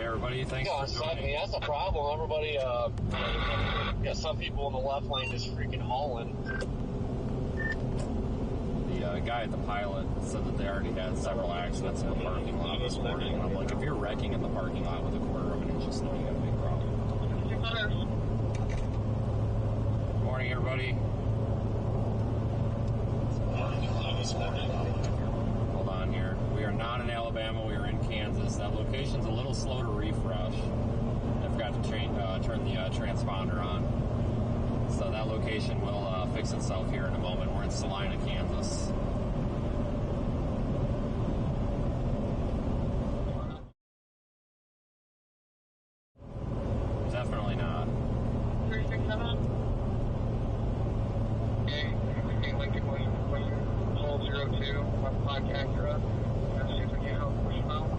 everybody. Thanks for joining. That's a problem. Everybody, got some people in the left lane just freaking hauling. The guy at the pilot said that they already had several accidents in the parking lot this morning. And I'm like, if you're wrecking in the parking lot with a quarter of an inch of snow, you got a big problem. Good morning, everybody. Hold on here. We are not in Alabama. We are in Kansas. That location's a little slow to refresh. I forgot to turn the transponder on. So that location will fix itself here in a moment. We're in Salina, Kansas. Definitely not. 367. Okay, Lincoln, William, 02, podcast up. Let's see if we can help push them out.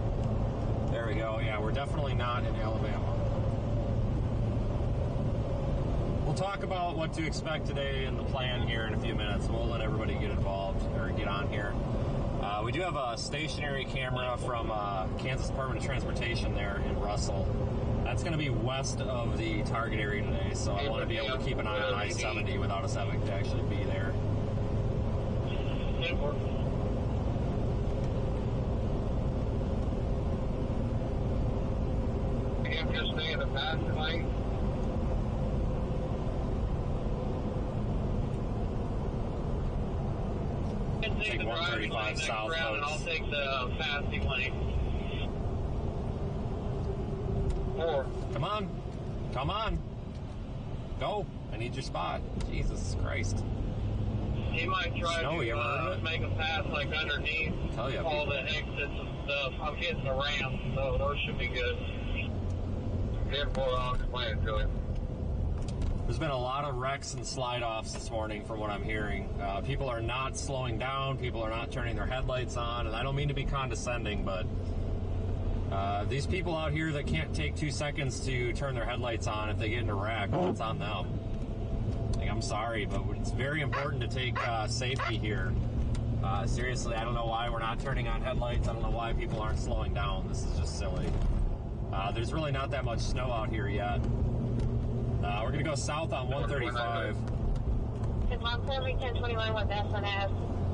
There we go. Yeah, we're definitely not in Alabama. We'll talk about what to expect today and the plan here in a few minutes. We'll let everybody get involved or get on here. We do have a stationary camera from Kansas Department of Transportation there in Russell. That's going to be west of the target area today, so I want to be able to keep an eye on I-70 without us having to actually be there. Can't just stay in the passenger lane. Take 135 south, folks. And I'll take the passing lane. 4. Come on. Come on. Go. I need your spot. Jesus Christ. He might try to make a pass like underneath all the exits and stuff. I'm hitting the ramp, so those should be good. I'll explain it to him. There's been a lot of wrecks and slide-offs this morning from what I'm hearing. People are not slowing down. People are not turning their headlights on. And I don't mean to be condescending, but these people out here that can't take 2 seconds to turn their headlights on if they get in a wreck, it's on them. Like, I'm sorry, but it's very important to take safety here. Seriously, I don't know why we're not turning on headlights. I don't know why people aren't slowing down. This is just silly. There's really not that much snow out here yet. We're going to go south on 135. It's 1021 with SNS.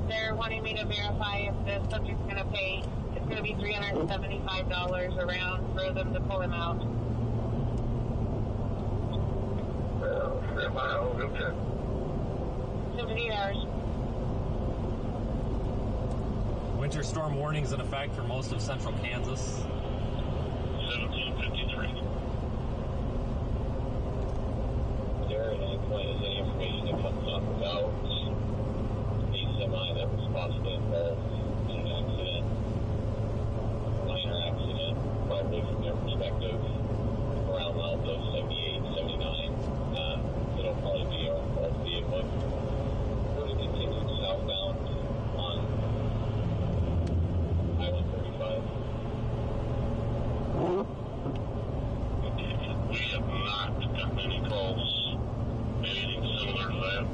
They're wanting me to verify if the subject's going to pay. It's going to be $375 around for them to pull him out. 78 hours. Winter storm warnings in effect for most of central Kansas. 1753. There at any point is any information that comes up about the semi that was possibly involved in an accident, minor accident, probably from their perspective, around miles of 78, 79. It'll probably be our involved vehicle. We're to continue southbound on I-135. We have not gotten any calls. Anything similar to that?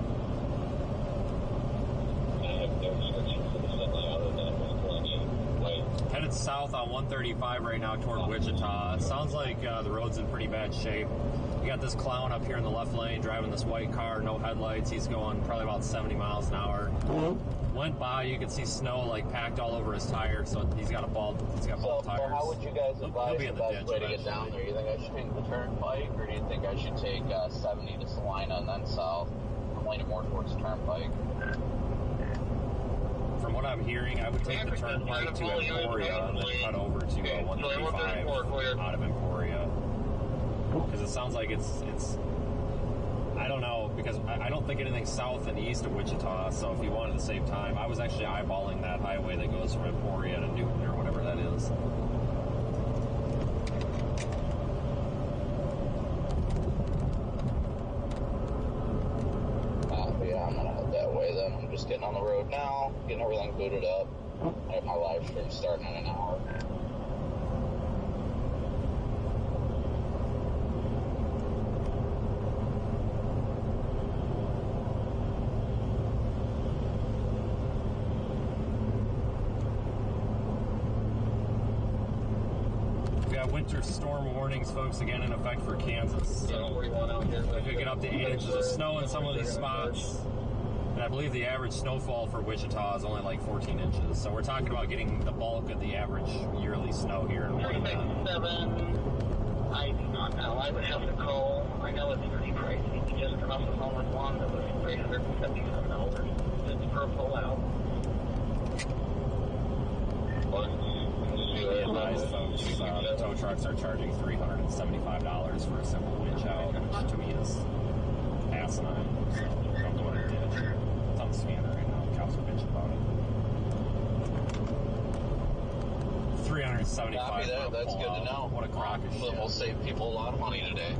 I have no description for the semi other than it was pulling in white. Headed south on 135 right now toward Wichita. It sounds like the road's in pretty bad shape. You got this clown up here in the left lane driving this white car, no headlights. He's going probably about 70 miles an hour. Went by, you can see snow like packed all over his tire, so he's got bald tires. So how would you guys advise the best way to get down there? You think I should take the turnpike, or do you think I should take 70 to Salina and then south? I'm leaning more towards the turnpike. From what I'm hearing, I would take the turnpike to Emporia and then cut over to 135 out of Emporia. Because it sounds like it's I don't know, because I don't think anything's south and east of Wichita, so if you wanted to save time, I was actually eyeballing that highway that goes from Emporia to Newton or whatever that is. Yeah, I'm gonna head that way then. I'm just getting on the road now, getting everything booted up. I have my live stream starting in an hour. winter storm warnings, folks, again in effect for Kansas. So we could get up to 8 inches of snow in some of these spots. And I believe the average snowfall for Wichita is only like 14 inches. So we're talking about getting the bulk of the average yearly snow here in one event. 7. I do not know. I would have to call. I know it's pretty pricey. We just got off the phone with one that was $377 just for a pull-out. Advise folks, the tow trucks are charging $375 for a simple winch out, which to me is asinine. So don't go in a ditch. It's on the scanner right now. The cops are bitching about it. $375. That's good to know. What a crock of shit. We'll save people a lot of money today.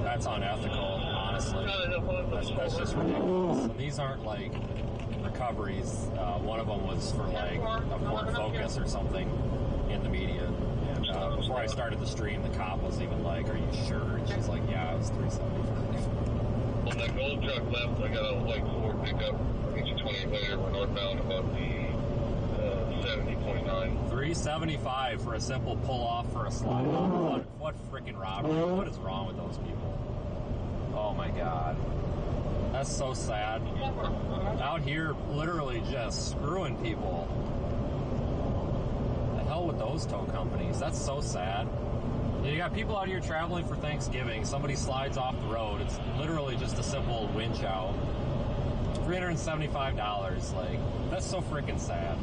That's unethical, honestly. That's just ridiculous. And these aren't like recoveries. One of them was for like a Ford Focus or something in the media. And before I started the stream, the cop was even like, "Are you sure?" And she's like, "Yeah, it was $375." When that gold truck left, I got a like Ford pickup. I think it's 20 later. We're northbound about the 70.9. $375 for a simple pull off for a slide. What freaking robbery? What is wrong with those people? Oh my god. That's so sad. Out here, literally just screwing people. The hell with those tow companies. That's so sad. You got people out here traveling for Thanksgiving. Somebody slides off the road. It's literally just a simple winch out. $375. Like, that's so freaking sad.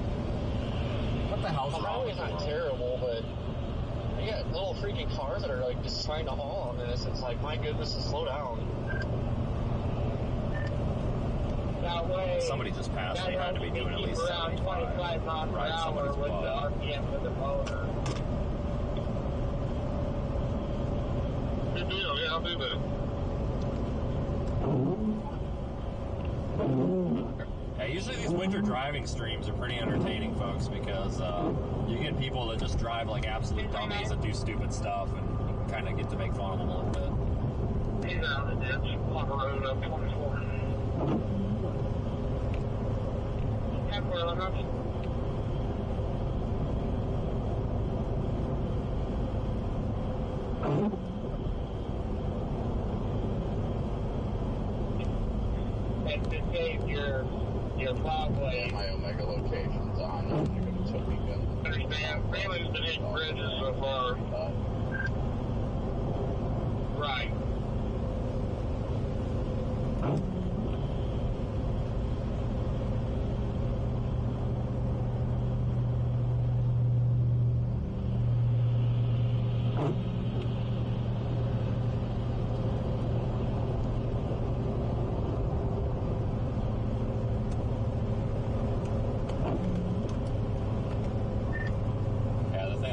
What the hell's wrong with not the world? terrible, but you got little freaking cars that are like just trying to haul on this. It's like, my goodness, slow down. That way, Somebody just passed me. Had to be doing at least 75. Right, somebody's with the butt. RPM with the motor. Good deal, yeah, I'll do that. Yeah, usually these winter driving streams are pretty entertaining, folks, because you get people that just drive like absolute dummies that do stupid stuff, and you can kind of get to make fun of them a little bit. He's out of the ditch on the road up 24. 10 limits. And to save your plowway. Yeah, my Omega location's on. You're going to tell me good. Understand, family's been hitting bridges so far. Right.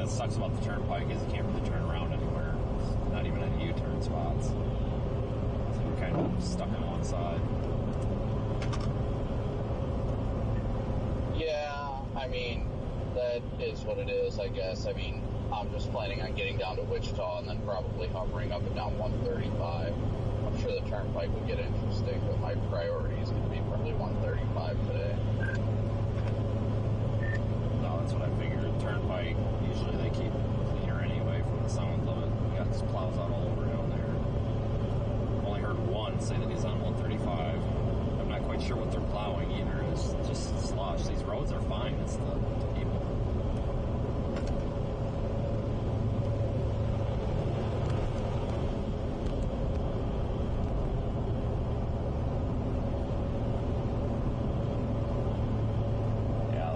Sucks about the turnpike is you can't really turn around anywhere. Not even any U-turn spots. So you're kind of stuck on one side. Yeah, I mean, that is what it is, I guess. I mean, I'm just planning on getting down to Wichita and then probably hovering up and down 135. I'm sure the turnpike would get interesting, but my priority is going to be probably 135 today. No, that's what I figured. Turnpike, usually they keep cleaner anyway from the sound of it. We got these plows out all over down there. Only heard one say that he's on 135. I'm not quite sure what they're plowing either. It's just slush. These roads are fine. It's the people.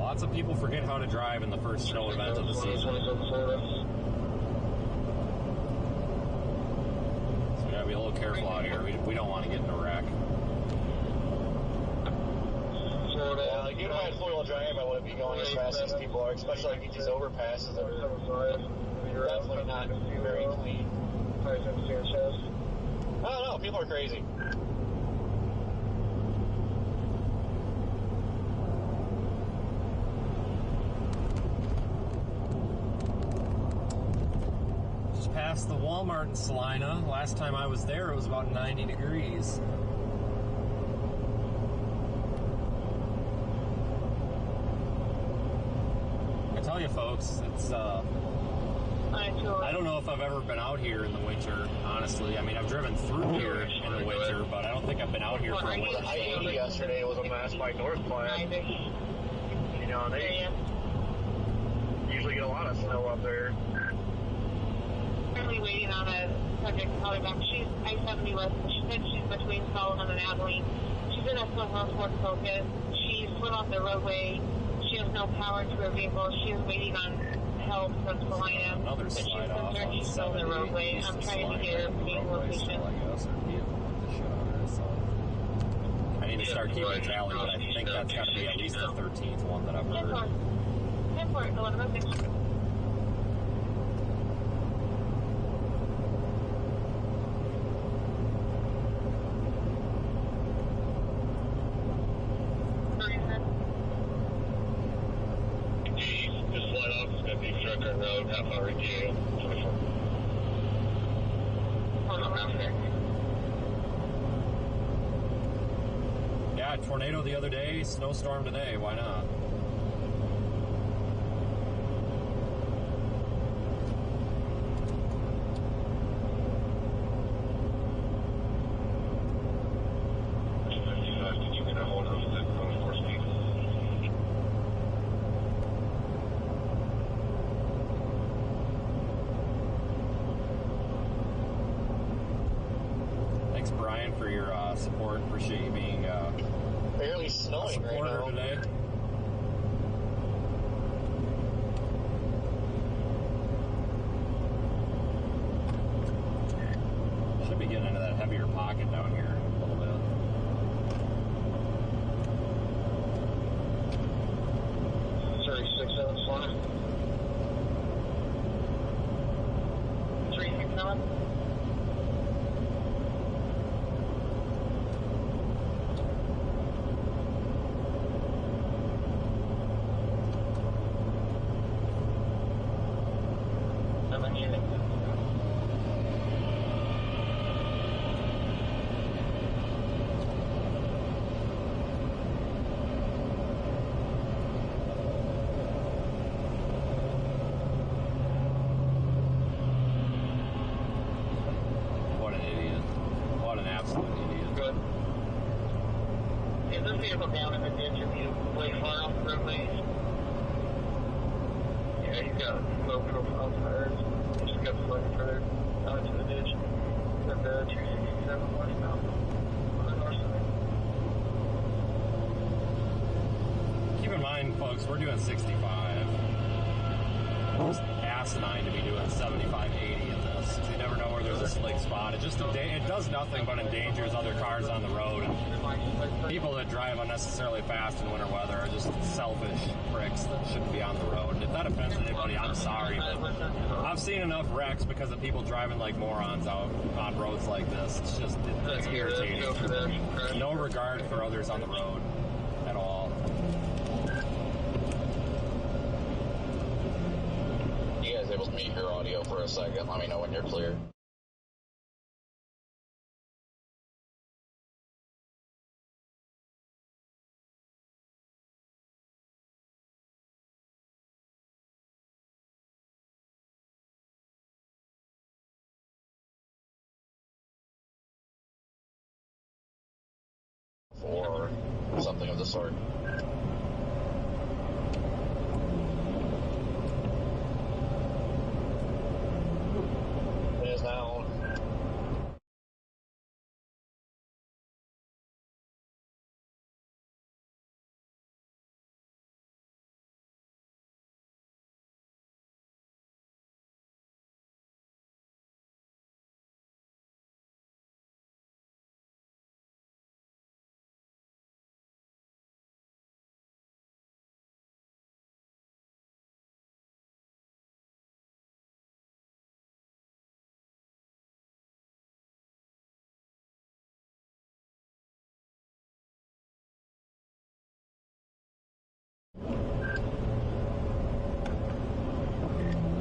Lots of people forget how to drive in the first snow event of the season. So we gotta be a little careful out here. We don't want to get in a wreck. Yeah, like even if I had four-wheel drive, I wouldn't be going as fast as people are, especially like these overpasses that are definitely not very clean. I don't know, people are crazy. Past the Walmart in Salina. Last time I was there, it was about 90 degrees. I tell you, folks, it's I don't know if I've ever been out here in the winter, honestly. I mean, I've driven through here in the winter, but I don't think I've been out here for a winter. I-80 yesterday was a mess by North Platte. You know, they usually get a lot of snow up there. Currently waiting on a subject to call her back. She's I-70 West. She said she's between Sullivan and Abilene. She's in a Silver Ford Focus. She slid off the roadway. She has no power to her vehicle. She is waiting on help from Salina. Another slide off on she's still in the roadway. I'm trying to get her main location. I need to start keeping tally, but I think that's got to be at least the 13th one that I've heard. 10-4, 1106. Yeah, tornado the other day, snowstorm today, why not? Thanks, Brian, for your support. Appreciate you being Barely a snowing right supporter now. today. Should be getting into that heavier pocket down here in a little bit. What an idiot. What an absolute idiot. Good. Is this vehicle down in the ditch if you way far off the roadway? Yeah, he's got low profile tires. He just got slightly further out into the ditch. At the 267 westbound on the north side. Keep in mind, folks, we're doing 65. It's asinine to be doing 75, 80 in this. You never know where there's a slick spot. It does nothing but endangers other cars on the road. And people that drive unnecessarily fast in winter weather are just selfish pricks that shouldn't be on the road. And if that offends anybody, I'm sorry. But I've seen enough wrecks because of people driving like morons out on roads like this. It's irritating. No regard for others on the road at all. You guys able to mute your audio for a second? Let me know when you're clear. Or something of the sort. It is now.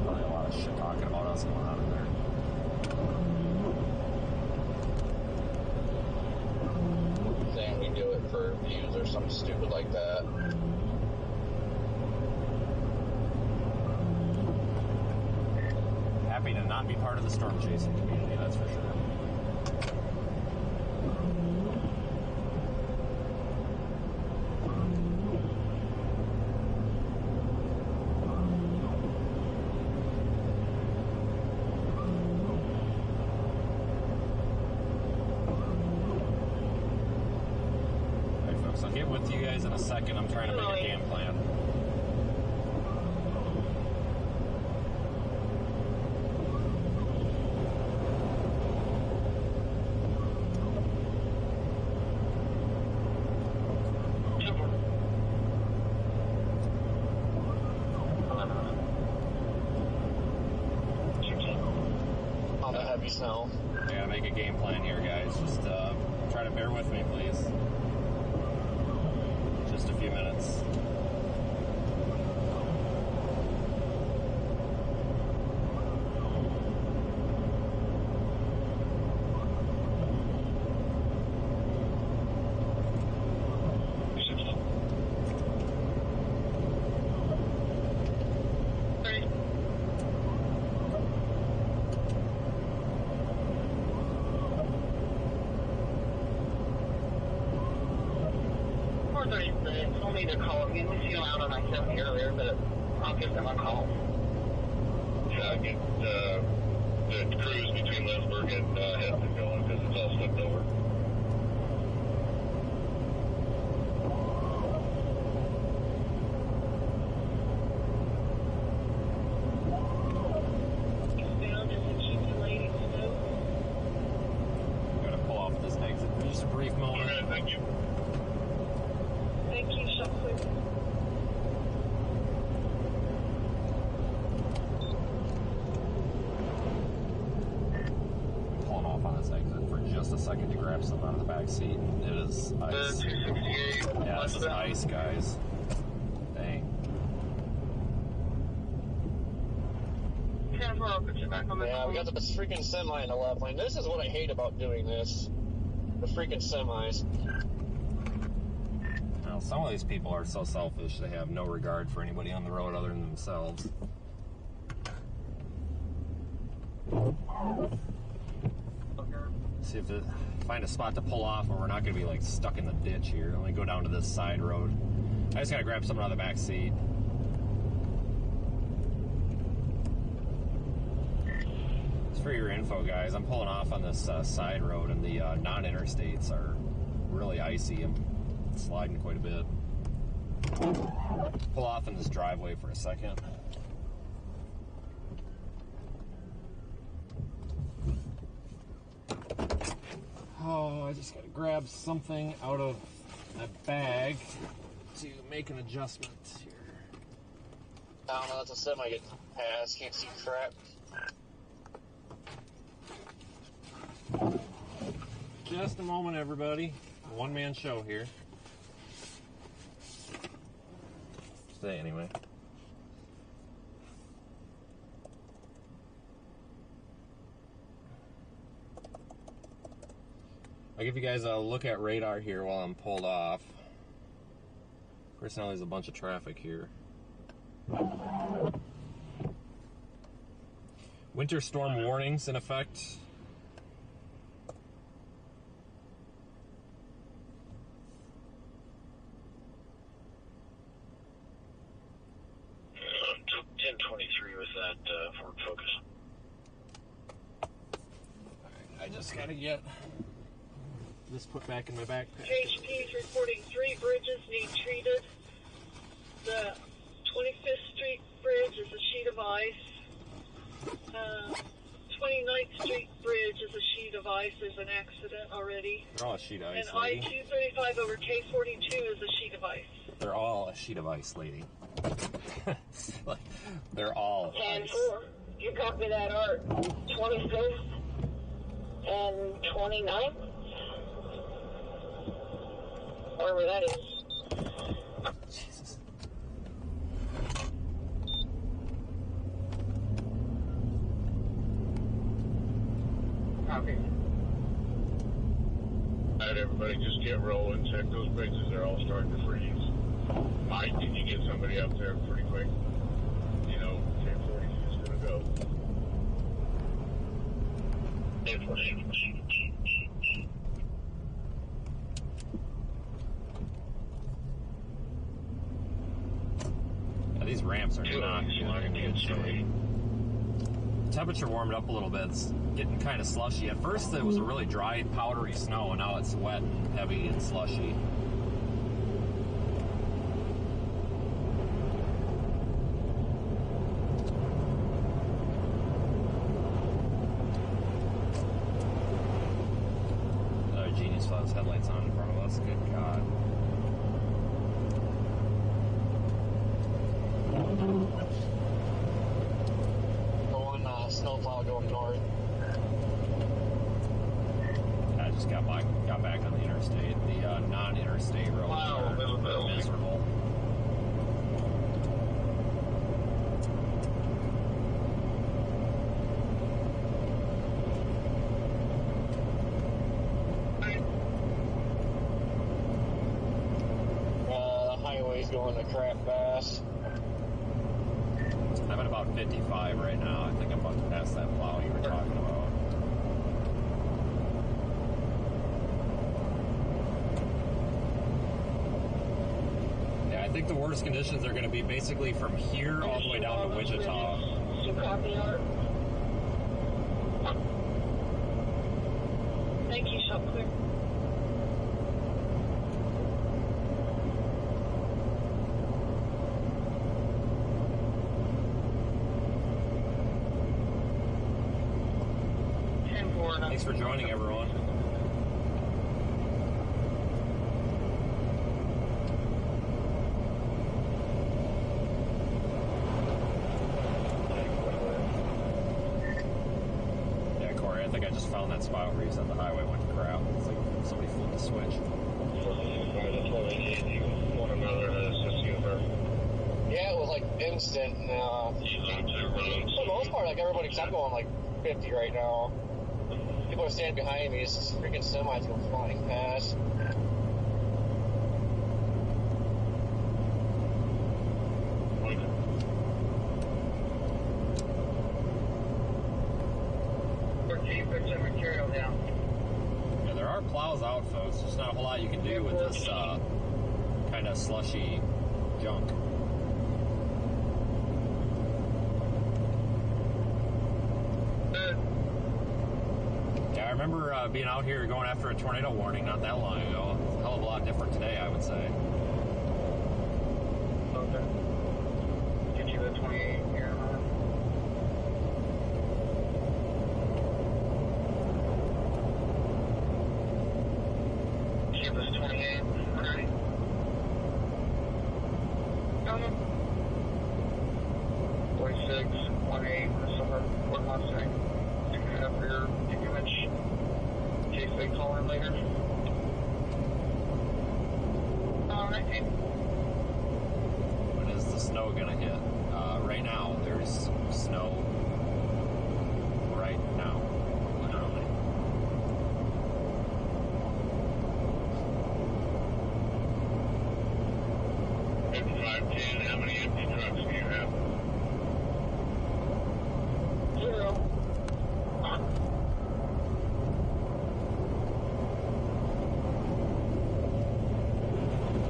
Probably a lot of shit talking about us going on in there. Saying we do it for views or something stupid like that. not be part of the storm chasing community, that's for sure. I'll get with you guys in a second. I'm trying to make a game plan. On the heavy snow. I gotta make a game plan here, guys. Just try to bear with me, please. Just a few minutes. Told me to call him. He was out on I-70 earlier, but I'll give them a call. Yeah, I get the cruise between Lindbergh and Heston going because it's all slipped over. I'm gonna pull off this exit for just a brief moment. Okay, thank you. Thank you, Slushy. Pulling off on this exit for just a second to grab something out of the back seat. It is ice. 268. Yeah, this is ice, guys. Dang. Yeah, we got this freaking semi in the left lane. This is what I hate about doing this. The freaking semis. Now, some of these people are so selfish, they have no regard for anybody on the road other than themselves. See if find a spot to pull off where we're not going to be like stuck in the ditch here. Let me go down to this side road. I just got to grab something out of the back seat. Just for your info, guys, I'm pulling off on this side road, and the non-interstates are really icy. I'm sliding quite a bit. Pull off in this driveway for a second. Oh, I just gotta grab something out of my bag to make an adjustment here. I don't know, that's a semi getting past. Can't see crap. Just a moment, everybody. One-man show here. Today, anyway. I'll give you guys a look at radar here while I'm pulled off. Of course, now there's a bunch of traffic here. Winter storm warnings in effect. I just gotta get this put back in my backpack. HP is reporting 3 bridges need treated. The 25th Street Bridge is a sheet of ice. 29th Street Bridge is a sheet of ice. There's an accident already. They're all a sheet of ice, and lady. I-235 over K42 is a sheet of ice. They're all a sheet of ice, lady. Like, they're all 10-4. ice. You copy that, Art? 25th and 29th? Wherever that is. Jesus. Copy. Alright, everybody, just get rolling. Check those bridges. They're all starting to freeze. Mike, can you get somebody up there pretty quick? You know, K42 is going to go. Yeah, these ramps are not in good shape. Temperature warmed up a little bit. It's getting kind of slushy. At first it was a really dry, powdery snow, and now it's wet and heavy and slushy. Another genius flies headlights on in front of us. Good God. Snowplow going north. I just got back on the interstate. The non-interstate roads are miserable. The highway's going to crap fast. I'm at about 55 right now. I think I'm about to pass that plow you were talking about. Yeah, I think the worst conditions are going to be basically from here all the way down to Wichita. Thank you, shop clear. Thanks for joining, everyone. Yeah, Corey, I think I just found that spot where you said the highway went to crap. It's like somebody flipped a switch. Yeah, it was like instant. For the most part, like everybody, I'm going like 50 right now. People are standing behind me. It's just freaking semis go flying past. Yeah, there are plows out, folks. There's not a whole lot you can do with this kind of slushy junk. Yeah, I remember being out here going after a tornado warning not that long ago. It's a hell of a lot different today, I would say. Okay. Get you the 28 here. Give us 28. Ready? Okay. 46, 18, somewhere. What am I saying? You can have your Winch in case they call in later. Alright. When is the snow gonna hit? Right now, there's snow right now, literally. How many empty trucks do you have? 0.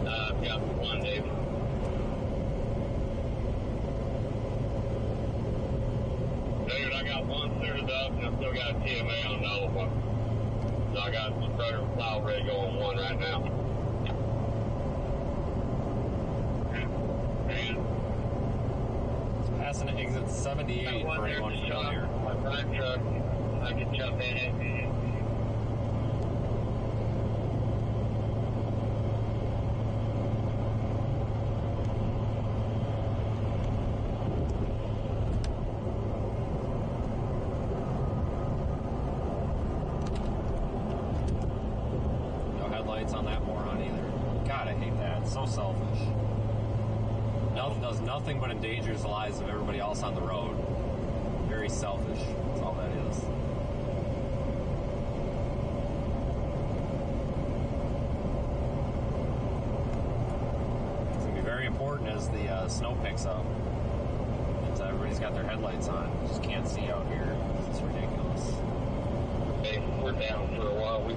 I've got one, Dave. David, I got one suited up, and I've still got a TMA on the old one. So I got the spreader and plow ready to go on one right now. And It's passing at exit 78 for anyone familiar. my brine truck, I can jump in it. No headlights on that moron either. God, I hate that. It's so selfish. Does nothing but endangers the lives of everybody else on the road. Very selfish. That's all that is. It's going to be very important as the snow picks up. Everybody's got their headlights on. You just can't see out here. It's ridiculous. we're down for a while. We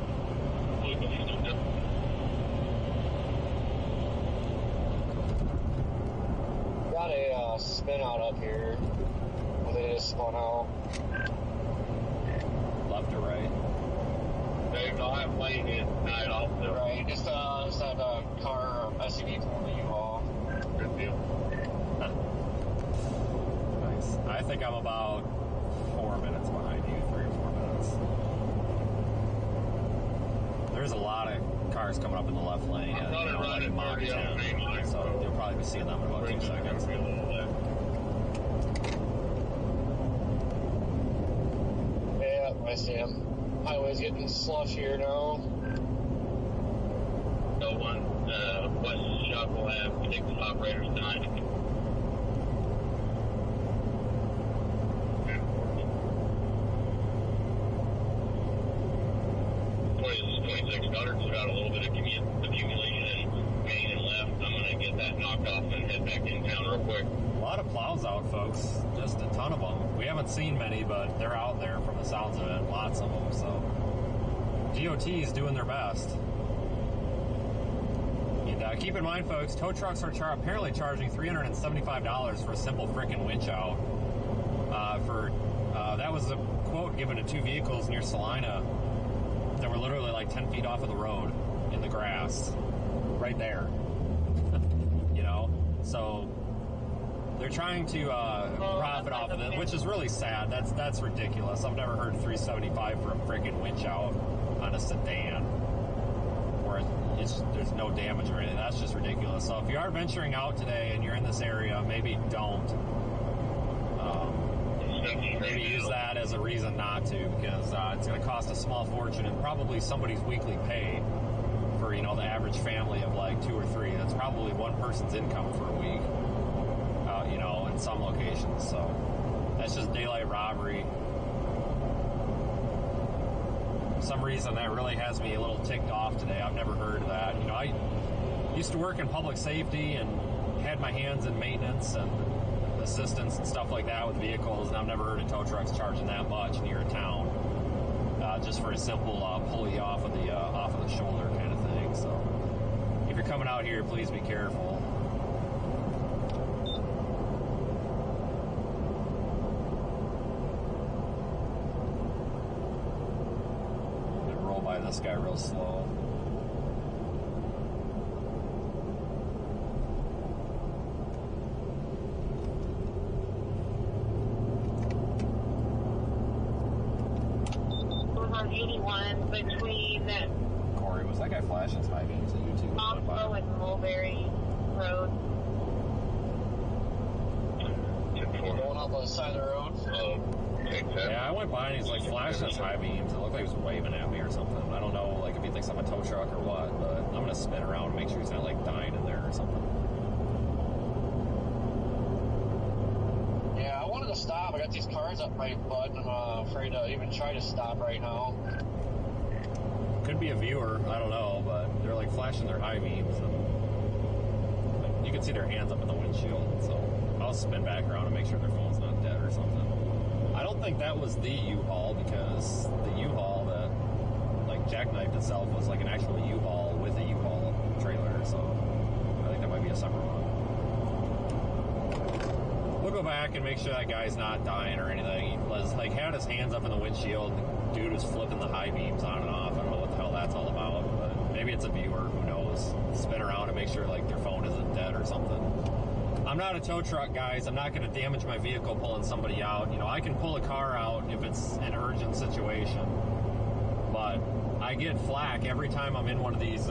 got a spin out up here. They just spun out. Left or right? Dave, no, I'm laying in tonight also. Right, just that car SUV pulling the U-Haul. Good deal. Nice. I think I'm about 4 minutes behind you, 3 or 4 minutes. There's a lot of cars coming up in the left lane. I'm running right at Mach 30 on the main line, so you'll probably be seeing them in about 2 seconds. Yeah, I see him. Highway's getting slushier now. No one, West Shop will have predicted operators tonight. 26 gutters got a little bit of accumulation and main and left. I'm going to get that knocked off and head back in town real quick. A lot of plows out, folks. Just a ton of them. We haven't seen many, but they're out there from the sounds of it. Lots of them. So DOT is doing their best. And keep in mind, folks, tow trucks are apparently charging $375 for a simple frickin' winch out. That was a quote given to 2 vehicles near Salina that were literally like 10 feet off of the road in the grass, right there. You know, so they're trying to profit off of it, which is really sad. That's ridiculous. I've never heard $375 for a freaking winch out on a sedan where there's no damage or anything. That's just ridiculous. So if you are venturing out today and you're in this area, maybe don't. Maybe use that as a reason not to, because it's going to cost a small fortune and probably somebody's weekly pay for, you know, the average family of like 2 or 3. That's probably one person's income for a week, you know, in some locations. So that's just daylight robbery. For some reason, that really has me a little ticked off today. I've never heard of that. You know, I used to work in public safety and had my hands in maintenance and assistance and stuff like that with vehicles, and I've never heard of tow trucks charging that much near a town, just for a simple pull you off of the shoulder kind of thing. So if you're coming out here, please be careful. I'm gonna roll by this guy real slow. Between Corey, was that guy flashing his high beams at you too? Oslo and Mulberry Road. Going up on the side of the road. Yeah, I went by and he's like flashing his high beams. It looked like he was waving at me or something. I don't know, like if he thinks I'm a tow truck or what, but I'm gonna spin around and make sure he's not like dying in there or something. Yeah, I wanted to stop. I got these cars up my butt and I'm afraid to even try to stop right now. Could be a viewer, I don't know, but they're like flashing their high beams and you can see their hands up in the windshield, so I'll spin back around and make sure their phone's not dead or something. I don't think that was the U-Haul, because the U-Haul that like jackknifed itself was like an actual U-Haul with a U-Haul trailer, so I think that might be a separate one. We'll go back and make sure that guy's not dying or anything. He was like had his hands up in the windshield. The dude was flipping the high beams on and off. I don't know what the hell that's all about, but maybe it's a viewer. Who knows? Spin around and make sure like their phone isn't dead or something. I'm not a tow truck, guys. I'm not going to damage my vehicle pulling somebody out. You know, I can pull a car out if it's an urgent situation, but I get flack every time I'm in one of these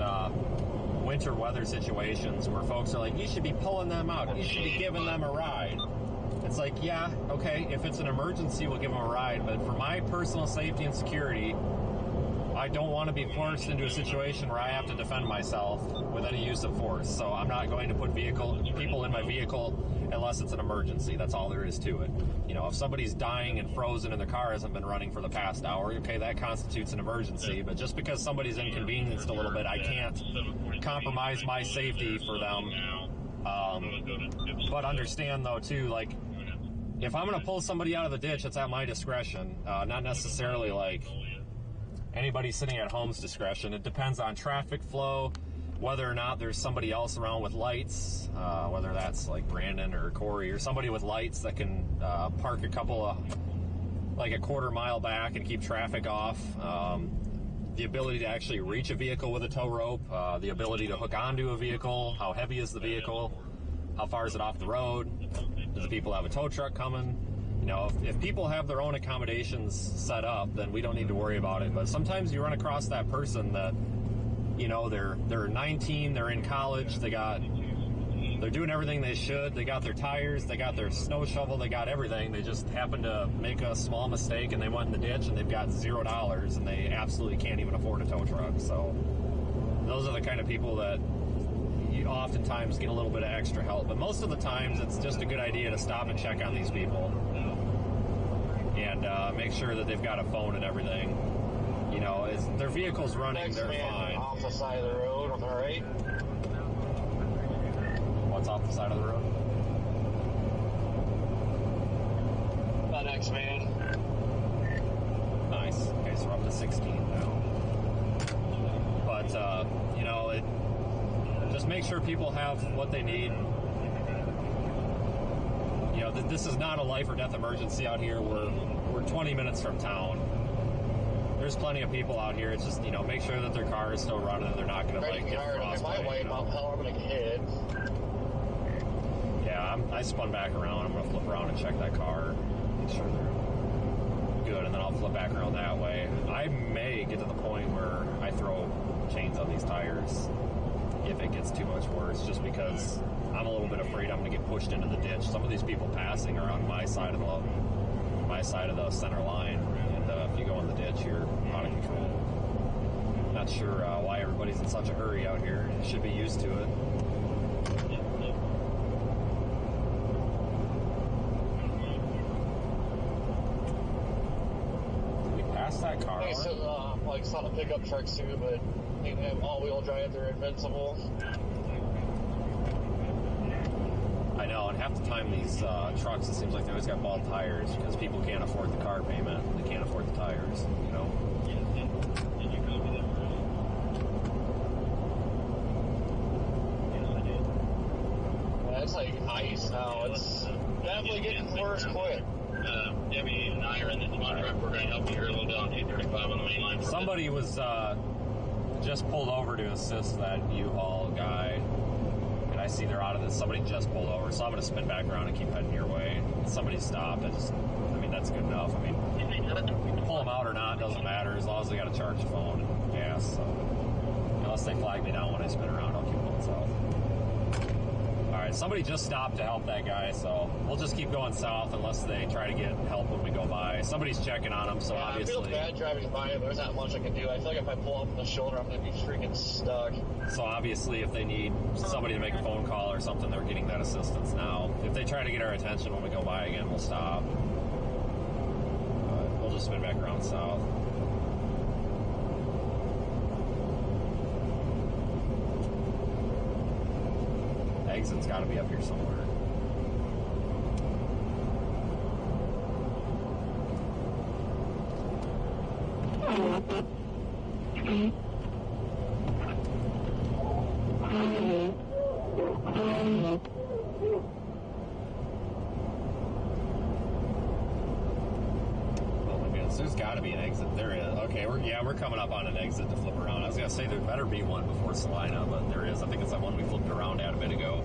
winter weather situations where folks are like, you should be pulling them out. You should be giving them a ride. It's like, yeah, okay, if it's an emergency, we'll give them a ride, but for my personal safety and security, I don't want to be forced into a situation where I have to defend myself with any use of force. So I'm not going to put people in my vehicle unless it's an emergency. That's all there is to it. You know, if somebody's dying and frozen and their car hasn't been running for the past hour, okay, that constitutes an emergency. But just because somebody's inconvenienced a little bit, I can't compromise my safety for them. But understand, though, too, like, if I'm going to pull somebody out of the ditch, it's at my discretion, not necessarily, like, anybody sitting at home's discretion. It depends on traffic flow, whether or not there's somebody else around with lights, whether that's like Brandon or Corey or somebody with lights that can park a quarter mile back and keep traffic off. The ability to actually reach a vehicle with a tow rope, the ability to hook onto a vehicle, how heavy is the vehicle, how far is it off the road, do the people have a tow truck coming? You know, if people have their own accommodations set up, then we don't need to worry about it. But sometimes you run across that person that, you know, they're 19, they're in college, they're doing everything they should, they got their tires, they got their snow shovel, they got everything. They just happen to make a small mistake and they went in the ditch and they've got $0 and they absolutely can't even afford a tow truck. So those are the kind of people that you oftentimes get a little bit of extra help. But most of the times it's just a good idea to stop and check on these people and make sure that they've got a phone and everything. You know, as their vehicle's running, they're fine. Off the side of the road on the right. What's off the side of the road? The next man. Nice. Okay, so we're up to 16 now. But, you know, just make sure people have what they need. You know, this is not a life or death emergency out here. We're 20 minutes from town. There's plenty of people out here. It's just, you know, make sure that their car is still running and they're not going to, like, get frostbite. If I wipe out, hell, I'm going to get hit. Yeah, I spun back around. I'm going to flip around and check that car. Make sure they're good, and then I'll flip back around that way. I may get to the point where I throw chains on these tires if it gets too much worse, just because I'm a little bit afraid I'm going to get pushed into the ditch. Some of these people passing are on my side of the center line, and if you go in the ditch, you're out of control. Not sure why everybody's in such a hurry out here. You should be used to it. That car. I saw the pickup trucks too, but they have all-wheel drive. They're invincible. I know, and half the time these trucks, it seems like they always got bald tires because people can't afford the car payment. They can't afford the tires, you know. Yeah, it's like ice now. It's definitely getting worse quick. Debbie and I are in the small truck. We're going to help you here a little bit on 235 on the main line. Somebody was just pulled over to assist that U-Haul guy, and I see they're out of this. Somebody just pulled over, so I'm going to spin back around and keep heading your way. Somebody stopped. I mean, that's good enough. I mean, pull them out or not doesn't matter as long as they got to charge the phone and gas. So unless they flag me down when I spin around, I'll keep going south. All right, somebody just stopped to help that guy, so we'll just keep going south unless they try to get help when we go by. Somebody's checking on him, so yeah, obviously... I feel bad driving by him. There's not much I can do. I feel like if I pull up on the shoulder, I'm going to be freaking stuck. So obviously, if they need somebody to make a phone call or something, they're getting that assistance now. If they try to get our attention when we go by again, we'll stop. But we'll just spin back around south. Exit's got to be up here somewhere. Oh my goodness, there's got to be an exit. There is. Okay, we're coming up on an exit to flip around. I was gonna say there better be one before Salina, but there is. I think it's that one we flipped around at a bit ago.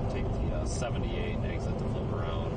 Take the 78 and exit to flip around.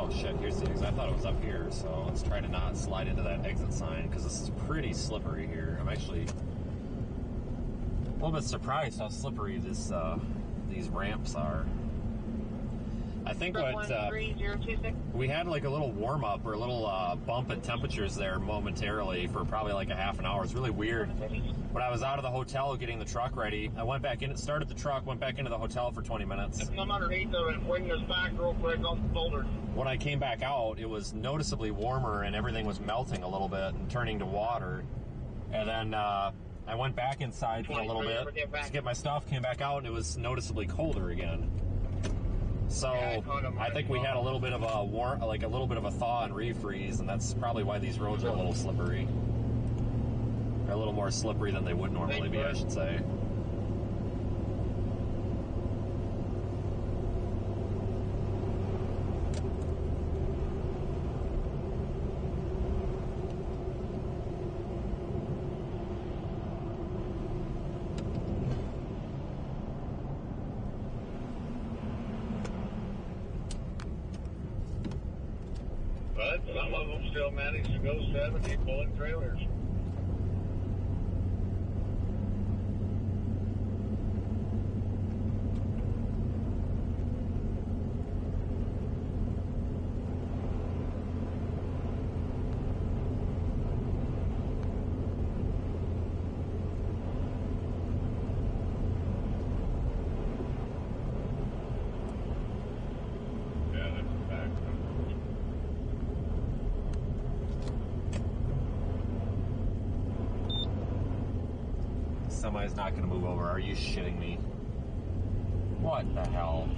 Oh shit, here's the exit. I thought it was up here, so let's try to not slide into that exit sign, because this is pretty slippery here. I'm actually a little bit surprised how slippery these ramps are. I think we had like a little warm up or a little bump in temperatures there momentarily for probably like a half an hour. It's really weird. When I was out of the hotel getting the truck ready, I went back in, started the truck, went back into the hotel for 20 minutes. Come underneath of it and bring this back real quick on the shoulder. When I came back out, it was noticeably warmer and everything was melting a little bit and turning to water. And then I went back inside for a little bit to get my stuff, came back out, and it was noticeably colder again. So I think we had a little bit of a a little bit of a thaw and refreeze, and that's probably why these roads are a little slippery. They're a little more slippery than they would normally be, I should say. But some of them still manage to go 70 pulling trailers. Semi's not going to move over. Are you shitting me? What the hell?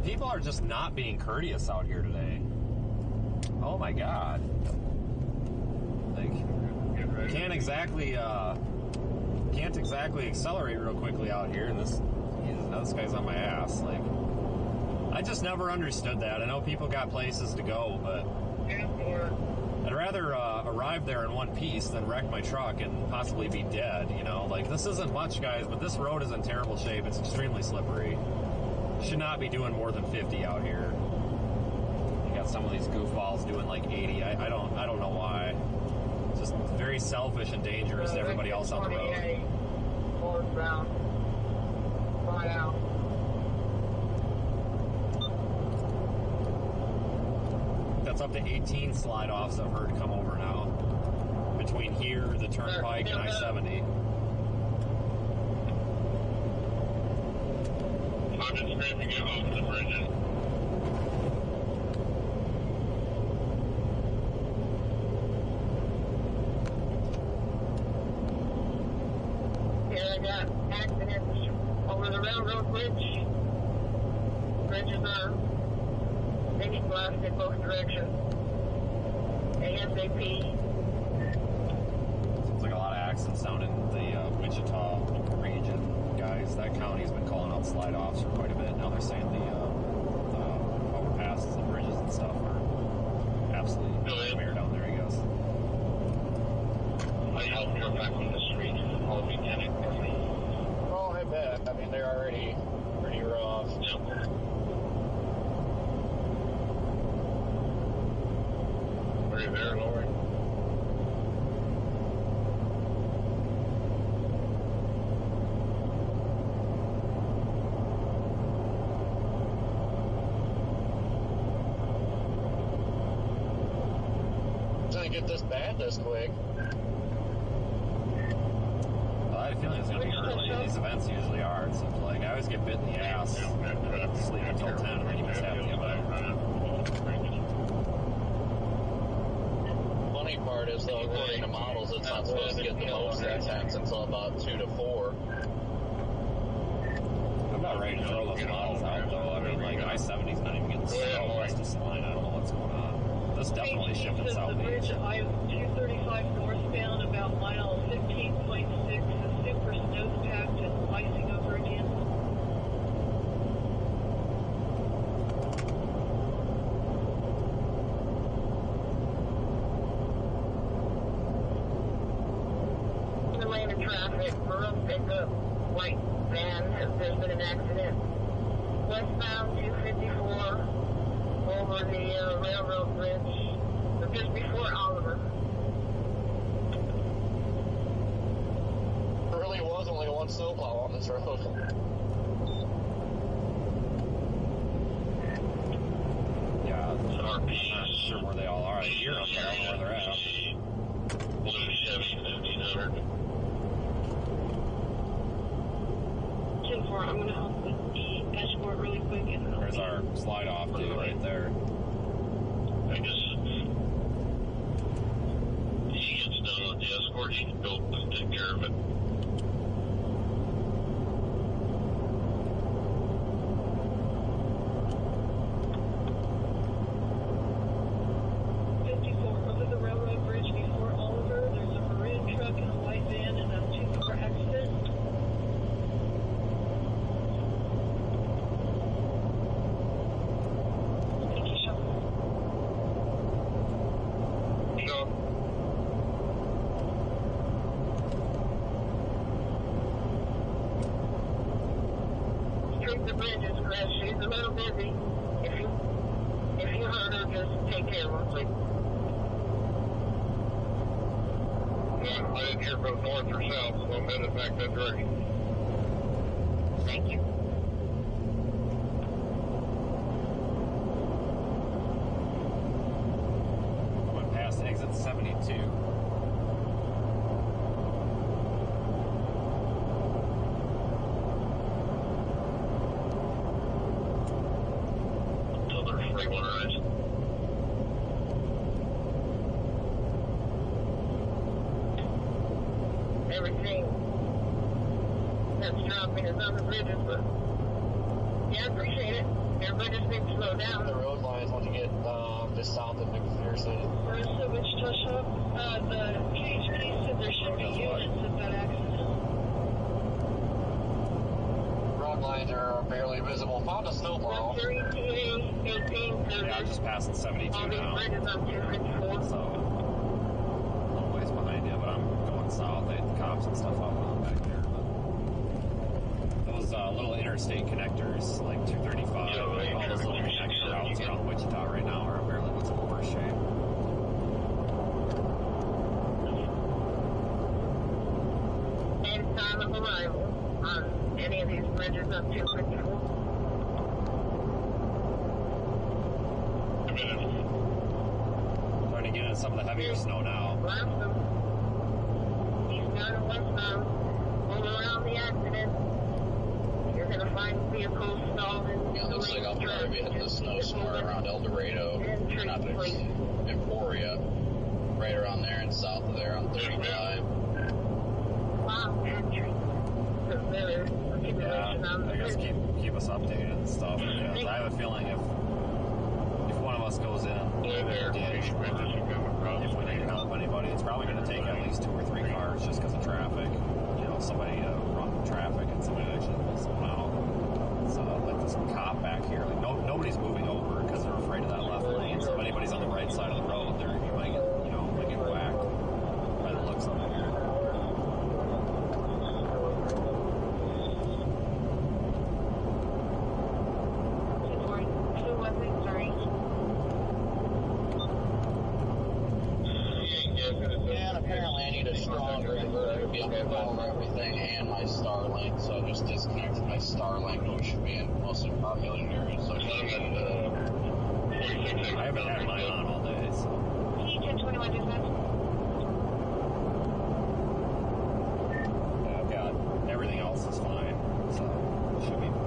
People are just not being courteous out here today. Oh my god. Like, can't exactly accelerate real quickly out here, and this guy's on my ass. Like, I just never understood that. I know people got places to go, but I'd rather arrive there in one piece than wreck my truck and possibly be dead, you know? Like, this isn't much, guys, but this road is in terrible shape. It's extremely slippery. Should not be doing more than 50 out here. You got some of these goofballs doing like 80. I don't know why. It's just very selfish and dangerous to everybody else on the road. Northbound. Right out. That's up to 18 slide-offs I've heard come over now. Between here, the Turnpike, and I-70. I'm just scraping it off the bridges. Here I got accidents over the railroad bridge. Bridges are making blast in both directions. ASAP. Seems like a lot of accidents down in the Wichita region, guys. That county's been calling out slide-offs for quite a bit. Now they're saying the overpasses and bridges and stuff are absolutely nightmare down there, I guess. I helped her back on the street. I'll be panicked. Oh, I bet. I mean, they're already pretty rough. Yep. Are you there, Lori? Didn't get this bad this quick. Well, I had a feeling it was going to be early. These events usually are, it seems like. I always get bit in the ass. Sleep until 10 and then you just have to give up. Funny part is, though, according to models, it's not supposed to get the most intense until about 2 to 4. I'm not ready to throw those models out, though. I mean, like, I-70's not even getting so west of line. I don't know what's going on. This definitely shifted southeast. The bridge I-235 northbound about mile 15.6 is super snow-packed and icing over again. The lane of traffic, Maroon pickup, white van, there's been an accident. Westbound 254. over the railroad bridge, just before Oliver. There really was only one snowplow on this road. Yeah, I'm not sure where they all are. I hear them, but I don't know where they're at. Blue Chevy 1500. 10-4, I'm going to help with the escort really quick. And There's our slide off dude right there. I guess he gets done with the escort, he can go and take care of it. over the railroad bridge before Oliver, there's a maroon truck and a white van and a 2-car accident. Thank you, Sean. So, Treat the bridges, Chris. She's a little busy. If you hurt her, just take care of her, please. I didn't hear both north or south, so I'm headed back that direction. Thank you. I went past exit 72. So there's 3-1 rides. Everything that's dropping is on the bridges, but yeah, I appreciate it. Everybody just needs to slow down. The road lines once you get just south of McPherson. Where's the Wichita shop? The PHP said there should be units of that accident. Road lines are barely visible. Found a snowplow. 3 TA 18 Yeah, I'm just passing 72 all these now. bridges on 254. So, a little ways behind you, but I'm going south. They had the cops and stuff up back there. But those little interstate connectors, like 235, all those little connector routes around Wichita right now are barely what's in worse shape. And time of arrival on any of these bridges on 254. Starting to get into some of the heavier snow now. Eastbound and westbound, all around the accident. You're going to find vehicles stalled in Yeah, it looks like I'll probably be hitting the snow somewhere around El Dorado, not there's Emporia, right around there and south of there on 35. Wow, entry. Because there's accumulation on the I guess bridge. keep us updated and stuff. Because I have a feeling if one of us goes in, if we need to help anybody, it's probably going to take at least 2 or 3 cars just because of traffic. You know, somebody run traffic and somebody actually pull someone out. So like this cop back here, like nobody's moving over because they're afraid of that left lane. So if anybody's on the right side of the road, you might get whacked by the looks of it here. Yeah, and apparently I need a strong driver to be able to follow everything and my Starlink, so I just disconnected my Starlink, which should be in mostly populated areas. So I'm at 46. I haven't had mine on all day, so. T1021 dispatch. Yeah, I've got everything else is fine, so it should be fine.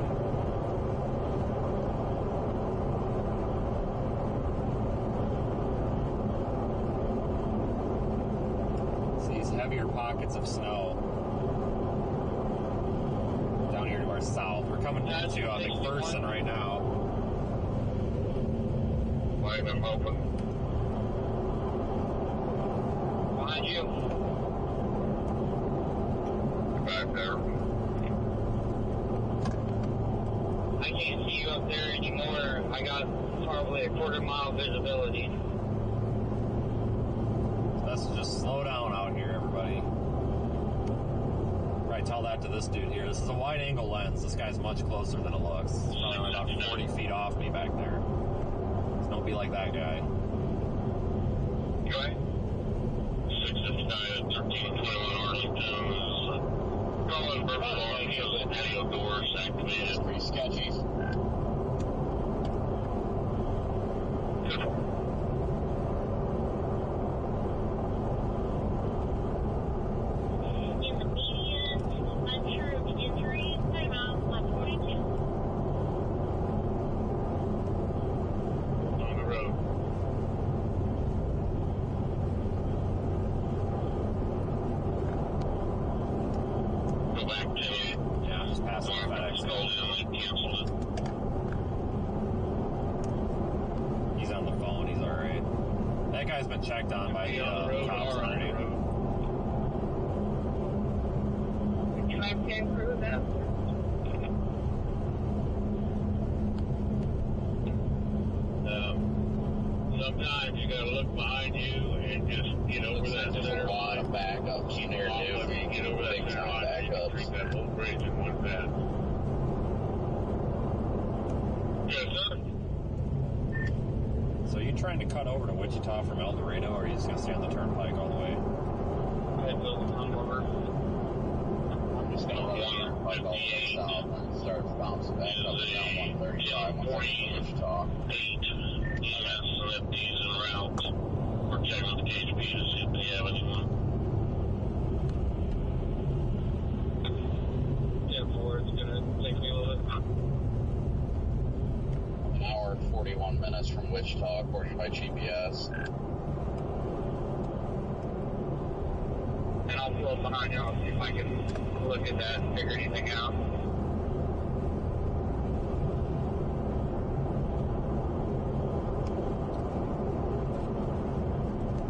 It's these heavier pockets of snow down here to our south. We're coming to McPherson right now. Line I'm open. Behind you. Back there. I can't see you up there anymore. I got probably a quarter-mile visibility. Let's just slow down out here, everybody. Right, tell that to this dude here. This is a wide-angle lens. This guy's much closer than it looks. He's probably only about 40 feet off me back there. There's be like that guy. Okay. 659 at 1321 Arlington. Calling for alarm shows the patio doors activated. It's pretty sketchy. Checked on by the cops already. Sometimes you gotta look behind you and just get over that. There's a lot of backups in there, dude. You get over that center line, you can treat that whole bridge in one pass. Yes, sir. So are you trying to cut over to Wichita from El Dorado, or are you just going to stay on the turnpike all the way? I'm just going to run the turnpike all the way south and start bouncing back up and down 135 once I get to Wichita. 8 EMS lefties en route. We're checking with the KHP to see if they have anyone. 10-4, it's going to take me a little bit. An hour and 41 minutes from Wichita, according to my GPS. And I'll pull up behind you. I'll see if I can look at that and figure anything out.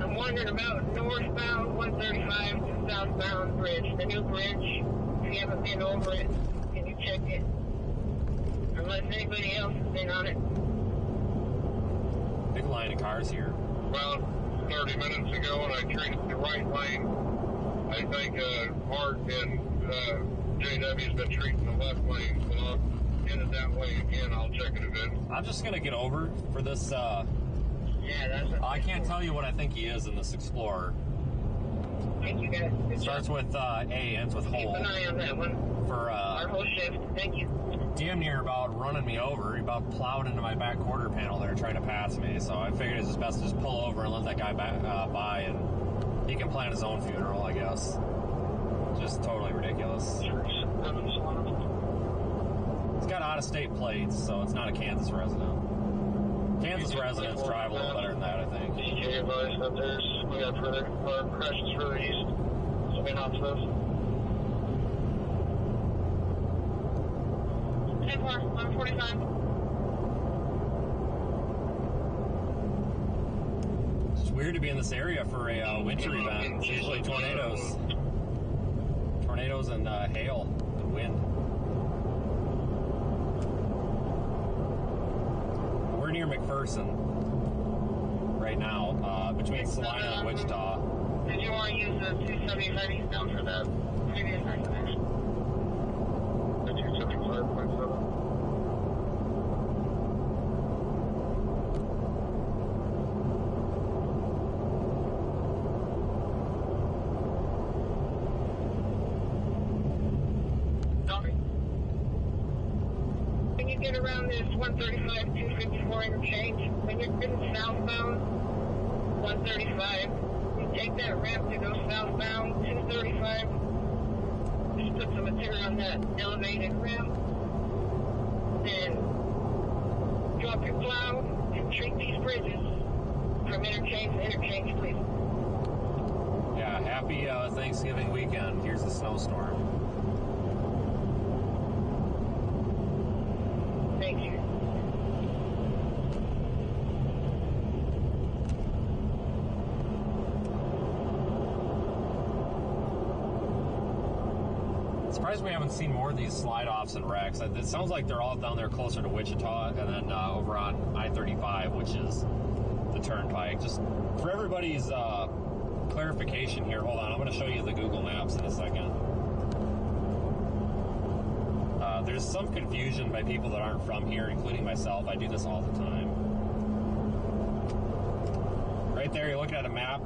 I'm wondering about northbound 135 to southbound bridge. The new bridge, if you haven't been over it, can you check it? Unless anybody else has been on it. Big line of cars here. About 30 minutes ago, when I treated the right lane, I think Art and JW's been treating the left lane, so I'll get it that way again. I'll check it a bit. I'm just going to get over for this. Yeah, that's what I can't tell you what I think he is in this Explorer. Thank you, guys. It starts with A, ends with Keep hole. an eye on that one. For Our whole shift. Thank you. damn near about running me over. He about plowed into my back quarter panel there trying to pass me. So I figured it's best to just pull over and let that guy by, and he can plan his own funeral, I guess. Just totally ridiculous. It's got out-of-state plates, so it's not a Kansas resident. Kansas residents drive a little better than that, I think. DJ advised that we got further crashes further east. So we not this. 10-4, 145. It's weird to be in this area for a winter event. It's usually tornadoes. Tornadoes and hail and wind. We're near McPherson right now, between Salina and Wichita. Did you want to use the 275 eastbound for the previous accident? The 275.7. When you get around this 135, 254 interchange, when you're getting southbound 135, you take that ramp to go southbound 235, just put some material on that elevated ramp, then drop your plow and treat these bridges from interchange to interchange, please. Yeah, happy Thanksgiving weekend. Here's the snowstorm. Thank you. Surprised we haven't seen more of these slide-offs and wrecks. It sounds like they're all down there closer to Wichita and then over on I-35, which is the turnpike. Just for everybody's clarification here, hold on, I'm going to show you the Google Maps in a second. There's some confusion by people that aren't from here, including myself. I do this all the time. right there, you're looking at a map,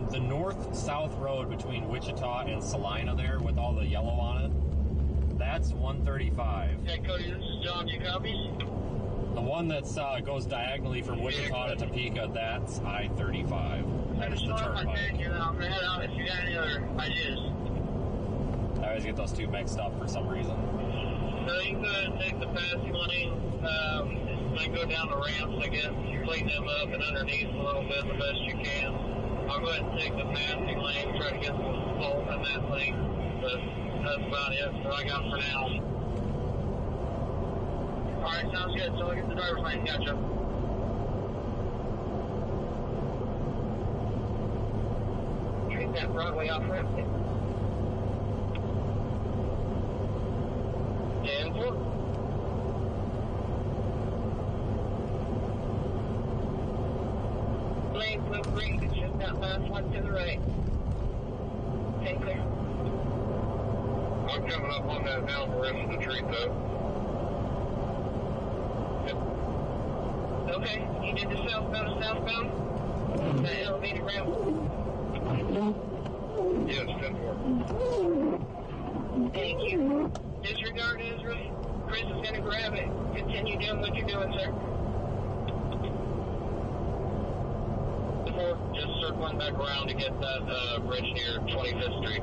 the north-south road between Wichita and Salina there with all the yellow on it, that's 135. Hey, Cody, this is John. You copies? The one that goes diagonally from Wichita to Topeka, that's I-35. That's the turnpike. I'm going to head out if you got any other ideas. I always get those two mixed up for some reason. So you could take the passing lane, might go down the ramps, I guess. You clean them up and underneath a little bit the best you can. I'll go ahead and take the passing lane, try to get some salt in that lane. But that's about it. That's what I got for now. Alright, sounds good. So I'll get the driver's license. Gotcha. Treat that Broadway off ramp. 10-4. Lanes look great. It's just that last one to the right. Stay clear. I'm coming up on that now for the rest of the treat, though. Okay, you did the southbound to southbound? That elevated ramp? Yes, 10-4. Thank you. Disregard Ezra. Chris is going to grab it. Continue doing what you're doing, sir. Just circling back around to get that bridge near 25th Street.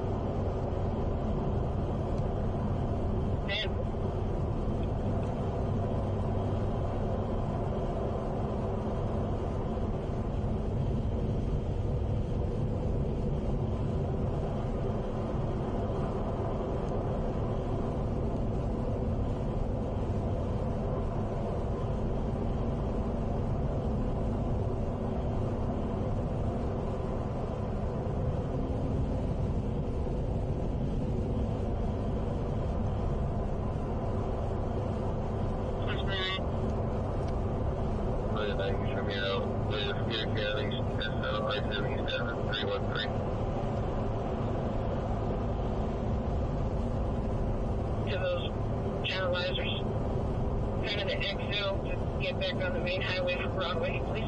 And to those channelizers, kind of the exfil to get back on the main highway for Broadway, please.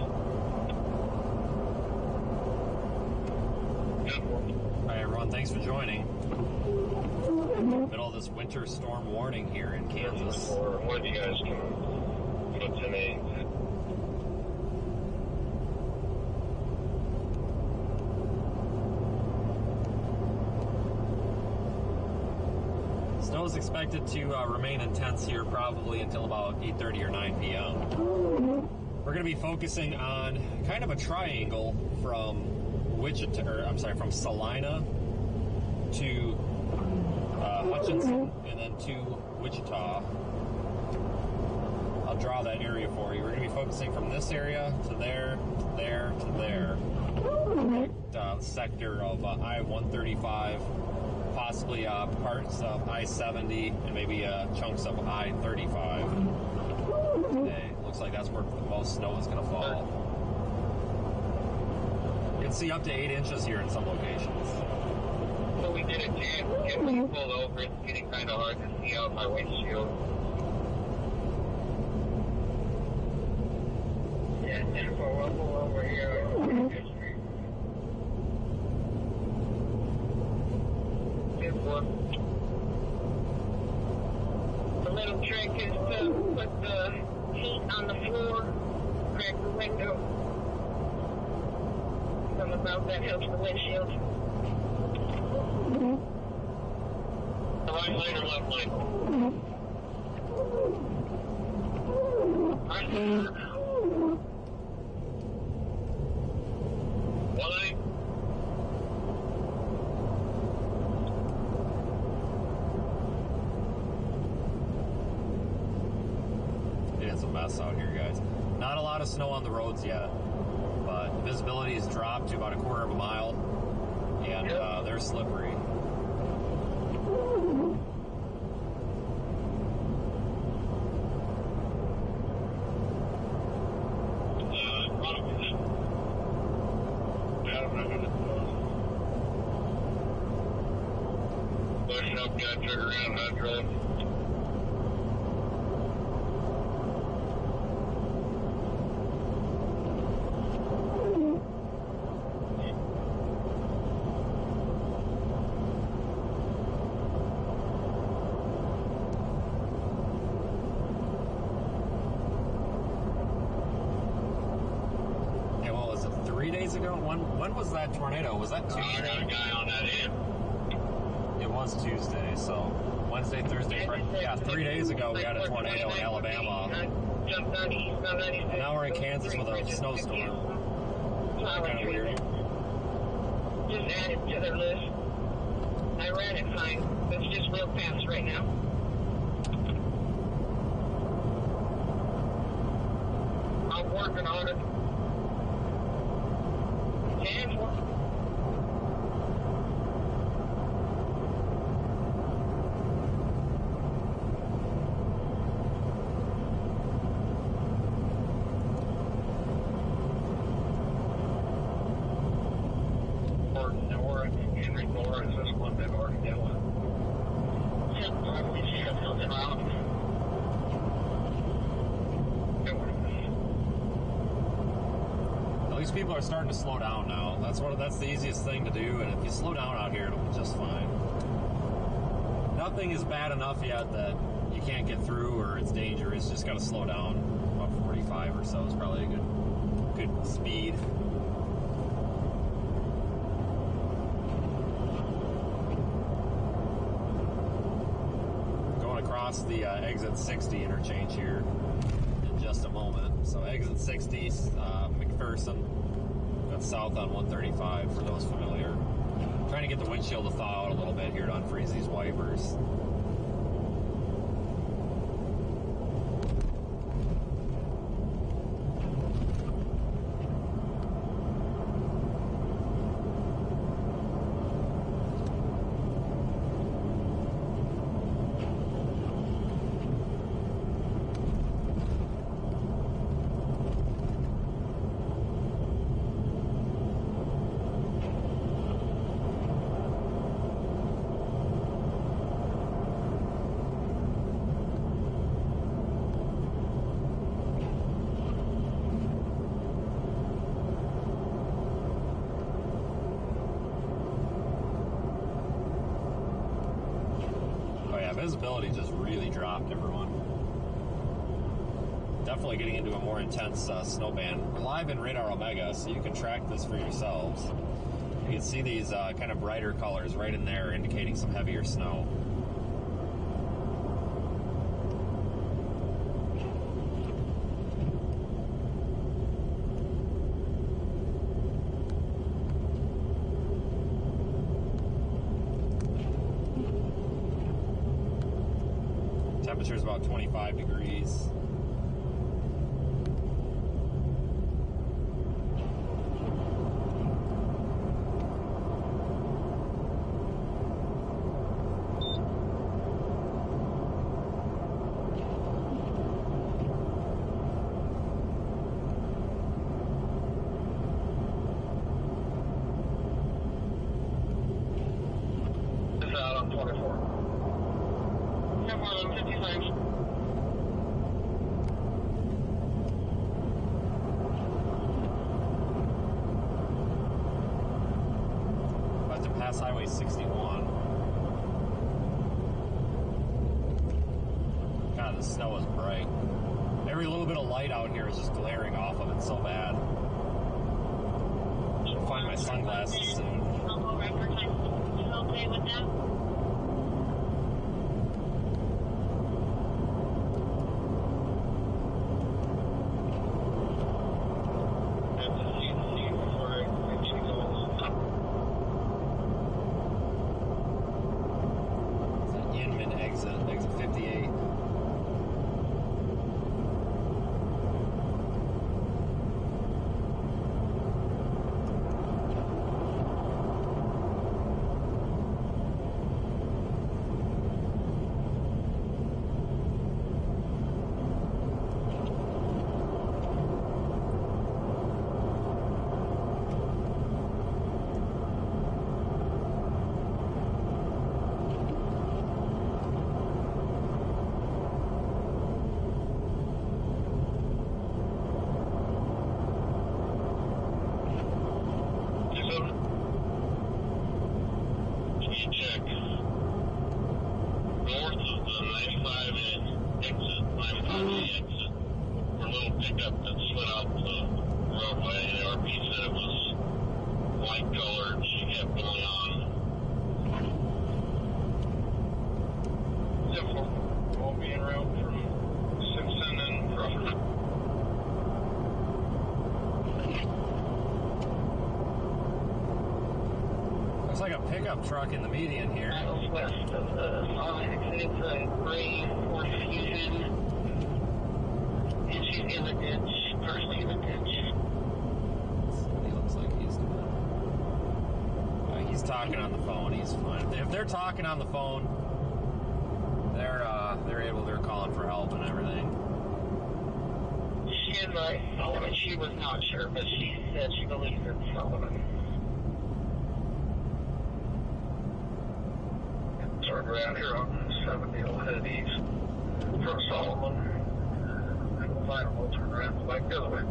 All right, everyone, thanks for joining. Middle of this winter storm warning here in Kansas. Or one of you guys can put to me. Snow is expected to remain intense here probably until about 8:30 or 9 p.m. We're going to be focusing on kind of a triangle from from Salina to Hutchinson and then to Wichita. I'll draw that area for you. We're going to be focusing from this area to there, to there, to there. Sector of I-135. Possibly parts of I-70 and maybe chunks of I-35 today. Looks like that's where the most snow is going to fall. You can see up to 8 inches here in some locations. So we did it, Jan. When we pulled over, it's getting kind of hard to see out my windshield. Yeah, 10-4, we'll pull over here on 25th Street. The little trick is to put the heat on the floor, crack the window. Something about that helps the windshield. Right lane or left lane? Right lane. One lane. It's a mess out here, guys. Not a lot of snow on the roads yet, but visibility has dropped to about a quarter of a mile, and they're slippery. Pushing up, got turned around, not drunk. days ago? When was that tornado? Was that I got Tuesday? a guy on that end. It was Tuesday, so Wednesday, Thursday, Friday. Yeah, 3 days ago we had a tornado in Alabama. Jumped on east on 96. And now we're in Kansas with a snowstorm. Kind of weird. Just add it to their list. I ran it fine. It's just real fast right now. I'm working on it. And people are starting to slow down now. That's the easiest thing to do, and if you slow down out here, it'll be just fine. Nothing is bad enough yet that you can't get through or it's dangerous. Just got to slow down. About 45 or so is probably a good speed. Going across the exit 60 interchange here in just a moment. So exit 60, McPherson. That's south on 135 for those familiar. Trying to get the windshield to thaw out a little bit here to unfreeze these wipers. Visibility just really dropped, everyone. Definitely getting into a more intense snow band. We're live in Radar Omega, so you can track this for yourselves. You can see these kind of brighter colors right in there indicating some heavier snow. Temperature's about 25 degrees. It's out on 24. no more than 55. About to pass Highway 61. God, the snow is bright. Every little bit of light out here is just glaring off of it so bad. I'll find my sunglasses soon. Local record time. You okay with that? Have to see the scene before I actually go. It's an Inman exit 58. Check. North of the 95 exit, 95 exit, for a little pickup that slid off the roadway. The RP said it was white colored ship going on. Simple. We'll be en route from Simpson and Crawford. Looks like a pickup truck in the median here. West of the exit. It's a gray Ford Fusion. And she's in the ditch, partially in the ditch. He looks like he's doing. He's talking on the phone. He's fine. If they're talking on the phone, they're calling for help and everything. She advised Solomon. She was not sure, but she said she believes it's Solomon. Turn around here on 70, I'll head east from Solomon. And we'll find them, we'll turn around and back the other way.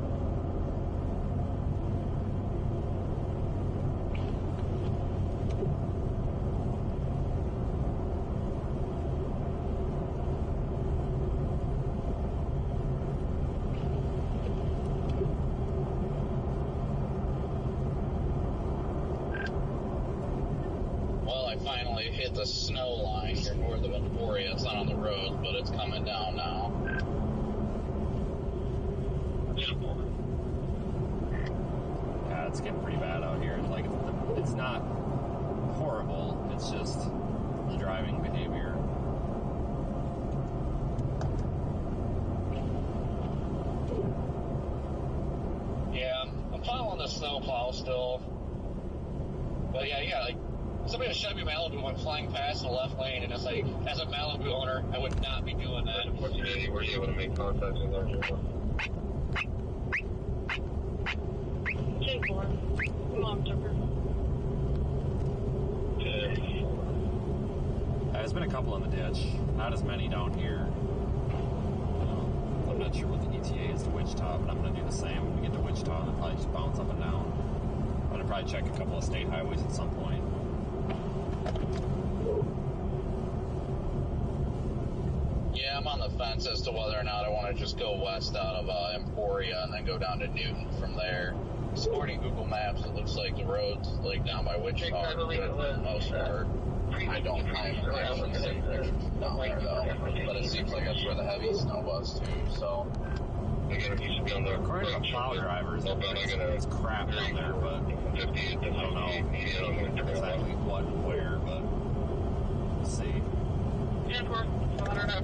Well, I finally hit the snow line here north of Emporia. It's not on the road, but it's coming down now. Yeah, it's getting pretty bad out here. Like, it's not horrible. It's just the driving behavior. Yeah, I'm following the snowplow still. But yeah, like, somebody in a Chevy Malibu went flying past in the left lane, and it's like, as a Malibu owner, I would not be doing that. Unfortunately, were you able to make contact with our driver? J4. Mom took her. There's been a couple in the ditch. Not as many down here. I'm not sure what the ETA is to Wichita, but I'm going to do the same when we get to Wichita and then probably just bounce up and down. I'm going to probably check a couple of state highways at some point. Yeah, I'm on the fence as to whether or not I want to just go west out of Emporia and then go down to Newton from there. According to Google Maps, it looks like the roads like down by Wichita I believe it was, most part. I don't have directions down there though, but it seems like that's where the heavy snow was too. So Again, you should be on the According to plow drivers, it's crap down there, but I don't know exactly what and where, but we'll see. 10-4. 100 up.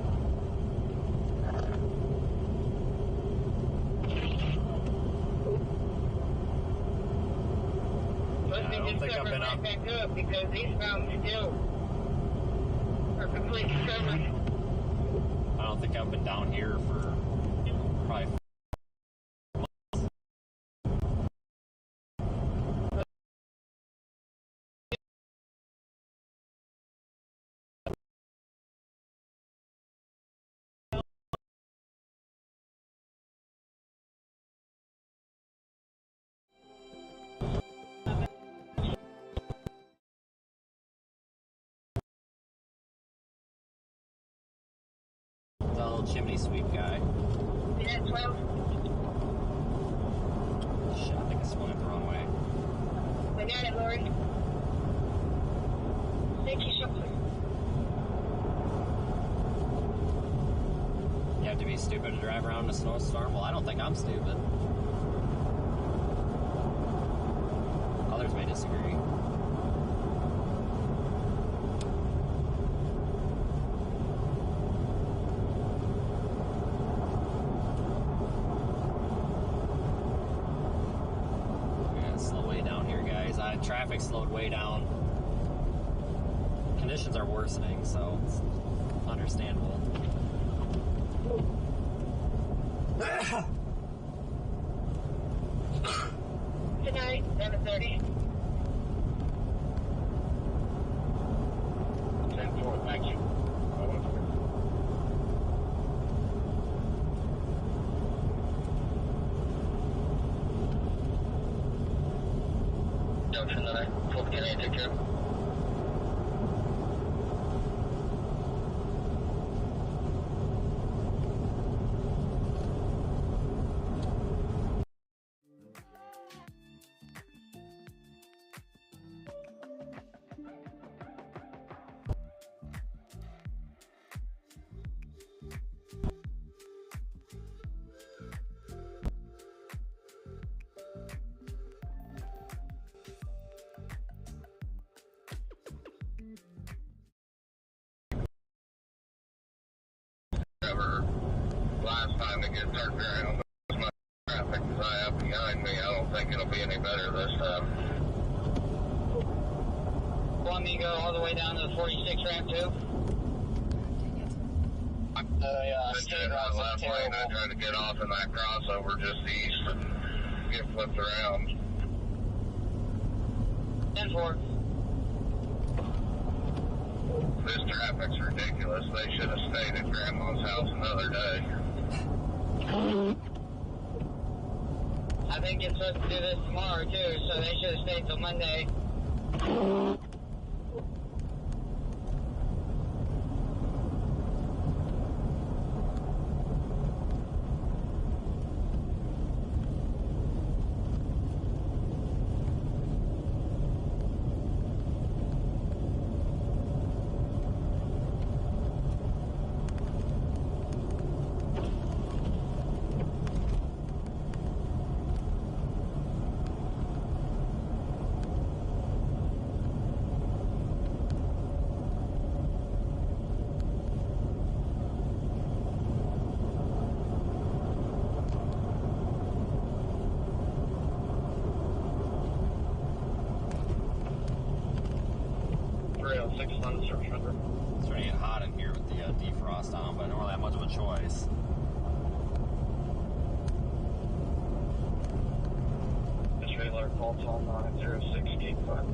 I don't think I've been up. Back up because eastbound still are completely covered. I don't think I've been down here for probably. The little chimney sweep guy. Yeah, 12. Shit, I think I swung it the wrong way. We got it, Lori. Thank you, Shuffler. You have to be stupid to drive around in a snowstorm? Well, I don't think I'm stupid. Others may disagree. Traffic slowed way down. Conditions are worsening, so it's understandable. Good night, 7:30. 10-4, thank you. Junction that I hope to get in, take care. whatever last time it gets turned around. As much traffic as I have behind me, I don't think it'll be any better this time. Want me to go all the way down to the 46 ramp too? State route left lane, I try to get off in that crossover just east and get flipped around. 10-4. This traffic's ridiculous. They should have stayed at Grandma's house another day. I think it's supposed to do this tomorrow too, so they should have stayed till Monday. It's starting to get hot in here with the defrost on, but I don't really have much of a choice. This trailer call call 906 Gate 5.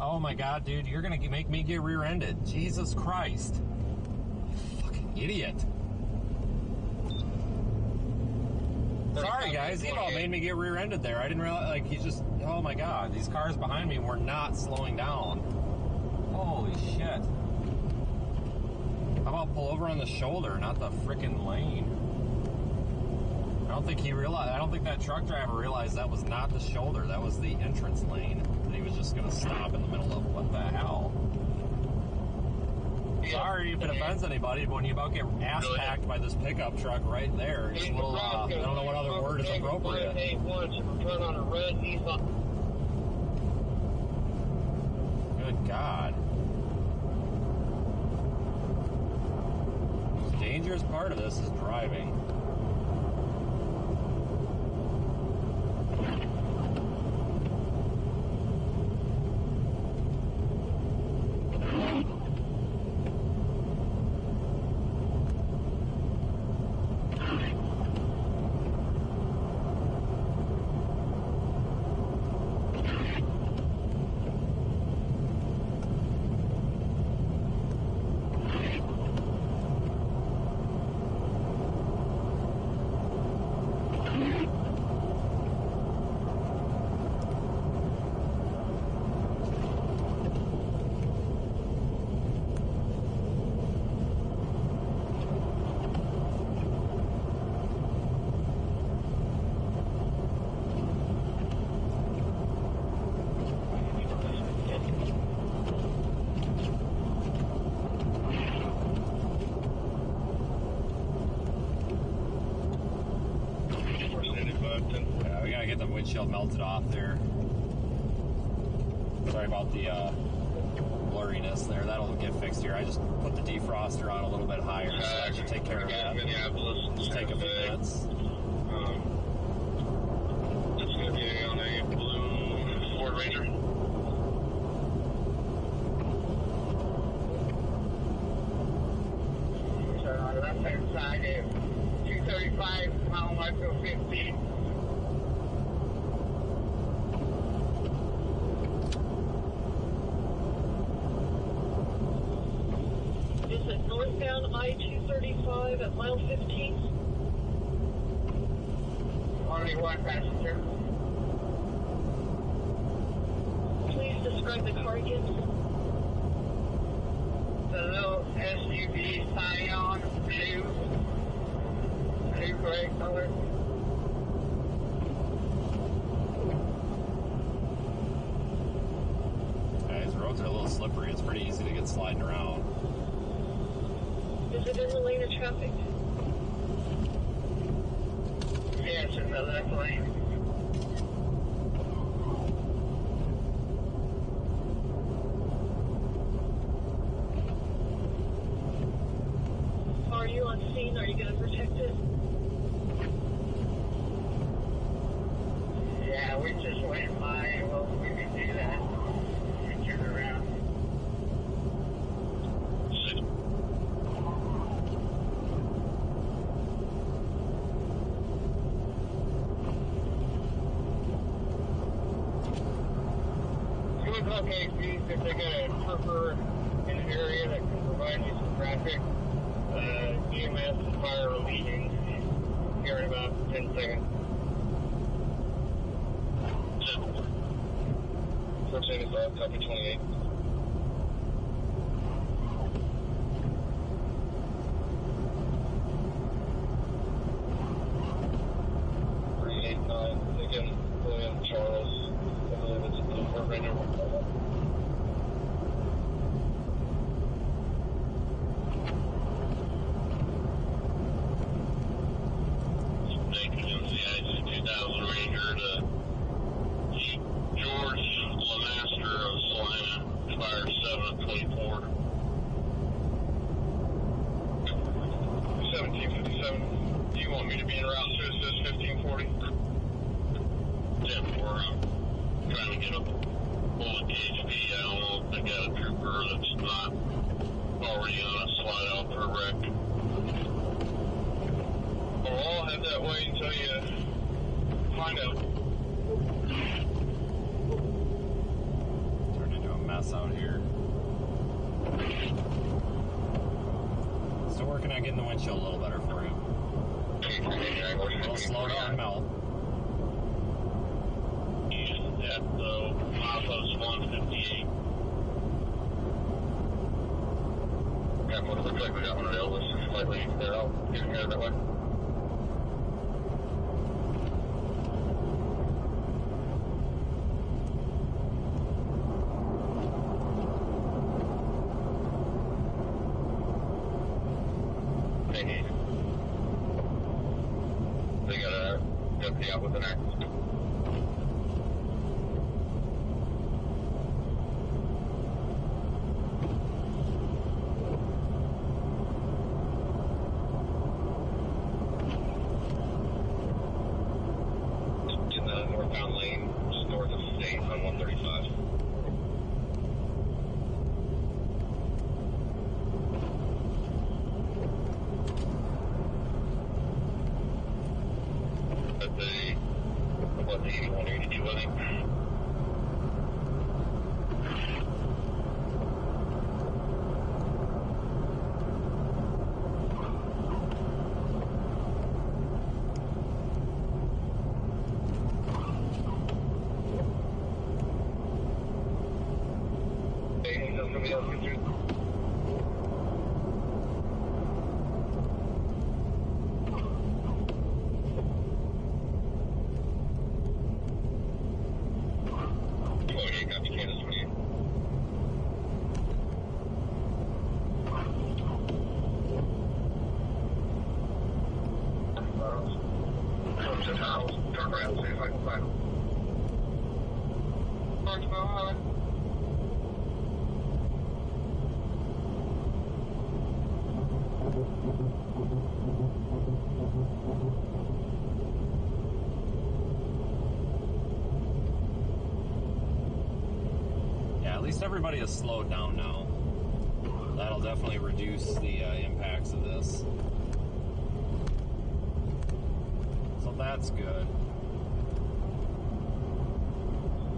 Oh my god, dude, you're gonna make me get rear-ended. Jesus Christ. You fucking idiot. Sorry guys, Evo made me get rear-ended there. I didn't realize, like, he's just, oh my god, these cars behind me were not slowing down. Holy shit. How about pull over on the shoulder, not the frickin' lane? I don't think he realized, I don't think that truck driver realized that was not the shoulder, that was the entrance lane. That he was just gonna stop in the middle of. What the hell? Sorry if it offends anybody, but when you about get ass-packed by this pickup truck right there, it's a little, I don't know what other word is appropriate. Good God. The dangerous part of this is driving. Get the windshield melted off there. Sorry about the blurriness there. That'll get fixed here. I just put the defroster on a little bit higher, so that should take care of that. Just take a few minutes. It's going to be on a blue Ford Ranger. So on the left-hand side is 235, mile west of 15. Northbound I-235 at mile 15. Only one passenger. Please describe the car again. The little SUV Scion blue gray color. Okay, these roads are a little slippery. It's pretty easy to get sliding around. Is it in the lane of traffic? extension of that lane. Are you on scene? Are you going to protect it? Yeah, we just went by. Well, we can do that. And turn around. It was okay, see if they got a trooper in the area that can provide me some traffic. EMS and fire are leaving here in about 10 seconds. 475, copy 28. Again, William Charles. I believe it's a blue Ford Ranger. Out here. Still working on getting the windshield a little better for you. We'll slow down, melt. Yeah, so milepost 158. Yeah, what it looks like we got one of the Elvis slightly there. I'll get him here that way. They got a deputy out with an axe. In the northbound lane, just north of State on 135. At the, what, the 8182, I think. Hey, does somebody else get through? Turn around, see if I can find them. Yeah, at least everybody has slowed down now. That'll definitely reduce the impacts of this. So that's good.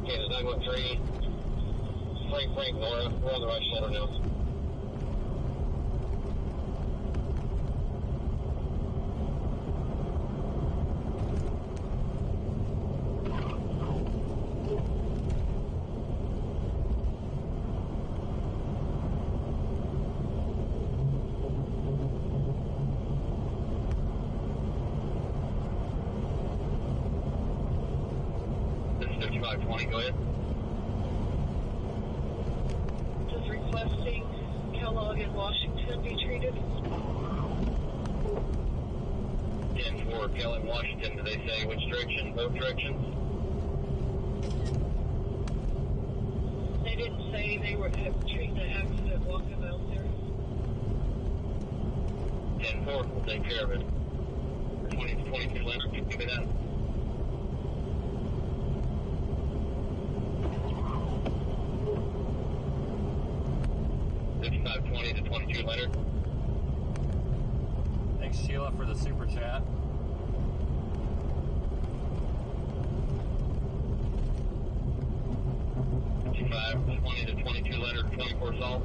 Okay, the 913, Frank, Nora, we're on the right shoulder now. This is 5520, go ahead. Just requesting Kellogg and Washington be treated. And 24, Kelly, Washington. Do they say which direction? Both directions? They didn't say they were treating the accident walking out there. 10-4, we'll take care of it. 20 to 22 Leonard, give me that. $55.20 to 22 Leonard. Thanks, Sheila, for the super chat. $55.20 to 22 Leonard, 24 Salt.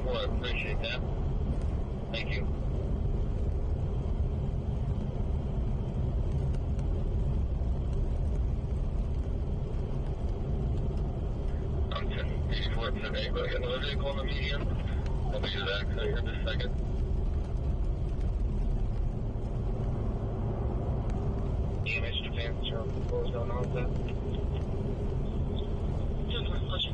Well, I appreciate that. Thank you. I'm 1084 today, but I got another vehicle on the median. I'll be to the accident here in just a second. Damage to fence or what was going on with that? Just reflection.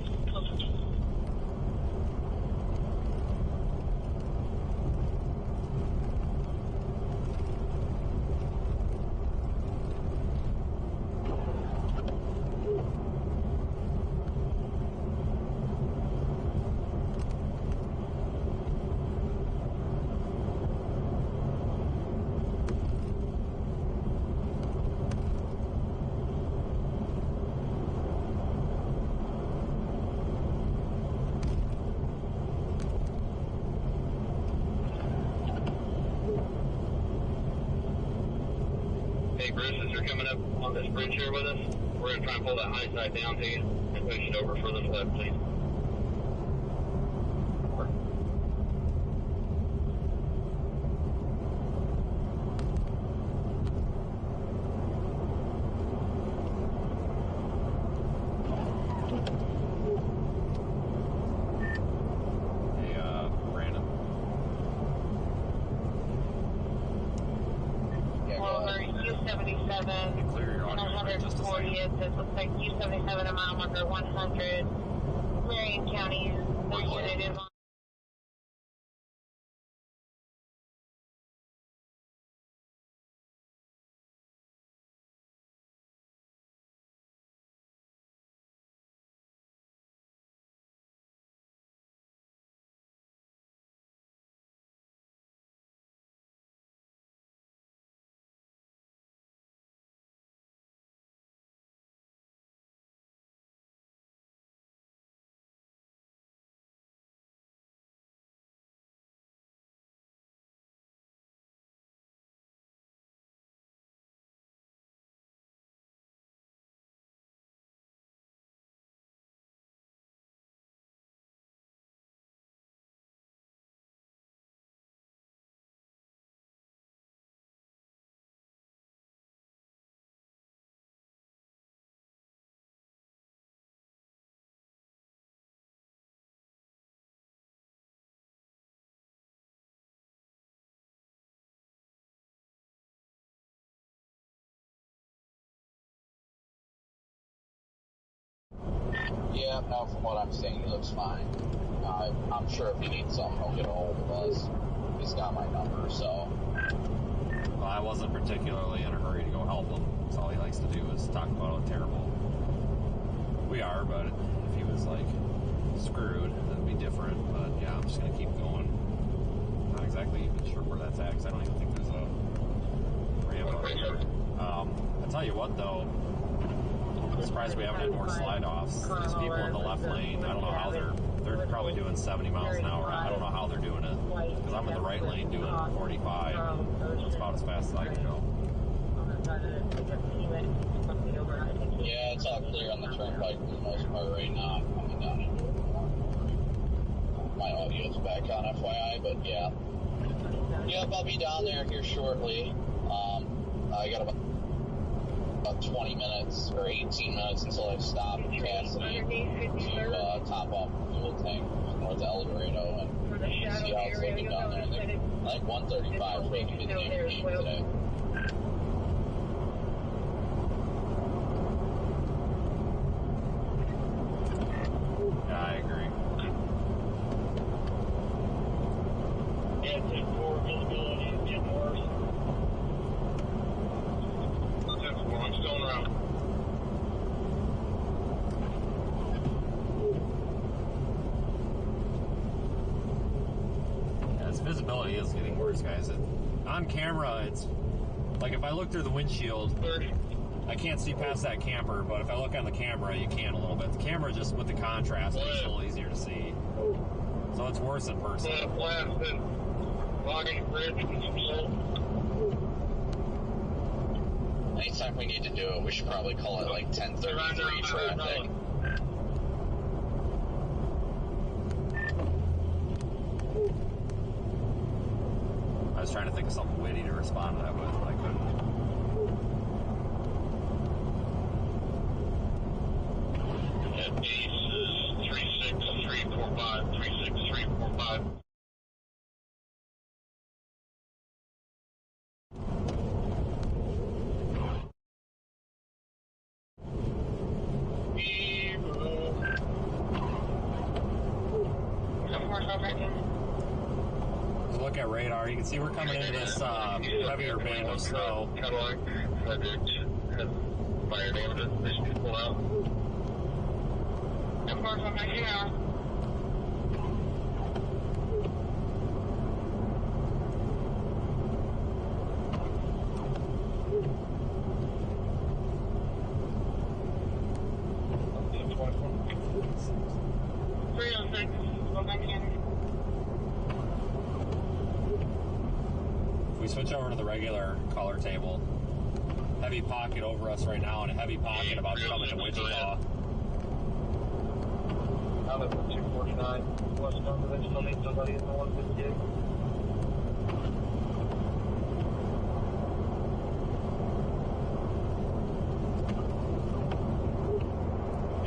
Hey, Bruce, as you're coming up on this bridge here with us, we're going to try and pull that high side down to you and push it over further left, please. Hey, Brandon. Yeah, go Over ahead. U77 Clear your and audio for just a second. 140th. It looks like U77 a mile under 100. Marion County, their unit is on. Yeah, no, from what I'm seeing, he looks fine. I'm sure if he needs something, he'll get a hold of us. He's got my number, so. Well, I wasn't particularly in a hurry to go help him. So all he likes to do is talk about how terrible we are, but if he was like screwed, that'd be different. But yeah, I'm just gonna keep going. Not exactly even sure where that's at, because I don't even think there's a ramp over here. I'll tell you what though, I'm surprised we haven't had more slide-offs. These people in the left lane, I don't know how they're probably doing 70 miles an hour. I don't know how they're doing it, because I'm in the right lane doing 45. That's about as fast as I can go. Yeah, it's all clear on the turnpike for the most part right now. I'm coming down into it. My audio's back on, FYI, but yeah. Yep, I'll be down there here shortly. I got about 20 minutes or 18 minutes until I stop in Cassidy to top off the fuel tank north of El Dorado and see how it's looking down there. I think 135 is supposed to be the name of the game today. visibility is getting worse, guys. On camera, it's like if I look through the windshield, I can't see past that camper, but if I look on the camera, you can a little bit. The camera, just with the contrast, makes it a little easier to see. So it's worse in person. Anytime we need to do it, we should probably call it like 10:33 traffic. I was trying to think of something witty to respond to that with, but I couldn't. At base is 36345, 36345. Look at radar. You can see we're coming into this heavier band of snow. Cadillac subject has fire damages. They should pull out. Of course, I'm not here. If we switch over to the regular color table, heavy pocket over us right now, and a heavy pocket about to come into Wichita. Out of 249 west on the still need somebody in the 158.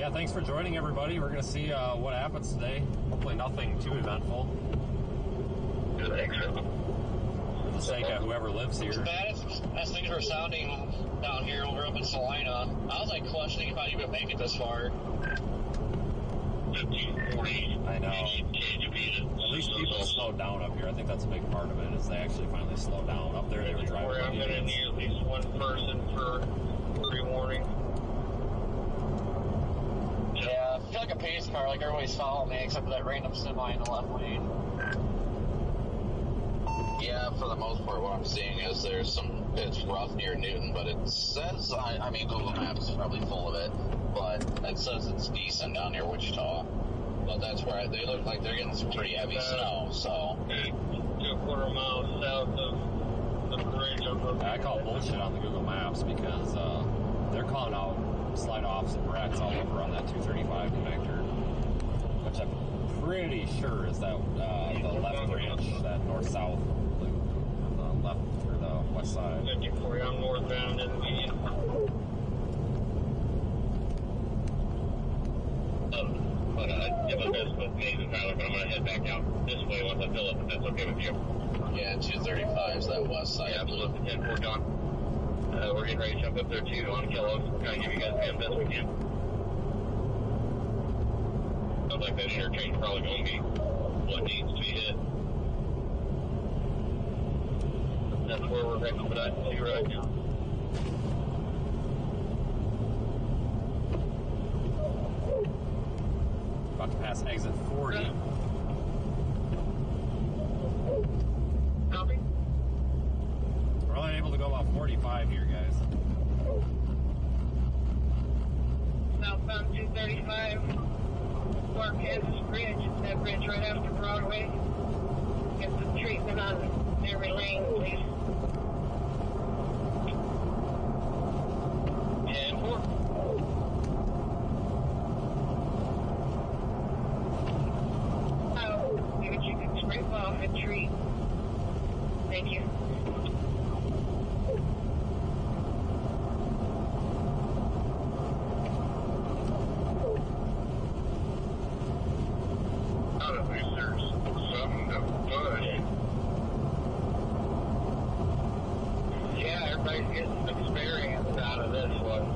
Yeah, thanks for joining, everybody. We're going to see what happens today. Hopefully nothing too eventful. Good exit. For the sake of whoever lives here. As bad as things were sounding down here over up in Salina, I was like questioning if I'd even make it this far. 1540. I know. At least people slowed down up here. I think that's a big part of it, is they actually finally slowed down. Up there, they were driving. I'm going to need at least one person for pre-warning. Yeah, I feel like a pace car, like everybody's following me except for that random semi in the left lane. Yeah, for the most part, what I'm seeing is it's rough near Newton, but it says, I mean, Google Maps is probably full of it, but it says it's decent down near Wichita. But that's where they look like they're getting some pretty heavy snow, so. 2.25 miles south of the bridge. I call bullshit on the Google Maps because they're calling out slide-offs and wrecks all over on that 235 connector, which I'm pretty sure is that the left branch, that north-south loop, the left or the west side. 54, I'm northbound in the median. But if I'm best with Dave and Tyler, but I'm going to head back out this way once I fill up, if that's okay with you. Yeah, 235 is that west side. Yeah, absolutely. 10-4, John. We're getting ready to jump up there, too, on Kellogg's. We're trying to give you guys the best we can. Sounds like that interchange is probably going to be what needs to be hit. That's where we're expediting to right now. About to pass exit 40. Copy. We're only able to go about 45 here, guys. Southbound 235. Clark Kansas Bridge. That bridge right after Broadway. Get some treatment on every lane, please. 10-4. See what you can scrape off a tree. Thank you. Out of this, there's something to push. Yeah, everybody's getting some experience out of this one.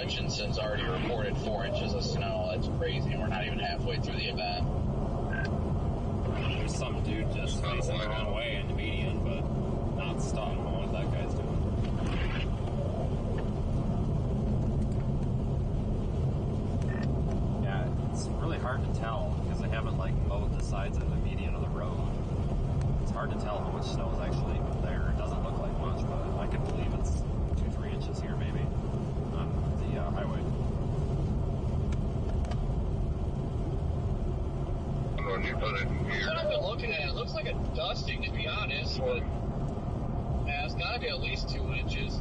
Hutchinson's already reported 4 inches of snow. That's crazy, and we're not even halfway through the event. There's some dude just facing the wrong way in the median, but not stuck. I don't know what that guy's doing. Yeah, it's really hard to tell because they haven't like mowed the sides of the median of the road. It's hard to tell how much snow is actually there. It doesn't look like much, but I can believe it's 2-3 inches here maybe on the highway. When you put it here. What I've been looking at, it looks like a dusting, to be honest, but yeah, it's got to be at least 2 inches.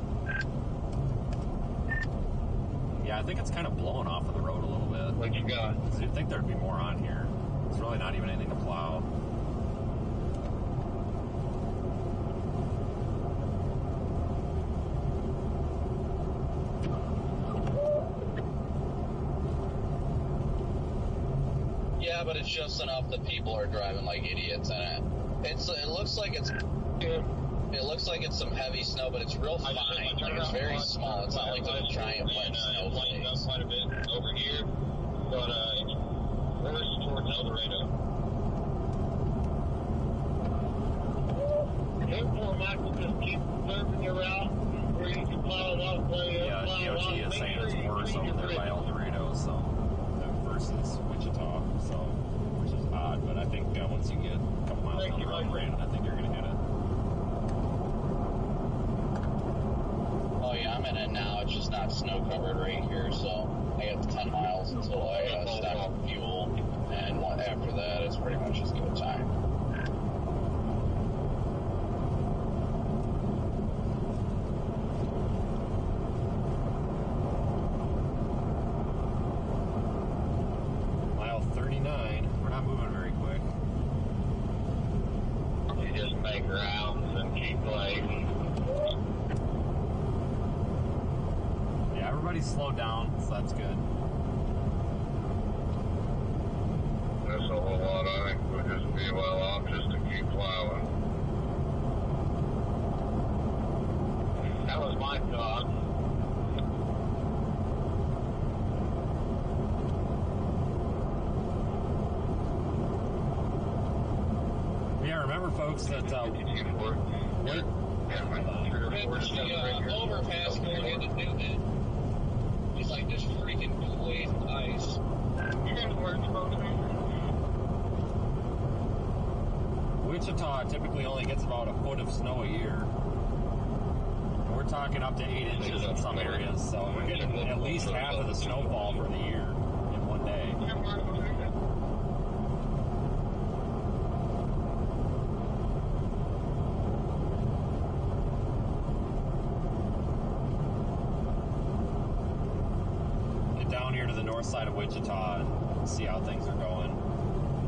Yeah, I think it's kind of blowing off of the road a little bit. What you got? Because you'd think there'd be more on here. It's really not even anything to plow. Yeah, but it's just enough that people are driving like idiots in it. It looks like it's some heavy snow, but it's real fine. Like it's very small. It's not like those giant wet snow Lighting up flakes. quite a bit over here, but it's worse towards El Dorado. Therefore, Michael, just keep serving your route where you can plow it off. Yeah, DOT is saying it's worse over there by El Dorado, so versus Wichita, so which is odd. But I think once you get a couple miles down the road, Brandon, I think you're gonna hit it. Oh yeah, I'm in it now. It's just not snow covered right here, so I got 10 miles until I stop for fuel, and after that, it's pretty much just go time. Mile 39. We're not moving very quick. You just make rounds and keep like. Yeah, everybody's slowed down, so that's good. That's a whole lot. I think we'll just be well off just to keep plowing. That was my thought. Yeah, remember, folks, that It's the overpass going into Newton. It's like just freaking blazing ice. Wichita typically only gets about a foot of snow a year. We're talking up to 8 inches in some areas, so we're getting at least half of the snowfall for the year in one day. Get down here to the north side of Wichita and see how things are going.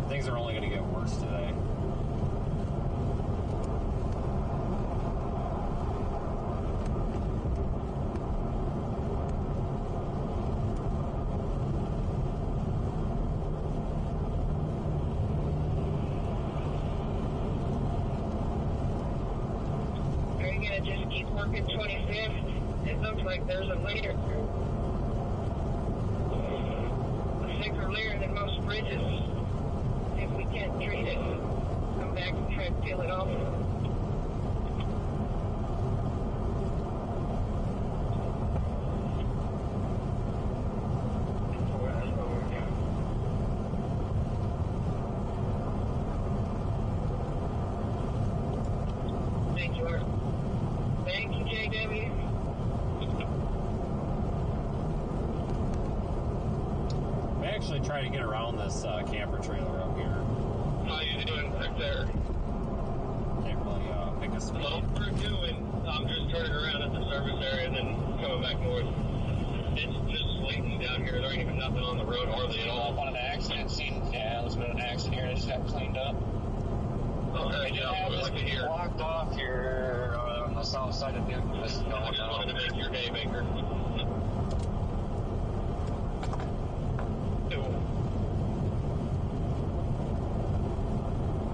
Things are only going to get worse today. Are you gonna just keep working 25th? It looks like there's a layer. A thicker layer than most bridges. If we can't treat it, come back and try to peel it off. Thank you, Art. Thank you, JW. We actually try to get around this camper trailer up here. How you doing right there? Can't really pick a speed. Well, we're doing. I'm just turning around at the service area and then coming back north. It's just sleeting down here. There ain't even nothing on the road hardly at all. Up on an accident scene. Yeah, there's been an accident here and it just got cleaned up. Okay, They yeah, have we'd this like to hear. blocked off here on the south side of Newton. This is I going just wanted to down. make your day, Baker.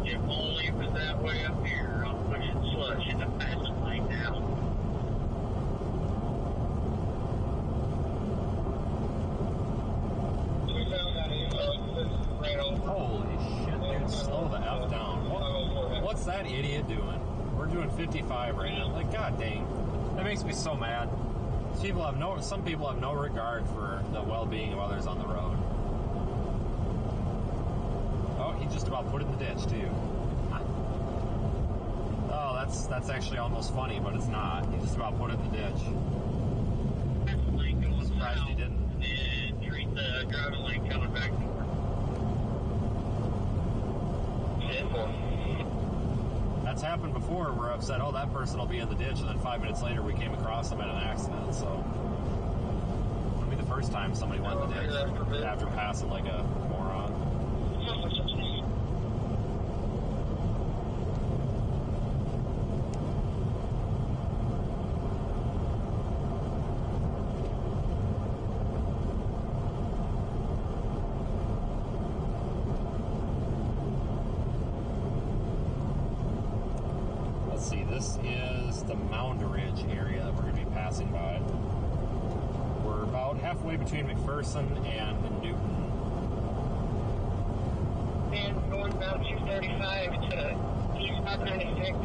If only it was that way up here. I'm pushing slush in the fast lane now. What's that idiot doing? We're doing 55 right now. Like, god dang. That makes me so mad. Some people have no regard for the well-being of others on the road. Oh, he just about put it in the ditch, too. Oh, that's actually almost funny, but it's not. He just about put it in the ditch. I'm surprised he didn't. And treat the driving lane coming back north. That's happened before. We're upset, oh, that person will be in the ditch, and then 5 minutes later we came across them in an accident, so it wouldn't be the first time somebody went in the ditch after passing like a moron. This is the Mound Ridge area that we're going to be passing by. We're about halfway between McPherson and Newton. And going about 235 to East 596.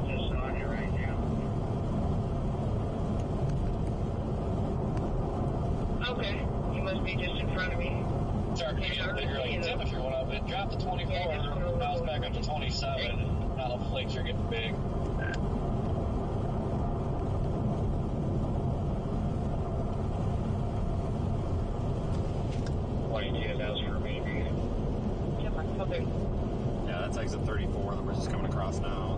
Just on it right now. Okay, you must be just in front of me. Sorry, you're like temperature went up. It dropped to 24, now it's back up to 27. Now the flakes are getting big. What do you need as for me? Okay. Yeah, that's exit 34 that we're just coming across now.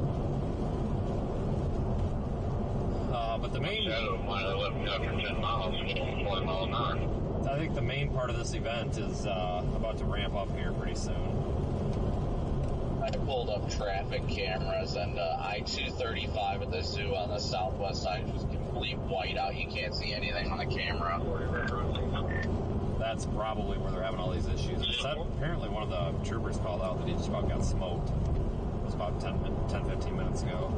But the main... Shadow might have left me after 10 miles, 1 mile an hour. I think the main part of this event is about to ramp up here pretty soon. I pulled up traffic cameras, and I-235 at the zoo on the southwest side was complete whiteout. You can't see anything on the camera. That's probably where they're having all these issues. Apparently one of the troopers called out that he just about got smoked. It was about 10-15 minutes ago.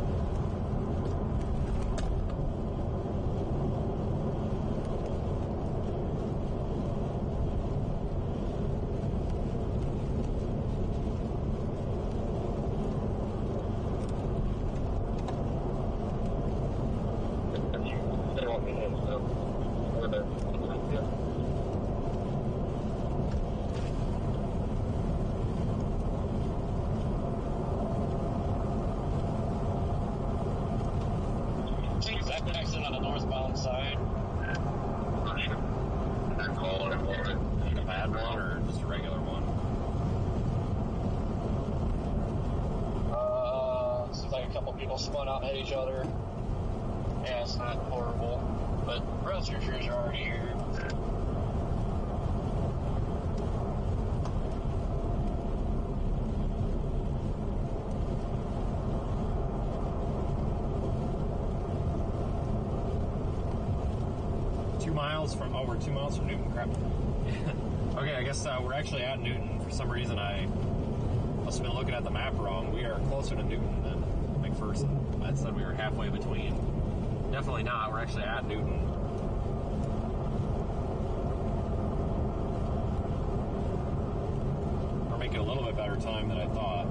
Accident on the northbound side. A bad one or just a regular one? Seems like a couple people spun out and hit each other. Yeah, it's not horrible, but rescue crews are already here. 2 miles from, oh, we're 2 miles from Newton, crap. Okay, I guess we're actually at Newton. For some reason, I must have been looking at the map wrong. We are closer to Newton than McPherson. I said we were halfway between. Definitely not. We're actually at Newton. We're making a little bit better time than I thought.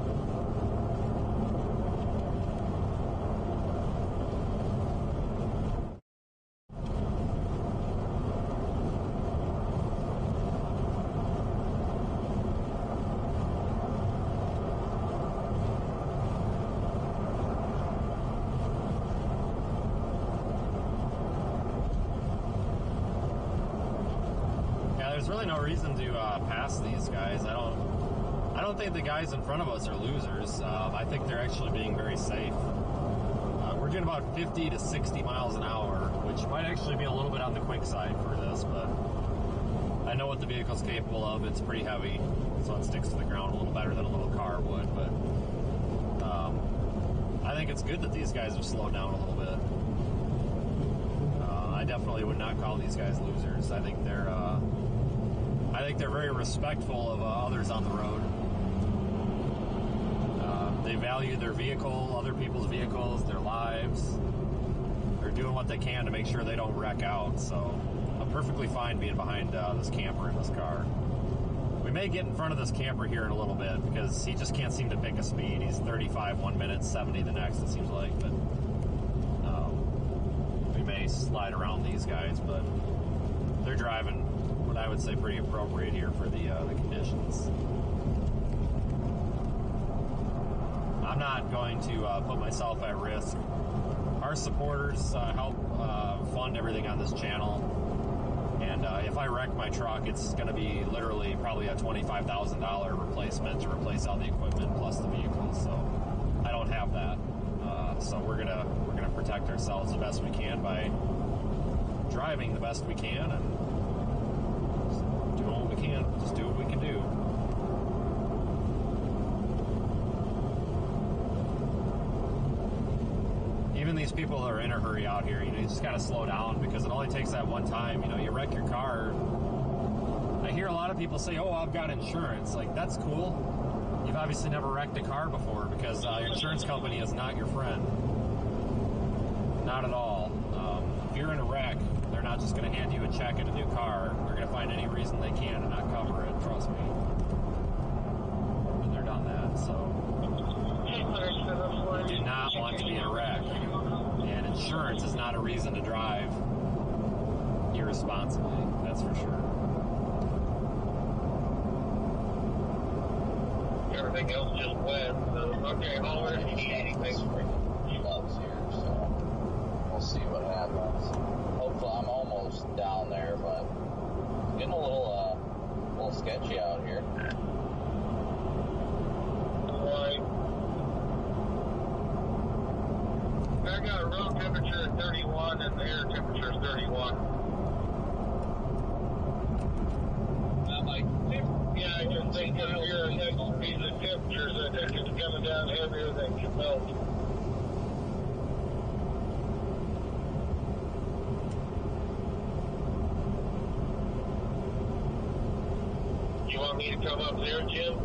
There's really no reason to pass these guys. I don't think the guys in front of us are losers. I think they're actually being very safe. We're doing about 50 to 60 miles an hour, which might actually be a little bit on the quick side for this, but I know what the vehicle's capable of. It's pretty heavy, so it sticks to the ground a little better than a little car would, but I think it's good that these guys have slowed down a little bit. I definitely would not call these guys losers. I think they're very respectful of others on the road. They value their vehicle, other people's vehicles, their lives. They're doing what they can to make sure they don't wreck out. So perfectly fine being behind this camper in this car. We may get in front of this camper here in a little bit because he just can't seem to pick a speed. He's 35 one minute, 70 the next, it seems like. But we may slide around these guys, but they're driving what I would say pretty appropriate here for the conditions. I'm not going to put myself at risk. Our supporters help fund everything on this channel. And if I wreck my truck, it's going to be literally probably a $25,000 replacement to replace all the equipment plus the vehicles. So I don't have that. So we're gonna protect ourselves the best we can by driving the best we can and doing what we can. Just do what we can do. Even these people that are in a hurry out here, you just gotta slow down because it only takes that one time. You wreck your car. I hear a lot of people say, "Oh, I've got insurance." Like, that's cool. You've obviously never wrecked a car before because your insurance company is not your friend. Not at all. If you're in a wreck, they're not just going to hand you a check and a new car. They're going to find any reason they can to not cover it. Trust me. And they're done that. So you do not want to be in a wreck. And insurance is not a reason to drive irresponsibly. That's for sure. Everything else just wet. So, okay, Holler. Loves here, so we'll see what happens. Hopefully, I'm almost down there, but it's getting a little sketchy out here. Right. I got a room temperature at 31 and the air temperature is 31. Yeah, I just think that here next to be the temperatures, I think it's coming down heavier than can melt. You want me to come up there, Jim?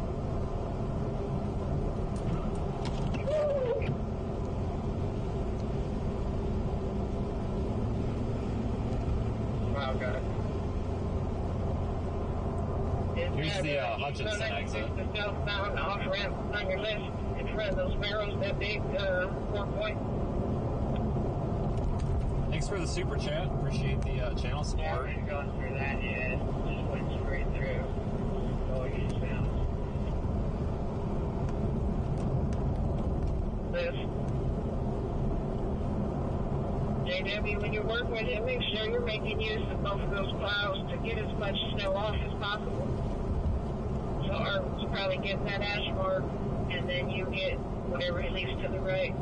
Okay. Here's the Hutchinson exit. The southbound off ramp on your left in front of those barrels, that big 4-point. Thanks for the super chat. Appreciate the channel support. Yeah, we've gone through that yet. Just went straight through. Going eastbound. This. JW, when you work with it, make sure you're making use of both of those plows to get as much snow off as possible. So Arvin's probably getting that ash mark, and then you get whatever he leaves to the right.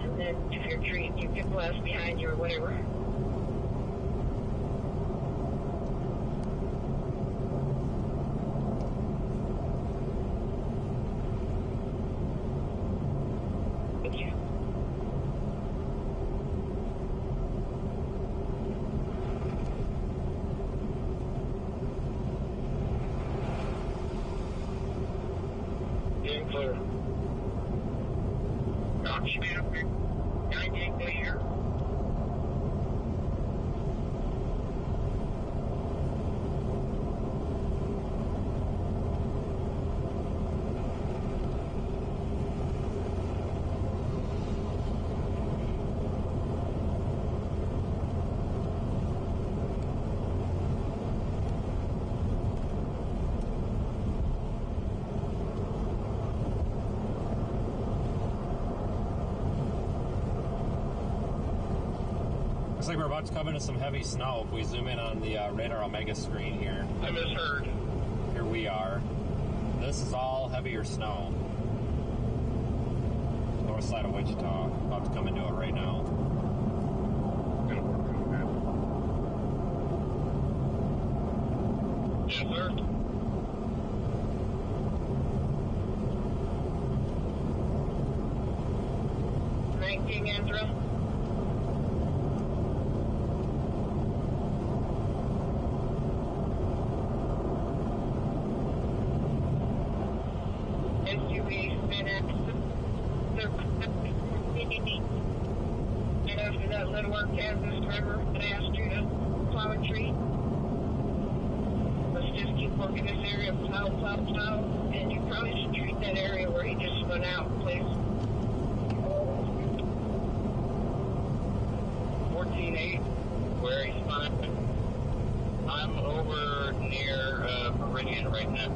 And then if you're treating, you can blast behind you or whatever. Thank you. Getting clear. Copy, man. 19 clear. Looks like we're about to come into some heavy snow. If we zoom in on the radar Omega screen here, I misheard. here we are. This is all heavier snow. North side of Wichita. About to come into it right now. Yes, sir. Andrew. SUV spin and after that little work Kansas River. look at this area, plow, and you probably should treat that area where he just spun out, please. 14.8, where he spun out. I'm over near Meridian right now.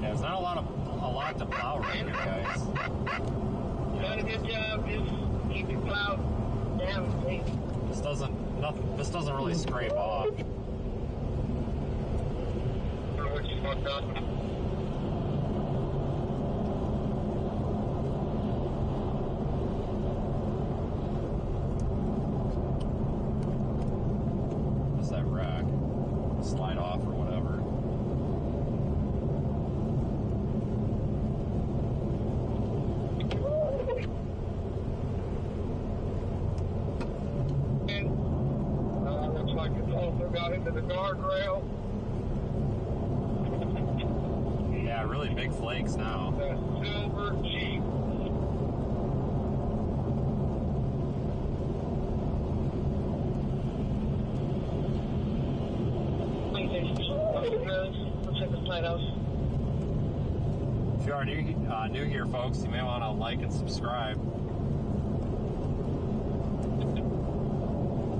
Yeah, there's not a lot to plow right here, guys. Done a good job. Just keep your plow down, please. This doesn't really scrape off. What you fucked up? What's that rack? Slide off or whatever. Looks like it's also got into the guardrail. Yeah, really big flakes now. That silver Jeep. Looks like the lighthouse. If you are new here, folks, you may want to like and subscribe.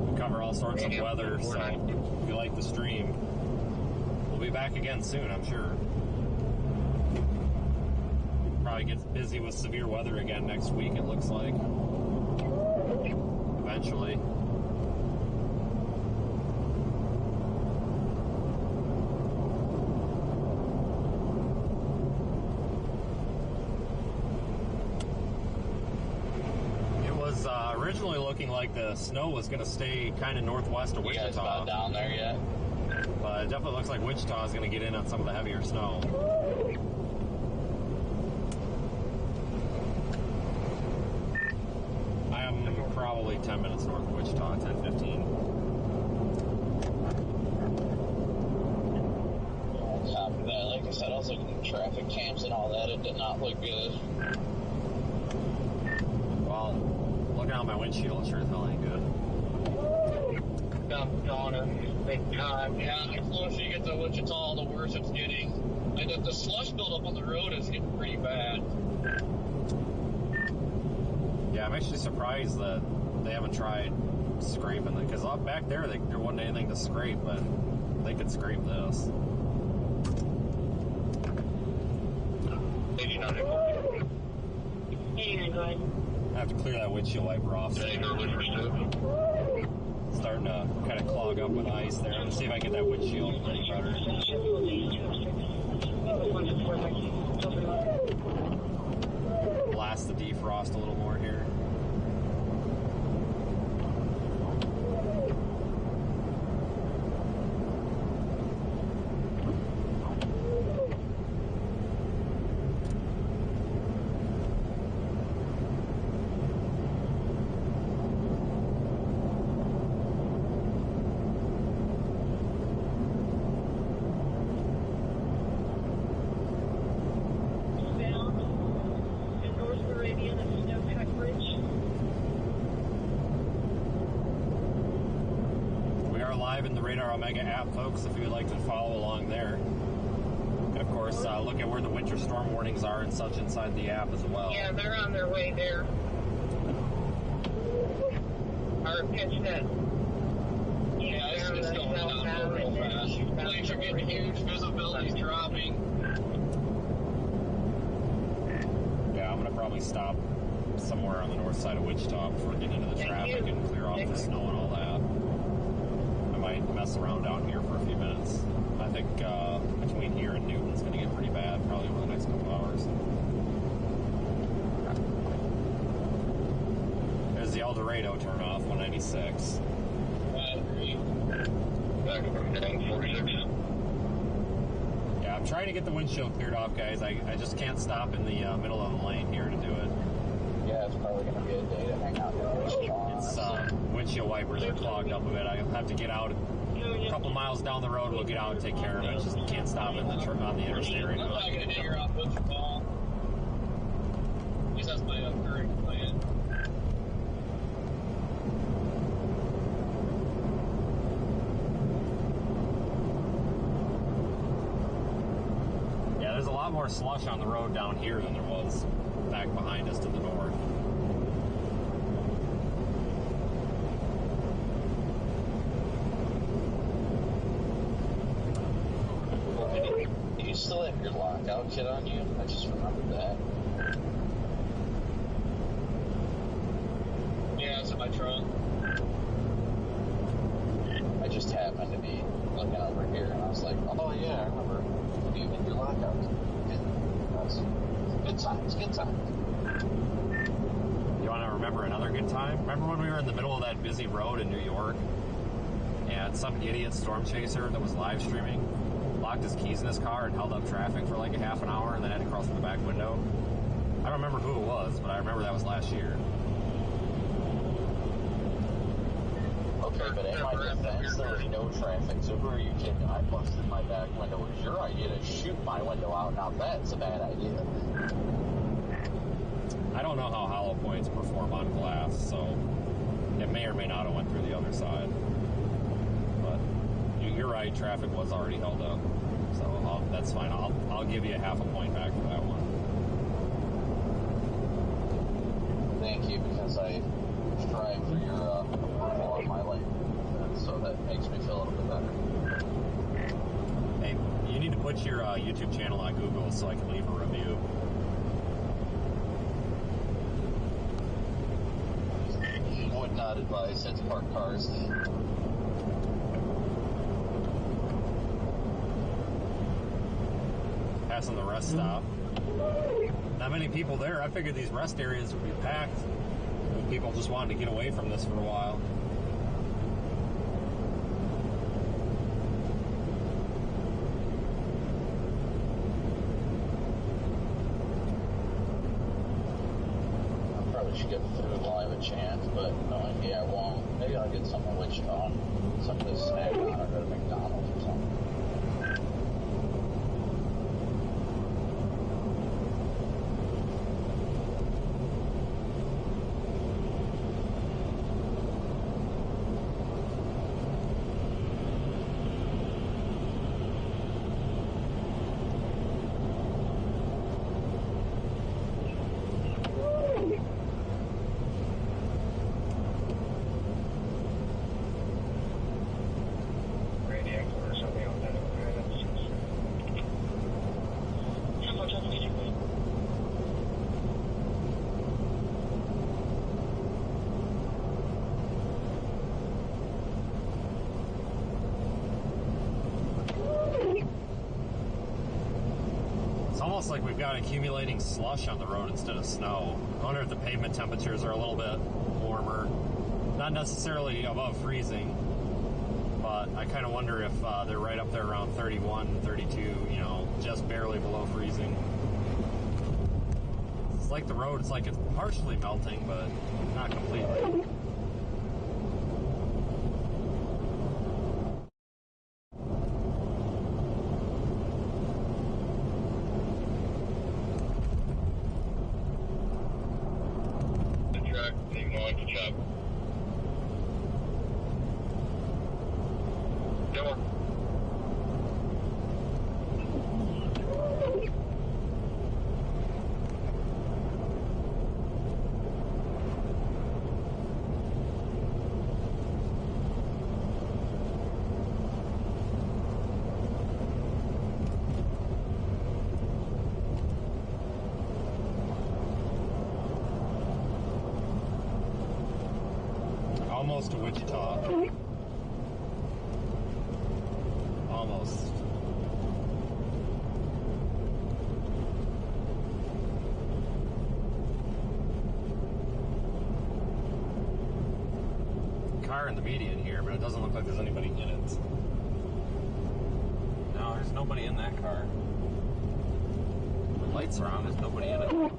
We cover all sorts of weather, so if you like the stream, we'll be back again soon, I'm sure. Probably gets busy with severe weather again next week, it looks like. Eventually. Originally looking like the snow was going to stay kind of northwest of Wichita. You guys not down there yet? But it definitely looks like Wichita is going to get in on some of the heavier snow. I am probably 10 minutes north of Wichita, 10:15. After that, like I said, I was looking at traffic cams and all that. It did not look good. Well, looking out my windshield, sure as hell ain't good. Dumped on us big time. Yeah, the closer you get to Wichita, the worse it's getting. And the slush buildup on the road is getting pretty bad. Yeah, I'm actually surprised that they haven't tried scraping it, because back there there wasn't anything to scrape, but they could scrape this. Hey, go ahead. I have to clear that windshield wiper off. Starting to kind of clog up with ice there. Let's see if I can get that windshield any better. Blast the defrost a little more here. Mega app, folks, if you would like to follow along there. And of course, look at where the winter storm warnings are and such inside the app as well. Yeah, they're on their way there. Or pitch that. Yeah, it's going down real fast. Planes are getting huge, visibility's dropping. Yeah, I'm going to probably stop somewhere on the north side of Wichita before getting into the traffic and clear off the snow and all that. Might mess around down here for a few minutes. I think between here and Newton's going to get pretty bad probably over the next couple hours. There's the El Dorado turnoff, 196. Back up 46. Yeah, I'm trying to get the windshield cleared off, guys. I just can't stop in the middle of the lane here to do it. Yeah, it's probably going to be a day to hang out with Wichita. It's windshield wipers are clogged up a bit. I'll have to get out a couple miles down the road. We'll get out and take care of it. Just can't stop in on the interstate right I'm now. not going to figure out Wichita. At least that's my current plan. lot more slush on the road down here than there was back behind us to the north. Do you still have your lockout kit on you? I just remembered that. Yeah, it's in my trunk. I just happened to be looking over here, and I was like, oh yeah, I remember. You had your lockout kit. That's good times, good times. You want to remember another good time? Remember when we were in the middle of that busy road in New York, and some idiot storm chaser that was live streaming locked his keys in his car and held up traffic for like a half an hour and then had to cross through the back window? I don't remember who it was, but I remember that was last year. Okay, but in my defense, there was no traffic, so who are you kidding? I busted my back window. It was your idea to shoot my window out. Now that's a bad idea. I don't know how hollow points perform on glass, so it may or may not have went through the other side. But you're right, traffic was already held up, so that's fine. I'll give you a half a point back for that one. Thank you, because I strive for your approval on my life, so that makes me feel a little bit better. Hey, you need to put your YouTube channel on Google so I can leave a review. Would not advise it to park cars. Passing the rest stop. Not many people there. I figured these rest areas would be packed. People just wanted to get away from this for a while. I probably should get food while I have a chance, but knowing me, I won't. Maybe I'll get something in Wichita, something to snack on, or go to McDonald's or something. Almost like we've got accumulating slush on the road instead of snow. I wonder if the pavement temperatures are a little bit warmer. Not necessarily above freezing, but I kind of wonder if they're right up there around 31, 32, just barely below freezing. It's like the road, it's like it's partially melting, but not completely. Almost to Wichita. Almost. Car in the median here, but it doesn't look like there's anybody in it. No, there's nobody in that car. The lights are on, there's nobody in it.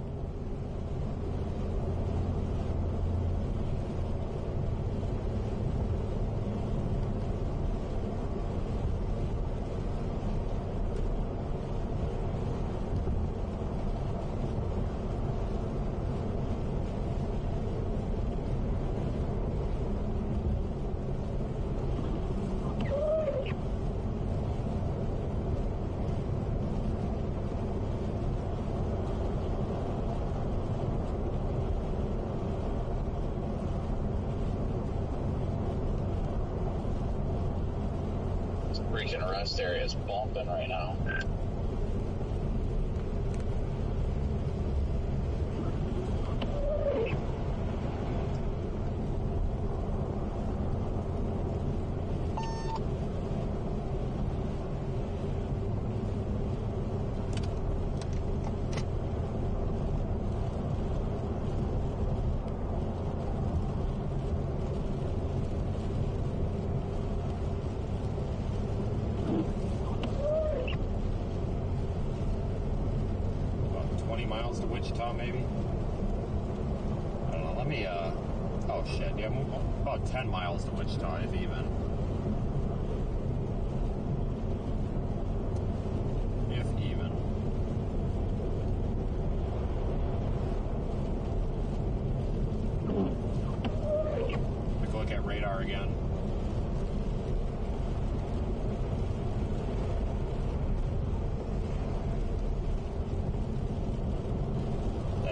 freaking rest area is bumping right now. Miles to Wichita, maybe? I don't know. Let me, oh shit, yeah, about 10 miles to Wichita, if even. If even. Quick look at radar again.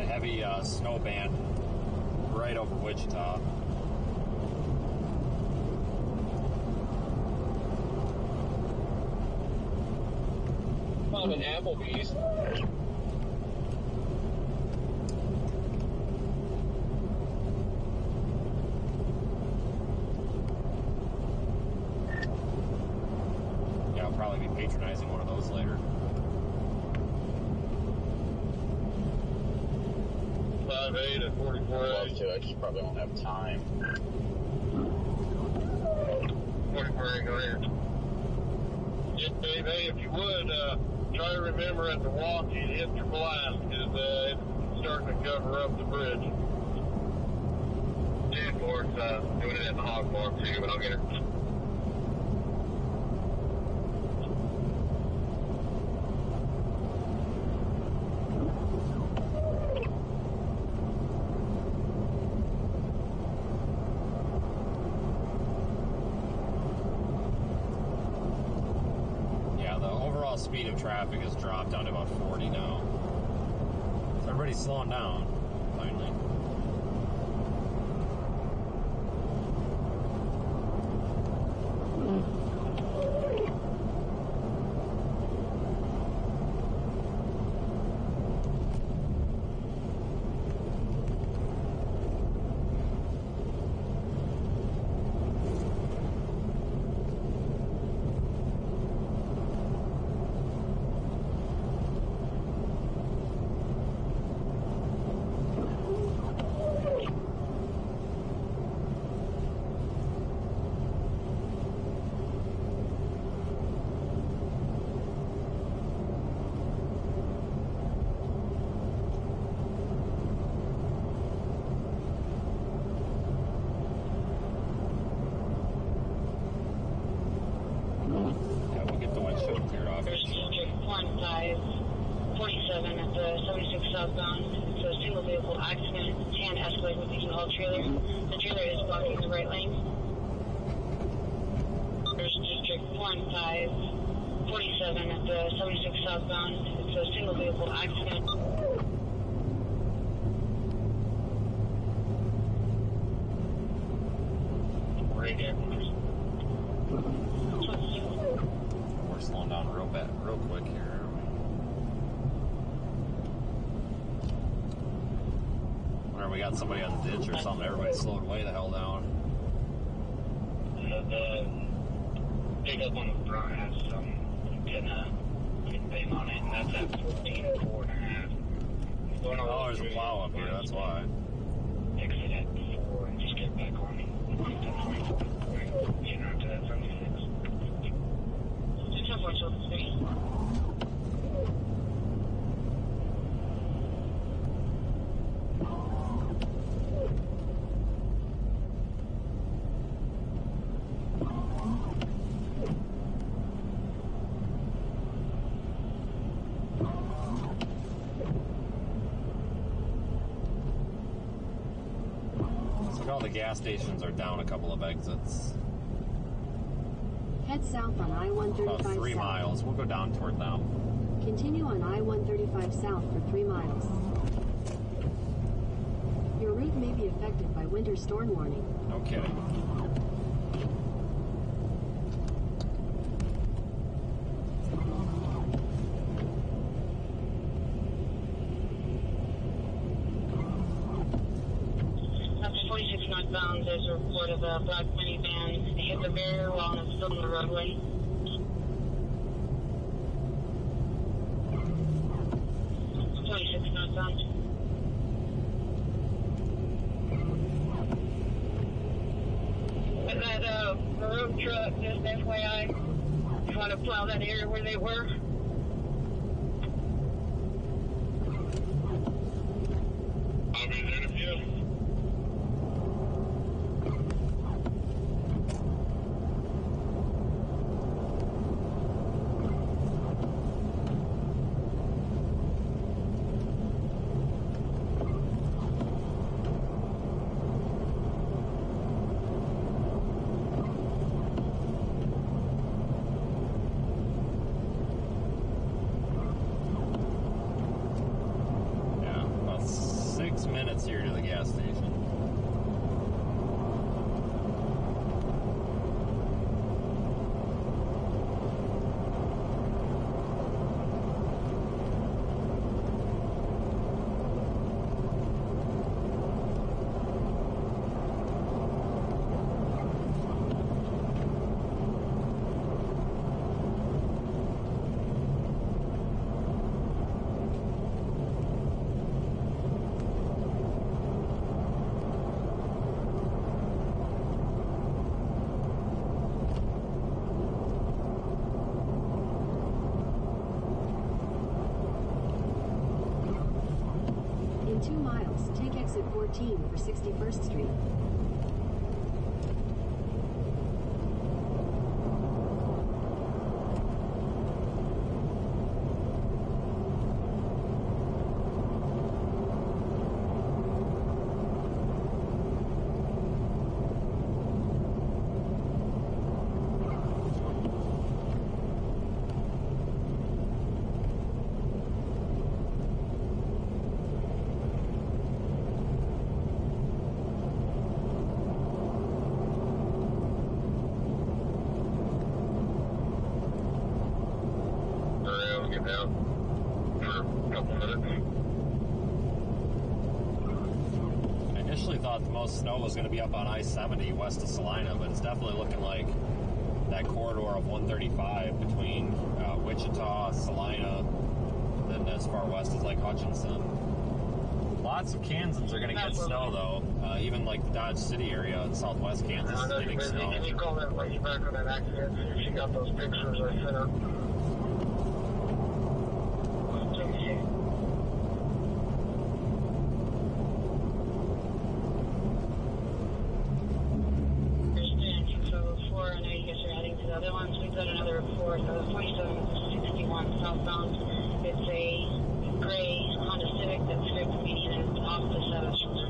Heavy snow band right over Wichita. Found an Applebee's. Yeah, I'll probably be patronizing one of those later. 5.8 at 44. I'd love to, I just probably won't have time. 44, go ahead. Yeah, Dave, hey, if you would, try to remember at the walk you hit your blast, because it's starting to cover up the bridge. 10-4's doing it at the hog farm too, but I'll get it. Speed of traffic has dropped down to about 40 now. So everybody's slowing down, finally. Southbound. So a single vehicle accident, tan Escalade with a U-Haul trailer. The trailer is blocking the right lane. There's District 1547 at the 76 southbound. It's a single vehicle accident. Right here. We're slowing down real quick here. We got somebody on the ditch or something. Everybody slowed way the hell down. The pickup on the front has some thing on it, and that's at 14.5. Oh, there's a plow up here, that's why. Exit at 4 and just get back on it. Getting out to that 76. 6.3. All the gas stations are down a couple of exits. Head south on I-135 about 3 south. miles. We'll go down toward them. Continue on I-135 south for 3 miles. Your route may be affected by winter storm warning. No kidding. southbound, there's a report of a black minivan hit the barrier while it's still on the roadway. Southbound. That road truck, just FYI, trying to plow that area where they were. I'll be there in a few. Here to the gas station. In 2 miles, take exit 14 for 61st Street. Get down for a couple minutes. I initially thought the most snow was going to be up on I-70 west of Salina, but it's definitely looking like that corridor of 135 between Wichita, Salina, then as far west as like Hutchinson. Lots of Kansans are going to get snow, though. Even like the Dodge City area in southwest Kansas is getting snow. Can you call that lady back on that accident? See if she got those pictures I sent her. The other ones, we've got another report of 4761 southbound. It's a gray Honda Civic that's stripped median and off the side shoulder.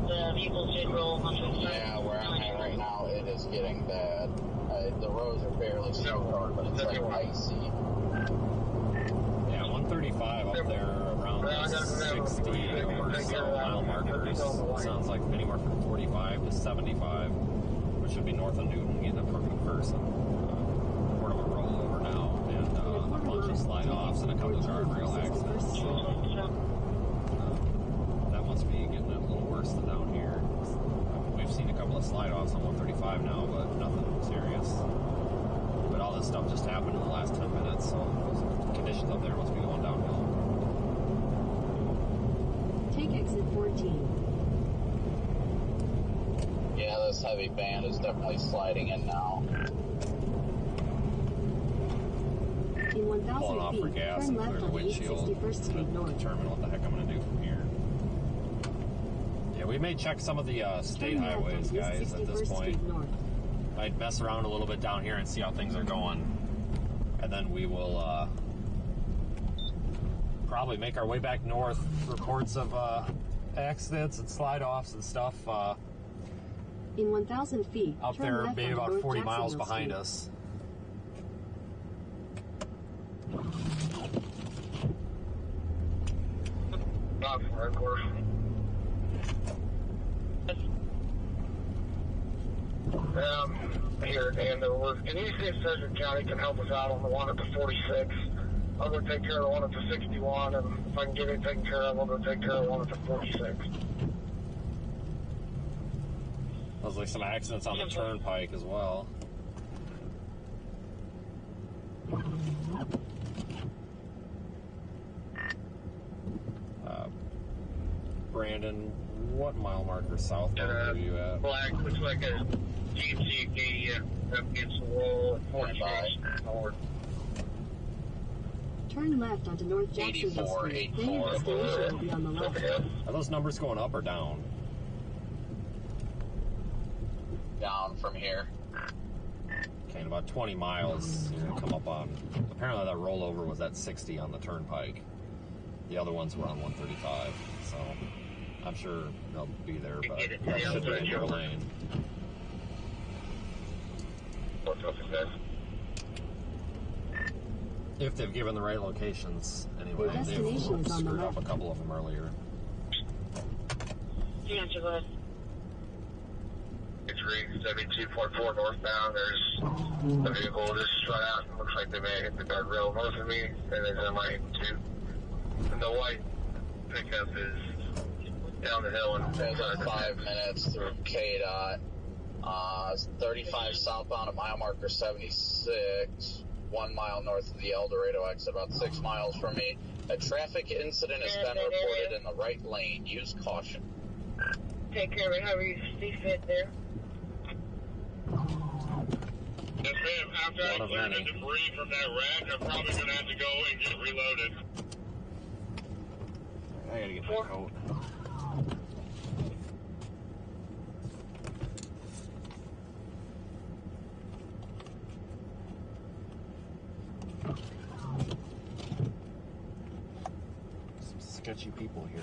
The vehicle did roll onto the side. Yeah, where I'm at right now, it is getting bad. The roads are barely snow, but it's like icy. Yeah, 135 up there around 60 or so mile markers. Sounds like anywhere from 45 to 75, which would be north of Newton, getting up from McPherson. Port of a rollover now, and a bunch of slide-offs and a couple of guardrail accidents. So, that must be getting a little worse than down here. We've seen a couple of slide-offs on 135 now, but nothing serious. But all this stuff just happened in the last 10 minutes, so those conditions up there must be going downhill. Take exit 14. Yeah, this heavy band is definitely sliding in now. In 1,000 Pulling off for feet, gas turn and clear left the on windshield 61st Street to North. determine what the heck I'm going to do from here. Yeah, we may check some of the state Turn left on highways, guys, at this 61st point. Street North. I'd mess around a little bit down here and see how things are going. And then we will probably make our way back north. Reports of accidents and slide-offs and stuff In 1,000 feet, up turn there, left maybe on about North 40 miles Jacksonville behind Street. us. Not for hardcore. Here, Dan, can you see if Sedgwick County can help us out on the one at the 46? I'll go take care of the one at the 61, and if I can get it taken care of, I'll go take care of the one at the 46. There's like some accidents on the turnpike as well. Brandon, what mile marker south are you at? Black looks like a GMC Acadia up against the wall at 45. north. Turn left onto North Jacksonville 84, Street. 84. Then your destination will be on the left. Are those numbers going up or down? Down from here. Okay, in about 20 miles, you're going to come up on... Apparently that rollover was at 60 on the turnpike. The other ones were on 135, so I'm sure they'll be there, but that should be in your lane. If they've given the right locations, anyway. Your destination They've is on the screwed up left. a couple of them earlier. Yeah, go ahead. It's 72.4 northbound. There's a vehicle just shot out. It looks like they may have hit the guardrail north of me, and there's a light too. And the white pickup is down the hill and There's 5 minutes through KDOT. 35 southbound at mile marker 76. 1 mile north of the El Dorado exit, about 6 miles from me. A traffic incident has been reported in the right lane. Use caution. Take care of it however you see fit there. Yes, ma'am. After I One of clear the many. debris from that wreck, I'm probably going to have to go and get reloaded. I gotta get my coat. Some sketchy people here.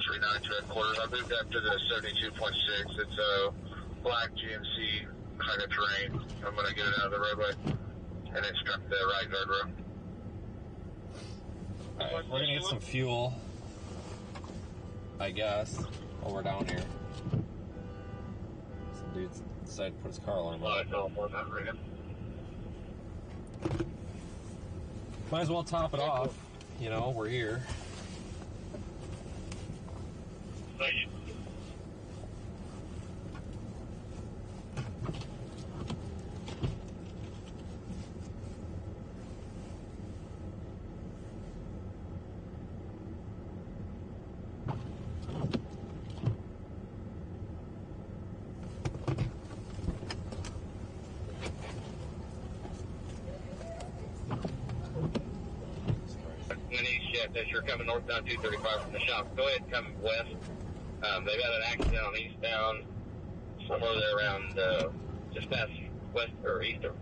392 headquarters. I moved up to the 72.6. It's a black GMC kind of terrain. I'm going to get it out of the roadway, and it struck the right guardrail. Alright, we're gonna get some fuel, I guess, while we're down here. Some dude decided to put his car alarm on. Might as well top it off. You know, we're here. Thank you. As you're coming northbound 235 from the shop, go ahead and come west. They've got an accident on eastbound, somewhere there around just past west or east of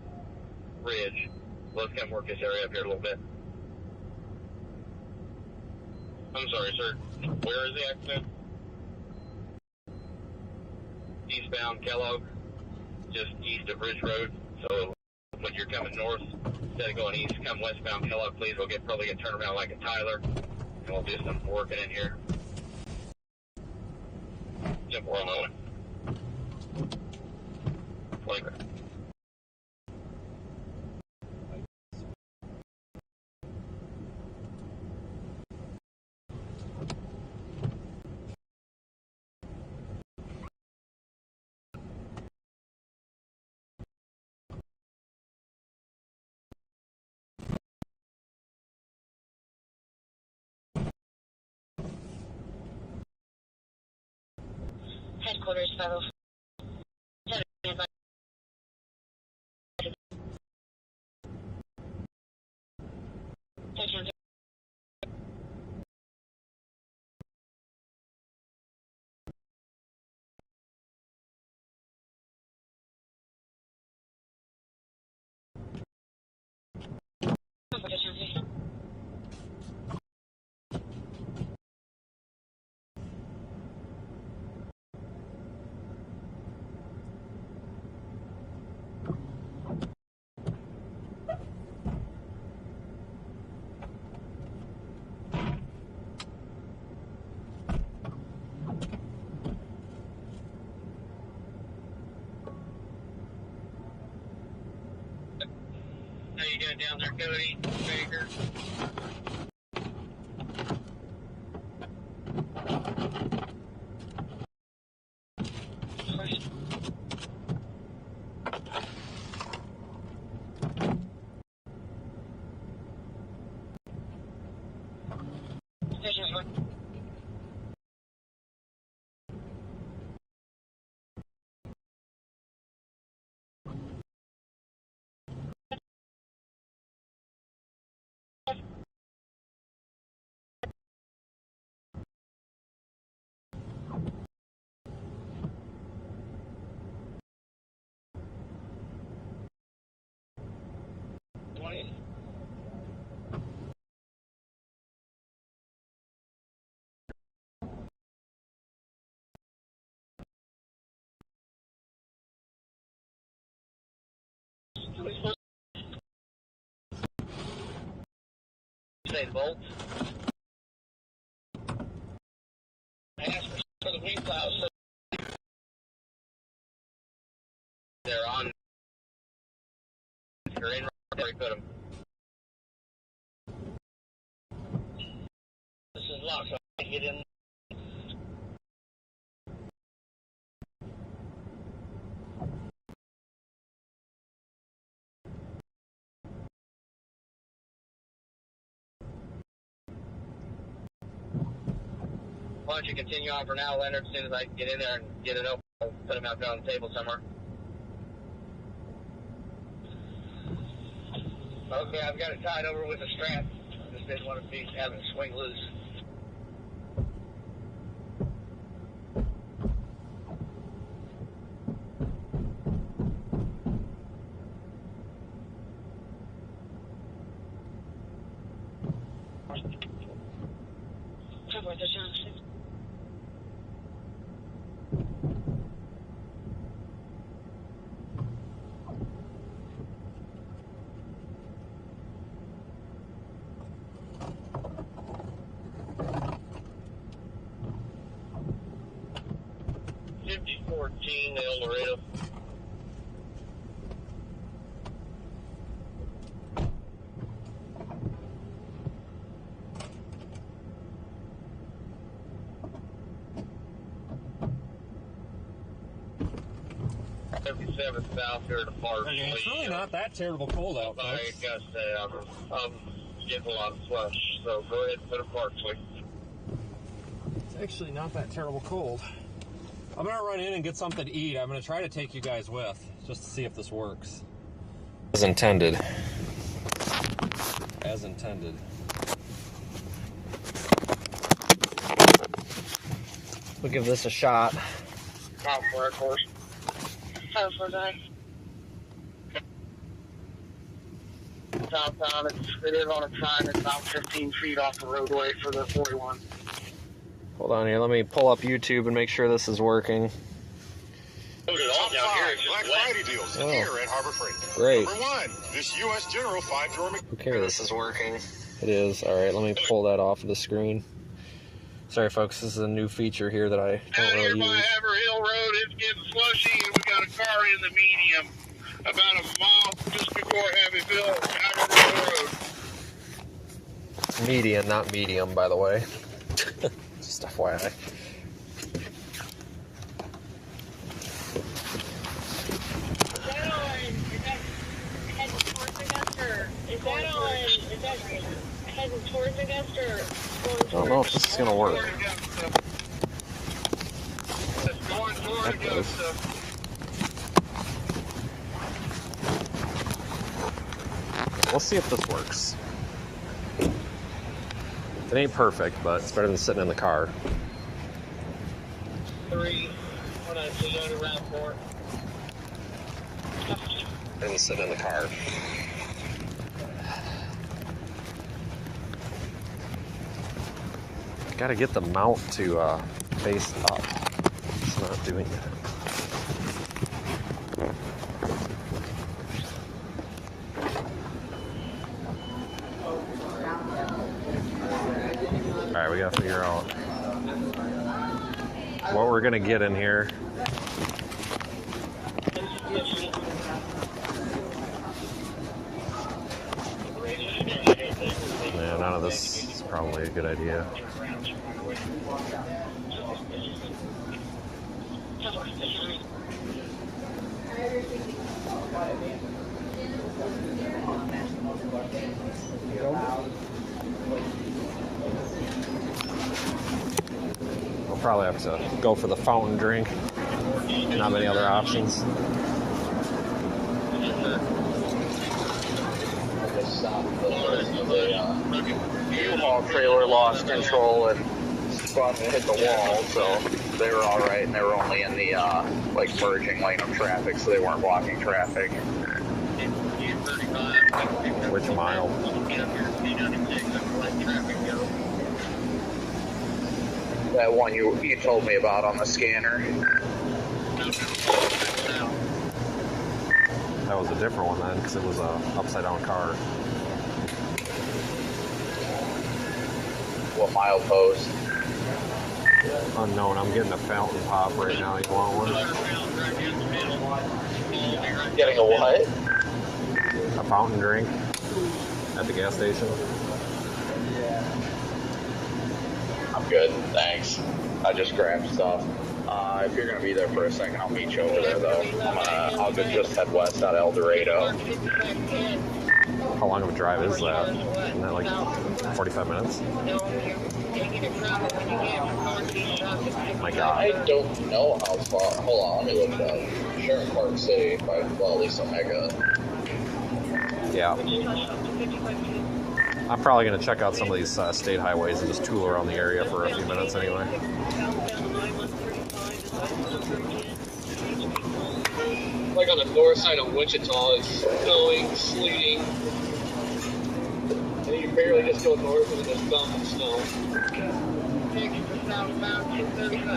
Ridge. Let's come work this area up here a little bit. I'm sorry, sir. Where is the accident? Eastbound Kellogg, just east of Ridge Road. So when you're coming north, instead of going east, come westbound Kellogg, please. We'll probably get turned around like a Tyler, and we'll do some working in here. Yep, we're on the way. 20 minutes. Headquarters 504. How you doing down there, Cody? Baker? say the bolts? I asked for the wing plows. They're on. They're in. Where we put them. This is locked, so I can get in. Why don't you continue on for now, Leonard? As soon as I can get in there and get it open, I'll put them out there on the table somewhere. Okay, I've got it tied over with a strap. I just didn't want to be having it swing loose. El Laredo. South here to Park. Okay, it's really not that terrible cold out, folks. I gotta say, I'm getting a lot of flush, so go ahead and put a Parksley. It's actually not that terrible cold. I'm gonna run in and get something to eat. I'm gonna try to take you guys with, just to see if this works. As intended. As intended. We'll give this a shot. Top for it, of course. Oh, for that. Southbound, it is on a sign. It's about 15 feet off the roadway for the 41. Hold on here. Let me pull up YouTube and make sure this is working. Top five Black Friday deals here at Harbor Freight. Great. Number one, this U.S. General 5-drawer. Okay, this is working. It is. All right, let me pull that off of the screen. Sorry, folks. This is a new feature here that I don't Out here really by use. Haverhill Road, it's getting slushy, and we got a car in the medium about a mile just before Haverhill Road. Median, not medium, by the way. Just FYI. Heading towards Augusta or going towards? I don't know if this is going to work. It's going toward That does. Augusta. We'll see if this works. It ain't perfect, but it's better than sitting in the car. 3, 1 around 4. Better than sitting in the car. Got to get the mount to face up. It's not doing that. All right, we got to figure out what we're gonna get in here. Yeah, none of this is probably a good idea. We'll probably have to go for the fountain drink. Not many other options. The U-Haul trailer lost control and spun and hit the wall, so they were all right, and they were only in the like merging lane of traffic, so they weren't blocking traffic. Which mile? That one you told me about on the scanner. That was a different one then, because it was a upside down car. What milepost? Unknown. I'm getting a fountain pop right now. You want one? Getting a what? A fountain drink at the gas station. I'm good, thanks. I just grabbed stuff. If you're gonna be there for a second, I'll meet you over there though. I'll just head west out of El Dorado. How long of a drive is that? Isn't that like 45 minutes? My God. I don't know how far. Hold on, let me look it up. Sharon Park City, well, at least Omega. Yeah. I'm probably going to check out some of these state highways and just tool around the area for a few minutes anyway. Like on the north side of Wichita, it's snowing, sleeting. And you barely just go north and then just dump snow.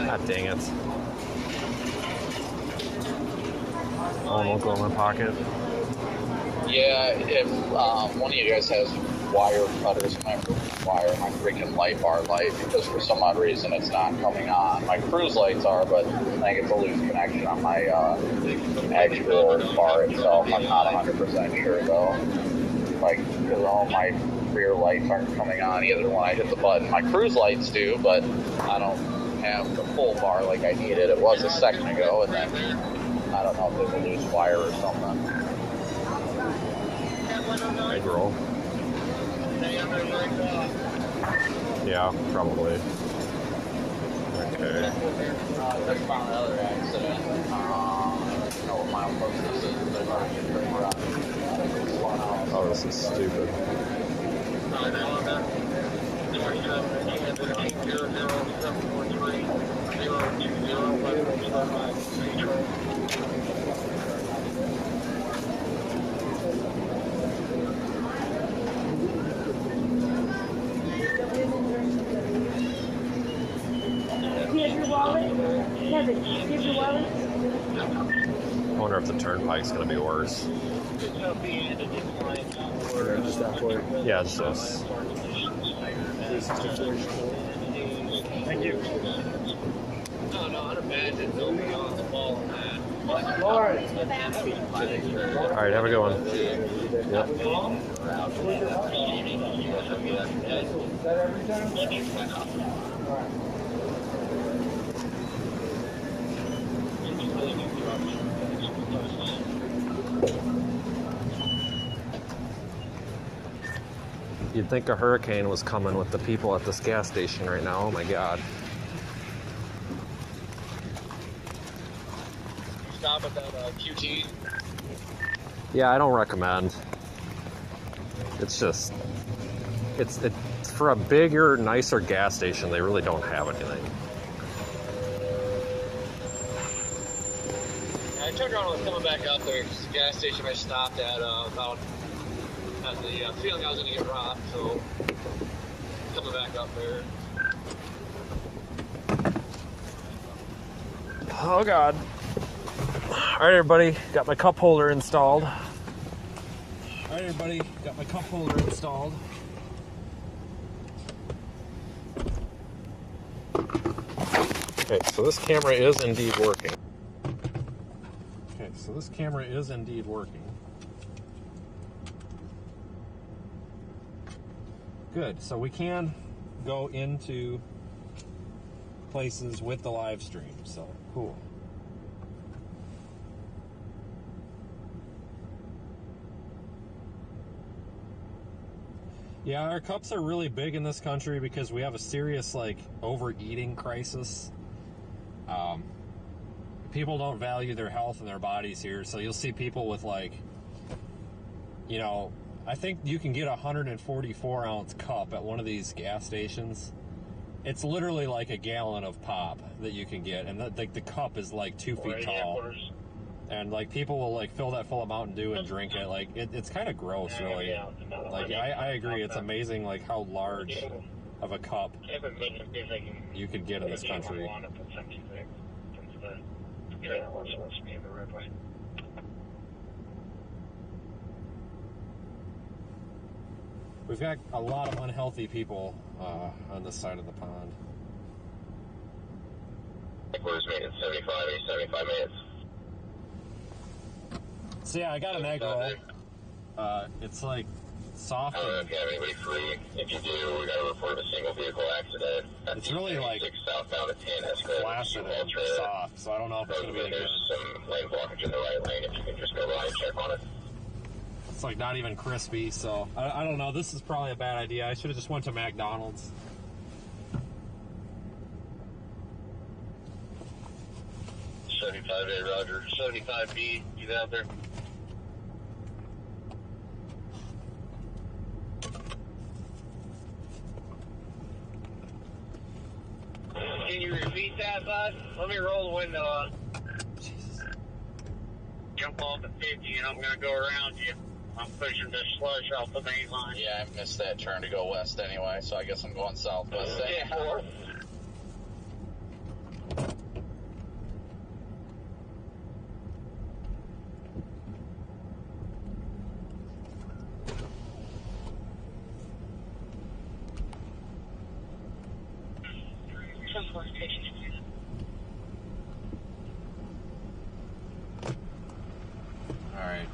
God dang it. Oh, won't go in my pocket. Yeah, if one of you guys has wire cutters, my freaking light bar light, because for some odd reason it's not coming on. My cruise lights are, but I think it's a loose connection on my actual bar itself. I'm not 100% sure though. Like, because all my rear lights aren't coming on either when I hit the button. My cruise lights do, but I don't have the full bar like I needed. It was a second ago, and then I don't know if there's a loose wire or something. Hey, girl. Yeah, probably. Okay. Just found another accident. What milepost this is. They've already been pretty rough. Oh, this is stupid. Kevin, give your wallet. I wonder if the turnpike's going to be worse. Yeah, it's just. Thank you. No, I'd imagine they'll be on the ball on that. All right, have a good one. Yep. You'd think a hurricane was coming with the people at this gas station right now. Oh my God. Stop at that QT. Yeah, I don't recommend. It's just, it's for a bigger, nicer gas station. They really don't have anything. I turned around and was coming back up there. The gas station I stopped at about had the feeling I was going to get robbed, so coming back up there. Oh God. All right, everybody, got my cup holder installed. Okay, so this camera is indeed working. Good, so we can go into places with the live stream, so cool. Yeah, our cups are really big in this country because we have a serious, overeating crisis. People don't value their health and their bodies here, so you'll see people with, I think you can get a 144-ounce cup at one of these gas stations. It's literally like a gallon of pop that you can get, and the cup is 2 feet tall. And people will fill that full of Mountain Dew and drink it. It's kind of gross, really. I agree. It's amazing how large of a cup you can get in this country. We've got a lot of unhealthy people on this side of the pond. Headquarters maintenance 75 minutes. So yeah, I got an egg roll. It's like soft. I don't know if you have anybody free. If you do, we got to report a single vehicle accident. It's really like southbound at 10 flaccid and soft, so I don't know if it's going to be any good. There's some lane blockage in the right lane. If you can just go by and check on it. It's like not even crispy, so I don't know. This is probably a bad idea. I should have just went to McDonald's. 75A, Roger. 75B, get out there. Can you repeat that, bud? Let me roll the window up. Jesus. Jump off the 50 and I'm going to go around you. I'm pushing the slush off the main line. Yeah, I missed that turn to go west anyway, so I guess I'm going southwest. Yeah. Alright.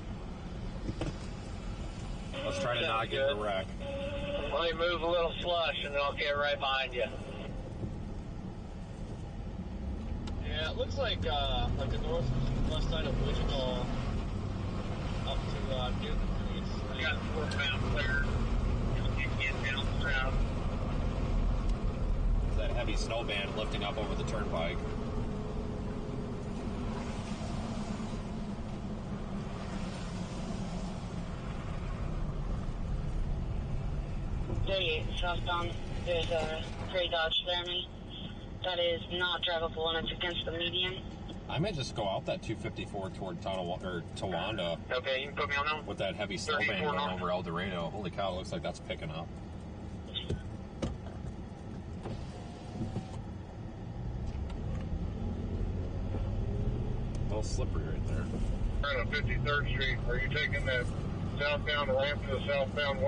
Let's try to not get the wreck. Let me move a little slush and then I'll get right behind you. Yeah, it looks like the northwest side of Wichita up to Newton. We got northbound clear. You can get down south. That heavy snow band lifting up over the turnpike. Southbound, there's a gray Dodge Laramie that is not drivable and it's against the median. I may just go out that 254 toward Towanda. Okay, you can put me on that. With that heavy snow band going over El Dorado. Holy cow, it looks like that's picking up. A little slippery right there. We're on 53rd Street. Are you taking that southbound ramp to the southbound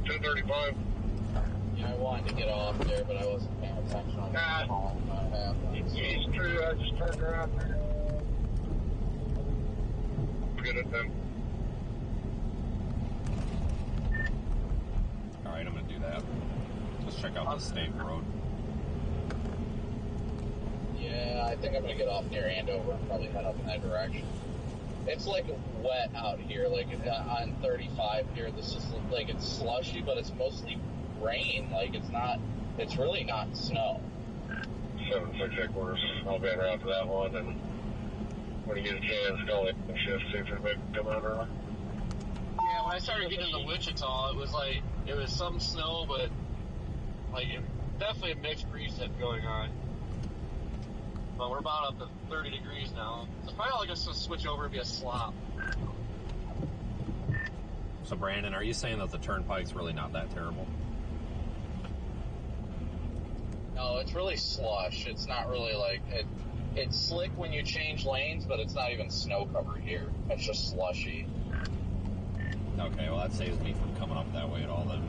235? Yeah, I wanted to get off there, but I wasn't paying attention on the call. It's true, I just turned around there. Get it then. Alright, I'm going to do that. Let's check out the state road. Yeah, I think I'm going to get off near Andover and probably head up in that direction. It's like wet out here, like on 35 here. This is like it's slushy, but it's mostly rain. Like it's really not snow. 7-6 headquarters. I'll be en route to that one, and when you get a chance, call it and shift, see if it may come out early. Yeah, when I started getting into Wichita, it was some snow, but like definitely a mixed precip going on. But we're about up to 30 degrees now. It's probably like us to switch over and be a slop. So Brandon, are you saying that the turnpike's really not that terrible? No, it's really slush. It's not really like it's slick when you change lanes, but it's not even snow covered here. It's just slushy. Okay, well that saves me from coming up that way at all then.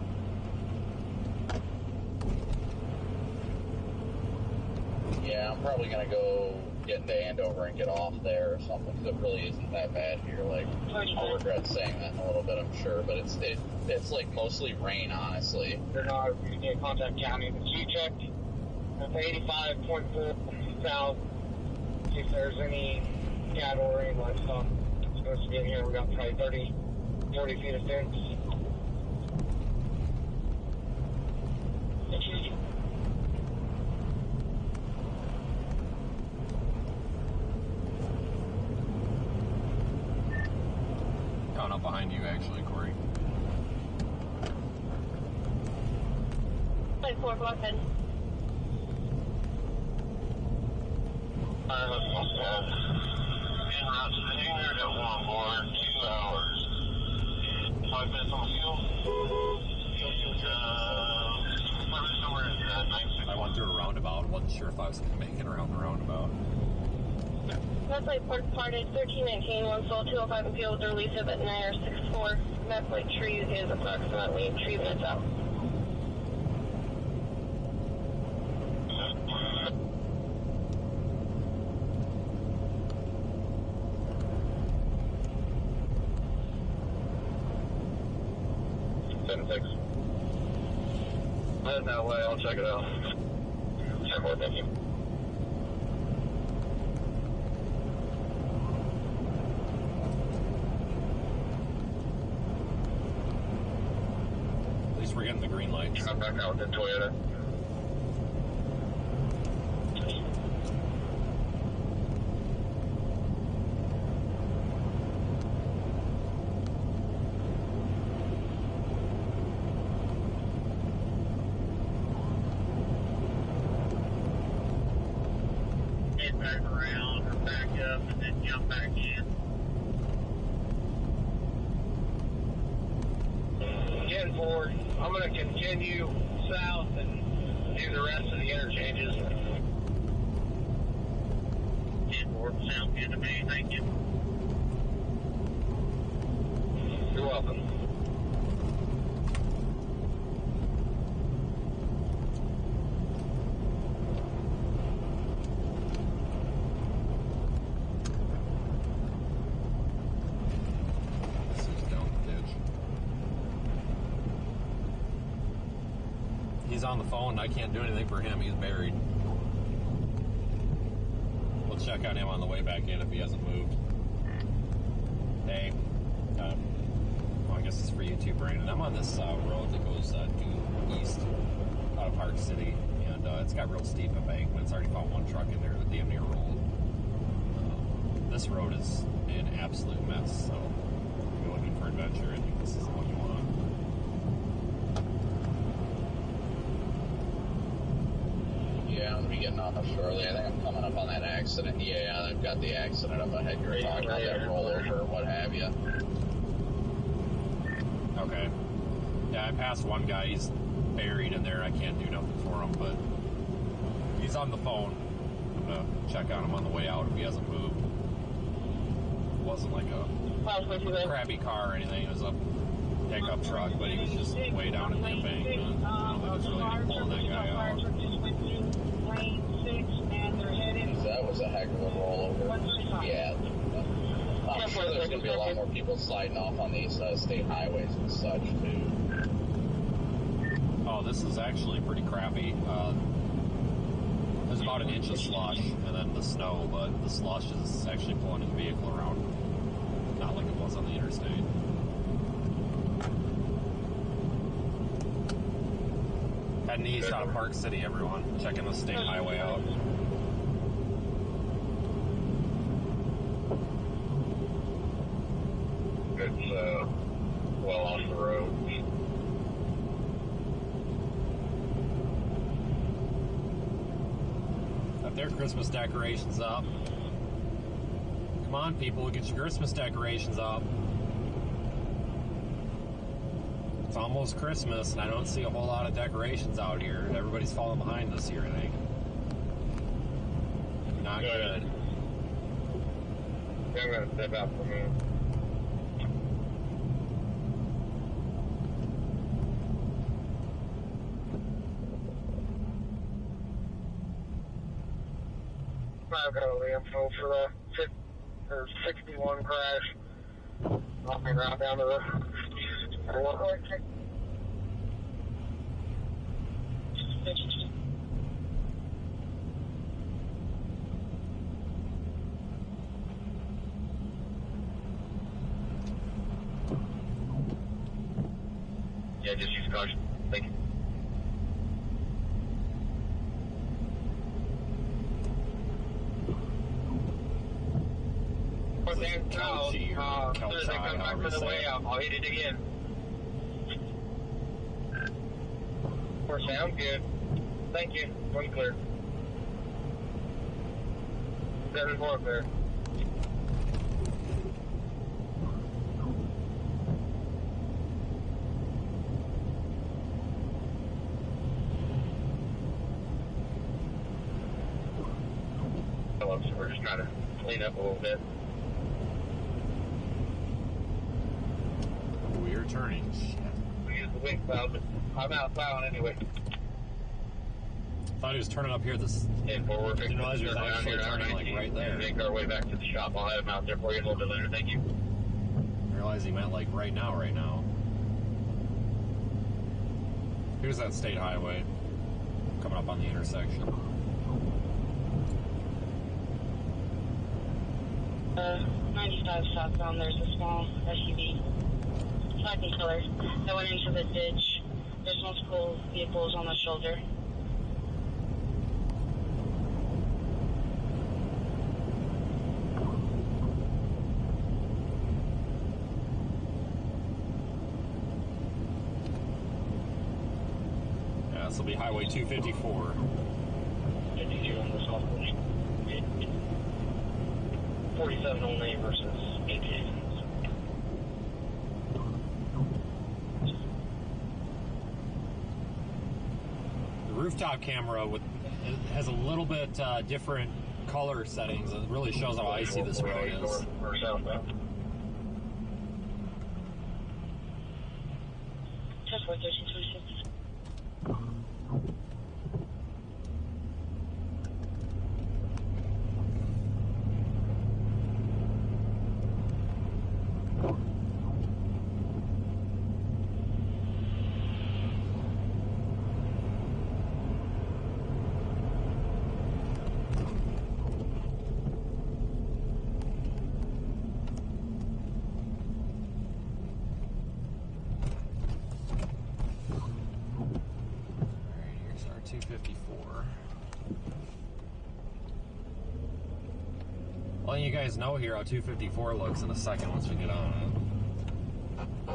Yeah, I'm probably gonna go get into Andover and get off there or something, because it really isn't that bad here. Like, I'll regret saying that in a little bit, I'm sure, but it's like mostly rain, honestly. They're not, you need to contact county. The G checked at the 85.4 south, see if there's any cattle or any livestock supposed to be in here. We got probably 40 feet of fence. Down up behind you, actually, Corey. 4, go ahead. At 1 more, 2 hours. 5 minutes on the fuel. I went through a roundabout. Wasn't sure if I was going to make it around the roundabout. That's like parted 1319, one sold 205 and fuel to release of at 964. That's like tree is approximately 3 minutes out. Heading that way, I'll check it out. 10-4, thank you. At least we're getting the green lights. I'm back out with the Toyota. Head back around or back up and then jump back in. 10-4, I'm going to continue south and do the rest of the interchanges. 10-4, sounds good to me, thank you. You're welcome. This is down the ditch. He's on the phone. I can't do anything for him. He's buried. We'll check on him on the way back in if he hasn't moved. Hey. Well, I guess it's for you too, Brandon. I'm on this road that goes due east out of Park City, and it's got real steep embankments. I already found one truck in there that damn near rolled. This road is an absolute mess, so if you're looking for adventure, I think this is the one you want. Yeah, I'm gonna be getting off shortly. I think I'm coming up on that accident. Yeah, I've got the accident up ahead. You're talking about that rollover or what have you. Okay. Yeah, I passed one guy. He's buried in there. I can't do nothing for him, but he's on the phone. I'm gonna check on him on the way out if he hasn't moved. It wasn't like a crappy car or anything. It was a pickup truck, but he was just way down in the embankment. I don't think it's really pulling that guy out. That was a heck of a rollover. Yeah. I'm sure there's going to be a lot more people sliding off on these state highways and such, too. Oh, this is actually pretty crappy. There's about an inch of slush and then the snow, but the slush is actually pulling his vehicle around. Not like it was on the interstate. Heading east out of Park City, everyone. Checking the state highway out. It's well off the road. Got their Christmas decorations up. Come on, people, get your Christmas decorations up. It's almost Christmas, and I don't see a whole lot of decorations out here. Everybody's falling behind this year, I think. Not good. Yeah, I'm going to step out for a minute. I've got all the info for the 61 crash. I'll be right down to the yeah, just use caution. Thank you. Kelchi or Kelchi, however you say it. I'll hit it again. Sounds good. Thank you. One clear. 7-4 clear. Hello, so we're just trying to clean up a little bit. We're turning. We use the wing plow, but I'm out plowing anyway. Thought he was turning up here. This And forward. didn't realize he was actually turning like right there. And make our way back to the shop. I'll have him out there for you a little bit later. Thank you. I realized he meant like right now. Here's that state highway coming up on the intersection. 95 southbound, there's a small SUV, black in color, that went into the ditch. There's multiple vehicles on the shoulder. Yeah, this will be Highway 254. 52 on this one. 47 only versus 88. The rooftop camera has a little bit different color settings. It really shows how icy this road is. Or southbound. Just 1326. Letting you guys know here how 254 looks in a second once we get on it.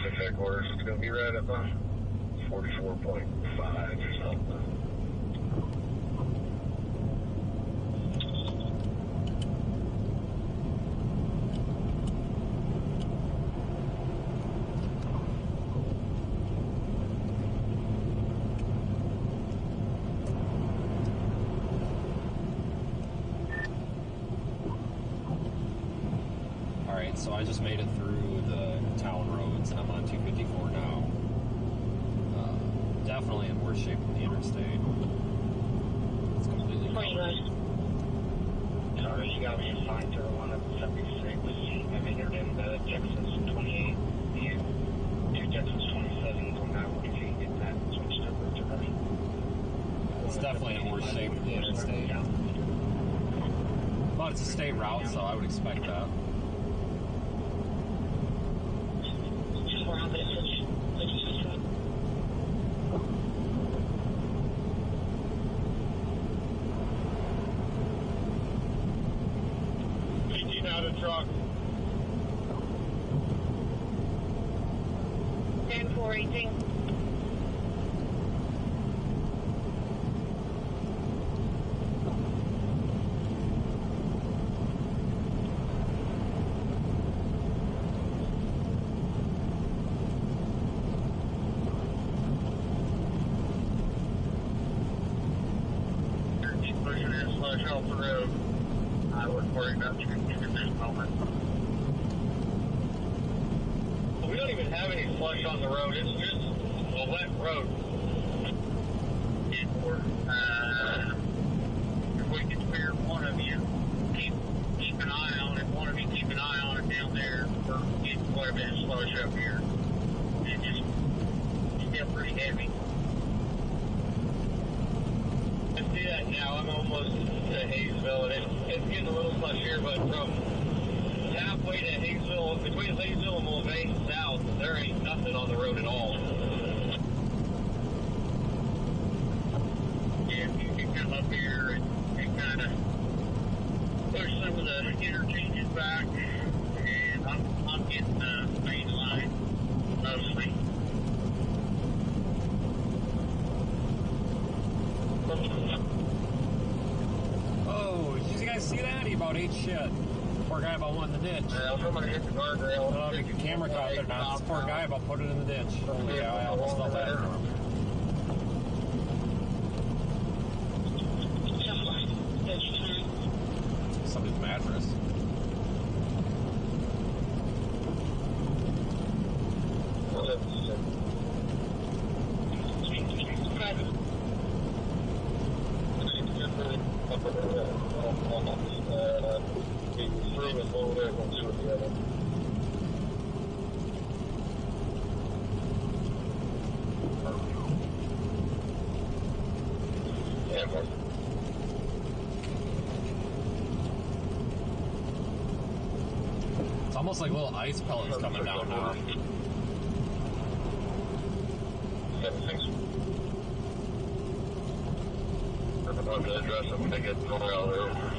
Check headquarters. It's going to be right up on 44.5 or something. So I just made it through the town roads and I'm on 254 now. Definitely in worse shape than the interstate. It's completely covered. Sorry, you got me assigned to one of 76. I've entered in the Texas 28 and 2 Texas 27s on that one. If you can get that switched over to the... It's definitely in worse shape than the interstate. But it's a state route, so I would expect that. Truck. 10-418. Keep pushing in, slush off the road. I wouldn't worry about you at this moment. We don't even have any slush on the road. It's just a wet road. If we can spare one of you, keep an eye on it. One of you keep an eye on it down there for getting quite a bit of slush up here. It's just still pretty heavy. I see that now. I'm almost to Hayesville, and it's getting a little slush here, but from halfway to Hayesville, between Hayesville and Mulvane south, there ain't nothing on the road at all. And you can come up here and kind of push some of the interchanges back, and I'm getting the main line mostly. Oh, did you guys see that? He about ate shit. Poor guy about went in the ditch. Somebody hit the guardrail. I don't know if your camera caught it or not. This poor guy about put it in the ditch. Yeah, I almost felt bad for him. with one way, one's with the other. Yeah, Mark. It's almost like little ice pellets coming down now. Yeah, thanks. I'm going to address them when they get more out there.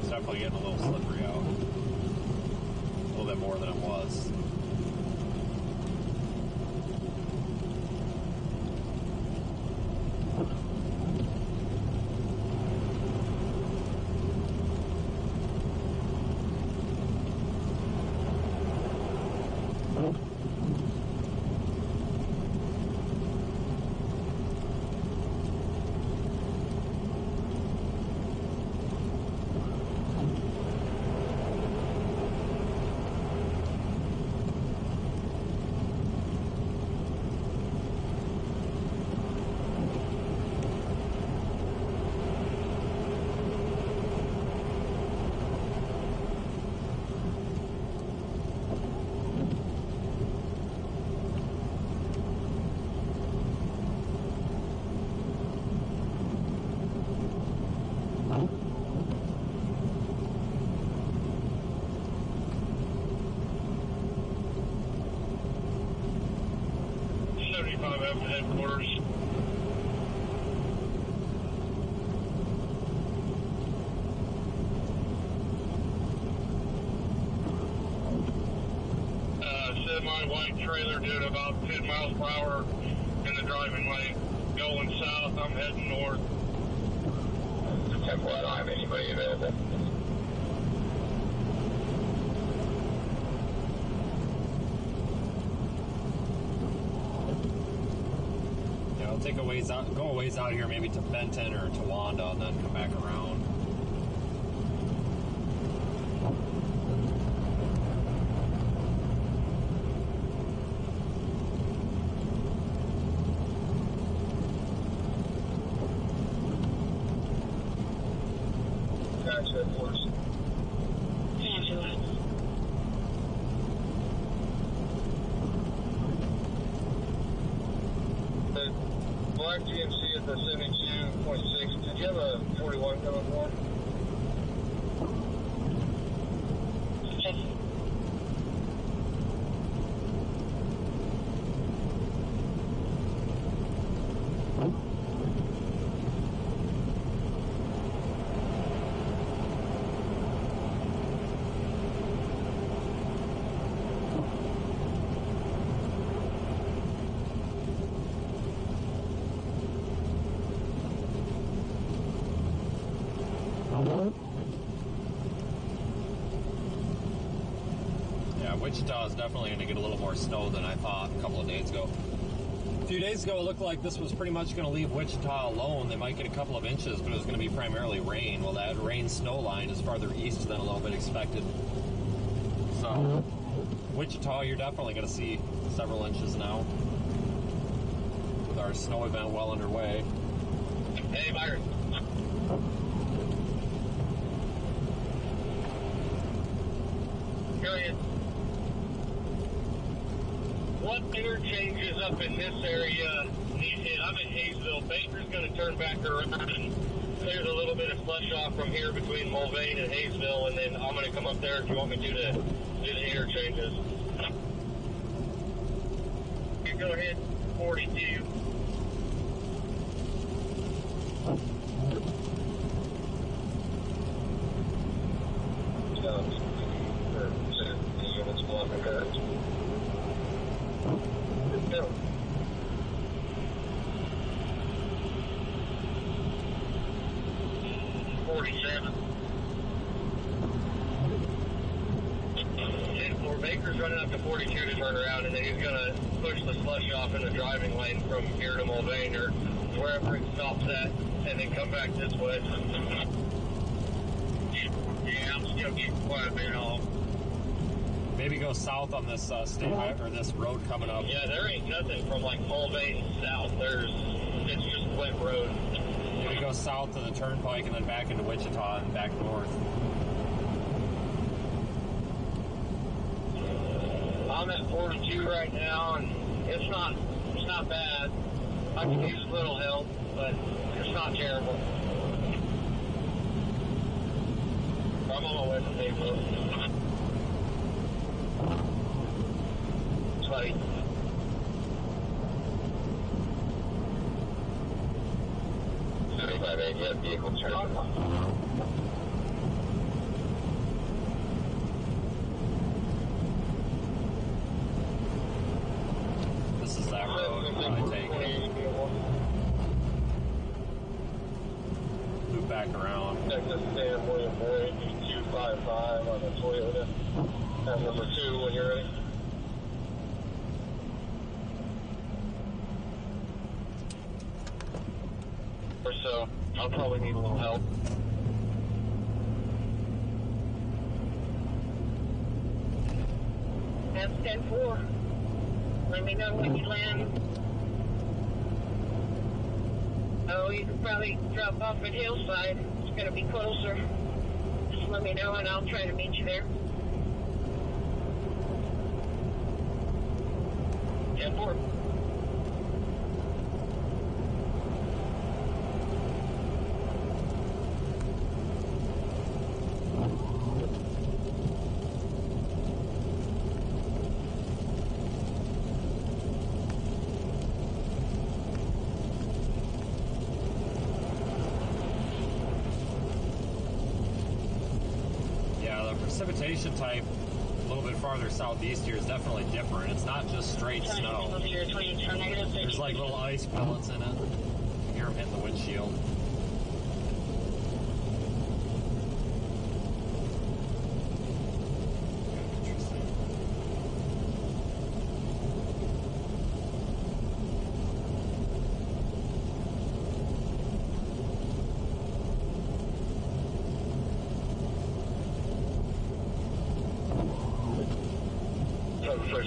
Definitely getting a little slippery out. A little bit more than it was. Up to headquarters. Semi-white trailer doing about 10 miles per hour in the driving lane. Going south, I'm heading north. Temple, I don't have anybody available. Take a ways out, go a ways out here, maybe to Benton or to Wanda, and then come back around. Gotcha, of course. Black GMC at the 72.6. Did you have a 41 coming for? Yeah, Wichita is definitely going to get a little more snow than I thought a couple of days ago. A few days ago, it looked like this was pretty much going to leave Wichita alone. They might get a couple of inches, but it was going to be primarily rain. Well, that rain-snow line is farther east than a little bit expected. So, Wichita, you're definitely going to see several inches now with our snow event well underway. Hey, Byron. Curious. What interchanges up in this area need hit? I'm in Hayesville. Baker's going to turn back around and clear a little bit of slush off from here between Mulvane and Hayesville, and then I'm going to come up there if you want me to do the interchanges. You go ahead, 42. 47. 10-4 Baker's running up to 42 to turn around, and then he's going to push the slush off in the driving lane from here to Mulvane or wherever it stops at, and then come back this way. Yeah, I'm still getting quite a bit off. Maybe go south on this state or this road coming up. Yeah, there ain't nothing from like Mulvane south. It's just wet road. Maybe go south to the turnpike and then back into Wichita and back north. I'm at 42 right now, and it's not bad. I can use a little help, but it's not terrible. I'm on my way from April. Sweaty. Vehicle turn. This is that road I take. Loop back around. Texas Sam William Boyd, 255 on the Toyota. Have number 2 when you're ready. Or so. I'll probably need a little help. That's 10-4. Let me know when you land. Oh, you can probably drop off at Hillside. It's going to be closer. Just let me know and I'll try to meet you there. 10-4. Precipitation type a little bit farther southeast here is definitely different. It's not just straight snow. There's like little ice pellets in it. You hear them hitting the windshield.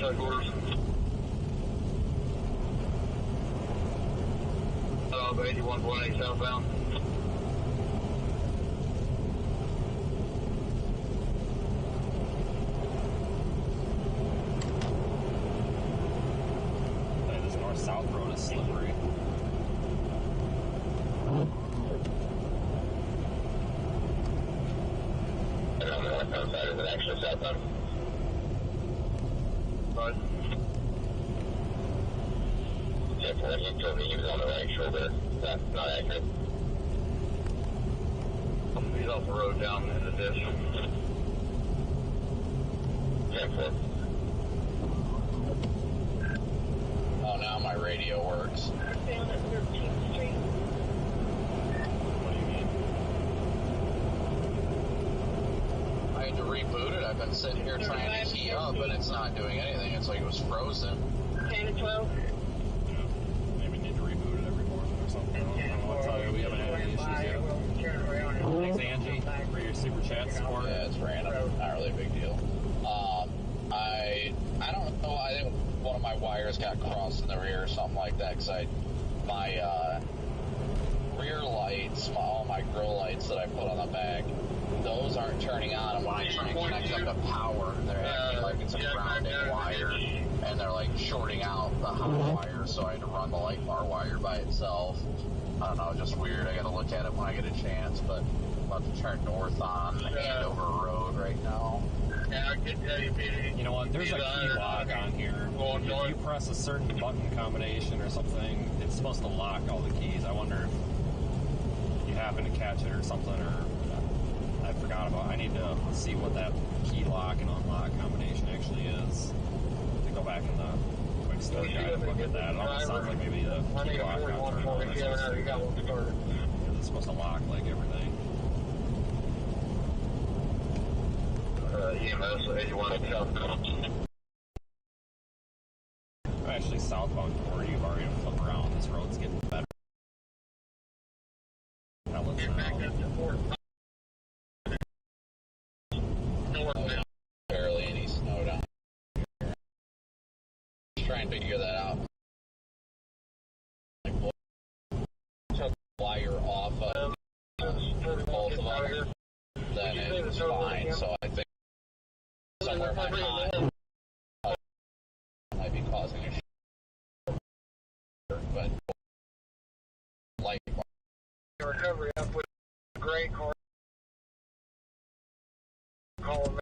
Headquarters. 81.8 southbound. Hey, this north-south road is slippery. And on the northbound side, is it actually southbound? Right. Yeah, when you told me he was on the right shoulder, that's not accurate. He's off the road down in the ditch. 10-4. Oh, now my radio works. Down at 13th Street. What do you mean? I had to reboot it. I've been sitting here trying to key up, and it's not doing anything. It's like it was frozen. 10 to 12. Maybe need to reboot it every morning or something. I don't know. I'll tell you, we haven't had any issues yet. Thanks, Angie, for your super chat support. Yeah, it's random. Not really a big deal. I don't know. I think one of my wires got crossed in the rear or something like that, because my rear lights, all my grill lights that I put on the back, those aren't turning on, and when I try and connect up to power, they're acting like it's a grounding wire, and they're like shorting out the hot wire, so I had to run the light bar wire by itself. I don't know, just weird. I gotta look at it when I get a chance, but I'm about to turn north on Andover Road right now. Yeah, I can tell you, You know what? There's a key lock on here. If you press a certain button combination or something, it's supposed to lock all the keys. I wonder if you happen to catch it or something, or I forgot about it. I need to see what that key lock and unlock combination actually is. To go back in the quick start guide and look at that. It almost sounds like maybe the key lock got turned on. It's supposed to lock like everything. EMS 81 southbound. Actually, southbound for you, already flip around. This road's getting better. Now let's Back up to Fort. Northbound. Barely any snow down here. Just trying to figure that out. While you're off of both of them, then it's fine. So I think somewhere my mind might be causing a but like Recovery up with a gray car. Call them.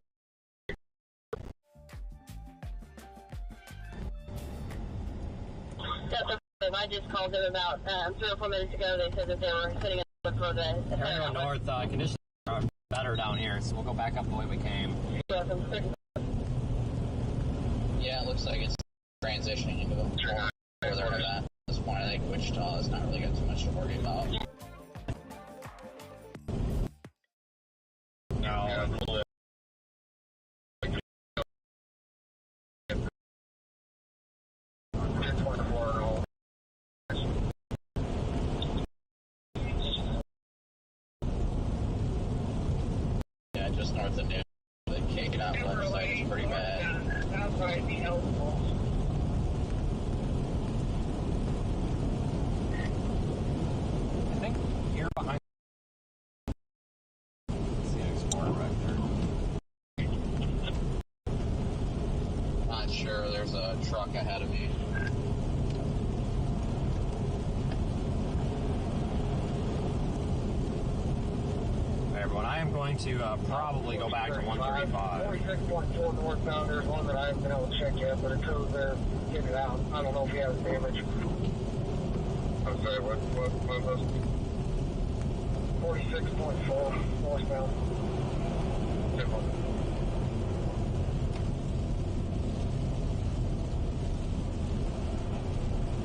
I just called them about 3 or 4 minutes ago. They said that they were setting up for the We're going north. Conditions are better down here, so we'll go back up the way we came. yeah, it looks like it's transitioning into the further of that. At this point, I think Wichita has not really got too much to worry about. No. Yeah, just north of New. The cake out left side is pretty bad. That might be helpful. I think you're behind. See an Explorer right there. Not sure. There's a truck ahead of me. Hey, everyone, I am going to probably go back to 135. 46.4 northbound. There's one that I haven't been able to check yet, but it goes there. Get it out. I don't know if he has damage. I'm sorry, what was 46.4 northbound.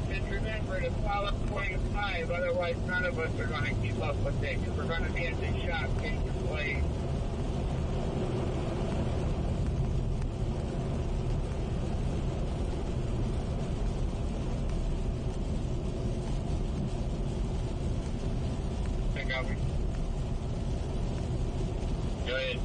Just remember to follow 25, otherwise none of us are going to keep up with it. We're going to be at the shop taking place. Pick up. Go ahead.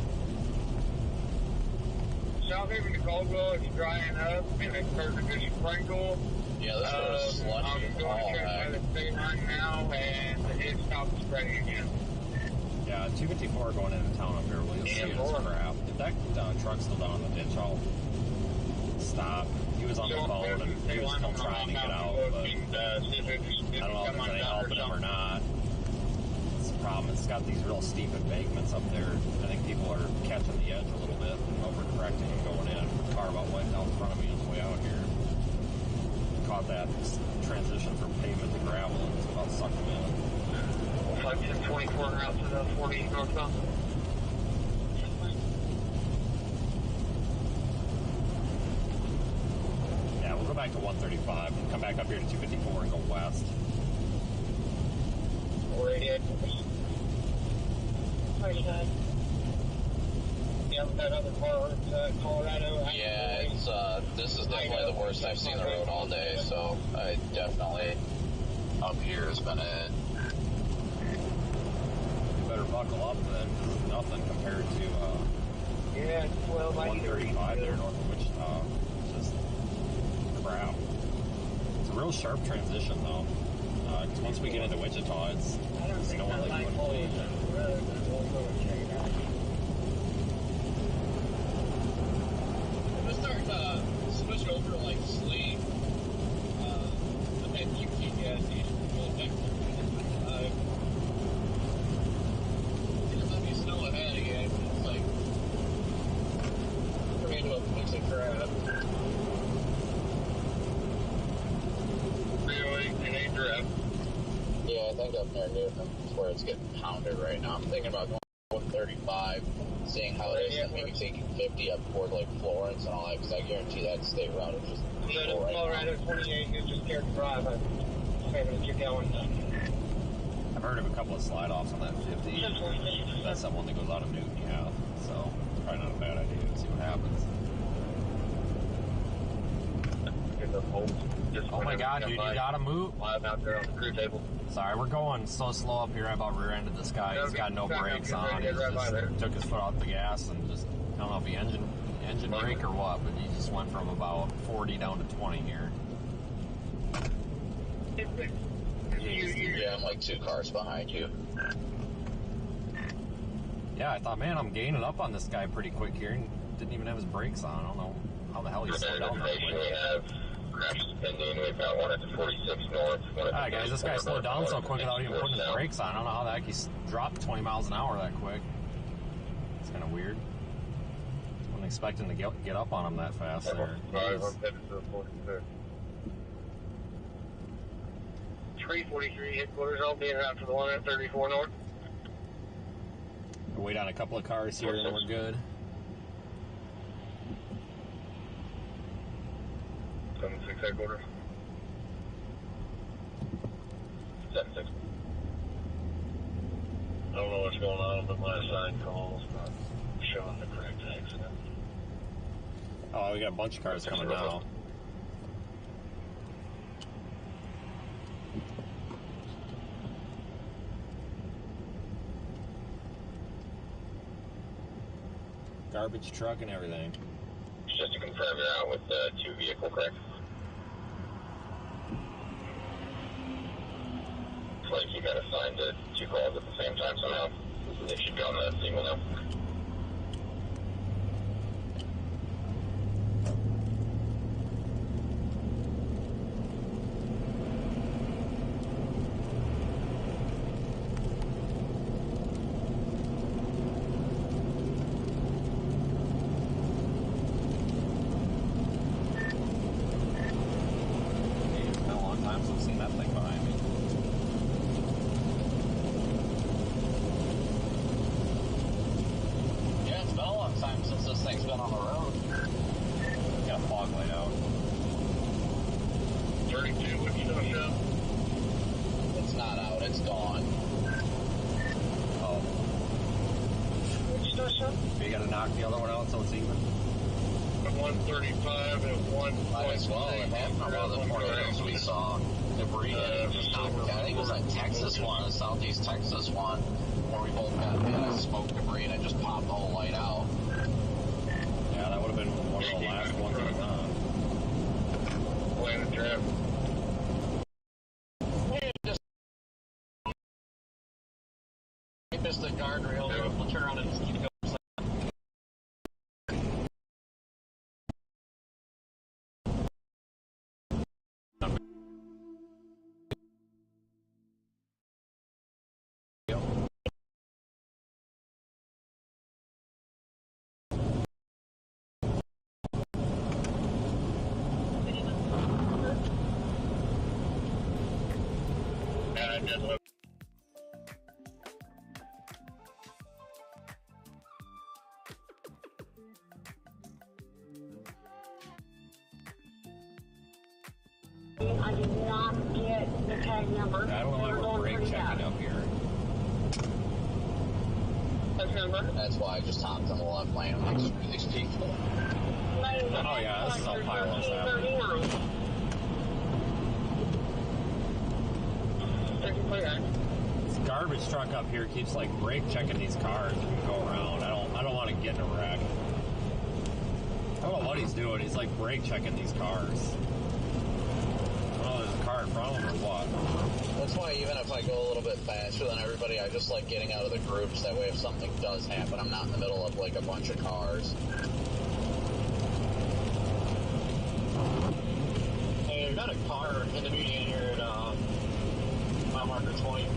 South Haven to Caldwell is drying up and it's starting to sprinkle. Yeah, this was slushy. I'm going to check by the state line now and it stopped spreading again. Yeah, 254 going into town up here. We'll see this crap. If that truck's still down in the ditch, I'll stop. He was on the phone and he was still trying to get out, but I don't know if there's any helping him or not. It's the problem. It's got these real steep embankments up there. I think people are catching the edge a little bit and overcorrecting and going in. The car about wiped out in front of me on the way out here. Caught that transition from pavement to gravel and it's about sucked him in. 51024 out to the 40 northbound. Yeah, we'll go back to 135 and come back up here to 254 and go west. 488. Yeah, with that other car, Colorado. Yeah, it's this is definitely the worst I've seen the road all day, so I definitely up here has been it. You better buckle up then, 'cause it's nothing compared to Yeah, 135 there north of Wichita. It's just crap. It's a real sharp transition though. 'Cause once we get into Wichita, it's going like you wouldn't believe. It's starting to switch over like sleep. The MQT gas station goes back to 25. There's gonna be snow ahead again, but it's like turning into a mix of crap. Really? In a draft. Yeah, I think up near Newton is where it's getting pounded right now. I'm thinking about going 135, seeing how it is, and maybe taking 50 up toward like Florence and all that, because I guarantee that state route is just full right Colorado 28, you're just scared to drive. I'm saying that you're going. I've heard of a couple of slide offs on that 50. That's someone that goes out of Newton, yeah. So probably not a bad idea. See what happens. Oh my god, dude, you gotta move. Live out there on the crew table. Sorry, we're going so slow up here. I about rear-ended this guy. He's got no brakes on. He just took his foot off the gas and just, I don't know if he engine brake or what, but he just went from about 40 down to 20 here. Yeah, I'm like 2 cars behind you. Yeah, I thought, man, I'm gaining up on this guy pretty quick here, and didn't even have his brakes on. I don't know how the hell he slowed down that quick. We have crashes pending. We've got one at the 46 north. Alright, guys, this guy slowed down so quick without even putting his brakes on. I don't know how the heck he dropped 20 miles an hour that quick. It's kind of weird. I wasn't expecting to get up on him that fast there. 343 headquarters. I'll be around for the one at 34 north. We'll wait on a couple of cars here and we're good. 76 headquarters. 76. I don't know what's going on, but my assigned call's not showing the correct accident. Oh, we got a bunch of cars coming now. Garbage truck and everything. Just to confirm, you're out with the 2 vehicle, correct? It's like you got assigned to 2 calls at the same time somehow. They should be on the single now. You gotta knock the other one out so it's even. 135 and 1. Might as well. It happened on one of the tornadoes we saw. Debris just knocked. I think it was that Texas one, the southeast Texas one, where we both got hit of smoke debris and it just popped the whole light out. Yeah, that would have been one of the last ones we saw. Playing the trap. Missed the guardrail. We'll turn around and just keep going. I did not get the tag number. I don't know why we're brake checking up here. That's why I just hopped on the left lane and like, screw these people. Oh yeah, this is all pilots happening. This garbage truck up here keeps like brake checking these cars as we go around. I don't want to get in a wreck. I don't know what he's doing. He's like brake checking these cars. I don't know if there's a car in front of him or what. That's why even if I go a little bit faster than everybody, I just like getting out of the groups. That way if something does happen, I'm not in the middle of like a bunch of cars. Hey, we've got a car in the median here at mile marker 20.6.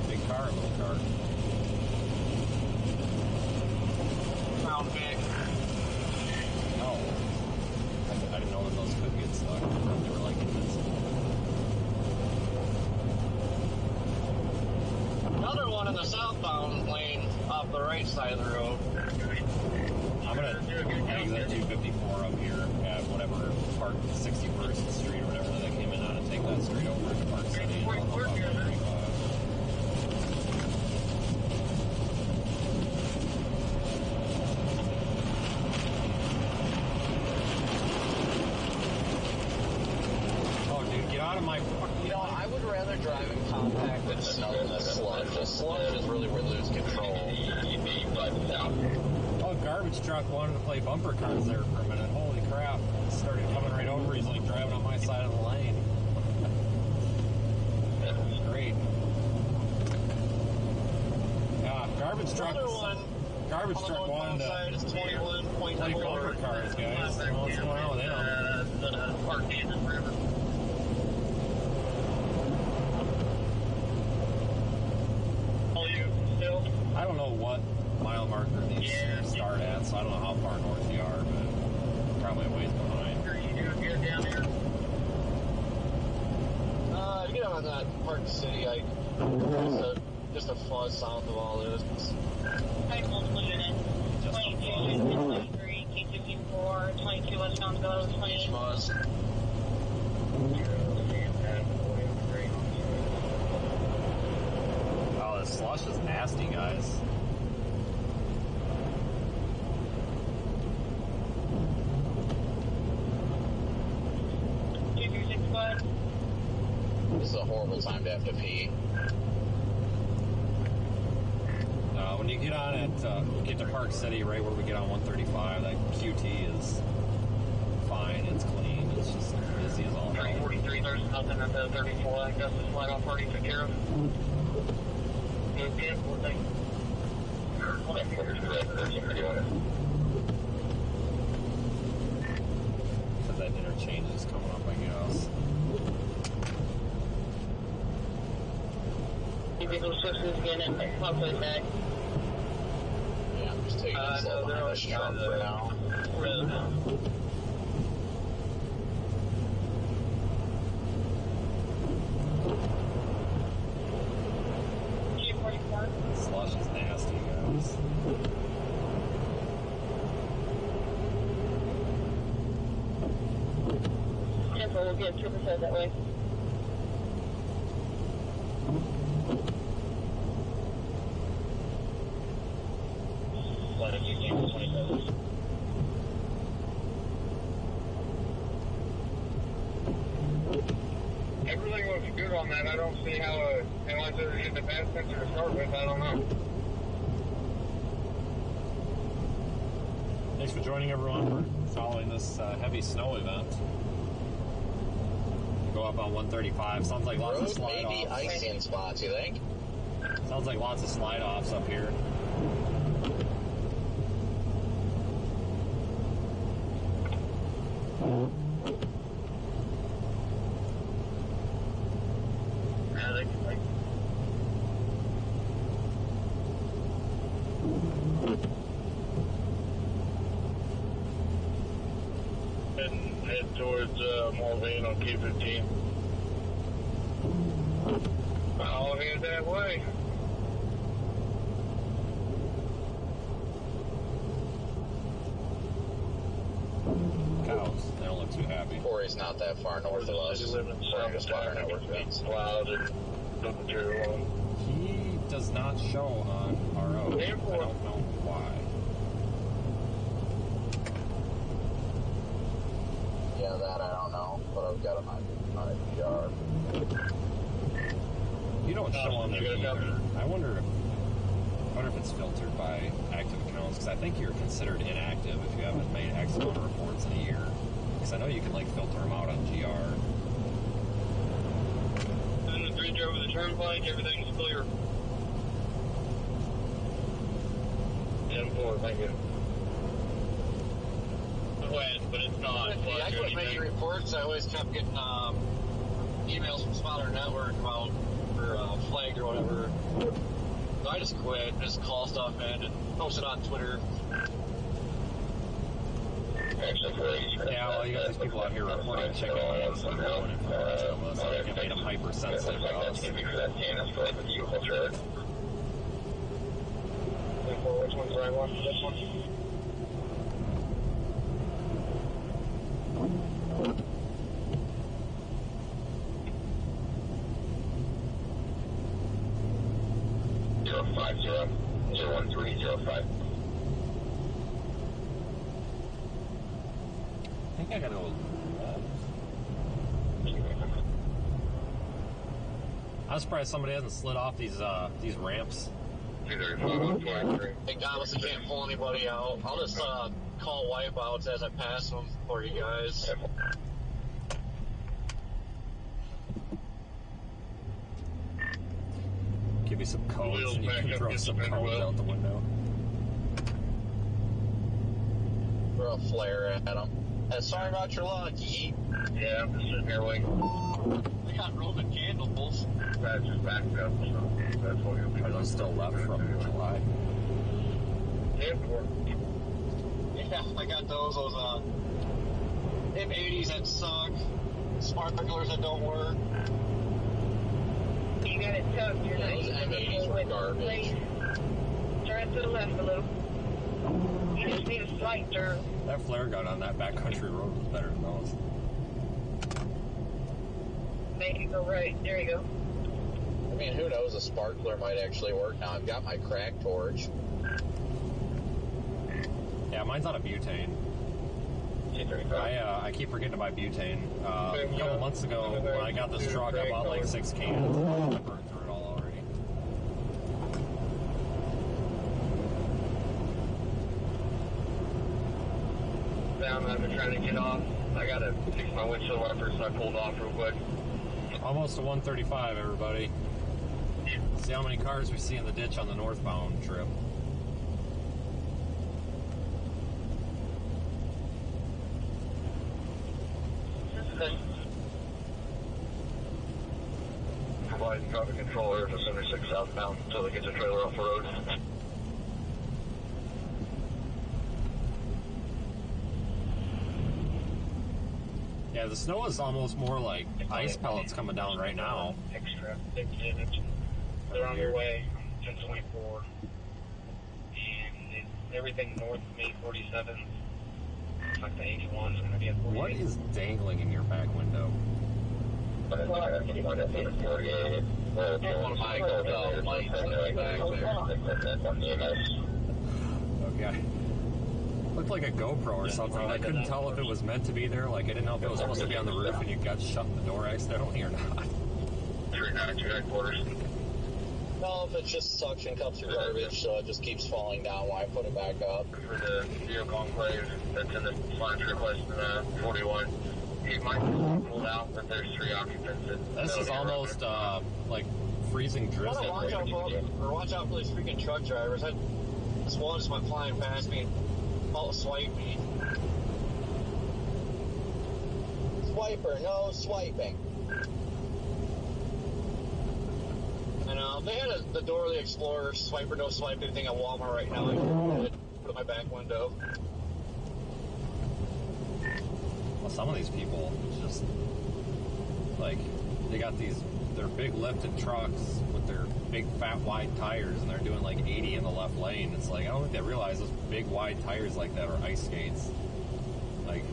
Big car, little car. Round big. No. I didn't know that those could get stuck. I thought they were like invincible. Another one in the southbound lane off the right side of the road. I'm gonna exit 254 up here at whatever Park 61st Street or whatever that came in on and take that street over to Park City. I'll hop on 35. rather drive in compacted snow than the slush. The slush is really where you lose control. Oh, garbage truck wanted to play bumper cars there for a minute. Holy crap. Started coming right over. He's like driving on my side of the lane. That was great. Yeah, garbage truck wanted to play bumper cars, guys. I don't know what's going on with him. I don't know what mile marker these start at, so I don't know how far north you are, but probably a ways behind. You get on that Park City, just a fuzz south of all this. Type multiple units. 22, 23, K54, 22 westbound Bellevue Plain. Fuzz. Oh, this slush is nasty, guys. This is a horrible time to have to pee. When you get on at, get to Park City, right where we get on 135, that QT is fine, it's clean, it's just busy as all hell. 43, there's nothing at the 34, I guess the slide off already took care of. Because that interchange is coming up, I guess. Vehicle switches again and populate back. Yeah, I'm just taking it slow behind this truck for now. Slush is nasty, guys. Careful, we'll get 2% that way. Everything looks good on that. I don't see how unless they're in the pass sensor to start with, I don't know. Thanks for joining, everyone. We're following this heavy snow event. Go up on 135. Sounds like lots of slide Maybe offs. icy in spots, you think? Sounds like lots of slide offs up here. And head towards Mulvane on K15. I'll head that way. Cows, they don't look too happy. Corey's not that far north of us. You live in South Fire Network. It's cloud and Deteriorating. He does not show on RO. I don't know why. Yeah, that I don't know, but I've got him on PR. You don't show on there either. I wonder if it's filtered by active accounts, because I think you're considered inactive if you haven't made X amount of reports in a year. Because I know you can like filter them out on GR. And the bridge over the turnpike, everything's clear. 10-4, thank you. West, but it's not. I quit making reports. I always kept getting emails from Spotter Network about flagged or whatever. So I just quit, just call stuff in and post it on Twitter. Yeah, well, you got these people out here reporting chickens and blowing information to us. I think it made them hypersensitive to us. Which one's the right one? This one? I think I gotta go left. I'm surprised somebody hasn't slid off these ramps. I honestly can't pull anybody out. I'll just call wipeouts as I pass them for you guys. Give you some codes and you can throw some codes out the window. Throw a flare at them. And sorry about your luck, Yeet. Yeah, I'm just sitting here waiting. I got Roman candles. That's just backed up, so that's what you'll be. Are those still left from July? Yeah, Yeah, I got those M80s that suck, sparklers that don't work. You got it tucked. You're not Those M80s were garbage. Turn to the left a little. You just need a slight turn. That flare gun on that backcountry road was better than those. Make it go right. There you go. I mean, who knows? A sparkler might actually work now. I've got my crack torch. Yeah, mine's on a butane. I keep forgetting to buy butane. A couple months ago, when I got this truck, I bought like 6 cans. I burned through it all already. down. I've been trying to get off. I gotta fix my windshield wipers, so I pulled off real quick. Almost to 135, everybody. See how many cars we see in the ditch on the northbound trip. Providing traffic control here for 76 southbound until they get the trailer off the road. Yeah, the snow is almost more like ice pellets coming down right now. Extra big damage. They're on their way on 1024. And everything north of me, 47. It's like the 81 is going to be at 48. What is dangling in your back window? One of my hotel lights in the back there. Okay. Looked like a GoPro or something. I couldn't tell if it was meant to be there. Like, I didn't know if it was supposed to be on the roof and you got shut the door accidentally or not. 392 headquarters. No, if it's just suction cups or garbage, so it just keeps falling down while I put it back up. For the vehicle enclave that's in the lines requesting 41. He might be pulled out, but there's 3 occupants. This is almost like freezing drizzle. Watch out for these freaking truck drivers. This one just went flying past me and swiped me. Swiper, no swiping. And they had the door of the Explorer, swiper, no swipe, anything at Walmart right now. I can put it my back window. Well, some of these people just, like, they got their big lifted trucks with their big fat wide tires and they're doing like 80 in the left lane. It's like, I don't think they realize those big wide tires like that are ice skates. Like,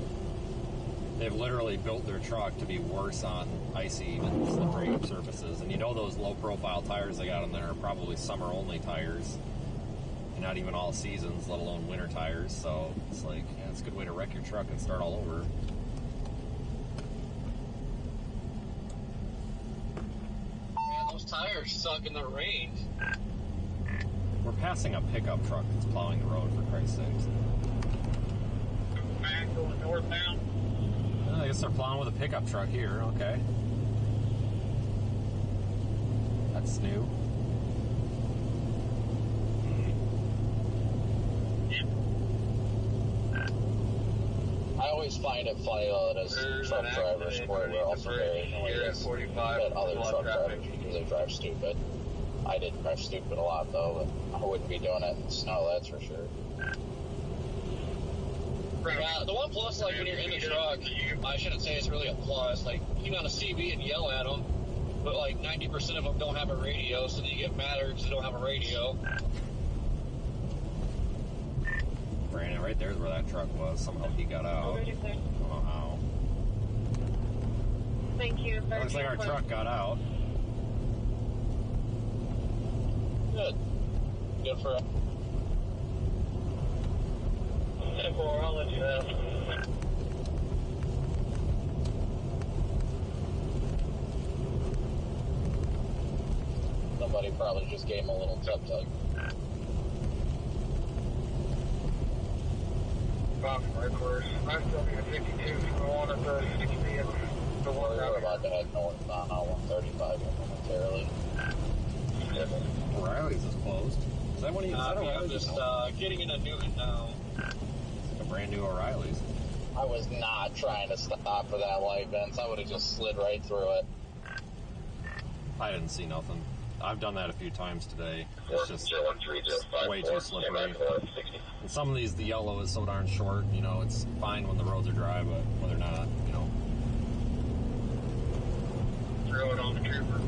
they've literally built their truck to be worse on icy and slippery surfaces. And you know those low profile tires they got in there are probably summer only tires. And not even all seasons, let alone winter tires. So it's like, yeah, it's a good way to wreck your truck and start all over. Tires suck in the rain. We're passing a pickup truck that's plowing the road, for Christ's sakes. Back going northbound. I guess they're plowing with a pickup truck here, okay. That's new. I always find it funny though that as truck drivers we're also very annoyed at other truck drivers because they drive stupid. I didn't drive stupid a lot though, but I wouldn't be doing it in the snow, that's for sure. Yeah, the one plus, like, when you're in the truck, I shouldn't say it's really a plus. Like, you can on a CB and yell at them, but like 90% of them don't have a radio, so then you get madder because they don't have a radio. Brandon, right there's where that truck was. Somehow he got out. I don't know how. Thank you. Looks like our truck got out. Good. Good for us. 10-4, I'll let you know. somebody probably just gave him a little tug-tug. Bobby, right course. I'm still being 52 from the one at the 60 and the one We're about to head north on 135 momentarily. O'Reilly's is closed. Is that one of you? I'm just getting into Newton now. It's like a brand new O'Reilly's. I was not trying to stop for that light, Vince. I would have just slid right through it. I didn't see nothing. I've done that a few times today. It's just way too slippery. And some of these, the yellow is so darn short, you know, it's fine when the roads are dry, but when they're not, you know. Throw it on the trooper.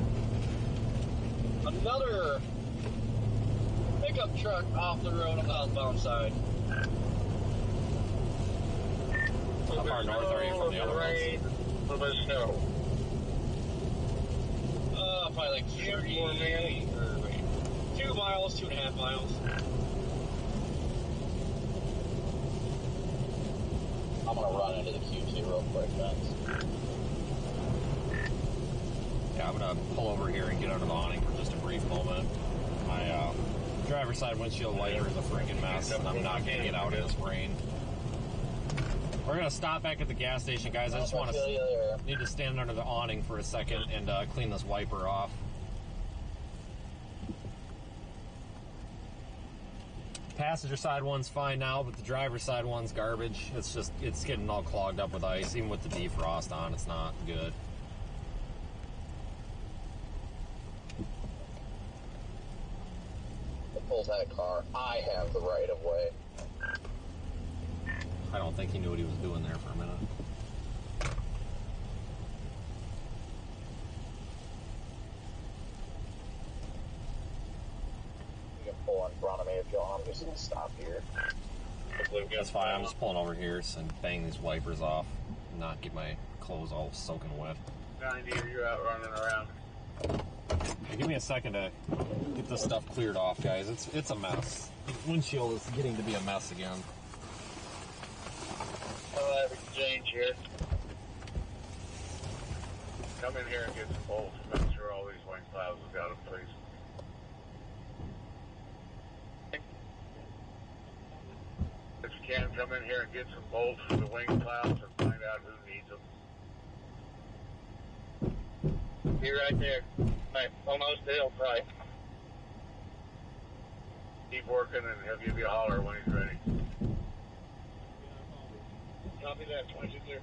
Another pickup truck off the road on the outbound side. How far north are you from the other rain, ones? a little bit of snow. Probably like 2 miles, 2.5 miles. I'm going to run into the QT real quick, Vince. Yeah, I'm going to pull over here and get under the awning for just a brief moment. My driver's side windshield wiper is a freaking mess, and I'm not going to get out in this rain. We're going to stop back at the gas station, guys. I just want to need to stand under the awning for a second and clean this wiper off. Passenger side one's fine now, but the driver's side one's garbage. It's getting all clogged up with ice. Even with the defrost on, it's not good. Pulls that car. I have the right of way. I don't think he knew what he was doing there for a minute. You can pull in front of me if you want. I'm just going to stop here. That's fine. I'm just pulling over here and bang these wipers off and not get my clothes all soaking wet. 90, you're out running around. Hey, give me a second to get this stuff cleared off, guys. It's a mess. The windshield is getting to be a mess again. I'll have exchange here. Come in here and get some bolts and make sure all these wing clouds have got them, please. If you can, come in here and get some bolts for the wing clouds and find out who needs them. Be right there. Right, almost the hill, right. Keep working and he'll give you a holler when he's ready. Copy that, 22 clear.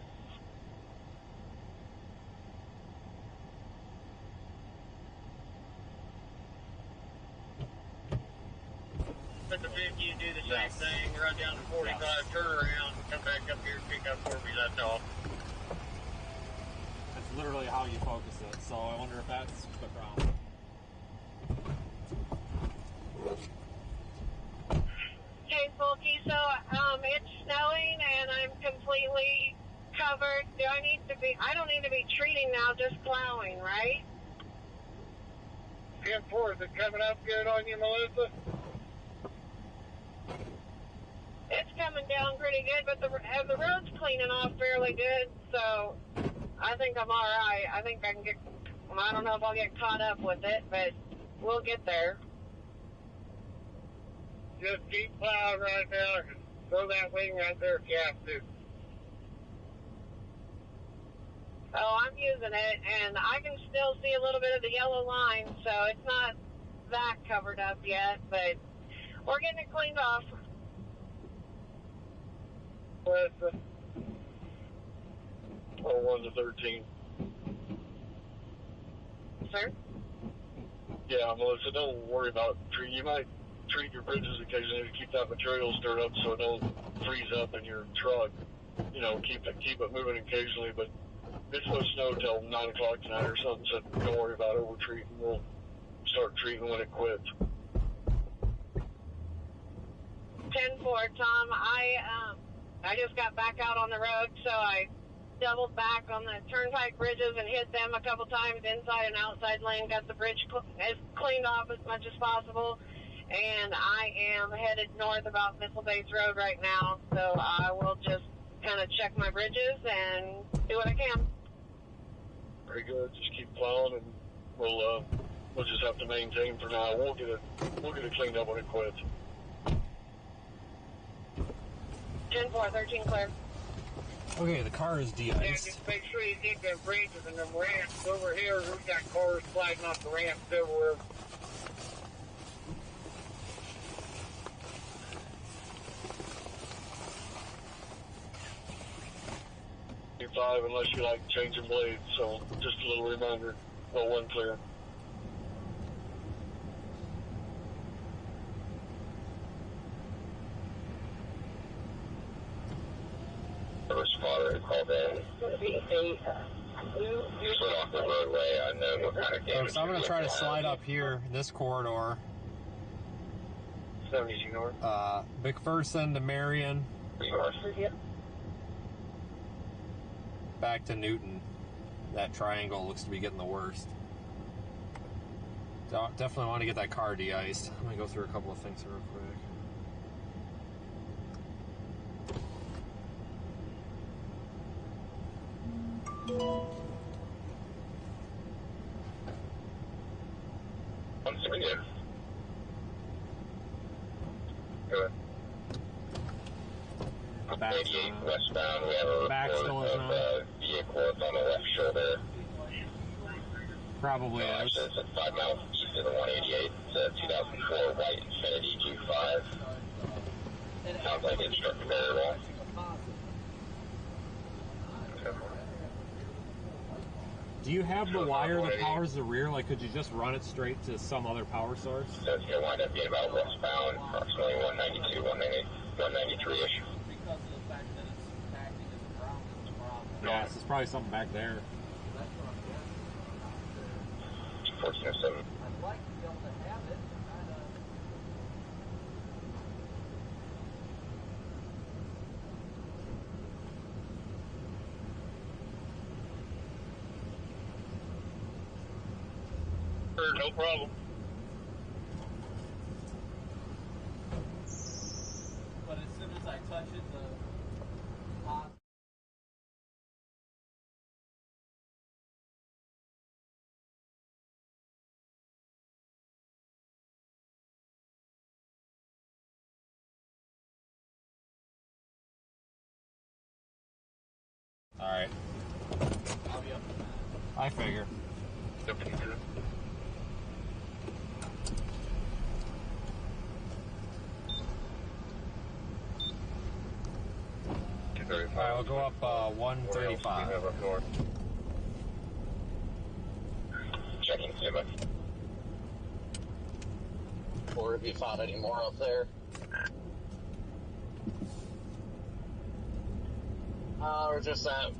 Put the 50 and do the same thing, run down to 45, turn around, come back up here, pick up where we left off. That's literally how you focus it, so I wonder if that's the problem. Okay, Folky, so it's snowing and I'm completely covered. I don't need to be treating now, just plowing, right? 10-4, is it coming up good on you, Melissa? It's coming down pretty good, but the road's cleaning off fairly good, so I think I'm all right. I think I can get, I don't know if I'll get caught up with it, but we'll get there. Just keep plowing right now. Throw that wing right there if you have to. Oh, I'm using it, and I can still see a little bit of the yellow line, so it's not that covered up yet, but we're getting it cleaned off. Melissa. 1 to 13. Sir? Yeah, Melissa, don't worry about treating. You might treat your bridges occasionally to keep that material stirred up so it don't freeze up in your truck. You know, keep it moving occasionally, but it's supposed to snow till 9 o'clock tonight or something, so don't worry about over treating. We'll start treating when it quits. 10-4, Tom. I just got back out on the road, so I doubled back on the turnpike bridges and hit them a couple times inside and outside lane, got the bridge cleaned off as much as possible, and I am headed north about Missile Base Road right now, so I will just kind of check my bridges and do what I can. Very good. Just keep plowing, and we'll we'll just have to maintain for now. We'll get it cleaned up when it quits. 10-4, 13 clear. Okay, the car is Yeah, de-iced. just make sure you dig them bridges and them ramps over here. We've got cars sliding off the ramps everywhere. Five, unless you like changing blades. So just a little reminder. Well, one clear. Spotter called in. Slid off the roadway. Unknown what kind of damage. So I'm going to try to slide up here, this corridor. 72 north. McPherson to Marion, back to Newton. That triangle looks to be getting the worst. Definitely want to get that car de-iced. Let me go through a couple of things real quick. Once again. Go ahead. Back's 88 westbound, we have a Back's report going of on. vehicle on the left shoulder. Probably is. Actually, it's at 5 miles east of the 188. It's a 2004 white Infiniti Q5. Sounds like it's struck very well. Do you have the wire that powers the rear? Like, could you just run it straight to some other power source? So it's going to wind up being about westbound, approximately 192, 193-ish. Yeah, so it's probably something back there. 1407. No problem. But as soon as I touch it, the hot. All right. I'll be up to that. I figure. I'll go up 135. Checking Sima. Or have you found any more up there? Or just that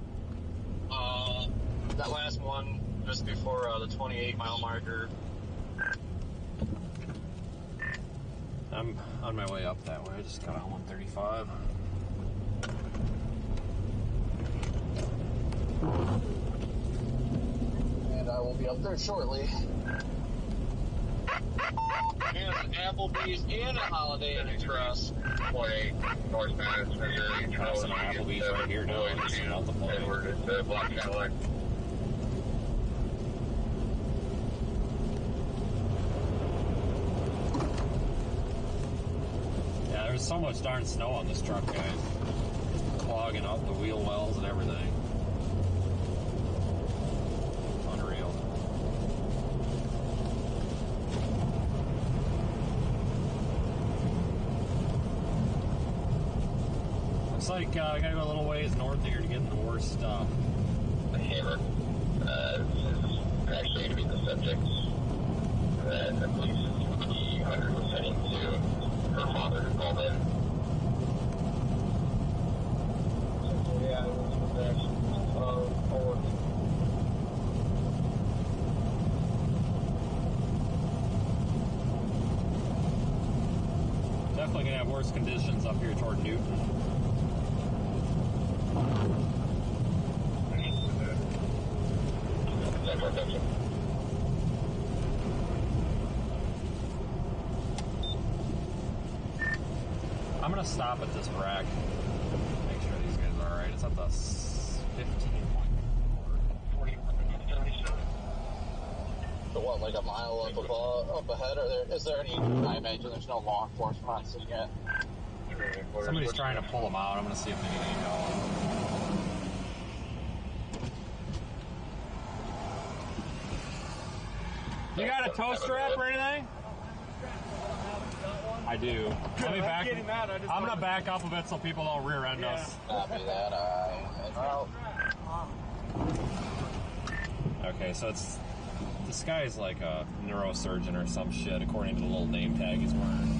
last one just before the 28-mile marker. I'm on my way up that way. I just got on 135. And I will be up there shortly. And an Applebee's and a Holiday Inn Express. 28 northbound, Missouri. There's an Applebee's right here now. It's multiple. Edward, it's a black Cadillac. Yeah, there's so much darn snow on this truck, guys. Clogging up the wheel wells and everything. Unreal. Looks like I gotta go a little ways north here to get in the worst stuff. The Hammer. This is actually going to be the subject that I believe the 100 was heading to. Her father who called in. Yeah, it was actually forward. Definitely gonna have worse conditions up here toward Newton. I'm gonna stop at this rack. Make sure these guys are alright. It's at the 15.4. what, like a mile up ahead? Is there any? I imagine there's no law enforcement on scene yet. Somebody's trying to pull them out. I'm going to see if they need any help. You got a tow strap or anything? I do. Let me back. I'm going to back up a bit so people don't rear end us. Copy that. Okay, so this guy is like a neurosurgeon or some shit, according to the little name tag he's wearing.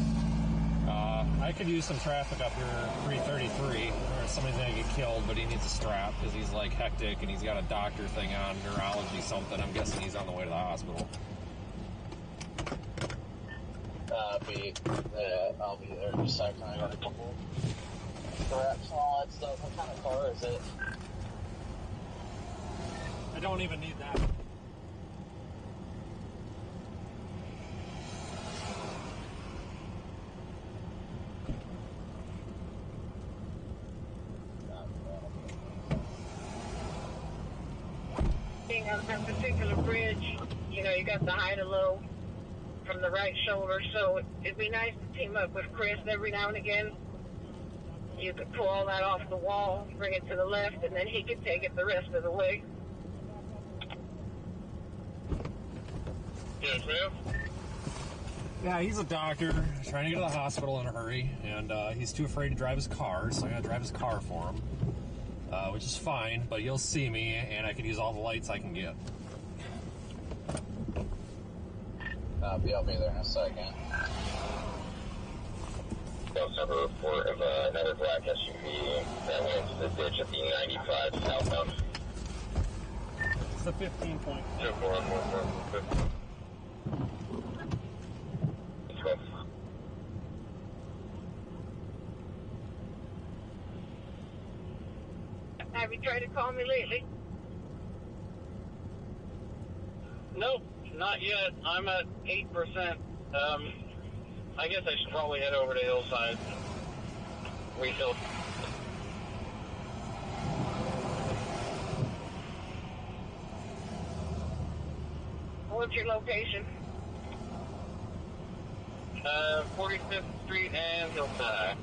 I could use some traffic up here, 333, or somebody's gonna get killed, but he needs a strap because he's like hectic and he's got a doctor thing on, neurology something. I'm guessing he's on the way to the hospital. I'll be there in a second. I got a couple straps and all that stuff. What kind of car is it? I don't even need that. On that particular bridge, you know, you got the high to low from the right shoulder, so it'd be nice to team up with Chris every now and again. You could pull all that off the wall, bring it to the left, and then he could take it the rest of the way. Yes, ma'am. Yeah, he's a doctor trying to get to the hospital in a hurry, and he's too afraid to drive his car, so I gotta drive his car for him. Which is fine, but you'll see me, and I can use all the lights I can get. I'll be there in a second. We also have a report of another black SUV that went into the ditch at the 95 southbound. It's the 15 point. Have you tried to call me lately? Nope, not yet. I'm at 8%. I guess I should probably head over to Hillside. Refill. What's your location? 45th Street and Hillside.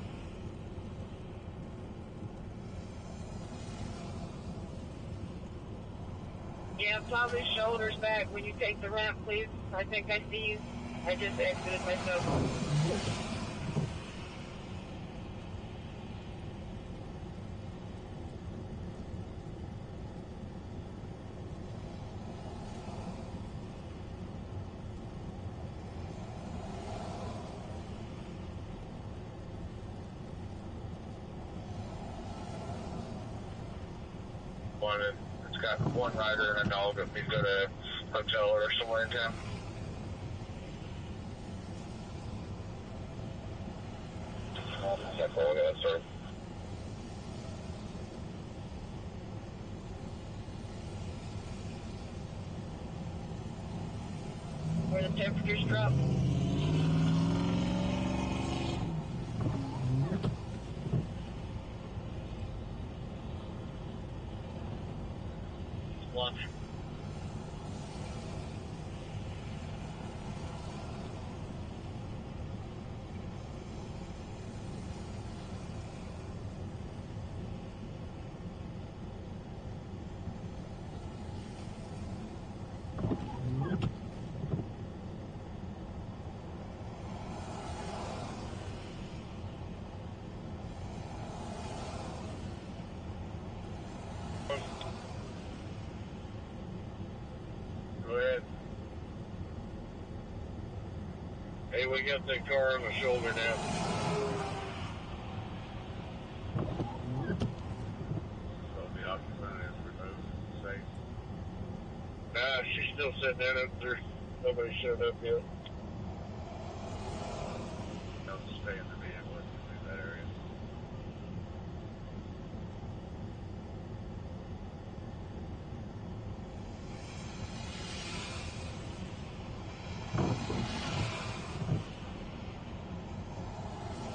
Yeah, plow his shoulders back when you take the ramp, please. I think I see you. I just exited myself. It's got one rider and a dog that needs to go to a hotel or somewhere in town. That's all I got, sir. Where the temperatures drop. Lunch. Go ahead. Hey, we got that car on the shoulder now. So the occupant is removed. Safe. Nah, she's still sitting in it. There's nobody showed up yet. Don't stay in the vehicle if you leave that area.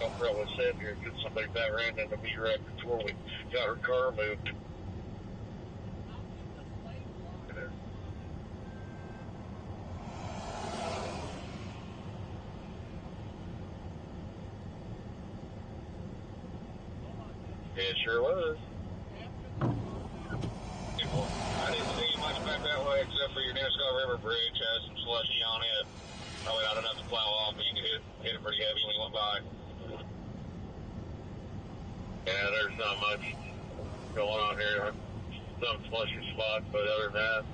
I'll probably sit here and get somebody back ran into me right before we got her car moved. It sure was. I didn't see much back that way except for your Neosco River Bridge has some slushy on it. Probably not enough to plow off, but you can hit it pretty heavy when you went by. Yeah, there's not much going on here. Some slushy spots, but other than that.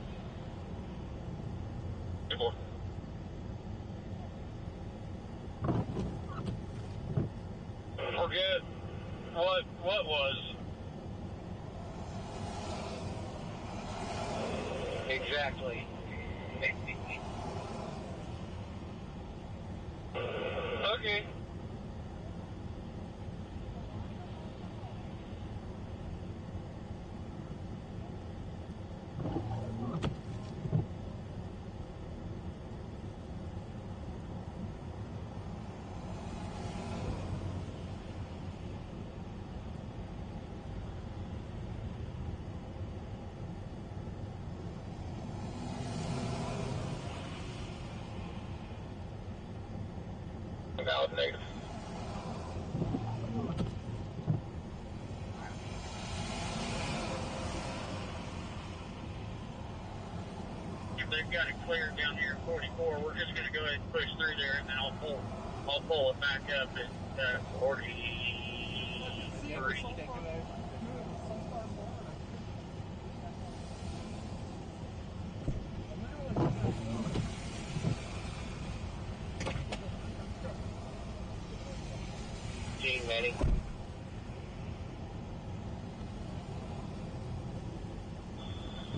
Forget what was. Exactly. Okay. Now it's negative. They've got it cleared down here at 44. We're just going to go ahead and push through there, and then I'll pull it back up at 43. Gene Manny.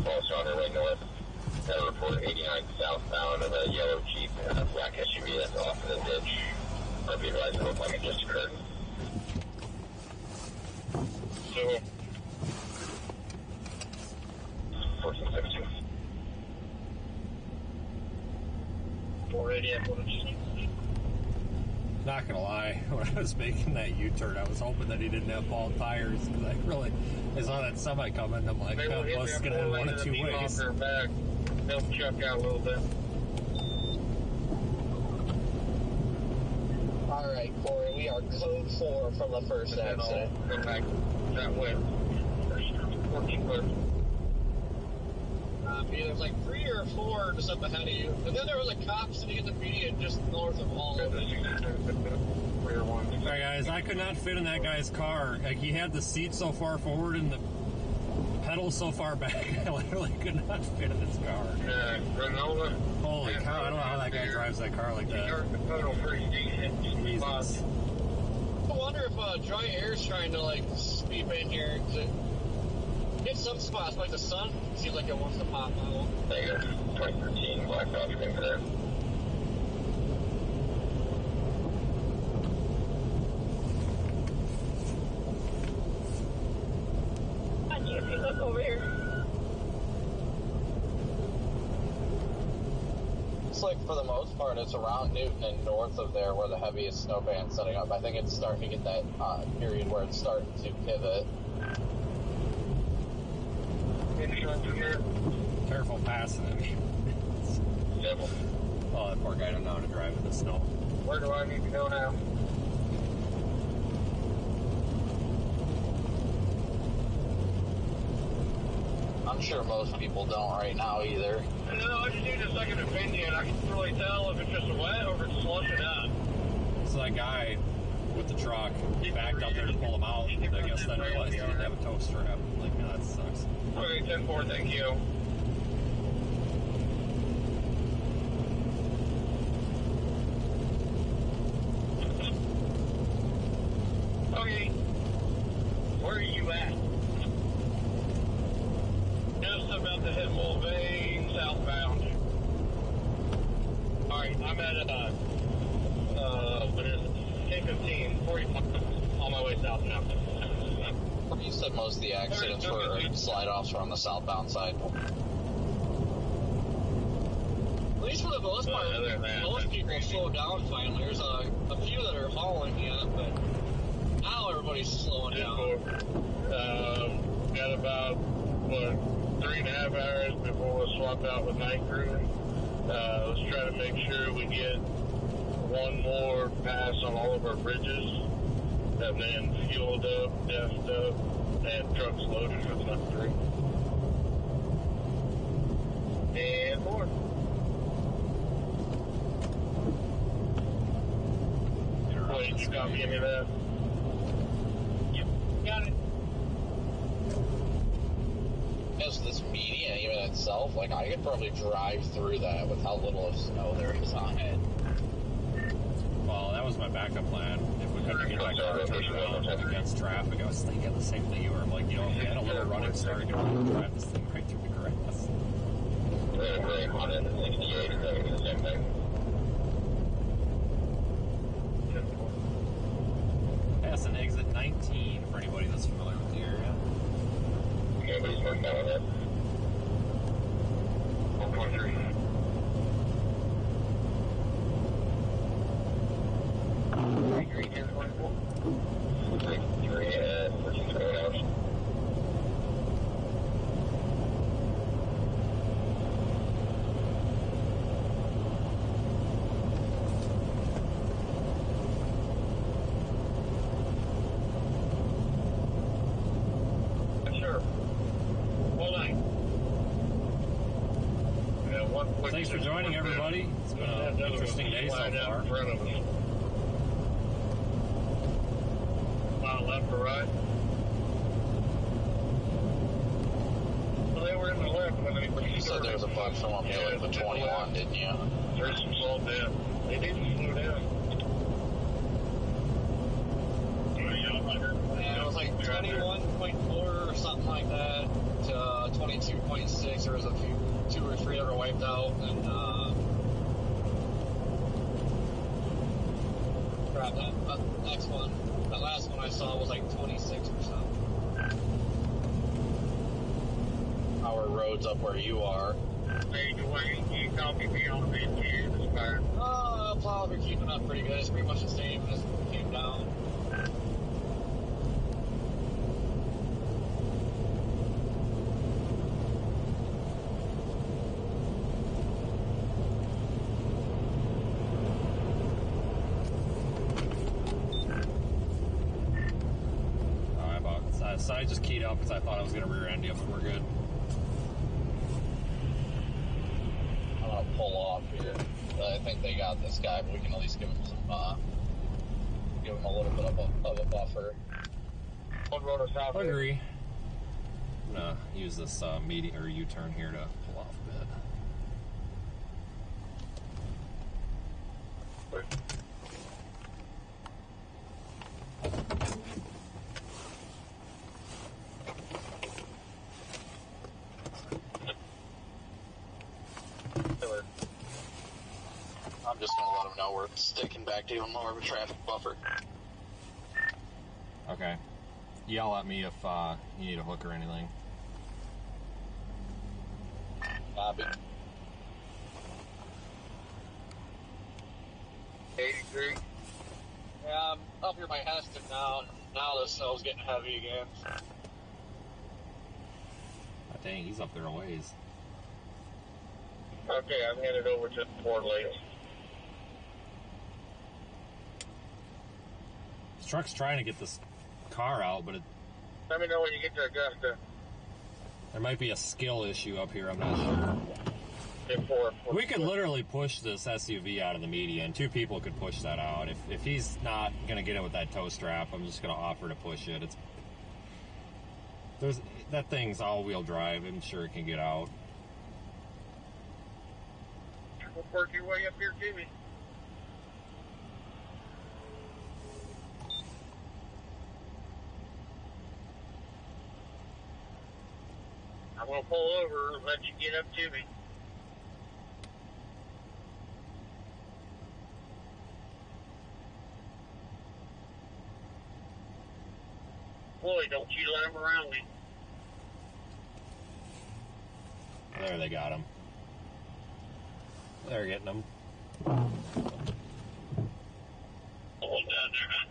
Also on their way north. Got a report 89 southbound of a yellow Jeep and a black SUV that's off in the ditch. I'll be advised it looked like it just occurred. So, 1416. 480 equipment. Not gonna lie, when I was making that U-turn, I was hoping that he didn't have bald tires because I saw that semi coming. I'm like, that bus is gonna have one of two ways. Back. They'll chuck out a little bit. Alright, Corey, we are code 4 from the first accident. Come back that way. 14 clear. There's like 3 or 4 just up ahead of you. And then there was a cop sitting in the median just north of all of it. Alright guys, I could not fit in that guy's car. Like, he had the seat so far forward and the pedals so far back, I literally could not fit in his car. Granola. Holy cow, I don't know how that guy drives that car like that. Jesus. I wonder if dry air is trying to like sweep in here. Hit some spots like the sun seems like it wants to pop out. Negative. 2013 Black Dodge for there. Look over here. Looks like for the most part it's around Newton and north of there where the heaviest snow band's setting up. I think it's starting to get that period where it's starting to pivot. Careful passing him. Oh, that poor guy don't know how to drive in the snow. Where do I need to go now? I'm sure most people don't right now either. No, I just need a second opinion. I can really tell if it's just wet or if it's slushing up. So that guy with the truck backed up there to pull him out, and I guess then realized he didn't have a tow strap. Like, no, that sucks. Okay, 10-4, thank you. Okay, where are you at? Just about to hit Mulvane southbound. Alright, I'm at what is it? K15, 45, on my way south now. You said most of the accidents were slide-offs were on the southbound side. At least for the most part, most people slowed down finally. There's a few that are hauling yet, but now everybody's slowing down. Got about, 3.5 hours before we'll swap out with night crew. Let's try to make sure we get one more pass on all of our bridges. That man's fueled up, gassed up, and truck's loaded, so it's not through. And more. Wait, you copy any of that? Yep, got it. As this median even itself, like I could probably drive through that with how little of snow there is on it. Well, that was my backup plan. If we couldn't get my car turned around against traffic, I was thinking the same thing you were. I'm like, you know, if we had a little running start, you could drive this thing right through the grass. Very 168 is the same thing. That's an exit 19 for anybody that's familiar with the area. Nobody's working out with it. 123. Sure. Hold on. Thanks for joining, everybody. It's been an interesting day so far. In front of us. Left or right? Well, they were in the left when they were. You said there was a bunch of them up here with the 21, didn't you? There's some slow down. They need to slow down. Yeah, it was like 21.4 or something like that to 22.6. There was a few, 2 or 3 that were wiped out, and crap, that next one, that last one I saw was like 26 or something. Our roads up where you are. Hey, Dwayne, can you copy me on the interior this fire? Plows are keeping up pretty good. It's pretty much the same as it came down. So I just keyed up because I thought I was going to rear end you, but we're good. I'm gonna pull off here. I think they got this guy, but we can at least give him some, give him a little bit of a buffer. One road is out I agree. I'm going to use this median or U-turn here to pull off a bit. I'm just gonna let them know we're sticking back to even more of a traffic buffer. Okay. Yell at me if you need a hook or anything. Copy. 83. Yeah, I'm up here by Heston now, and now the snow's getting heavy again. Oh, dang, he's up there a ways. Okay, I'm headed over to the 4 lanes. This truck's trying to get this car out, but Let me know when you get to Augusta. there might be a skill issue up here. I'm not sure. We could literally push this SUV out of the median. 2 people could push that out. If he's not going to get it with that tow strap, I'm just going to offer to push it. That thing's all-wheel drive. I'm sure it can get out. We'll work your way up here, Jimmy. I'm going to pull over and let you get up to me. Boy, don't you let him around me. There, they got him. They're getting him. Hold down there.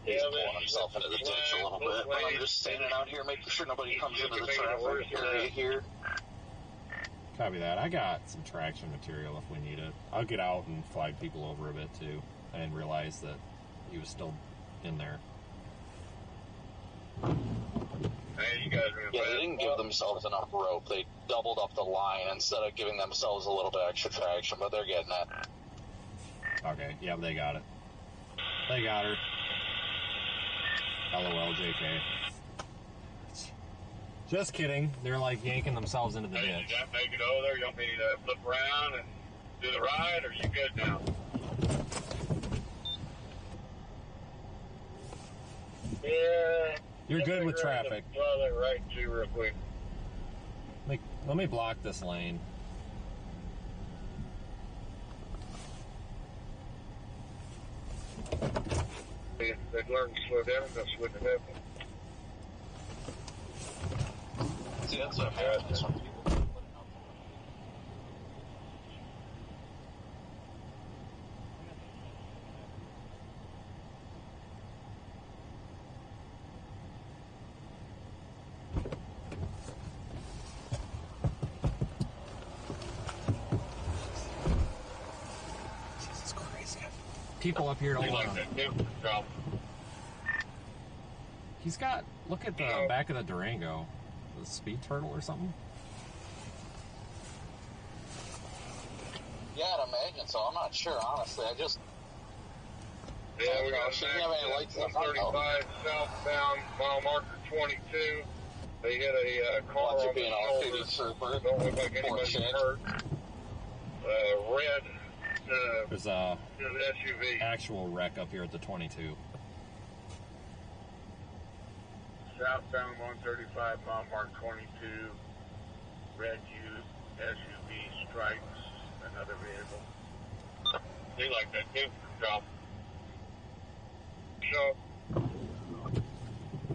He's pulling himself into the ditch a little bit, but I'm just standing out here making sure nobody comes into the traffic area here. Copy that. I got some traction material if we need it. I'll get out and flag people over a bit too. I didn't realize that he was still in there. Hey, you guys are Yeah, they didn't give themselves enough rope. They doubled up the line instead of giving themselves a little bit extra traction, but they're getting it. Okay, yeah, they got it. They got her. LOL, JK. Just kidding. They're like yanking themselves into the Hey, ditch. did that make it over there? You want me to flip around and do the ride, or you good now? Yeah. You're good with traffic. Well, right to you real quick. Let me block this lane. If they'd learn to slow down, that's what would happen. See, that's what happens when people put up. Jesus Christ. People up here don't want to. He's got, look at the back of the Durango. The speed turtle or something? Yeah, I'd imagine so. I'm not sure, honestly. I just... Yeah, we got she didn't have any lights in the front, though. 135 southbound, mile marker 22. They hit a car Watch on it being the shoulder. Don't look like anybody's hurt. Red There's a SUV. actual wreck up here at the 22. Southbound 135, mile mark 22. Red SUV strikes another vehicle. They like that too. Drop. So,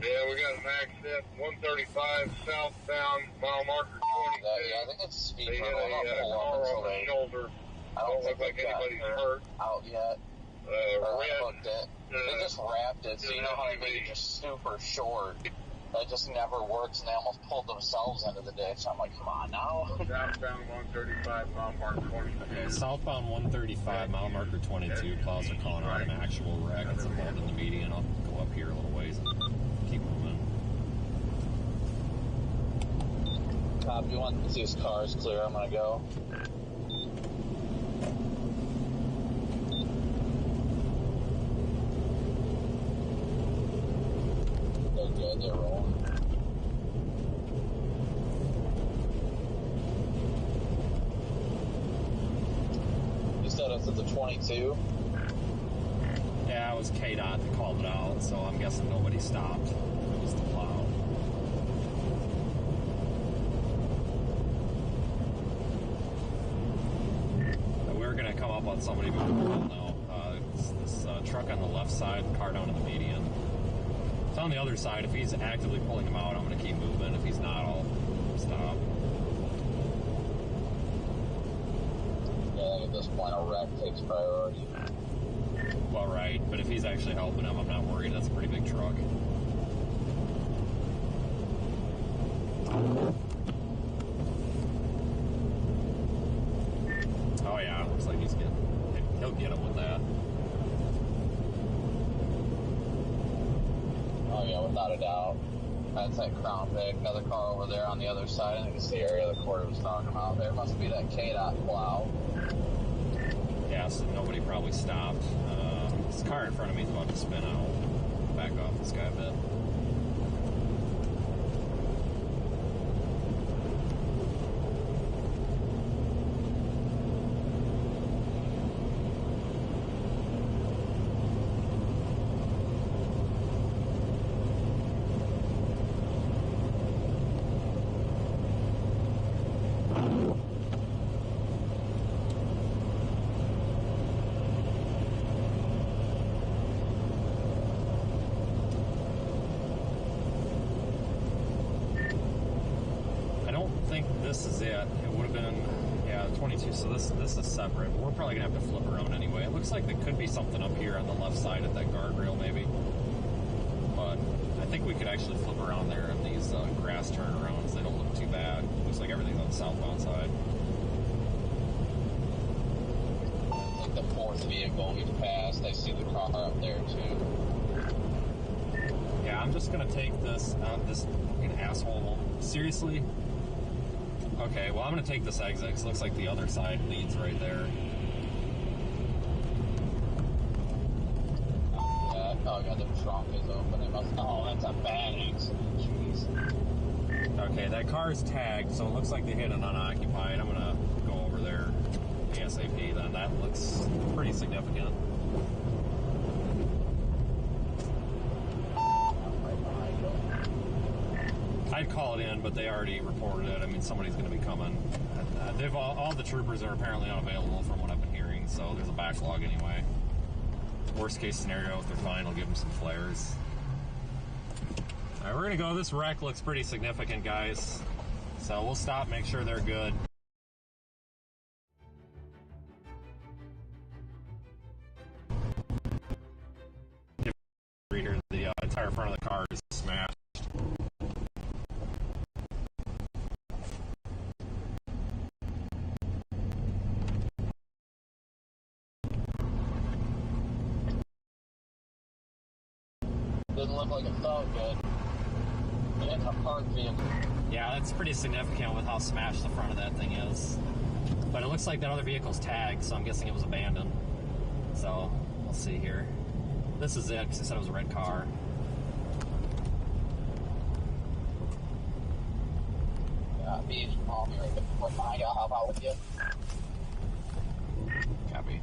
yeah, we got an accident. 135 southbound, mile marker 22. Yeah, I think it's speed They hit turtle. a car on the shoulder. I don't look like anybody's hurt. Out yet. Red. Hooked it. They just wrapped it, so you know how they make it just super short. That just never works, and they almost pulled themselves into the ditch. I'm like, come on now. Southbound 135, mile marker 22. Okay, southbound 135, mile marker 22. Plows are calling out an actual wreck. It's involved in the median. I'll go up here a little ways and keep moving. If you want to see his car's clear, I'm going to go. They're good, they're rolling. You said it's at the 22? Yeah, it was KDOT that called it out, so I'm guessing nobody stopped. It was the plow. We're going to come up on somebody before we'll know. This truck on the left side, car down in the median. It's on the other side. If he's actively pulling him out, I'm going to keep moving. If he's not, I'll stop. Yeah, I think at this point a wreck takes priority. Well, right, but if he's actually helping him, I'm not worried. That's a pretty big truck. Oh yeah, looks like he'll get him with that. Oh yeah, without a doubt. That's that Crown Vic, another car over there on the other side. I think it's the area the Corey was talking about there. Must be that KDOT plow. Yeah, so nobody probably stopped. This car in front of me is about to spin out. Back off this guy a bit. This is it. It would have been, yeah, 22. So this is separate. We're probably gonna have to flip around anyway. It looks like there could be something up here on the left side at that guardrail, maybe. But I think we could actually flip around there in these grass turnarounds. They don't look too bad. Looks like everything's on the southbound side. I think the a fourth vehicle we've passed. I see the car up there too. Yeah, I'm just gonna take this fucking asshole. Seriously? Okay, well, I'm gonna take this exit, 'cause it looks like the other side leads right there. Oh god, the trunk is open. It must. Oh, that's a bad accident. Jeez. Okay, that car is tagged, so it looks like they hit an unoccupied. I'm gonna go over there ASAP then. That looks pretty significant. I'd call it in, but they already reported it. I mean, somebody's going to be coming. They've all the troopers are apparently unavailable from what I've been hearing, so there's a backlog anyway. Worst case scenario, if they're fine, I'll give them some flares. All right, we're going to go. This wreck looks pretty significant, guys. So we'll stop, make sure they're good. The entire front of the car is smashed. Doesn't look like it felt good. In a parked vehicle. Yeah, that's pretty significant with how smashed the front of that thing is. But it looks like that other vehicle's tagged, so I'm guessing it was abandoned. So, we'll see here. This is it, because they said it was a red car. B, if you call me right before mine, I'll help out with you. Copy.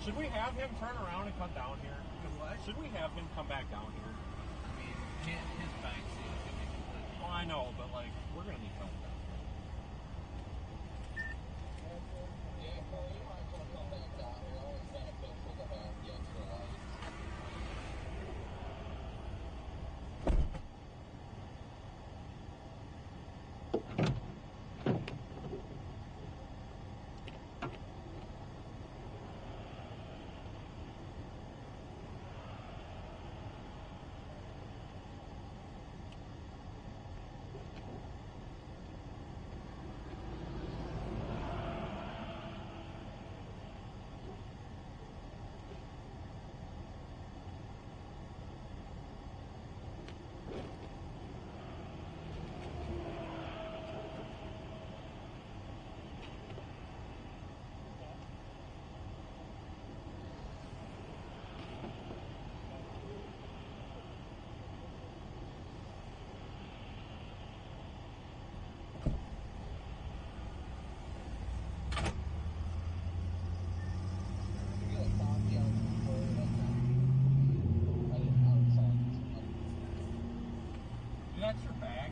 Should we have him turn around and come down here? Should we have him come back down here? I mean, his bank seat is going to be completely... Well, I know, but like, we're going to need help down here. Yeah, well, you might as well come back down here. Always beneficial to have the extra lights. That's your bag.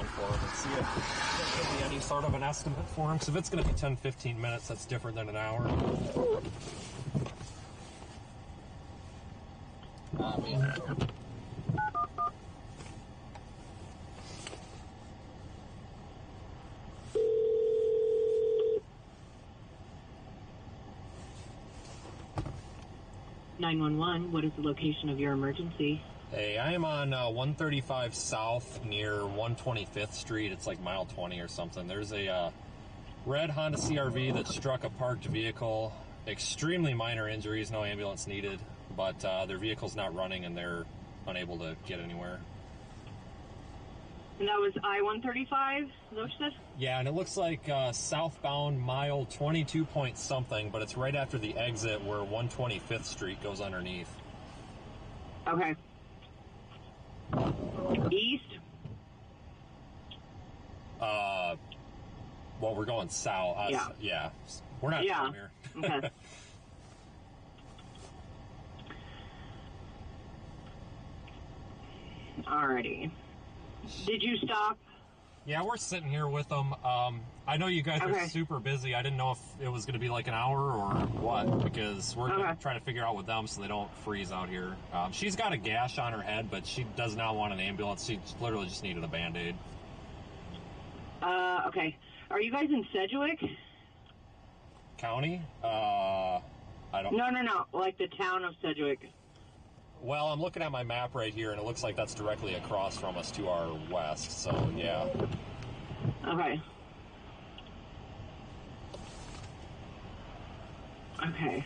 one for him and see if there can be any sort of an estimate for him. Because if it's going to be 10, 15 minutes, that's different than an hour. Yeah. 911, what is the location of your emergency? Hey, I am on 135 South near 125th Street. It's like mile 20 or something. There's a red Honda CRV that struck a parked vehicle. Extremely minor injuries, no ambulance needed, but their vehicle's not running and they're unable to get anywhere. And that was I-135, is that what you said? Yeah, and it looks like southbound mile 22 point something, but it's right after the exit where 125th Street goes underneath. Okay. East? Well, we're going south. Yeah. We're not from here. Okay. Alrighty. Did you stop? Yeah, we're sitting here with them. I know you guys are super busy. I didn't know if it was going to be like an hour or what, because we're trying to figure out with them so they don't freeze out here. She's got a gash on her head, but she does not want an ambulance. She literally just needed a Band-Aid. Okay. Are you guys in Sedgwick? County? I don't... No. Like the town of Sedgwick. Well, I'm looking at my map right here, and it looks like that's directly across from us to our west, so yeah. Okay. Okay.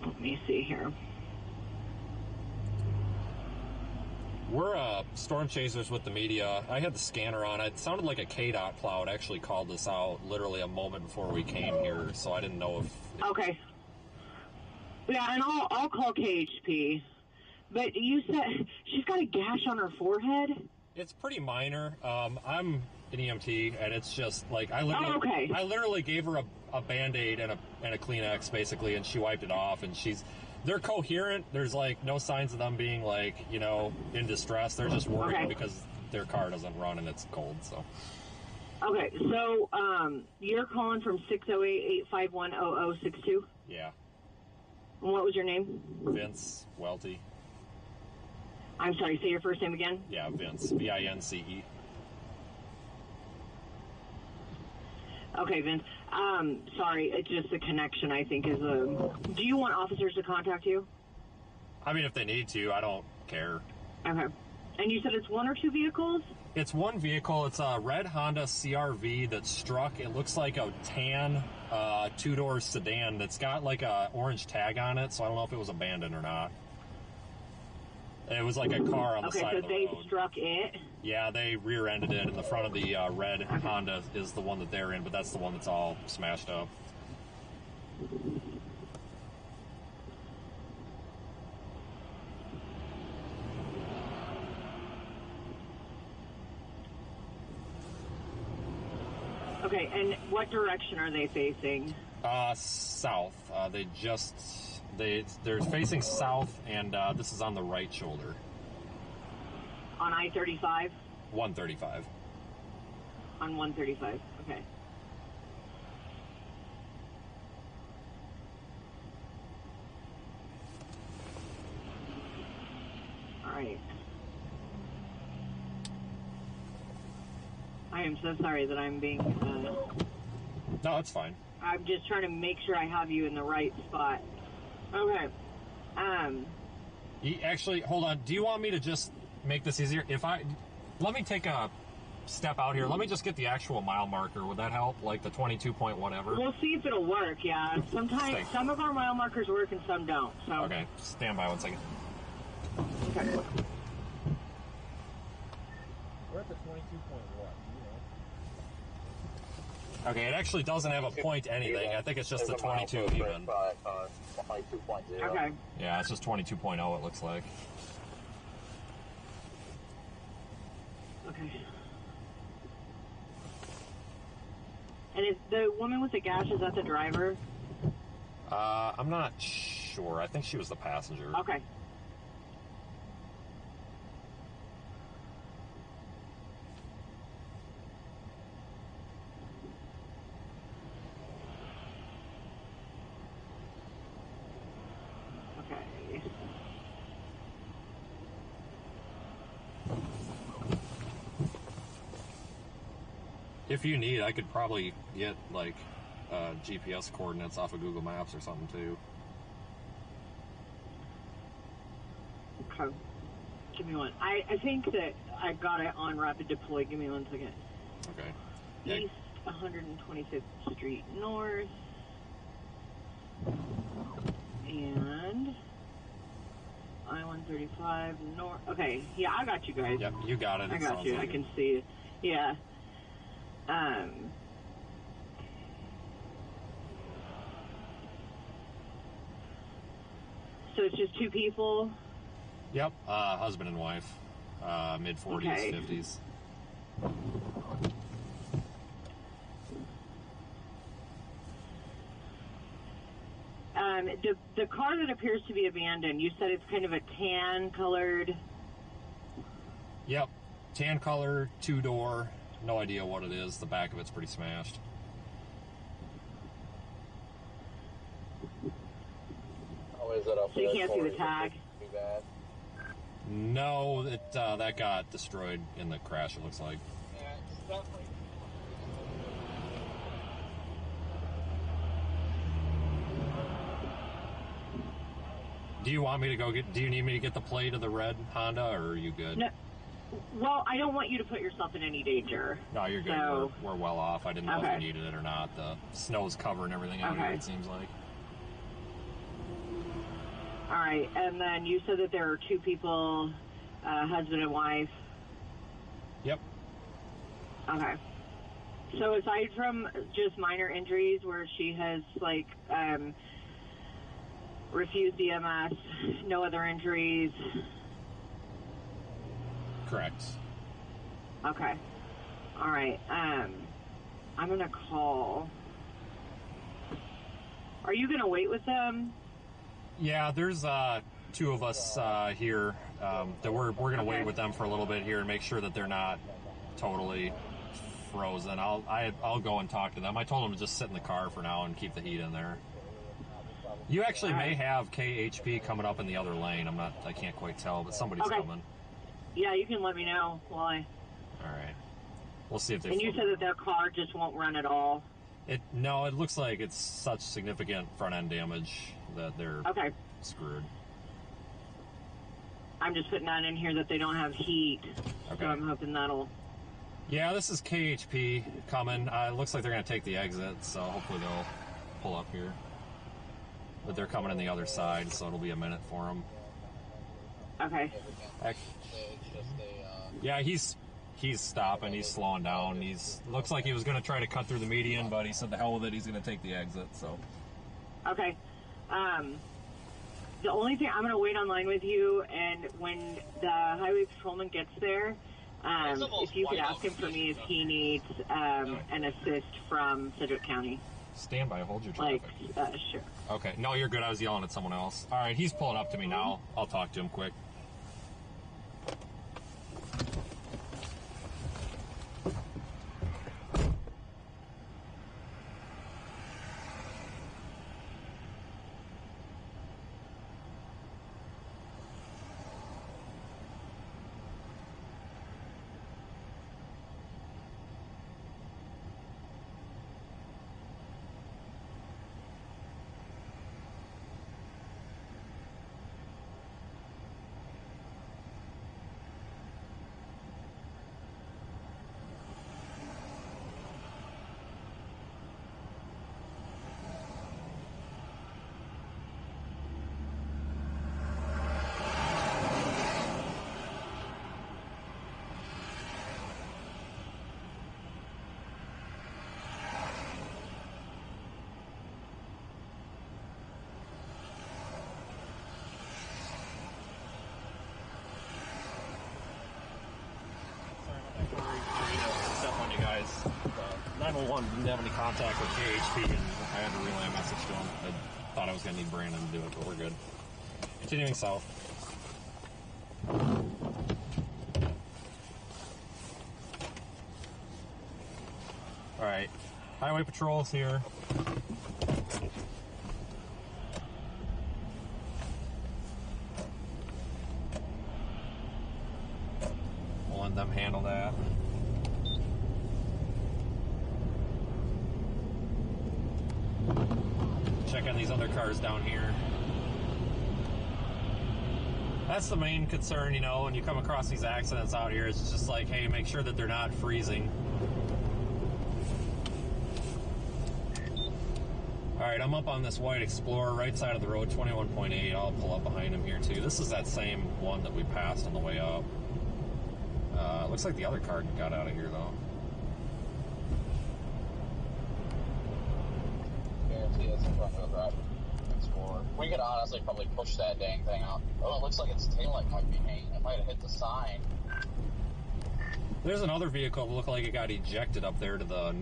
Let me see here. We're storm chasers with the media. I had the scanner on. It sounded like a KDOT cloud actually called us out literally a moment before we came here, so I didn't know if... Okay. Yeah, and I'll call KHP. But you said she's got a gash on her forehead? It's pretty minor. I'm an EMT, and it's just like I literally gave her a Band-Aid and a Kleenex basically, and she wiped it off. And they're coherent. There's like no signs of them being like in distress. They're just worried because their car doesn't run and it's cold. So. Okay, so you're calling from 608-851-0062? Yeah. And what was your name? Vince Waelti. I'm sorry, say your first name again? Yeah, Vince. V-I-N-C-E. Okay, Vince. Sorry, it's just the connection, I think, is do you want officers to contact you? I mean, if they need to, I don't care. Okay. And you said it's one or two vehicles? It's one vehicle. It's a red Honda CRV that struck. It looks like a tan two-door sedan that's got like a orange tag on it, so I don't know if it was abandoned or not. It was like a car on the side of the road. Okay, so they struck it? Yeah, they rear-ended it, and the front of the red Honda is the one that they're in, but that's the one that's all smashed up. Okay, and what direction are they facing? South. They're facing south, and this is on the right shoulder. On I-35? 135. On 135, okay. All right. I am so sorry that I'm being... No, it's fine. I'm just trying to make sure I have you in the right spot. Okay. Actually, hold on. Do you want me to just make this easier? Let me take a step out here. Let me just get the actual mile marker. Would that help? Like the 22 point whatever? We'll see if it'll work, yeah. Sometimes, some of our mile markers work and some don't. So. Okay, stand by 1 second. Okay. We're at the 22 point what? Okay, it actually doesn't have a point anything. I think it's just the 22 even. 22.0. Okay. Yeah, it's just 22.0 it looks like. Okay. And is the woman with the gash, is that the driver? I'm not sure. I think she was the passenger. Okay. If you need, I could probably get, like, GPS coordinates off of Google Maps or something, too. Okay. Give me one. I think that I got it on rapid deploy. Give me 1 second. Okay. Yeah. East 125th Street North. And I-135 North. Okay, yeah, I got you guys. Yep, you got it. I got you. I can see it. Yeah. So it's just 2 people? Yep, husband and wife, mid-40s, Okay. 50s. The car that appears to be abandoned, you said it's kind of a tan-colored... Yep, tan color, 2-door, no idea what it is. The back of it's pretty smashed. Oh, is it up So you there can't see for the tag? Too bad. No, that got destroyed in the crash, it looks like. Yeah, it's definitely. Do you want me to go get, do you need me to get the plate of the red Honda, or are you good? No. Well, I don't want you to put yourself in any danger. No, you're good. So, We're well off. I didn't know okay. if you needed it or not. The snow's covering everything out here, Okay. it seems like. All right, and then you said that there are 2 people, husband and wife. Yep. Okay. So aside from just minor injuries where she has, like, refused EMS, no other injuries? Correct. Okay. All right. I'm going to call. Are you going to wait with them? Yeah, there's 2 of us here that we're going to wait with them for a little bit here and make sure that they're not totally frozen. I'll go and talk to them. I told them to just sit in the car for now and keep the heat in there. You actually may have KHP coming up in the other lane. I can't quite tell, but somebody's coming. Yeah, you can let me know while I... All right. We'll see if they... And you said that their car just won't run at all? No, it looks like it's such significant front-end damage that they're screwed. I'm just putting that in here that they don't have heat. Okay. So I'm hoping that'll... Yeah, this is KHP coming. It looks like they're going to take the exit, so hopefully they'll pull up here. But they're coming on the other side, so it'll be a minute for them. Okay. Yeah, he's stopping. He's slowing down. Looks like he was going to try to cut through the median, but he said the hell with it. He's going to take the exit. So. Okay. The only thing, I'm going to wait online with you, and when the highway patrolman gets there, if you could ask him for me if he needs an assist from Sedgwick County. Stand by. Hold your traffic. Sure. Okay. No, you're good. I was yelling at someone else. All right. He's pulling up to me now. I'll talk to him quick. Stuff on you guys. 911 didn't have any contact with KHP, and I had to relay a message to him. I thought I was going to need Brandon to do it, but we're good. Continuing south. All right, highway patrol's here. We'll let them handle that. on these other cars down here. That's the main concern, you know, when you come across these accidents out here. It's just like, hey, make sure that they're not freezing. Alright, I'm up on this white Explorer, right side of the road, 21.8. I'll pull up behind him here, too. This is that same one that we passed on the way up. Looks like the other car got out of here, though. Guarantee it's a front-wheel drive Explorer. We could honestly probably push that dang thing out. Oh, it looks like its taillight might be hanging. It might have hit the sign. There's another vehicle that looked like it got ejected up there to the...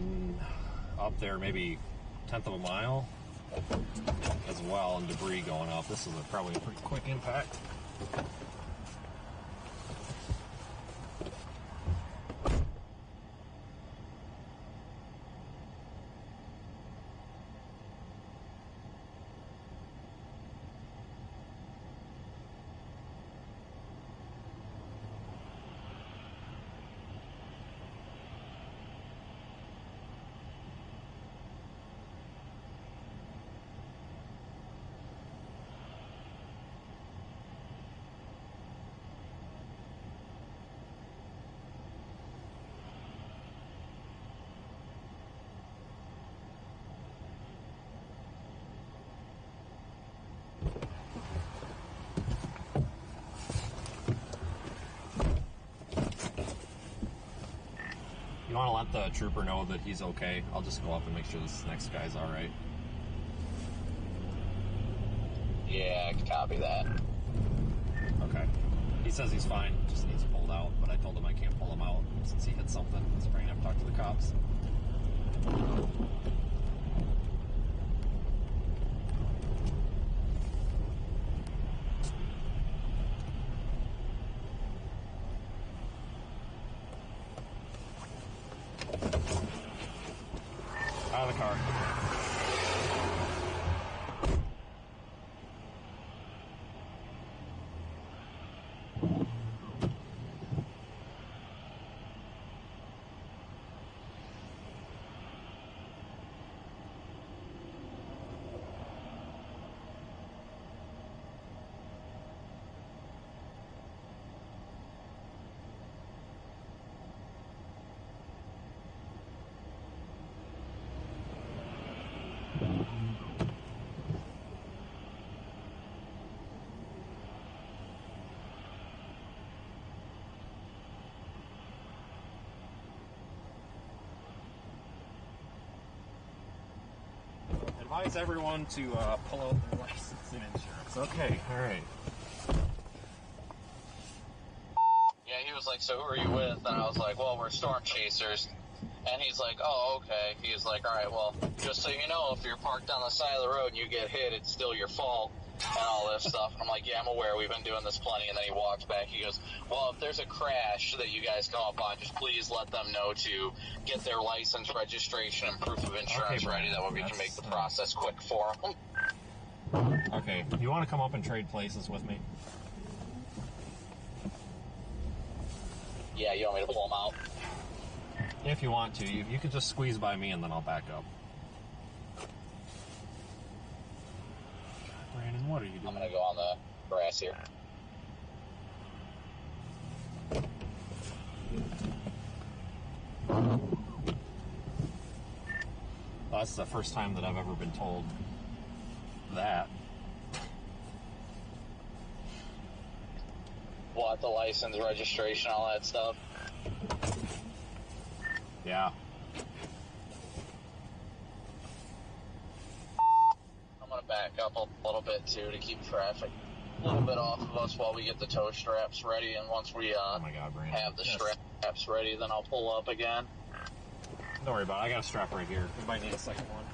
up there, maybe 1/10 of a mile as well, and debris going up. This is probably a pretty quick impact. You want to let the trooper know that he's okay? I'll just go up and make sure this next guy's alright. Yeah, copy that. Okay. He says he's fine, just needs pulled out, but I told him I can't pull him out since he hit something. So we're going to have to talk to the cops. Out of the car. Advise everyone to pull out their license and insurance. Okay, alright. Yeah, he was like, so who are you with? And I was like, well, we're storm chasers. And he's like, oh, okay. He's like, all right, well, just so you know, if you're parked on the side of the road and you get hit, it's still your fault and all this stuff. And I'm like, yeah, I'm aware. We've been doing this plenty. And then he walks back. He goes, well, if there's a crash that you guys come up on, just please let them know to get their license, registration, and proof of insurance ready. That way we can make the process quick for them. Okay, you want to come up and trade places with me? Yeah, you want me to pull them out? If you want to. You can just squeeze by me and then I'll back up. Brandon, what are you doing? I'm going to go on the grass here. Well, that's the first time that I've ever been told that. What, the license, registration, all that stuff? Yeah. I'm going to back up a little bit, too, to keep traffic a little bit off of us while we get the tow straps ready. And once we oh my God, Brandon. have the straps ready, then I'll pull up again. Don't worry about it. I got a strap right here. You might need a second one.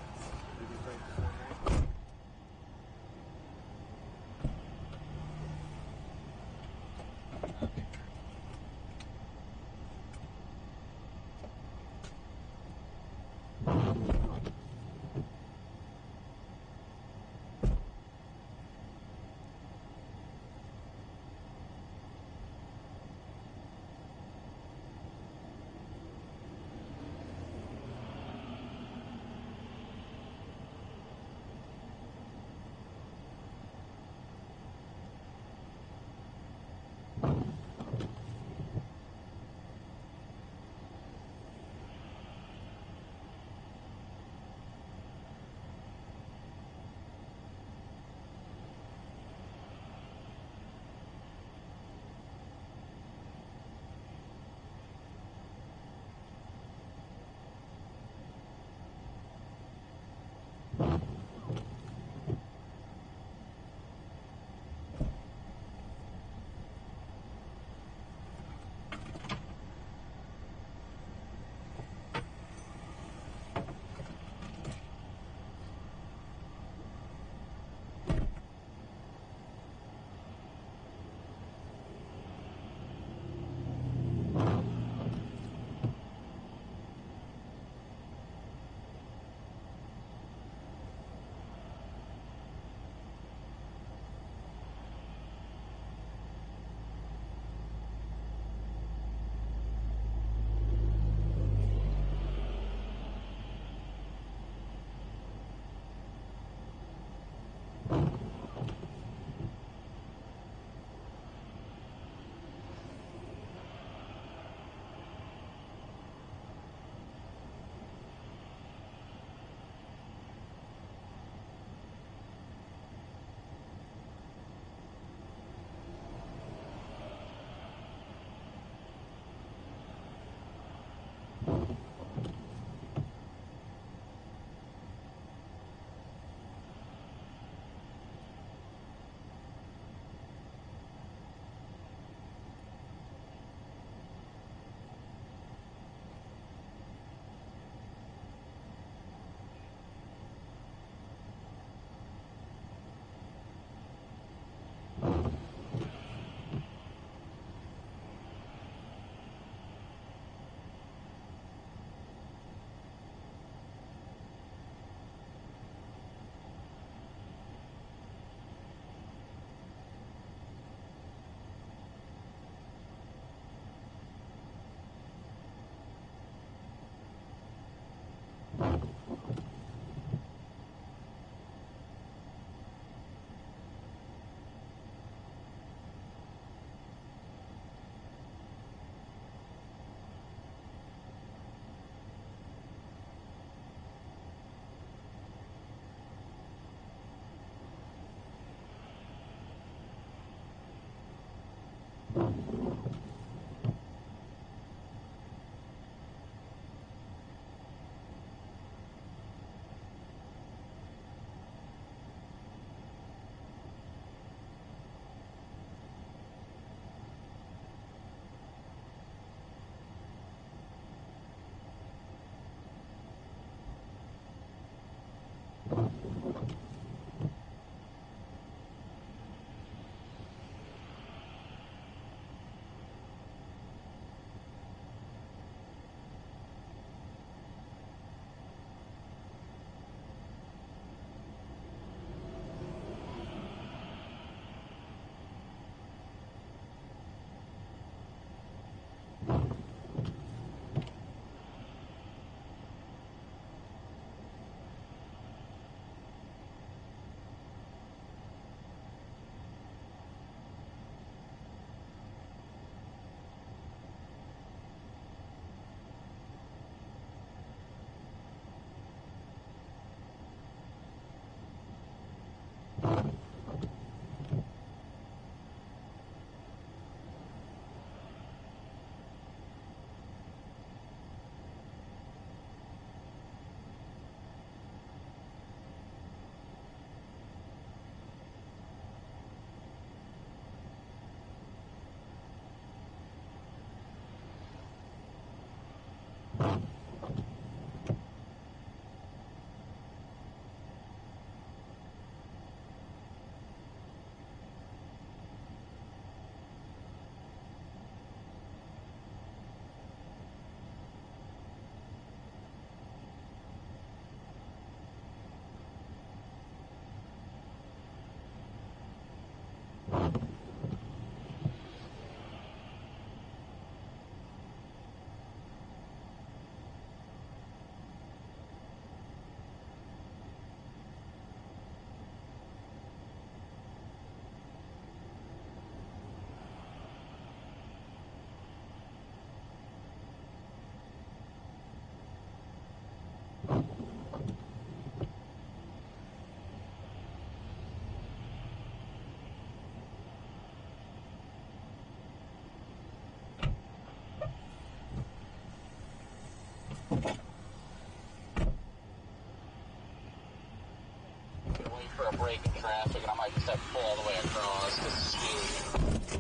For a break in traffic, and I might just have to pull all the way across because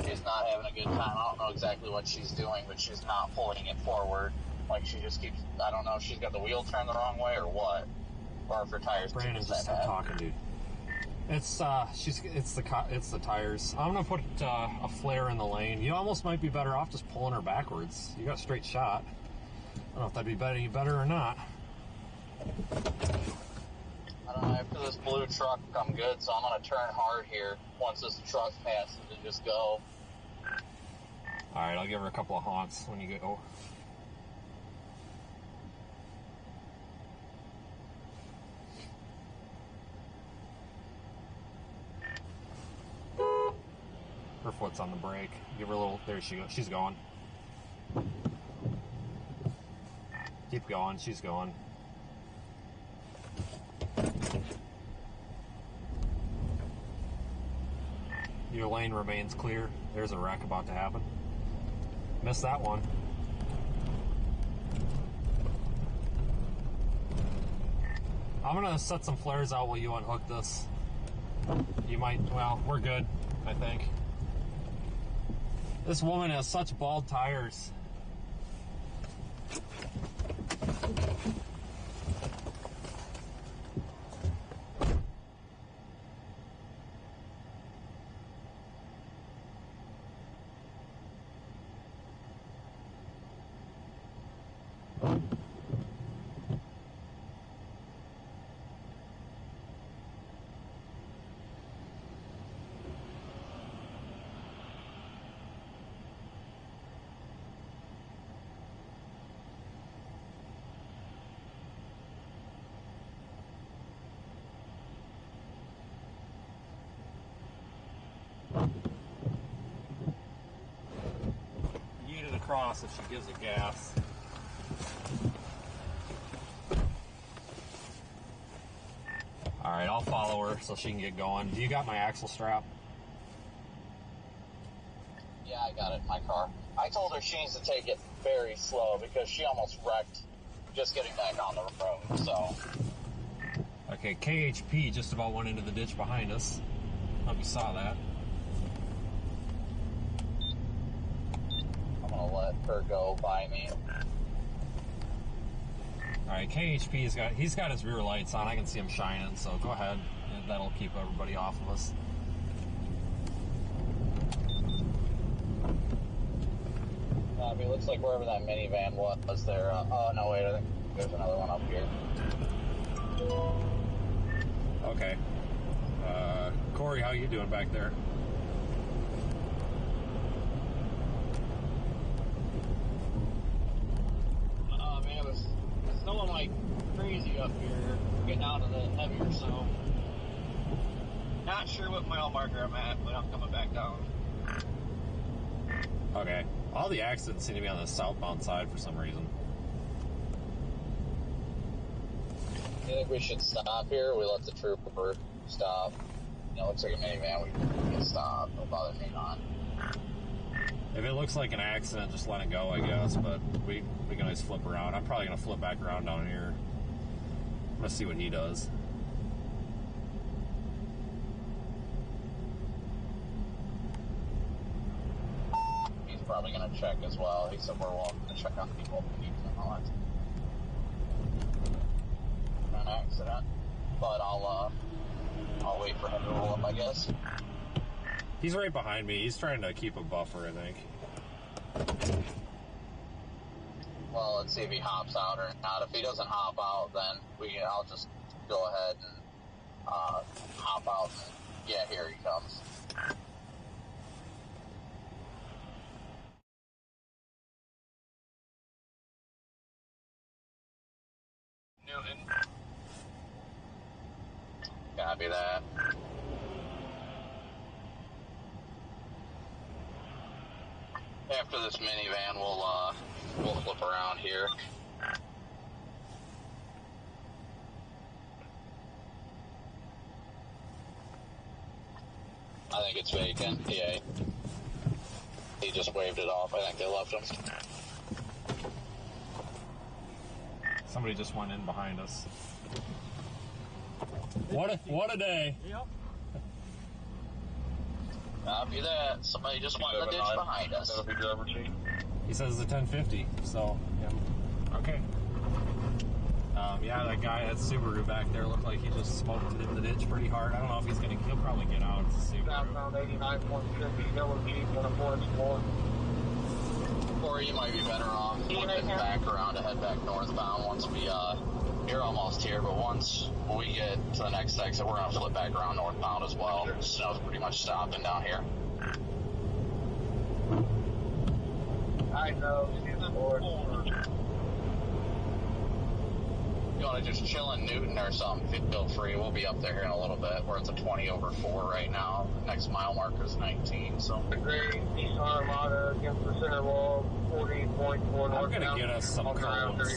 she's not having a good time. I don't know exactly what she's doing, but she's not pulling it forward. Like she just keeps, I don't know if she's got the wheel turned the wrong way or what, or if her tires. Brandon, just stop talking, dude. It's the tires. I'm gonna put a flare in the lane. You almost might be better off just pulling her backwards. You got a straight shot. I don't know if that'd be any better or not. I don't know, after this blue truck, I'm good, so I'm going to turn hard here once this truck passes and just go. Alright, I'll give her a couple of honks when you go. foot's on the brake. Give her a little. There she goes. She's going. Keep going. She's going. Your lane remains clear. There's a wreck about to happen. Missed that one. I'm gonna set some flares out while you unhook this. You might, well, we're good, I think. This woman has such bald tires. Across if she gives it gas. Alright, I'll follow her so she can get going. Do you got my axle strap? Yeah, I got it in my car. I told her she needs to take it very slow because she almost wrecked just getting back on the road, so. Okay, KHP just about went into the ditch behind us. Hope you saw that. Let her go by me. Alright, KHP's he's got his rear lights on. I can see him shining, so go ahead. That'll keep everybody off of us. It looks like wherever that minivan was there. Oh, no, wait, I think there's another one up here. Okay. Corey, how you doing back there? Snowing like crazy up here, getting out of the heavier snow. Not sure what mile marker I'm at, but I'm coming back down. Okay. All the accidents seem to be on the southbound side for some reason. Do you think we should stop here? We let the trooper stop. It looks like a minivan. We can stop. No bother me not. If it looks like an accident, just let it go, I guess. But we can always flip around. I'm probably going to flip back around down here. I'm going to see what he does. He's probably going to check as well. He said we're welcome to check on people who need to know it. An accident. But I'll wait for him to roll up, I guess. He's right behind me. He's trying to keep a buffer, I think. Well, let's see if he hops out or not. If he doesn't hop out, then I'll just go ahead and hop out. And, yeah, here he comes. Newton. Copy that. After this minivan, we'll flip around here. I think it's vacant. Yeah. He just waved it off. I think they left him. Somebody just went in behind us. What a day. Yep. Copy that. Somebody just went in the ditch behind us. That'll be driver chief. He says it's a 1050, so, yeah. Okay. Yeah, that guy, that Subaru back there, looked like he just smoked it in the ditch pretty hard. I don't know if he'll probably get out. It's a Subaru. Southbound 89.6, yellow Jeep, 104. Or you might be better off flipping back around to head back northbound once you're almost here, but once we get to the next exit, we're going to flip back around northbound as well. Snow's pretty much stopping down here. I know, she's on board. you want to just chill in Newton or something, feel free. We'll be up there in a little bit. We're at the 20/4 right now. The next mile marker is 19, so. The gray Nissan Armada against the center wall, 40.4 north. I'm going to get us some cones or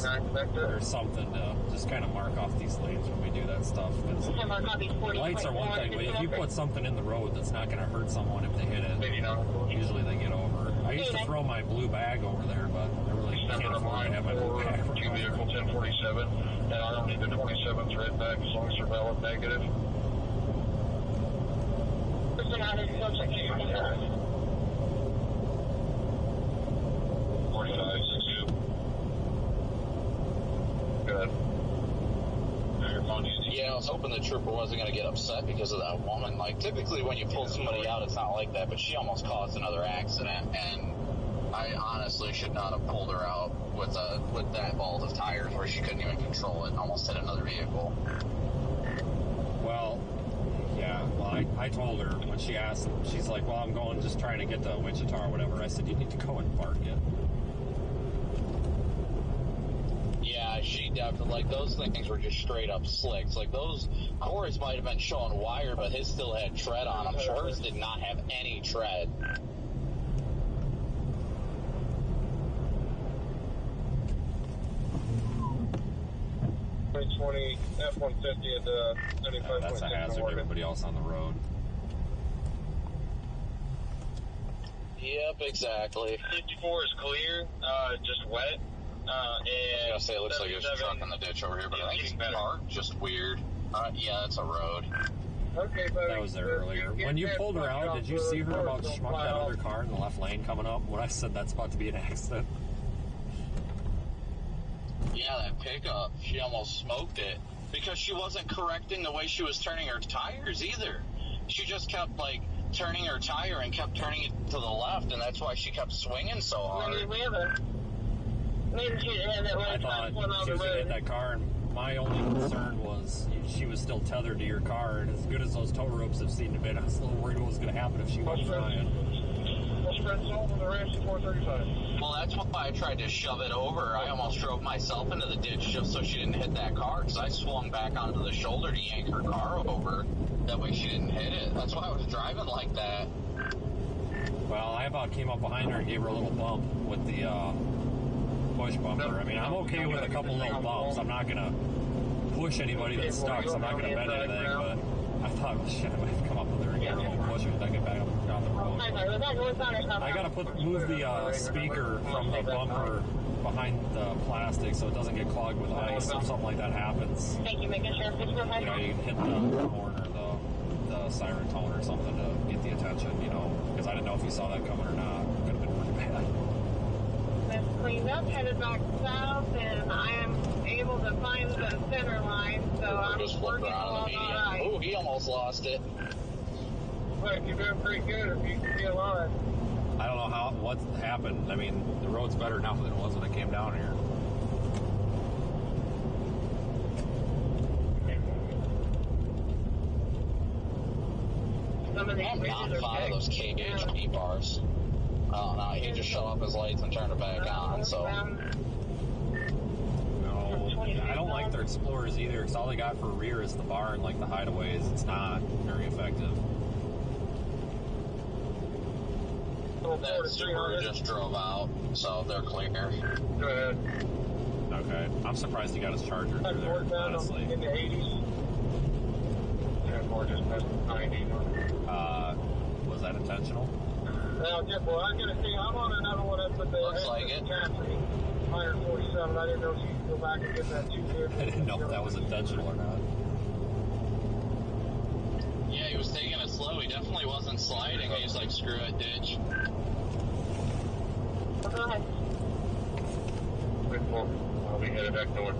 something to just kind of mark off these lanes when we do that stuff. Because lights are one thing, but if you put something in the road that's not going to hurt someone if they hit it, usually they get over. I used to throw my blue bag over there, but I really can't afford to have my blue bag. Vehicle 1047, and I don't need the 27 thread back as long as they're valid negative. 4562. Good. Yeah, I was hoping the trooper wasn't going to get upset because of that woman. Like, typically when you pull somebody out, it's not like that, but she almost caused another accident, and I honestly should not have pulled her out with that bald of tires where she couldn't even control it and almost hit another vehicle. Well, yeah, well, I told her when she asked, she's like, well, I'm going just trying to get to Wichita or whatever. I said, you need to go and park it. Yeah, she definitely, like, those things were just straight up slicks. Like, those, Corey's might have been showing wire, but his still had tread on them. Hers did not have any tread. 20 F-150 at the 95.6. That's a hazard to everybody else on the road. Yep, exactly. 54 is clear, just wet. And I was gonna say it looks like there's a truck in the ditch over here, but I think it's parked, just weird. Yeah, it's a road. Okay, buddy. That was there earlier. When you pulled her out, did you see her about schmuck that other car in the left lane coming up? When I said that's about to be an accident. Yeah, that pickup, she almost smoked it because she wasn't correcting the way she was turning her tires either. She just kept, like, turning her tire and kept turning it to the left, and that's why she kept swinging so hard. I thought she was going to hit that car, and my only concern was she was still tethered to your car, and as good as those tow ropes have seemed to be, I was a little worried what was going to happen if she wasn't trying. Well, that's why I tried to shove it over. I almost drove myself into the ditch just so she didn't hit that car, because I swung back onto the shoulder to yank her car over. That way she didn't hit it. That's why I was driving like that. Well, I about came up behind her and gave her a little bump with the push bumper. I mean, I'm okay with a couple little bumps. I'm not going to push anybody that's stuck, so I'm not going to bend anything, but I thought, well, shit, I might have to come up with her and get her a little pusher and then get back down the road. I got to move the speaker from the bumper behind the plastic so it doesn't get clogged with ice if something like that happens. Thank you, making sure it's behind. You know, you can hit the horn or the siren tone or something to get the attention, you know, because I didn't know if you saw that coming or not. It could have been pretty bad. That's cleaned up, headed back south, and I am able to find the center line, so I'm just working along all right. Oh, he almost lost it. But you're doing pretty good if you can be alive. I don't know what happened. I mean, the road's better now than it was when I came down here. I'm not fond of those KHP bars. Oh no, he just shut off his lights and turned it back on, so. No, I don't like their Explorers either, because all they got for rear is the bar and like the hideaways. It's not very effective. That Subaru just drove out, so they're clear. Go ahead. Okay, I'm surprised he got his Charger through there, honestly. In the 80s. More just missed 90. Was that intentional? Well, yeah, well, I'm going to see. I'm on another one up with the Looks like it. 147. I didn't know if you could go back and get that 250. I didn't know if that was intentional or not. Yeah, he was taking it slow. He definitely wasn't sliding. He was like, screw it, ditch. Go ahead. I'll be headed back north.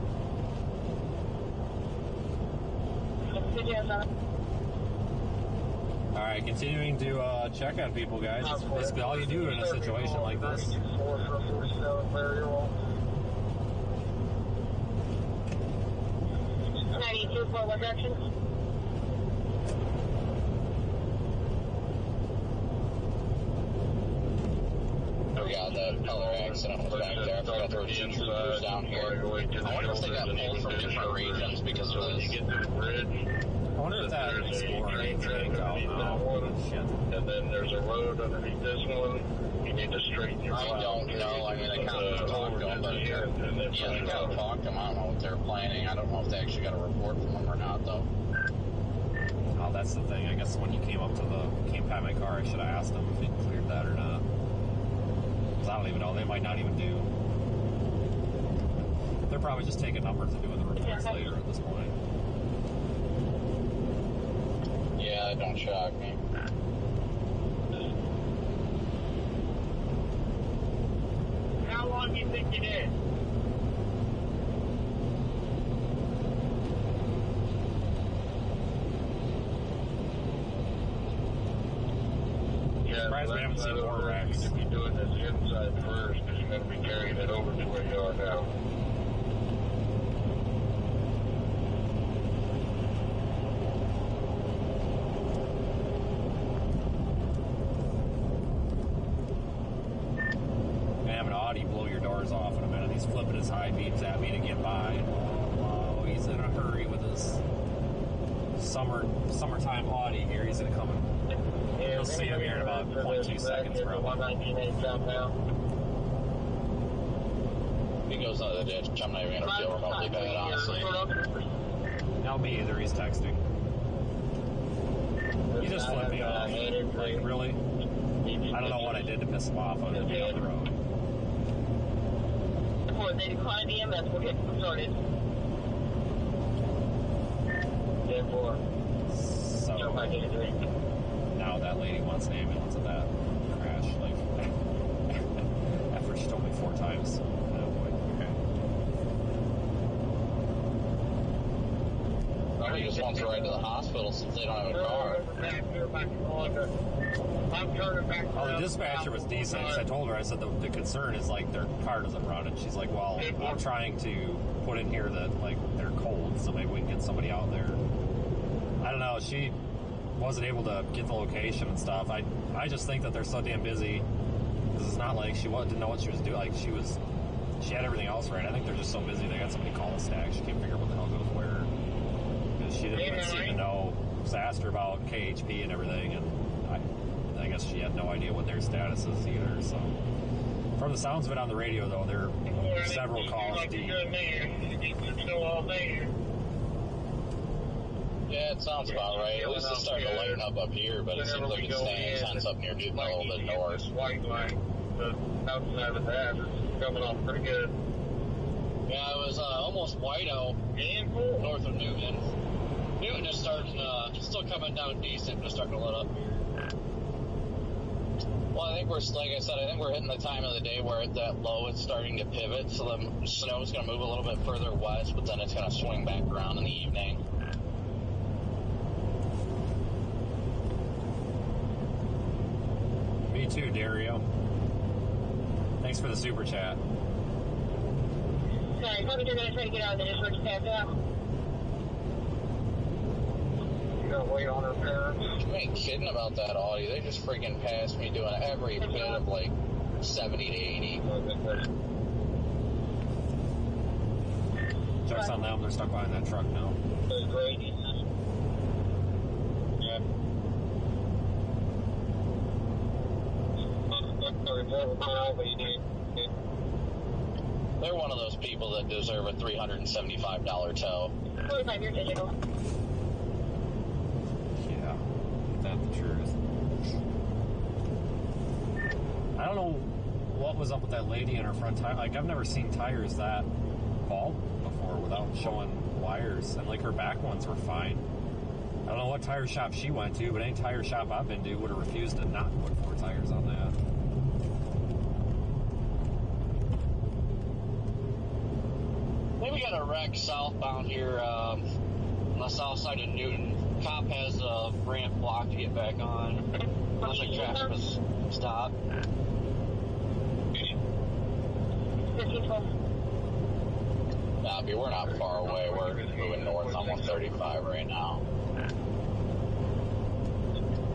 Alright, continuing to check on people, guys. It's basically all you do in a situation like this. 92 for what direction? forgot that other accident was back there. I forgot there were 2 troopers down here. I wonder if they got pulled from different regions because of this. You get to the bridge. I wonder if that Explorer is yanked out now. Shit. And then there's a road underneath this one. You need to straighten your I don't know. I mean, I kind of talked to them, but yeah, they kind of talked to them. I don't know what they're planning. I don't know if they actually got a report from them or not, though. Oh, that's the thing. I guess when you came up to came by my car, I should have asked them if they cleared that or not. Because I don't even know. They might not even do. They're probably just taking numbers and doing the reports later at this point. Yeah, it don't shock me. How long do you think it is? Yeah, Surprised we haven't seen more wrecks. You should be doing this inside first because you're going to be carrying it over to where you are now. Have an Audi blow your doors off in a minute. He's flipping his high beams at me to get by. Oh, he's in a hurry with his summertime Audi here. He's going to come and you'll see him here in about 0.2 seconds probably. 198 southbound. If he goes out of the ditch, I'm not even going to feel remotely bad, honestly. No, me either. He's texting. He just flipped me off. Like, really? I don't know what I did to piss him off. I'm going to be on the road. Before they declined EMS, we'll get started. 10-4. So, Jump back into 3. now that lady wants an ambulance at that crash. Like, after she told me 4 times. Oh boy. Okay. He just wants to ride to the hospital since they don't have a car. Oh, the dispatcher was decent. I told her, I said the concern is like their car doesn't run, and she's like, well, I'm trying to put in here that like they're cold, so maybe we can get somebody out there. I don't know. She wasn't able to get the location and stuff. I just think that they're so damn busy. Because it's not like she didn't know what she was doing. Like she had everything else right. I think they're just so busy they got somebody call a stack. She can't figure out what the hell goes where. Because she didn't seem to know. I asked her about KHP and everything, and I guess she had no idea what their status is either. So, from the sounds of it on the radio, though, there are several calls deep. Yeah, it sounds about right. At least it's starting to lighten up here, but it seems like it's staying intense up near Newton a little bit north. White line, the outside of that is coming off pretty good. Yeah, it was almost white out north of Newton. Newton is starting, still coming down decent, but starting to let up here. Well, I think like I said, I think we're hitting the time of the day where that low is starting to pivot, so the snow is going to move a little bit further west, but then it's going to swing back around in the evening. Me too, Dario. Thanks for the super chat. Sorry, probably they're going to try to get out of the district to pass out. You got to wait on her parents. You ain't kidding about that Audi. They just freaking passed me doing every bit of like 70 to 80. Joke's on them. They're stuck behind that truck now. Yeah. They're one of those people that deserve a $375 tow. 45 year digital. Yeah, that's the truth. I don't know what was up with that lady in her front tire. Like, I've never seen tires that bald before without showing wires. And, like, her back ones were fine. I don't know what tire shop she went to, but any tire shop I've been to would have refused to not put 4 tires on that. I think we got a wreck southbound here on the south side of Newton. Cop has a ramp blocked to get back on. Looks like traffic was stopped. 1512. We're not far away. We're moving north on 135 right now.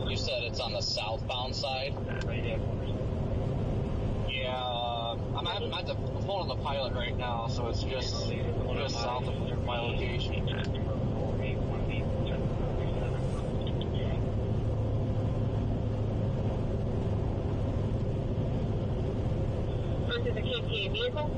You said it's on the southbound side? Yeah, at the phone of the pilot right now, so it's just south of my location. Versus a KPA vehicle?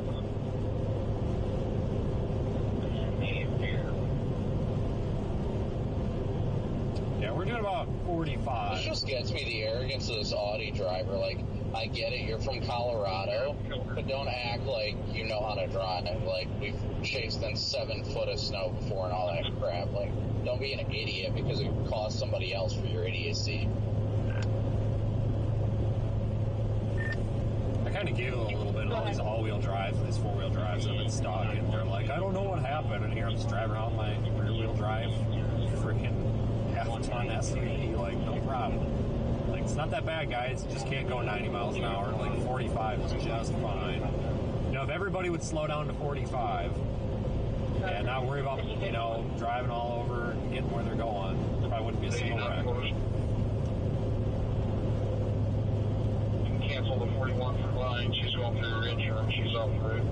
Yeah, we're doing about 45. This just gets me the arrogance of this Audi driver. Like, I get it, you're from Colorado, but don't act like you know how to drive. Like, we've chased in 7 foot of snow before and all that crap. Like, don't be an idiot because it costs somebody else for your idiocy. I kind of gave it a little bit of all these all-wheel drives and these four-wheel drives that have been stuck, and they're like, I don't know what happened, and here I'm just driving around my rear-wheel drive freaking half-ton SUV, like, no problem. Like, it's not that bad, guys. You just can't go 90 miles an hour. Like, 45 is just fine. You know, if everybody would slow down to 45 and not worry about, you know, driving all over and getting where they're going, there probably wouldn't be a single wreck. Cancel the 41 for line. She's going through her insurance. She's off the road.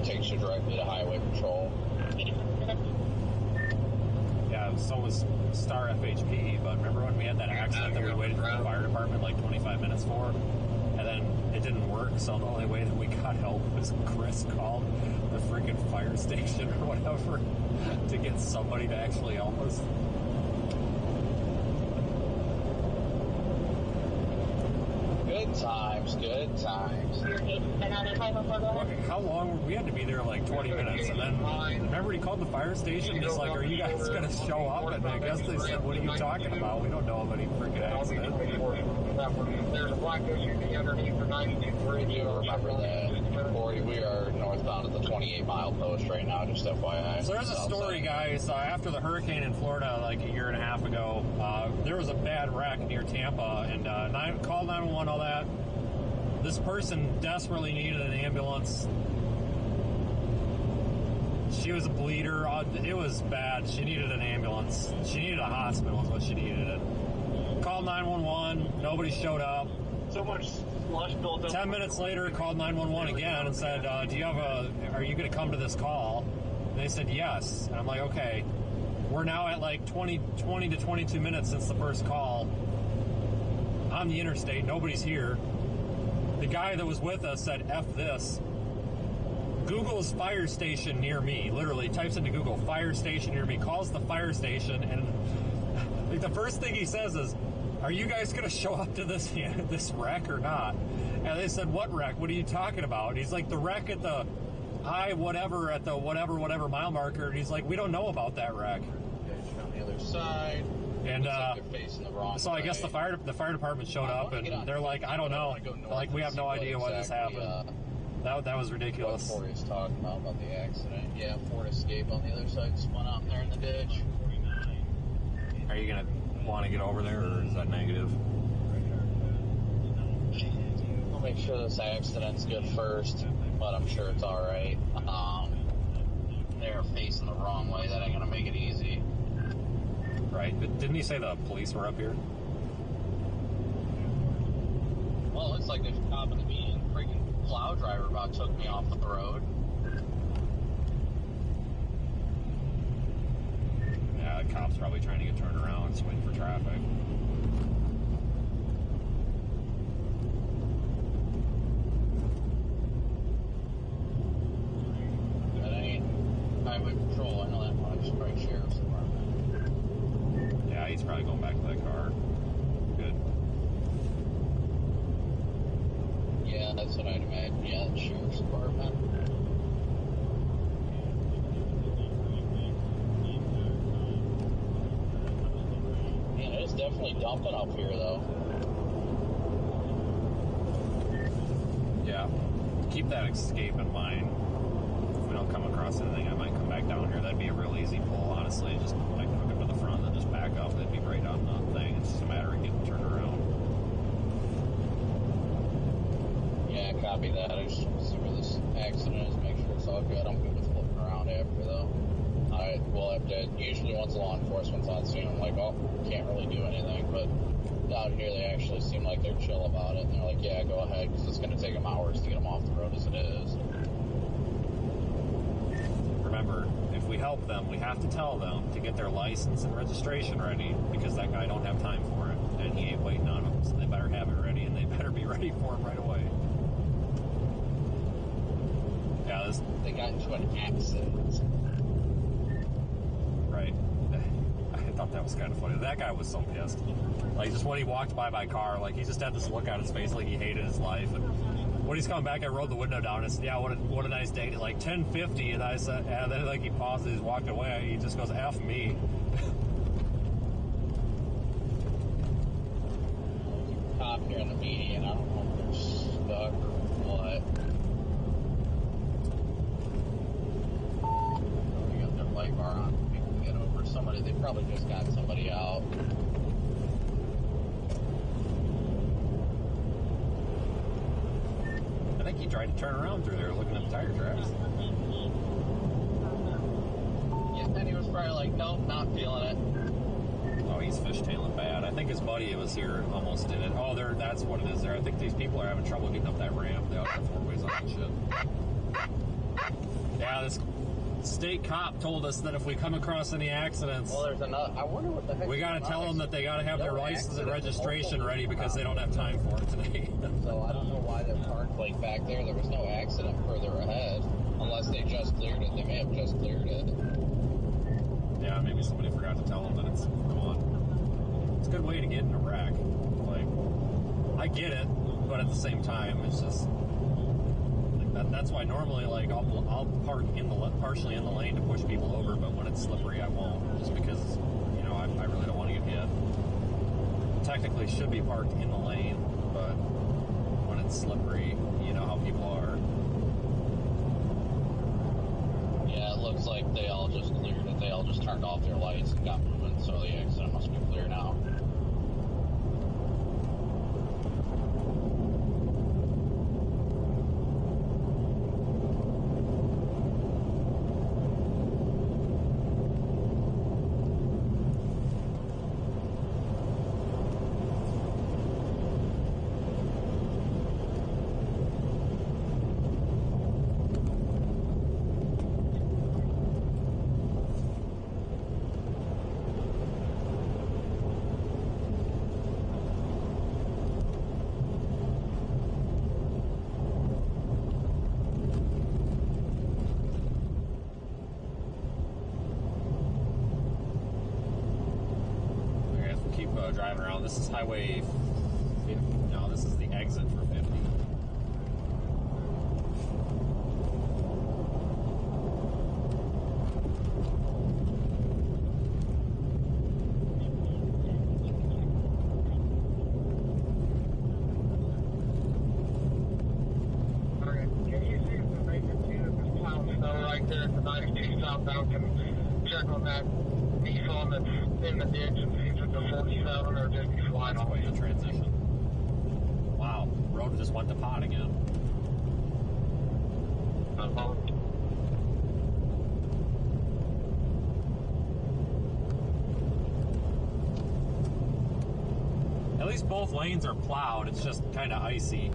Takes you directly to highway patrol. Yeah, so was Star FHP, but remember when we had that accident that we waited for the fire department like 25 minutes for? And then it didn't work, so the only way that we got help was Chris called the freaking fire station or whatever to get somebody to actually help us. Good times, good times. How long? We had to be there like 20 minutes, and then remember he called the fire station. He's like, "Are you guys going to show up?" And I guess they said, "What are you talking about? We don't know of any freaking accident." There's a black SUV underneath the 92 bridge. You remember that, Corey? We are northbound at the 28-mile post right now. Just FYI. So there's a story, guys. After the hurricane in Florida, like a year and a half ago, there was a bad wreck near Tampa, and called 911. All that. This person desperately needed an ambulance. She was a bleeder. It was bad. She needed an ambulance. She needed a hospital is what she needed. It. Called 911. Nobody showed up. So much slush built up. 10 minutes later, called 911 again and said, are you going to come to this call? And they said yes. And I'm like, okay. We're now at like 20 to 22 minutes since the first call. On the interstate. Nobody's here. The guy that was with us said, F this. Google's fire station near me. Literally types into Google, fire station near me. Calls the fire station, and like the first thing he says is, are you guys going to show up to this wreck or not? And they said, what wreck? What are you talking about? And he's like, the wreck at the whatever mile marker. And he's like, we don't know about that wreck. On the other side. And so I guess the fire department showed up, and they're like, I don't know, like we have no idea why this happened. That was ridiculous. What Corey's talking about the accident. Yeah, Ford Escape on the other side spun out there in the ditch. Are you gonna want to get over there, or is that negative? We'll make sure this accident's good first, but I'm sure it's all right. They're facing the wrong way. That ain't gonna make it easy. Right, but didn't he say the police were up here? Well, it looks like there's a cop in the median. Freaking plow driver about took me off the road. Yeah, the cop's probably trying to get turned around, just waiting for traffic. That ain't highway patrol. I know that much. Probably sheriff's department. Yeah, he's probably going back to that car. Good. Yeah, that's what I'd imagine. Yeah, the sheriff's department. Man, it's definitely dumping up here, though. Yeah. Keep that escape in mind. If we don't come across anything, I might come back down here. That'd be a real easy pull, honestly. Just like hook up to the front and then just back up. That'd be right on the thing. It's just a matter of getting turned Copy that. I just want to see where this accident is, make sure it's all good. I'm good with flipping around after, though. I will have to, usually once law enforcement's on scene, I'm like, oh, can't really do anything, but down here they actually seem like they're chill about it, and they're like, yeah, go ahead, because it's going to take them hours to get them off the road as it is. Remember, if we help them, we have to tell them to get their license and registration ready, because that guy don't have time for it, and he ain't waiting on them, so they better have it ready, and they better be ready for him right away. Yeah, they got into an accident. Right. I thought that was kind of funny. That guy was so pissed. Like, just when he walked by my car, like, he just had this look on his face like he hated his life. And when he's coming back, I rolled the window down and I said, yeah, what a nice day. Like, 10:50, and I said, and then, like, he paused and he's walking away. He just goes, F me. There's a cop here in the median. I don't know if they're stuck or what. They got their light bar on. People can get over. Somebody, they probably just got somebody out. I think he tried to turn around through there looking at the tire tracks. Yeah, and he was probably like, nope, not feeling it. Oh, he's fishtailing bad. I think his buddy was here almost did it. Oh, that's what it is there. I think these people are having trouble getting up that ramp. They all got four ways on and shit. Yeah, this state cop told us that if we come across any accidents... Well, there's another... I wonder what the heck... We gotta tell them that they gotta have their license and registration ready because they don't have time for it today. So I don't know why they're parked like back there. There was no accident further ahead. Unless they just cleared it. They may have just cleared it. Yeah, maybe somebody forgot to tell them that it's gone. It's a good way to get in a wreck. Like, I get it, but at the same time, it's just... That's why normally, like, I'll park partially in the lane to push people over, but when it's slippery, I won't, just because, you know, I really don't want to get hit. Technically, should be parked in the lane, but when it's slippery, you know how people are. Yeah, it looks like they all just cleared it. They all just turned off their lights and got moving, so the accident must be clear now. Driving around. This is Highway 50. No, this is the exit for 50. Can you see if the vacancy of this town snow right there at the 92 southbound can check on that Nissan that's in the ditch and see if it's a 47 or just be flying That's quite a transition. Wow, road just went to pot again. At least both lanes are plowed. It's just kind of icy.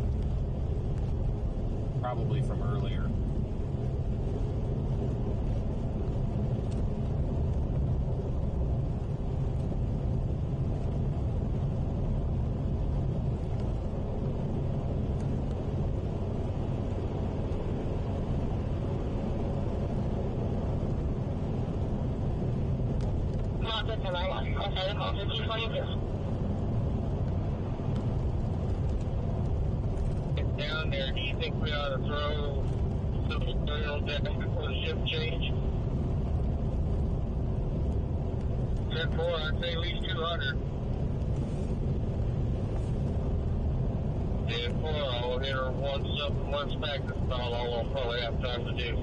Probably from earlier. Down there, do you think we ought to throw some material down before the shift change? 10-4, I'd say at least 200. 10-4, I'll hit her once up and once back. That's about all I'll probably have time to do.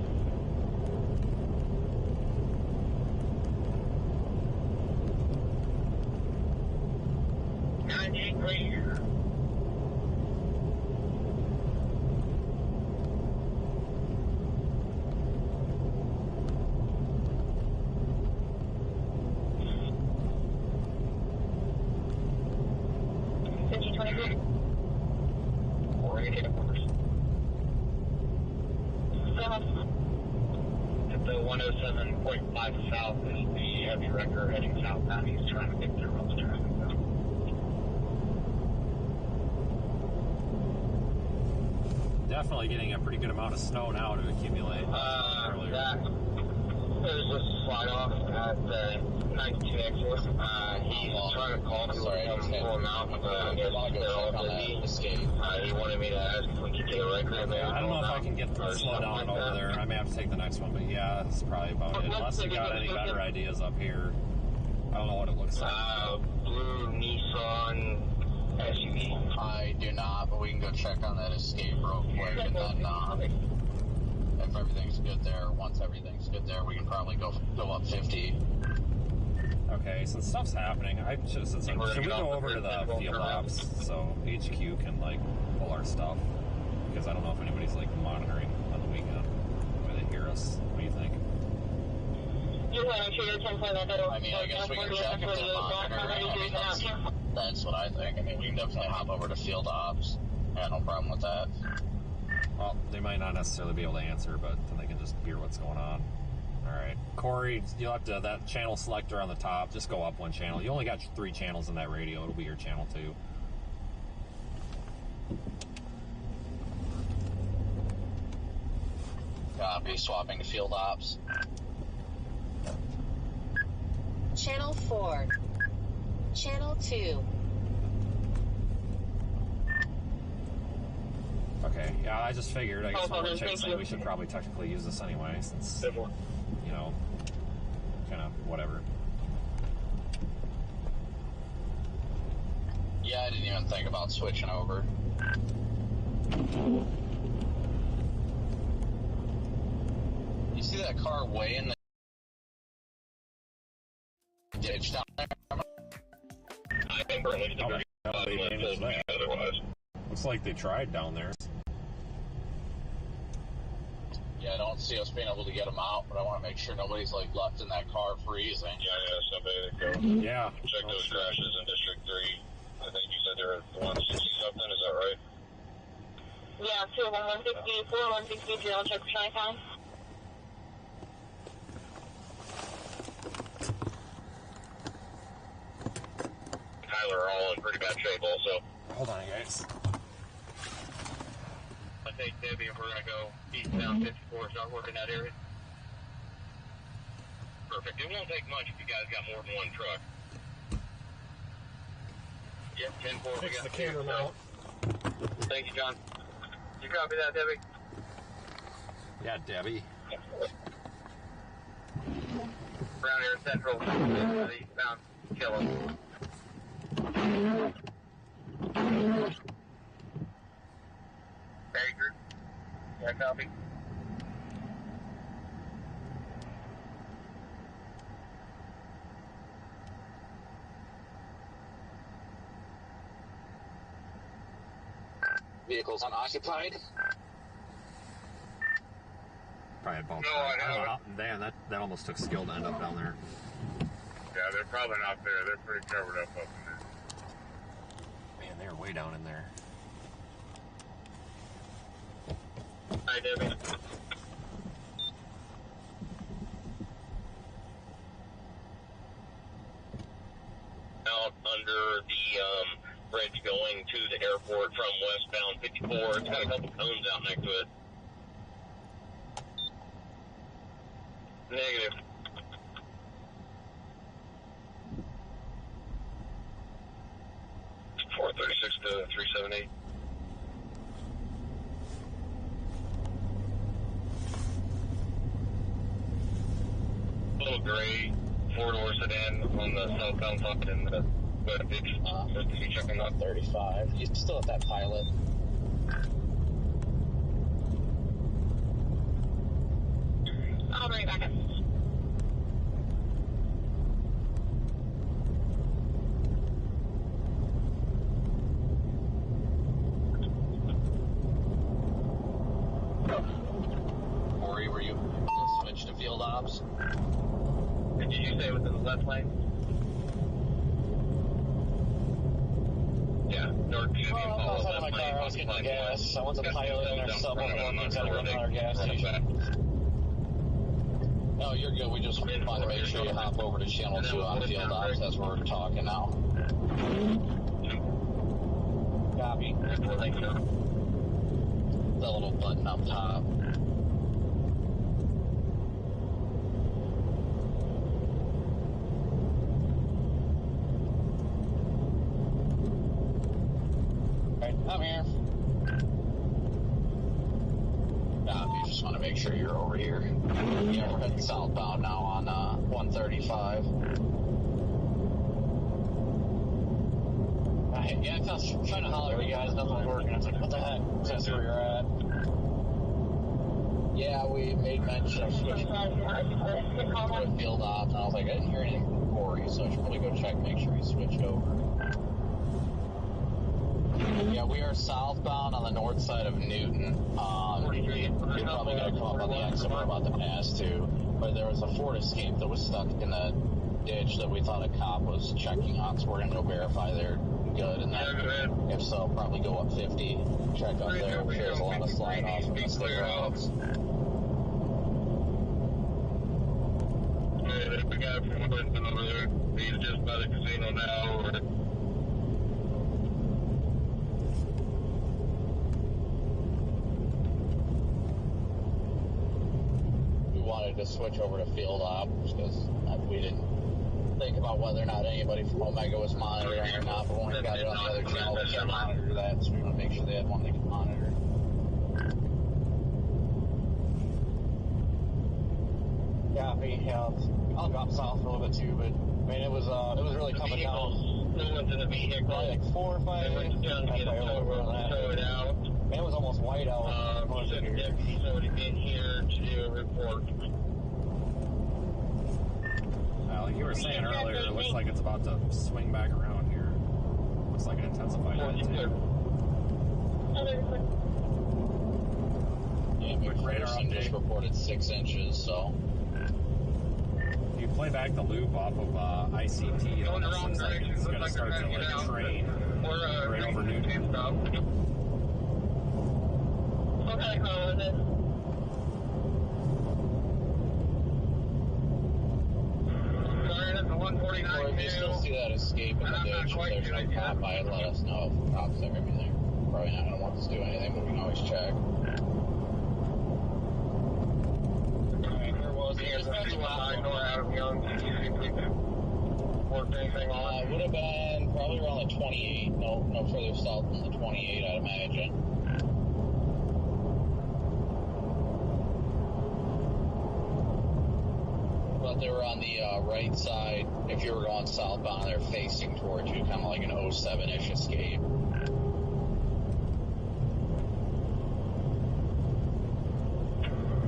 107.5 south is the heavy wrecker heading southbound. He's trying to get through all the traffic. Definitely getting a pretty good amount of snow now to accumulate. Earlier. Yeah. There's a slide off at the 92 exit. He's trying to call me to pull him out. They're all busy. He wanted me to ask if we could get a record. I don't know if I can get the slow down over there. I may have to take the next one, but yeah, that's probably about it. Unless you got any better ideas up here. I don't know what it looks like. Blue Nissan SUV. I do not, but we can go check on that escape real quick, and then if everything's good there, once everything's good there, we can probably go up 50. Okay, since stuff's happening, should we go over to the field ops so HQ can like pull our stuff? Because I don't know if anybody's like monitoring on the weekend where they hear us. What do you think? I mean, I guess we can check if they're monitoring. I mean, that's what I think. I mean, we can definitely hop over to field ops. Yeah, no problem with that. Well, they might not necessarily be able to answer, but then they can just hear what's going on. All right, Corey, you'll have to, that channel selector on the top, just go up one channel. You only got 3 channels in that radio. It'll be your channel 2. Copy, swapping to field ops. Channel 4. Channel 2. Okay, yeah, I just figured. I guess we're chasing. We should probably technically use this anyway, since, you know, kind of whatever. Yeah, I didn't even think about switching over. You see that car way in the ditch down there? I think we're headed to otherwise. Looks like they tried down there. Yeah, I don't see us being able to get them out, but I want to make sure nobody's like left in that car freezing. Yeah, somebody that go. Yeah. Check those crashes in District 3. I think you said they're at 160 something, is that right? Yeah, 2 of them, 164, 163, I'll check for Chi-Town. Tyler are all in pretty bad shape also. Hold on, guys. I take Debbie and we're going to go eastbound 54, start working that area. Perfect. It won't take much if you guys got more than one truck. Yep, 10-4. Fix the camera mount. Thank you, John. You copy that, Debbie? Yeah, Debbie. Around here, Central, eastbound, kill him. Baker. Yeah, copy. Vehicles unoccupied. Probably had both. No, I haven't. Man, that almost took skill to end up down there. Yeah, they're probably not there. They're pretty covered up in there. Man, they're way down in there. Hi, Debbie. Out under the bridge going to the airport from westbound 54. It's got a couple cones out next to it. Negative. .436 to 378. Little gray 4-door sedan on the southbound side and the big you checking out 35. You still at that pilot? I'll bring it back up. Corey, were you switch to field ops? Did you say within the left lane? Yeah, north should be I was out of my car. I was getting gas. I went to pilot and there's someone that needs to run our gas station. No, No, you're good. We just wanted to make sure you hop over to channel 2 on field ops as we're talking now. Copy. Thank you. The little button up top. Alright, I'm here. Copy. Just want to make sure you're over here. Yeah, we're heading southbound now on 135. Yeah, I was trying to holler at you guys, nothing was working. I was like, what the heck? So I see where you're at. Yeah, we made mention of switching to a field ops, and I was like, I didn't hear anything from Corey, so I should probably go check, make sure he switched over. Yeah, we are southbound on the north side of Newton. You're probably going to come up on the exit we're about to pass to, but there was a Ford Escape that was stuck in the ditch that we thought a cop was checking on, so we're going to go verify they're good, and then if so, probably go up 50, check up there. I'm sure there's a lot of slide offs from the stick routes. Yeah, the guy from Winston over there, he's just by the casino now. We wanted to switch over to field ops because we didn't think about whether or not anybody from Omega was monitoring or not, but when we got it on the other channel, they can monitor that, so we want to make sure they had one they can monitor. Yeah, I'll drop south for a little bit too, but I mean it was really coming down. No one's in the vehicle. Probably like 4 or 5 minutes. It out. Man, it was almost white out. Deputy's already been here to do a report. Like you were saying earlier, it looks like it's about to swing back around here. Looks like it intensified that too. Yeah, McPherson just reported 6 inches, so. If you play back the loop off of ICT, it almost looks like it's going to start to like train right over Newton. What kind of car was it? Or if you still see that escape in the ditch, if there's no cop by it, let us know if the cops there. Everything. Probably not going to want us to do anything, but we can always check. There was the Interstate north out of Young. Worked anything on it? Would have been probably around the 28. No further south than the 28, I'd imagine. But they were on the right side. If you were going southbound, they're facing towards you, kind of like an 07-ish escape.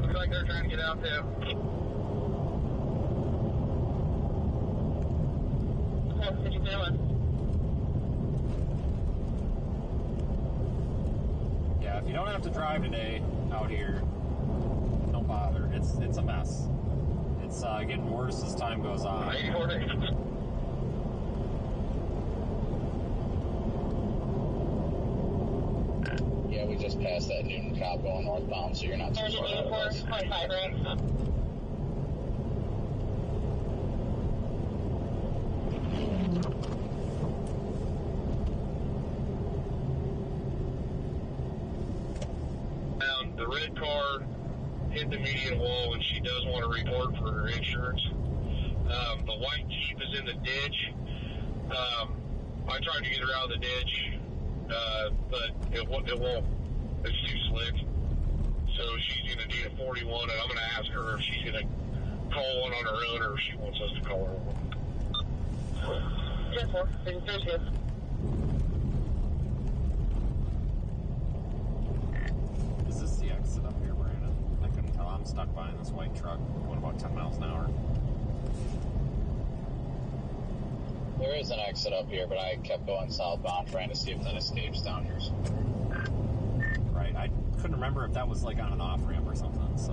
Looks like they're trying to get out there. What did you doing? Yeah, if you don't have to drive today out here, don't bother. It's a mess. It's getting worse as time goes on. Yeah, we just passed that Newton cop going northbound, so you're not too far out of us. 25, right? The red car hit the median wall, and she does want to report for her insurance. The white Jeep is in the ditch. I tried to get her out of the ditch, but it won't. It's too slick. So she's going to need a 41, and I'm going to ask her if she's going to call one on her own or if she wants us to call her one. Yes, sir. Thank you. Is this the exit up here, Brandon? I couldn't tell. I'm stuck behind this white truck going about 10 miles an hour. There is an exit up here, but I kept going southbound trying to see if that escapes down here. Right. I couldn't remember if that was like on an off ramp or something, so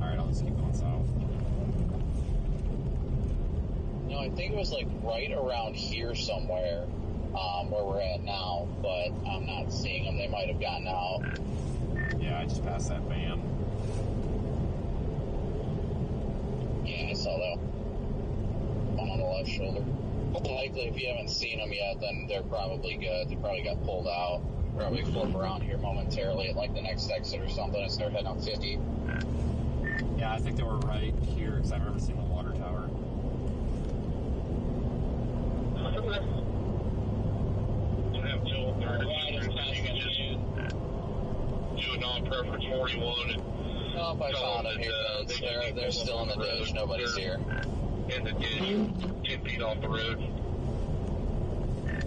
alright, I'll just keep going south. No, I think it was like right around here somewhere, where we're at now, but I'm not seeing them. They might have gotten out. Yeah, I just passed that van. though. One on the left shoulder. Likely, if you haven't seen them yet, then they're probably good. They probably got pulled out. Probably flip around here momentarily at like the next exit or something and start heading up 50. Yeah, I think they were right here because I remember seeing the water tower. Do a non-preference 41 and oh, if I found them here, they're still in the ditch. Nobody's here. In the ditch, 10 feet off the road.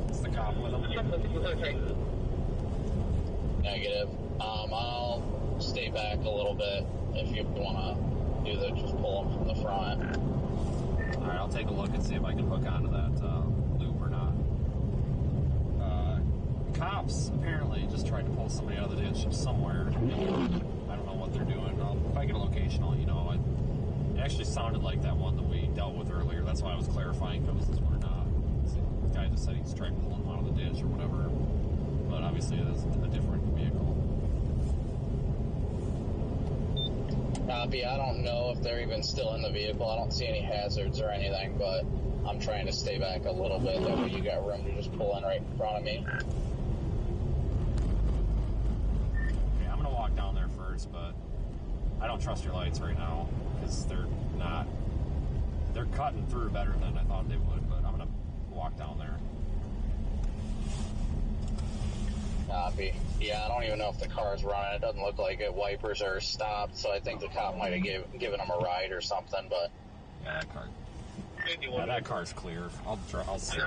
It's the cop with them. Negative. I'll stay back a little bit if you want to do that. Just pull them from the front. All right, I'll take a look and see if I can hook onto that loop or not. Cops apparently just tried to pull somebody out of the ditch somewhere. I don't know what they're doing. If I get a location, I'll let you know. It actually sounded like that one that we dealt with earlier. That's why I was clarifying if it was this one or not. The guy just said he's trying to pull him out of the ditch or whatever. But obviously it is a different vehicle. Copy. I don't know if they're even still in the vehicle. I don't see any hazards or anything, but I'm trying to stay back a little bit. That way you got room to just pull in right in front of me. Yeah, I'm going to walk down there first, but I don't trust your lights right now because they're cutting through better than I thought they would, but I'm going to walk down there. Copy. Yeah, I don't even know if the car's running. It doesn't look like it. Wipers are stopped, so I think the cop might have given him a ride or something, but... Yeah, that car's clear. I'll see. They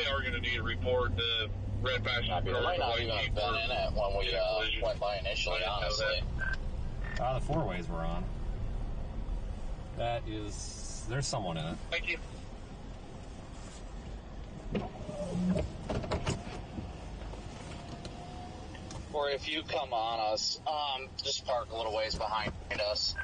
are going to need a report. The red passenger car. Might not even have been in it when we went by initially, honestly. The four-ways were on. There's someone in it. Thank you. Or if you come on us, just park a little ways behind us.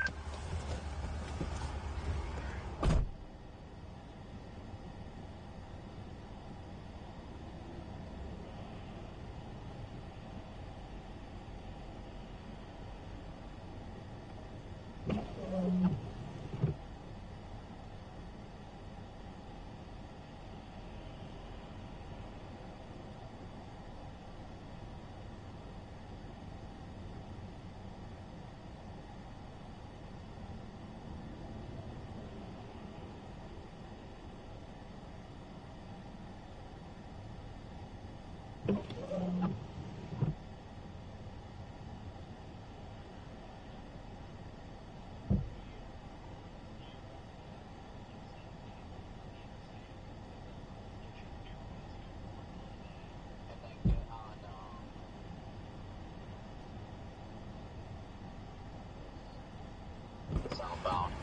Southbound.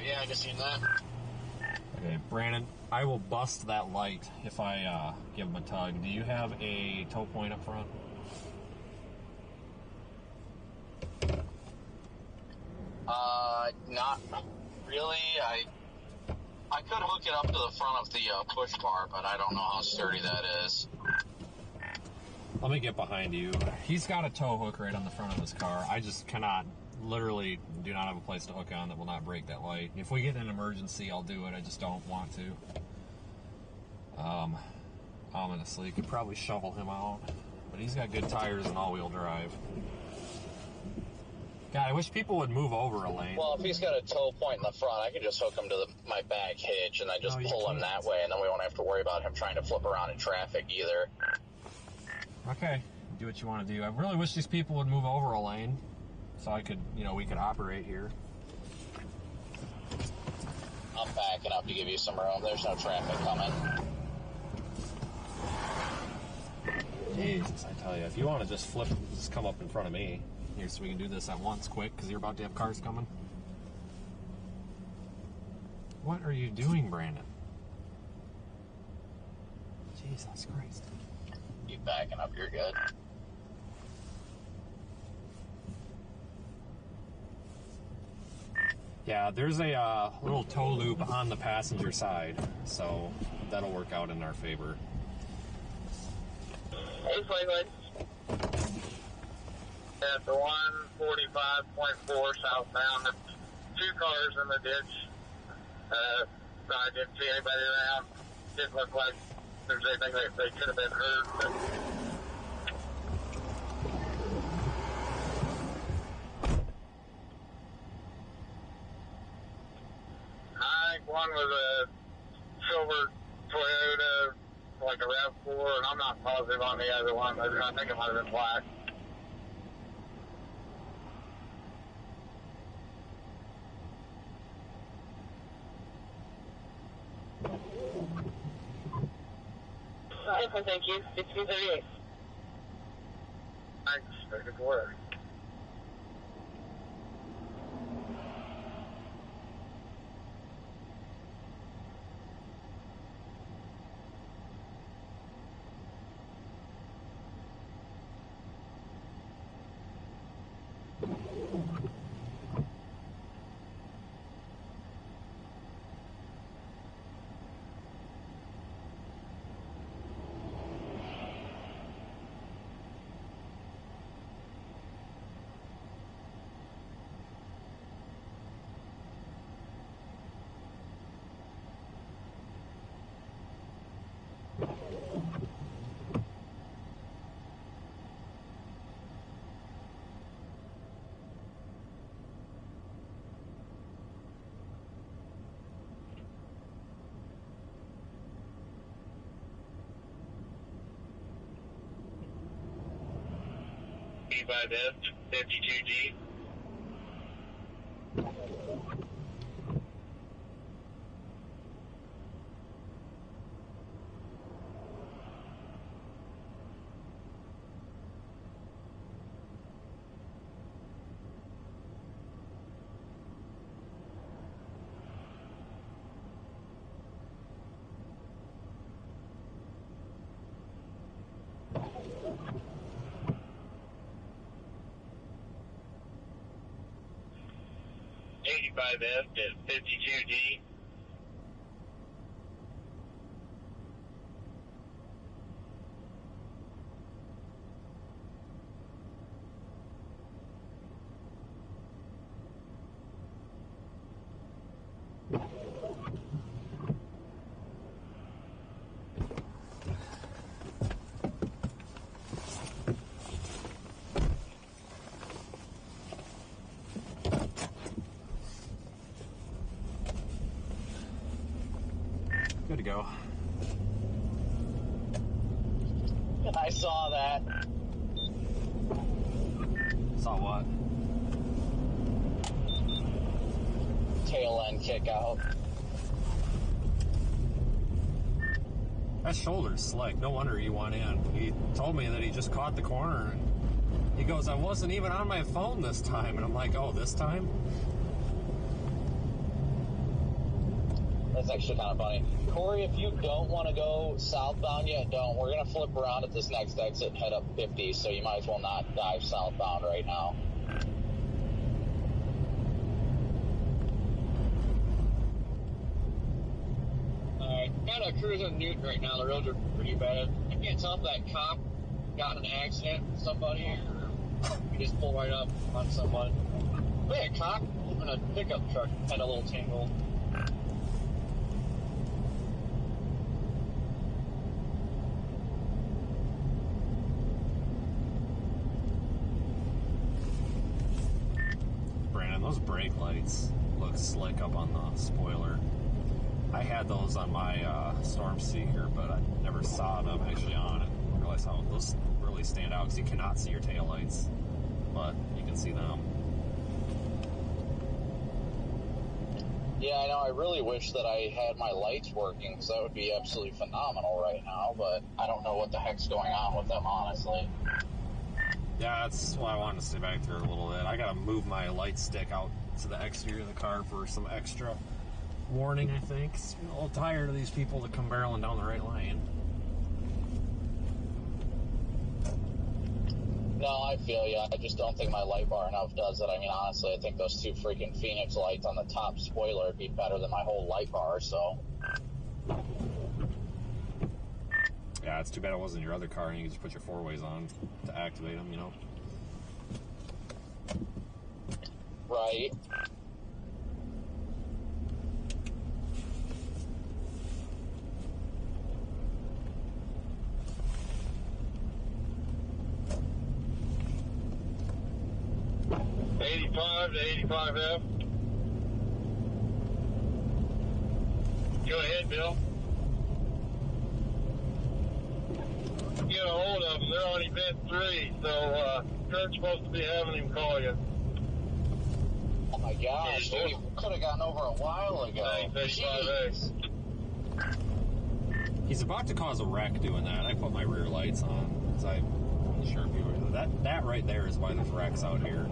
Yeah, I just seen that. Okay, Brandon, I will bust that light if I give him a tug. Do you have a tow point up front? Not really. I could hook it up to the front of the push bar, but I don't know how sturdy that is. Let me get behind you. He's got a tow hook right on the front of his car. I just literally do not have a place to hook on that will not break that light. If we get an emergency, I'll do it. I just don't want to. Ominously, could probably shovel him out, but he's got good tires and all-wheel drive. God, I wish people would move over a lane. Well, if he's got a tow point in the front, I can just hook him to my back hitch and then just pull him that way, and then we won't have to worry about him trying to flip around in traffic either. Okay, do what you want to do. I really wish these people would move over a lane so I could, we could operate here. I'm backing up to give you some room. There's no traffic coming. Jesus, I tell you, if you want to just come up in front of me here so we can do this at once quick because you're about to have cars coming. What are you doing, Brandon? Jesus Christ. Keep backing up, you're good. Yeah, there's a little tow loop on the passenger side, so that'll work out in our favor. Hey, at the 145.4 southbound. 2 cars in the ditch. I didn't see anybody around. Didn't look like there's anything that they could have been hurt. But I think one was a silver Toyota, like a RAV4, and I'm not positive on the other one, but I think it might have been black. Thank you. 1638. Thanks. Good work. By this 52G. By this at 52G. Good to go. I saw that. Saw what? Tail end kick out. That shoulder's slick. No wonder he went in. He told me that he just caught the corner. And he goes, I wasn't even on my phone this time. And I'm like, oh, this time? That's actually kind of funny. Corey, if you don't want to go southbound yet, don't. We're going to flip around at this next exit and head up 50, so you might as well not dive southbound right now. Alright, kind of cruising Newton right now. The roads are pretty bad. I can't tell if that cop got in an accident with somebody or he just pulled right up on someone. But yeah, a cop in a pickup truck had a little tangle. Those brake lights look slick up on the spoiler. I had those on my Storm Seeker, but I never saw them actually on it. I realized how those really stand out because you cannot see your taillights, but you can see them. Yeah, I know. I really wish that I had my lights working because that would be absolutely phenomenal right now, but I don't know what the heck's going on with them, honestly. Yeah, that's why I wanted to stay back there a little bit. I gotta move my light stick out to the exterior of the car for some extra warning, I think. I'm a little tired of these people that come barreling down the right lane. No, I feel you. I just don't think my light bar enough does it. I mean, honestly, I think those 2 freaking Phoenix lights on the top spoiler would be better than my whole light bar, so. Yeah, it's too bad it wasn't your other car and you could just put your 4-ways on to activate them, you know? Right. '85 to 85F. Go ahead, Bill. Get a hold of them. They're on event 3, so Kurt's supposed to be having him call you. Oh my gosh, dude, you could have gotten over a while ago. Jeez. He's about to cause a wreck doing that. I put my rear lights on because I wasn't sure if you were. That right there is why there's wrecks out here.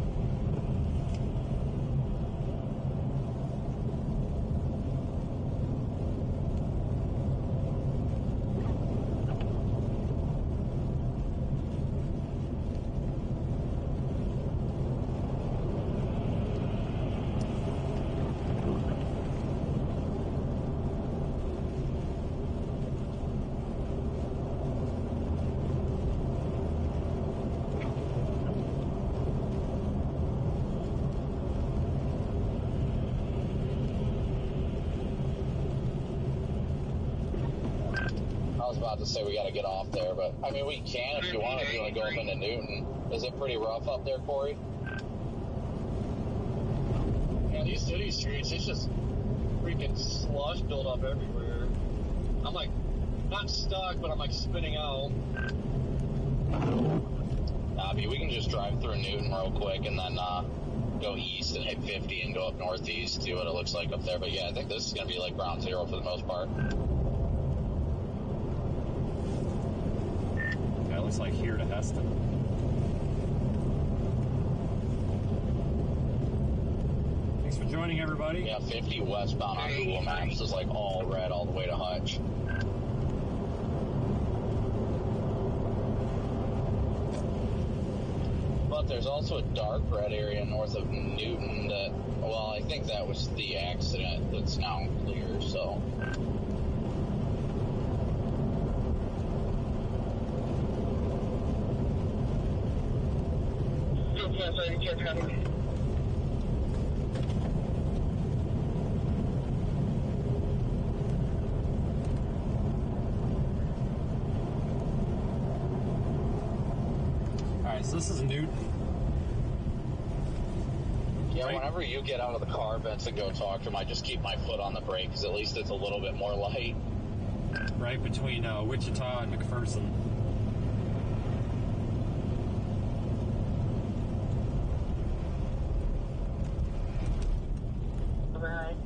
I was about to say we got to get off there, but I mean we can if you want. If you want to go up into Newton, is it pretty rough up there, Corey? Yeah, these city streets, it's just freaking slush built up everywhere. I'm like not stuck, but I'm like spinning out. I mean we can just drive through Newton real quick and then go east and hit 50 and go up northeast, see what it looks like up there. But yeah, I think this is going to be like ground zero for the most part. Yeah, it looks like here to Heston. Thanks for joining, everybody. Yeah, 50 westbound on Google Maps is like all red all the way to Hutch. But there's also a dark red area north of Newton that, well, I think that was the accident that's now clear, so. Alright, so this is Newton. Yeah, Right. whenever you get out of the car, Vince, and go talk to him, I just keep my foot on the brake, because at least it's a little bit more light. Right between Wichita and McPherson. Right.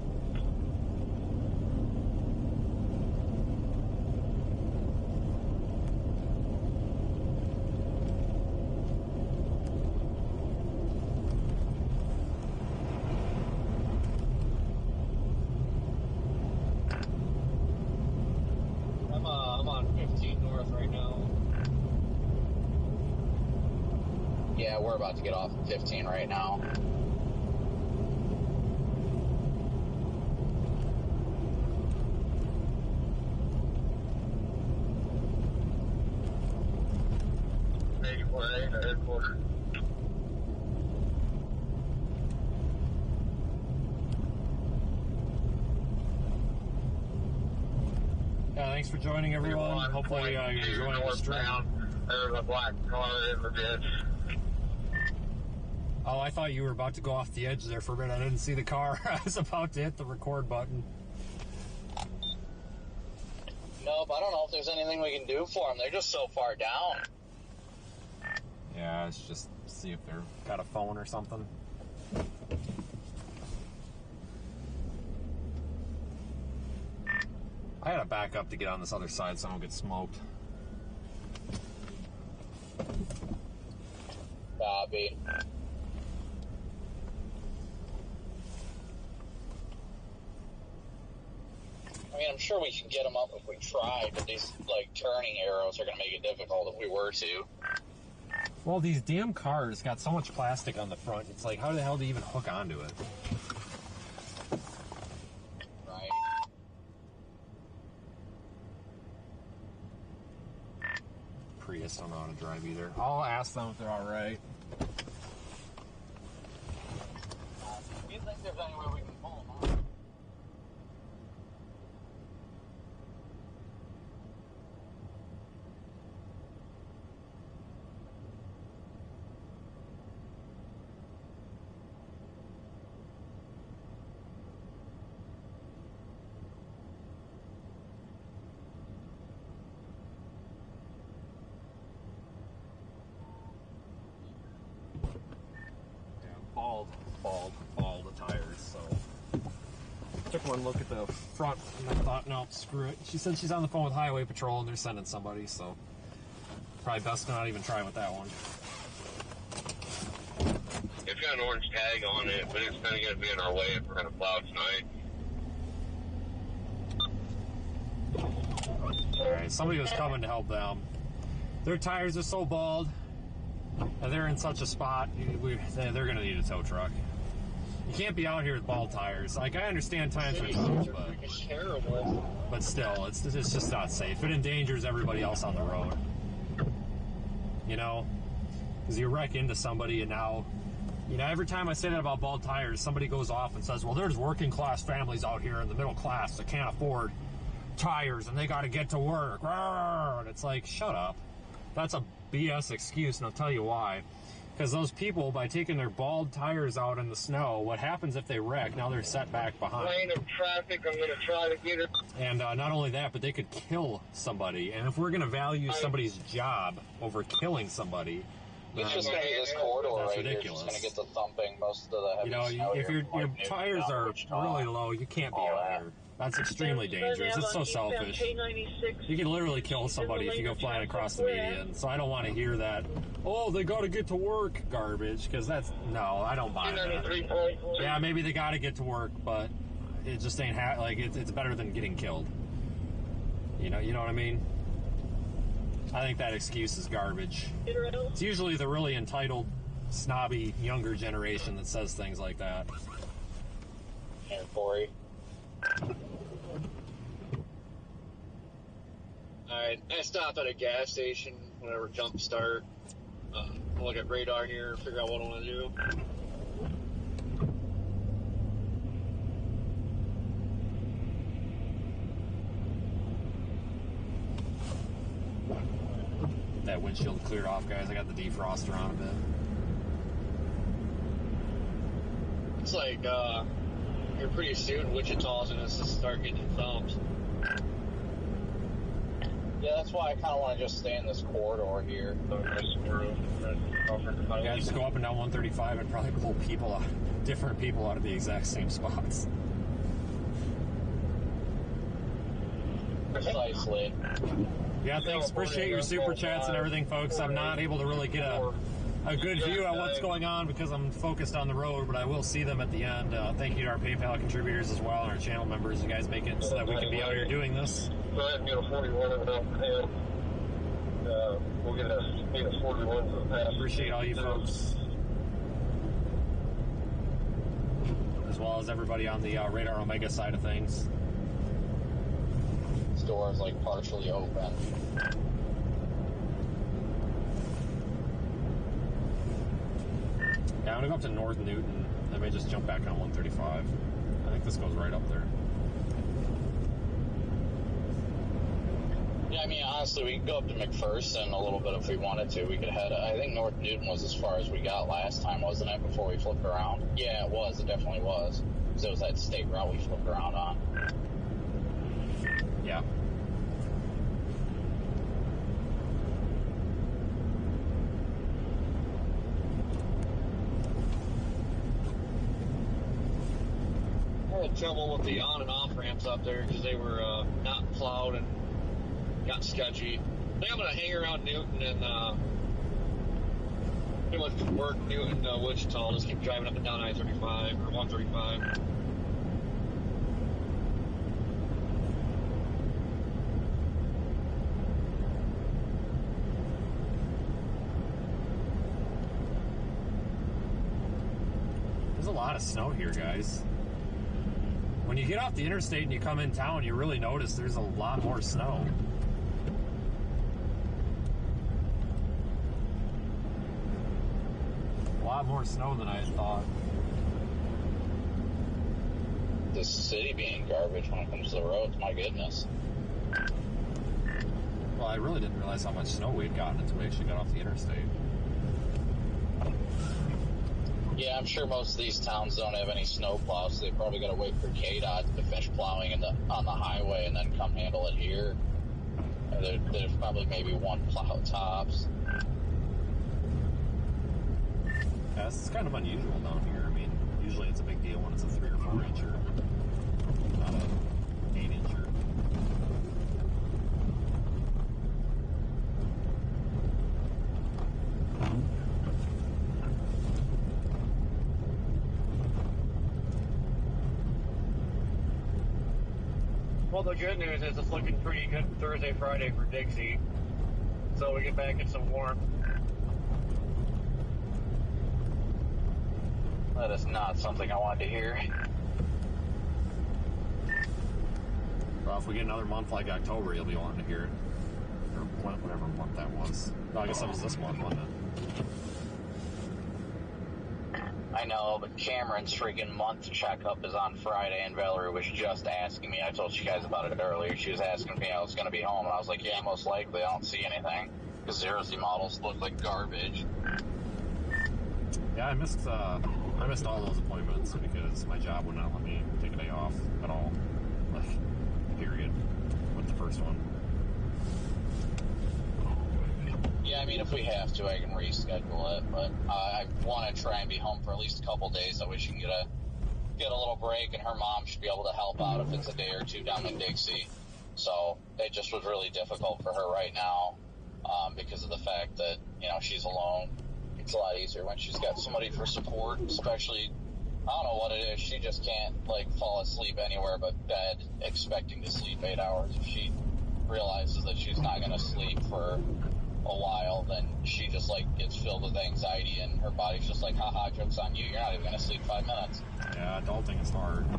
I'm on 15 north right now. Yeah, we're about to get off at 15 right now. Yeah, thanks for joining, everyone. Hopefully you're enjoying the stream. There's a black car in the ditch. Oh, I thought you were about to go off the edge there for a minute. I didn't see the car. I was about to hit the record button. Nope, I don't know if there's anything we can do for them. They're just so far down. Yeah, let's just see if they've got a phone or something. I had to back up to get on this other side so I don't get smoked. Copy. I mean, I'm sure we can get them up if we tried, but these, like, turning arrows are going to make it difficult if we were to. Well, these damn cars got so much plastic on the front. It's like, how the hell do you even hook onto it? Right. Prius don't know how to drive either. I'll ask them if they're all right. think there's any way we can pull them off. Bald the tires, so took one look at the front and I thought, no, screw it. She said she's on the phone with Highway Patrol and they're sending somebody, so probably best to not even try with that one. It's got an orange tag on it, but it's kind of going to be in our way if we're going to plow tonight. Alright, somebody was coming to help them. Their tires are so bald and they're in such a spot, they're going to need a tow truck. You can't be out here with bald tires. Like, I understand times are tough, but It's terrible. But still, it's just not safe. It endangers everybody else on the road. You know? Because you wreck into somebody and now, you know, every time I say that about bald tires, somebody goes off and says, well, there's working class families out here in the middle class that can't afford tires and they got to get to work. And it's like, shut up. That's a BS excuse, and I'll tell you why. Because those people, by taking their bald tires out in the snow, what happens if they wreck? Now they're set back behind. Lane of traffic, I'm going to try to get it. And not only that, but they could kill somebody. And if we're going to value somebody's job over killing somebody, It's just going to be this corridor that's right ridiculous. here. Just going to get the thumping most of the heavy snow if here, your like tires Newton, are Wichita. really low, you can't be out here. That's extremely dangerous. It's so selfish. You can literally kill somebody if you go flying across the median. So I don't want to hear that, oh, they got to get to work garbage, because that's, no, I don't buy that. Yeah, maybe they got to get to work, but it just ain't, it's better than getting killed. You know what I mean? I think that excuse is garbage. It's usually the really entitled, snobby, younger generation that says things like that. And Corey. Alright, I stop at a gas station, whenever jump start. Look at radar here, figure out what I want to do. That windshield cleared off, guys. I got the defroster on a bit. It's like, here pretty soon, Wichita's going to start getting thumped. Yeah, that's why I kind of want to just stay in this corridor here. Yeah, just go up and down 135 and probably pull different people out of the exact same spots. Precisely. Yeah, thanks. Appreciate your super chats and everything, folks. I'm not able to really get a good view of what's going on because I'm focused on the road, but I will see them at the end. Thank you to our PayPal contributors as well and our channel members. You guys make it so that we can be out here doing this. Go ahead and get a 41 and out for him. We'll get a 41 for the pass. Appreciate all you folks. As well as everybody on the Radar Omega side of things. This door is like partially open. Yeah, I'm gonna go up to North Newton. I may just jump back on 135. I think this goes right up there. Yeah, I mean, honestly, we could go up to McPherson a little bit if we wanted to. We could head, I think North Newton was as far as we got last time, wasn't it, before we flipped around? Yeah, it was. It definitely was. Because it was that state route we flipped around on. Yeah. I had trouble with the on and off ramps up there because they were not plowed and got sketchy. I think I'm going to hang around Newton and pretty much work Newton, Wichita. I'll just keep driving up and down I-35 or 135. There's a lot of snow here, guys. When you get off the interstate and you come in town, you really notice there's a lot more snow. A lot more snow than I had thought. this city being garbage when it comes to the roads. My goodness. Well, I really didn't realize how much snow we'd gotten until we actually got off the interstate. Yeah, I'm sure most of these towns don't have any snow plows, so they probably got to wait for KDOT to finish plowing on the highway and then come handle it here. There's probably maybe one plow tops. Yeah, this is kind of unusual down here. I mean, usually it's a big deal when it's a 3 or 4 incher, not a 8 incher. Well, the good news is it's looking pretty good Thursday, Friday for Dixie. So we get back in some warmth. That is not something I wanted to hear. Well, if we get another month like October, you'll be wanting to hear it. Or whatever month that was. No, I guess that was this month, wasn't it? I know, but Cameron's freaking month checkup is on Friday, and Valerie was just asking me. I told you guys about it earlier. She was asking me I was going to be home, and I was like, yeah, most likely. I don't see anything. Because 0C models look like garbage. Yeah, I missed all those appointments because my job would not let me take a day off at all. Period. With the first one. Yeah, I mean, if we have to, I can reschedule it, but I want to try and be home for at least a couple days. That way she can get a little break, and her mom should be able to help out if it's a day or two down in Dixie. So it just was really difficult for her right now because of the fact that, you know, she's alone. It's a lot easier when she's got somebody for support, especially, I don't know what it is, she just can't, like, fall asleep anywhere but bed expecting to sleep 8 hours. If she realizes that she's not going to sleep for a while, then she just, like, gets filled with anxiety, and her body's just like, haha, joke's on you, you're not even going to sleep 5 minutes. Yeah, adulting is hard. I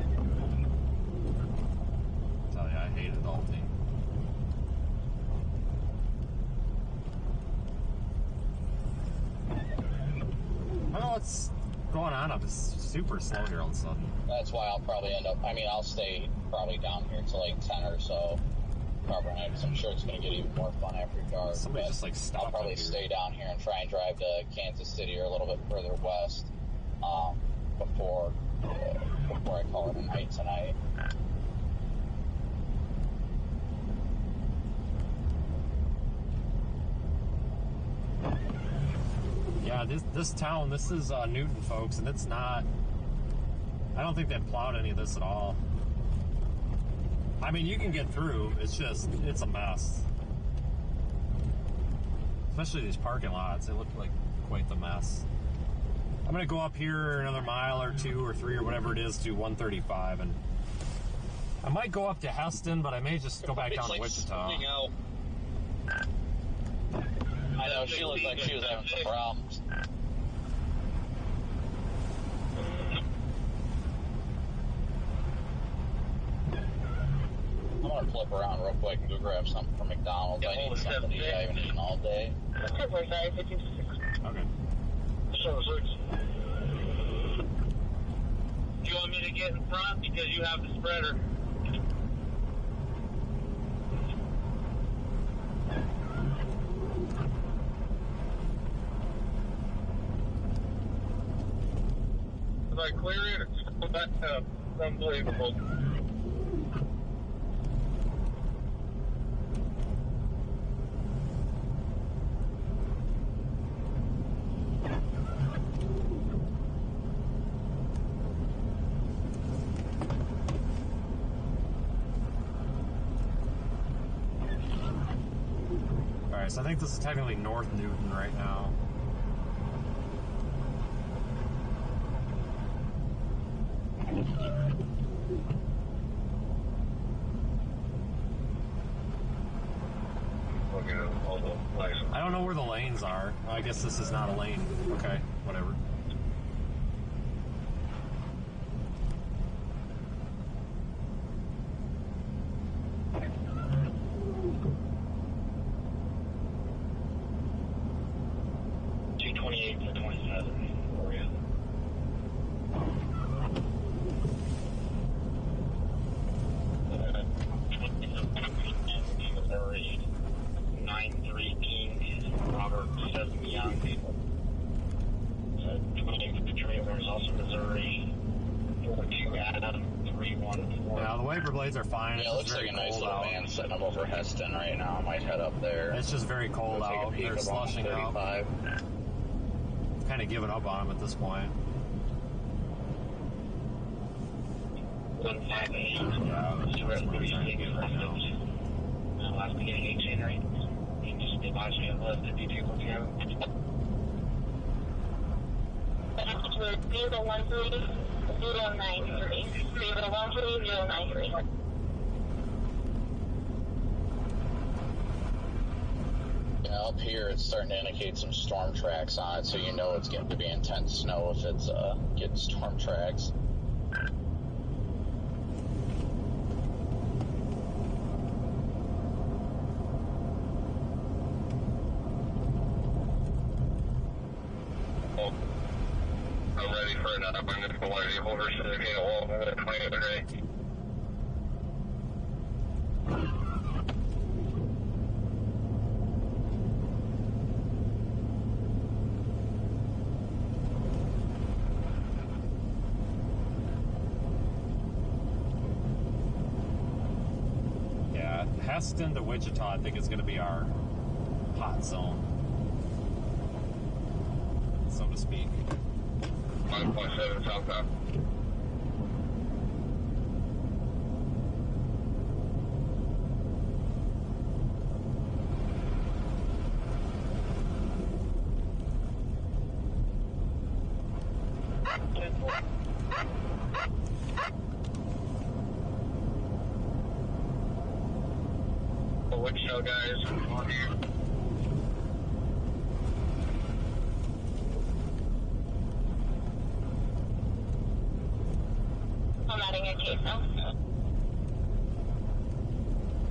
tell you, I hate adulting. I don't know what's going on. I'm super slow here all of a sudden. That's why I'll probably I'll stay probably down here till like 10 or so. Probably night, because I'm sure it's going to get even more fun after dark. Somebody just like stopped. I'll probably stay down here and try and drive to Kansas City or a little bit further west before I call it a night tonight. Yeah, this town, this is Newton, folks, and it's not. I don't think they've plowed any of this at all. I mean, you can get through. It's a mess. Especially these parking lots. They look like quite the mess. I'm going to go up here another mile or 2 or 3 or whatever it is to 135. And I might go up to Heston, but I may just go back down to Wichita. I know, she looked like she was having some problems. I'm going to flip around real quick and go grab something from McDonald's. I need something to eat. I haven't eaten all day. Okay. 7-6. Do you want me to get in front because you have the spreader? Did I clear it or go back up? It's unbelievable. Alright, so I think this is technically North Newton right now. I don't know where the lanes are. I guess this is not a lane. Okay, whatever. wiper blades are fine. Yeah, it looks like a nice little van setting up over Heston right now. I might head up there. It's just very cold out. They're slushing out. I've kind of given up on them at this point. 158. Yeah, So we're at 36 right now. Last beginning 18, right? You can just advise me on the 52 what you have. 013, 093. 013, 093. Yeah, up here it's starting to indicate some storm tracks on it, so you know it's going to be intense snow if it's getting storm tracks. I'm ready for another Unethical over so they're getting along with it. 20 other day. Yeah, Heston to Wichita, I think, is going to be our hot zone, so to speak. 5.7 southbound. The Wichita guys on here. I'm adding your case now.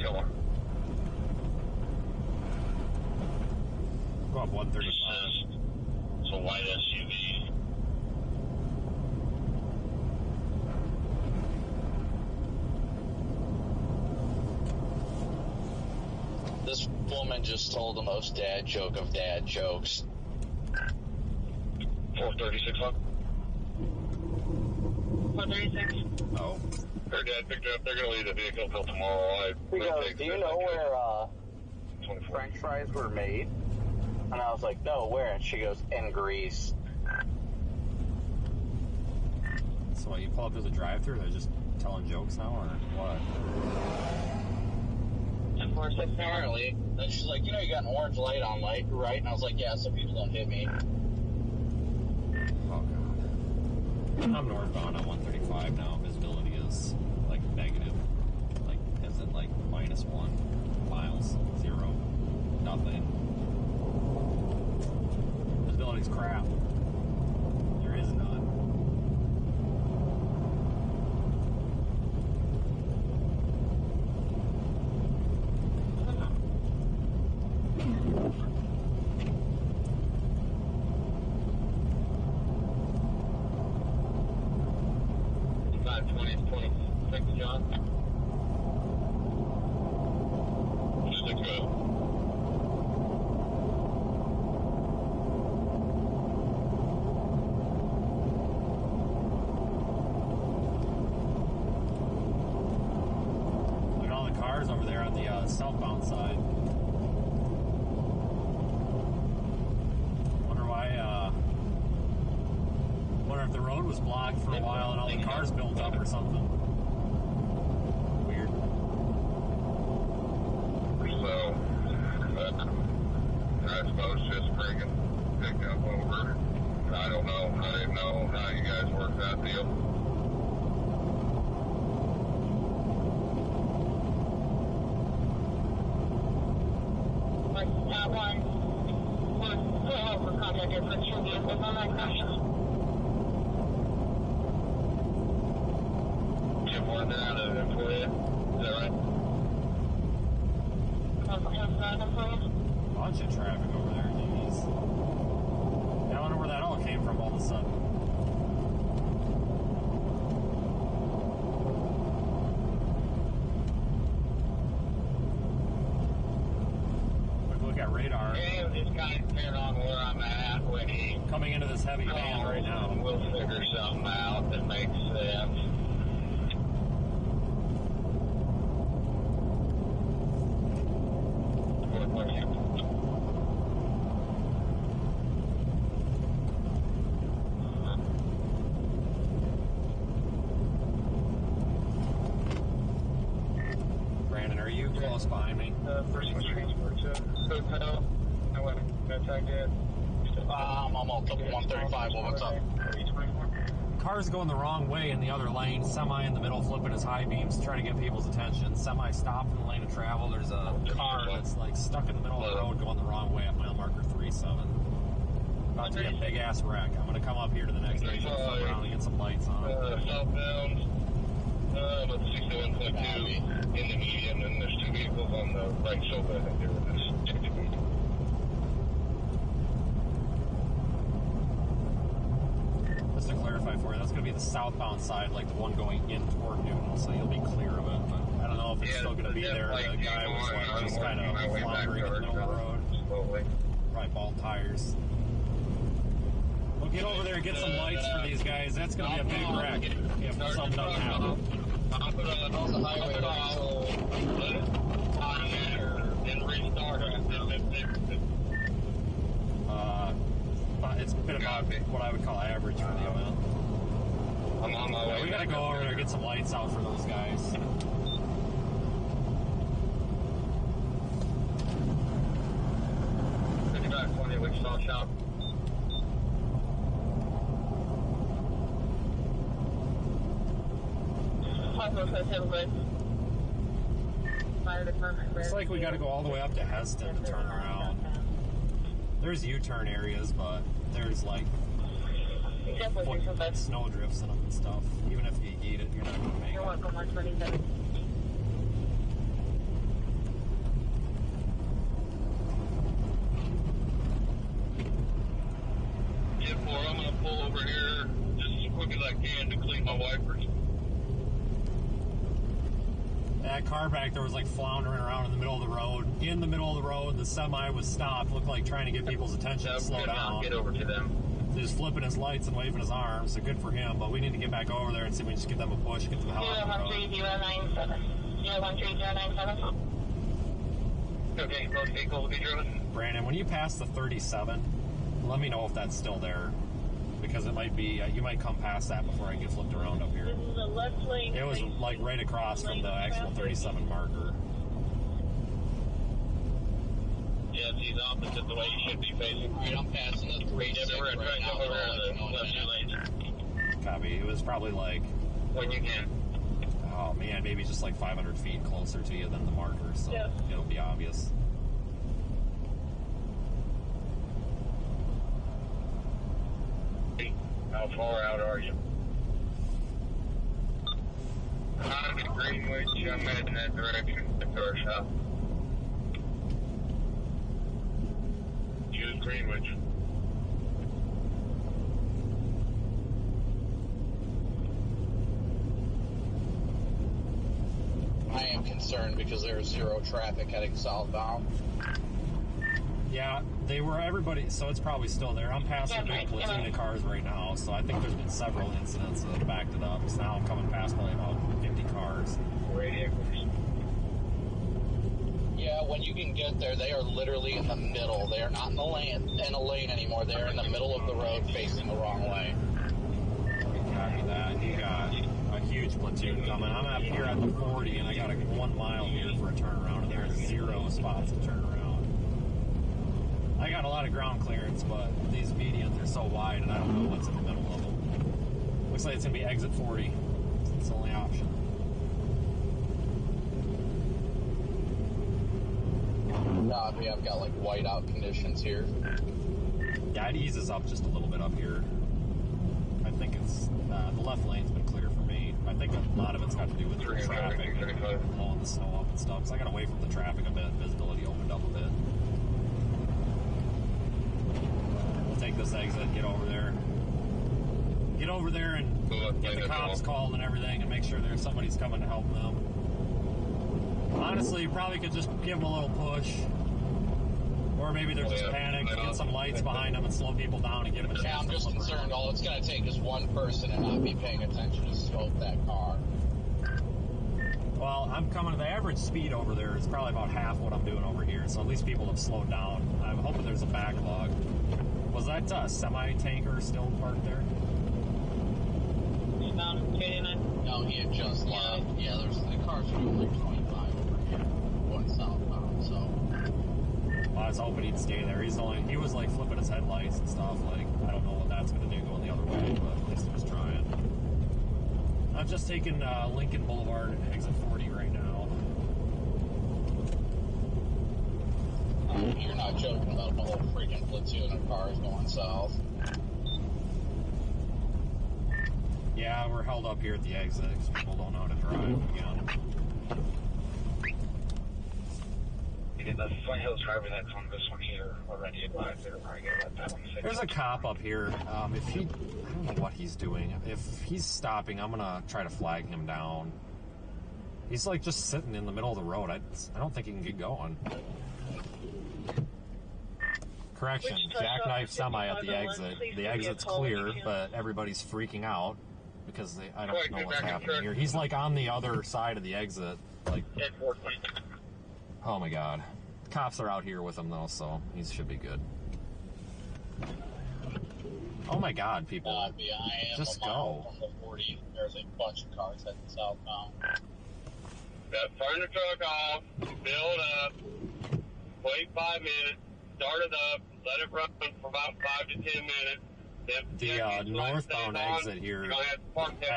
Come on. Go up 135. It's a white SUV. This woman just told the most dad joke of dad jokes. 436 on. 436. Oh. Her dad picked her up. They're going to leave the vehicle until tomorrow. He goes, do you know where French fries were made? And I was like, no, where? And she goes, in Greece. So what, you pull up to the drive-thru, they're just telling jokes now, or what? Apparently. Then she's like, you know, you got an orange light on, right? And I was like, yeah, so people don't hit me. Oh, God. I'm northbound on 135 now. Visibility is, like, negative. Like, is it, like, -1 miles? 0. Nothing. Visibility's crap. There is none. Over there on the southbound side. Wonder if the road was blocked for a while and all the cars built up or something. Weird. So, I suppose just freaking pick up over. I don't know. I didn't know how you guys work that deal. That one was for contacted for 2 vehicles on that crash. Get more than out of it for you. Is that right? Bunch of traffic over there, jeez. I wonder where that all came from all of a sudden. Got radar. Yeah, this guy's been on where I'm at when he coming into this heavy van right now. We'll figure something out that makes sense. house behind me. First one transferred to hotel. I went and tagged it. I'm almost up 135. What's up? Car's going the wrong way in the other lane. Semi in the middle flipping his high beams, trying to get people's attention. Semi stopped in the lane of travel. There's a car that's like stuck in the middle of the road going the wrong way at mile marker 37. About to be a big ass wreck. I'm going to come up here to the next exit, flip around and get some lights on. Southbound, about 61.2 in the median, and there's two vehicles on the right shoulder. I think they were just Just to clarify for you, that's going to be the southbound side, like the one going in toward Newton, so you'll be clear of it. But I don't know if it's still going to be there. The guy was like just kind of floundering in the middle of the road. Probably bald tires. We'll get over there and get some lights for these guys. That's going to be a big wreck if something doesn't happen. on the highway and restart it's been about what I would call average for the event. I'm on my way. We got to go over there and get some lights out for those guys. 5520 Wichita shop. Fire department. Looks like we got to go all the way up to Heston to turn around. There's U-turn areas, but there's like snow drifts in them and stuff. Even if you eat it, you're not going to make it. You're welcome, 127. I'm going to pull over here just as quick as I can to clean my wipers. That car back there was like floundering around in the middle of the road. In the middle of the road, the semi was stopped. Looked like trying to get people's attention to slow down. Get over to them. Just flipping his lights and waving his arms, so good for him. But we need to get back over there and see if we can just give them a push, get the hell out of the road. 013097. 013097. Okay, both vehicles will be driven. Brandon, when you pass the 37, let me know if that's still there. Because it might be, you might come past that before I get flipped around up here. This is the left lane. It was like right across from the actual 37 marker. Yeah, he's opposite the way you should be facing. Alright, I'm passing the 36 We're going to try right to now. go over the left lane. Copy. It was probably like, When you can. oh man, maybe just like 500 feet closer to you than the marker, so Yeah. it'll be obvious. How far out are you? I'm in Greenwich. I'm heading that direction to the car shop. Use Greenwich. I am concerned because there's zero traffic heading southbound. Yeah, they were everybody, so it's probably still there. I'm passing a big platoon of cars right now, so I think there's been several incidents that have backed it up. So now I'm coming past probably about 50 cars. Yeah, when you can get there, they are literally in the middle. They are not in a lane anymore. They are in the middle of the road facing the wrong way. Copy that. You got a huge platoon coming. I'm up here at the 40, and I got a 1 mile here for a turnaround, and there's 0 spots to turn around. I got a lot of ground clearance, but these medians are so wide, and I don't know what's in the middle of them. Looks like it's going to be exit 40. It's the only option. Copy, I've got like whiteout conditions here. Yeah, it eases up just a little bit up here. I think it's, the left lane's been clear for me. I think a lot of it's got to do with the traffic and blowing the snow up and stuff. So I got away from the traffic a bit. Visibility opened up a bit. Take this exit, get over there and get the cops called and everything and make sure there's somebody's coming to help them. Honestly, you probably could just give them a little push, or maybe they're just panicked, get some lights behind them and slow people down and give them a chance. Yeah, I'm just concerned all it's going to take is one person and not be paying attention to scope that car. Well, I'm coming to the average speed over there is probably about half what I'm doing over here, so at least people have slowed down. I'm hoping there's a backlog. Was that semi-tanker still parked there? No, he had just left. Yeah, there's the cars doing like 25 over here. going southbound, so. Well, I was hoping he'd stay there. He was like flipping his headlights and stuff. Like, I don't know what that's going to do going the other way, but at least he was trying. I'm just taking Lincoln Boulevard, exit 40 right now. You're not joking about the whole freaking platoon of cars going south. Yeah, we're held up here at the exit because people don't know how to drive again. The Flint Hills driver that's on this one here already advised they're probably going to let that one sit. There's a cop up here. If he, I don't know what he's doing. If he's stopping, I'm gonna try to flag him down. He's like just sitting in the middle of the road. I don't think he can get going. Correction, jackknife semi at the exit. The exit's clear, but everybody's freaking out because I don't know what's happening here. He's like on the other side of the exit. Like, oh my god. Cops are out here with him though, so he should be good. Oh my god, people. Just go. From the 40, there's a bunch of cars heading southbound. Turn the truck off, build up, wait 5 minutes, start it up, let it run for about 5 to 10 minutes. The northbound exit here at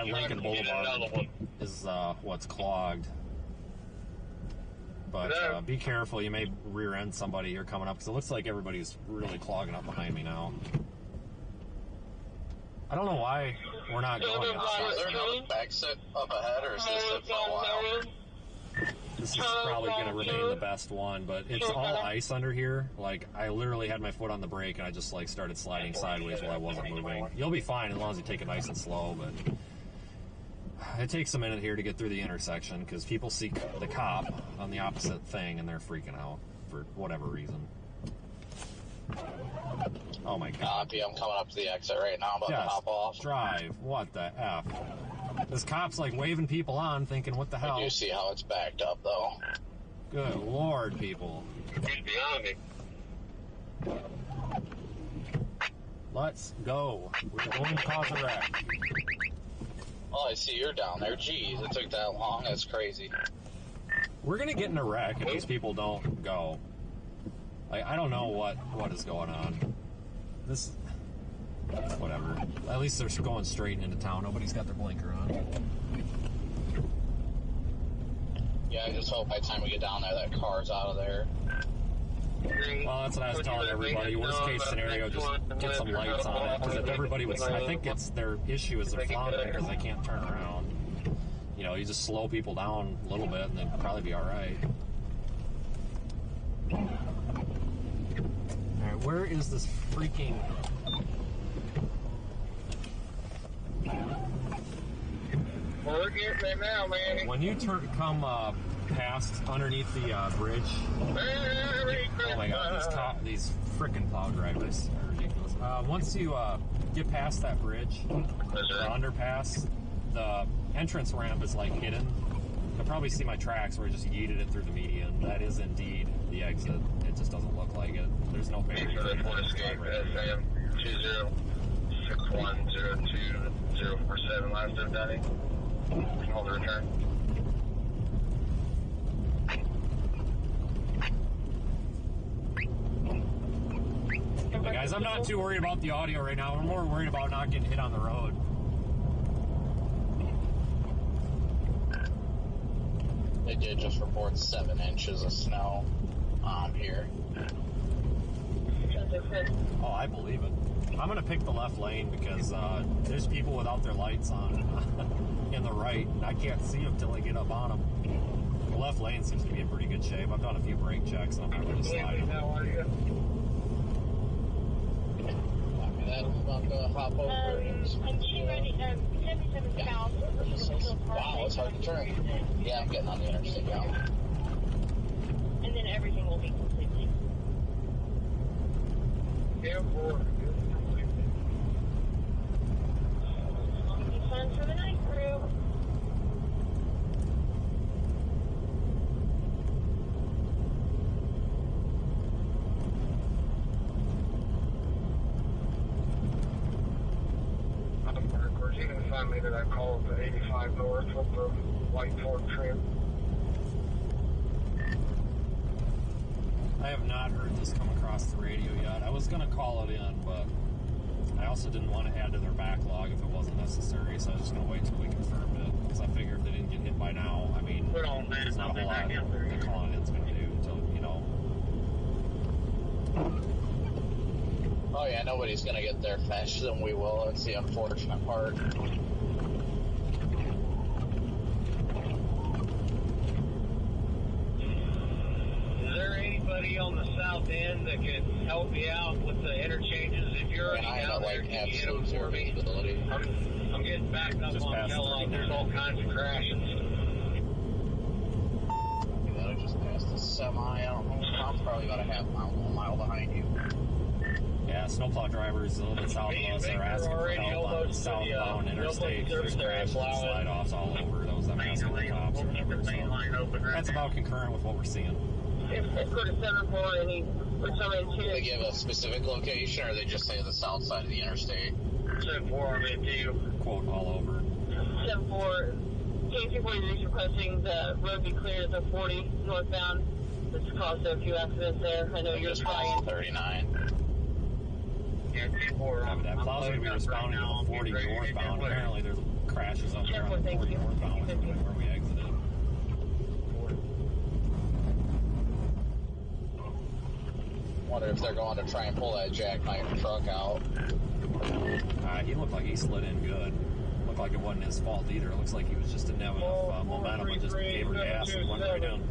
Lincoln Boulevard is what's clogged. But be careful, you may rear end somebody here coming up because it looks like everybody's really clogging up behind me now. I don't know why we're not going inside. Is there another exit up ahead, or is this it for a while? This is probably going to remain the best one, but it's all ice under here. Like, I literally had my foot on the brake and I just like started sliding sideways while I wasn't moving. You'll be fine as long as you take it nice and slow, but it takes a minute here to get through the intersection because people see the cop on the opposite thing and they're freaking out for whatever reason. Oh my god. I'm coming up to the exit right now. I'm about to hop off. Drive. What the F? This cop's like waving people on thinking, what the hell? I do see how it's backed up though. Good lord, people. He's behind me. Let's go. We're going to cause a wreck. Oh, I see you're down there. Jeez, it took that long. That's crazy. We're going to get in a wreck if these people don't go. Like, I don't know what is going on. This... Whatever. At least they're going straight into town. Nobody's got their blinker on. Yeah, I just hope by the time we get down there that car's out of there. Well, that's what I was telling everybody. Worst case scenario, just get some lights on it. Because if everybody would... I think it's their issue is they're floundering because they can't turn around. You know, you just slow people down a little bit and they'd probably be alright. Alright, where is this freaking... We're getting there now, man. When you come past underneath the bridge, oh my god, these frickin' plow drivers are ridiculous. Once you get past that bridge, or underpass, the entrance ramp is like hidden. You'll probably see my tracks where I just yeeted it through the median. That is indeed the exit. It just doesn't look like it. There's no barrier. SM 206102047 last of Danny. Hold the return. Hey guys, I'm not too worried about the audio right now. I'm more worried about not getting hit on the road. They did just report 7 inches of snow on here. Oh, I believe it. I'm going to pick the left lane because there's people without their lights on in the right, and I can't see them until I get up on them. The left lane seems to be in pretty good shape. I've done a few brake checks, and I'm not really sliding. How are you? I'm about to hop over. I'm getting ready, 77 south. Wow, it's hard to turn. Yeah, I'm getting on the interstate now. And then everything will be completely. Airport. It'll be fun for the night crew. You're going to find me that I called the 85 north with the white Ford trim. I have not heard this come across the radio yet. I was going to call it in, but I also didn't want to add to their backlog if it wasn't necessary, so I was just going to wait till we confirmed it, because I figure if they didn't get hit by now, I mean, there's not a whole lot that calling in's going to do until, you know. Oh yeah, nobody's gonna get there faster than we will. That's the unfortunate part. Is there anybody on the south end that can help me out with the interchanges? If you're already down there, can you hit them for me? I'm getting backed up Just on past Kellogg. 39. There's all kinds of crashes. You gotta just pass the semi. I don't know. I'm probably about a half mile, 1 mile behind you. Yeah, snowplow drivers a little bit south of us are asking for help on the southbound interstate. There's crashes and slide-offs all over. Those I'm asking the cops or whatever. So that's about concurrent with what we're seeing. If they go to 7-4 and he puts them in Do they too. give a specific location, or they just say the south side of the interstate? 7-4, I'm in too. Quote all over. 7-4, KC-43 is requesting the road be cleared at the 40 northbound. This caused a few accidents there. I know you're Just trying. 39. Yeah, 2-4. That plow's going to be responding to the 40 northbound. Apparently there's crashes up there on the 40 northbound where we exited. Wonder if they're going to try and pull that jackknife truck out. He looked like he slid in good. Looked like it wasn't his fault either. It looks like he was just didn't have enough momentum and just gave her gas and went right in.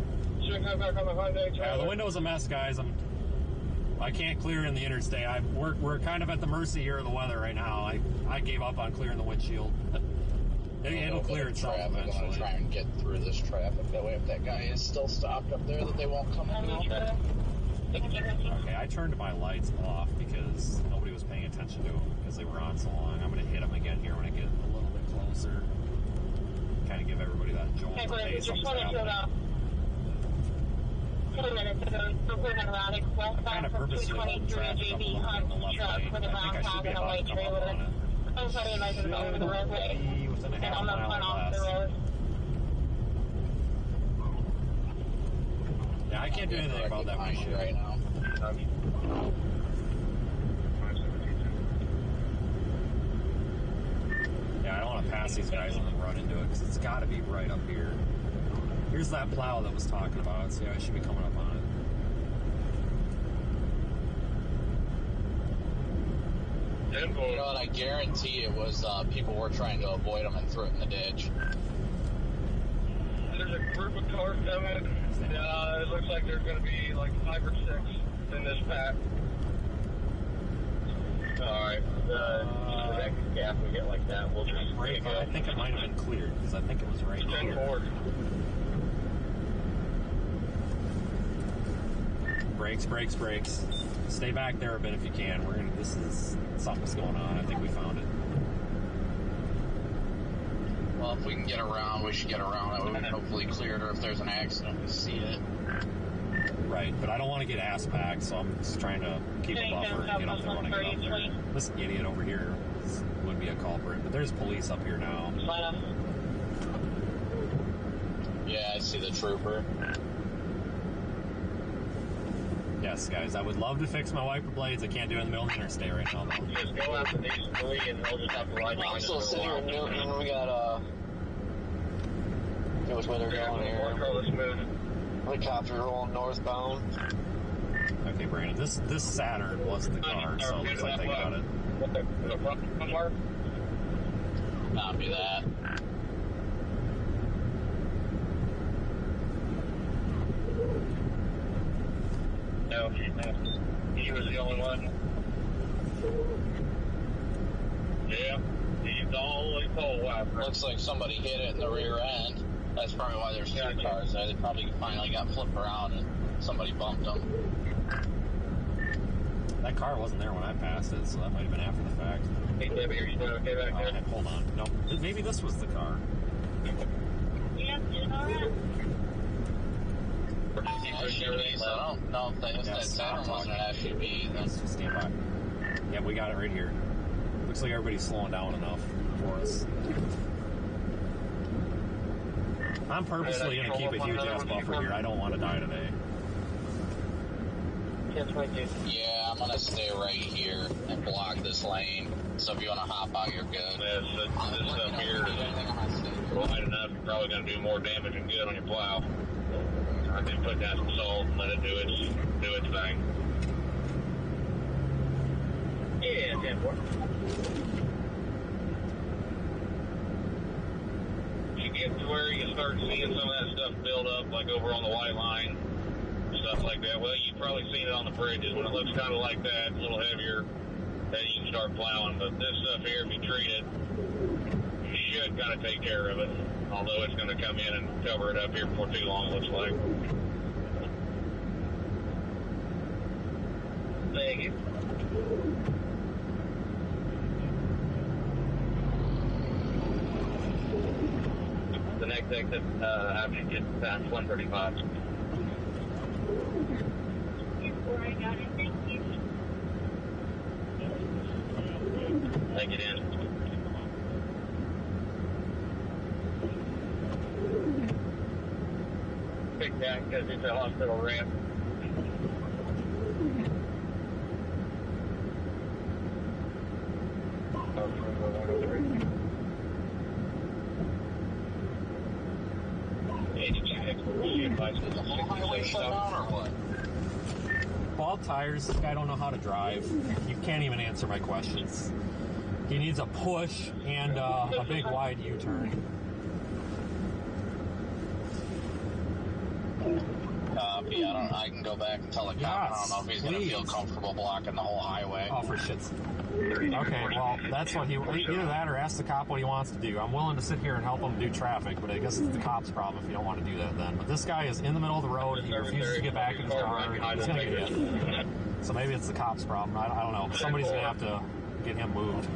The window's a mess, guys. I can't clear in the interstate. We're kind of at the mercy here of the weather right now. I gave up on clearing the windshield. It'll clear itself eventually. I'm going to try and get through this traffic. That way, if that guy is still stopped up there, that they won't come into. Okay, I turned my lights off because nobody was paying attention to them because they were on so long. I'm going to hit them again here when I get a little bit closer. Kind of give everybody that jolt. Okay, Hey, just something's want to happening. shut off. 2 minutes ago, Brooklyn and Roddick, westbound from 223 JB Hunt's truck with a brown tag and a white trailer. I'm sorry, I might over the roadway. And on the front off the road. Yeah, I can't do anything about that windshield right now. Yeah, I don't want to pass these guys and then run into it because it's got to be right up here. Here's that plow that was talking about. See, I should be coming up on it. You know what? I guarantee it was people were trying to avoid them and threw it in the ditch. There's a group of cars coming. It looks like there's going to be like 5 or 6 in this pack. Alright. The next gap we get like that, we'll just Right, I think it might have been cleared because I think it was right here. 10-4. Brakes. Stay back there a bit if you can. This is something's going on. I think we found it. Well, if we can get around, we should get around. That way we can hopefully clear it, or if there's an accident, we see it. Right, but I don't want to get ass packed, so I'm just trying to keep a buffer and get up there when I get up there. This idiot over here would be a culprit, but there's police up here now. Yeah, I see the trooper. Yes, guys, I would love to fix my wiper blades. I can't do it in the middle of the interstate right now, though. Just go out to these three and they'll just have to ride I'm still sitting here in Newton. We got, which way they're going here. Helicopter rolling northbound. Okay, Brandon, this Saturn was the car, so it looks like they got it. Copy that. No, he was the only one. Yeah, he's the only pole wiper. Looks like somebody hit it in the rear end. That's probably why there's 2 cars there. They probably finally got flipped around and somebody bumped them. That car wasn't there when I passed it, so that might have been after the fact. Hey, Debbie, are you doing okay back there? Hold on. No, maybe this was the car. Yeah, doing all right. SUV, so I don't know if that Saturn wasn't an SUV. Let's just stand by. Yeah, we got it right here. Looks like everybody's slowing down enough for us. I'm purposely going to keep a huge ass buffer here. I don't want to die today. 1022. Yeah, I'm gonna stay right here and block this lane. So if you wanna hop out, you're good. This stuff here is wide enough. You're probably gonna do more damage than good on your plow. I can put down some salt and let it do its thing. Yeah, 10-4. You get to where you start seeing some of that stuff build up, like over on the white line, stuff like that. Well, you've probably seen it on the bridges when it looks kind of like that, a little heavier, then you can start plowing. But this stuff here, if you treat it, you should kind of take care of it. Although it's going to come in and cover it up here before too long, it looks like. Thank you. The next exit after you get past 135. Before I got it, thank you. Take it in. Big down because it's a hospital ramp. The whole highway shut down or what? Bald tires, this guy don't know how to drive. You can't even answer my questions. He needs a push and a big wide U-turn. I can go back and tell the cop. I don't know if he's going to feel comfortable blocking the whole highway. Oh, for shit's... Okay, well, that's what either that or ask the cop what he wants to do. I'm willing to sit here and help him do traffic, but I guess it's the cop's problem if you don't want to do that then. But this guy is in the middle of the road. He refuses to get back in his car. He's going to get hit. So maybe it's the cop's problem. I don't know. Somebody's going to have to get him moved.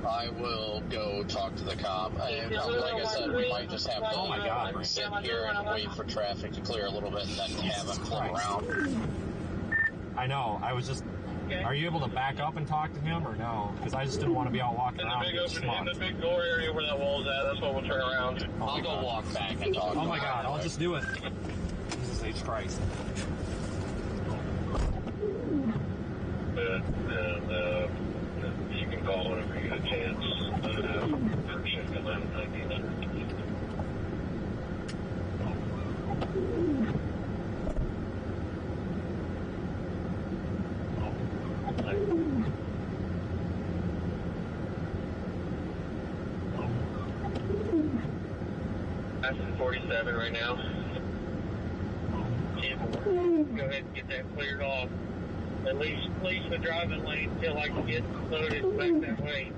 I will go talk to the cop. Like I said, we might just have to sit here and wait for traffic to clear a little bit and then have him flip around. I know. I was just... Are you able to back up and talk to him or no? Because I just didn't want to be out walking around. In the big door area where that wall's at, that's what we'll turn around. I'll go walk back and talk to him. Oh my God, I'll just do it. Jesus H. Christ. You can call whenever you get a chance. For shift 11, That's 47 right now. Go ahead and get that cleared off. At least the driving lane until I can get loaded back that way.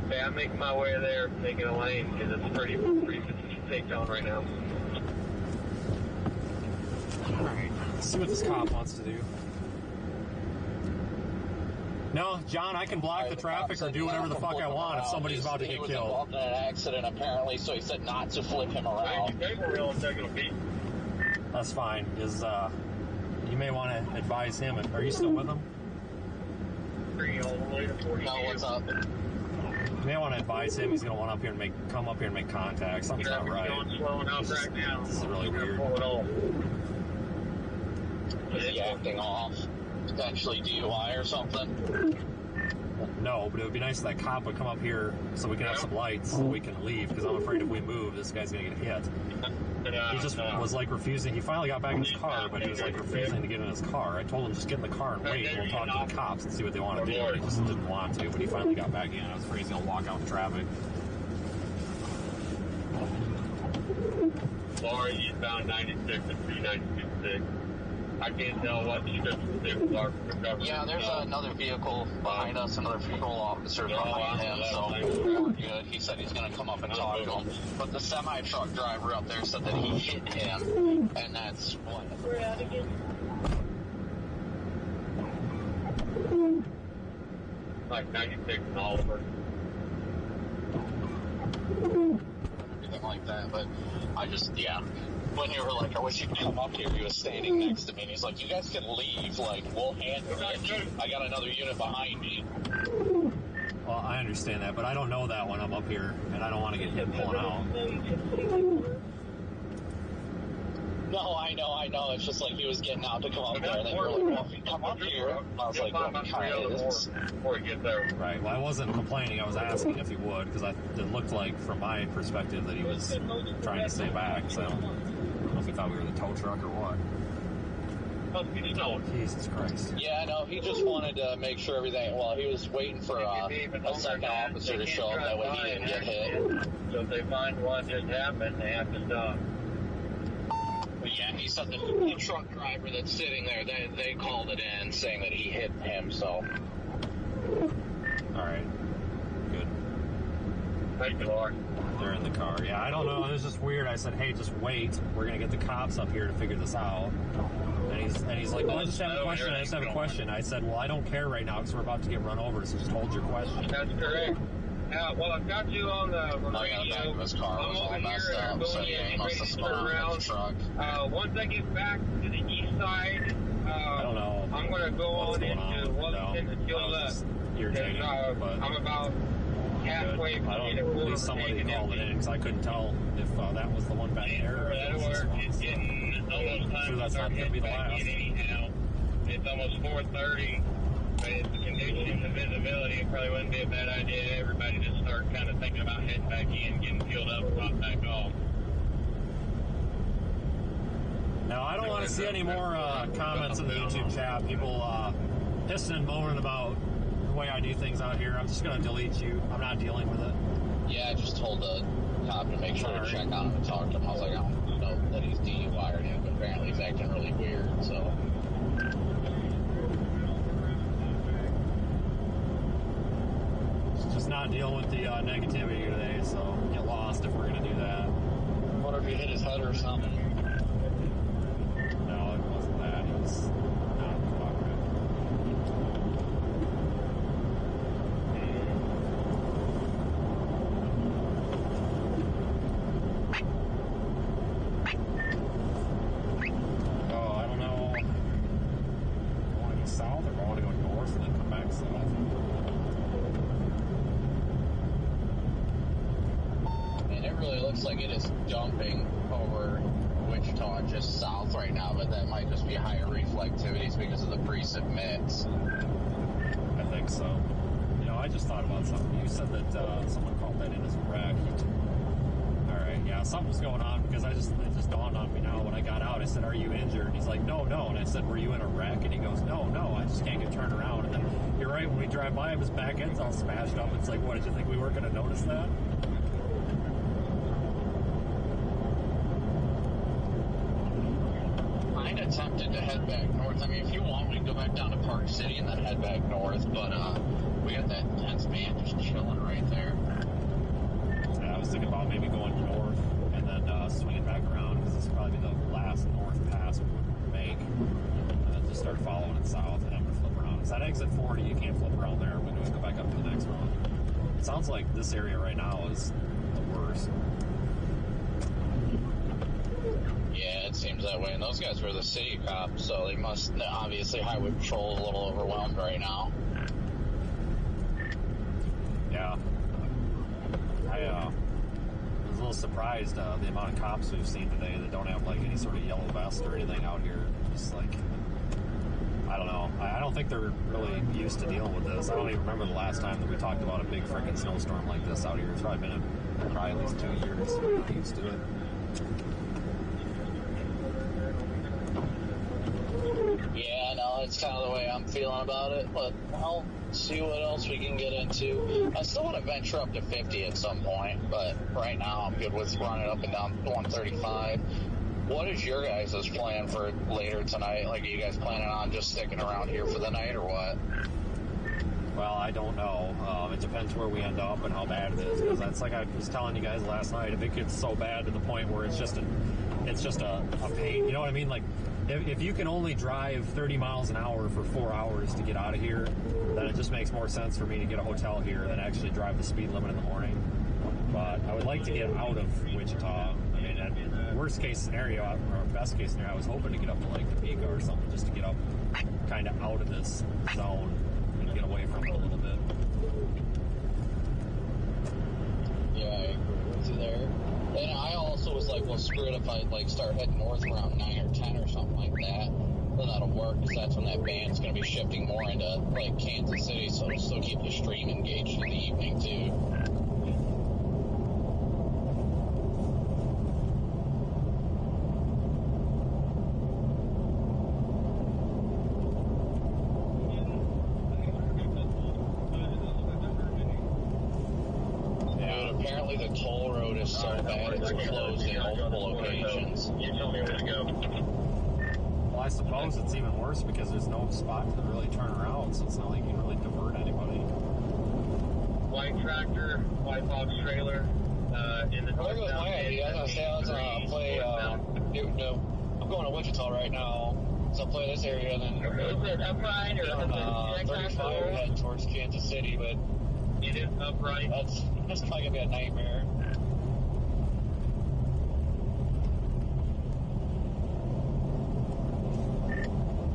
Okay, I'm making my way there, taking a lane because it's pretty thick on right now. Alright, let's see what this cop wants to do. No, John, I can block the traffic or do whatever the fuck I want if somebody's about to get killed. He was involved in an accident apparently, so he said not to flip him around. That's fine. You may want to advise him. Are you still with him? No, what's up? You may want to advise him. He's going to want up here and come up here and make contact. Something's not right. This is really weird. Is he acting off? Potentially DUI or something? No, but it would be nice if that cop would come up here so we can have some lights so we can leave, because I'm afraid if we move, this guy's going to get hit. He just was like refusing. He finally got back in his car, but he was like refusing to get in his car. I told him just get in the car and wait, and we'll talk to the cops and see what they want to do. But he just didn't want to, but he finally got back in. I was afraid he's going to walk out in traffic. Sorry, eastbound 96 and 396. I can't tell what the vehicles are for recovery. Yeah, there's another vehicle behind us, another patrol officer behind him, so we're good. He said he's going to come up and talk to him. But the semi-truck driver up there said that he hit him, and that's what... We're out again. Like 96 and Oliver. Everything like that, but I just, when you were like, I wish you could come up here, he was standing next to me, and he's like, you guys can leave, like, we'll handle it. I got another unit behind me. Well, I understand that, but I don't know that when I'm up here, and I don't want to get hit pulling out. No, I know. It's just like he was getting out to come up there, and then you were like, well, if you come up here, I was like, well, kind of is. Before he gets there. Right. Well, I wasn't complaining. I was asking if he would, because it looked like, from my perspective, that he was trying to stay back. So I don't know if he thought we were the tow truck or what. Jesus Christ. Yeah, no, he just wanted to make sure everything. Well, he was waiting for a second officer to show up. That way he didn't get hit. So if they find what just happened, they have to stop. But yeah, he said the truck driver that's sitting there, they called it in saying that he hit him, so. Alright. Good. Thank you, Lord. They're in the car. Yeah, I don't know. It was just weird. I said, hey, just wait. We're going to get the cops up here to figure this out. And he's like, well, I just have a question. I just have a question. I said, well, I don't care right now because we're about to get run over, so just hold your question. That's correct. Well, I've got you on the radio. The back of his car was all messed up, so yeah, he must have spun around the truck. Once I get back to the east side, I don't know. I'm going to go on into Washington and kill up. Irritating, but I'm about halfway at least somebody called it in, because I couldn't tell if that was the one back there. It's getting almost time sure that's not going to be the last. Anyhow, it's almost 4:30. But the conditions and visibility, it probably wouldn't be a bad idea. Everybody just start kind of thinking about heading back in, getting fueled up, and pop back off. Now, I don't want to see any more comments in the YouTube chat. People pissing and moaning about the way I do things out here. I'm just going to delete you. I'm not dealing with it. Yeah, I just told the cop to make sure to check on him and talk to him. I was like, I don't know that he's DUI or anything, but apparently he's acting really weird, so. Just not dealing with the negativity today, so get lost if we're going to do that. What if he hit his head or something? No, it wasn't that. It was not cooperative. Oh, I don't know. I want to go south or I want to go north and then come back south. Really looks like it is dumping over Wichita just south right now, but that might just be higher reflectivities because of the precip mix. I think so. You know, I just thought about something. You said that someone called that in as a wreck. Alright, yeah, something's going on because it just dawned on me now when I got out. I said, are you injured? And he's like, no. And I said, were you in a wreck? And he goes, no, I just can't get turned around. And then, you're right, when we drive by, his back end's all smashed up. It's like, what, did you think we weren't going to notice that? Tempted to head back north. I mean, if you want, we can go back down to Park City and then head back north, but we got that intense man just chilling right there. Yeah, I was thinking about maybe going north and then swinging back around because this will probably be the last north pass we would make, and then just start following it south, and I'm going to flip around. Because that exit 40, you can't flip around there. We can always go back up to the next one. It sounds like this area right now is the worst. Yeah, it seems that way. And those guys were the city cops, so they must, obviously, Highway Patrol is a little overwhelmed right now. Yeah. I was a little surprised the amount of cops we've seen today that don't have, like, any sort of yellow vest or anything out here. Just, like, I don't know. I don't think they're really used to dealing with this. I don't even remember the last time that we talked about a big freaking snowstorm like this out here. It's probably been at least 2 years. We're not used to it. Yeah, no, it's kind of the way I'm feeling about it, but I'll see what else we can get into. I still want to venture up to 50 at some point, but right now I'm good with running up and down 135. What is your guys' plan for later tonight? Like, are you guys planning on just sticking around here for the night or what? Well, I don't know. It depends where we end up and how bad it is, because that's like I was telling you guys last night. If it gets so bad to the point where it's just a pain, you know what I mean? Like, if you can only drive 30 miles an hour for 4 hours to get out of here, then it just makes more sense for me to get a hotel here than actually drive the speed limit in the morning. But I would like to get out of Wichita. I mean, at worst case scenario, or best case scenario, I was hoping to get up to Lake Topeka or something, just to get up kind of out of this zone and get away from it a little bit. Yeah, I agree with you there. And I also was like, well, screw it, if I like start heading north around 9 or 10 or something like that, then that'll work, because that's when that band's going to be shifting more into like Kansas City, so it'll still keep the stream engaged in the evening too. The toll road is so bad it's closed in multiple locations. You tell me where to go. Well, I suppose it's even worse because there's no spot to really turn around, so it's not like you can really divert anybody. White tractor, white box trailer, in the north. Well, my idea. I was gonna play. I'm going to Wichita right now, so I'll play this area and then. Is it upright or 35 head towards Kansas City, but. It is upright. That's probably gonna be a nightmare.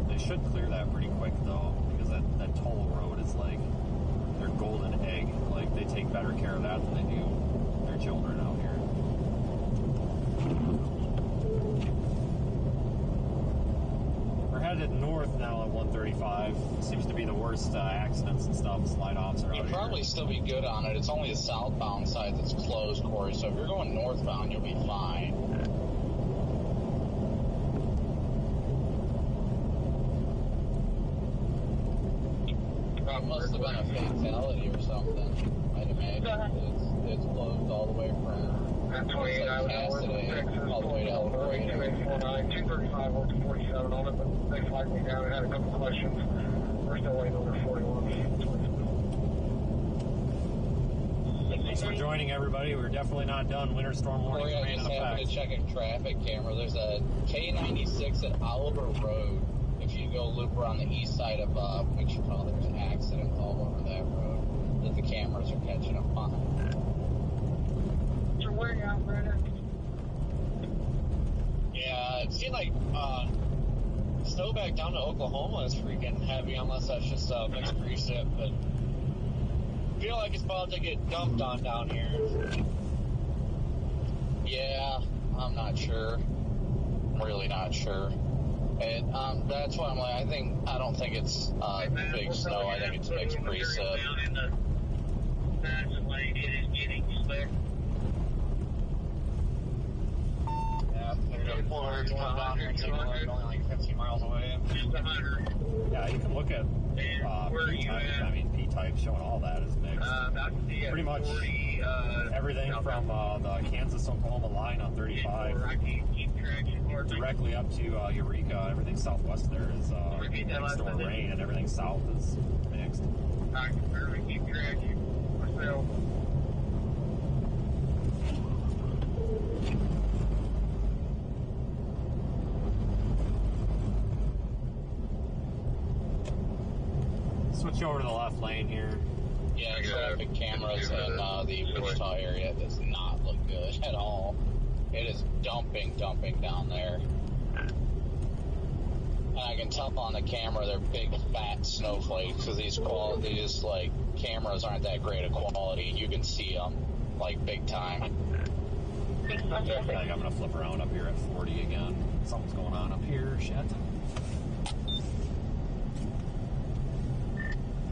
They should clear that pretty quick though, because that toll road is like their golden egg. Like they take better care of that than they do their children out here. We're headed north now at 135. Seems to be the worst accidents and stuff. Slide offs are out here. You'll probably still be good on it. It's only the southbound side that's closed, Corey. So if you're going northbound, you'll be fine. Must have been a fatality or something. I'd imagine it's closed all the way from Cassidy all the way to El Dorado. 235 over 47 on it, but they flagged me down and had a couple questions. We're still waiting over 41. Thanks for joining, everybody. We're definitely not done. Winter storm warning Corey, I remain just in happened effect. to check a traffic camera. There's a K96 at Oliver Road. If you go loop around the east side of Wichita, there's accidents all over that road that the cameras are catching up on. So where you at, Brenda? Yeah, it seemed like snow back down to Oklahoma is freaking heavy, unless that's just mixed precip, but I feel like it's about to get dumped on down here. Yeah, I'm not sure. I'm really not sure. And that's why I'm like, I don't think it's big snow. I think it's mixed precip. It is getting slick. Yeah, there's a forward to come down here and see only like 15 miles away. Just 100. Yeah, you can look at P-type. I mean, P-type showing all that is mixed. Pretty much 40, everything from the Kansas-Oklahoma line on 35 directly up to Eureka. Everything southwest there is next door rain, and everything south is mixed. I can barely keep track myself. Switch over to the left lane here. Yeah, traffic cameras in the Wichita area does not look good at all. It is dumping down there. And I can tell on the camera they're big fat snowflakes, because these like cameras aren't that great of quality, and you can see them like big time. I think I'm gonna flip around up here at 40 again. Something's going on up here. Shit.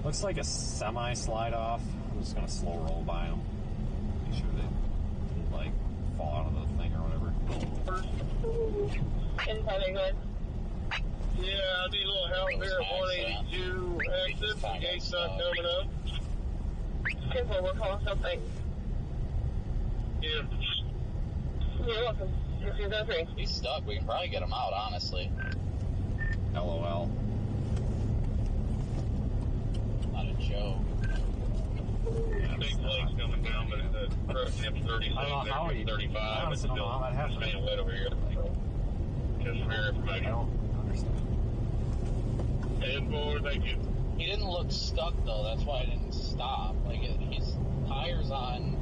Looks like a semi slide off. I'm just gonna slow roll by them. Make sure they didn't like fall out of the thing or whatever. Anything good? Yeah, I need a little help here at 182 exit. The gate's not coming up. Simple, we'll call something. Yeah. You're welcome. 603. He's stuck. We can probably get him out, honestly. LOL. Not a joke. Yeah, Big plate's coming down, but the truck temp's 36, I don't know how he, 35. I honestly don't know how that happened. Staying wet over here. Just for your I information. don't understand. And forward, thank you. He didn't look stuck, though. That's why I didn't stop. Like, his tires on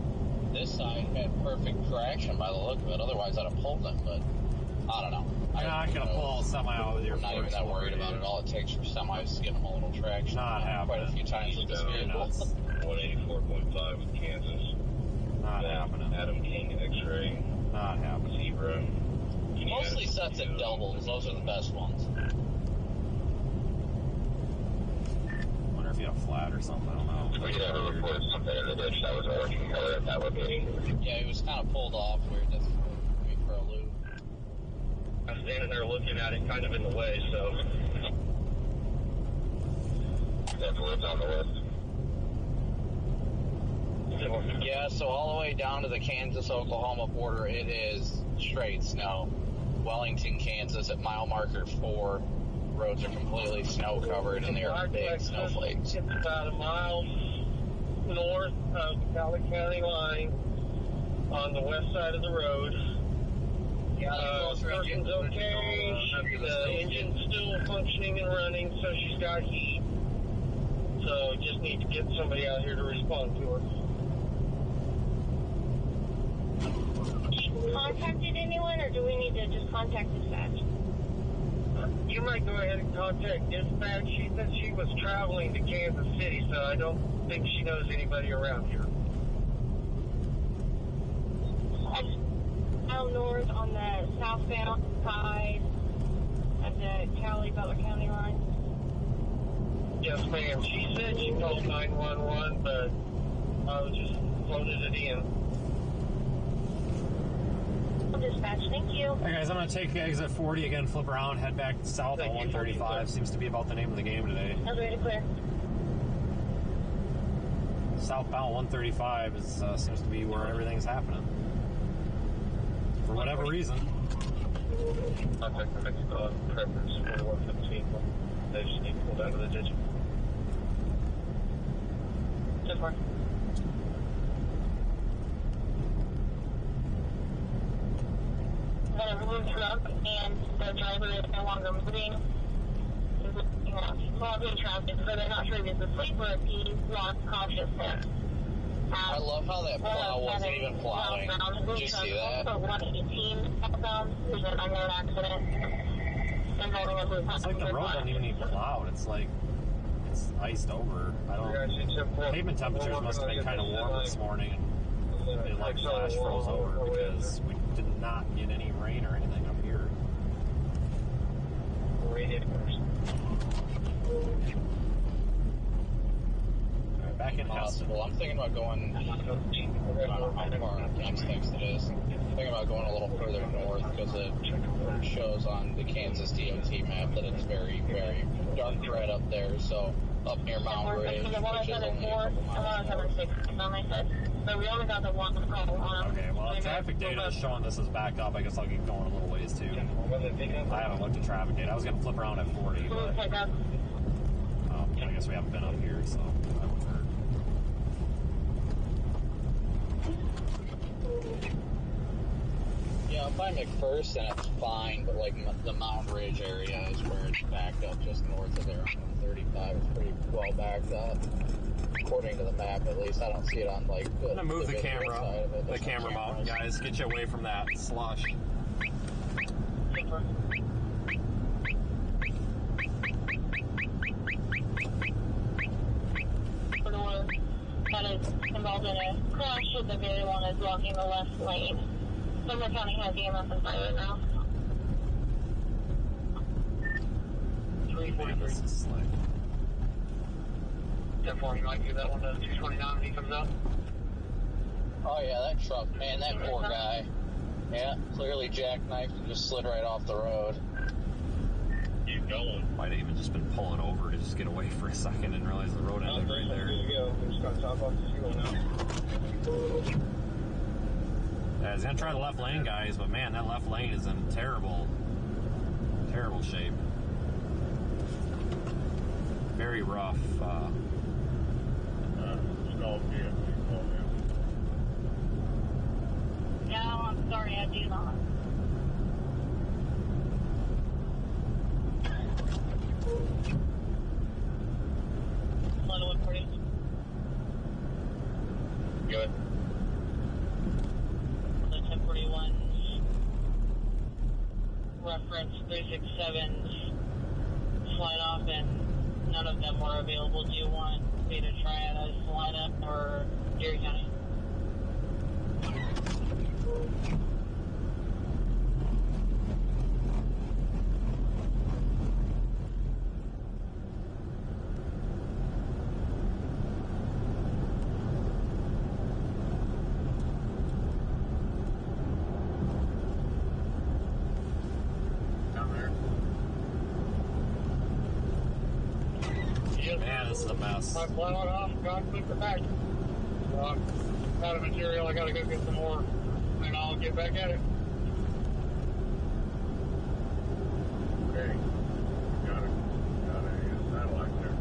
this side had perfect traction by the look of it. Otherwise, I'd have pulled them, but I don't know. You're not going to pull a semi out with your I'm not even that worried about it. All it takes for semis is to get them a little traction. Not happening. Quite a few times with this vehicle. 184.5 in Kansas. Not happening. Adam King, X-Ray. Not happening. Zebra. Mostly sets and doubles. Those are the best ones. Wonder if you have flat or something. I don't know. We did have a report of something in the ditch that was orange color at that location. Yeah, he was kind of pulled off. We were just maybe for a loop. I was standing there looking at it kind of in the way, so. Definitely it's on the list. Yeah, so all the way down to the Kansas-Oklahoma border, it is straight snow. Wellington, Kansas at mile marker 4. Roads are completely snow covered and there are big snowflakes. It's about a mile north of the Cali County line on the west side of the road. Person's okay. The engine's still functioning and running, so she's got heat. So just need to get somebody out here to respond to her. Contacted anyone, or do we need to just contact dispatch? You might go ahead and contact dispatch. She said she was traveling to Kansas City, so I don't think she knows anybody around here. Out north on the southbound side of the Cali-Butler County line. Yes, ma'am. She said she called 911, but I was just loaded it in. Dispatch, thank you. Hey guys, I'm going to take exit 40 again, flip around, head back south on 135. Seems to be about the name of the game today. I was ready to clear. Southbound 135 is seems to be where everything's happening. For whatever reason. Contact the next preference for 115. They just need to pull down to the ditch. Good work. Got a blue truck, and the driver is no longer moving. Logging traffic, so they're not sure if he's asleep or if he lost consciousness. I love how that plow wasn't even plowing. Did you see that? 118 southbound, there's an unknown accident involving a blue truck. It's like the road doesn't even need plowed. It's like it's iced over. I don't. Pavement temperatures must have been kind of warm this morning, and it like flash froze over because we did not get any rain or anything up here. Alright, back in house. Well, I'm thinking about going, I don't know how far next text it is. I'm thinking about going a little further north because it shows on the Kansas DOT map that it's very, very dark red up there. So up near Mount Ridge, which is only a couple miles north. So we only got the one call on. Okay, well, the traffic data is showing this is backed up. I guess I'll get going a little ways too. I haven't looked at traffic data. I was going to flip around at 40, but I guess we haven't been up here, so that wouldn't hurt. Yeah, up by McPherson it's fine, but like the Mount Ridge area is where it's backed up just north of there on 135. It's pretty well backed up. According to the map, at least. I don't see it on, like, I'm going to move the camera mount, guys. Get you away from that slush. That is involved in a crash with the very one that's blocking the left lane. Sumner County has EMS on fire right now. 343. This is slick. 10-4, you might give that one to 229 when he comes out. Oh, yeah, that truck, man, that poor guy. Yeah, clearly jackknifed and just slid right off the road. Keep going. Might have even just been pulling over to just get away for a second and realize the road ended right there. There you go. We're just going to top off the fuel now. Yeah, he's going to try the left lane, guys, but man, that left lane is in terrible, terrible shape. Very rough. No, I'm sorry, I do not. Good. The 1041 reference 367's slide off, and none of them were available. Do you want me to try a slide up or Erie County? Man, this is a mess. I'm blowing off, got to put back. So I'm out of material, I gotta go get some more, and I'll get back at it. Okay. Got a satellite there.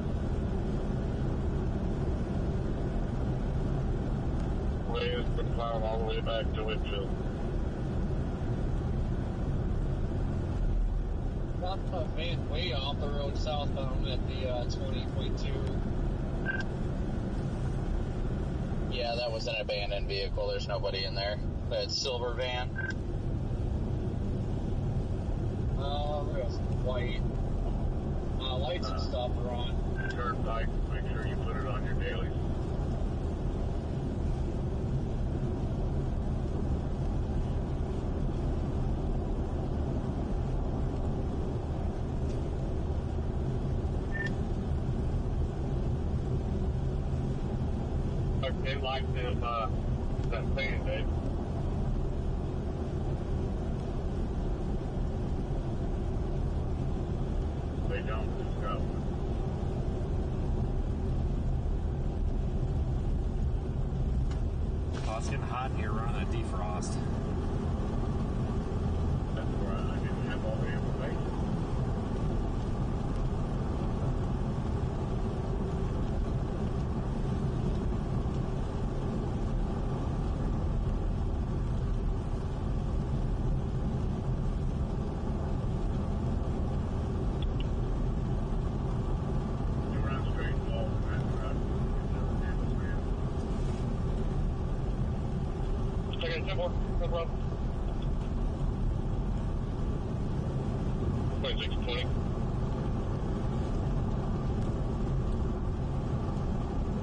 Waves been plowing all the way back to Whitfield. Got the van way off the road southbound at the 20.2. Yeah, that was an abandoned vehicle. There's nobody in there. That silver van. There's white. Lights and stuff are on. Turn lights, make sure you put it on your dailies. They like them, that thing, Dave. They don't discuss it. Oh, it's getting hot in here. We're on a defrost. That's why I didn't have all the information. You run straight off and that's right. Okay, 10 more, no problem. 2620.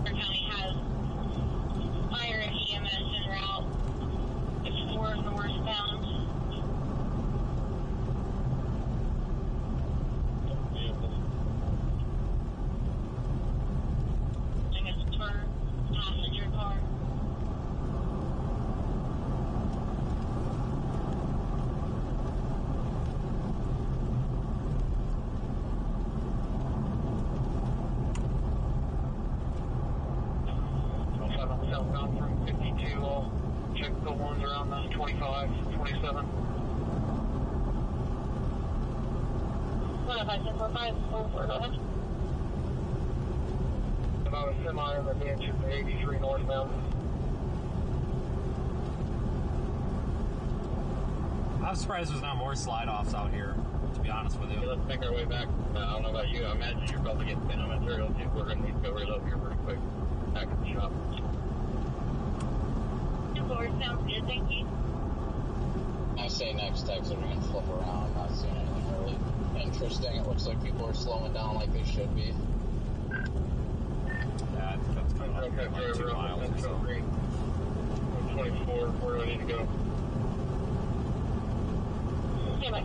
County has fire and EMS en route. It's 4 northbound. I guess it's for passenger car. Southbound from 52, I'll check the ones around the 25, 27. 15745, over, go ahead. About a semi in the ditch at the 83 northbound. I'm surprised there's not more slide-offs out here, to be honest with Okay, you. let's make our way back. I don't know about you, I imagine you're probably getting thin on material too. We're going to need to go reload here pretty quick. Back at the shop. 4 sounds good, thank you. I say next text we're going to flip around. I'm not seeing anything really interesting. It looks like people are slowing down like they should be. Yeah, I think that's about Okay, like 2 miles or so. 24, where do I need to go? Okay, bye.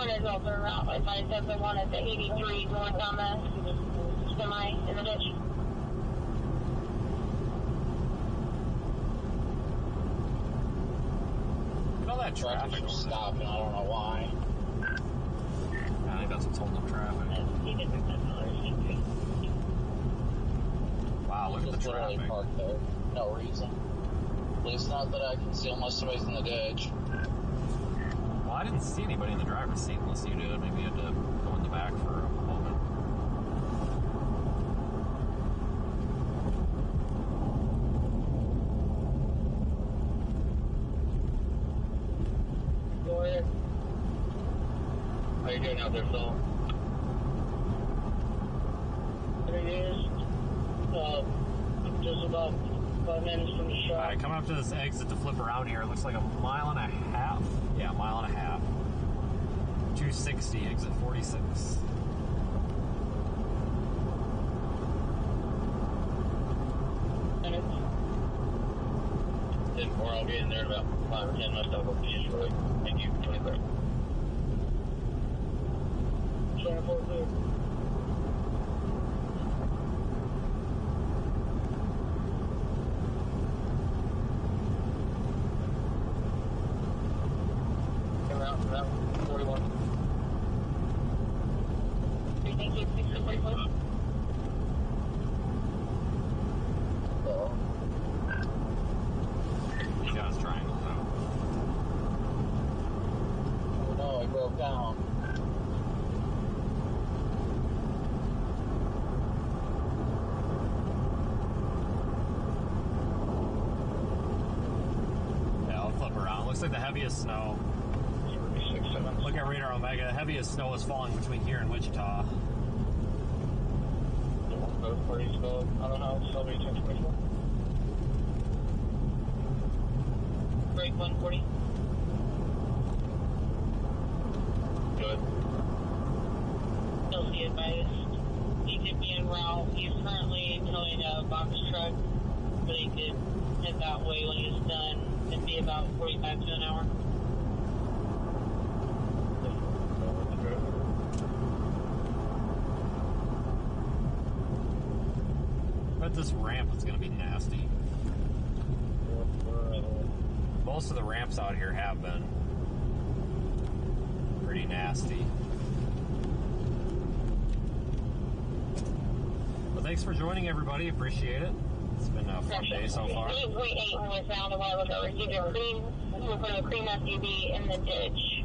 Is also around by 571 at the 83 going down the semi in the ditch. Look at all that traffic. Traffic stopped, and I don't know why. I think that's what's holding up traffic. Wow, look at the Just literally traffic. parked there. No reason. At least not that I can see unless somebody's in the ditch. Well, I didn't see anybody in the driver's seat unless you did. Maybe you had to go in the back for a moment. Go ahead. How you doing out there, Phil? It is just about 5 minutes from the shop. Alright, coming up to this exit to flip around here. It looks like a mile and a half. Yeah, a mile and a half. 260, exit 46. Minutes. 10-4, I'll be in there in about 5 or 10 minutes. I'll go see you shortly. Thank you. 23. 24 clear. Come out for that one. 41. Thank you. 644. He got his triangles out. Oh no, I broke down. Yeah, I'll flip around. Looks like the heaviest snow. Look at radar Omega. The heaviest snow is falling between here and Wichita. Both parties go out of house. I'll be 1024. Break 140. Good. Still be advised. He could be en route. He's currently towing a box truck, but he could head that way when he's done. It'd be about 45 to an hour. Bet this ramp is going to be nasty. Most of the ramps out here have been pretty nasty. Well, thanks for joining, everybody. Appreciate it. It's been a fun day so far. 8.8 was found a while ago. Received a cream, we're putting a cream SUV in the ditch.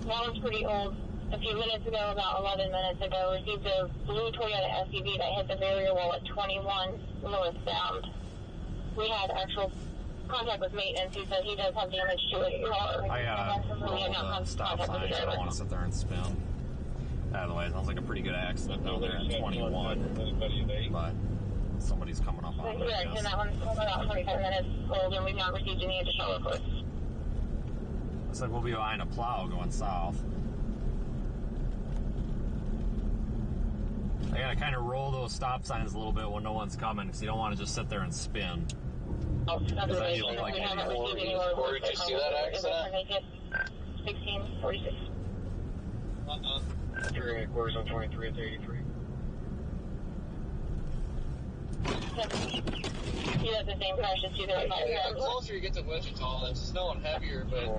That was pretty old. A few minutes ago, about 11 minutes ago, received a blue Toyota SUV that hit the barrier wall at 21 northbound. We had actual contact with maintenance. He said he does have damage to his car. I gotta roll the stop signs. I don't want to sit there and spin. Out of the way, it sounds like a pretty good accident down there at 21. But somebody's coming up on it. Correct, and that one's about 45 minutes old, and we've not received any additional reports. Looks like we'll be behind a plow going south. I gotta kind of roll those stop signs a little bit when no one's coming, because you don't want to just sit there and spin. Oh, then you look like we an haven't idiot. received any more Corey, reports. did you see that accident? 1646. Three quarters on 23 at 83. You have the same crash as 235. The closer you get to Wichita, it's snowing heavier, but a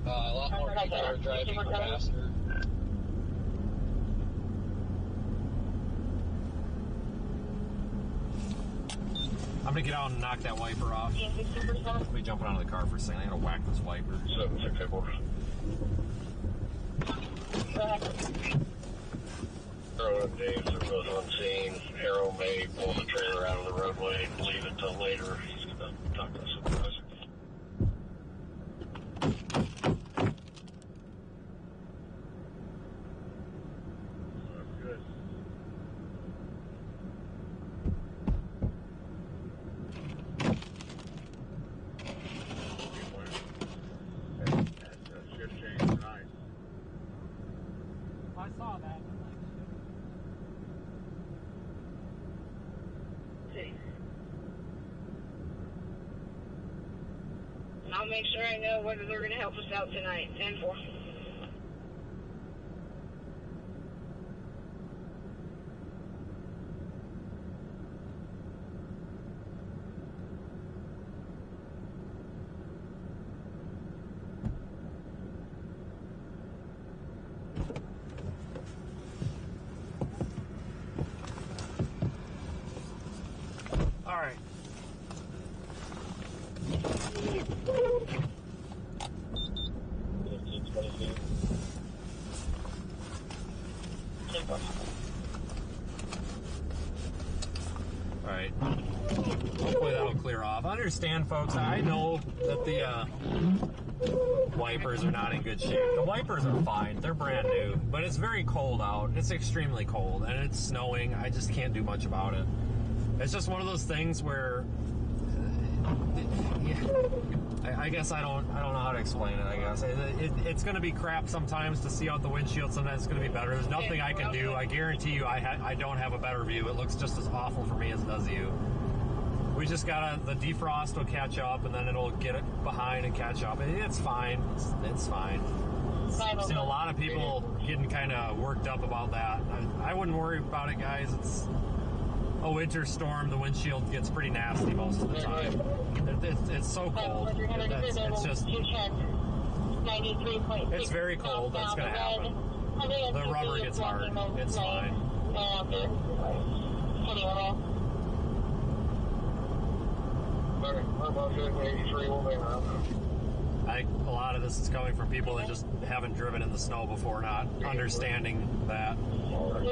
lot more people are driving faster. I'm gonna get out and knock that wiper off. I'll be jumping out of the car for a second. I'm gonna whack this wiper. 764. Earl and Dave are both on scene. Arrow may pull the trailer out of the roadway and leave it until later. He's going to talk to the supervisor. Good. That shift change tonight. I saw that. And I'll make sure I know whether they're going to help us out tonight. 10-4. All right. All right. Hopefully that'll clear off. Understand, folks, I know that the wipers are not in good shape. The wipers are fine. They're brand new. But it's very cold out. It's extremely cold. And it's snowing. I just can't do much about it. It's just one of those things where... I guess I don't know how to explain it, I guess. It's going to be crap sometimes to see out the windshield. Sometimes it's going to be better. There's nothing I can do. I guarantee you I don't have a better view. It looks just as awful for me as it does you. We just gotta, the defrost will catch up, and then it'll get it behind and catch up. It's fine. It's fine. I've seen a lot of people getting kind of worked up about that. I wouldn't worry about it, guys. It's a winter storm. The windshield gets pretty nasty most of the time. It's so cold. It's just, it's very cold. That's gonna happen. The rubber gets hard. It's fine. I think a lot of this is coming from people that just haven't driven in the snow before, not understanding that. So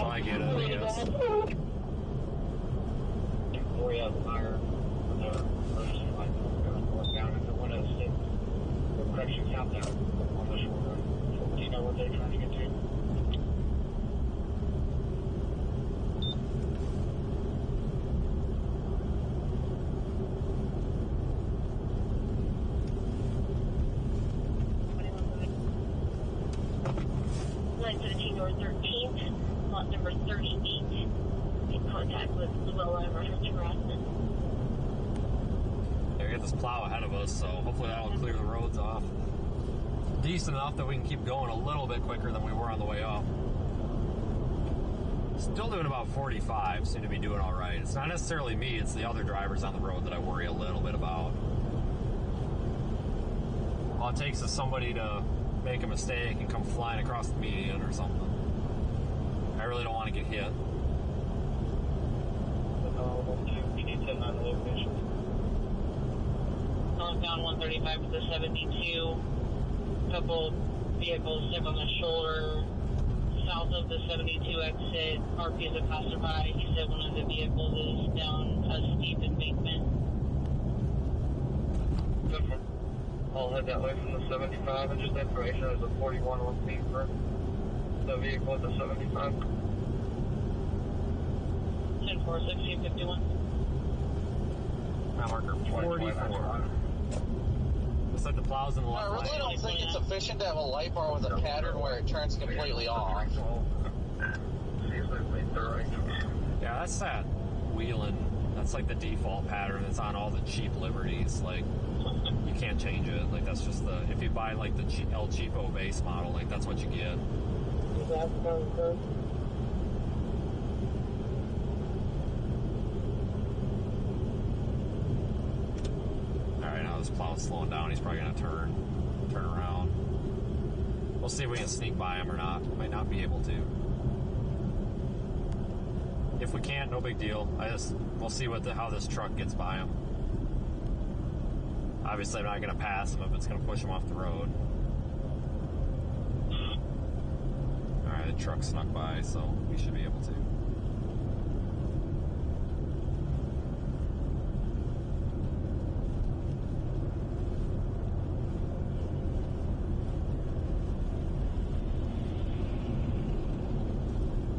I get it, I guess. We have fire down into 106. The correction countdown on the shoulder. Do you know what they're trying to get to? Line 17 North 13th, lot number 38, in contact with Llewellyn reference harassment. Yeah, we got this plow ahead of us, so hopefully that'll clear the roads off. Decent enough that we can keep going a little bit quicker than we were on the way up. Still doing about 45, seem to be doing all right. It's not necessarily me, it's the other drivers on the road that I worry a little bit about. All it takes is somebody to make a mistake and come flying across the median or something. I really don't want to get hit. We need 10 on the location. Northbound 135 to the 72. Couple vehicles stuck on the shoulder south of the 72 exit. RP is a passerby. He said one of the vehicles is down a steep embankment. I'll head that way from the 75 and just information as a 41 on speed for the vehicle at the 75. 10-4, 1651. Mile marker 44. Looks like the plow's in the left I really don't think it's efficient to have a light bar with a pattern where it turns completely off. Yeah, that's that wheeling. That's like the default pattern that's on all the cheap Liberties. Like, you can't change it. Like, that's just the, if you buy like the El Cheapo base model, like that's what you get. Alright, now this plow's slowing down. He's probably gonna turn around. We'll see if we can sneak by him or not. Might not be able to. If we can't, no big deal. We'll see how this truck gets by him. Obviously, I'm not going to pass him if it's going to push him off the road. Alright, the truck snuck by, so we should be able to.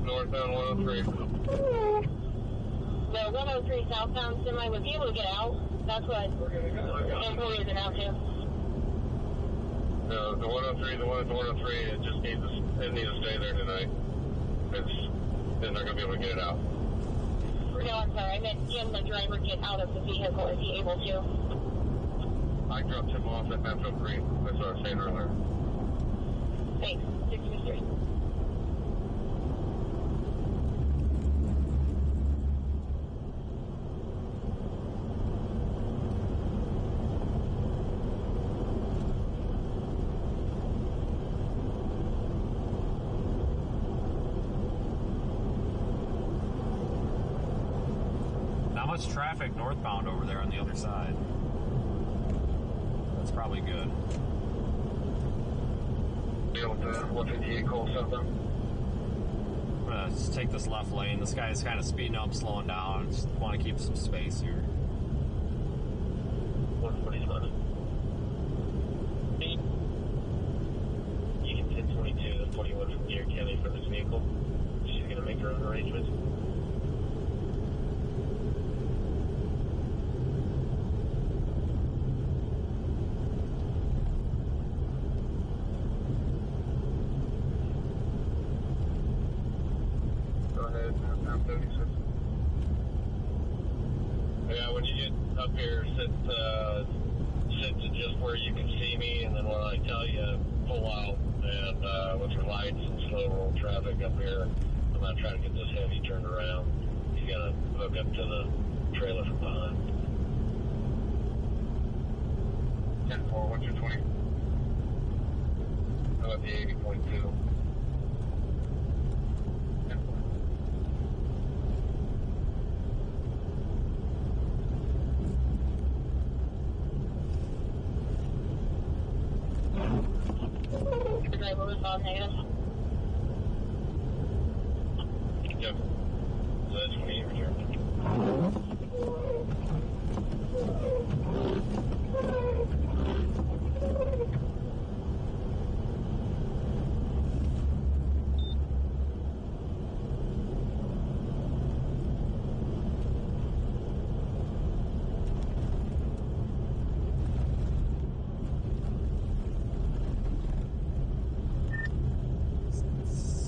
Northbound 103. The 103 southbound semi was able to get out. That's what employees are out to. No, the 103, the one at the 103, it just needs to stay there tonight. They're not going to be able to get it out. No, I'm sorry. I meant can the driver get out of the vehicle? Is he able to? I dropped him off at Metro Green. That's what I was saying earlier. Thanks. 623. Much traffic northbound over there on the other side. That's probably good. Be able to 158 call something. I'm gonna just take this left lane. This guy's kind of speeding up, slowing down. I just want to keep some space here. arrangements. Go ahead, I'm 36. Yeah, when you get up here, sit to just where you can see me, and then when I tell you, pull out, and with your lights and slow roll traffic up here, I'm not trying to get this heavy turned around. You gotta hook up to the trailer from behind. 10-4, what's your 20? How about the 80.2? 10-4. Driver was on negative. Yep. So that's 28 return.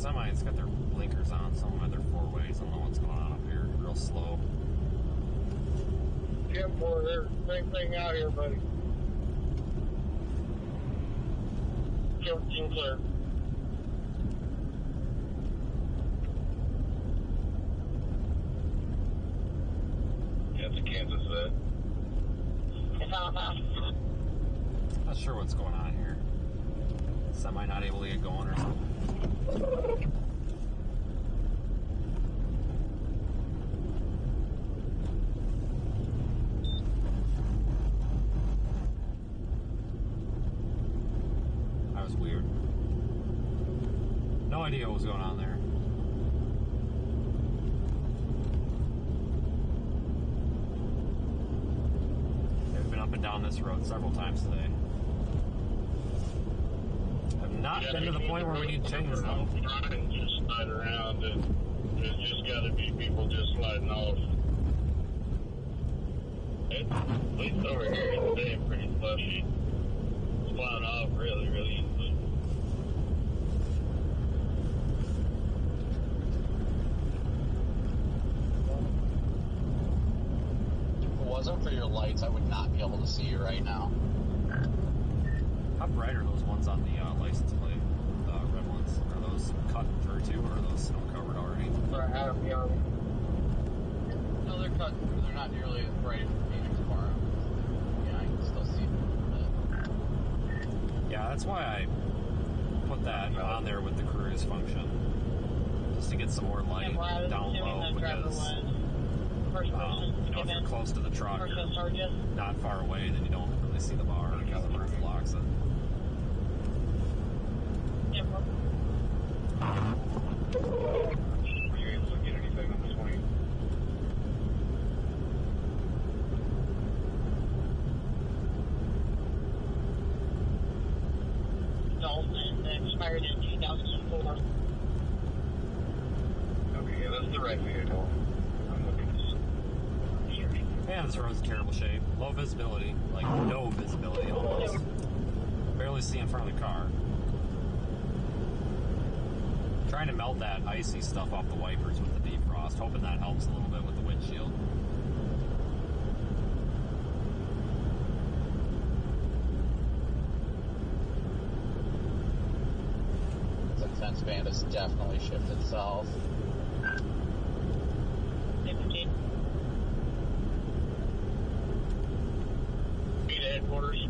Semi's got their blinkers on, some of them have their four ways. I don't know what's going on up here. Real slow. 10-4 here. Same thing out here, buddy. 13 clear. Yeah, it's a Kansas vet. It's all about. Not sure what's going on here. Semi not able to get going or something. That was weird. No idea what was going on there. I've been up and down this road several times today. I've not been to the point where we need chains though. Trying to slide around, and there's just got to be people just sliding off. At least over here, it's staying pretty slushy. Slide off really, really easily. If it wasn't for your lights, I would not be able to see you right now. How bright are those ones on the license plate? The red ones? Are those cut through too, or are those snow covered already? So I have the No, they're cut. They're not nearly as bright as Phoenix tomorrow. Yeah, I can still see them a little bit. Yeah, that's why I put that on there with the cruise function. Just to get some more light down low, because if you're close to the truck, not far away, then you don't really see the bar because the roof blocks it. Were you able to get anything on this one? Dolphin that expired in 2004. Okay, yeah, that's the right vehicle. I'm looking to see. Man, this road's in terrible shape. Low visibility, like no visibility almost. Barely see in front of the car. Trying to melt that icy stuff off the wipers with the defrost, hoping that helps a little bit with the windshield. The fence band has definitely shifted south. 16. Be to headquarters.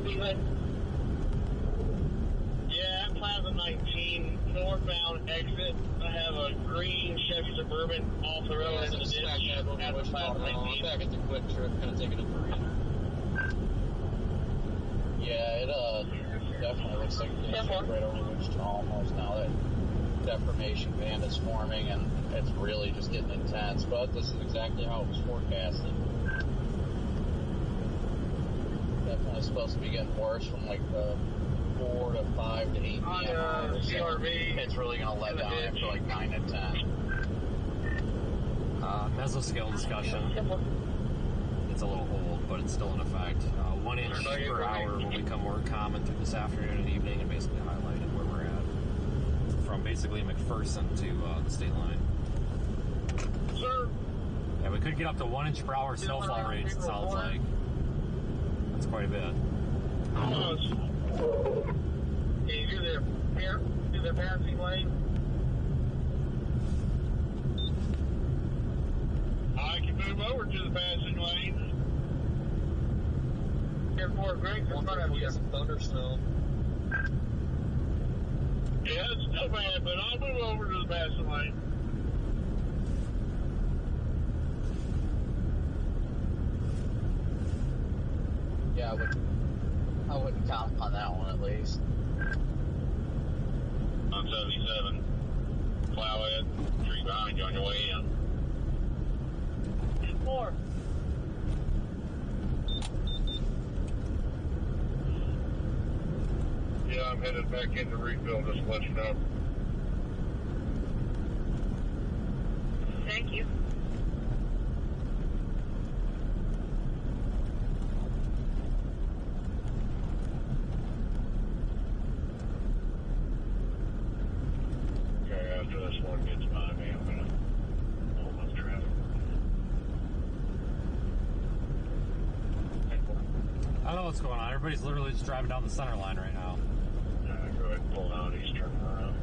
Be good. Yeah, Plaza 19, northbound exit. I have a green Chevy Suburban off the road into the ditch at the Plaza 19. Back at the quick trip, kind of taking a breather. Yeah, it definitely looks like it's right over Wichita almost now that deformation band is forming, and it's really just getting intense. But this is exactly how it was forecasted. Definitely supposed to be getting worse from like the 4 to 5 to 8 p.m. hours. CRV. It's really going to let down after like 9 to 10. Mesoscale discussion. It's a little old, but it's still in effect. 1 inch per hour will become more common through this afternoon and evening, and basically highlighted where we're at. From basically McPherson to the state line. Sir. Yeah, we could get up to 1 inch per hour snowfall rates, it sounds like. That's quite a bit. Can you do their passing lane? I can move over to the passing lane. Airport Greg's in front of you. Some thunder snow. Yeah, it's still bad, but I'll move over to the passing lane. Yeah, I wouldn't count on that one at least. On 77, Plowhead, tree behind you on your way in. 4. Yeah, I'm headed back into refill, just to let you know. Thank you. Okay, after this one gets by me, I'm going to hold up traffic. I don't know what's going on. Everybody's literally just driving down the center line right now. Go ahead and pull out. He's turning around.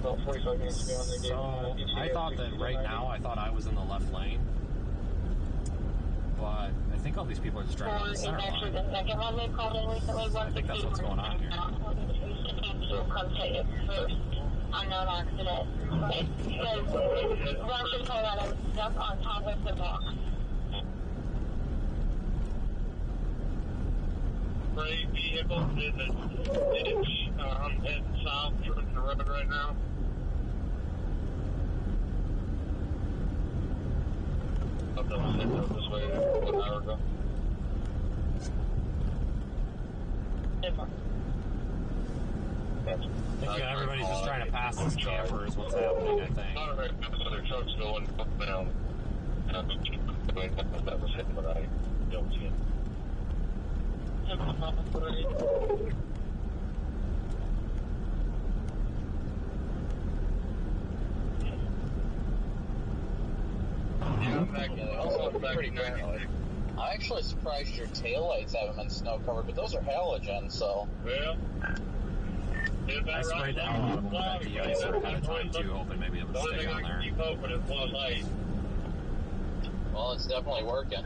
About 45 minutes ago, they So, I thought that right now, I thought I was in the left lane. But I think all these people are just driving down the center line. I think that's what's going on here. Come take it first. Unknown accident. Because Russian Colorado stuck on top of the box. Gray vehicle in the ditch. I'm heading south through the road right now. I've done this way an hour ago. I think everybody's just trying to pass this camper is what's happening, I think. Not a very other trucks going up and down. That was hit, but I don't see it. Yeah, I'm pretty paranoid. I'm actually surprised your taillights haven't been snow covered, but those are halogen, so. Well, I sprayed the hell out of them with that de-icer ahead of time too, hoping maybe it would stay on there. Keep hoping it's one light. Well, it's definitely working.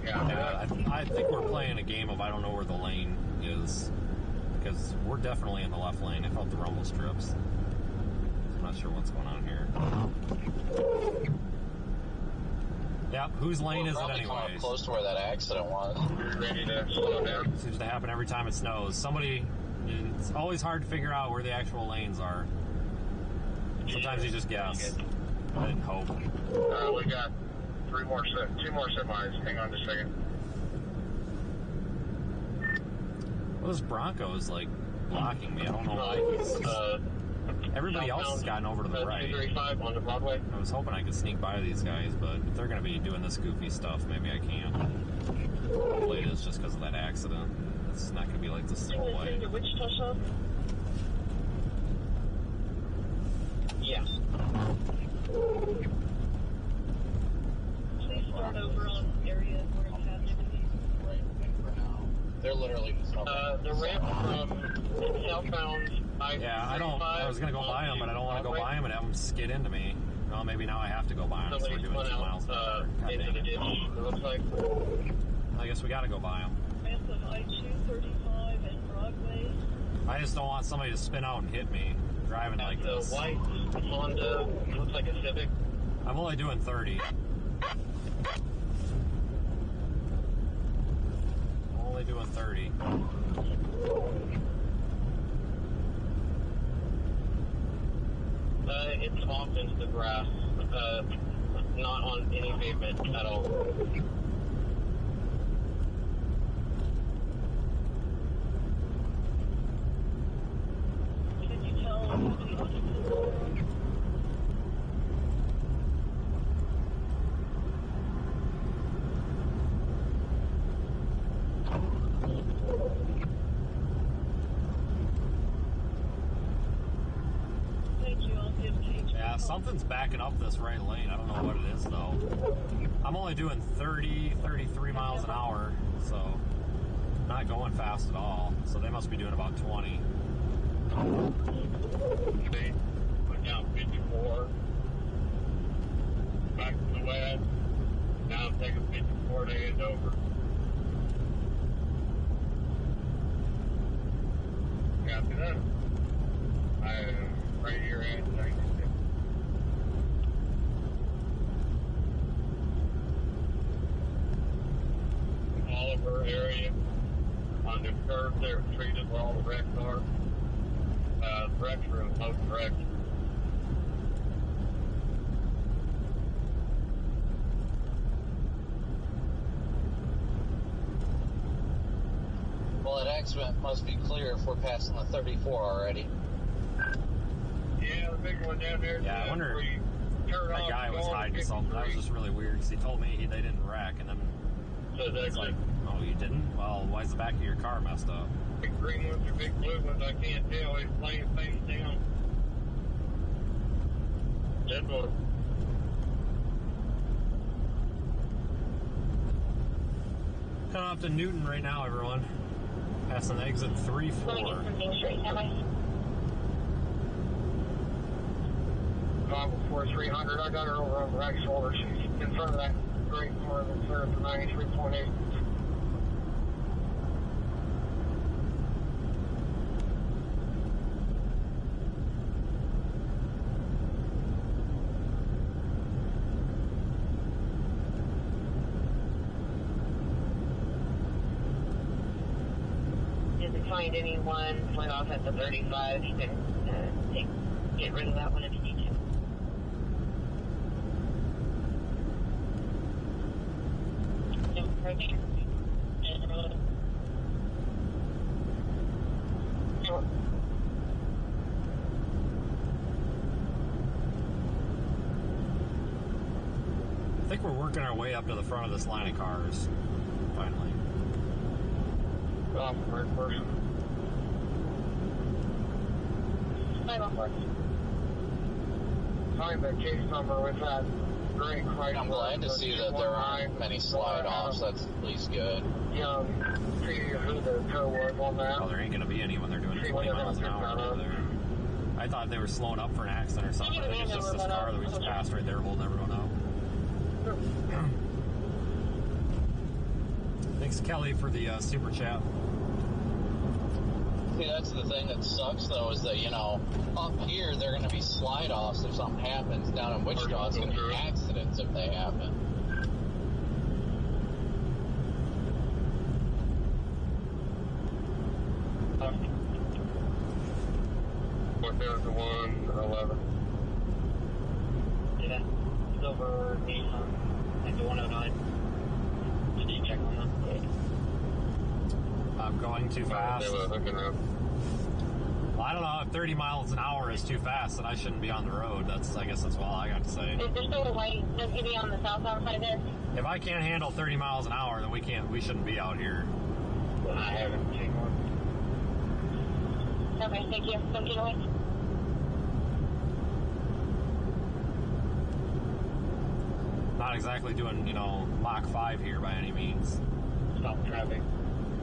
Yeah, I think we're playing a game of I don't know where the lane is, because we're definitely in the left lane. I felt the rumble strips. I'm not sure what's going on here. Yeah, whose lane is it anyways? Close to where that accident was. You're ready to slow down. Seems to happen every time it snows. It's always hard to figure out where the actual lanes are. Sometimes you just guess and hope. We got two more semis. Hang on just a second. Well, this Bronco is like blocking me. I don't know why he's. Everybody else has gotten over to the right. 235 on the Broadway. I was hoping I could sneak by these guys, but if they're going to be doing this goofy stuff, maybe I can't. Hopefully it is just because of that accident. It's not going to be like this the whole way. Wichita shop? Yeah. Please start over on area where it has everything. They're literally just the ramp from southbound. I was going to go by them, but I don't want to go by them and have them skid into me. Well, maybe now I have to go by them, so we're doing 2 miles an hour. Into the ditch, it looks like. I guess we got to go by them. Ramp of I-235 and Broadway. I just don't want somebody to spin out and hit me driving like this. The white Honda, looks like a Civic. I'm only doing 30. Only doing 30. it's off into the grass, not on any pavement at all. Did you tell the officer? Yeah, something's backing up this right lane. I don't know what it is, though. I'm only doing 30, 33 miles an hour, so not going fast at all. So they must be doing about 20. They put down 54. Back to the west. Now I'm taking 54 to Andover. Copy that. Right here at 96. Oliver area on the curve there, treated where all the wrecks are. Wrecks are in both directions. Well, that accident must be clear if we're passing the 34 already. Yeah, the big one down there. Yeah, I wonder if that guy was hiding something. That was just really weird because he told me they didn't wreck, and then it's like, oh, you didn't? Well, why is the back of your car messed up? Big green ones or big blue ones, I can't tell. He's laying face down. Dead boy. Coming up to Newton right now, everyone. Passing exit 3-4. Let me get something straight, have I? Before 300, I got her over on the right shoulder. She's in front of that great car that's there for 93.8. Didn't find anyone. Went off at the 35. You can get rid of that one if you need to. Right there. I think we're working our way up to the front of this line of cars. Finally. Right person. 504. Find the case number with that great Chrysler. I'm glad to see that there aren't many slide-offs. That's at least good. Yeah, see who the tow was on that. Oh, there ain't going to be any when they're doing 20 miles an hour over there. I thought they were slowing up for an accident or something. I think it's just this car that we just passed right there holding everyone up. Thanks, Kelly, for the super chat. See, that's the thing that sucks, though, is that, up here, they're going to be slide-offs if something happens. Down in Wichita, it's going to be accidents if they happen. What there's the 111. Yeah, it's over at the 109. Did you check on that? I'm going too fast. They were hooking up. Well, I don't know if 30 miles an hour is too fast, then I shouldn't be on the road. I guess that's all I got to say. Is there still a light that's going to be on the southbound side there? If I can't handle 30 miles an hour, then we shouldn't be out here. I haven't seen one. Okay, thank you. Don't get away. Not exactly doing, Mach 5 here by any means. Stop traffic.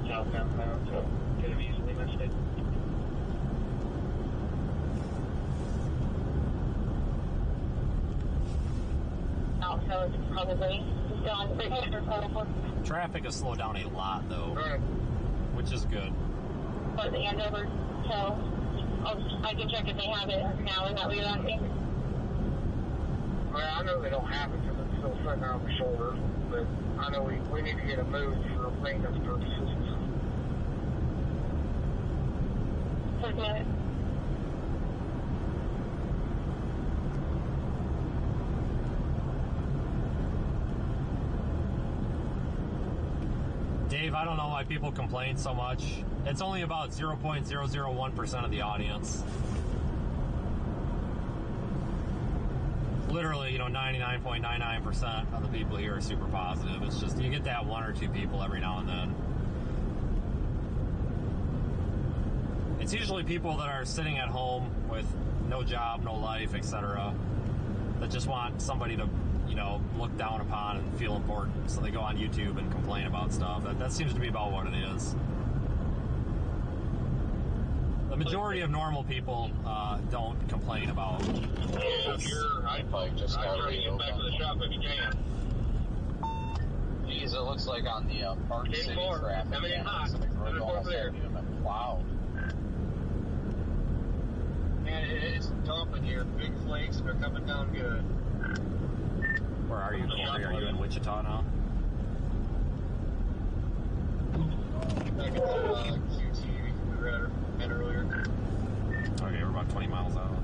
Southbound bound, so could have easily missed it. So it's probably still on 304. Traffic has slowed down a lot, though, Right. which is good. For the Andover, so I can check if they have it now. Is that what you're asking? Well, I know they don't have it because it's still sitting on the shoulder, but I know we need to get it moved for maintenance purposes. Okay. I don't know why people complain so much. It's only about 0.001% of the audience. Literally, 99.99% of the people here are super positive. It's just, you get that one or two people every now and then. It's usually people that are sitting at home with no job, no life, etc., that just want somebody to, look down upon and feel important. So they go on YouTube and complain about stuff. That seems to be about what it is. The majority of normal people don't complain about this. I just got ready to get back to the shop if you can. Geez, it looks like on the Park City traffic. Everything hot. Wow. Man, it's dumping here. Big flakes, and they're coming down good. Where are you, Corey? Are you in Wichita now? Back at the QT we were at earlier. Okay, we're about 20 miles out.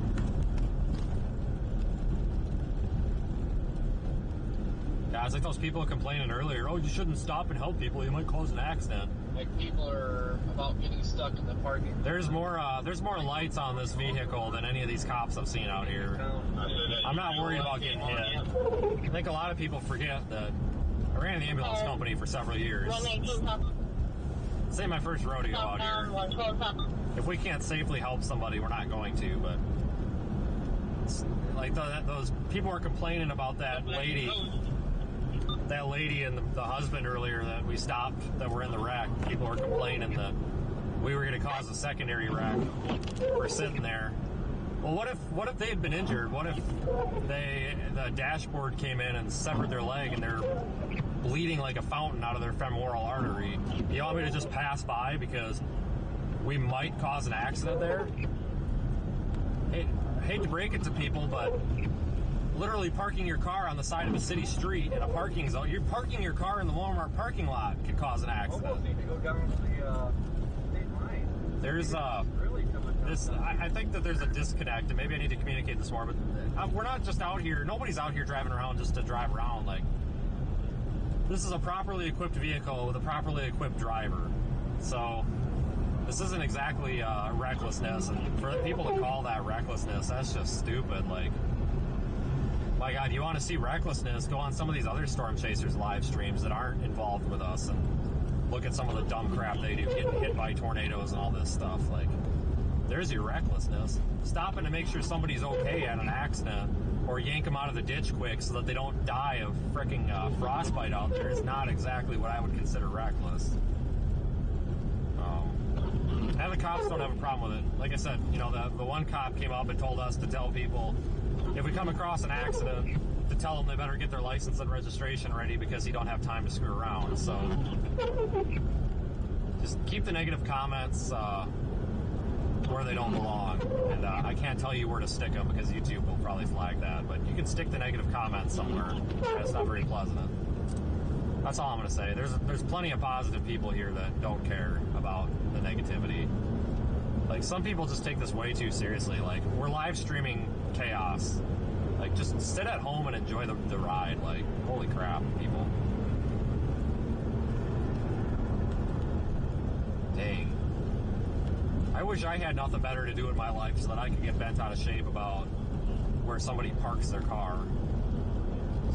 Yeah, it's like those people complaining earlier, oh, you shouldn't stop and help people, you might cause an accident. Like, people are about getting stuck in the parking. There's more lights on this vehicle than any of these cops I've seen out here. I'm not worried about getting hit. I think a lot of people forget that I ran in the ambulance company for several years. This ain't my first rodeo out here. If we can't safely help somebody, we're not going to, but it's like those people were complaining about that lady and the husband earlier that we stopped, that were in the wreck. People were complaining that we were going to cause a secondary wreck. We're sitting there. Well, what if they had been injured? What if the dashboard came in and severed their leg and they're bleeding like a fountain out of their femoral artery? You want me to just pass by because we might cause an accident there? Hate to break it to people, but literally parking your car on the side of a city street in a parking zone, you're parking your car in the Walmart parking lot, could cause an accident. Almost need to go down to the state line. There's I think that there's a disconnect, and maybe I need to communicate this more, but we're not just out here, nobody's out here driving around just to drive around. Like, this is a properly equipped vehicle with a properly equipped driver. So this isn't exactly recklessness, and for people to call that recklessness, that's just stupid. Like, my God, you want to see recklessness, go on some of these other Storm Chasers live streams that aren't involved with us and look at some of the dumb crap they do, getting hit by tornadoes and all this stuff. Like, there's your recklessness. Stopping to make sure somebody's okay at an accident or yank them out of the ditch quick so that they don't die of fricking frostbite out there is not exactly what I would consider reckless. And the cops don't have a problem with it. Like I said, the one cop came up and told us to tell people, if we come across an accident, to tell them they better get their license and registration ready because you don't have time to screw around. So just keep the negative comments where they don't belong. And I can't tell you where to stick them because YouTube will probably flag that. But you can stick the negative comments somewhere. It's not very pleasant. That's all I'm going to say. There's plenty of positive people here that don't care about the negativity. Like, some people just take this way too seriously. Like, we're live streaming chaos. Like, just sit at home and enjoy the ride. Like, holy crap, people. Dang. I wish I had nothing better to do in my life so that I could get bent out of shape about where somebody parks their car.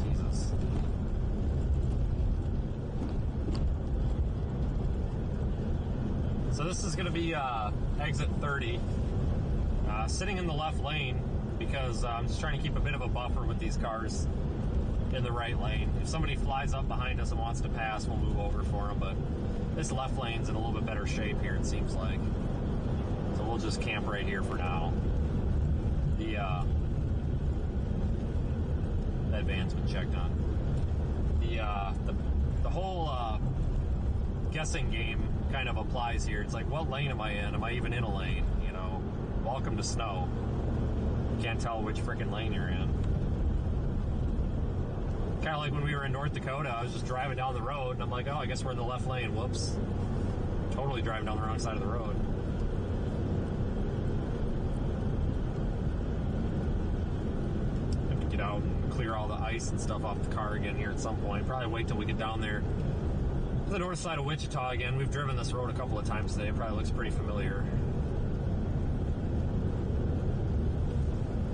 Jesus. So this is going to be exit 30. Sitting in the left lane because I'm just trying to keep a bit of a buffer with these cars in the right lane. If somebody flies up behind us and wants to pass, we'll move over for them, but this left lane's in a little bit better shape here, it seems like. So we'll just camp right here for now. That van's been checked on. The whole guessing game kind of applies here. It's like, what lane am I in? Am I even in a lane? Welcome to snow. You can't tell which freaking lane you're in. Kind of like when we were in North Dakota, I was just driving down the road and I'm like, oh, I guess we're in the left lane. Whoops. Totally driving down the wrong side of the road. Have to get out and clear all the ice and stuff off the car again here at some point. Probably wait till we get down there The north side of Wichita again. We've driven this road a couple of times today. It probably looks pretty familiar.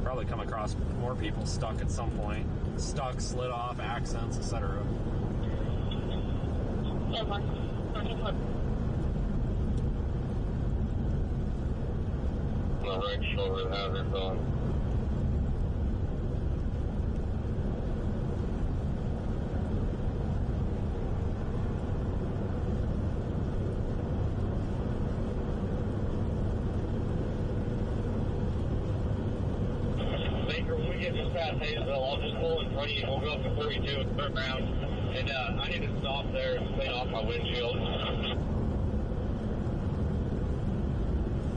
Probably come across more people stuck at some point. Stuck, slid off, accidents, etc. The right shoulder hazards on. When we get just past Hayesville, I'll just pull in front of you. We'll go up to 32 and turn around. And I need to stop there and clean off my windshield.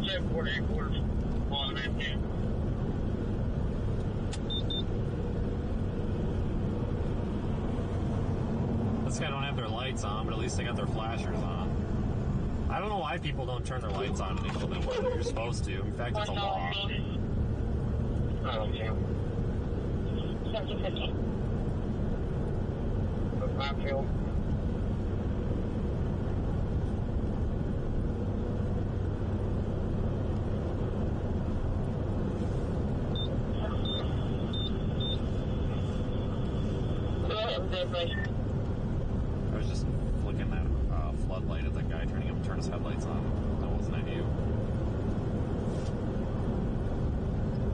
Check 48 quarters on the man. This guy don't have their lights on, but at least they got their flashers on. I don't know why people don't turn their lights on in inclement weather. You're supposed to. In fact, it's a law. I don't care. 7050. The map field. I was just flicking that floodlight at the guy, turning him to turn his headlights on. That wasn't at you.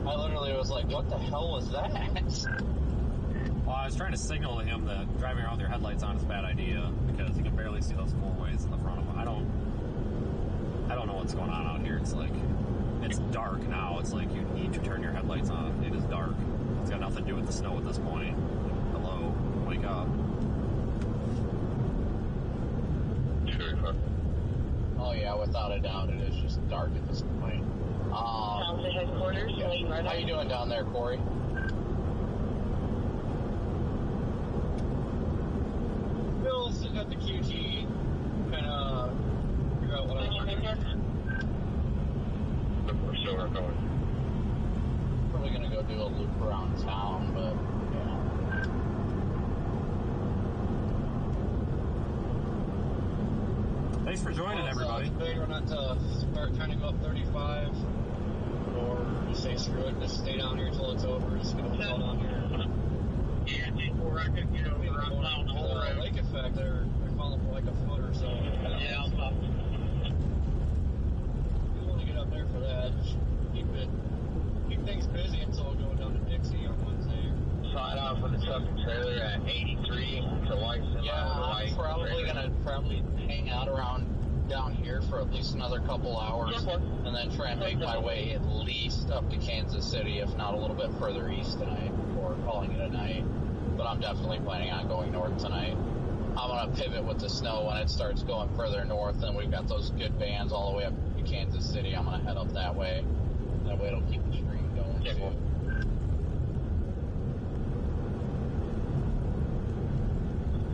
I literally was like, what the hell was that? Well, I was trying to signal to him that driving around with your headlights on is a bad idea because you can barely see those four ways in the front of him. I don't know what's going on out here. It's like, it's dark now. It's like you need to turn your headlights on. It is dark. It's got nothing to do with the snow at this point. Hello, wake up. Oh yeah, without a doubt, it is just dark at this point. Down to headquarters. Yeah. How you doing down there, Corey? Still sitting at the QT, kind of figure out what I want to do. We're still going. Probably gonna go do a loop around town, but yeah. Thanks for joining, everybody. We're not to start trying to go up 35, or just say screw it, just stay down here until it's over. Just gonna fall down here. Yeah, before I could get over around town the whole road. Lake effect, they're calling for like a foot or so. Yeah, I'll stop. We want to get up there for that. Just keep things busy until we're going down to Dixie on Wednesday. Side off with the truck and trailer at 83 to light. Yeah, I'm probably gonna hang out around down here for at least another couple hours, and then try and make my way at least up to Kansas City, if not a little bit further east tonight, before calling it a night. But I'm definitely planning on going north tonight. I'm gonna pivot with the snow when it starts going further north, and we've got those good bands all the way up to Kansas City. I'm gonna head up that way. That way it'll keep the stream going too.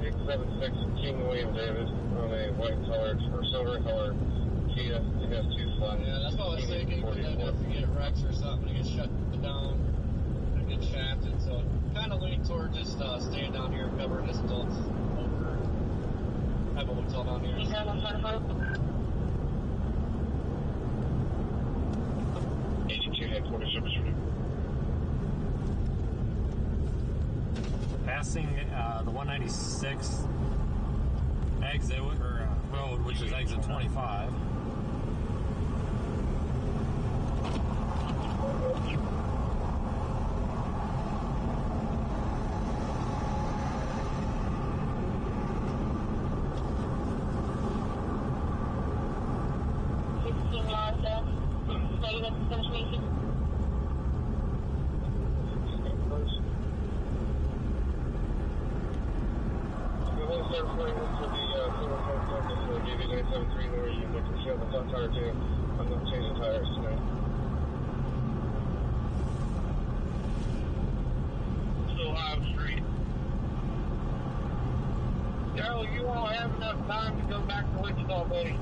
876 King William Davis on a white colored or silver colored Kia. It has two slots. Yeah, that's what I was thinking. If you get wrecks or something, it gets shut down, it gets shafted. So kind of leaning toward just staying down here and covering this until it's over. Have a hotel down here. 82 headquarters service room. Passing the 196 exit or road, which is exit 25. I'm not changing tires tonight. So Ohio Street. Daryl, you won't have enough time to go back to Wichita, buddy.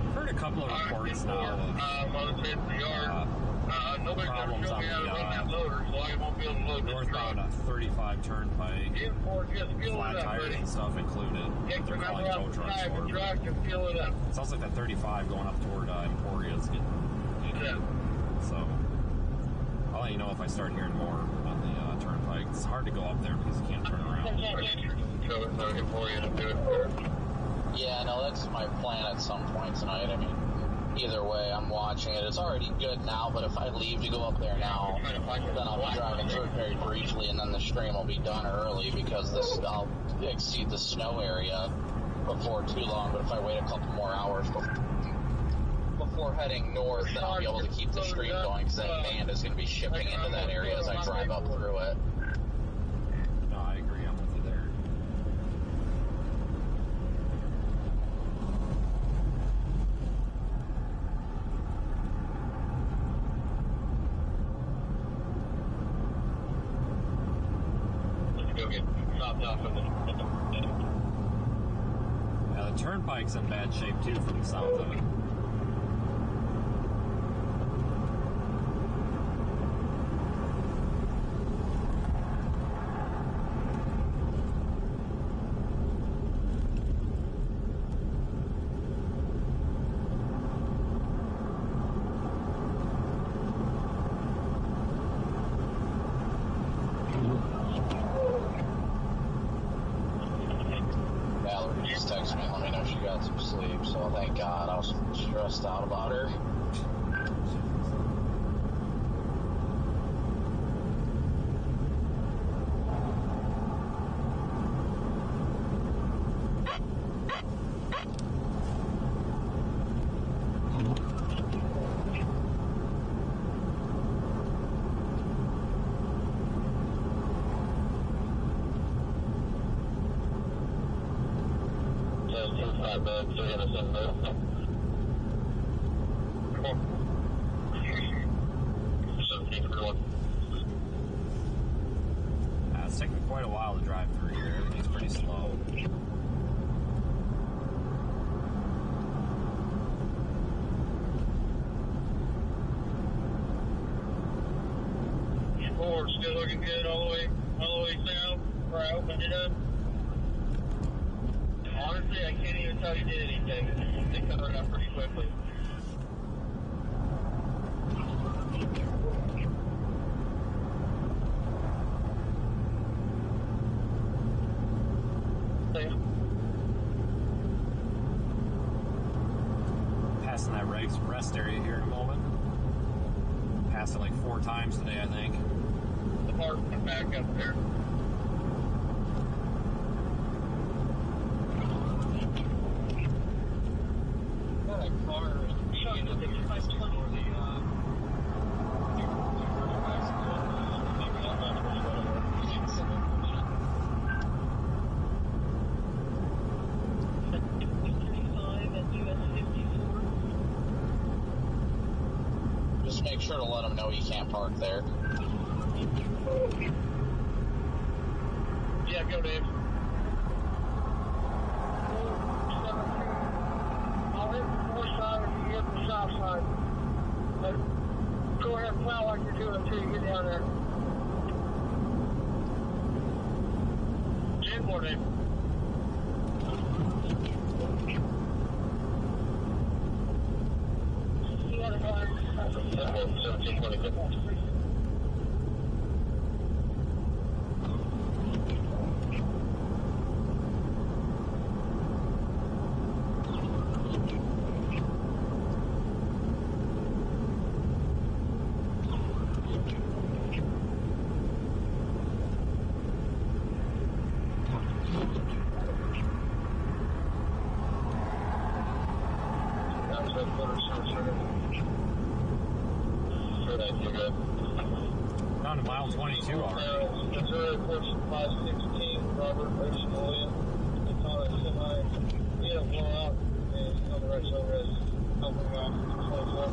I've heard a couple of reports now of Nobody's going to show me how to run that loader, so I won't be able to load this truck. Northbound 35 Turnpike, Just fill flat it up, tires buddy. and stuff included. Take They're the calling number tow off the trucks side of for the it. truck and fill it up. Sounds like that 35 going up toward Emporia is getting. Yeah. So I'll let you know if I start hearing more on the Turnpike. It's hard to go up there because you can't turn around. So it's not for you to do it there. Yeah, no, that's my plan at some point tonight. I mean, either way, I'm watching it. It's already good now, but if I leave to go up there now, then I'll be driving through it very briefly, and then the stream will be done early because I'll exceed the snow area before too long. But if I wait a couple more hours before heading north, then I'll be able to keep the stream going because that band is going to be shipping into that area as I drive up through it. No, I agree. I'm with you there. Let's go get dropped off at the Yeah, the Turnpike's in bad shape too from the south of it. Valerie just texted me and let me know she got some sleep, so thank God. I was stressed out about her. It's taking quite a while to drive through here. Everything's pretty slow. Board still looking good all the way south where I opened it up. Honestly, I can't even tell you did anything. They covered it up pretty quickly. Passing that rest area here in a moment. Passed it like 4 times today, I think. The park went back up there. Got a car showing the 5520 or the Just make sure to let them know you can't park there. Yeah, go Dave. I'll hit the north side if you hit the south side. But go ahead and plow like you're doing until you get down there. 10 more, Dave. Yeah, 1720. Down to mile 22 already. Missouri portion 516, Robert Ocean William. It's on a semi, he had a blowout, and he's on the right shoulder as helping out 24.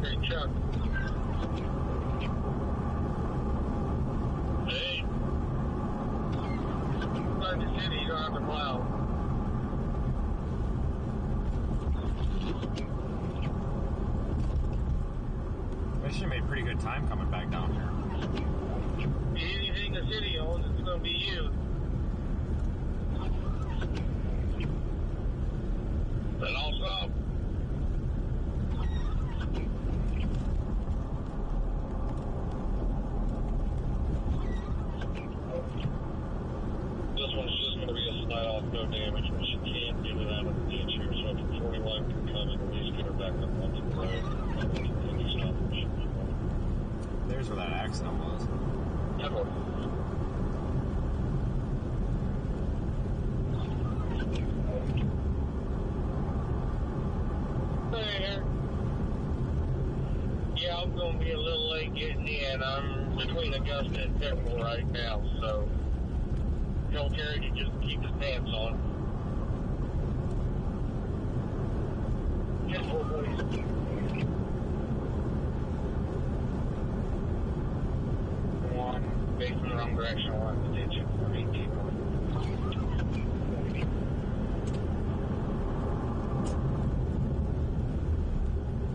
Great job. good time coming back down here. Anything the city owns, it's going to be you. Then I'll stop. This one's just going to be a slide off, no damage, but she can't get it out of the ditch here, so if 41 can come and at least get her back up onto the road. Continue stopping. There's where that accident was. There. Yeah, I'm going to be a little late getting in. I'm between Augusta and Temple right now, so tell Terry to just keep his pants on. Just for boys. One, facing the wrong direction, one, the ditch.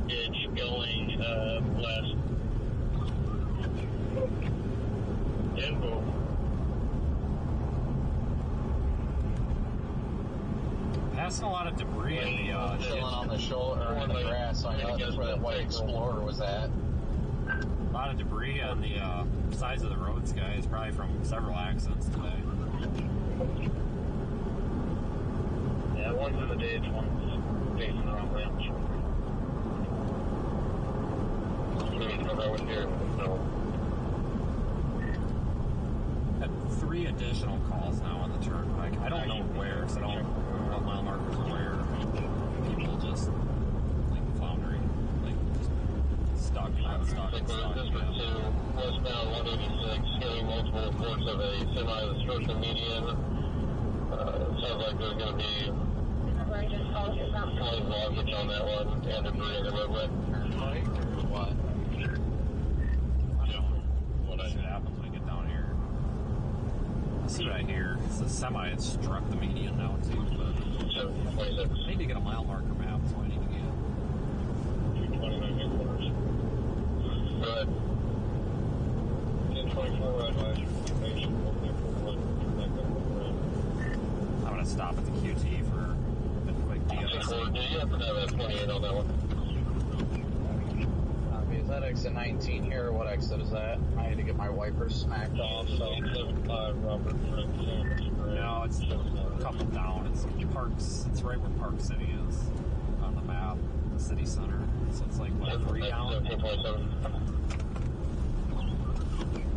Ditch going west. Temple. Passing a lot of debris in the chilling on the shoulder or in the grass. I know that's where that white Explorer was at. A lot of debris on the sides of the roads, guys, probably from several accidents today. Yeah, one's in the ditch, one's facing the wrong way on the shoulder. Over here, so. Had 3 additional calls now on the turnpike. I don't know where, because I don't know what mile markers are where. People just, like, floundering, like, just stuck, unstuck, and stuck. Westbound 186, getting multiple reports of a semi that struck the median. Sounds like there's going to be slight blockage on that one and debris in the roadway. What? Let's see what happens when we get down here. Let's see what I hear. It's a semi that struck the median now, too, but I need to get a mile marker map, so I need to get 229 headquarters. Go ahead. 1024 right by information. I'm going to stop at the QT for a quick Do you happen to have that 28 on that one? Is that exit 19 here, or what exit is that? I need to get my wipers smacked off, so. 875 Robert Frank Sanders. No, it's a couple down. It's Parks. It's right where Park City is on the map, the city center. So it's like, what, 3 down?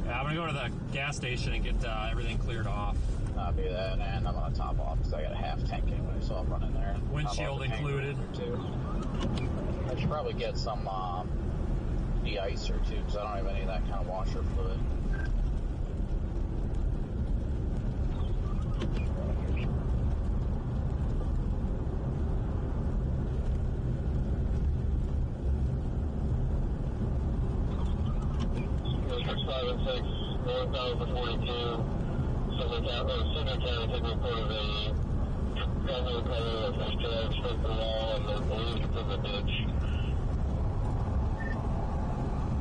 Yeah, I'm going to go to the gas station and get everything cleared off. Copy that, and I'm going to top off because I got a half tank anyway, so I'll run in there. Windshield included. I should probably get some de-icer too, because I don't have any of that kind of washer fluid. District 5 and 6, northbound for 42. Center County took report of a gunman recovery that was dragged straight to the wall and they're believed to the ditch.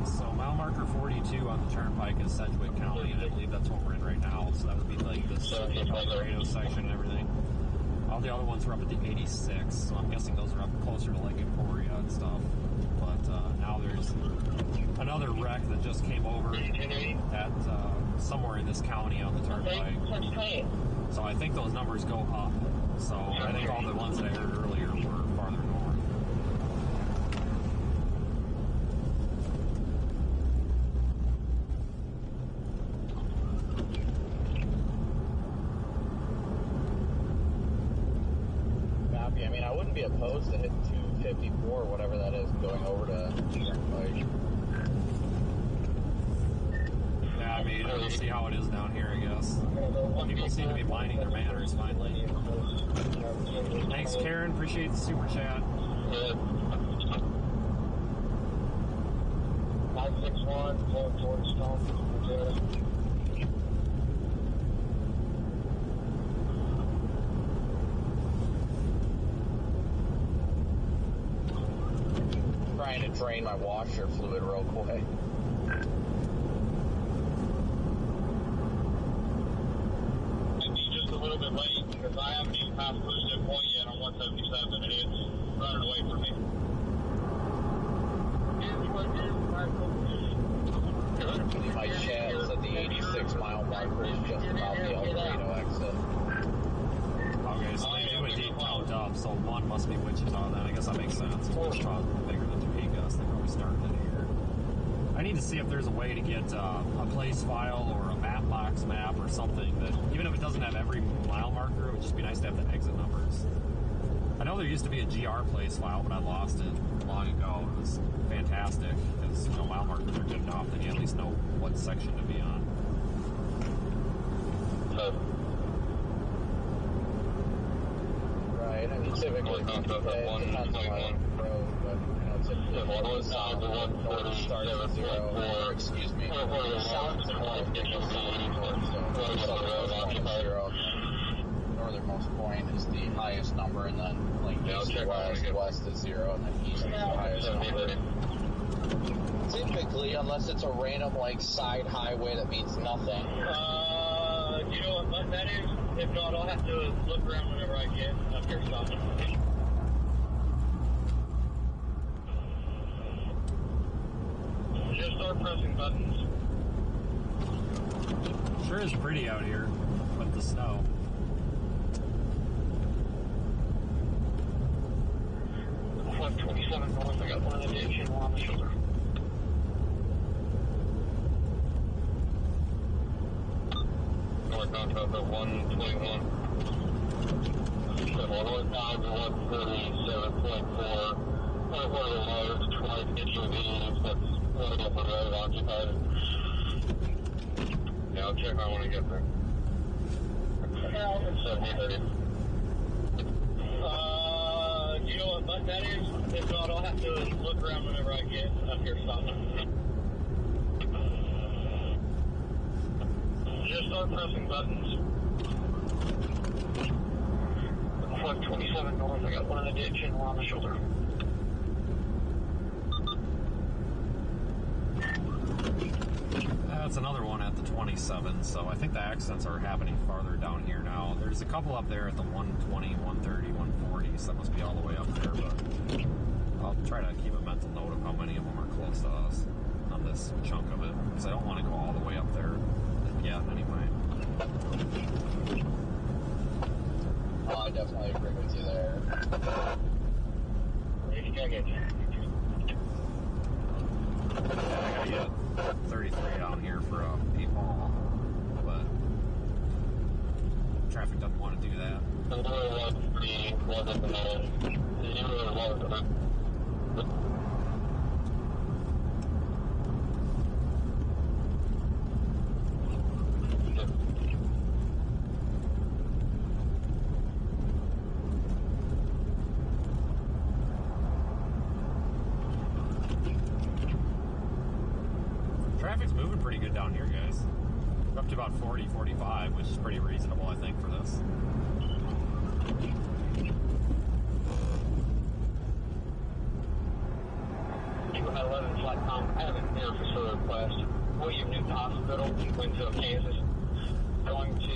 So mile marker 42 on the turnpike is Sedgwick County, and I believe that's what we're in right now. So that would be like this Laredo section and everything. All the other ones were up at the 86, so I'm guessing those are up closer to like Emporia and stuff. But now there's another wreck that just came over at somewhere in this county on the turnpike. So I think those numbers go up. So I think all the ones that I heard earlier were farther north. I mean, I wouldn't be opposed to hitting 254 or whatever that is, going over to like. Yeah, I mean, we'll see how it is down here, I guess. People seem to be minding their manners finally. Thanks, Karen. Appreciate the super chat. 561, going towards Stone. Trying to drain my washer fluid real quick. haven't even passed Blueston Point yet on 177, and it's running away from me. My chat is at the 86-mile marker is just about the El Dorado exit. Okay, so they would be towned up, so one must be Wichita then. I guess that makes sense. Wichita's bigger than Topeka, so they probably started it here. I need to see if there's a way to get a place file or a map box map or something that, even if it doesn't have every mile marker, it would just be nice to have the exit numbers. I know there used to be a GR place file, but I lost it long ago. It was fantastic because, you know, mile markers are good enough, then you at least know what section to be on. Right, I mean, typically it depends on the road, but, you know, typically south north starts at 0, or, excuse me, south to north gets north, so southernmost point is 0, northernmost point is the highest number, and then like east to west is 0, and then east is the highest number. Typically, unless it's a random like side highway that means nothing. You know what that is? If not, I'll have to look around whenever I get up here stopping. Just start pressing buttons. Sure is pretty out here with the snow. North 27 north, I got one in the ditch and one on the shoulder. North out of 121. So north out of 137.4. One of the large 20 HUVs that's one of the road occupied. Yeah, I'll check on when I get there. 7030. You know what button that is? If not, I'll have to look around whenever I get up here stopping. Just start pressing buttons. 127 north, I got one in the ditch and one on the shoulder. That's another one at the 27, so I think the accidents are happening farther down here now. There's a couple up there at the 120, 130, 140, so that must be all the way up there, but I'll try to keep a mental note of how many of them are close to us on this chunk of it, because I don't want to go all the way up there yet anyway. Oh, I definitely agree with you there. Yeah, I gotta get 33 down here for a people, but traffic doesn't want to do that. Traffic's moving pretty good down here, guys. We're up to about 40, 45, which is pretty reasonable, I think, for this. Keeping that 11 flat com, I have an air facility request. William Newton Hospital, Winchita, Kansas. Going to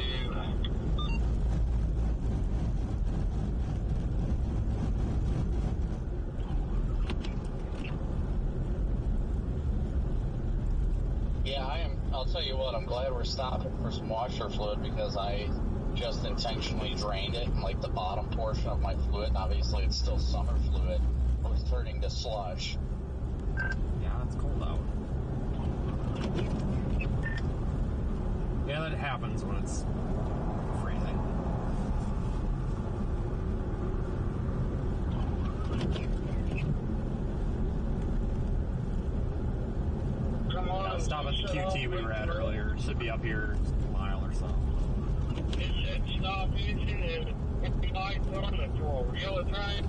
I'll tell you what, I'm glad we're stopping for some washer fluid because I just intentionally drained it, and like the bottom portion of my fluid, and obviously it's still summer fluid, was turning to slush. Yeah, it's cold out. Yeah, that happens when it's freezing. Stop at the QT we were at earlier. It should be up here a mile or so. it said stop engine and 59 on the for a yellow train.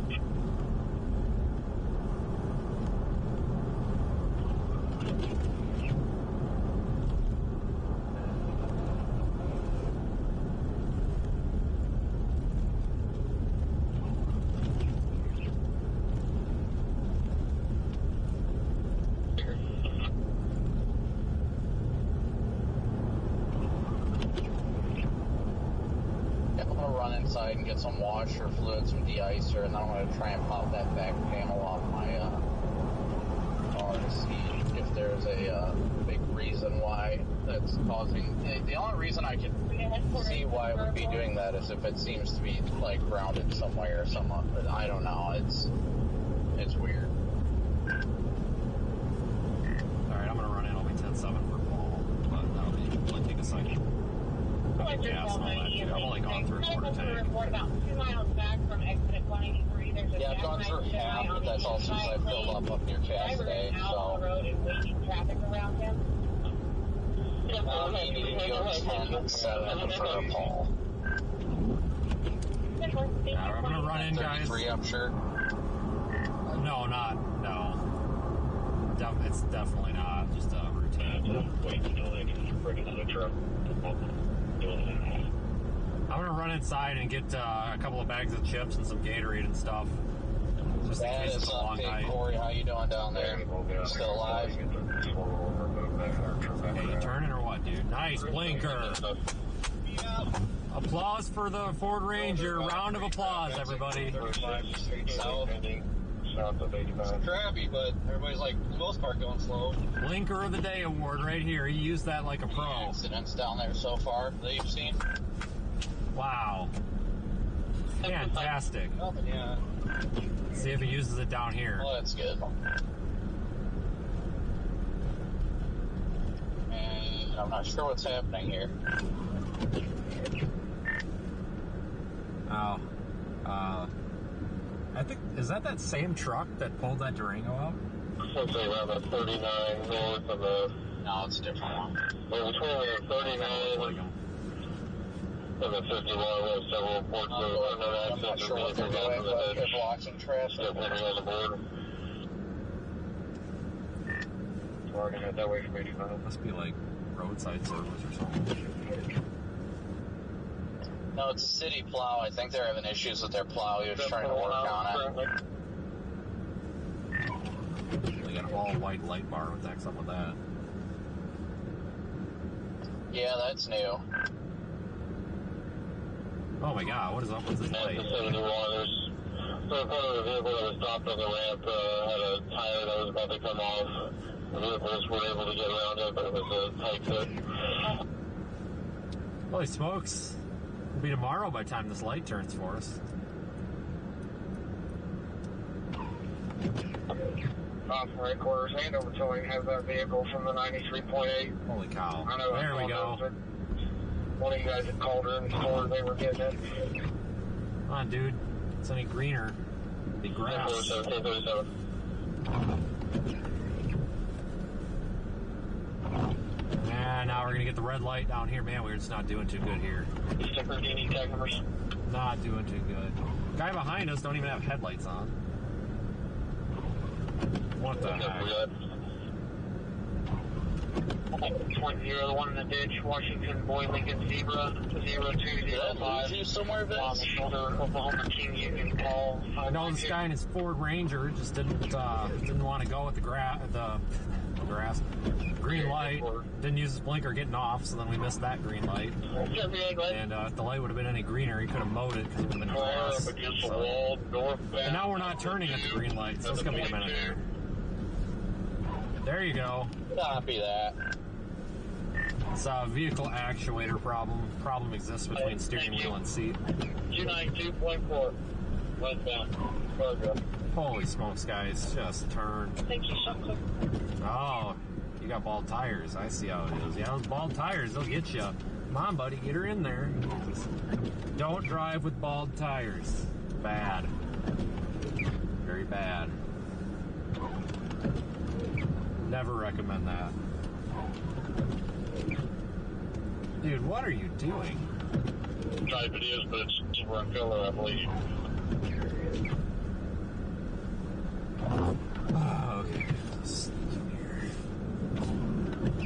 and get some washer fluid, some de-icer, and then I'm going to try and pop that back panel off my car to see if there's a big reason why that's causing... The only reason I can see why it would be doing that is if it seems to be, like, grounded somewhere or something. But I don't know. It's weird. Alright, I'm going to run in. I'll be 10-7 for Paul. But that'll take a second. I'll get gas and all that, too. I've only gone through quarter tank. About 2 miles back from exit 183, there's a I've gone through half, but that's all since I filled up near Cassidy, so... road and waiting traffic around him. I need to go 10-7 for Paul. Yeah, I'm gonna run in, guys. 33, I'm sure. No. It's definitely not just a routine. Wait until they can bring another truck. I'm gonna run inside and get a couple of bags of chips and some Gatorade and stuff. Just in case it's a long night. Corey, how you doing down there? Still alive? Hey, you turning or what, dude? Nice blinker. Applause for the Ford Ranger. Round of applause, everybody. It's crappy, but everybody's like, for the most part, going slow. Blinker of the Day award right here. He used that like a pro. Accidents down there so far that you've seen? Wow. Fantastic. Yeah. See if he uses it down here. Well, that's good. And I'm not sure what's happening here. Oh. I think, is that same truck that pulled that Durango out? Something around the 39 north of the... No, it's a different one. Well, between the 39 and the 51, there's several reports of unknown I'm not accidents sure what they're doing, but they're blocking traffic. Definitely on the board. We're already head that way from 85. Must be like roadside service or something. No, it's a city plow. I think they're having issues with their plow. He was trying to work on it. They got an all-white light bar. What the heck's up with that? Yeah, that's new. Oh my god, what is up with this light? So in front of the vehicle that was stopped on the ramp had a tire that was about to come off. The vehicles were able to get around it, but it was a tight fit. Holy smokes. It'll be tomorrow by the time this light turns for us. From right quarters, Andover towing has that vehicle from the 93.8. Holy cow. I know. There we go. One of you guys had called her and told her they were getting it. Come on, dude. It's any greener. Be grass. 1037. And now we're gonna get the red light down here. Man, we're just not doing too good here. Sticker, do you need tag numbers? Not doing too good. Guy behind us don't even have headlights on. What the heck? 20, the one in the ditch, Washington, Boy, Lincoln, Zebra, 0205. You somewhere, Vince? On the shoulder, Oklahoma, King Union, Paul. I know this guy in his Ford Ranger just didn't want to go with the green light. Didn't use his blinker getting off, so then we missed that green light. And if the light would have been any greener, he could have mowed it because it would have been grass. So. And now we're not turning at the green light, so it's going to be a minute here. There you go. Copy that. It's a vehicle actuator problem. Problem exists between steering wheel and seat. 292.4. Westbound. Holy smokes, guys. Just turn. Thank you, Shopper. Oh, you got bald tires. I see how it is. Yeah, those bald tires, they'll get you. Come on, buddy. Get her in there. Don't drive with bald tires. Bad. Very bad. Never recommend that. Dude, what are you doing? Type it is, but it's cheaper on filler, I believe. Oh, okay. Sneak in here.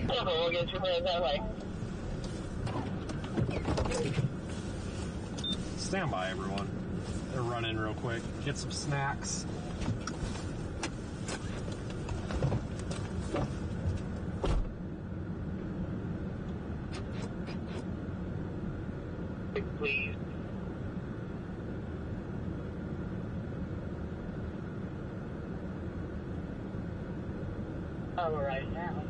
Okay, we'll get you headed that way. Stand by, everyone. They're running real quick. Get some snacks. Please. power right now.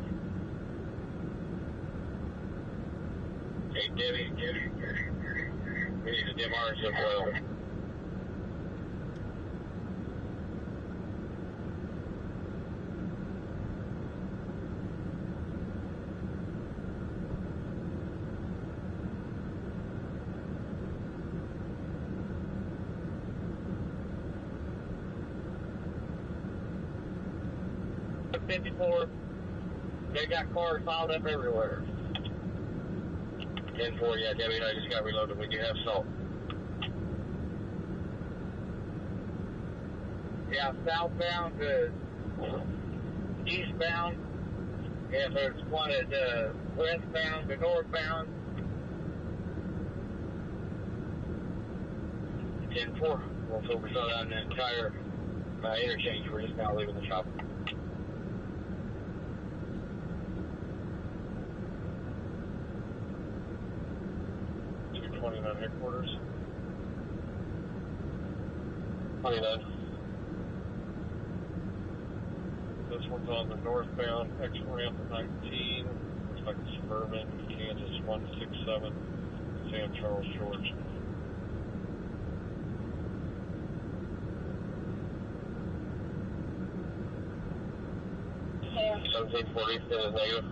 Hey, Debbie, we need to dim ours as well. They got cars piled up everywhere. 10-4, yeah, Debbie, I just got reloaded. We do have salt. Yeah, southbound to eastbound. If there's one at westbound to northbound. 10-4, we'll focus on the entire interchange. We're just now leaving the shop. 29 headquarters. 29. This one's on the northbound exit ramp at 19. Looks like a Suburban, Kansas 167, San Charles, Georgia. Yeah. 1740 is negative.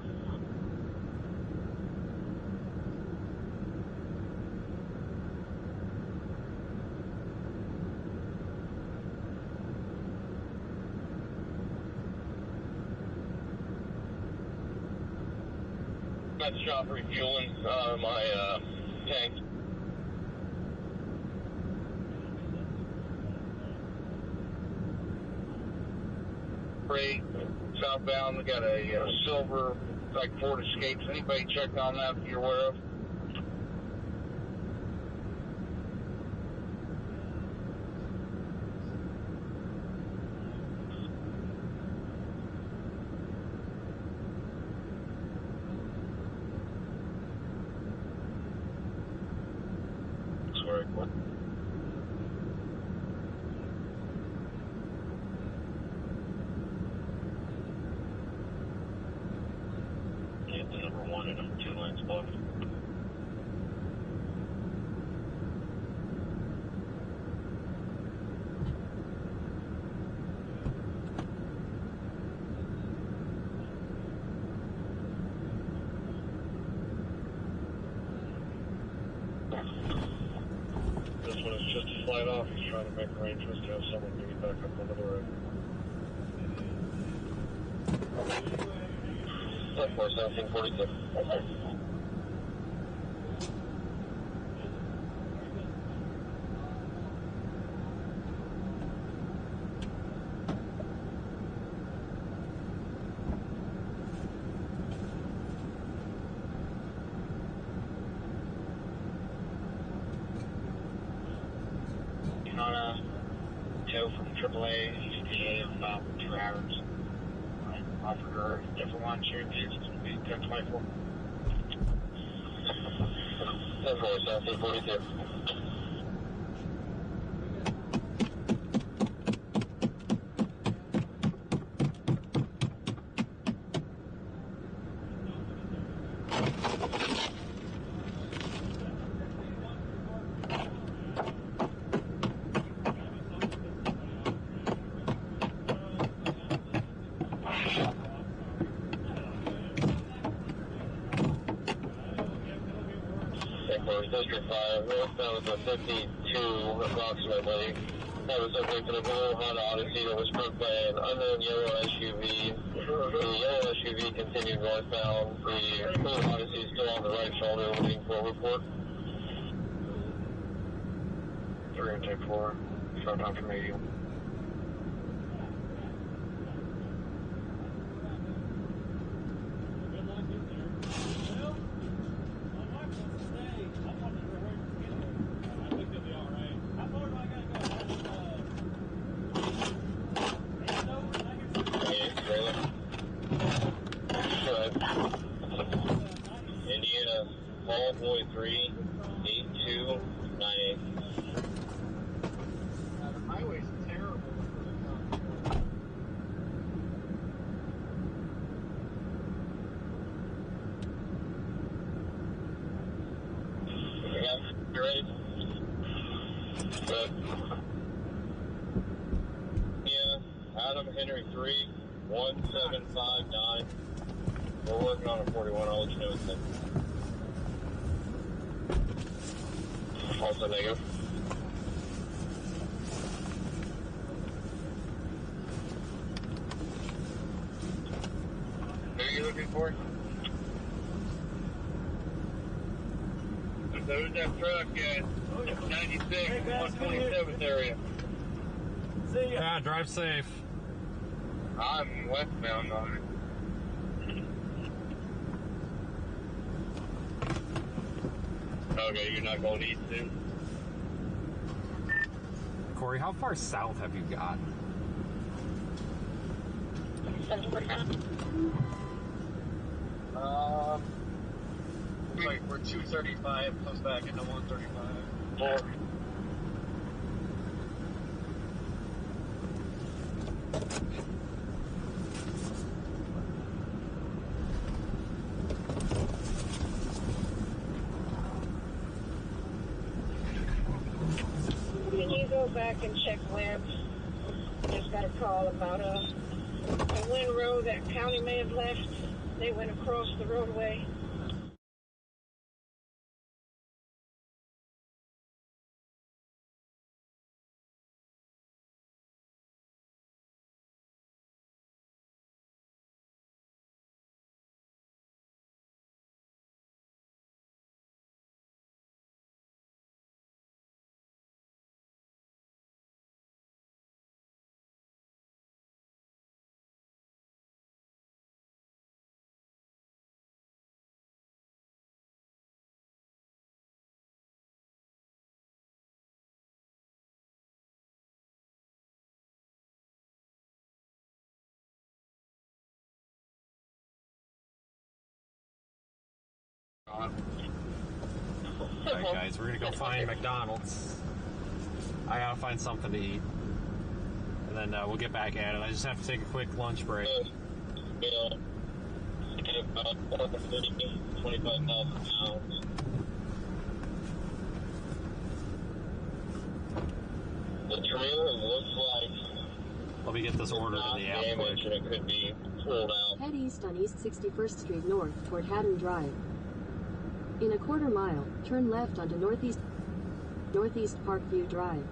At the shop refueling my tank. Freight, southbound, we got a silver, like Ford Escapes. Anybody check on that that you're aware of? This one is just a flight off. He's trying to make arrangements to have someone bring it back up on the road. 1742. On a tow from AAA, ETA in about 2 hours. I offered her a different one. She refused. It's going to be 1024. 1742. District 5, northbound was a 52 approximately. That was subject to the blue Honda Odyssey that was parked by an unknown yellow SUV. The yellow SUV continued northbound. The blue Odyssey is still on the right shoulder waiting for a report. 3 and take 4. Start down from 80. Indiana, Paul Boy 3, 8298. The highway's terrible. Henry 3, 1759. We're working on a 41. I'll let you know what's in. Also negative. Who are you looking for? There's that truck at 96, 127th area. See ya. Yeah, drive safe. I'm westbound on it. Okay, you're not going east then? Corey, how far south have you got? Like we're 235, comes back into 135. Can you go back and check lamps? Just got a call about a windrow that county may have left. They went across the roadway. Alright guys, we're gonna go find McDonald's. I gotta find something to eat. And then we'll get back at it. I just have to take a quick lunch break. Yeah. About 25,000 pounds. The trailer looks like... Let me get this ordered in the app quick. And it could be pulled out. Head east on East 61st Street North toward Haddon Drive. In a quarter mile, turn left onto Northeast Parkview Drive.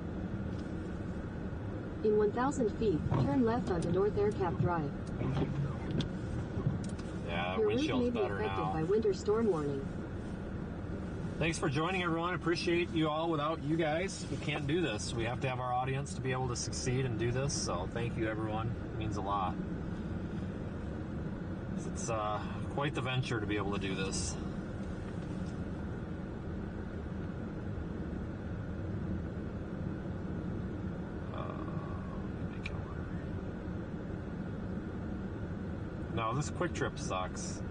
In 1,000 feet, turn left onto North Aircap Drive. Yeah, Your route may windshield's be better affected now. by winter storm warning. Thanks for joining, everyone. Appreciate you all. Without you guys, we can't do this. We have to have our audience to be able to succeed and do this. So thank you, everyone. It means a lot. It's quite the venture to be able to do this. No, this quick trip sucks.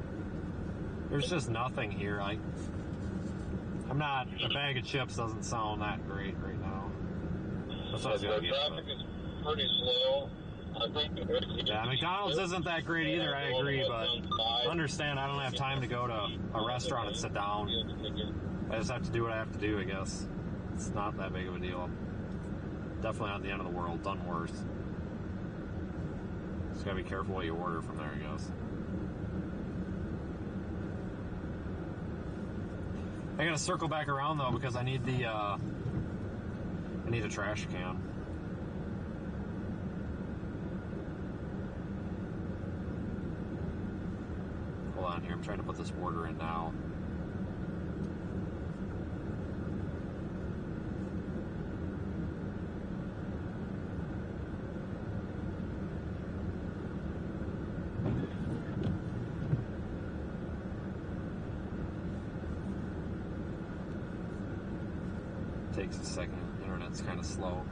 There's just nothing here. I'm not. A bag of chips doesn't sound that great right now. That's what I was gonna get. Traffic is pretty slow. I think. Yeah, McDonald's isn't that great either. I agree, but understand I don't have time to go to a restaurant and sit down. I just have to do what I have to do. I guess it's not that big of a deal. Definitely not the end of the world. Done worse. Just gotta be careful what you order from there, I guess. I gotta circle back around though because I need the a trash can. Hold on here, I'm trying to put this order in now. Takes a second. Internet's kind of slow.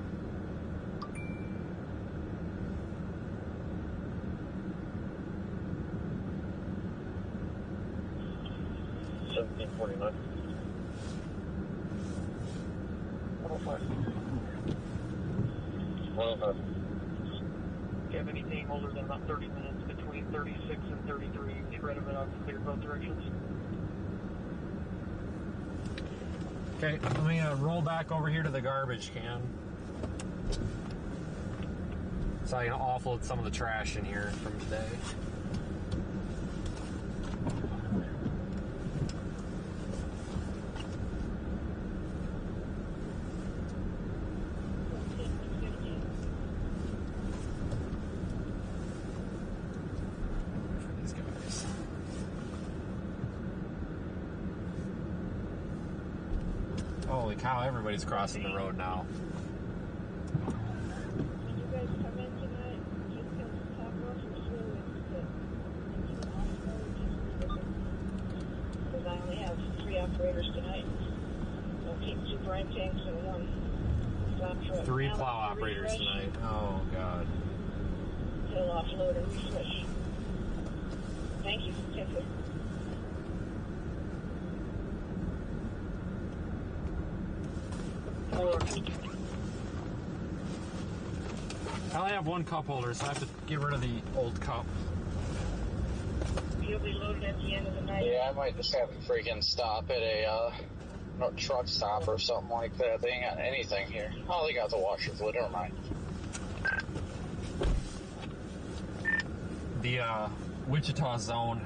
$17.49. 105. 105. If you have anything older than about 30 minutes between 36 and 33, get rid of it. I'll clear both directions. Okay, let me roll back over here to the garbage can. So I can offload some of the trash in here from today. Holy cow, everybody's crossing the road now. When you guys come in tonight, just because top rough or slow into the off-road, because I only have 3 operators tonight. I'll keep 2 brine tanks and 1 flat truck. 3 plow operators tonight. Oh, God. He'll offload and refresh. Thank you. Take care. I only have 1 cup holder, so I have to get rid of the old cup. You'll be loaded at the end of the night. Yeah, I might just have to freaking stop at a truck stop or something like that. They ain't got anything here. Oh, they got the washer fluid. Never mind. The Wichita zone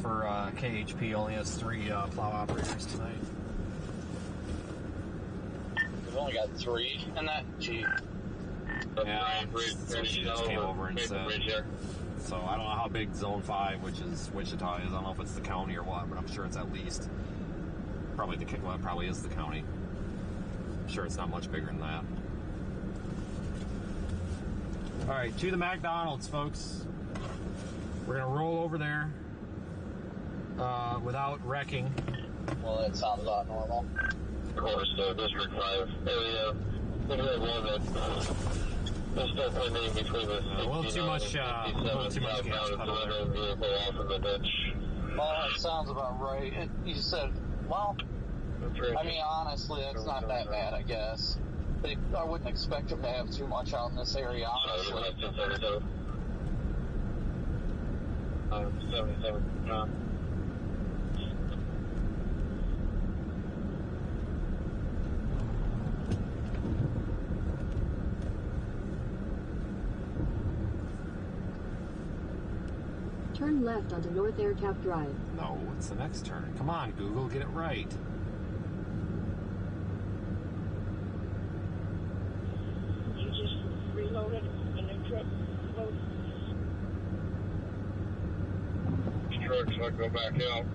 for KHP only has 3 plow operators tonight. We've only got 3 in that? Gee. Yeah, so she just came over and said. So I don't know how big Zone 5, which is Wichita, is. I don't know if it's the county or what, but I'm sure it's at least probably it probably is the county. I'm sure it's not much bigger than that. All right, to the McDonald's, folks. We're gonna roll over there without wrecking. Well, that sounds about normal. Of course, District 5 area. We have one that there's definitely between the a little too much gas pedal there. Vehicle off in the ditch. Well, that sounds about right. You said, well, I mean, honestly, that's not that bad, I guess. I wouldn't expect them to have too much out in this area, honestly. 77. Turn left onto North Aircap Drive. No, it's the next turn. Come on, Google, get it right. You just reloaded a new truck load. Trucks, I go back out.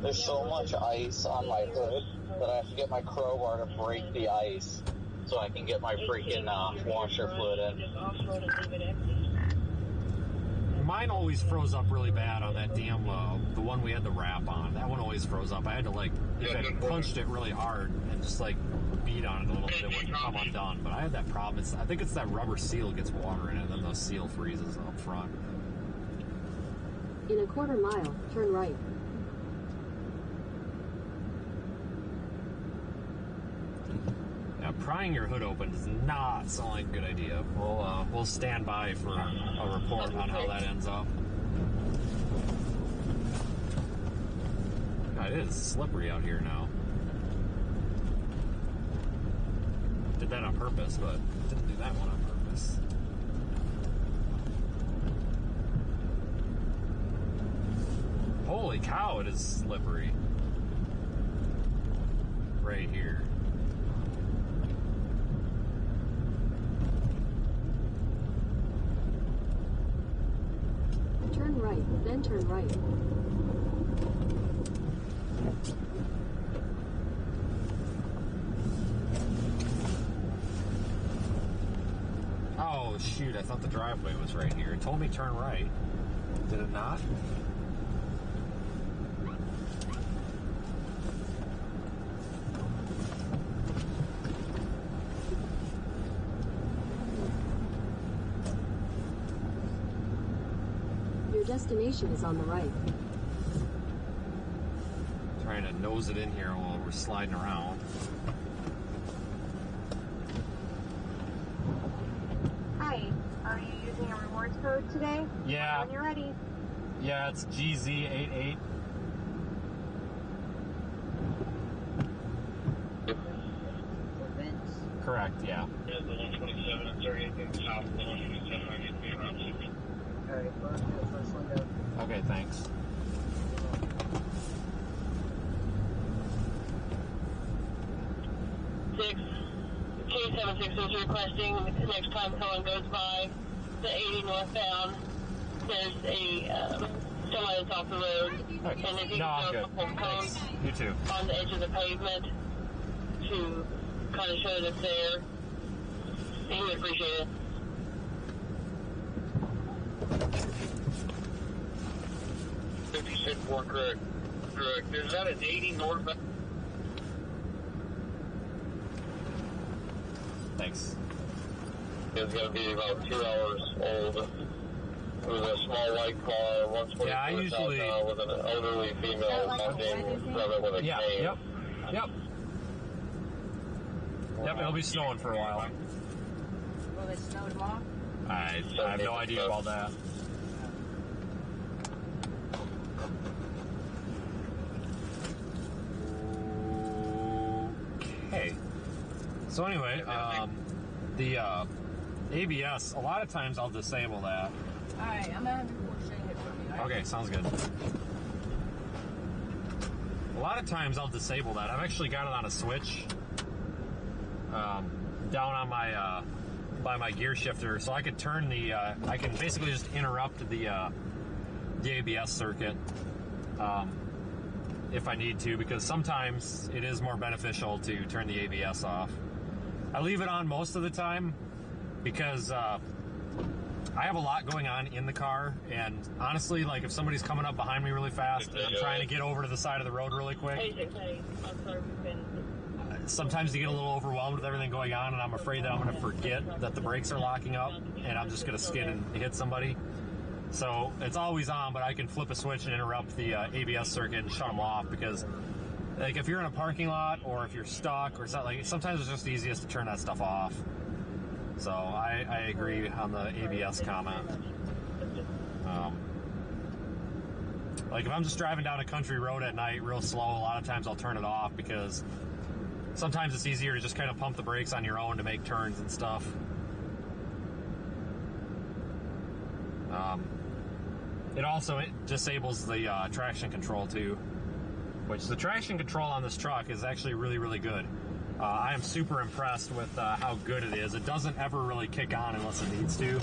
There's so much ice on my hood that I have to get my crowbar to break the ice so I can get my freaking washer fluid in. Just offload and leave it empty. Mine always froze up really bad on that damn, the one we had the wrap on. That one always froze up. I had to, like, if I punched it really hard and just, like, beat on it a little bit, it wouldn't come undone. But I had that problem. I think it's that rubber seal gets water in it, and then the seal freezes up front. In a quarter mile, turn right. Yeah, prying your hood open does not sound like a good idea. We'll stand by for a report on how that ends up. God, it is slippery out here now. Did that on purpose, but didn't do that one on purpose. Holy cow, it is slippery. Right here. Turn right, then turn right. Oh, shoot, I thought the driveway was right here. It told me turn right. Did it not? Your destination is on the right. Trying to nose it in here while we're sliding around. Hi, are you using a rewards code today? Yeah. When you're ready. Yeah, it's GZ88. Correct. Correct, yeah. Yeah, the 127 and 30, anything south of the 127, I need to be around 60. Alright, first window. Okay, thanks. K76 is requesting the next time someone goes by the 80 northbound, there's a semi that's off the road. Okay. And if you No, I'm can good. go a couple cones You too. on the edge of the pavement to kind of show that it's there, he would appreciate it. Correct. Is that an 80 northbound? Thanks. It's going to be about 2 hours old. It was a small white car, 124 Yeah, I usually... with an elderly female mounting from it with a cane. Yep. Yep, it'll be snowing for a while. Will it snow tomorrow? I have no idea about that. Okay. So anyway, the ABS, a lot of times I'll disable that. Alright, I'm gonna have your Porsche hit for me. Right? Okay, sounds good. A lot of times I'll disable that. I've actually got it on a switch down on my by my gear shifter, so I could turn the I can basically just interrupt the ABS circuit if I need to, because sometimes it is more beneficial to turn the ABS off. I leave it on most of the time because I have a lot going on in the car, and honestly, like if somebody's coming up behind me really fast and I'm trying to get over to the side of the road really quick, sometimes you get a little overwhelmed with everything going on, and I'm afraid that I'm going to forget that the brakes are locking up and I'm just going to skid and hit somebody. So it's always on, but I can flip a switch and interrupt the ABS circuit and shut them off, because like if you're in a parking lot or if you're stuck or something, like, sometimes it's just easiest to turn that stuff off. So I agree on the ABS comment. Like if I'm just driving down a country road at night real slow, a lot of times I'll turn it off, because sometimes it's easier to just kind of pump the brakes on your own to make turns and stuff. It also disables the traction control too, which the traction control on this truck is actually really, really good. I am super impressed with how good it is. It doesn't ever really kick on unless it needs to.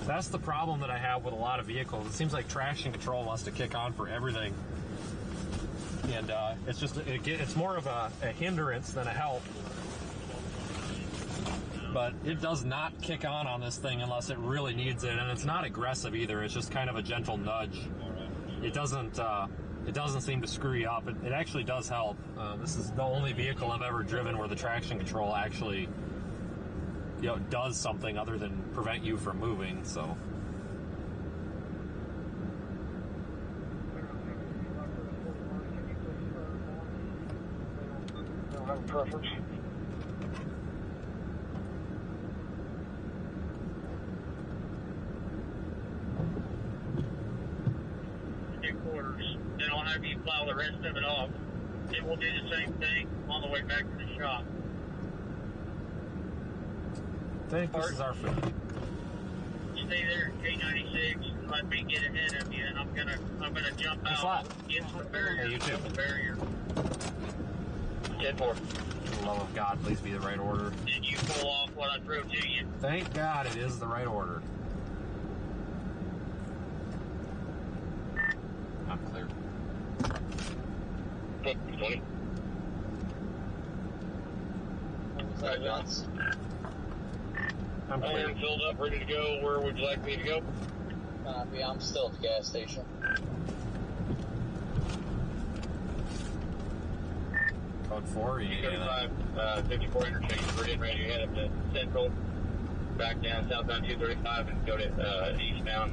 That's the problem that I have with a lot of vehicles. It seems like traction control wants to kick on for everything. And it's just, it's more of a hindrance than a help. But it does not kick on this thing unless it really needs it, and it's not aggressive either. It's just kind of a gentle nudge. It doesn't seem to screw you up. It actually does help. This is the only vehicle I've ever driven where the traction control actually, does something other than prevent you from moving. So. I don't have a preference. Then I'll have you plow the rest of it off. It will do the same thing on the way back to the shop. I think this is our food. Stay there at K96 and let me get ahead of you, and I'm gonna jump out against the barrier. Hey, you too. The barrier. 10-4. For the love of God, please be the right order. Did you pull off what I threw to you? Thank God it is the right order. I'm clear. 20. Alright, Johns. I'm I clear. am filled up, ready to go. Where would you like me to go? Yeah, I'm still at the gas station. Code 4, you need anything? 54 interchange. We're getting ready to head up to Central, back down southbound 235, and go to eastbound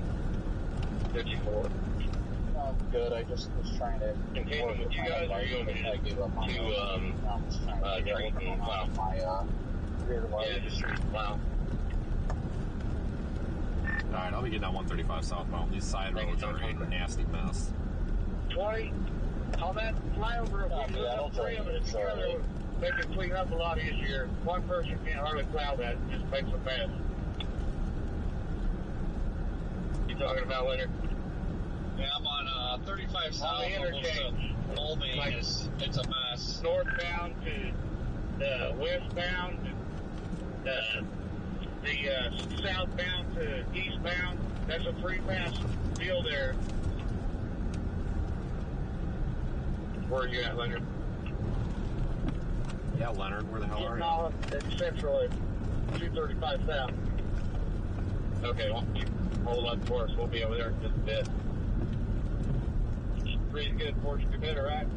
54. Good. I just was trying to. Continue with you guys, or are you going to give up on get one plow? my rear light. Yeah, just plow. Alright, I'll be getting on 135 southbound. These side roads are a nasty mess. 20. On that flyover, if we lose all three of it, it's together. They can clean up a lot easier. One person can't hardly plow that. It just makes a mess. You talking about, Leonard? Yeah, I'm on 35 south. On the interchange. Olding, like, it's a mess. Northbound to the westbound, the southbound to eastbound. That's a free pass deal there. Where are you at, Leonard? Yeah, Leonard, where the hell are you? Now at Central at 235 South. Okay, well, hold up for us. We'll be over there in just a bit. Pretty good for you, better, right?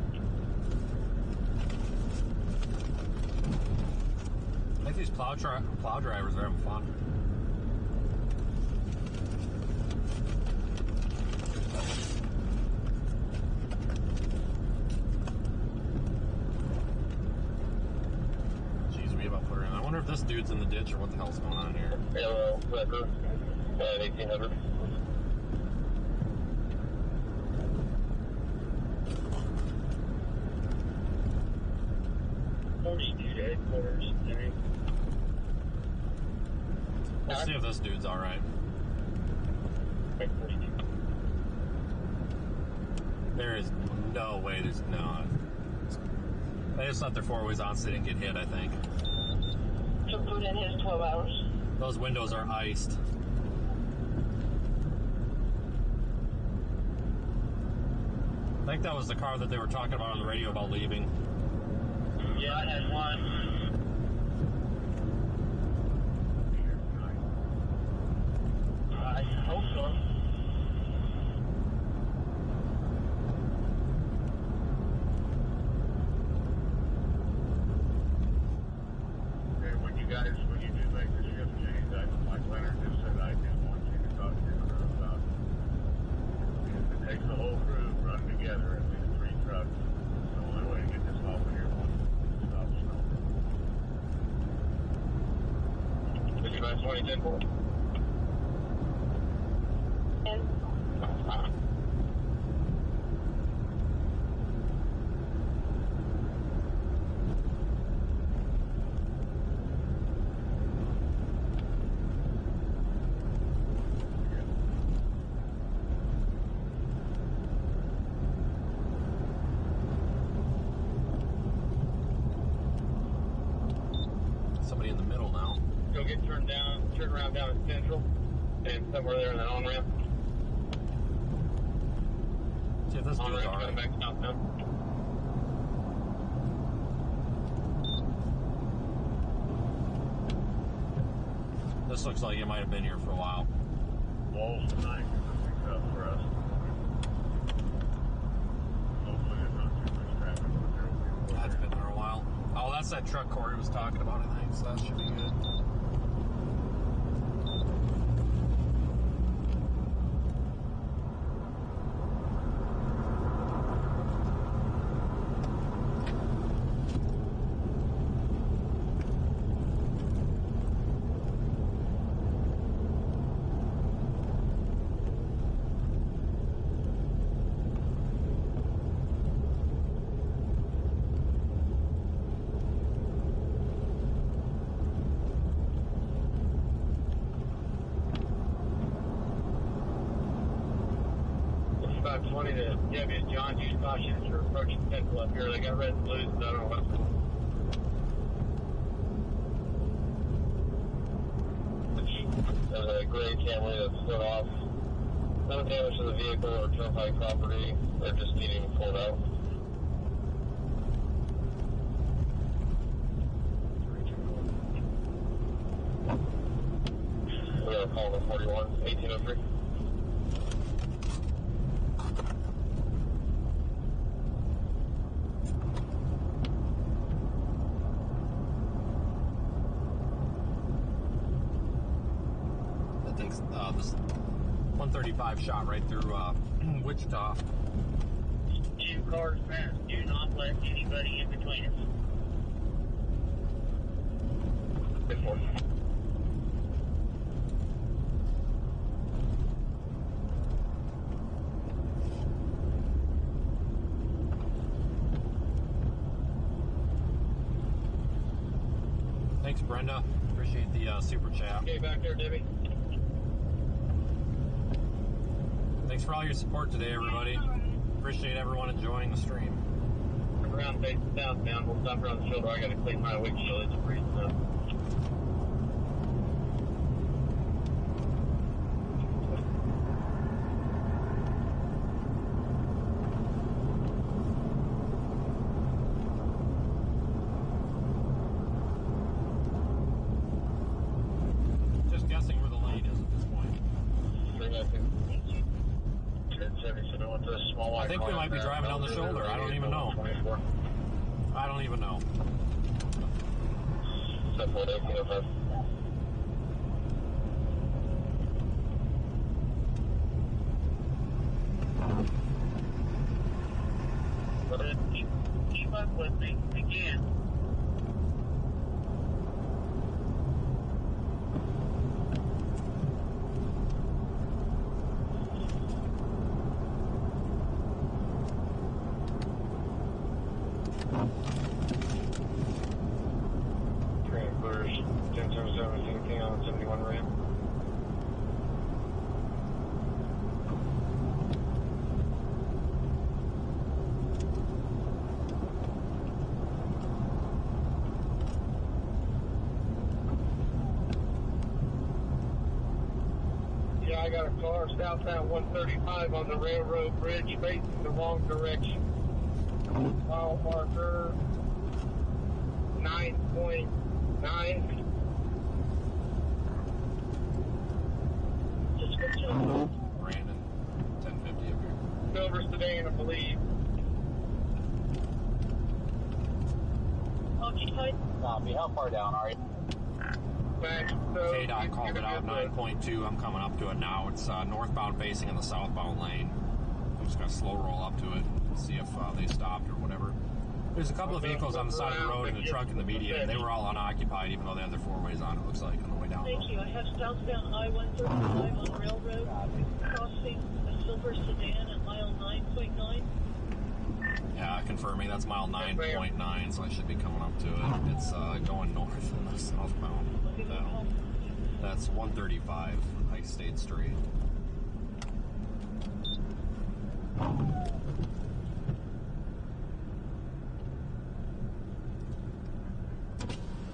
I think these plow drivers are having fun. Jeez, we about put her in. I wonder if this dude's in the ditch or what the hell's going on here. Hello, Weber. 1800. We'll see if this dude's alright. There is no way there's no. They just left their four ways on so they didn't get hit, I think. So put in his 12 hours. Those windows are iced. I think that was the car that they were talking about on the radio about leaving. Yeah, I had one. I hope so. Okay, when you do make the shift change, like Leonard just said, I just want you to talk to your crew about if it takes the whole crew running together, at least 3 trucks, it's the only way to get this off of here once it stops snowing. 59-20-10-4. Somebody in the middle now. Go get turned around down at Central, and somewhere there in that on-ramp. See if this dude's On-ramp alright. coming back southbound. This looks like it might have been here for a while. Walls tonight is up for us. Hopefully there's not too much traffic. That's been there a while. Oh, that's that truck Corey was talking about, I think, so that should be good. To Debbie and John, use caution as you're approaching Central up here. They got red and blues, but I don't know what's going on. There's a gray Camry that's split off. No damage to the vehicle or turnpike property. They're just needing pulled out. We got a call to 41, 1803. This 135 shot right through Wichita. 2 cars past. Do not let anybody in between us. Good for Thanks, Brenda. Appreciate the super chat. Okay, back there, Debbie. Thanks for all your support today, everybody. Appreciate everyone enjoying the stream. Around face southbound. We'll stop around the shoulder. I got to clean my windshield. It's freezing up. Just guessing where the lane is at this point. I think we might be driving down the shoulder. I don't even know. I don't even know. Keep up with me again. Transfers 1077 17 on 71 ramp. Yeah, I got a car southbound 135 on the railroad bridge facing the wrong direction. Mile marker 9.9. Description. Brandon, 1050 up here. Silver sedan, I believe. Occupied. Copy. How far down are you? KDOT called it out 9.2. I'm coming up to it now. It's northbound facing in the southbound lane. I'm just going to slow roll up to it, see if they stopped or whatever. There's a couple of vehicles on the side of the road and a truck in the median. They were all unoccupied, even though they had their four-ways on, it looks like, on the way down. Thank you. I have southbound I-135 on Railroad, crossing a silver sedan at mile 9.9. Yeah, confirming that's mile 9.9, so I should be coming up to it. It's going north in the southbound. That's 135 High State Street.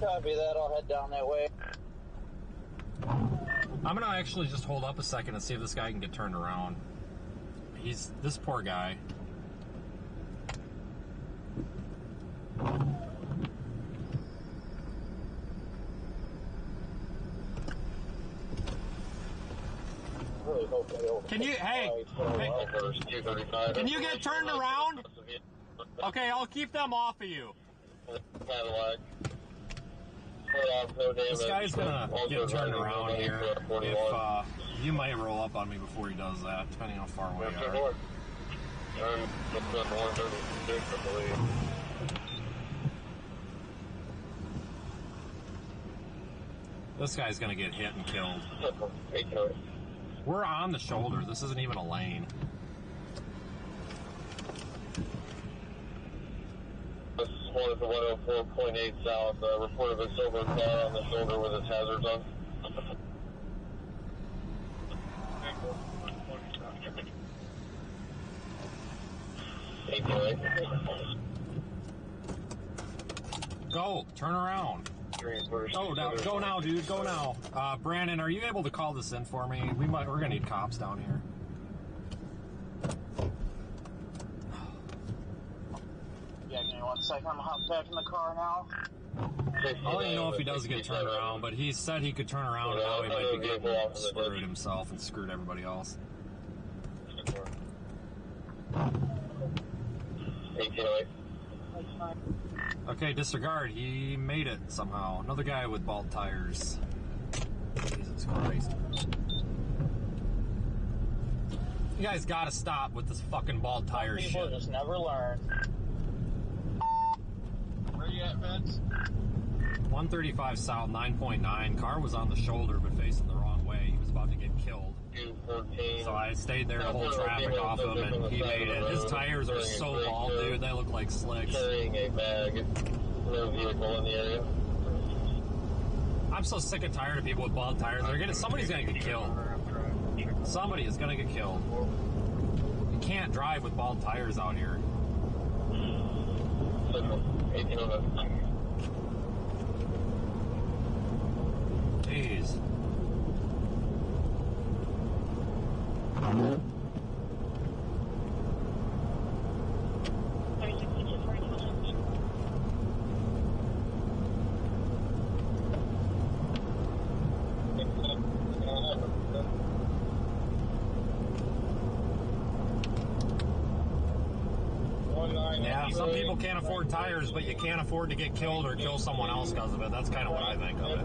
Copy that. I'll head down that way. I'm gonna actually just hold up a second and see if this guy can get turned around. This poor guy. Really hope they don't. Can you, can you get turned around? Okay, I'll keep them off of you. This guy's gonna get turned around here. If you might roll up on me before he does that, depending how far away you are. This guy's gonna get hit and killed. We're on the shoulder. This isn't even a lane. This is one at the 104.8 south. Reported a silver car on the shoulder with its hazards on. Go, turn around. Go now, dude. Go now. Brandon, are you able to call this in for me? We're gonna need cops down here. Yeah, give me 1 second. I'm hopping back in the car now. I'll let you know if he does get turned around, but he said he could turn around and now he might be getting screwed himself and screwed everybody else. 1808. Okay, disregard. He made it somehow. Another guy with bald tires. Jesus Christ. You guys gotta stop with this fucking bald tire shit. People just never learn. Where you at, Vince? 135 south, 9.9. Car was on the shoulder but facing the wrong way. He was about to get killed. So I stayed there to hold traffic off him, and he made it. His tires are so bald, dude. They look like slicks. Carrying a bag. No vehicle in the area. I'm so sick and tired of people with bald tires. Somebody's gonna get killed. Somebody is gonna get killed. You can't drive with bald tires out here. Jeez. Yeah, some people can't afford tires, but you can't afford to get killed or kill someone else because of it. That's kind of what I think of it.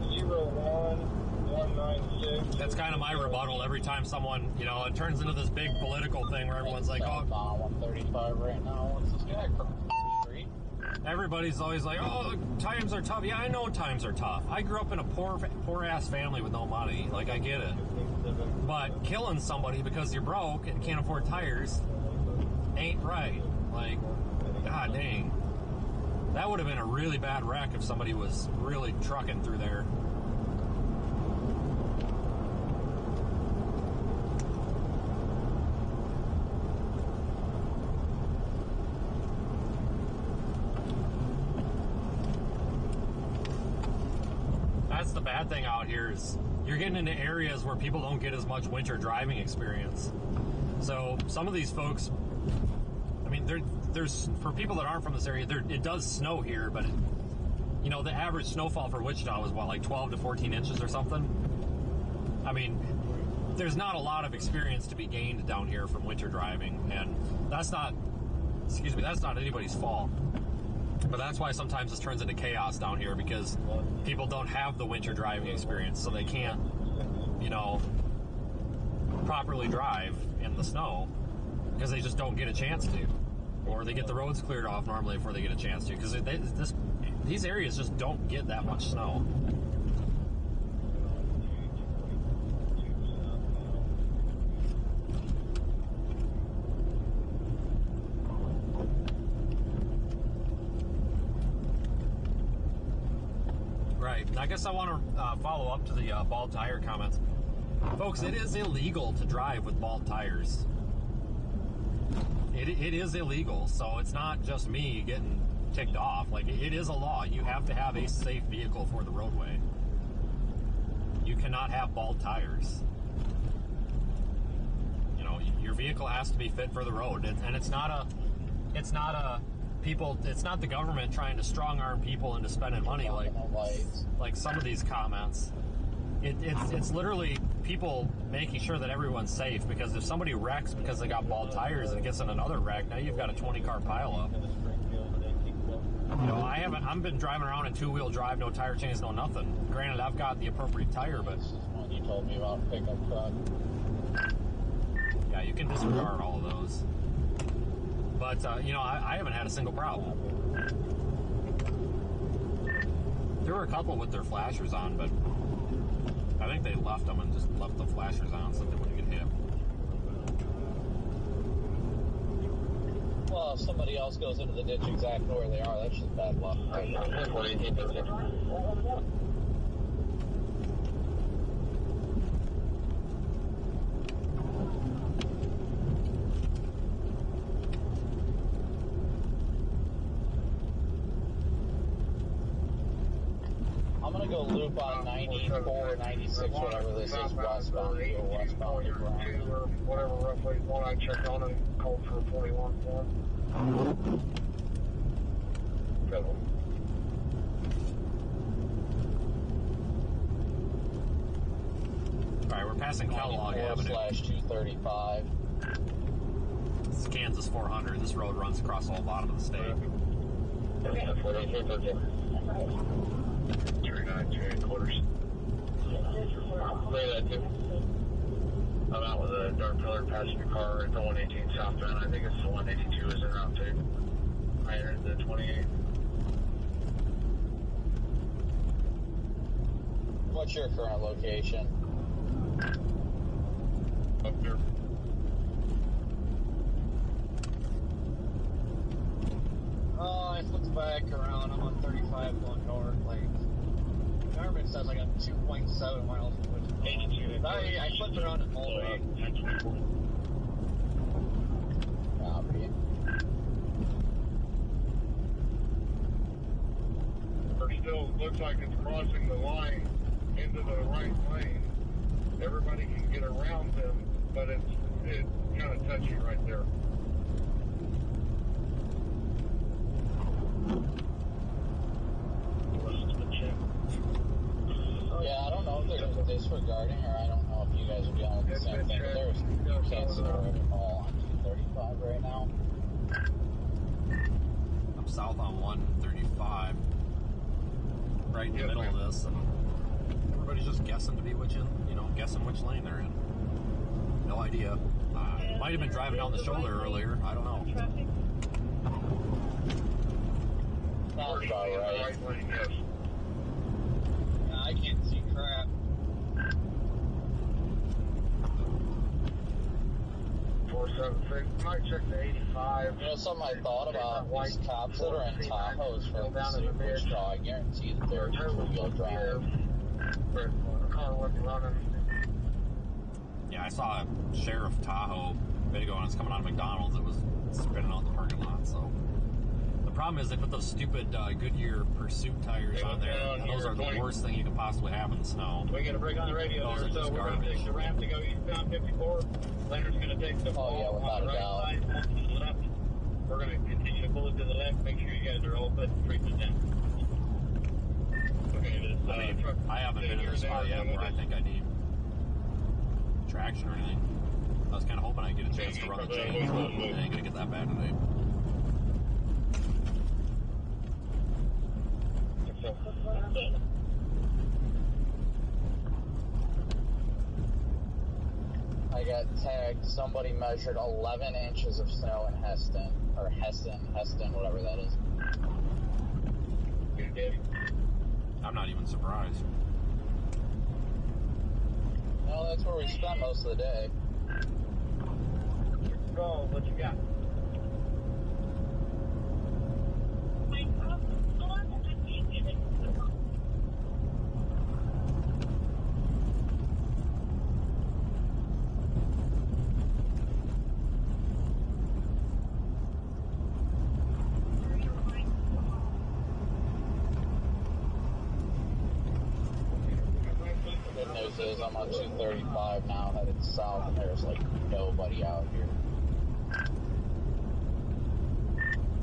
01196. That's kind of my rebuttal every time someone, it turns into this big political thing where everyone's like, oh, 135 right now. What's this guy across the street? Everybody's always like, oh, times are tough. Yeah, I know times are tough. I grew up in a poor-ass family with no money. Like, I get it. But killing somebody because you're broke and can't afford tires ain't right. Like, god dang. That would have been a really bad wreck if somebody was really trucking through there. That's the bad thing out here is you're getting into areas where people don't get as much winter driving experience. So some of these folks, I mean, there's for people that aren't from this area, it does snow here, but the average snowfall for Wichita was what, like 12 to 14 inches or something? I mean, there's not a lot of experience to be gained down here from winter driving, and that's not anybody's fault. But that's why sometimes this turns into chaos down here, because people don't have the winter driving experience, so they can't, properly drive in the snow because they just don't get a chance to. Or they get the roads cleared off normally before they get a chance to, because these areas just don't get that much snow. Right. I guess I want to follow up to the bald tire comments. Folks, it is illegal to drive with bald tires. It is illegal, so it's not just me getting ticked off. Like, it is a law. You have to have a safe vehicle for the roadway. You cannot have bald tires. Your vehicle has to be fit for the road, and it's not the government trying to strong arm people into spending money like some of these comments. It's literally people making sure that everyone's safe, because if somebody wrecks because they got bald tires and gets in another wreck, now you've got a 20-car pileup. I haven't been driving around in two-wheel drive, no tire chains, no nothing. Granted, I've got the appropriate tire, but This is one you told me about pickup truck. yeah, you can disregard all of those. But I haven't had a single problem. There were a couple with their flashers on, but I think they left them and just left the flashers on so they wouldn't get hit. Well, if somebody else goes into the ditch exactly where they are, that's just bad luck. I'm gonna go loop on 94, 96, whatever this is, westbound, or westbound. Whatever roughly one I checked on and called for 41 for. Alright, we're passing Kellogg Avenue. /235. This is Kansas 400. This road runs across the whole bottom of the state. 39 quarters. Play that too. I'm out with a dark colored passenger car at the 118 southbound. I think it's the 182 is in route 2. I entered the 28. What's your current location? Up here. I flipped back around. I'm on 35 going north, like Garmin says I got 2.7 miles from Wichita. I flipped around at Mulway. Copy. It still looks like it's crossing the line into the right lane. Everybody can get around them, but it's kind of touchy right there. Yeah, I don't know if they're just disregarding, or I don't know if you guys are dealing with the same thing, but there's cancel at all on 235 right now. I'm south on 135, right in the middle of this, and everybody's just guessing to be guessing which lane they're in. No idea. Might have been driving down the shoulder earlier. I don't know. Sounds about right. I can't see crap. 476. Might check the 85. You know, something I thought about, these cops that are in Tahoes from the city of Wichita, I guarantee that they're two-wheel drive. Yeah, I saw a Sheriff Tahoe a bit ago, and it's coming out of McDonald's. It was spinning out the parking lot, so... The problem is they put those stupid Goodyear Pursuit tires on there, and those are the worst thing you can possibly have in the snow. We get a break on the radio those there, are so just we're going to take the ramp to go eastbound 54. Leonard's going to take the ball on the right side, pull to the left. We're going to continue to pull it to the left. Make sure you guys are all putting freezes down. Okay, I haven't been in this spot yet where I think I need traction or anything. I was kind of hoping I'd get a chance to run the chains, but I ain't going to get that bad today. I got tagged. Somebody measured 11 inches of snow in Heston, whatever that is. I'm not even surprised. No, that's where we spent most of the day. Go, what you got? I'm on 235 now, headed south, and there's like nobody out here.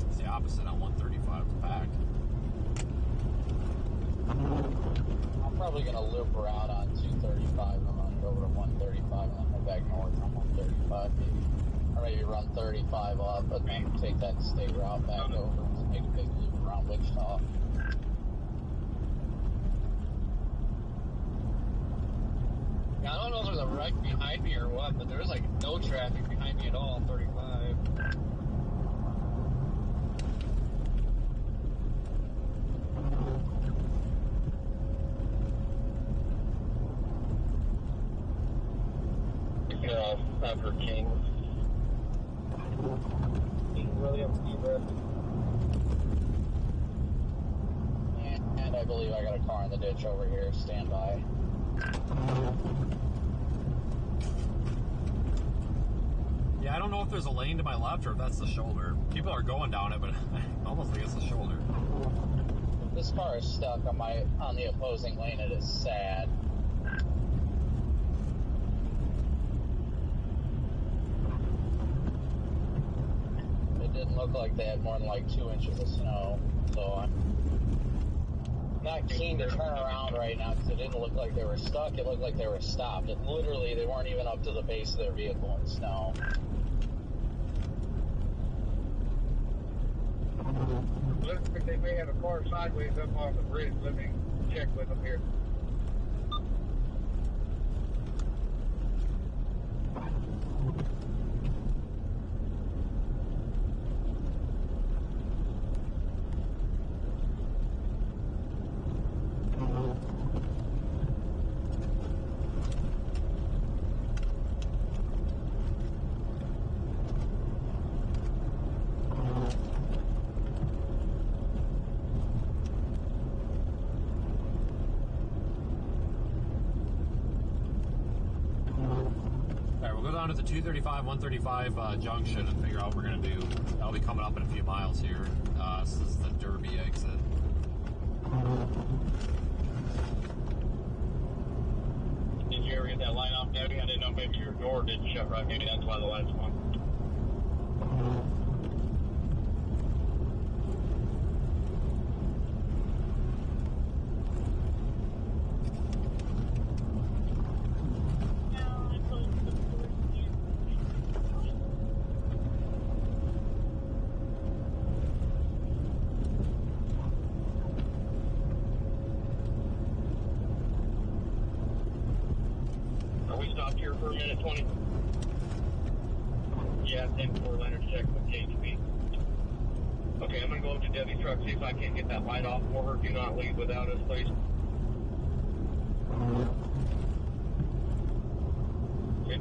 It's the opposite on 135, it's packed. I'm probably going to loop around on 235 and run it over to 135 and then head back north on 135 maybe. Or maybe run 35 up, but then take that state route back over to make a big loop around Wichita. Yeah, I don't know if there's a wreck behind me or what, but there's like no traffic behind me at all on 35. For King. William Ebert. And I believe I got a car in the ditch over here. Stand by. Yeah, I don't know if there's a lane to my left or if that's the shoulder. People are going down it, but I almost think it's the shoulder. This car is stuck on the opposing lane. It is sad. It didn't look like they had more than like 2 inches of snow, so I'm not keen to turn around right now because it didn't look like they were stuck. It looked like they were stopped. It literally, they weren't even up to the base of their vehicle in snow. Looks like they may have a car sideways up off the bridge. Let me check with them here. down to the 235, 135 junction and figure out what we're going to do. I'll be coming up in a few miles here. This is the Derby exit. Did you ever get that light off, Debbie? I didn't know if maybe your door didn't shut right. Maybe that's why the light's on. Here for a minute, 20. Yeah, 10-4 Leonard, check with KHB. Okay, I'm going to go up to Debbie's truck, see if I can't get that light off for her. Do not leave without us, please. Okay.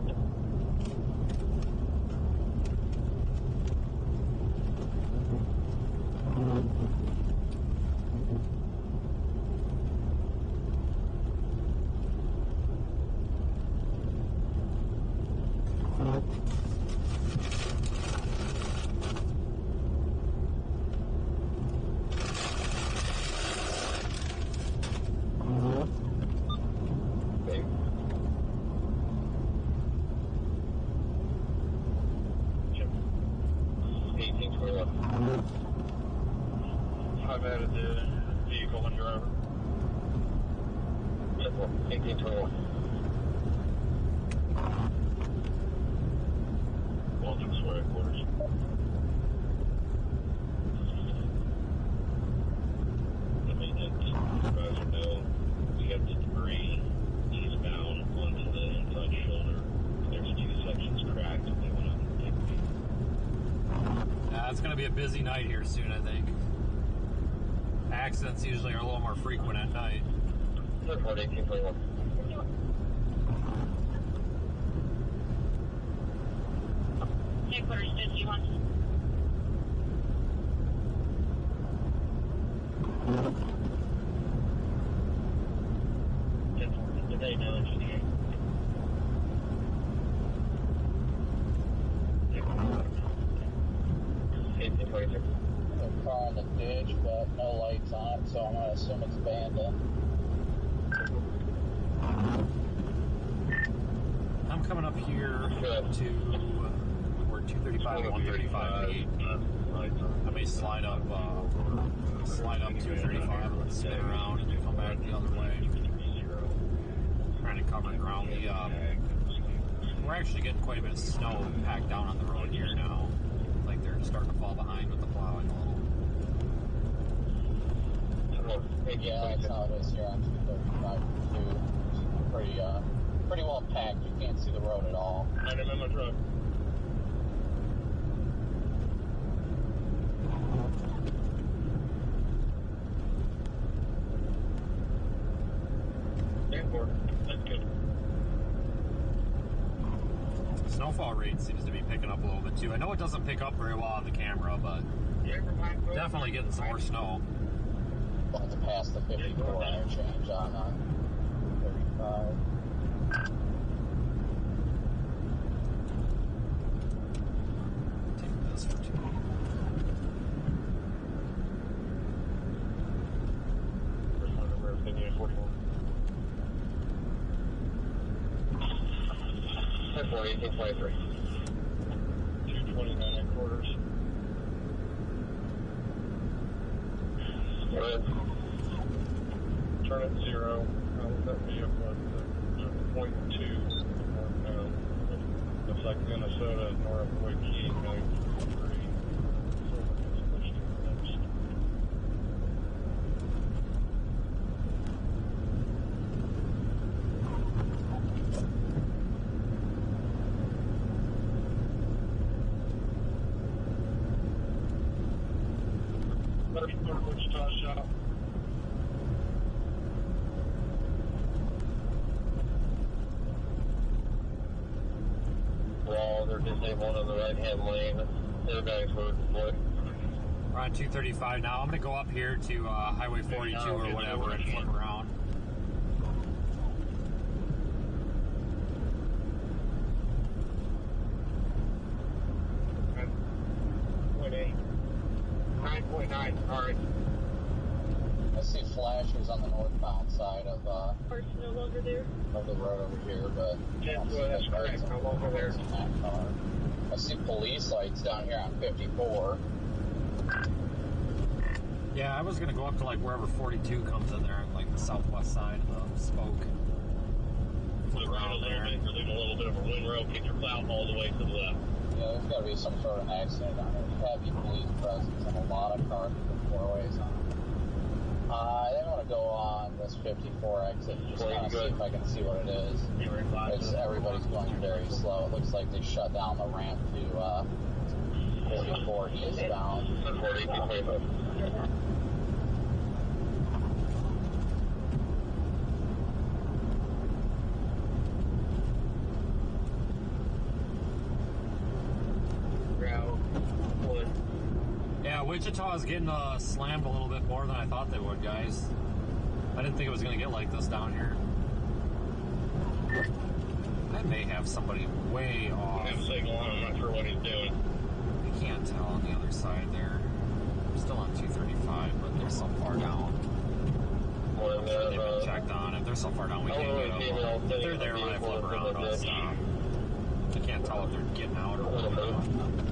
I've added the vehicle and driver. 1821. Welcome to square quarters. The maintenance supervisor know we have the debris eastbound onto the inside shoulder. There's 2 sections cracked. They went on the big feet. It's going to be a busy night here soon, I think. Accidents usually are a little more frequent at night. 1821. Headquarters 51. Today, no engineering. A car in the ditch, but no lights on it, so I'm going to assume it's abandoned. I'm coming up here to where 235 and 135 meet. I may slide up 235 and spin around and come back the other way. Trying to cover ground. We're actually getting quite a bit of snow packed down on the road here now. Like they're starting to fall behind with the plowing a little. Yeah, that's how it is here on 235 too. Pretty well packed. You can't see the road at all. I'm in my truck. That's good. Snowfall rate seems to be picking up a little bit too. I know it doesn't pick up very well on the camera, but definitely getting some more snow. We'll have to pass the 54 interchange on 35. Take this for 2. First one number of 41. 1823. 229 and quarters. Turn at 0. That be up at 0.2. Looks like Minnesota, North Waikiki, 93. So we're going to switch to the next. First quarter Wichita shop. Wall, they're disabled on the right-hand lane. Everybody's moving forward. We're on 235 now. I'm going to go up here to Highway 42 or whatever and flip around. crashers on the northbound side of Parts no longer there. of the road over here, but That's correct. No longer there. that car. I see police lights down here on 54. Yeah, I was gonna go up to like wherever 42 comes in there, on like the southwest side of the spoke. Flip around there. Leave a little bit of a windrow, keep your plow all the way to the left. Yeah, there's got to be some sort of an accident down here. Heavy police presence and a lot of cars with four ways on them. I think I want to go on this 54 exit and just kind of see if I can see what it is. It's, everybody's going very slow. It looks like they shut down the ramp to 44 eastbound. Yeah, Wichita is getting slammed a little bit more than I thought they would, guys. I didn't think it was going to get like this down here. I may have somebody way off. I'm signal on, I'm not sure what he's doing. I can't tell on the other side there. I'm still on 235, but they're so far down. I'm sure they've been checked on. If they're so far down, we can't get up. If they're there when I flip around, I'll stop. I can't tell if they're getting out or what.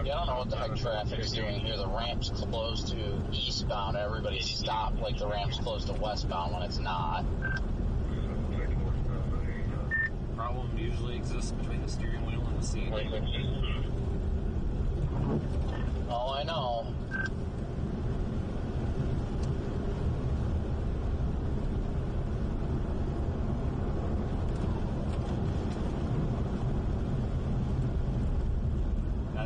Yeah, I don't know what the heck traffic is doing here. The ramp's closed to eastbound. Everybody's stopped like the ramp's closed to westbound when it's not. Problem usually exists between the steering wheel and the seat. Oh, I know.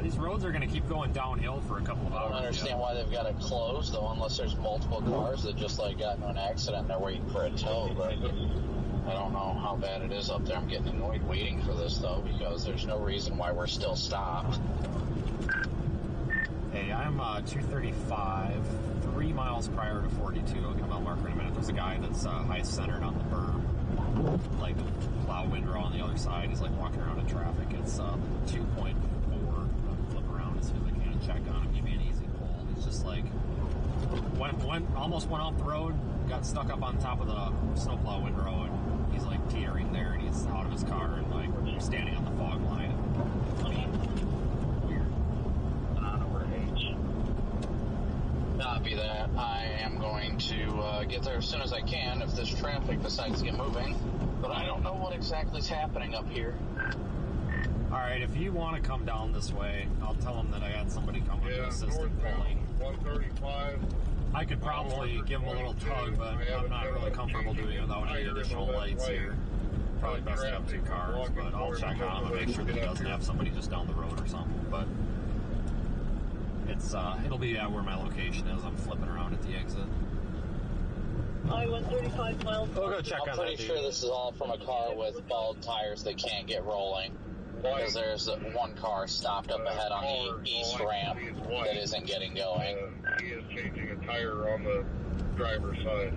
These roads are going to keep going downhill for a couple of hours. I don't understand why they've got it closed, though, unless there's multiple cars that just like got into an accident and they're waiting for a tow. But I don't know how bad it is up there. I'm getting annoyed waiting for this, though, because there's no reason why we're still stopped. Hey, I'm 235, 3 miles prior to 42. I'll get my marker in a minute. There's a guy that's high-centered on the berm. Like, the plow windrow on the other side. He's, like, walking around in traffic. It's 2.4. As soon as I can check on him, give me an easy pull. He's just like almost went off the road, got stuck up on top of the snowplow windrow, and he's like teetering there, and he's out of his car and like standing on the fog line. I mean, weird. Copy that. I am going to get there as soon as I can if this traffic decides to get moving, but I don't know what exactly is happening up here. Alright, if you want to come down this way, I'll tell them that I had somebody come with assisted pulling. 135. I could probably give them a little tug, but I'm not really comfortable doing it without any additional lights here. Probably best to have 2 cars, but I'll check on him and make sure that he doesn't have somebody just down the road or something. But it's it'll be at where my location is. I'm flipping around at the exit. I-135 miles. We'll go check on that. I'm pretty sure this is all from a car with bald tires that can't get rolling. Because there's one car stopped up ahead on the east ramp that isn't getting going. He is changing a tire on the driver's side.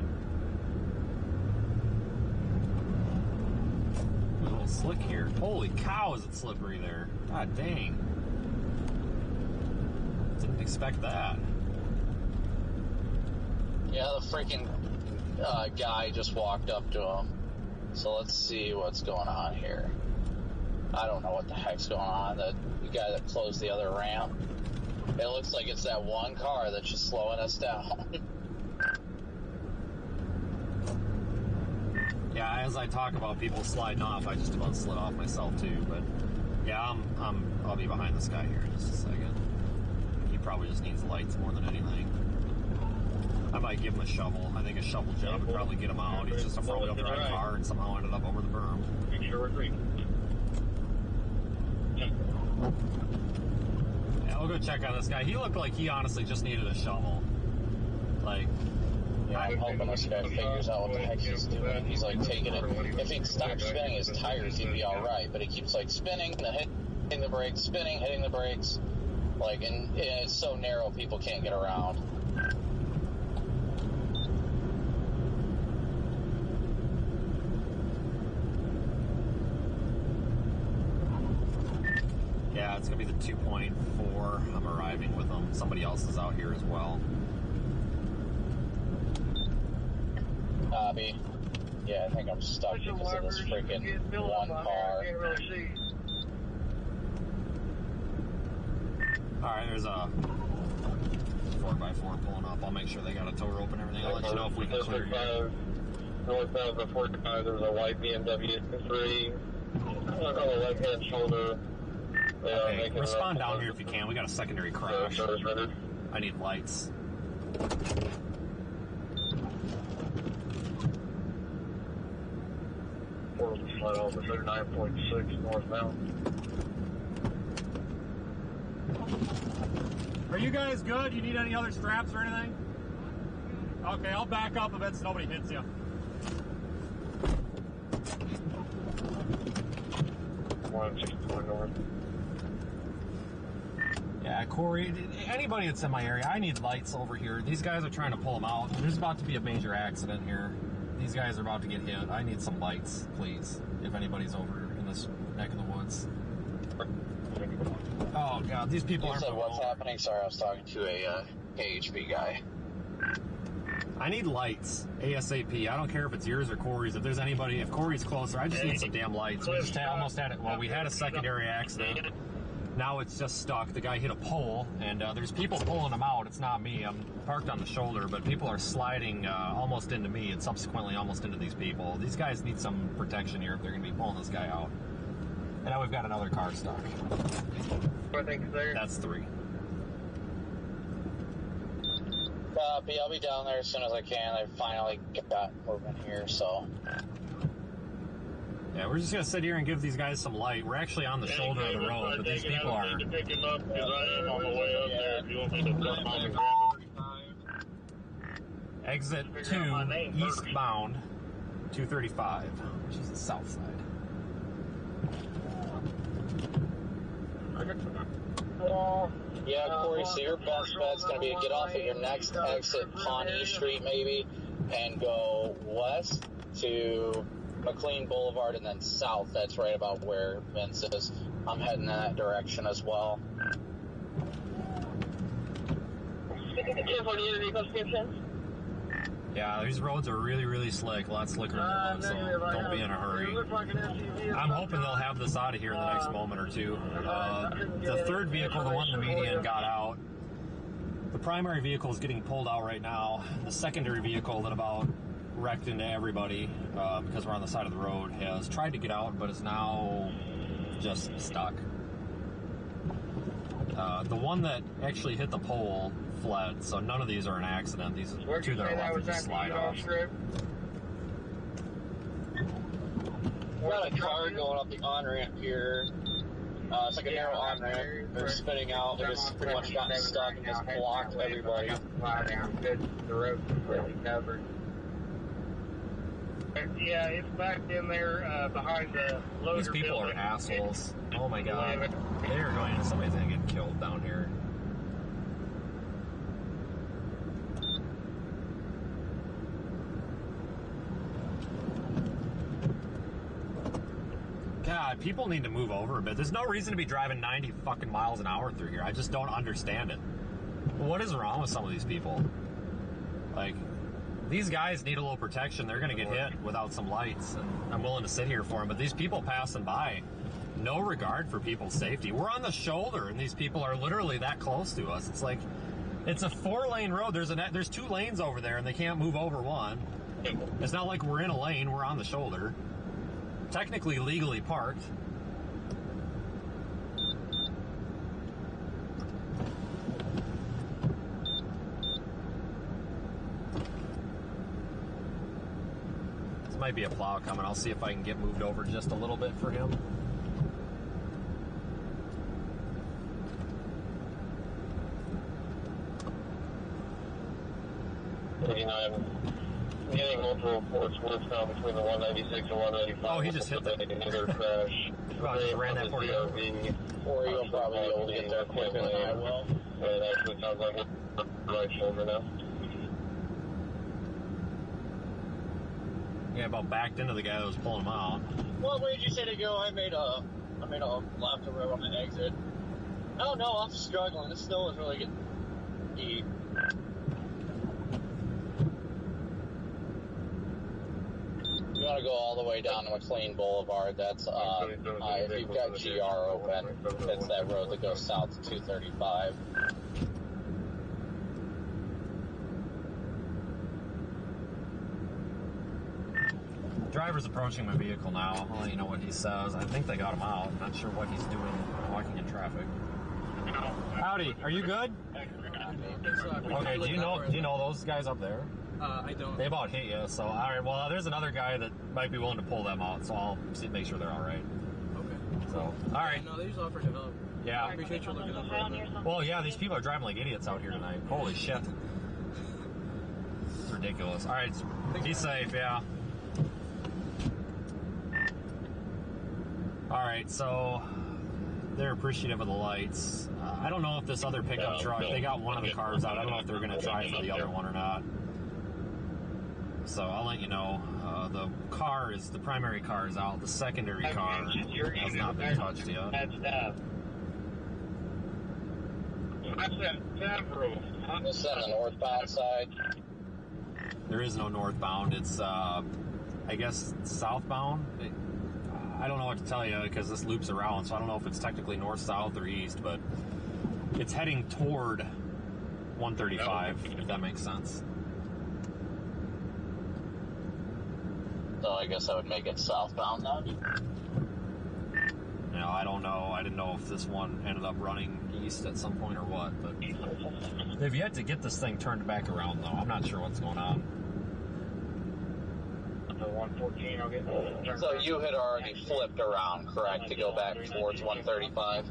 A little slick here. Holy cow, is it slippery there. God dang. Didn't expect that. Yeah, the freaking guy just walked up to him. So let's see what's going on here. I don't know what the heck's going on. The guy that closed the other ramp. It looks like it's that one car that's just slowing us down. Yeah, as I talk about people sliding off, I just about slid off myself too. But yeah, I'll be behind this guy here in just a second. He probably just needs lights more than anything. I might give him a shovel. I think a shovel job would probably get him out. He's just a front-wheel drive car and somehow ended up over the berm. Make sure we're green. Yeah, we'll go check on this guy. He looked like he honestly just needed a shovel. Like, yeah, I'm hoping this guy figures out what the heck he's doing. He's like taking it. If he'd stop spinning his tires, he'd be alright. But he keeps like spinning, hitting the brakes, spinning, hitting the brakes. Like, and it's so narrow, people can't get around. yeah, it's going to be the 2.4. I'm arriving with them. Somebody else is out here as well. copy. Yeah, I think I'm stuck because of this freaking one car. Alright, there's a 4x4 pulling up. I'll make sure they got a tow rope and everything. I'll let you know if we can clear you. Northbound of 45, there's a white BMW 3 on the left-hand shoulder. Okay, respond down here if you can. We got a secondary crash. I need lights. Flat over 39.6 northbound. Are you guys good? You need any other straps or anything? Okay, I'll back up a bit so nobody hits you. Yeah, Corey, anybody that's in my area, I need lights over here. These guys are trying to pull them out. There's about to be a major accident here. These guys are about to get hit. I need some lights, please, if anybody's over in this neck of the woods. Oh, God, these people are... You said what's happening? Sorry, I was talking to a KHB guy. I need lights, ASAP. I don't care if it's yours or Corey's. If there's anybody, if Corey's closer, I just need some damn lights. We just almost had it. Well, we had a secondary accident. Now it's just stuck. The guy hit a pole, and there's people pulling him out. It's not me. I'm parked on the shoulder, but people are sliding almost into me and subsequently almost into these people. These guys need some protection here if they're going to be pulling this guy out. And now we've got another car stuck. That's 3. Copy. I'll be down there as soon as I can. I finally got moving here, so... Yeah, we're just going to sit here and give these guys some light. We're actually on the shoulder of the road, but these people are... to pick him up because I am on the way up there if you want me to come on and grab him. Exit 2, eastbound, 235, which is the south side. Yeah, Corey, so your best bet's going to be to get off at your next exit, Pawnee Street maybe, and go west to McLean Boulevard and then south. That's right about where Vince is. I'm heading in that direction as well. Yeah, these roads are really, really slick. A lot slicker than the so don't be in a hurry. I'm hoping they'll have this out of here in the next moment or two. The third vehicle, the one in the median, got out. The primary vehicle is getting pulled out right now. The secondary vehicle that about wrecked into everybody because we're on the side of the road has tried to get out, but is now just stuck. The one that actually hit the pole fled, so none of these are an accident. These two that are left are just slide off. We got a car going up the on-ramp here. It's like a narrow on-ramp. They're spinning out. They just pretty much gotten stuck and just blocked everybody. The road's completely covered. Yeah, it's backed in there behind the loader. These people building. are assholes. Oh my God. They are going to, somebody's going to get killed down here. God, people need to move over a bit. There's no reason to be driving 90 fucking miles an hour through here. I just don't understand it. What is wrong with some of these people? Like, these guys need a little protection. They're going to get hit without some lights, and I'm willing to sit here for them. But these people passing by, no regard for people's safety. We're on the shoulder, and these people are literally that close to us. It's like, it's a 4-lane road. There's 2 lanes over there, and they can't move over one. It's not like we're in a lane. We're on the shoulder. Technically legally parked. This might be a plow coming. I'll see if I can get moved over just a little bit for him. I'm getting multiple reports westbound between the 196 and 195. Oh, he just hit the another crash. Well, I just ran that for you. Or you'll probably be able to get there quicker than I will. It actually sounds like it's right shoulder now. Yeah, about backed into the guy that was pulling him out. What way did you say to go? I made a left over on the exit. Oh no, I'm struggling. This snow is really getting deep. to go all the way down to McLean Boulevard. That's, if you've got GR open, it's that road that goes south to 235. Driver's approaching my vehicle now. I'll let you know what he says. I think they got him out. Not sure what he's doing walking in traffic. Howdy, are you good? Okay, do you know those guys up there? I don't. They about hit you, so alright, well there's another guy that might be willing to pull them out, so I'll make sure they're alright. Okay. So, alright. No, they just offered to help. Yeah. I appreciate you looking up for them. Well, yeah, these people are driving like idiots out here tonight. Holy shit. It's ridiculous. Alright, be safe, yeah. Alright, so they're appreciative of the lights. I don't know if this other pickup truck, they got one of the cars out. I don't know if they're going to try for the other one or not. So I'll let you know. The primary car is out. The secondary car has not been touched yet. This is on the northbound side. There is no northbound. It's, I guess, southbound. I don't know what to tell you because this loops around, so I don't know if it's technically north, south, or east, but it's heading toward 135, if that makes sense. So I guess I would make it southbound then. No, I don't know. I didn't know if this one ended up running east at some point or what, but they've yet to get this thing turned back around, though. I'm not sure what's going on. 114, I'll get So you had already flipped around, correct, to go back towards 135?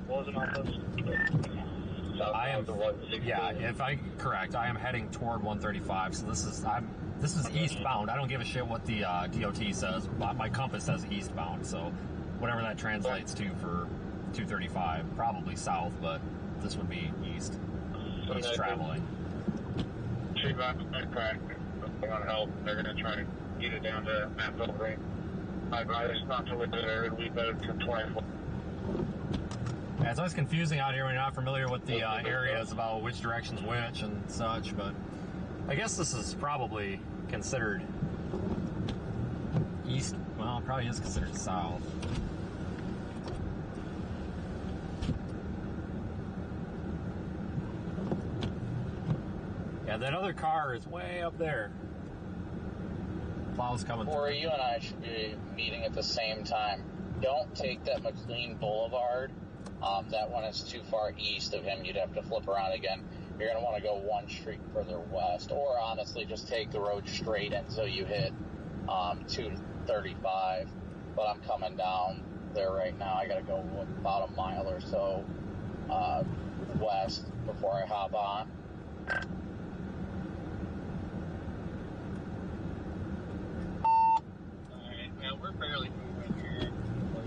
Correct. I am heading toward 135, so this is eastbound. I don't give a shit what the DOT says. My compass says eastbound, so whatever that translates to for 235, probably south, but this would be east traveling. They want to help. They're going to try to get it down to Mount Belgrade. I'd rather not to live there and leave better to 24. Yeah, it's always confusing out here when you're not familiar with the areas about which direction's which and such, but I guess this is probably considered east. Well, it probably is considered south. Yeah, that other car is way up there. Plow's coming Corey, through. you and I should be meeting at the same time. Don't take that McLean Boulevard. That one is too far east of him. You'd have to flip around again. You're going to want to go one street further west. Or honestly, just take the road straight until you hit 235. But I'm coming down there right now. I got to go about a mile or so west before I hop on. We're barely moving here.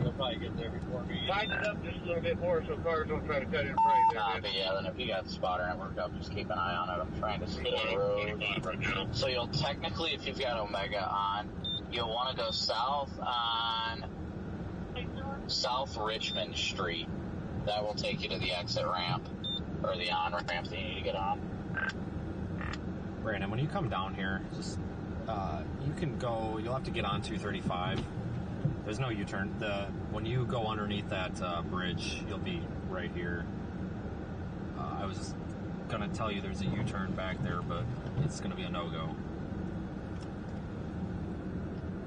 You'll probably get there before me. Tighten it up just a little bit more so cars don't try to cut in front of you. But yeah, then if you got the spotter network up, just keep an eye on it. I'm trying to see the road. Right now. So you'll technically, if you've got Omega on, you'll want to go south on South Richmond Street. That will take you to the exit ramp, or the on-ramp that you need to get on. Brandon, when you come down here, just you can go. You'll have to get on 235. There's no U-turn. When you go underneath that bridge, you'll be right here. I was gonna tell you there's a U-turn back there, but it's gonna be a no-go.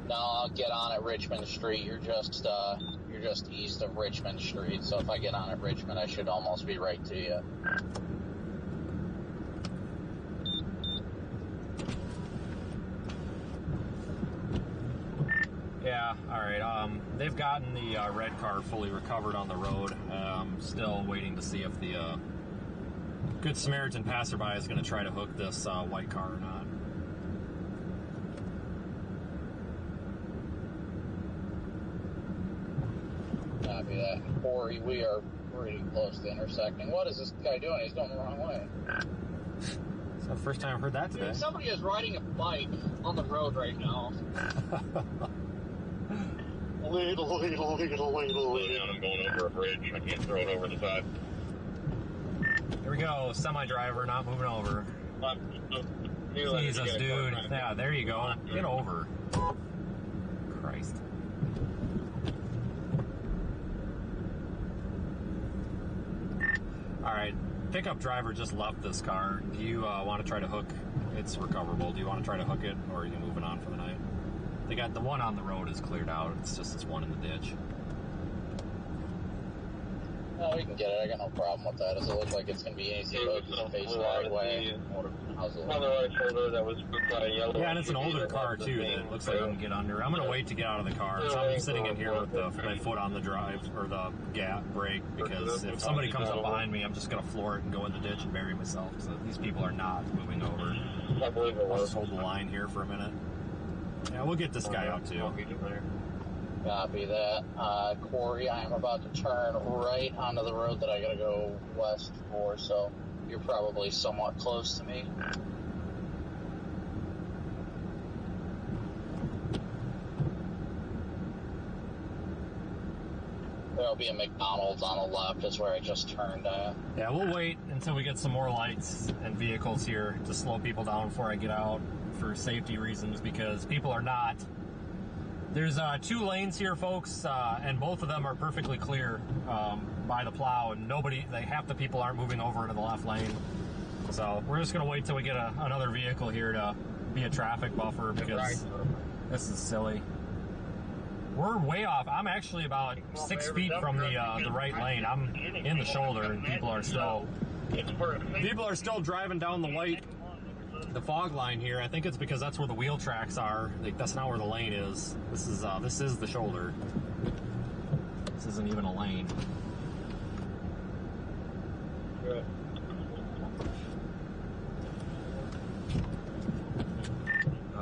No, I'll get on at Richmond Street. You're just east of Richmond Street. So if I get on at Richmond, I should almost be right to you. Yeah, alright. They've gotten the red car fully recovered on the road. Still waiting to see if the Good Samaritan passerby is going to try to hook this white car or not. Copy that. Corey, we are pretty close to intersecting. What is this guy doing? He's going the wrong way. It's the first time I've heard that today. Somebody is riding a bike on the road right now. Legal. I'm going over a bridge. I can't throw it over the side. Here we go. Semi-driver not moving over. Jesus, dude. Yeah, there you go. Get over. Christ. Christ. Alright, pickup driver just left this car. Do you want to try to hook? It's recoverable. Do you want to try to hook it, or are you moving on for the night? They got the one on the road is cleared out. It's just this one in the ditch. No, we can get it. I got no problem with that. Does it look like it's going to be easy to hook? Is it facing the right way? How's it On the right shoulder, that was yellow. Yeah, and it's an older car too that looks like I can get under. I'm gonna wait to get out of the car. So I'm sitting in here with my foot on the drive or the brake, because if somebody comes up behind me, I'm just gonna floor it and go in the ditch and bury myself. So these people are not moving over. I believe it I'll was. just hold the line here for a minute. Yeah, we'll get this guy out too. Copy that. Corey, I am about to turn right onto the road that I gotta go west for, so you're probably somewhat close to me. There'll be a McDonald's on the left, is where I just turned at. Yeah, we'll wait until we get some more lights and vehicles here to slow people down before I get out for safety reasons, because people are not. There's 2 lanes here, folks, and both of them are perfectly clear by the plow, and half the people aren't moving over into the left lane. So we're just gonna wait till we get another vehicle here to be a traffic buffer, because this is silly. We're way off. I'm actually about 6 feet from the right lane. I'm in the shoulder, and people are still driving down the fog line here. I think it's because that's where the wheel tracks are. Like, that's not where the lane is. This is the shoulder. This isn't even a lane. Good.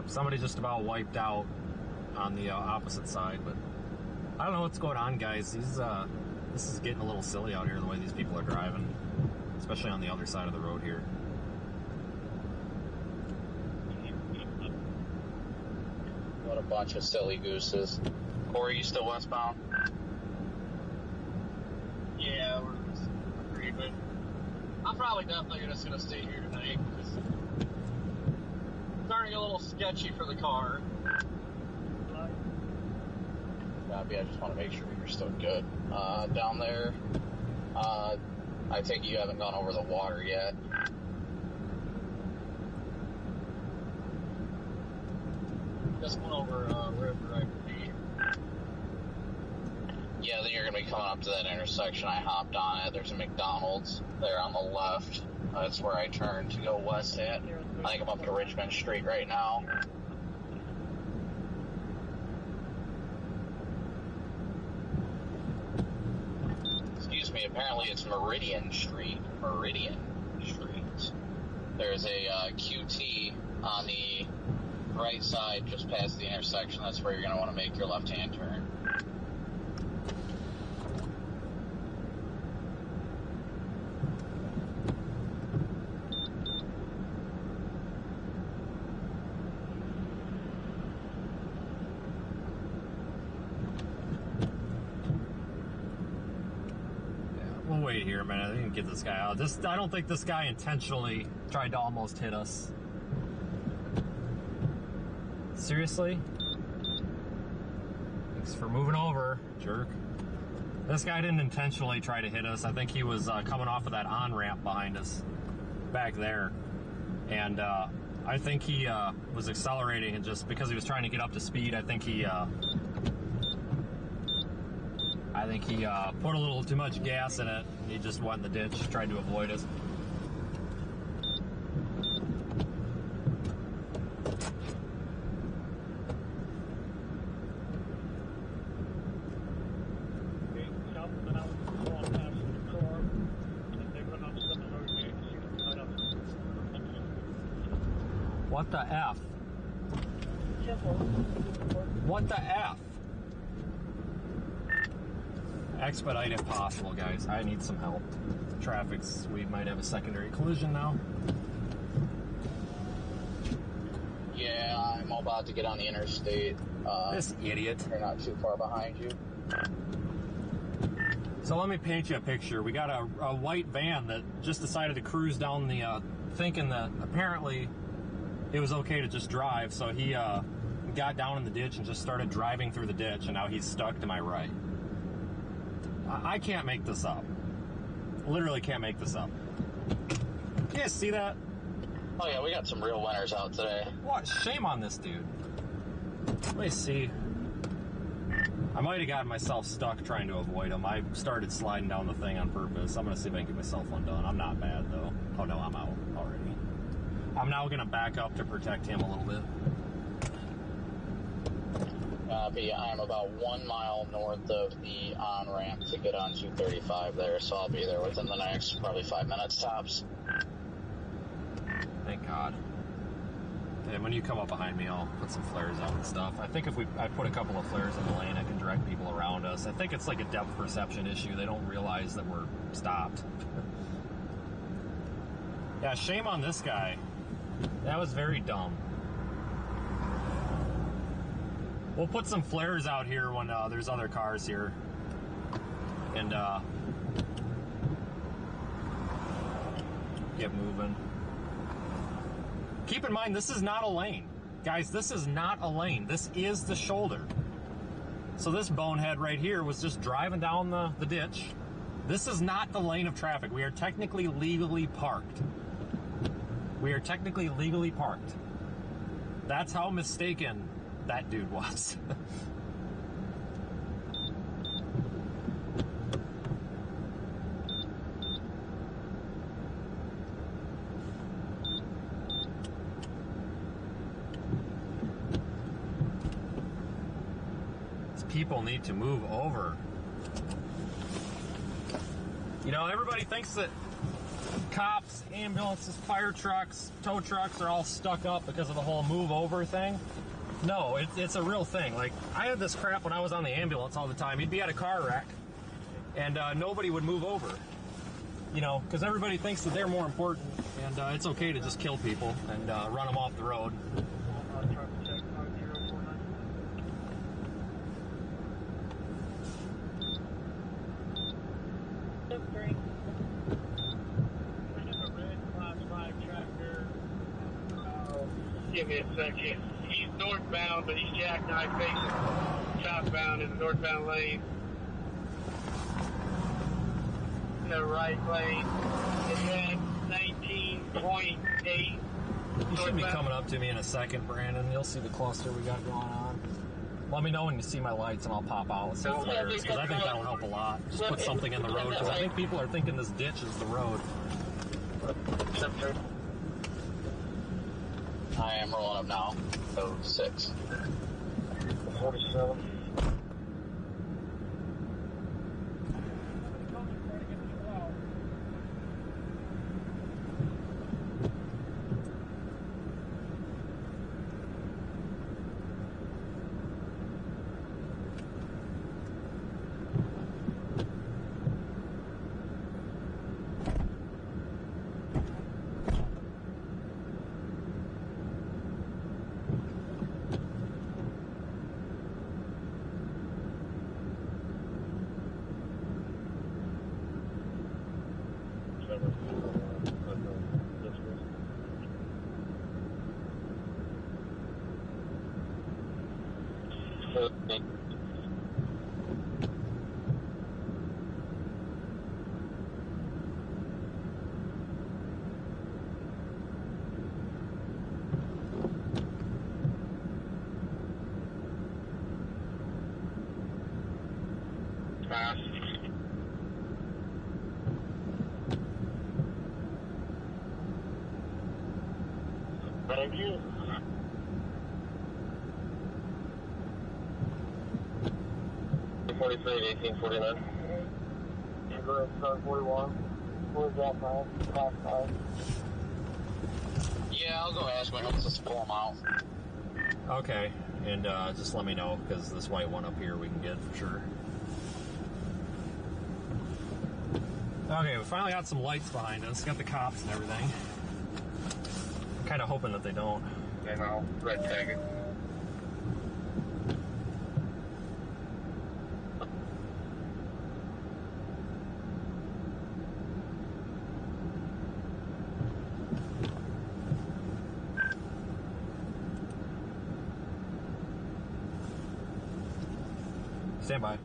Somebody just about wiped out on the opposite side, but I don't know what's going on, guys. This is getting a little silly out here, the way these people are driving, especially on the other side of the road here. What a bunch of silly gooses. Corey, you still westbound? Yeah, we're creeping. I'm probably definitely just gonna stay here tonight, because it's starting to get a little sketchy for the car. Copy, I just want to make sure you're still good. Down there, I take it you haven't gone over the water yet. Just went over river, I believe. Yeah, then you're going to be coming up to that intersection. I hopped on it. There's a McDonald's there on the left. That's where I turned to go west at. I think I'm up to Richmond Street right now. Excuse me, apparently it's Meridian Street. Meridian Street. There's a QT on the right side just past the intersection. That's where you're going to want to make your left-hand turn. We'll wait here a minute. I didn't get this guy out. I don't think this guy intentionally tried to almost hit us. Seriously? Thanks for moving over, jerk. This guy didn't intentionally try to hit us. I think he was coming off of that on-ramp behind us back there. And I think he was accelerating, and just because he was trying to get up to speed, I think he put a little too much gas in it. He just went in the ditch, tried to avoid us. What the F? What the F? Expedite if possible, guys. I need some help. We might have a secondary collision now. Yeah, I'm about to get on the interstate. This idiot. They're not too far behind you. So let me paint you a picture. We got a white van that just decided to cruise down the, thinking that apparently it was okay to just drive. So he kid got down in the ditch and just started driving through the ditch, and now he's stuck to my right. I can't make this up. Literally can't make this up. You guys see that? Oh yeah, we got some real winners out today. What? Shame on this dude. Let me see. I might have gotten myself stuck trying to avoid him. I started sliding down the thing on purpose. I'm going to see if I can get myself undone. I'm not bad, though. Oh, no, I'm out already. I'm now going to back up to protect him a little bit. I'm about 1 mile north of the on-ramp to get on 235 there, so I'll be there within the next probably 5 minutes tops. Thank God. And when you come up behind me, I'll put some flares out and stuff. I think if I put a couple of flares in the lane, I can direct people around us. I think it's like a depth perception issue. They don't realize that we're stopped. Yeah, shame on this guy. That was very dumb. We'll put some flares out here when there's other cars here. And get moving. Keep in mind, this is not a lane. Guys, this is not a lane. This is the shoulder. So this bonehead right here was just driving down the ditch. This is not the lane of traffic. We are technically legally parked. We are technically legally parked. That's how mistaken that dude was. People need to move over. You know, everybody thinks that cops, ambulances, fire trucks, tow trucks are all stuck up because of the whole move over thing. No, it's a real thing. Like, I had this crap when I was on the ambulance all the time. You'd be at a car wreck and nobody would move over. You know, because everybody thinks that they're more important and it's okay to just kill people and run them off the road. Give me a second. He's northbound, but he's jackknife facing southbound in the northbound lane. The right lane is at 19.8. You should be coming up to me in a second, Brandon. You'll see the cluster we got going on. Let me know when you see my lights and I'll pop out with some flares, because I think that'll help a lot. Just put something in the road, because I think people are thinking this ditch is the road. I am rolling up now. 06. 47. Thank you. $43 at 1849. Go ahead, 41. Where's that, man? Class 5. Yeah, I'll go ask when it's a full amount. Okay, and just let me know, because this white one up here we can get for sure. Okay, we finally got some lights behind us. Got the cops and everything. I'm kind of hoping that they don't. And I'll red tag it. Stand by.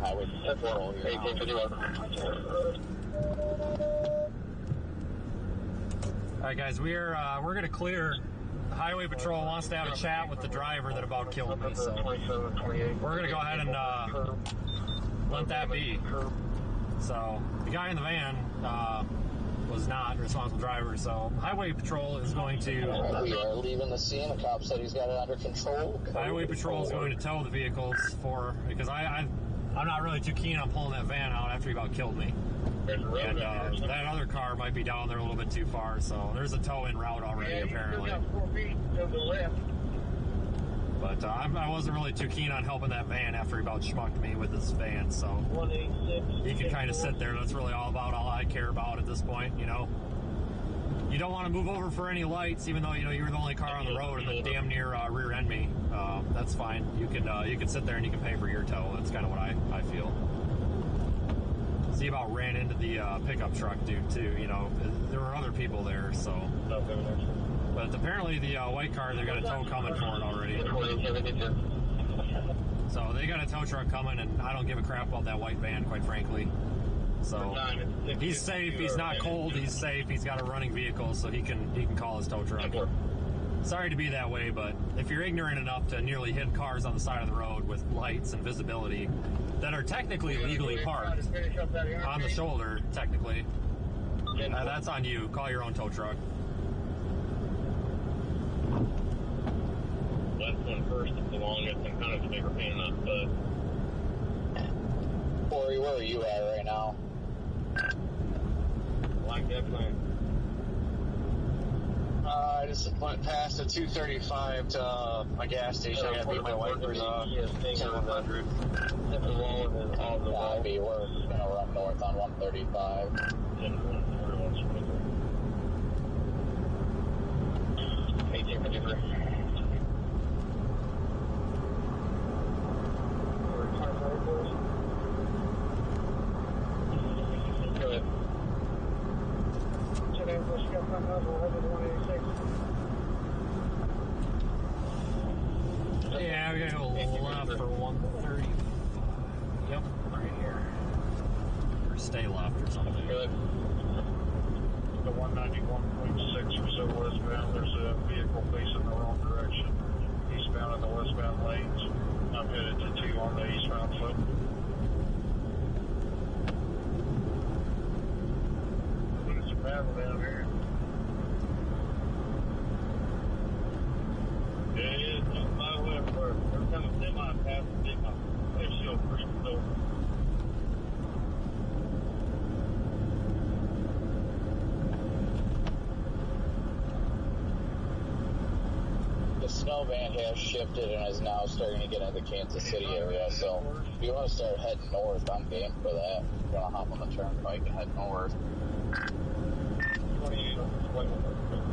Highway Patrol, you're Alright guys, we're gonna clear. The Highway Patrol wants to have a chat with the driver that about killed me, so we're gonna go ahead and let that be. So the guy in the van was not a responsible driver, so Highway Patrol is going to... We are leaving the scene. The cop said he's got it under control. Highway Patrol is going to tow the vehicles because I'm not really too keen on pulling that van out after he about killed me. And that other car might be down there a little bit too far, so there's a tow-in route already, apparently. But I wasn't really too keen on helping that van after he about schmucked me with his van, so he can kind of sit there. That's really all I care about at this point, you know. You don't want to move over for any lights, even though, you know, you're the only car on the road and then damn near rear-end me. That's fine. You can sit there and you can pay for your tow. That's kind of what I feel. See, about ran into the pickup truck dude too. You know, there were other people there, so. But apparently the white car, they got a tow coming for it already. So they got a tow truck coming, and I don't give a crap about that white van, quite frankly. So he's safe. He's not cold. He's safe. He's got a running vehicle, so he can call his tow truck. Sorry to be that way, but if you're ignorant enough to nearly hit cars on the side of the road with lights and visibility that are technically legally parked on the shoulder, technically, that's on you. Call your own tow truck. Last one first is the longest and kind of a bigger pain in the butt. Corey, where are you at right now? Like that plan. I just went past the 235 to my gas station. I gotta beat my wipers off. 700. Copy. We're gonna run north on 135. 1853. Go ahead. Yeah, we gotta go left for 130. Yep, right here. Or stay left or something. Good. The 191.6 or so westbound, there's a vehicle facing the wrong direction. Eastbound in the westbound lanes. I'm headed to 2 on the eastbound foot. There's some battle down here. Yeah, it's on my way first. Every time a semi passes, they shield freezes over. The snow band has shifted and is now starting to get into the Kansas City area, so if you want to start heading north, I'm game for that. If you want to hop on the turnpike and head north.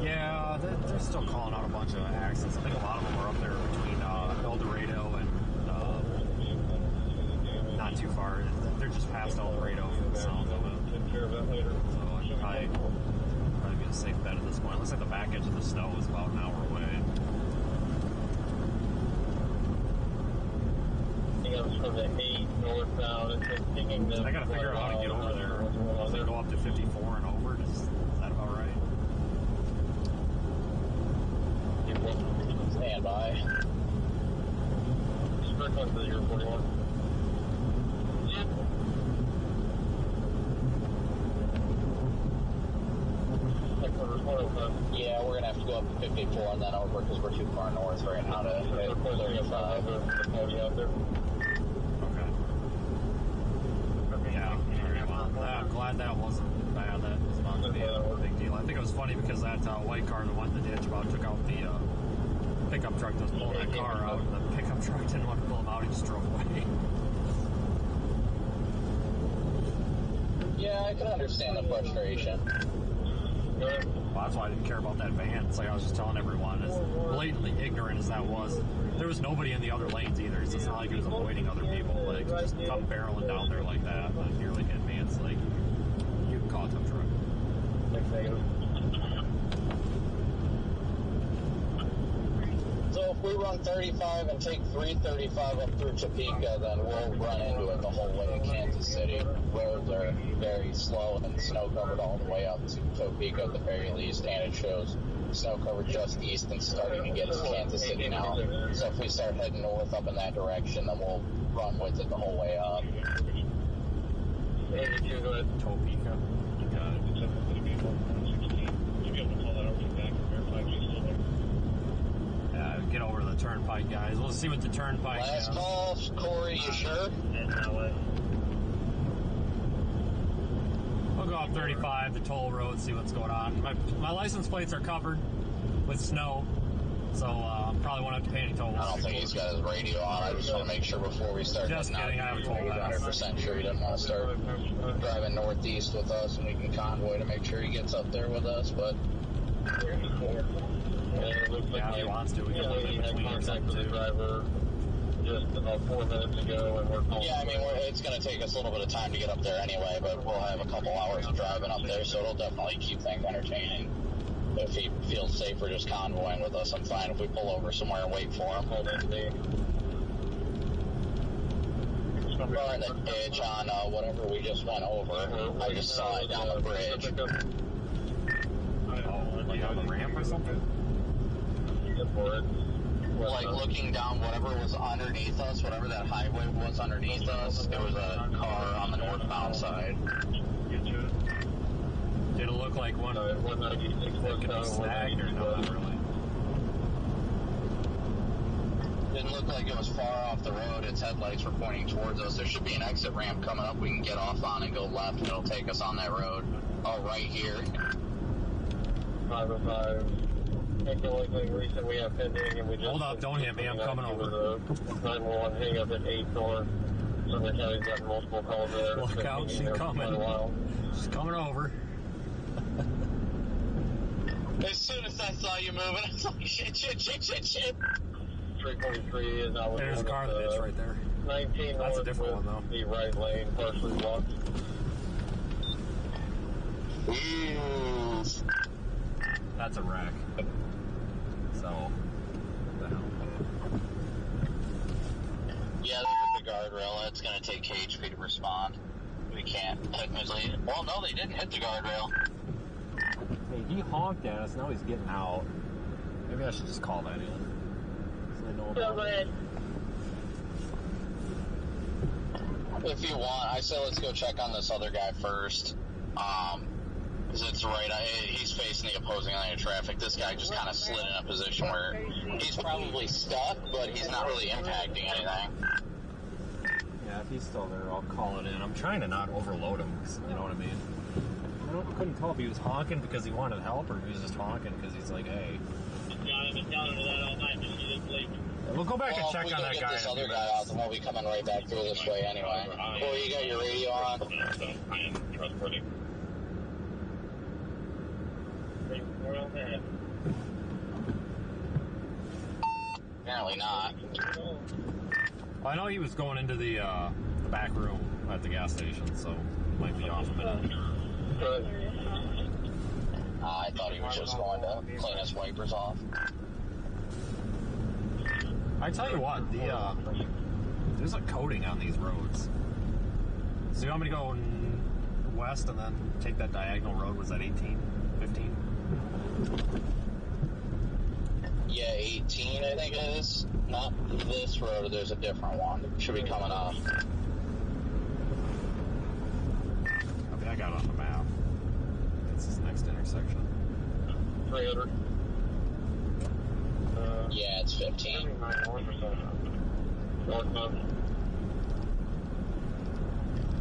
Yeah, they're still calling out a bunch of accidents. I think a lot of them are up there between El Dorado and not too far. They're just past El Dorado from the south of it. So I'd probably be a safe bet at this point. Looks like the back edge of the snow is about an hour away. I think I was from the 8. northbound. It's just pinging them. I gotta figure out how to get over there. Does it go up to 54 and over? Is that about right? Stand by. Strickland to 041. Yeah, we're gonna have to go up to 54 and then over because we're too far north right now to hit 35. Okay. Yeah. Well, I'm glad that wasn't bad. That was not going to be a big deal. I think it was funny because that white car that went in the ditch about took out the pickup truck that was pulling that car out, and the pickup truck didn't want to pull him out. He just drove away. Yeah, I can understand the frustration. Well, that's why I didn't care about that van. It's like I was just telling everyone, as blatantly ignorant as that was, there was nobody in the other lanes either. It's not like he was avoiding other people. Like, just come barreling down there like that. Like, you're like hit me. It's like, you can call a tow truck. So if we run 35 and take 335 up through Topeka, then we'll run into it the whole way to Kansas City. Roads are very slow and snow covered all the way up to Topeka at the very least, and it shows snow covered just east and starting to get to Kansas City now. So if we start heading north up in that direction, then we'll run with it the whole way up. 82, go ahead. Topeka. Got it. Get over to the turnpike, guys. We'll see what the turnpike Last has. call, Corey, you sure? We'll go up 35, the toll road, see what's going on. My license plates are covered with snow, so probably won't have to pay any tolls. I don't think he's got his radio on. I just want to make sure before we start Just heading kidding, I out. have a toll pass. 100% sure he doesn't want to start driving northeast with us, and we can convoy to make sure he gets up there with us, but... Yeah, if he wants to, we can put him in between contact with the driver just about 4 minutes ago, and we're calling. Yeah, I mean, it's going to take us a little bit of time to get up there anyway, but we'll have a couple hours of driving up there, so it'll definitely keep things entertaining. If he feels safer just convoying with us, I'm fine if we pull over somewhere and wait for him. Hold on, We're in the ditch on whatever we just went over. I just saw it down the bridge. Oh, like on the ramp or something? Like looking down whatever was underneath us, whatever that highway was underneath us, there was a car on the northbound side. Did it look like one that could be snagged or no, not really? Didn't look like it was far off the road. Its headlights were pointing towards us. There should be an exit ramp coming up we can get off on and go left, and it'll take us on that road. Oh, right here. 505. Recent we have pending, and we just hold up, don't hit me, I'm coming over. 911 hang up at 8 North. Southern County's got multiple calls there. Look out, she's coming. She's coming over. As soon as I saw you moving, I was like, shit. 343 is out. There's a car in the ditch right there. 19 That's a different one, though. The right lane, partially blocked. That's a wreck. So, what the hell? Yeah, they hit the guardrail. It's going to take KHP to respond. We can't technically. Well, no, they didn't hit the guardrail. Hey, he honked at us. Now he's getting out. Maybe I should just call that in. So they know about it. If you want, I say let's go check on this other guy first. Because it's right, he's facing the opposing lane of traffic. This guy just kind of slid in a position where he's probably stuck, but he's not really impacting anything. Yeah, if he's still there, I'll call it in. I'm trying to not overload him, you know what I mean? I couldn't tell if he was honking because he wanted help or if he was just honking because he's like, hey. Yeah, I've been telling her that all night, but she didn't believe me. We'll go back and check on that guy. If we get this other guy out, then we'll be coming right back through this way anyway. Or you got your radio on? I am trustworthy. Apparently not. Well, I know he was going into the back room at the gas station, so he might be off a minute. I thought he was just going to clean his wipers off. I tell you what, the There's a coating on these roads. So you want me to go west and then take that diagonal road? Was that 18, 15? Yeah, 18 I think it is. Not this road, there's a different one. It should be coming off. Okay, I got it on the map. It's this next intersection. 300. Yeah, it's 15. Northbound.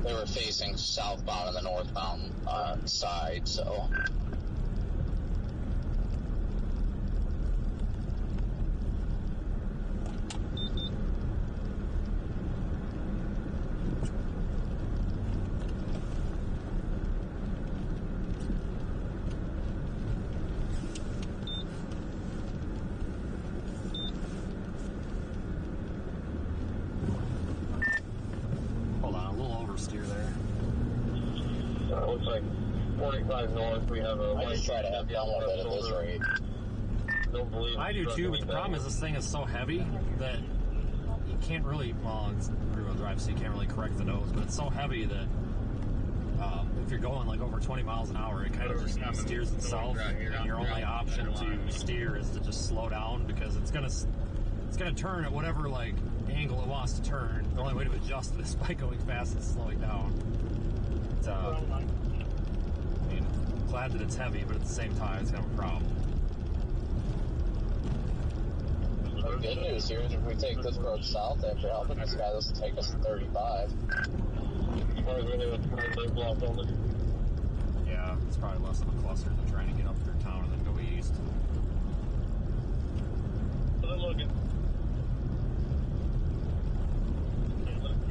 They were facing southbound on the northbound side, so... Looks like 45 north. We have a. I just try to have down one bit at this rate. Don't believe. I do too, but the problem is this thing is so heavy that you can't really. Well, it's rear-wheel drive, so you can't really correct the nose. But it's so heavy that if you're going like over 20 miles an hour, it kind of just steers itself, and your only option to steer is to just slow down because it's gonna turn at whatever like angle it wants to turn. The only way to adjust it is by going fast and slowing down. I mean, glad that it's heavy, but at the same time, it's kind of a problem. The good news here is if we take this road south after helping this guy, this will take us to 35. As far as we know, it's blocked on it. Yeah, it's probably less of a cluster than trying to get up through town and then go east. They're looking.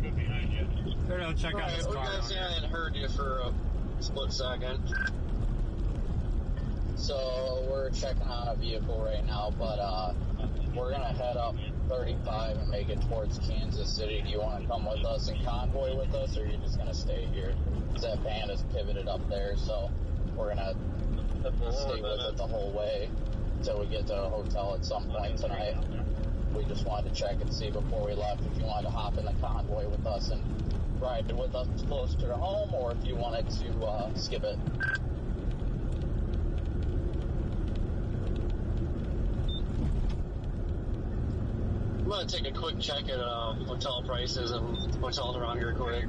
Good behind you. They're gonna check out this car. I hadn't heard you for a split second. So we're checking on a vehicle right now, but we're gonna head up 35 and make it towards Kansas City. Do you want to come with us and convoy with us, or are you just gonna stay here? Because that van is pivoted up there, so we're gonna stay with it the whole way until we get to a hotel at some point tonight. We just wanted to check and see before we left if you wanted to hop in the convoy with us and ride with us closer to home, or if you wanted to skip it. I'm gonna take a quick check at hotel prices and hotels around here quick.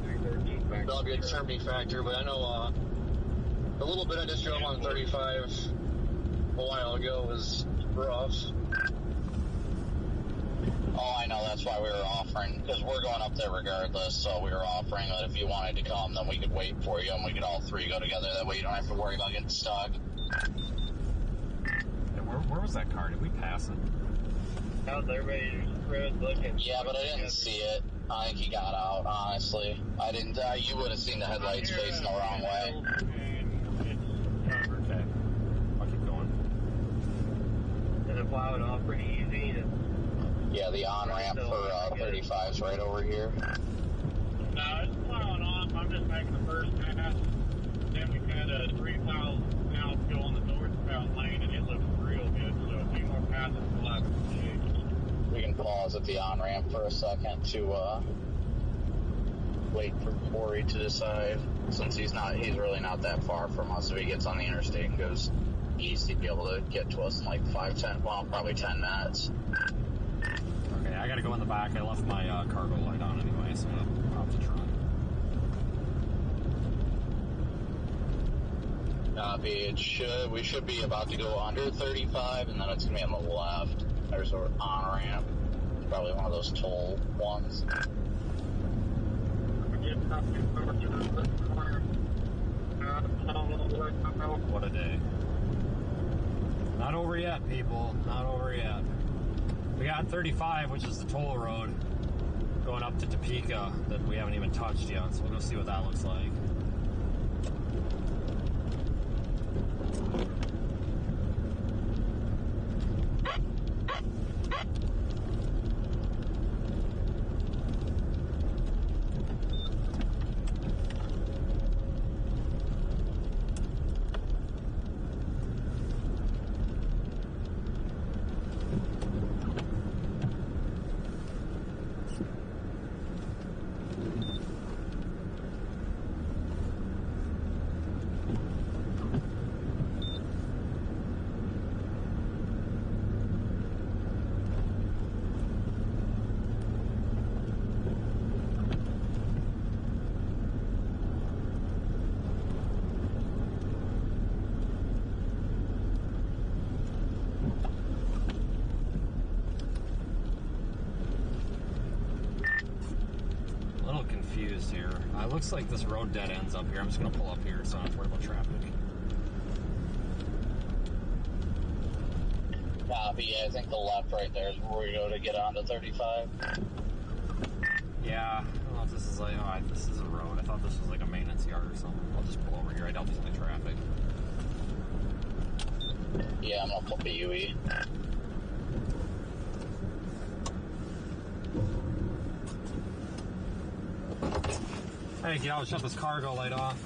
That'll be a determining factor, but I know the little bit I just drove on 35 a while ago was rough. Oh, I know, that's why we were offering, because we're going up there regardless, so we were offering that if you wanted to come, then we could wait for you, and we could all three go together, that way you don't have to worry about getting stuck. Yeah, where was that car? Did we pass it? How's everybody looking? Yeah, but I didn't see it. I think he got out, honestly. I didn't, you would have seen the headlights facing the wrong way. Okay. I'll keep going. And it plowed off pretty easy. Yeah, the on-ramp for 35's right over here. No, it's plowing off. I'm just making the first pass. Then we had a 3 miles now to go on the northbound lane, and it looks real good. So a few more passes will have to see. We can pause at the on-ramp for a second to wait for Corey to decide. Since he's really not that far from us. If he gets on the interstate and goes east, he'd be able to get to us in like 10 minutes. Okay, I gotta go in the back. I left my cargo light on anyway, so I'm gonna pop the trunk. We should be about to go under 35, and then it's gonna be on the left. There's an on-ramp. Probably one of those toll ones. What a day. Not over yet, people. Not over yet. We got 35, which is the toll road, going up to Topeka that we haven't even touched yet, so we'll go see what that looks like. little confused here. It looks like this road dead ends up here. I'm just going to pull up here so I don't have to worry about traffic. Copy. I think the left right there is where we go to get onto 35. Yeah, I don't know if this is like, this is a road. I thought this was like a maintenance yard or something. I'll just pull over here. I doubt there's any traffic. Yeah, I'm going to pull the UE. Hey, get out, shut this cargo light off.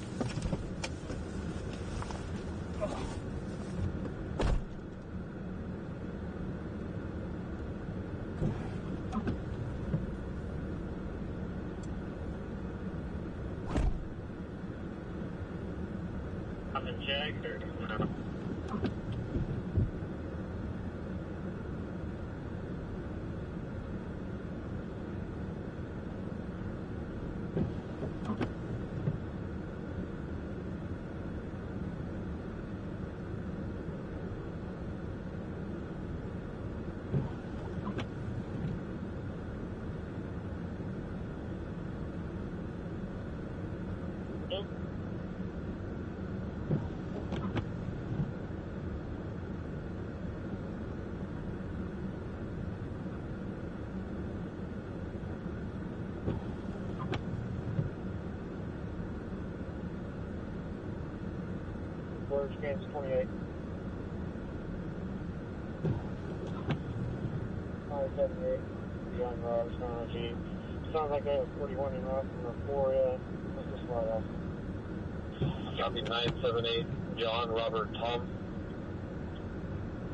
I'm in Jagger. No. Kansas 28. 578, beyond Roberts, G. Sounds like they have 41 in off from the 4, what's the slide off? Copy 978, John Robert Tom.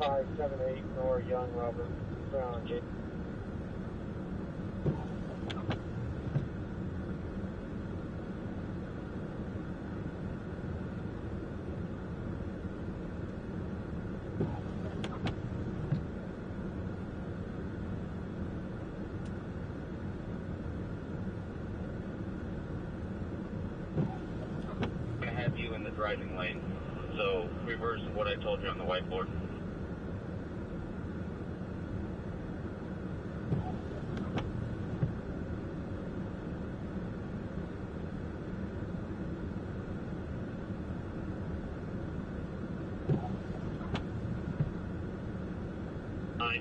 578, Nor Young Robert, Brown G. Driving lane, so reverse what I told you on the whiteboard.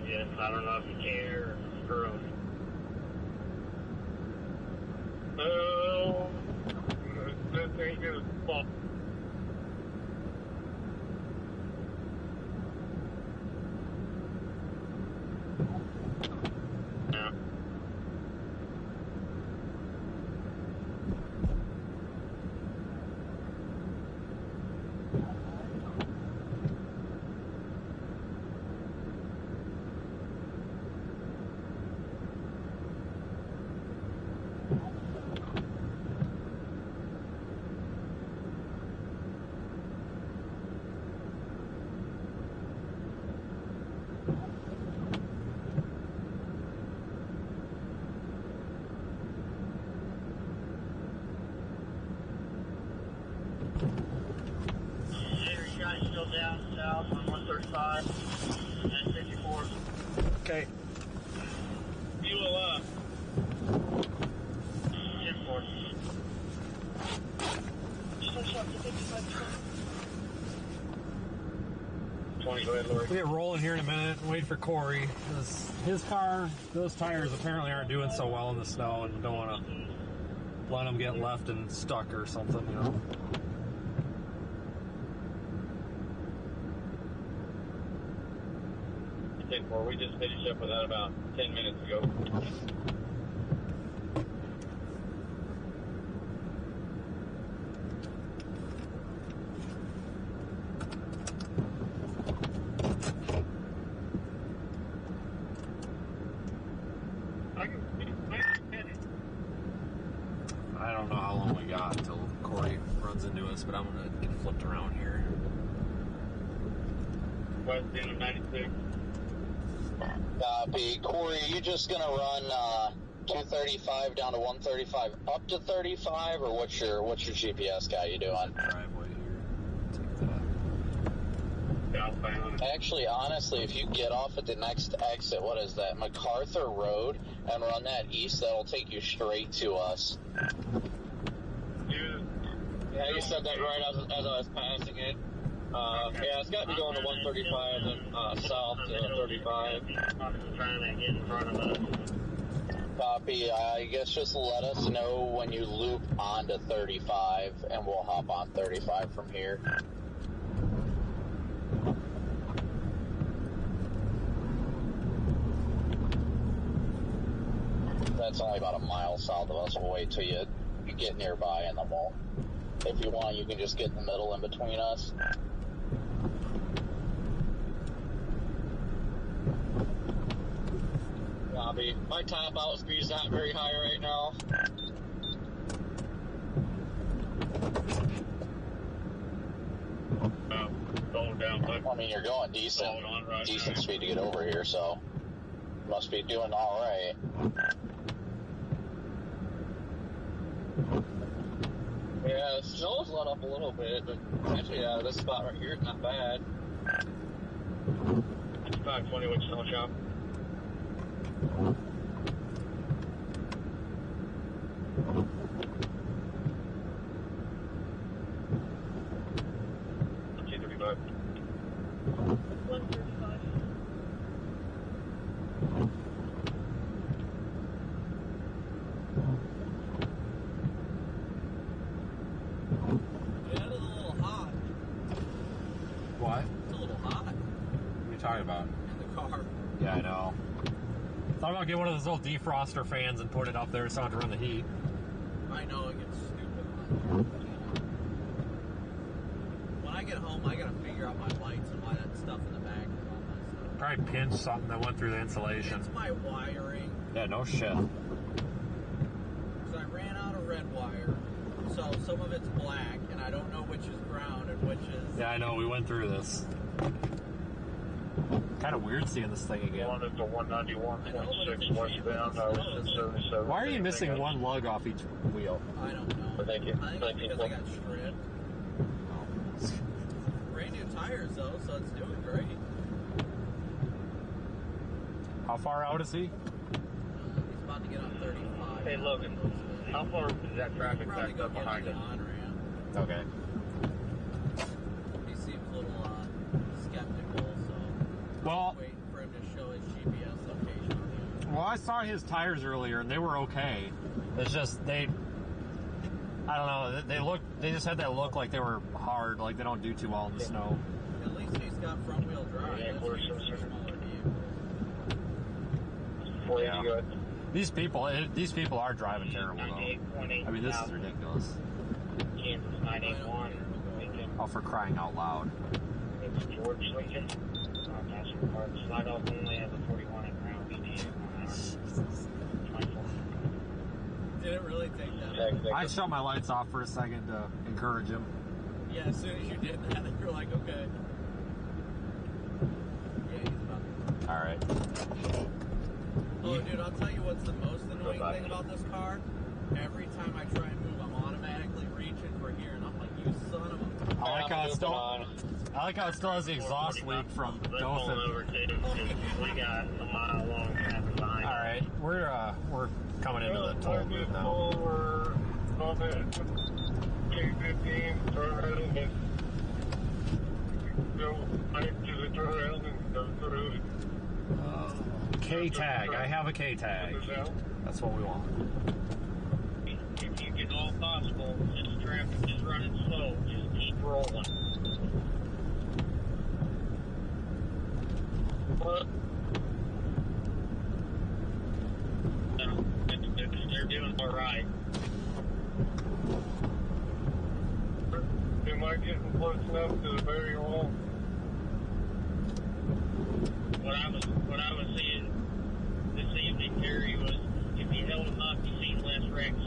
Yes, I don't know if you care or screw 'em. Oh, this ain't gonna fall. Still down south on 135 and 54. Okay. Fuel up. 10-4. Switch up to 55. 20, go ahead, Lori. We'll get rolling here in a minute and wait for Corey. His car, those tires apparently aren't doing so well in the snow and don't want to let them get left and stuck or something, you know. We just finished up with that about 10 minutes ago. I don't know how long we got until Corey runs into us, but I'm going to get flipped around here. West end of 96. Copy. Corey, are you just going to run 235 down to 135 up to 35, or what's your GPS guy you doing? Driveway here. Take that. southbound. Actually, honestly, if you get off at the next exit, what is that, MacArthur Road, and run that east, that'll take you straight to us. Yeah, you said that right as I was passing it. Yeah, it's got me going to 135 and south to 35. Trying to get in front of us. Copy. I guess just let us know when you loop onto 35, and we'll hop on 35 from here. That's only about a mile south of us. We'll wait till you get nearby, and then we'll, if you want, you can just get in the middle in between us. My top out speed's not very high right now. Going down. I mean, you're going decent speed to get over here, so must be doing all right. Yeah, the snow's let up a little bit, but actually, this spot right here is not bad. It's 520 Wichita shop. Yeah, I know. Thought about getting one of those little defroster fans and put it up there so I don't have to run the heat. I know, it gets stupid. When I get home, I gotta figure out my lights and why that stuff in the back is all messed up. Probably pinched something that went through the insulation. It's my wiring. Yeah, no shit. Because I ran out of red wire, so some of it's black, and I don't know which is ground and which is... Yeah, I know, we went through this. Kind of weird seeing this thing again. One is the 191.6 westbound. I was at 77. Why are you missing one lug off each wheel? I don't know. Thank you. I think it's because I got stripped. Brand new tires, though, so it's doing great. How far out is he? He's about to get on 35. Hey, Logan, how far is that traffic back up behind us? Okay. He seems a little skeptical, so well, waiting for him to show his GPS location on the well, I saw his tires earlier, and they were okay. It's just I don't know. They just had that look like they were hard, like they don't do too well in the snow. At least he's got front wheel drive. Yeah, That's what smaller vehicles. Yeah. These people are driving terrible though. I mean, this is ridiculous. Kansas 981. Oh, for crying out loud. It's George Lincoln. Passenger car slide off only has a 41 at ground BT. Did it really take that? I shut my lights off for a second to encourage him. Yeah, as soon as you did that, you were like, okay. Yeah, he's about to. Alright. Oh, dude, I'll tell you what's the most annoying thing about this car. Every time I try and move, I'm automatically reaching for here, and I'm like, you son of a... I like how it still has the exhaust leak from Dothan. We got a mile long traffic line. Alright, we're coming into the toll booth now. We're on at K15, turn around and go right to the turnaround and go through. K-tag. I have a K-tag. That's what we want. If you get all possible, this traffic is running slow. Just keep rolling. What? No, they're doing all right. Am I getting close enough to the barrier wall? What I was seeing this evening, Terry, was if you held them up, you seen less wrecks.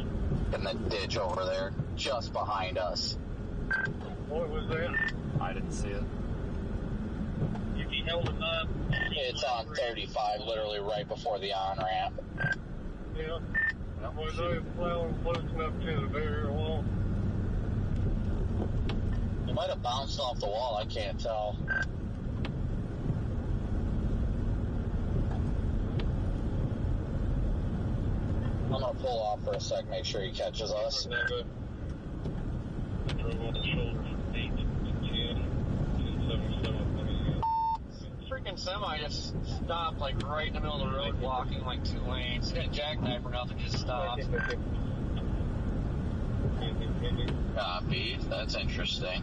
In the ditch over there, just behind us. What was that? I didn't see it. If you held them up, It's on 35, literally right before the on-ramp. Yeah. Was I plowing close enough to the barrier wall? It might have bounced off the wall, I can't tell. I'm gonna pull off for a sec, make sure he catches us. I drove on the shoulder from 8 to 10, 1077. Freaking semi just stopped like right in the middle of the road, blocking like 2 lanes. Didn't jackknife or nothing, just stopped. Copy. That's interesting.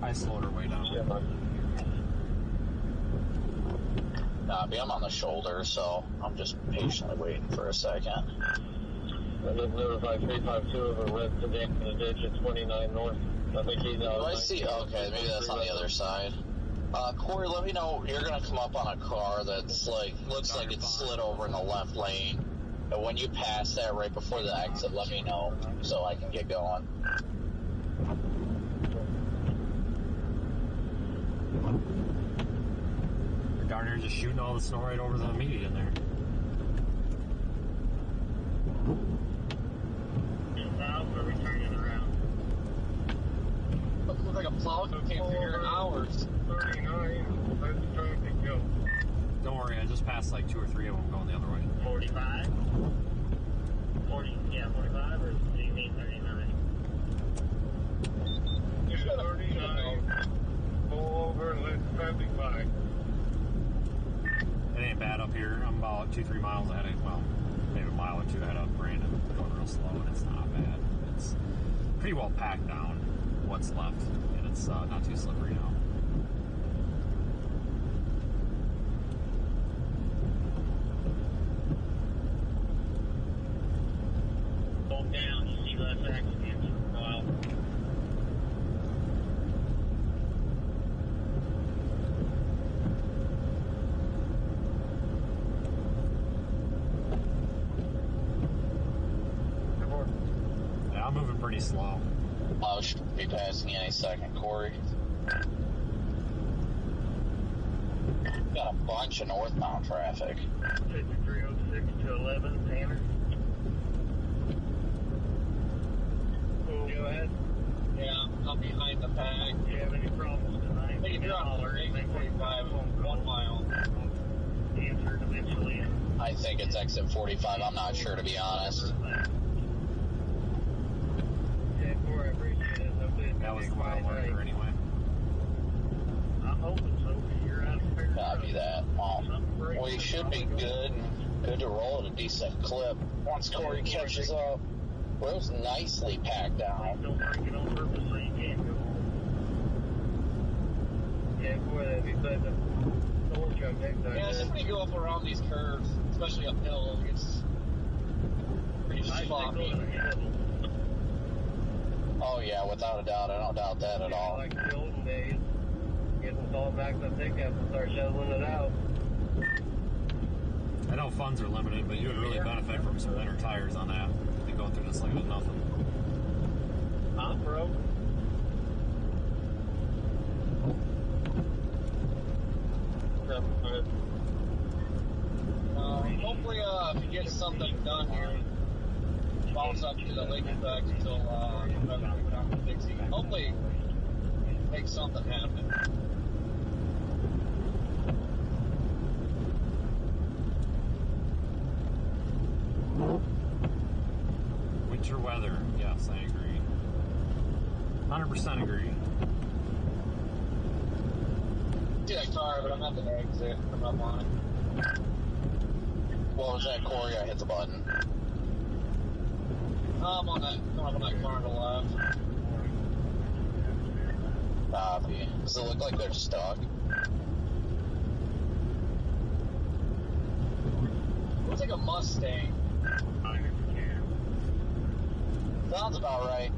I slowed her way down. Copy. I'm on the shoulder, so I'm just patiently waiting for a second. I live notified 352 of a red sedan in the ditch at 29 north. I think he's out. Do I see? Okay, maybe that's on the other side. Corey, let me know. You're gonna come up on a car that's like looks like it's slid over in the left lane. And when you pass that right before the exit, let me know so I can get going. They're darn near just shooting all the snow right over the median there. Are we turning around? Looks like a plow came through here in hours. 39, let the traffic go. Don't worry, I just passed like 2 or 3 of them going the other way. 45? 45, or do you mean 39? 39. Pull over and let the traffic by. It ain't bad up here. I'm about 2-3 miles ahead of, well, maybe a mile or 2 ahead of Brandon. Going real slow, and it's not bad. It's pretty well packed down what's left, and it's not too slippery now. Hold down, you see less accidents for a while. Yeah, I'm moving pretty slow. I should be passing any second, Corey. Got a bunch of northbound traffic. 5306 to 11, Tanner. Go ahead. Yeah, I'm behind the pack. Do you have any problems tonight? Hey, you're on 45, 1 mile. Answered eventually. I think it's exit 45. I'm not sure, to be honest. Yeah, Corey, I appreciate it. That was the mile marker anyway. I'm hoping so, because you're out of here. Copy that. Well, we should be good to roll at a decent clip once Corey catches up. Well, it was nicely packed down. Don't break it on purpose so you can't go home. Yeah, boy, that'd be better. Don't jump next time. Yeah, it's just when you go up around these curves, especially uphill, it gets pretty sloppy. Oh, yeah, without a doubt. I don't doubt that at all. Like the olden days, get us all back to pickup and start shoveling it out. I know funds are limited, but you would really benefit from some winter tires on that. You're going through this like with nothing. I'm broke. Hopefully, if you get something done here, bounce up to the lake effect until Dixie. Hopefully, make something happen. Winter weather, yes, I agree. 100% agree. See that car, but I'm at the exit. I'm up on it. What was that, Corey? I hit the button. I'm on that, coming up on that car on the left. Copy. Does it look like they're stuck? Looks like a Mustang. Sounds about right.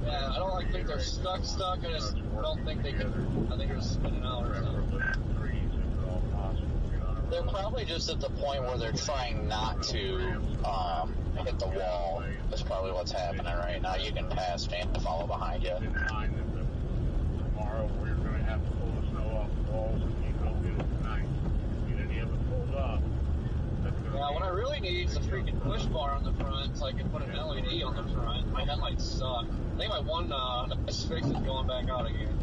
Yeah, I don't think they're stuck. I just don't think they could. I think they're spinning out or something. They're probably just at the point where they're trying not to hit the wall. That's probably what's happening right now. You can pass me and follow behind you. Tomorrow we're going to have to pull the snow off the walls and you don't get it tonight. Get any of it pulled up. Yeah, what I really need is a freaking push bar on the front so I can put an LED on the front. My headlights suck. I think my one fix is going back out again.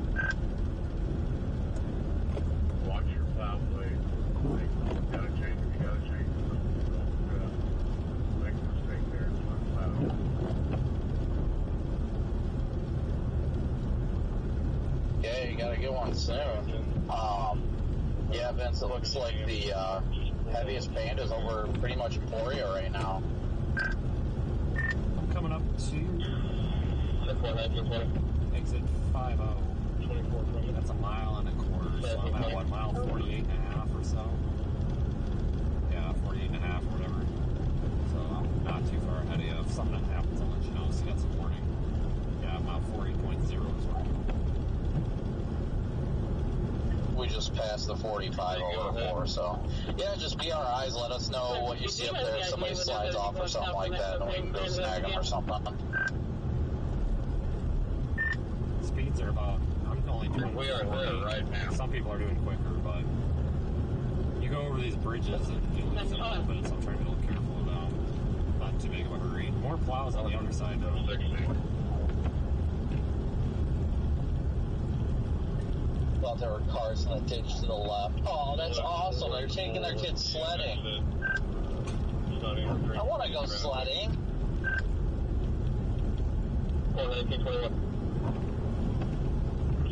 Watch your plow blade. You gotta change it. going soon. Yeah, Vince, it looks like the heaviest band is over pretty much Emporia right now. I'm coming up to exit 50. That's a mile and a quarter, so I'm at what, mile 48 and a half or so? Yeah, 48 and a half or whatever. So I'm not too far ahead of you. If something happens, I'll let you know, so you got some warning. Yeah, mile 40.0 is working. We just passed the 45 over 4, so yeah, just be our eyes. Let us know what you see up there. If somebody slides off or something like that, and we can go snag them or something. Speeds are about, I'm only doing we are there right now. Some people are doing quicker, but you go over these bridges and you lose them a little bit, so I'm trying to be a little careful about not too big of a hurry. More plows on the other side, though. Thought there were cars in the ditch to the left. Oh, that's awesome. They're taking their kids sledding. I want to go sledding. There's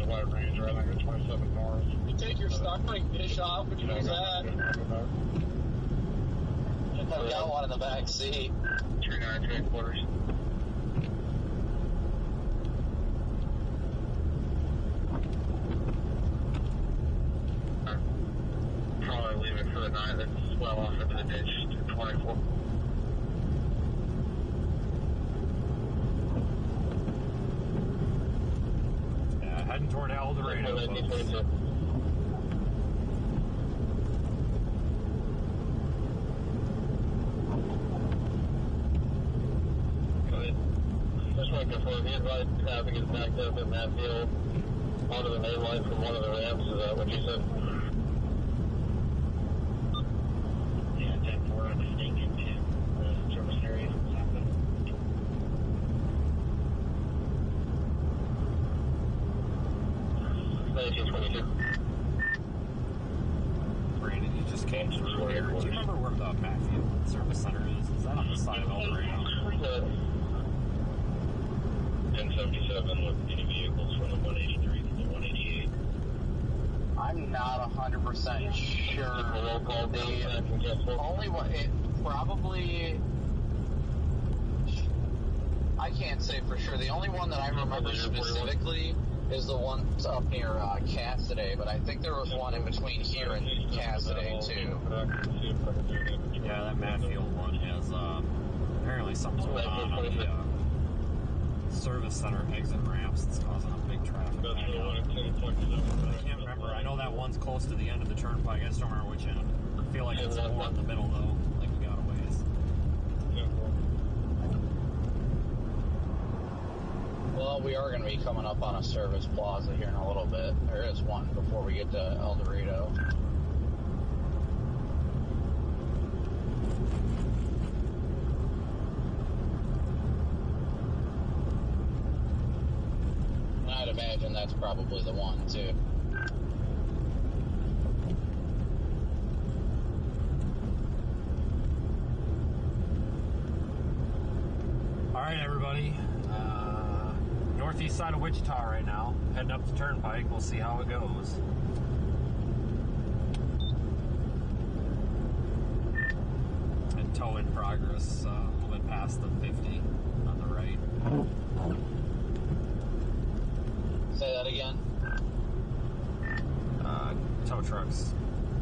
a wide range, right? I think it's 27 north. You take your stockpiling dish off, would you use that? I've got one in the back seat. 39 3/4. Probably leave it for the night. That's well off into the ditch. 24. Yeah, heading toward El Dorado, folks. Just right before the right traffic is backed up in that field onto the main line from one of the ramps. Is that what you said? Yeah, 10-4, I'm staying into the service area. 1922. Brandon, you just came through here. Do you remember where the Matfield Service Center is? Is that on the side of El Dorado? 1077 with any vehicles from the 183 to the 188. I'm not 100% sure. The only one, it probably, I can't say for sure. The only one that I remember specifically is the one up near Cassidy, but I think there was one in between here and Cassidy too. Yeah, that Matfield one has, apparently something's going on the service center exit ramps. It's causing a big traffic back up. I can't remember. I know that one's close to the end of the turnpike. I just don't remember which end. I feel like it's more in the middle, though. Like we got a ways. Well, we are going to be coming up on a service plaza here in a little bit. There is one before we get to El Dorado. I'd imagine that's probably the one, too. All right, everybody. Northeast side of Wichita right now. Heading up the turnpike. We'll see how it goes. And tow in progress. A little bit past the 50 on the right. Say that again. Tow trucks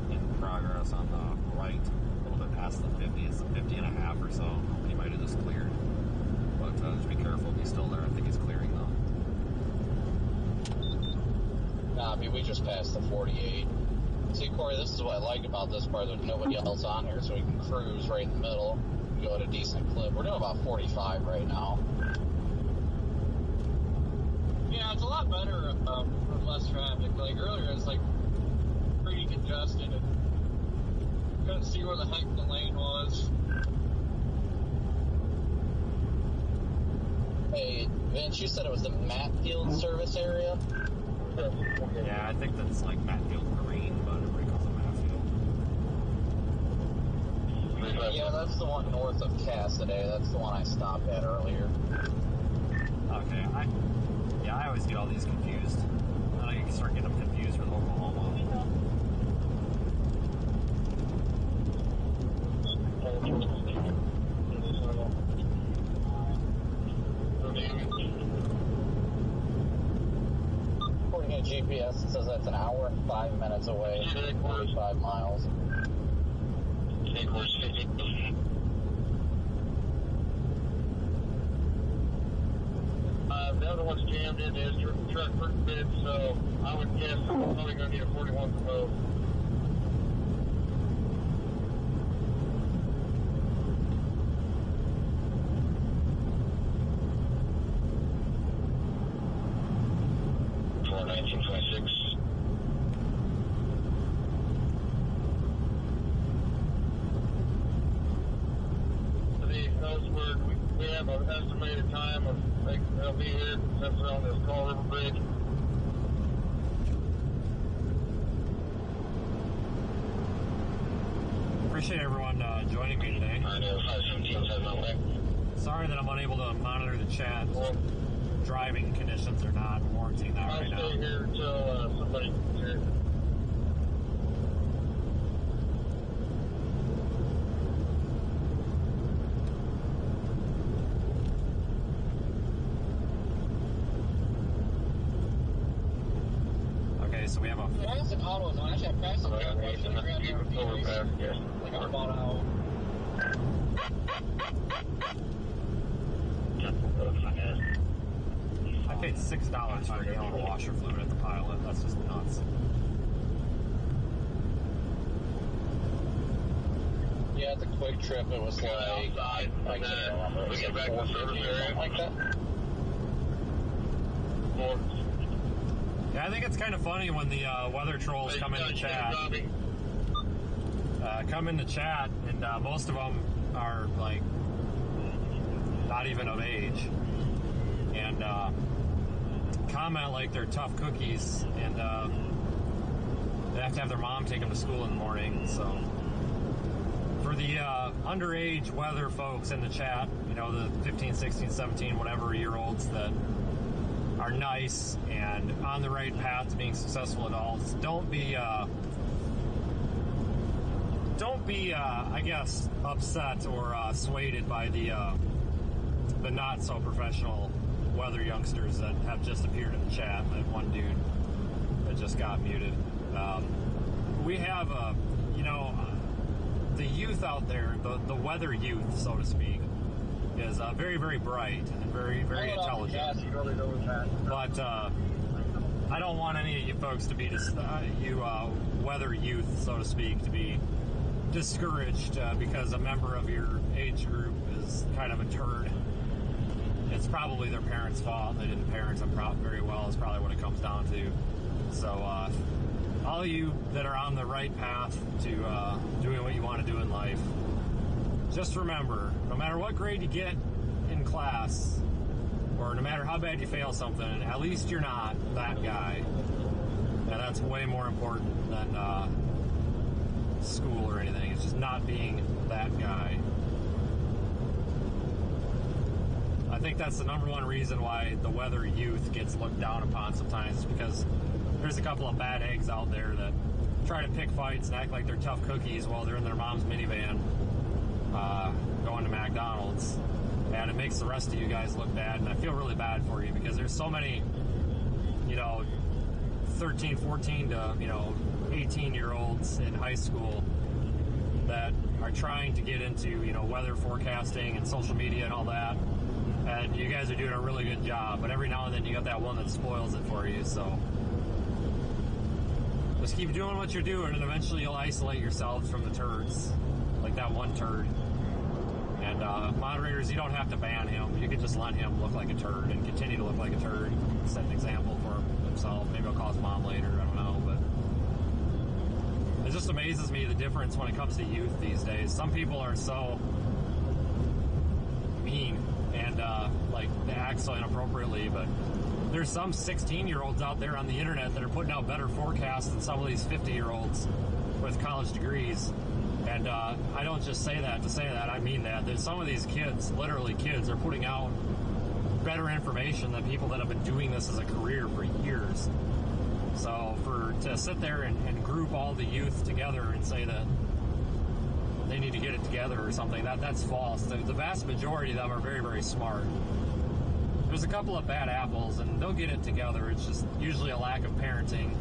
in progress on the right, a little bit past the 50. It's the 50 and a half or so. He might have just cleared. But just be careful if he's still there. I think he's clearing though. Nah, I mean, we just passed the 48. See, Corey, this is what I like about this part. There's nobody else on here, so we can cruise right in the middle and go at a decent clip. We're doing about 45 right now. Yeah, it's a lot better with less traffic. Like earlier, it's like pretty congested and couldn't see where the heck the lane was. Hey, Vince, you said it was the Matfield service area? Yeah, I think that's like Matfield Green, but everybody calls it Matfield. Yeah, that's the one north of Cassidy. That's the one I stopped at earlier. Okay, I always get all these confused. Then I get can start getting them confused with Oklahoma. According to GPS, it says that's an hour and 5 minutes away, 45 miles. The other one's jammed into his truck pretty big, so I would guess I'm probably going to need a 41 for both. We have an estimated time of they'll be here since they're on this Call River Bridge. Appreciate everyone joining me today. Sorry that I'm unable to monitor the chat. Driving conditions are not warranting that right now. I'll stay here until somebody's here. So we have a... I have some autos on. I actually have prices. Like I bought out. I paid $6 for a gallon of washer fluid at the pilot. That's just nuts. Yeah, it's a quick trip. It was like, I can't remember. We get back to the service area. Like that. Yeah, I think it's kind of funny when the weather trolls come into chat. Come into chat, and most of them are like not even of age, and comment like they're tough cookies, and they have to have their mom take them to school in the morning. So for the underage weather folks in the chat, you know, the 15, 16, 17, whatever year olds that are nice and on the right path to being successful adults, don't be I guess upset or swayed by the not so professional weather youngsters that have just appeared in the chat. That one dude that just got muted. We have the youth out there, the weather youth, so to speak, is very, very bright and very, very intelligent. But I don't want any of you folks to be weather youth, so to speak, to be discouraged because a member of your age group is kind of a turd. It's probably their parents' fault. They didn't parent them very well is probably what it comes down to. So all of you that are on the right path to doing what you want to do in life, just remember, no matter what grade you get in class, or no matter how bad you fail something, at least you're not that guy. And that's way more important than school or anything. It's just not being that guy. I think that's the number one reason why the weather youth gets looked down upon sometimes, because there's a couple of bad eggs out there that try to pick fights and act like they're tough cookies while they're in their mom's minivan going to McDonald's, and it makes the rest of you guys look bad. And I feel really bad for you, because there's so many 13, 14 to 18-year-olds in high school that are trying to get into weather forecasting and social media and all that, and you guys are doing a really good job, but every now and then you got that one that spoils it for you. So just keep doing what you're doing, and eventually you'll isolate yourselves from the turds, like that one turd. And moderators, you don't have to ban him. You can just let him look like a turd and continue to look like a turd, set an example for himself. Maybe he'll call his mom later, I don't know. But it just amazes me the difference when it comes to youth these days. Some people are so mean and they act so inappropriately, but there's some 16-year-olds out there on the internet that are putting out better forecasts than some of these 50-year-olds with college degrees. And I don't just say that to say that, I mean that. Some of these kids, literally kids, are putting out better information than people that have been doing this as a career for years. So to sit there and group all the youth together and say that they need to get it together or something, that's false. The vast majority of them are very, very smart. There's a couple of bad apples, and they'll get it together. It's just usually a lack of parenting,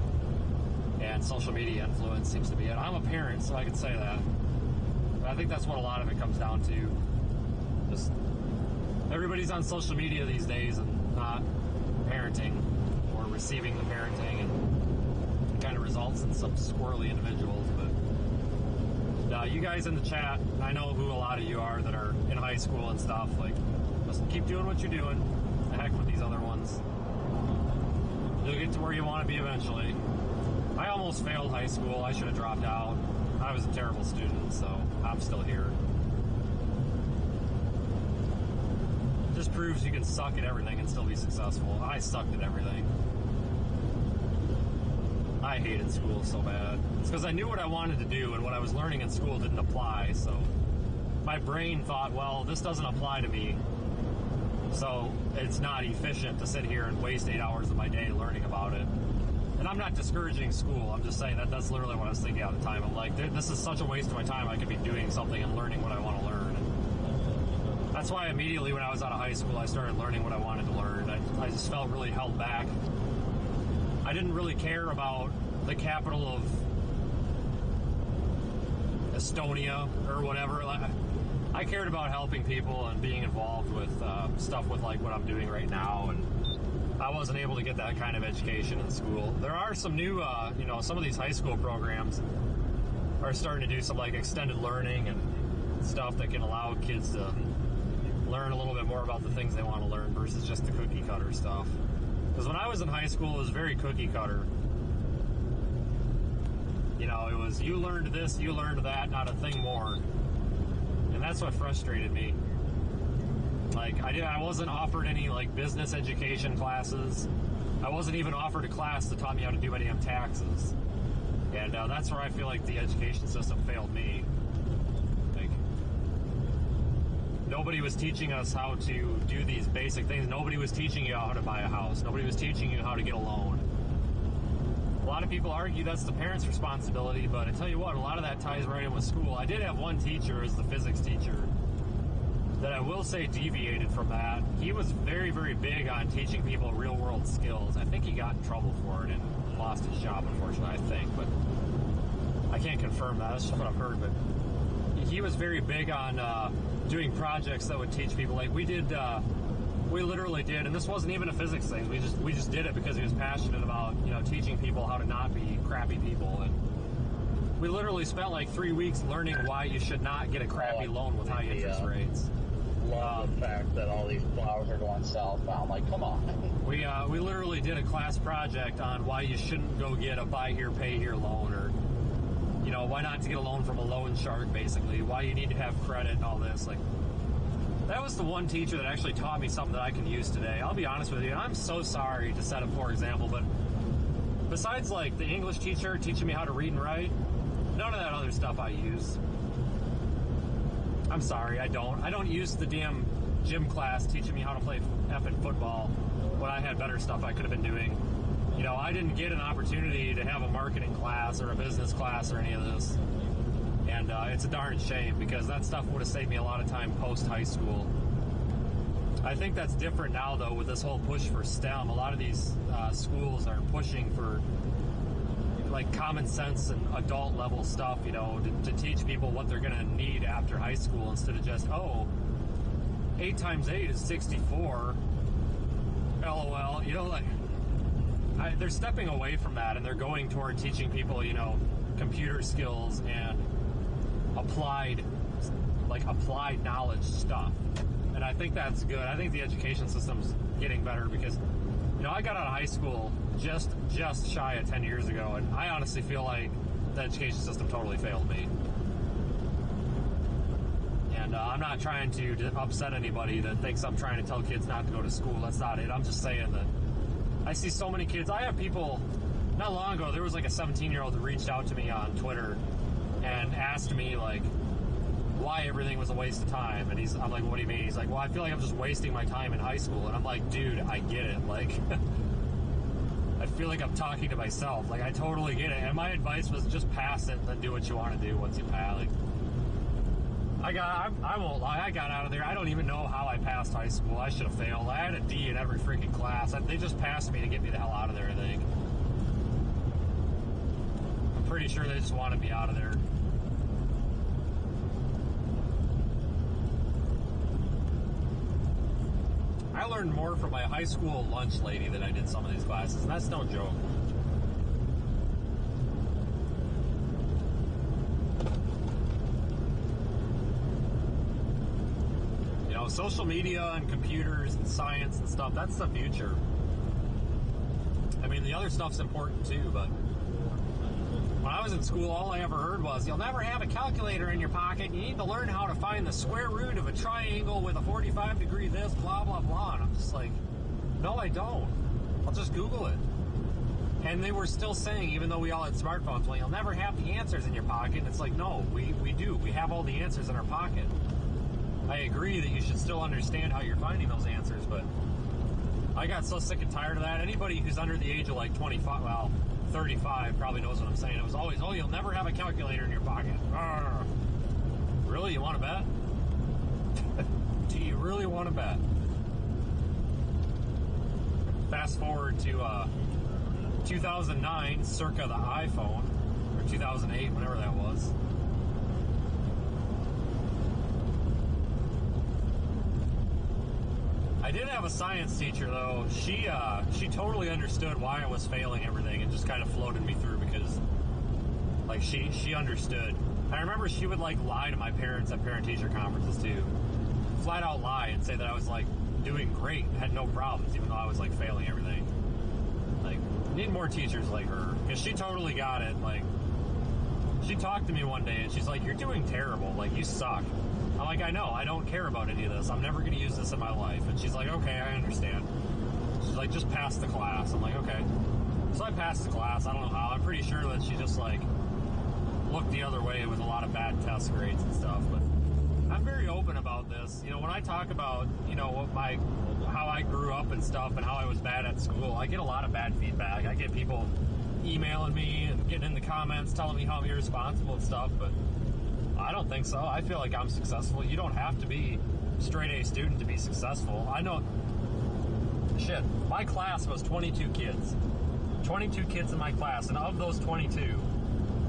and social media influence seems to be it. I'm a parent, so I can say that. But I think that's what a lot of it comes down to. Just everybody's on social media these days and not parenting or receiving the parenting, and it kind of results in some squirrely individuals. But you guys in the chat, I know who a lot of you are that are in high school and stuff. Like, just keep doing what you're doing. The heck with these other ones. You'll get to where you want to be eventually. I almost failed high school. I should have dropped out. I was a terrible student, so I'm still here. It just proves you can suck at everything and still be successful. I sucked at everything. I hated school so bad. It's because I knew what I wanted to do, and what I was learning in school didn't apply, so my brain thought, well, this doesn't apply to me, so it's not efficient to sit here and waste 8 hours of my day learning about it. And I'm not discouraging school. I'm just saying that's literally what I was thinking at the time. I'm like, this is such a waste of my time. I could be doing something and learning what I want to learn. And that's why immediately when I was out of high school, I started learning what I wanted to learn. I just felt really held back. I didn't really care about the capital of Estonia or whatever. I cared about helping people and being involved with stuff with like what I'm doing right now, and I wasn't able to get that kind of education in school. There are some new, some of these high school programs are starting to do some like extended learning and stuff that can allow kids to learn a little bit more about the things they want to learn versus just the cookie cutter stuff. Because when I was in high school, it was very cookie cutter. You know, it was you learned this, you learned that, not a thing more. And that's what frustrated me. Like, I wasn't offered any, like, business education classes. I wasn't even offered a class that taught me how to do my damn taxes. And that's where I feel like the education system failed me. Like, nobody was teaching us how to do these basic things. Nobody was teaching you how to buy a house. Nobody was teaching you how to get a loan. A lot of people argue that's the parents' responsibility, but I tell you what, a lot of that ties right in with school. I did have one teacher as the physics teacher that I will say deviated from that. He was very, very big on teaching people real-world skills. I think he got in trouble for it and lost his job, unfortunately, I think, but I can't confirm that. That's just what I've heard, but he was very big on doing projects that would teach people. Like, we literally did, and this wasn't even a physics thing. We just did it because he was passionate about, teaching people how to not be crappy people. And we literally spent like 3 weeks learning why you should not get a crappy loan with high interest rates. Love the fact that all these plows are going southbound. Like, come on. We literally did a class project on why you shouldn't go get a buy here, pay here loan, or why not to get a loan from a loan shark, basically. Why you need to have credit and all this. Like, that was the one teacher that actually taught me something that I can use today. I'll be honest with you, and I'm so sorry to set a poor example, but besides like the English teacher teaching me how to read and write, none of that other stuff I use. I'm sorry, I don't use the damn gym class teaching me how to play effing football when I had better stuff I could have been doing. I didn't get an opportunity to have a marketing class or a business class or any of this. And it's a darn shame, because that stuff would have saved me a lot of time post-high school. I think that's different now, though, with this whole push for STEM. A lot of these schools are pushing for like common sense and adult level stuff, to teach people what they're going to need after high school, instead of just, 8 times 8 is 64. LOL. They're stepping away from that, and they're going toward teaching people, computer skills and applied knowledge stuff. And I think that's good. I think the education system's getting better, because I got out of high school just shy of 10 years ago, and I honestly feel like the education system totally failed me. And I'm not trying to upset anybody that thinks I'm trying to tell kids not to go to school. That's not it. I'm just saying that I see so many kids. I have people, not long ago, there was like a 17-year-old that reached out to me on Twitter and asked me like why everything was a waste of time. And I'm like, what do you mean? He's like, well, I feel like I'm just wasting my time in high school. And I'm like, dude, I get it. Like, I feel like I'm talking to myself. Like, I totally get it. And my advice was just pass it and then do what you want to do once you pass. Like, I won't lie, I got out of there. I don't even know how I passed high school. I should have failed. I had a D in every freaking class. They just passed me to get me the hell out of there, I think. I'm pretty sure they just wanted me out of there. I learned more from my high school lunch lady than I did some of these classes, and that's no joke. You know, social media and computers and science and stuff, that's the future. I mean, the other stuff's important too, but when I was in school, all I ever heard was, you'll never have a calculator in your pocket. You need to learn how to find the square root of a triangle with a 45-degree this, blah, blah, blah. And I'm just like, no, I don't. I'll just Google it. And they were still saying, even though we all had smartphones, well, you'll never have the answers in your pocket. And it's like, no, we do. We have all the answers in our pocket. I agree that you should still understand how you're finding those answers, but I got so sick and tired of that. Anybody who's under the age of like 25, well, 35 probably knows what I'm saying. It was always, oh, you'll never have a calculator in your pocket. Arr. Really? You want to bet? Do you really want to bet? Fast forward to 2009, circa the iPhone, or 2008, whatever that was. I did have a science teacher, though. She totally understood why I was failing everything and just kind of floated me through because, like, she understood. I remember she would, like, lie to my parents at parent-teacher conferences, too. Flat out lie and say that I was, like, doing great, had no problems, even though I was, like, failing everything. Like, need more teachers like her, because she totally got it. Like, she talked to me one day, and she's like, you're doing terrible. Like, you suck. I'm like, I know, I don't care about any of this. I'm never going to use this in my life. And she's like, okay, I understand. She's like, just pass the class. I'm like, okay. So I passed the class. I don't know how. I'm pretty sure that she just, like, looked the other way with a lot of bad test grades and stuff. But I'm very open about this. You know, when I talk about, you know, how I grew up and stuff and how I was bad at school, I get a lot of bad feedback. I get people emailing me and getting in the comments telling me how I'm irresponsible and stuff, but I don't think so. I feel like I'm successful. You don't have to be a straight A student to be successful. I know, shit, my class was 22 kids. 22 kids in my class, and of those 22,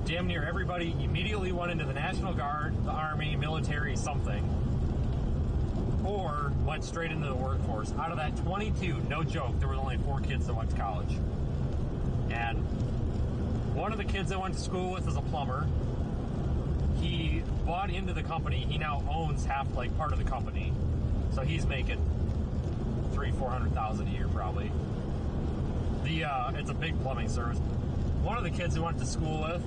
damn near everybody immediately went into the National Guard, the Army, military, something, or went straight into the workforce. Out of that 22, no joke, there were only 4 kids that went to college. And one of the kids I went to school with is a plumber. He bought into the company. He now owns half, like, part of the company. So he's making $300,000-$400,000 a year, probably. It's a big plumbing service. One of the kids who went to school with,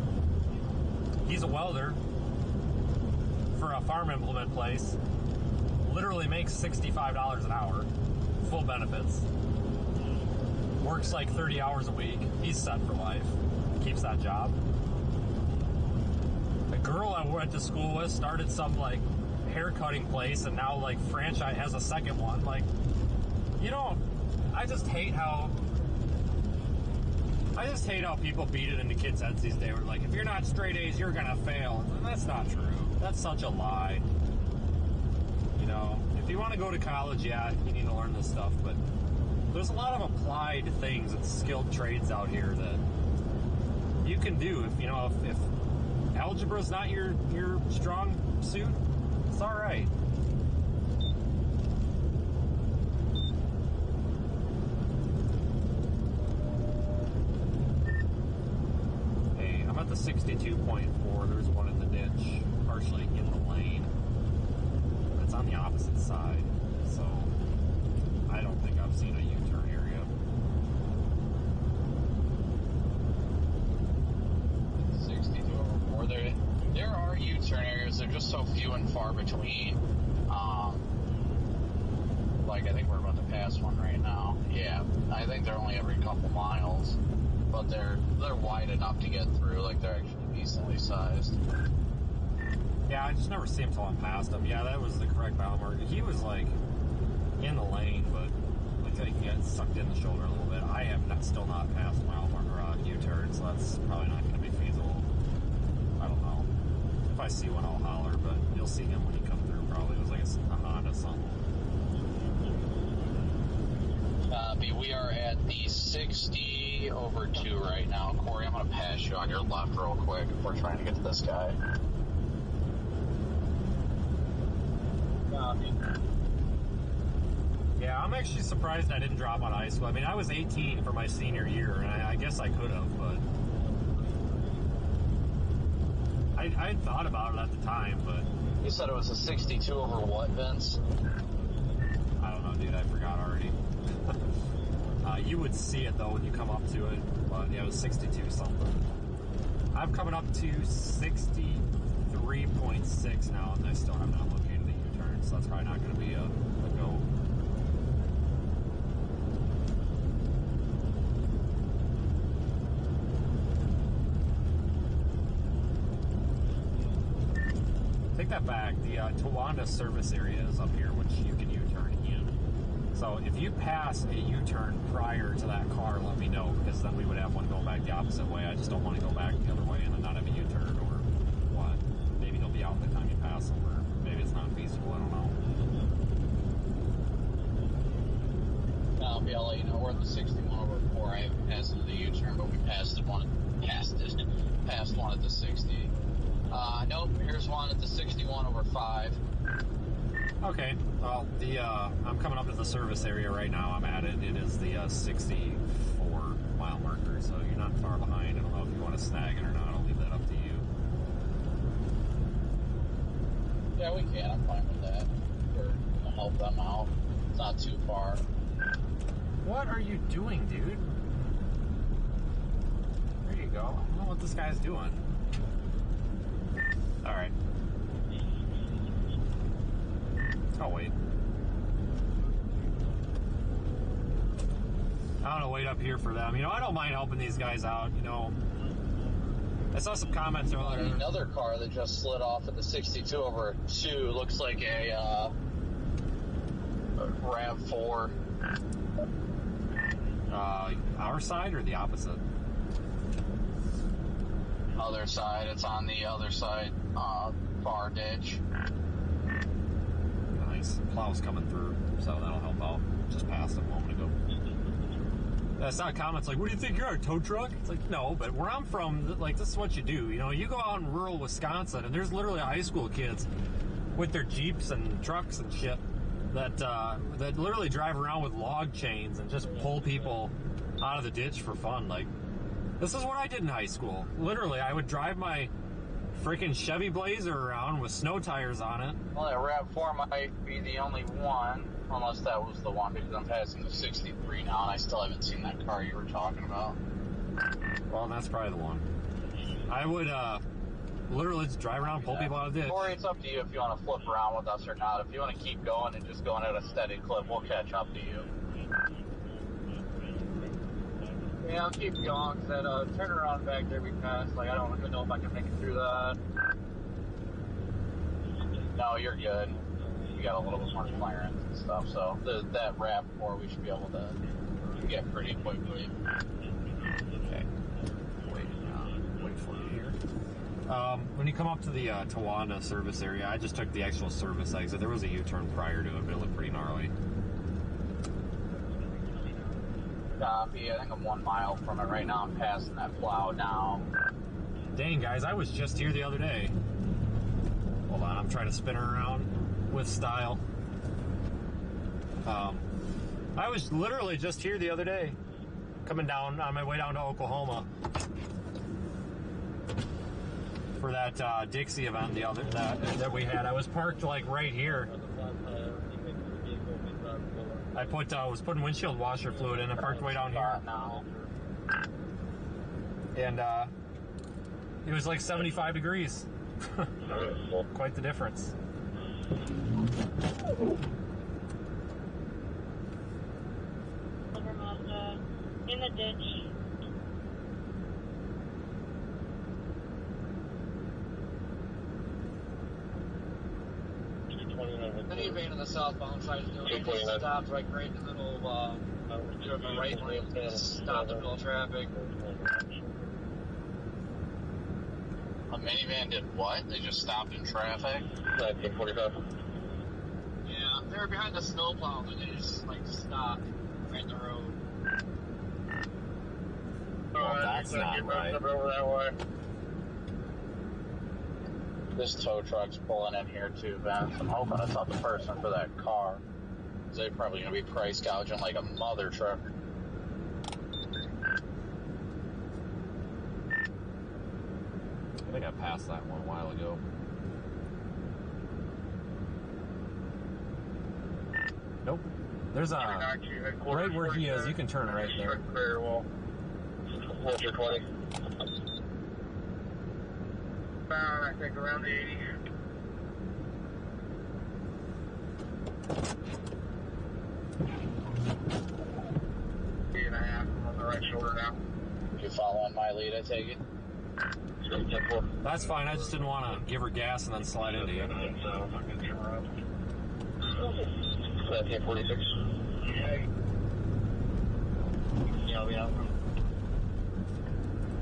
he's a welder for a farm implement place. Literally makes $65 an hour, full benefits. Works like 30 hours a week. He's set for life. Keeps that job. A girl I went to school with started some, like, hair cutting place and now, like, franchise has a second one. Like, you know, I just hate how people beat it into kids' heads these days. We're like, if you're not straight A's, you're gonna fail. And that's not true. That's such a lie. You know, if you want to go to college, yeah, you need to learn this stuff, but there's a lot of applied things and skilled trades out here that you can do. If, you know, if algebra's not your strong suit, it's all right. Hey, I'm at the 62.4. There's one in the ditch, partially in the lane. It's on the opposite side, so I don't think I've seen a U-turn area. 62.4. There are U-turn areas. They're just so few and far between. Like, I think we're about to pass one right now. Yeah, I think they're only every couple miles, but they're wide enough to get through. Like, they're actually decently sized. Yeah, I just never see him until I'm past him. Yeah, that was the correct mile marker. He was, like, in the lane, but, like, till you can get sucked in the shoulder a little bit. I am still not past mile marker U-turn, so that's probably not going to be feasible. I don't know. If I see one, I'll holler, but you'll see him when you come through. Probably it was like a Honda something. We are at the 60 over 2 right now. Corey, I'm going to pass you on your left real quick if we're trying to get to this guy. Yeah, I'm actually surprised I didn't drop out of high school. I mean, I was 18 for my senior year, and I guess I could have, but I had thought about it at the time, but... You said it was a 62 over what, Vince? I don't know, dude. I forgot already. You would see it, though, when you come up to it, but yeah, it was 62 something. I'm coming up to 63.6 now, and I still have not located the U-turn, so that's probably not going to be a go. Take that back. The Towanda service area is up here, which you can U-turn in. So if you pass a U-turn prior to that car, let me know, because then we would have one going back the opposite way. I just don't want to go back the other way and then not have a U-turn, or what? Maybe they'll be out by the time you pass them, or maybe it's not feasible. I don't know. I'll let you know we're at the 61 over 4. I haven't passed the U-turn, but we passed one at the 60. Nope, here's one at the 61 over 5. Okay, well, I'm coming up to the service area right now. I'm at it. It is the 64 mile marker, so you're not far behind. I don't know if you want to snag it or not. I'll leave that up to you. Yeah, we can. I'm fine with that. We're going to help them out. It's not too far. What are you doing, dude? There you go. I don't know what this guy's doing. Alright. I'll wait. I'm gonna wait up here for them. You know, I don't mind helping these guys out, you know. I saw some comments earlier. Another car that just slid off at the 62 over 2 looks like a RAV4. Our side or the opposite? Other side. It's on the other side, far ditch. Nice. Plow's coming through, so that'll help out. Just passed it a moment ago. I saw comments like, what do you think, you're a tow truck? It's like, no, but where I'm from, like, this is what you do. You know, you go out in rural Wisconsin, and there's literally high school kids with their Jeeps and trucks and shit that literally drive around with log chains and just pull people out of the ditch for fun. Like, this is what I did in high school. Literally, I would drive my freaking Chevy Blazer around with snow tires on it. Well, that RAV4 might be the only one, unless that was the one, because I'm passing the 63 now, and I still haven't seen that car you were talking about. Well, that's probably the one. I would literally just drive around, pull people out of the ditch. Corey, it's up to you if you want to flip around with us or not. If you want to keep going and just going at a steady clip, we'll catch up to you. Yeah, I'll keep going, because that turnaround back there we passed, like, I don't even know if I can make it through that. No, you're good. You got a little bit more clearance and stuff, so that RAV4 we should be able to get pretty quickly. Okay. Wait for you here. When you come up to the Towanda service area, I just took the actual service exit. There was a U-turn prior to it, but it looked pretty gnarly. Copy. I think I'm 1 mile from it right now. I'm passing that plow now. Dang, guys, I was just here the other day. Hold on, I'm trying to spin her around with style. I was literally just here the other day, coming down on my way down to Oklahoma for that Dixie event that we had. I was parked like right here. I was putting windshield washer fluid in. I parked way down here. And it was like 75 degrees. Quite the difference. In the ditch. Any minivan in the southbound side of the hill. They just stopped right in the middle of the right lane. They just stopped the middle of traffic. A minivan did what? They just stopped in traffic? 1945. Yeah, they were behind the snowplow and they just like stopped right in the road. Well, that's not right. Over that way. This tow truck's pulling in here too, Vince. I'm hoping it's not the person for that car. They're probably going to be price gouging like a mother trucker. I think I passed that one a while ago. Nope. There's a right where he is. You can turn right there. Very well. What's your 20? I think around the 80. Eight and a half. I'm on the right shoulder now. You following my lead, I take it? That's fine. I just didn't want to give her gas and then slide into you. 1946. Yeah.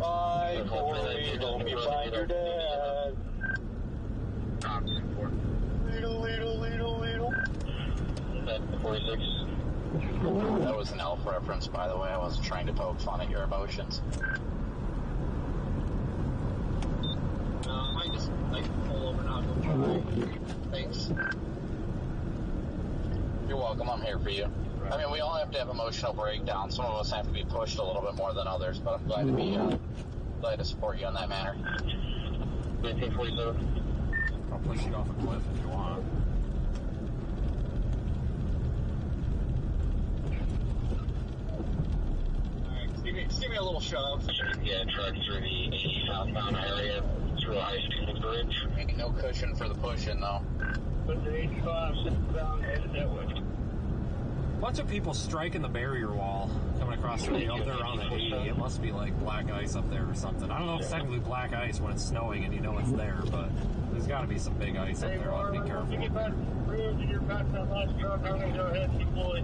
Bye, Corey. Don't you find your dad. Little. 46. That was an elf reference, by the way. I wasn't trying to poke fun at your emotions. I might just like pull over now. Thanks. You're welcome. I'm here for you. I mean, we all have to have emotional breakdown. Some of us have to be pushed a little bit more than others, but I'm glad to be glad to support you in that manner. 1947. I'll push you off a cliff if you want. Alright, just give me a little shove. Yeah, truck through the 80 southbound area through a high-speed bridge. Ain't no cushion for the pushing, though. Put the 85 southbound headed that way. Bunch of people striking the barrier wall coming across the hill. They're around the 80. It must be like black ice up there or something. I don't know if it's technically black ice when it's snowing and you know it's there, but there's got to be some big ice up there. I'll have to be careful. When you get back to the bridge and you're back to that last truck, I'm going to go ahead and deploy.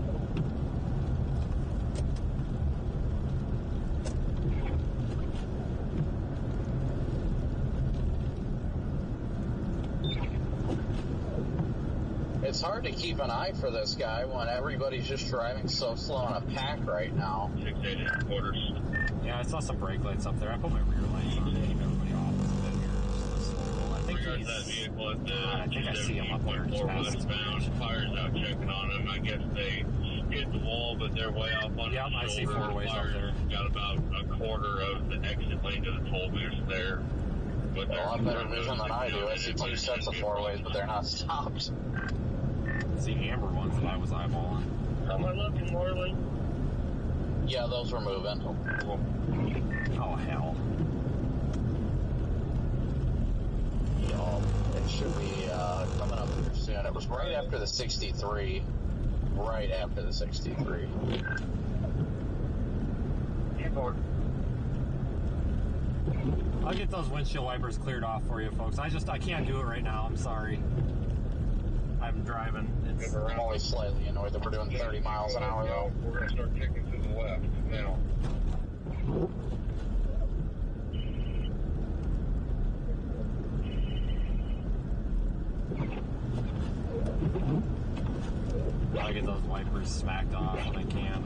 It's hard to keep an eye for this guy when everybody's just driving so slow in a pack right now. 680 quarters. Yeah, I saw some brake lights up there. I put my rear lights on to keep everybody off a bit here. I think Regards that vehicle at the I think I see him up there just past his westbound. Fire's out checking on him. I guess they hit the wall, but they're way off on Yep, the I see shoulder. four ways up there. Got about a quarter of the exit lane to the toll booth there. But Well, I'm better vision than I do. I see two sets of four ways, but they're not stopped. It's the amber ones that I was eyeballing. How am I looking, Morley? Yeah, those were moving. Oh, hell. It should be coming up here soon. It was right after the 63. Right after the 63. I'll get those windshield wipers cleared off for you, folks. I can't do it right now. I'm sorry. I'm driving. I'm only slightly annoyed that we're doing 30 miles an hour, though. We're going to start kicking to the left now. I'll get those wipers smacked off when I can.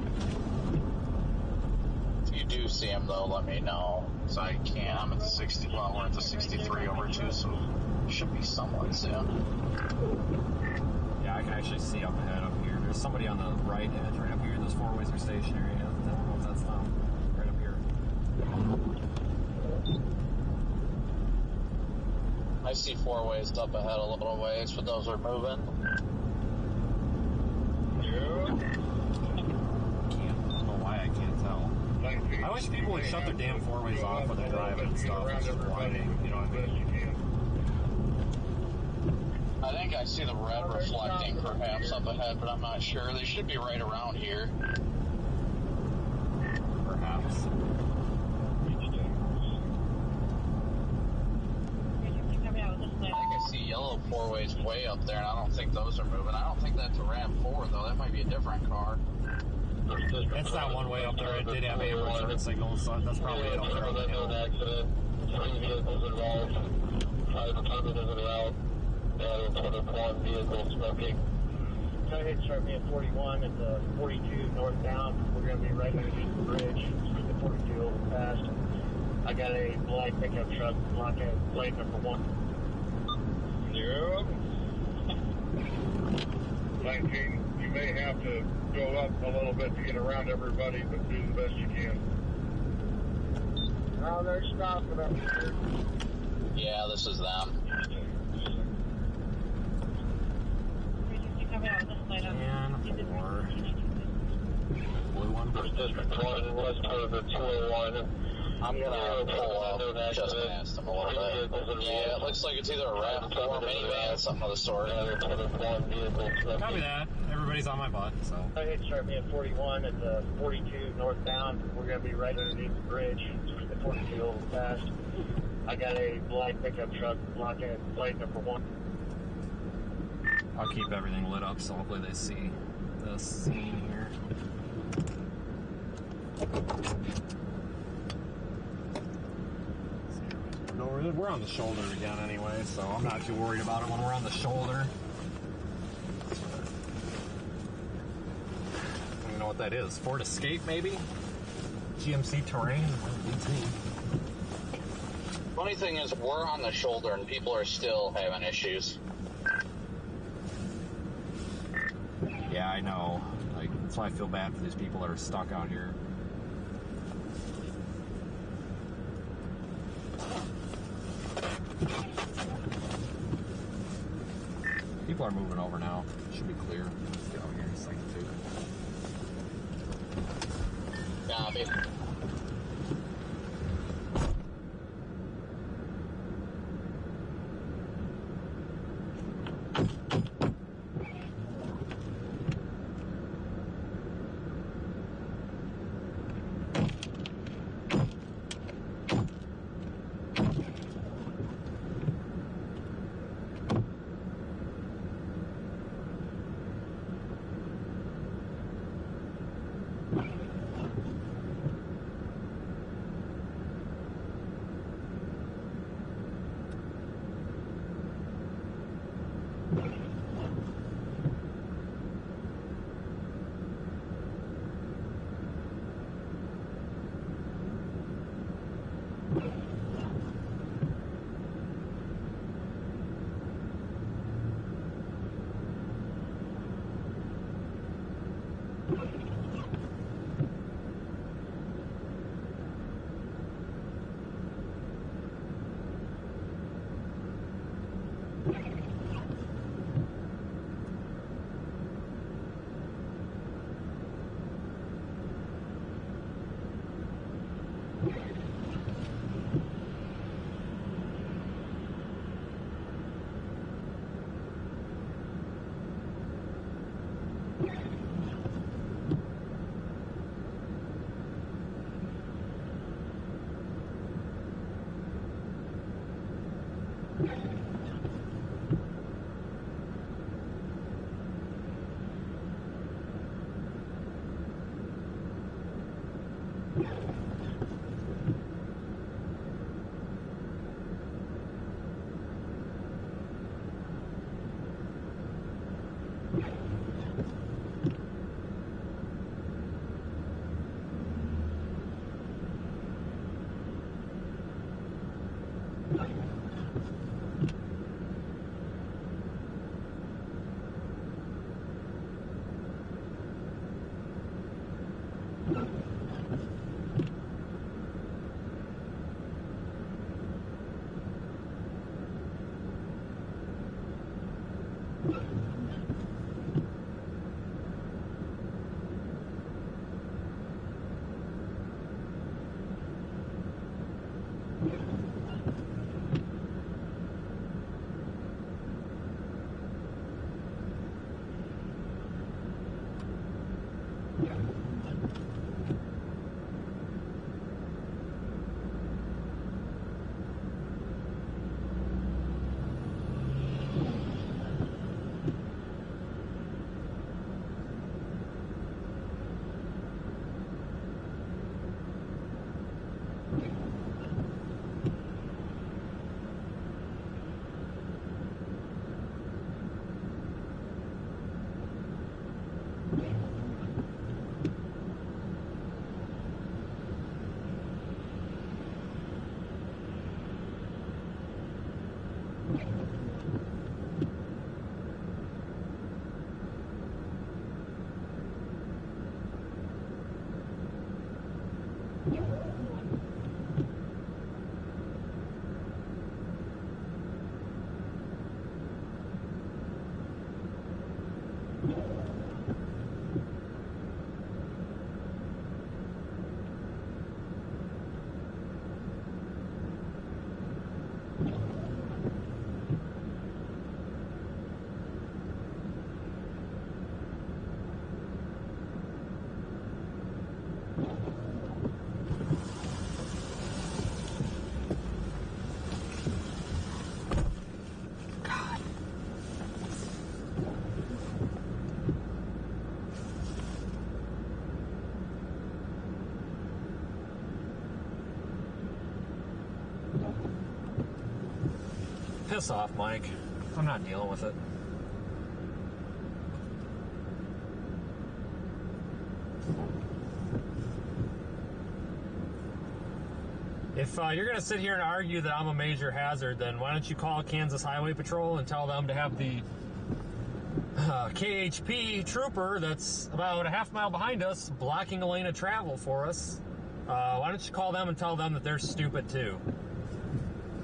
If you do see him, though, let me know. So I can. I'm at the 60. Well, we're at the 63 over 2, so it should be somewhat soon. Yeah, I can actually see up ahead up here. There's somebody on the right edge right up here. Those four ways are stationary. I don't know if that's them. Right up here. I see four ways up ahead a little ways, but those are moving. I don't know why I can't tell. I wish people would shut their damn four ways off when they're driving and stuff. It's just blinding, you know what I mean? I think I see the red reflecting perhaps up ahead, but I'm not sure. They should be right around here. Perhaps. I think I see yellow yellow four-ways way up there, and I don't think those are moving. I don't think that's a RAV4, though. That might be a different car. It's that one way up there. It did have amber turn signals, so that's probably it up there on the hill. Accident. 3 vehicles involved. Fire department is en route. Reported 1 vehicle smoking. Go ahead and start me at 41 at the 42 northbound. We're going to be right underneath the bridge. Speed the 42 over fast. I got a black pickup truck blocking plate number 1. Yeah. 19, you may have to go up a little bit to get around everybody, but do the best you can. Oh, they're stopping up here. Yeah, this is them. And 4. Blue one. District 1, west part of the 201. I'm gonna pull up just past them a little bit. Yeah, it looks like it's either a RAV4 or minivan, something of the sort. Copy that. Everybody's on my butt, so. Go ahead and start me at 41 at the 42 northbound. We're going to be right underneath the bridge. Speed the 42 over fast. I got a black pickup truck blocking plate number 1. I'll keep everything lit up, so hopefully they see the scene here. No, we're on the shoulder again anyway, so I'm not too worried about it when we're on the shoulder. I don't even know what that is. Ford Escape, maybe? GMC Terrain? Funny thing is, we're on the shoulder and people are still having issues. Yeah, I know. Like, that's why I feel bad for these people that are stuck out here. People are moving over now. Should be clear. Let's get out here in a second, too. Copy. piss off, Mike. I'm not dealing with it. If you're going to sit here and argue that I'm a major hazard, then why don't you call Kansas Highway Patrol and tell them to have the KHP trooper that's about a half mile behind us blocking a lane of travel for us. Why don't you call them and tell them that they're stupid too?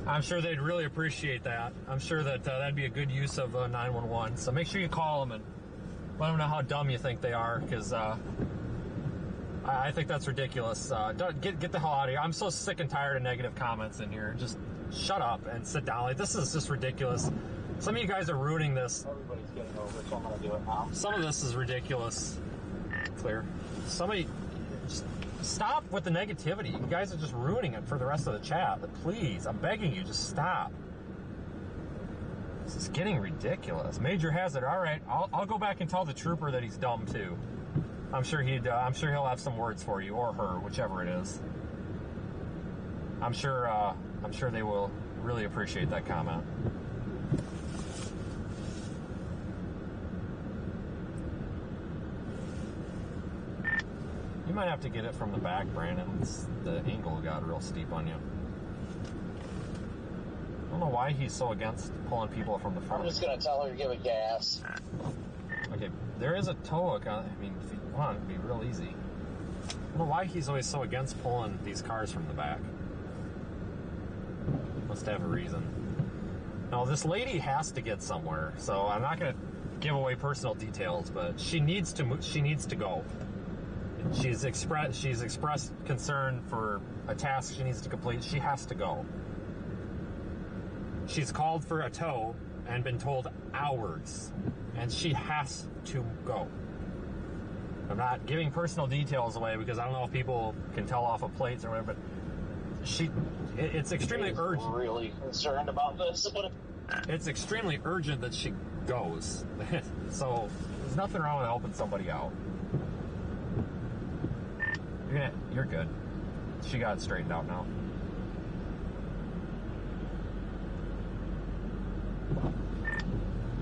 I'm sure they'd really appreciate that. I'm sure that that'd be a good use of 911. So make sure you call them and let them know how dumb you think they are, because I think that's ridiculous. Get the hell out of here. I'm so sick and tired of negative comments in here. Just shut up and sit down. Like, this is just ridiculous. Some of you guys are ruining this. Everybody's getting over it, so I'm going to do it now. Some of this is ridiculous. Clear. Somebody, just stop with the negativity. You guys are just ruining it for the rest of the chat. But please, I'm begging you, just stop. This is getting ridiculous. Major hazard. All right, I'll go back and tell the trooper that he's dumb too. I'm sure he'll have some words for you, or her, whichever it is. I'm sure they will really appreciate that comment. You might have to get it from the back, Brandon. The angle got real steep on you. I don't know why he's so against pulling people from the front. I'm just going to tell her to give it gas. Okay, there is a tow hook on. I mean, if you want, it'd be real easy. I don't know why he's always so against pulling these cars from the back. Must have a reason. No, this lady has to get somewhere, so I'm not going to give away personal details, but she needs to move. She needs to go. She's expressed concern for a task she needs to complete. She has to go. She's called for a tow and been told hours, and she has to go. I'm not giving personal details away because I don't know if people can tell off of plates or whatever, but it's extremely urgent. Really concerned about this. It's extremely urgent that she goes. So there's nothing wrong with helping somebody out. You're good. She got it straightened out now.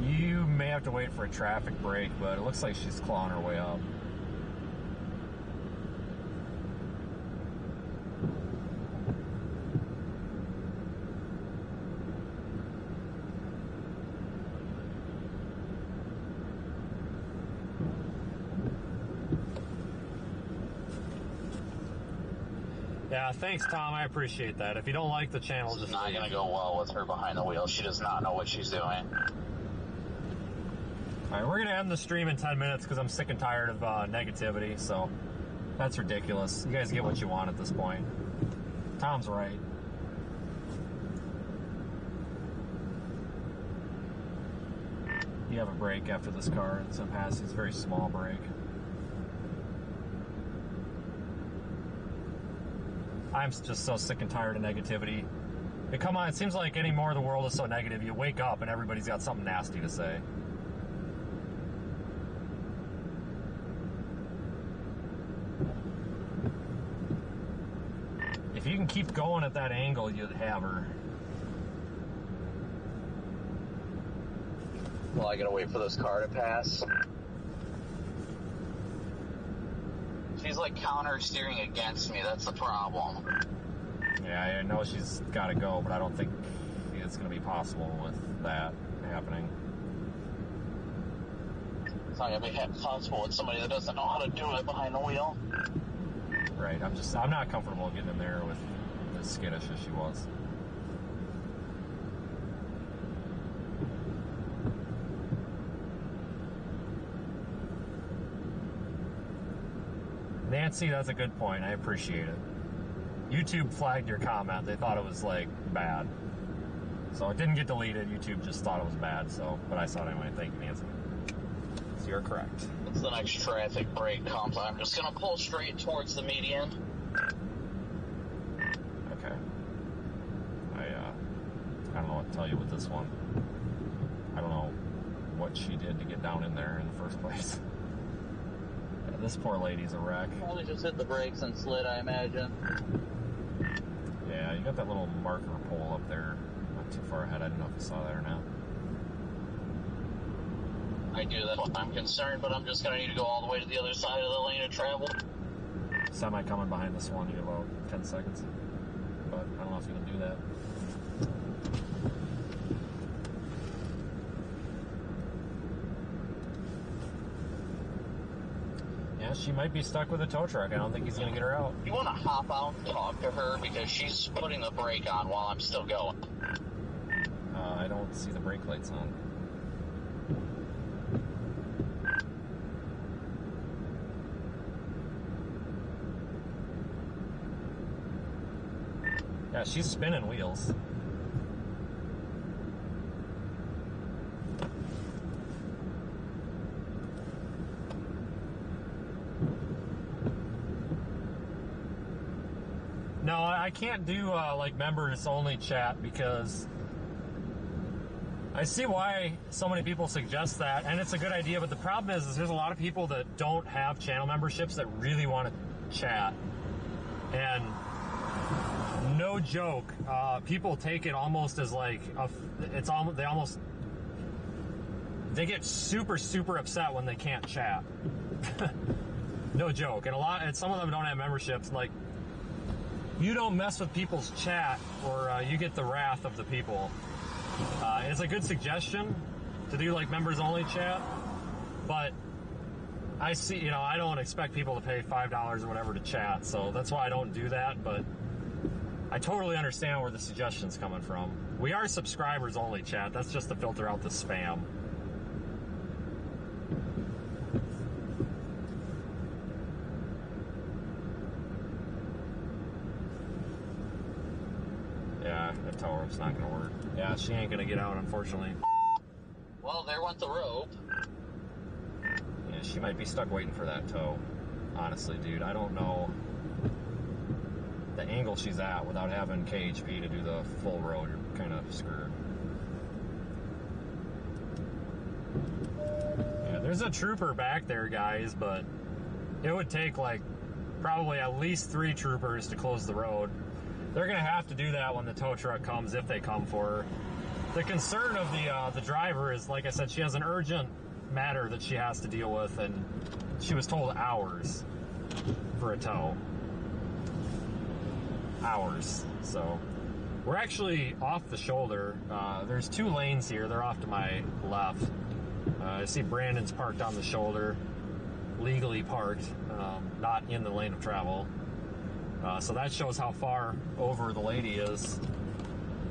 You may have to wait for a traffic break, but it looks like she's clawing her way up. Yeah, thanks, Tom. I appreciate that. If you don't like the channel, just... It's not going to go well with her behind the wheel. She does not know what she's doing. All right, we're going to end the stream in 10 minutes because I'm sick and tired of negativity, so that's ridiculous. You guys get what you want at this point. Tom's right. You have a break after this car. It's a pass. It's a very small break. I'm just so sick and tired of negativity. Come on, it seems like anymore the world is so negative. You wake up and everybody's got something nasty to say. If you can keep going at that angle, you'd have her. Well, I gotta wait for this car to pass. She's like counter steering against me. That's the problem. Yeah, I know she's got to go, but I don't think it's going to be possible with that happening. It's not going to be possible with somebody that doesn't know how to do it behind the wheel. Right. I'm not comfortable getting in there with as skittish as she was. Nancy, that's a good point. I appreciate it. YouTube flagged your comment. They thought it was, like, bad. So it didn't get deleted. YouTube just thought it was bad, so, but I saw it anyway. Thank you, Nancy. So you're correct. Once the next traffic break comes, I'm just going to pull straight towards the median. Okay. I don't know what to tell you with this one. I don't know what she did to get down in there in the first place. Yeah, this poor lady's a wreck. Probably just hit the brakes and slid, I imagine. Yeah, you got that little marker pole up there. not too far ahead. I don't know if you saw that or not. I do, that's what I'm concerned, but I'm just going to need to go all the way to the other side of the lane of travel. Semi coming behind this one, you have about 10 seconds. But I don't know if you can do that. Yeah, she might be stuck with a tow truck. I don't think he's going to get her out. You want to hop out and talk to her because she's putting the brake on while I'm still going. I don't see the brake lights on. Yeah, she's spinning wheels. No, I can't do like members only chat because I see why so many people suggest that, and it's a good idea, but the problem is there's a lot of people that don't have channel memberships that really want to chat. And no joke, people take it almost as like they get super upset when they can't chat. No joke. And some of them don't have memberships. Like, you don't mess with people's chat or you get the wrath of the people. It's a good suggestion to do like members only chat, but I see, I don't expect people to pay $5 or whatever to chat, so that's why I don't do that. But I totally understand where the suggestion's coming from. We are subscribers only chat. That's just to filter out the spam. Yeah, that tow rope's not gonna work. Yeah, she ain't gonna get out, unfortunately. Well, there went the rope. Yeah, she might be stuck waiting for that tow. Honestly, dude, I don't know the angle she's at without having KHP to do the full road. You're kind of screwed. Yeah, there's a trooper back there, guys, but it would take like probably at least 3 troopers to close the road. They're gonna have to do that when the tow truck comes, if they come for her. The concern of the driver is, like I said, she has an urgent matter that she has to deal with, and she was told hours for a tow. Hours. So we're actually off the shoulder. There's 2 lanes here. They're off to my left. I see Brandon's parked on the shoulder, legally parked, not in the lane of travel. So that shows how far over the lady is.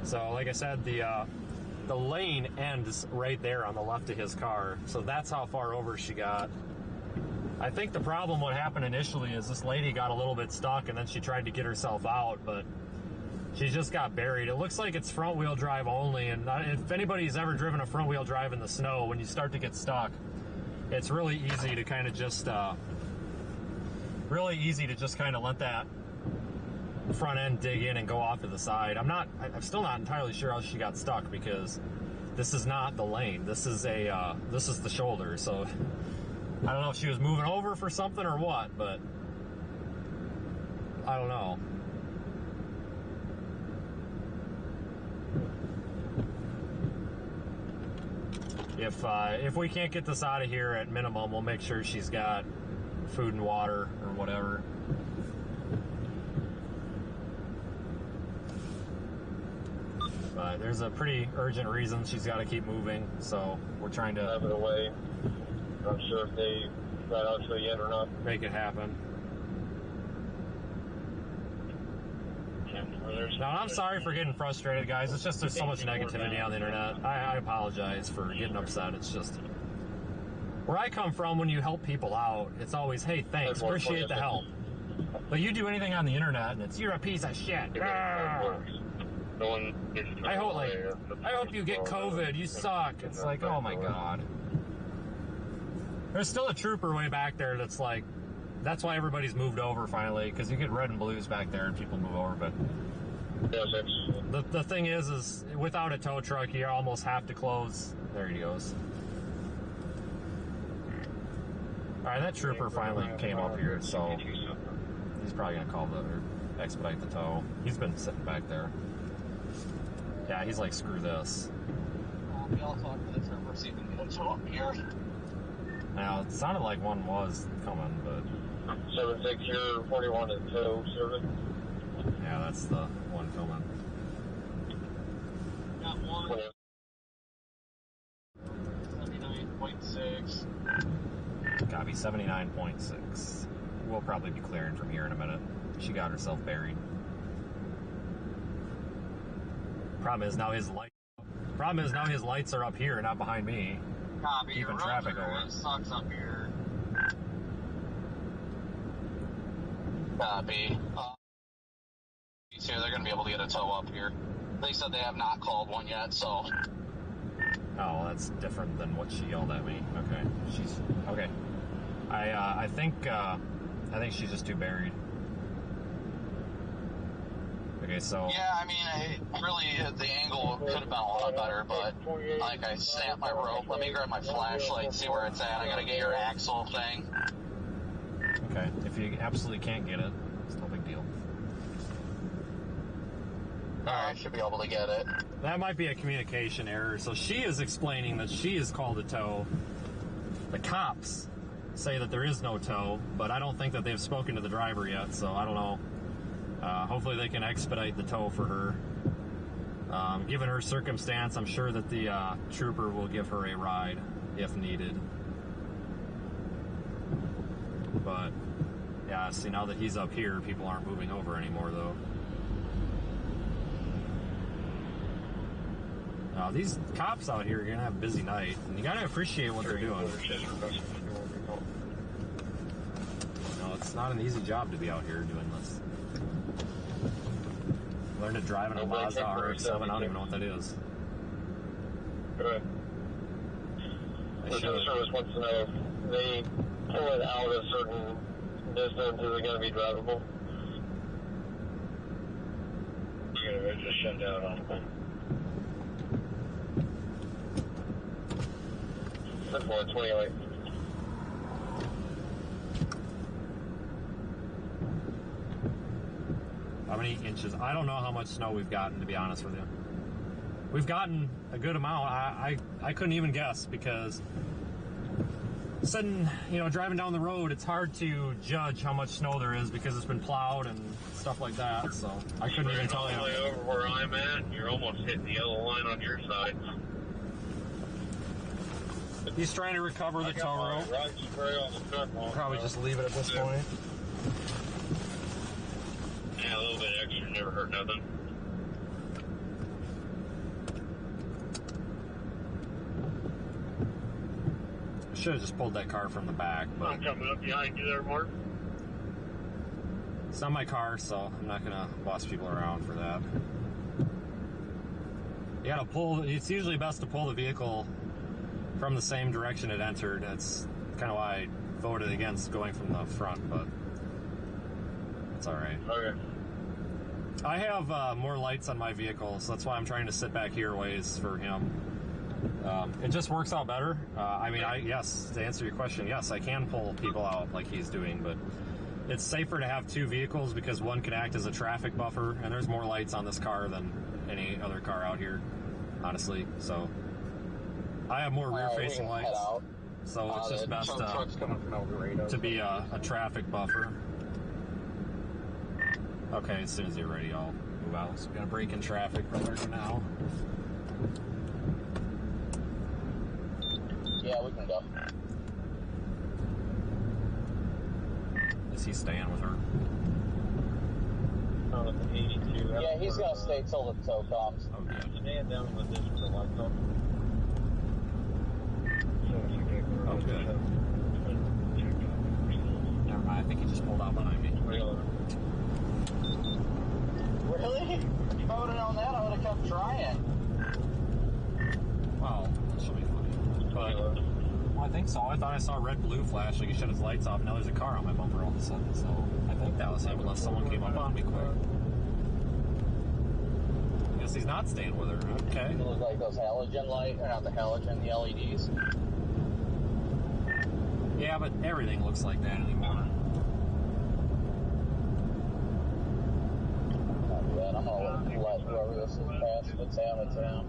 So like I said, the lane ends right there on the left of his car. So that's how far over she got. I think the problem, what happened initially, is this lady got a little bit stuck and then she tried to get herself out, but she just got buried. It looks like it's front wheel drive only, and if anybody's ever driven a front wheel drive in the snow, when you start to get stuck, it's really easy to kind of just let that front end dig in and go off to the side. I'm still not entirely sure how she got stuck, because this is not the lane. This is the shoulder. So I don't know if she was moving over for something or what, but I don't know. If we can't get this out of here, at minimum, we'll make sure she's got food and water or whatever. But there's a pretty urgent reason she's got to keep moving, so we're trying to have it away. I'm sure if they got out to it yet or not. Make it happen. Now, I'm sorry for getting frustrated, guys. It's just there's so much negativity on the internet. I apologize for getting upset. It's just where I come from. When you help people out, it's always, hey, thanks, appreciate the help. But you do anything on the internet, and it's, you're a piece of shit. I hope you get COVID. You suck. It's like, oh my god. There's still a trooper way back there that's like, that's why everybody's moved over finally, because you get red and blues back there and people move over. But the thing is without a tow truck, you almost have to close. There he goes. All right, that trooper finally came up here, so he's probably gonna call or expedite the tow. He's been sitting back there. Yeah, he's like, screw this. I'll talk to the trooper, see if we can get a tow up here. Now, it sounded like one was coming, but... 7-6, you're 41 is tow service. Yeah, that's the one coming. Got one. 79.6. Copy, 79.6. We'll probably be clearing from here in a minute. She got herself buried. Problem is now his lights are up here, not behind me. Copy. Keeping traffic over. It sucks up here. Copy. So they're going to be able to get a tow up here. They said they have not called one yet, so... Oh, that's different than what she yelled at me. Okay, she's... Okay. I think she's just too buried. Okay, so... Yeah, I mean, the angle could have been a lot better, but, like, I snapped my rope. Let me grab my flashlight, see where it's at. I gotta get your axle thing. Okay, if you absolutely can't get it, it's no big deal. I should be able to get it. That might be a communication error. So she is explaining that she is called a tow. The cops say that there is no tow, but I don't think that they've spoken to the driver yet, so I don't know. Hopefully they can expedite the tow for her. Given her circumstance, I'm sure that the trooper will give her a ride if needed. But, yeah, see, now that he's up here, people aren't moving over anymore, though. These cops out here are going to have a busy night, and you got to appreciate what they're doing. No, it's not an easy job to be out here doing this. Learned to drive in a Mazda RX-7, I don't even know what that is. Good. The service wants to know if they pull it out a certain distance, is it going to be drivable? Yeah, just shut down on it. 28. How many inches? I don't know how much snow we've gotten, to be honest with you. We've gotten a good amount. I couldn't even guess, because sudden, driving down the road, it's hard to judge how much snow there is because it's been plowed and stuff like that. So I couldn't even tell you. All the way over where I'm at, you're almost hitting the yellow line on your side. He's trying to recover the tow rope. Probably just leave it at this point. Yeah, a little bit extra, never hurt nothing. Should have just pulled that car from the back, but I'm coming up behind you there, Mark. It's not my car, so I'm not gonna boss people around for that. You gotta pull. It's usually best to pull the vehicle from the same direction it entered. That's kind of why I voted against going from the front, but it's all right. Okay. I have more lights on my vehicle, so that's why I'm trying to sit back here ways for him. It just works out better. Yes, to answer your question, yes, I can pull people out like he's doing, but it's safer to have two vehicles because one can act as a traffic buffer, and there's more lights on this car than any other car out here, honestly. So I have more rear-facing lights, so it's just best to be a traffic buffer. Okay, as soon as you're ready, I'll move out. So we're gonna break in traffic right now. Yeah, we can go. Is he staying with her? Oh, 82. Yeah, he's gonna stay till the tow comes. Okay. Stand down with this for the lights on. Oh, good. Never mind, I think he just pulled out behind me. Really? If I would have known that, I would have kept trying. Wow, that should be funny. But, well, I think so. I thought I saw red-blue flash, like he shut his lights off. Now there's a car on my bumper all of a sudden, so I think that was him, unless someone came up on me quick. I guess he's not staying with her. Okay. It looks like those halogen lights, or not the halogen, the LEDs. Yeah, but everything looks like that anymore. I'm gonna let whoever this is pass if it's out of town.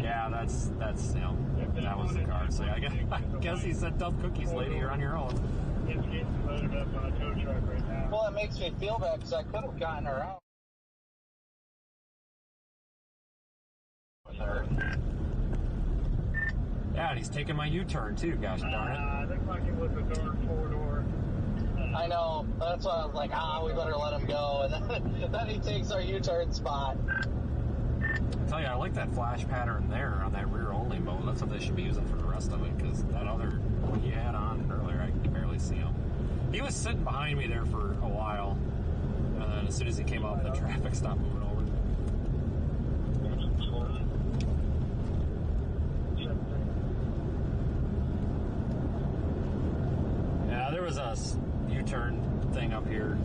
Yeah, that's you know, that was the car. So I guess he said tough cookies, lady, you're on your own. It's getting loaded up on a tow truck right now. Well, it makes me feel bad because I could have gotten her out. Yeah, and he's taking my U-turn too, gosh darn it. Looks like it was a dark four-door. I know, that's why I was like, we better let him go. And then he takes our U-turn spot. I tell you, I like that flash pattern there on that rear-only mode. That's what they should be using for the rest of it, because that other one he had on earlier, I could barely see him. He was sitting behind me there for a while, and then as soon as he came up, the traffic stopped moving over. Yeah, there was a U-turn thing up here.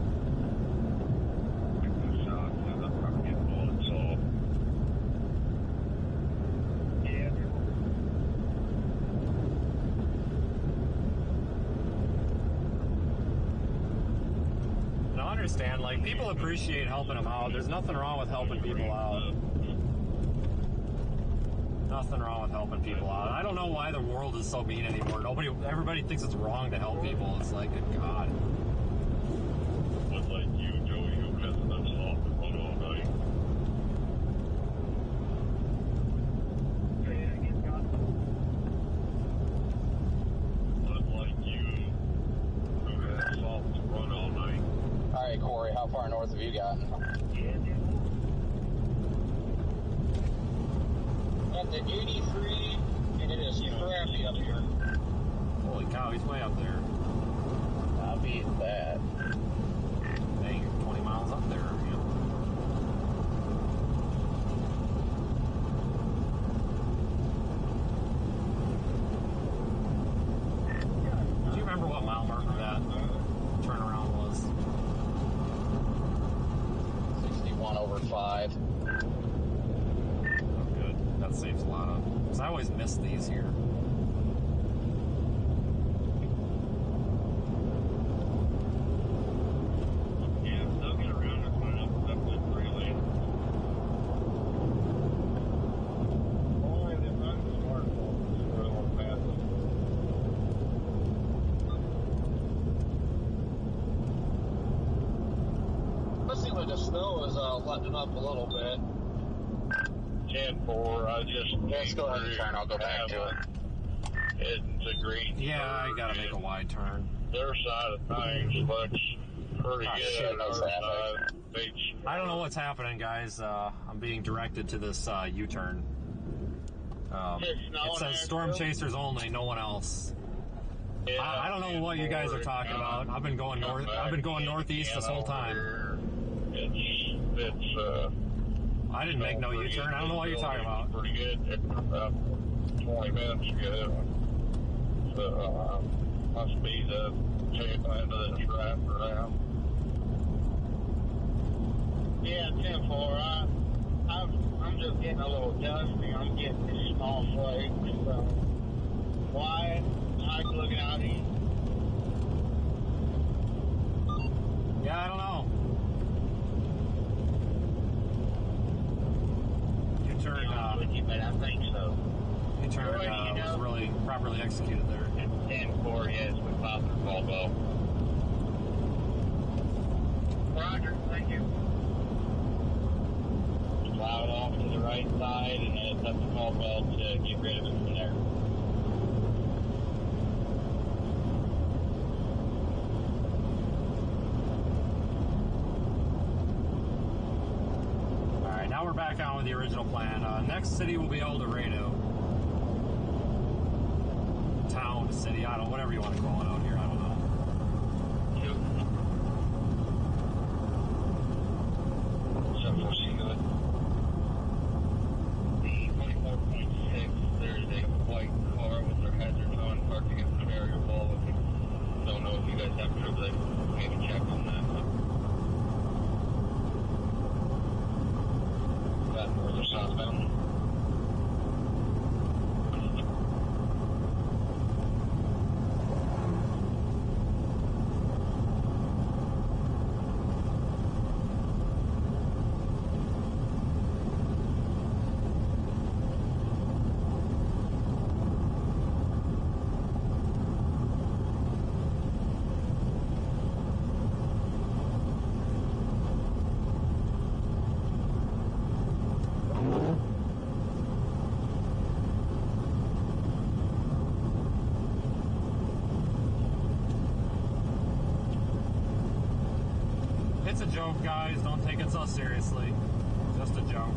Now, I understand, like, people appreciate helping them out. There's nothing wrong with helping people out. Nothing wrong with helping people out. I don't know why the world is so mean anymore. Everybody thinks it's wrong to help people. It's like, good God. But like you, Joey, who hasn't done soft and run all night. But like you, who has soft to run all night. All right, Corey, how far north have you gotten? At the 83, and it is crappy up here. Holy cow, he's way up there. I'll beat that. Dang, you're 20 miles up there. Do you remember what mile marker that turnaround was? 61 over 5. That saves a lot of... Because I always miss these here. Yeah, they'll get around and put it up definitely 3 lane. Only the unsmart folks really want to pass it. Especially when the snow is letting up a little bit. 10-4, I just... Let's go ahead and turn, I'll go back to it. It's a green. Yeah, I gotta make a wide turn. Their side of things looks pretty good. Shit, no traffic. I don't know what's happening, guys. I'm being directed to this U-turn. It says storm chasers only, no one else. Yeah, I don't know what you guys are talking about. I've been going north. I've been going northeast this whole time. It's I didn't make no U-turn. I don't know what you're talking about. Pretty good. About 20 minutes ago. So my speed up, tail end of this right around. Yeah, 10-4. I'm just getting a little dusty. I'm getting these small flakes. So why? Nice looking out here. Yeah, I don't know. U-turn, but I think so. U-turn was really properly executed there. 10-4, yes, we popped the Caldwell. Roger, thank you. Plow it off to the right side, and then it's up to Caldwell to get rid of it from there. Alright, now we're back on with the original plan. Next city will be El Dorado. Town, city, I don't know, whatever you want to call it out here, I don't know. The 24.6, there's a white car with their hazards on, parked against the barrier wall. Don't know if you guys have privilege, maybe check on that. That north or southbound. It's a joke, guys. Don't take it so seriously. Just a joke.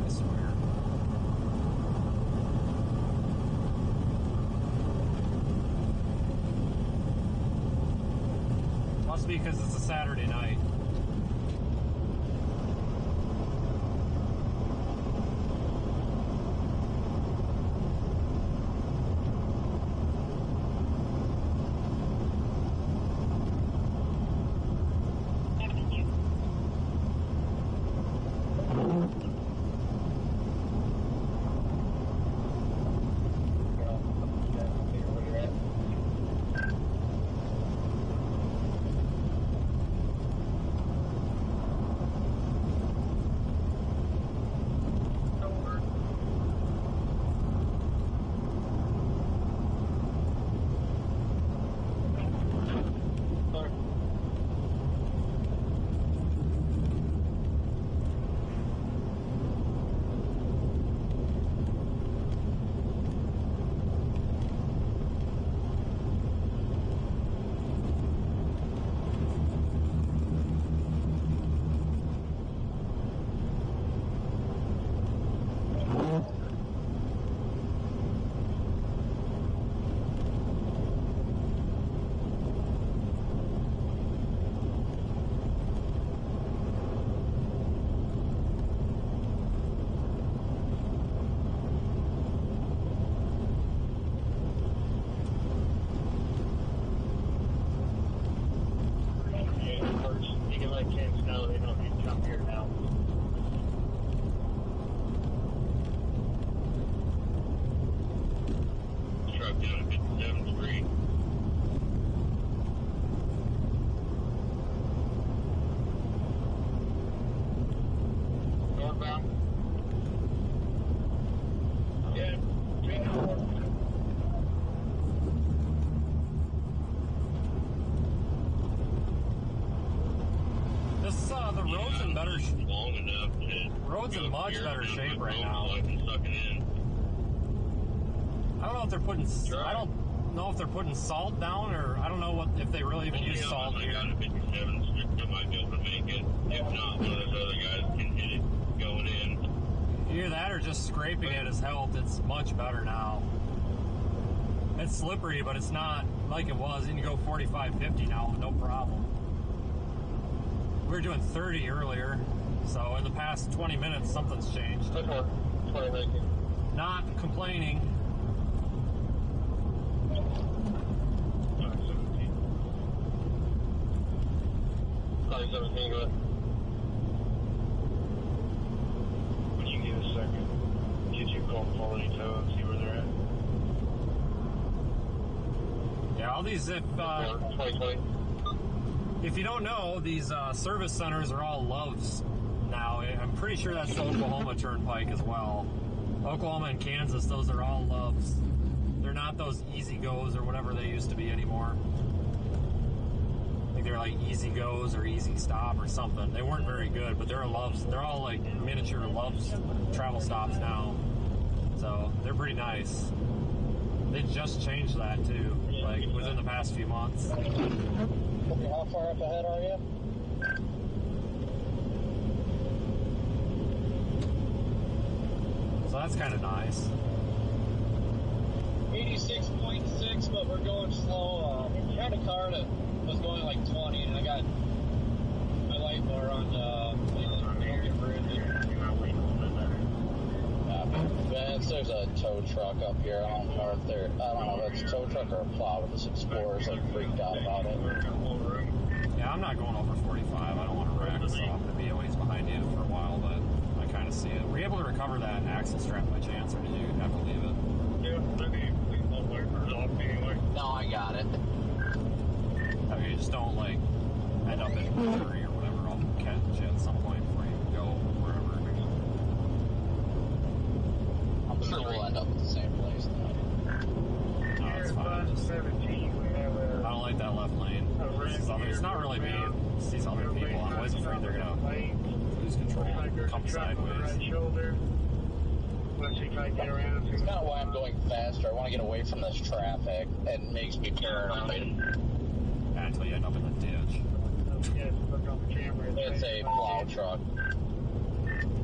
I swear. Must be because it's a Saturday night. Road's in much better shape right now. I don't know if they're putting. I don't know if they're putting salt down, or I don't know what if they really even use salt here. I might be able to make it. If not, one of those other guys can hit it going in. Either that or just scraping it has helped. It's much better now. It's slippery, but it's not like it was. You can go 45, 50 now with no problem. We were doing 30 earlier. So in the past 20 minutes, something's changed. Not complaining. When you get a second, get your call quality tow and see where they're at. Yeah, all these, if you don't know, these service centers are all Loves now. I'm pretty sure that's the Oklahoma Turnpike as well. Oklahoma and Kansas, those are all Loves. They're not those Easy Goes or whatever they used to be anymore. I think they're like Easy Goes or Easy Stop or something. They weren't very good, but they're Loves. They're all like miniature Loves travel stops now. So they're pretty nice. They just changed that too, like within the past few months. How far up ahead are you? So that's kind of nice. 86.6, but we're going slow. We had a car that was going like 20, and I got my light bar on the bridge. There's a tow truck up here. I don't know if it's a tow truck or a plow, but this Explorer's like freaked out about it. Yeah, I'm not going over 45. I don't want to wreck, so I'm going to be a ways behind you for a while, but I kind of see it. Were you able to recover that axle strap by chance, or did you have to leave it? Yeah, no, I got it. Okay, just don't, like, end up in Missouri or whatever. I'll catch you at some point before you go wherever. I'm sure we'll end up at the same place tonight. No, it's fine. Just, I don't like that left lane. It's not really me. It's these other people. I'm always afraid they're going to lose control and come sideways. It's kind of why I'm going faster. I want to get away from this traffic. It makes me paranoid. until you end up in the ditch. It's a plow truck.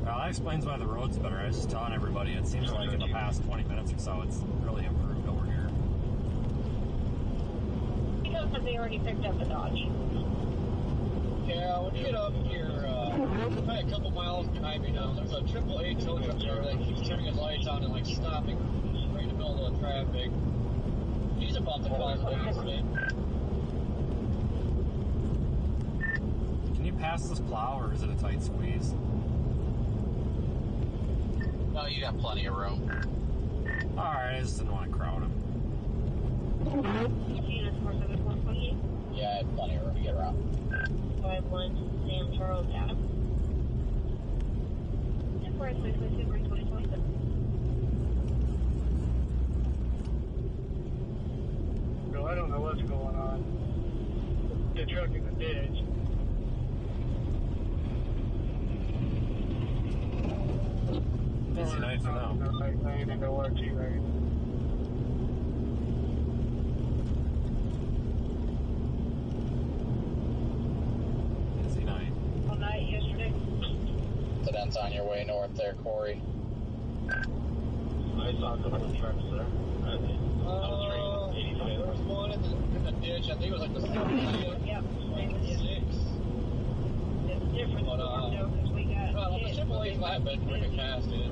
Well, that explains why the road's better. I was just telling everybody, it seems like in the past 20 minutes or so, it's really improved over here. Because they already picked up the Dodge. Yeah, when you get up here, probably a couple miles behind me now, there's a AAA tow truck there that keeps turning his lights on and like stopping right in the middle of the traffic. He's about to cause an accident. Can you pass this plow, or is it a tight squeeze? No, you got plenty of room. Alright, I just didn't want to crowd him. Yeah, I have plenty of room to get around. 51 Sam Charles Adam. So I don't know what's going on. The truck in the ditch. Busy night for now. I ain't in the work right. Busy night. All night yesterday. So that's on your way north there, Corey. I saw a couple of trucks there. There was one in the ditch. I think it was like the 6. Yep. It's different But, because we got well, the AAA flatbed quick cast it.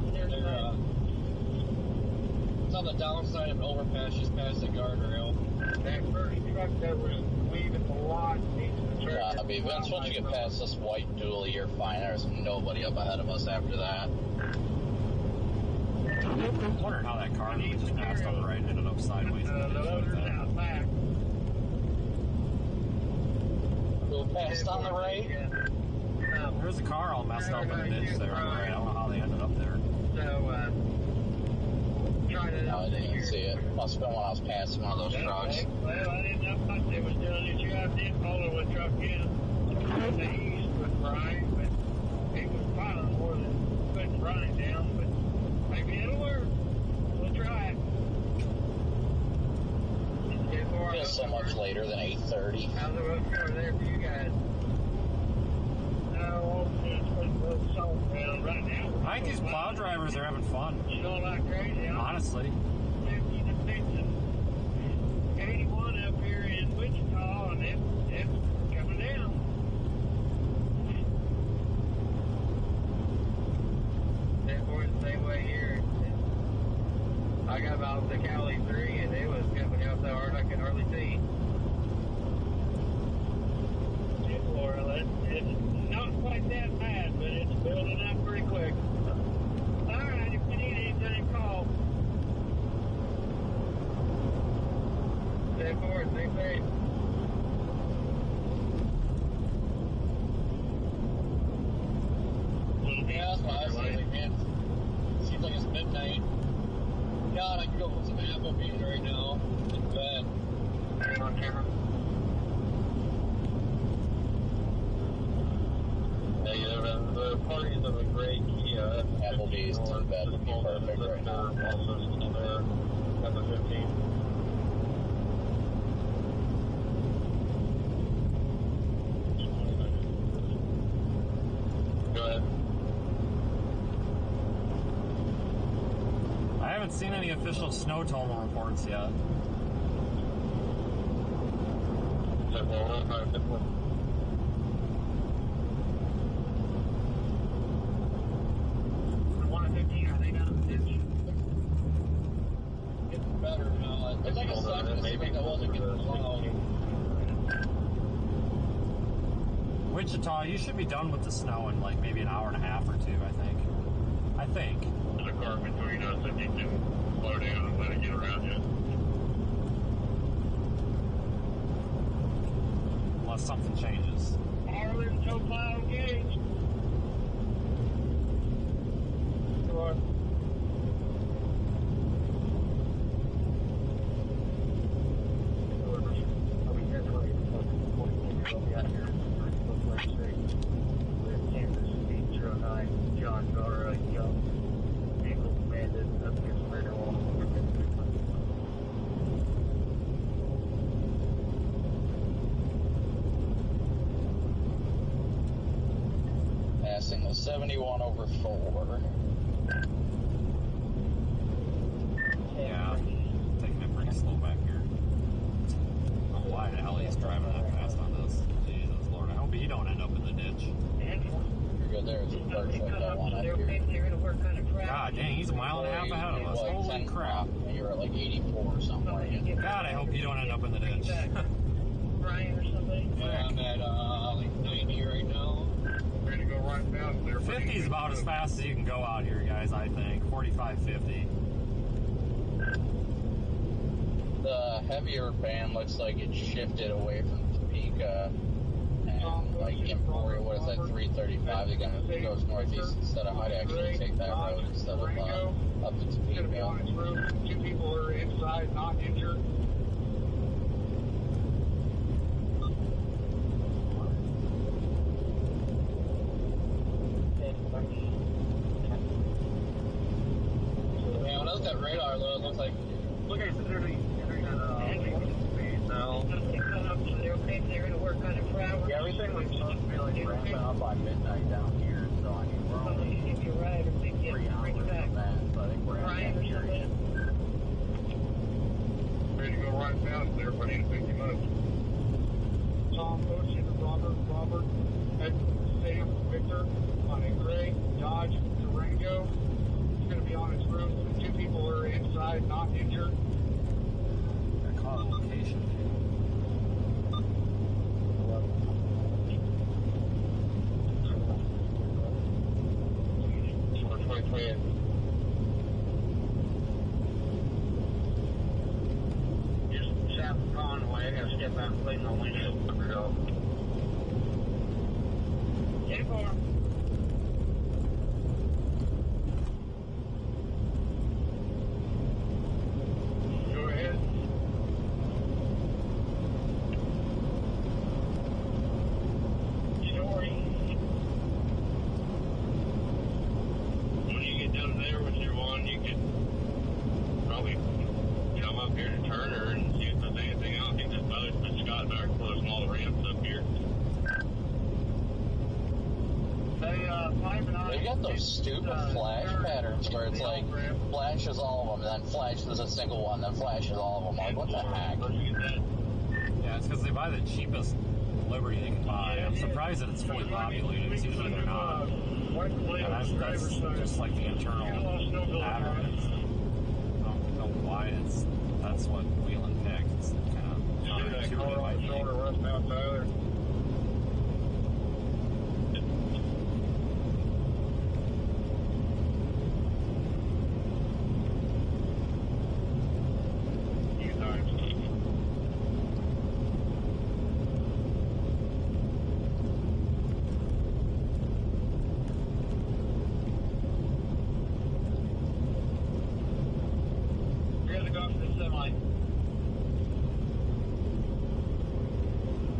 It's on the downside of an overpass just past the guardrail. That first truck that was leaving the lot needs to turn. Yeah, I mean, once you get past this white dually, you're fine. There's nobody up ahead of us after that. I'm wondering how that car that just passed on the right and ended up sideways in the ditch like that. Who passed on the right? There's a car all messed up in the ditch there on the right. I don't know how they ended up there. So, No, I didn't even see it. Must have been when I was passing one of those trucks. Well, I didn't know what they was doing. This year I did follow what truck in. The east was Brian, but he was piling more than putting Brian down. But maybe it'll work. We'll try it. It's so much later than 8:30. How's the road going there for you guys? No, it's salt around right now. I think these plow drivers are having fun. You know, like crazy. Honestly. 81 up here in Wichita, and it's coming down. That boy's the same way here. I got about the Cali 3, and it was coming out so hard I could hardly see. Well, it's not quite that bad, but it's building up pretty quick. All right, if you need anything, call. Stay forward, stay safe. Yeah, that's what I was thinking, man. Seems like it's midnight. God, I could go with some Applebee's right now in bed. Are you on camera? The parties of a great Kia. Applebee's to bed would be perfect right now. Also still there. Number 15. Go ahead. I haven't seen any official snow total reports yet. It's better now. It's like a second maybe that wasn't getting plowed. Wichita, you should be done with the snow in like maybe an hour and a half or two, I think. The car between us and you can slow down and let it get around you. Unless something changes. Harlan, tow plow engaged. Come on. 71 over 4. Yeah, taking it pretty slow back here. I don't know why the hell he's driving that fast on this. Jesus Lord, I hope he don't end up in the ditch. You're good there. It's perfect. I want up here. God dang, he's a mile and a half ahead of us. Holy crap. And you were at like 84 or something. God, I hope you don't end up in the ditch. Brian or somebody. Yeah, I'm at like 90 right now. Ready to go right down there. 50 is about as fast as you can go out here, guys, I think. 45, 50. The heavier band looks like it shifted away from Topeka. And like Emporia, what is that, 335? They're going to go northeast instead. I might actually take that road instead of up to Topeka. 2 people are inside, not injured. Yeah, when I looked at radar, though, it looks like it's literally entering at speed now. They're going to work on it for hours. Yeah, everything was supposed to be like ramping up by midnight down here, so I mean, we're only If you're right, if they get 3 hours bring it back. from that, so I think we're at Brian that or period. Ready to go right down there. Everybody to pick him up. Tom, Ocean, Robert, Ed, Sam, Victor, on a gray, Dodge, Durango. It's going to be on its route. 2 people are inside, not injured. I call it location. Just south of Conway, I gotta step out and clean my windshield covered up. Go ahead. When you get down there with your one, you could probably come up here to Turner and see if there's anything else. I think there's probably been Scott back closing all the ramps up here. They got those stupid flash patterns where it's like flashes all of them, and then flashes a single one, then flashes all of them. Like, what the heck? Yeah, it's because they buy the cheapest Liberty they can buy. I'm surprised that it's fully populated. It's usually they're not. Yeah, that's just like the internal pattern. I don't know why that's what Wheeling picked. It's kind of counterintuitive, I think.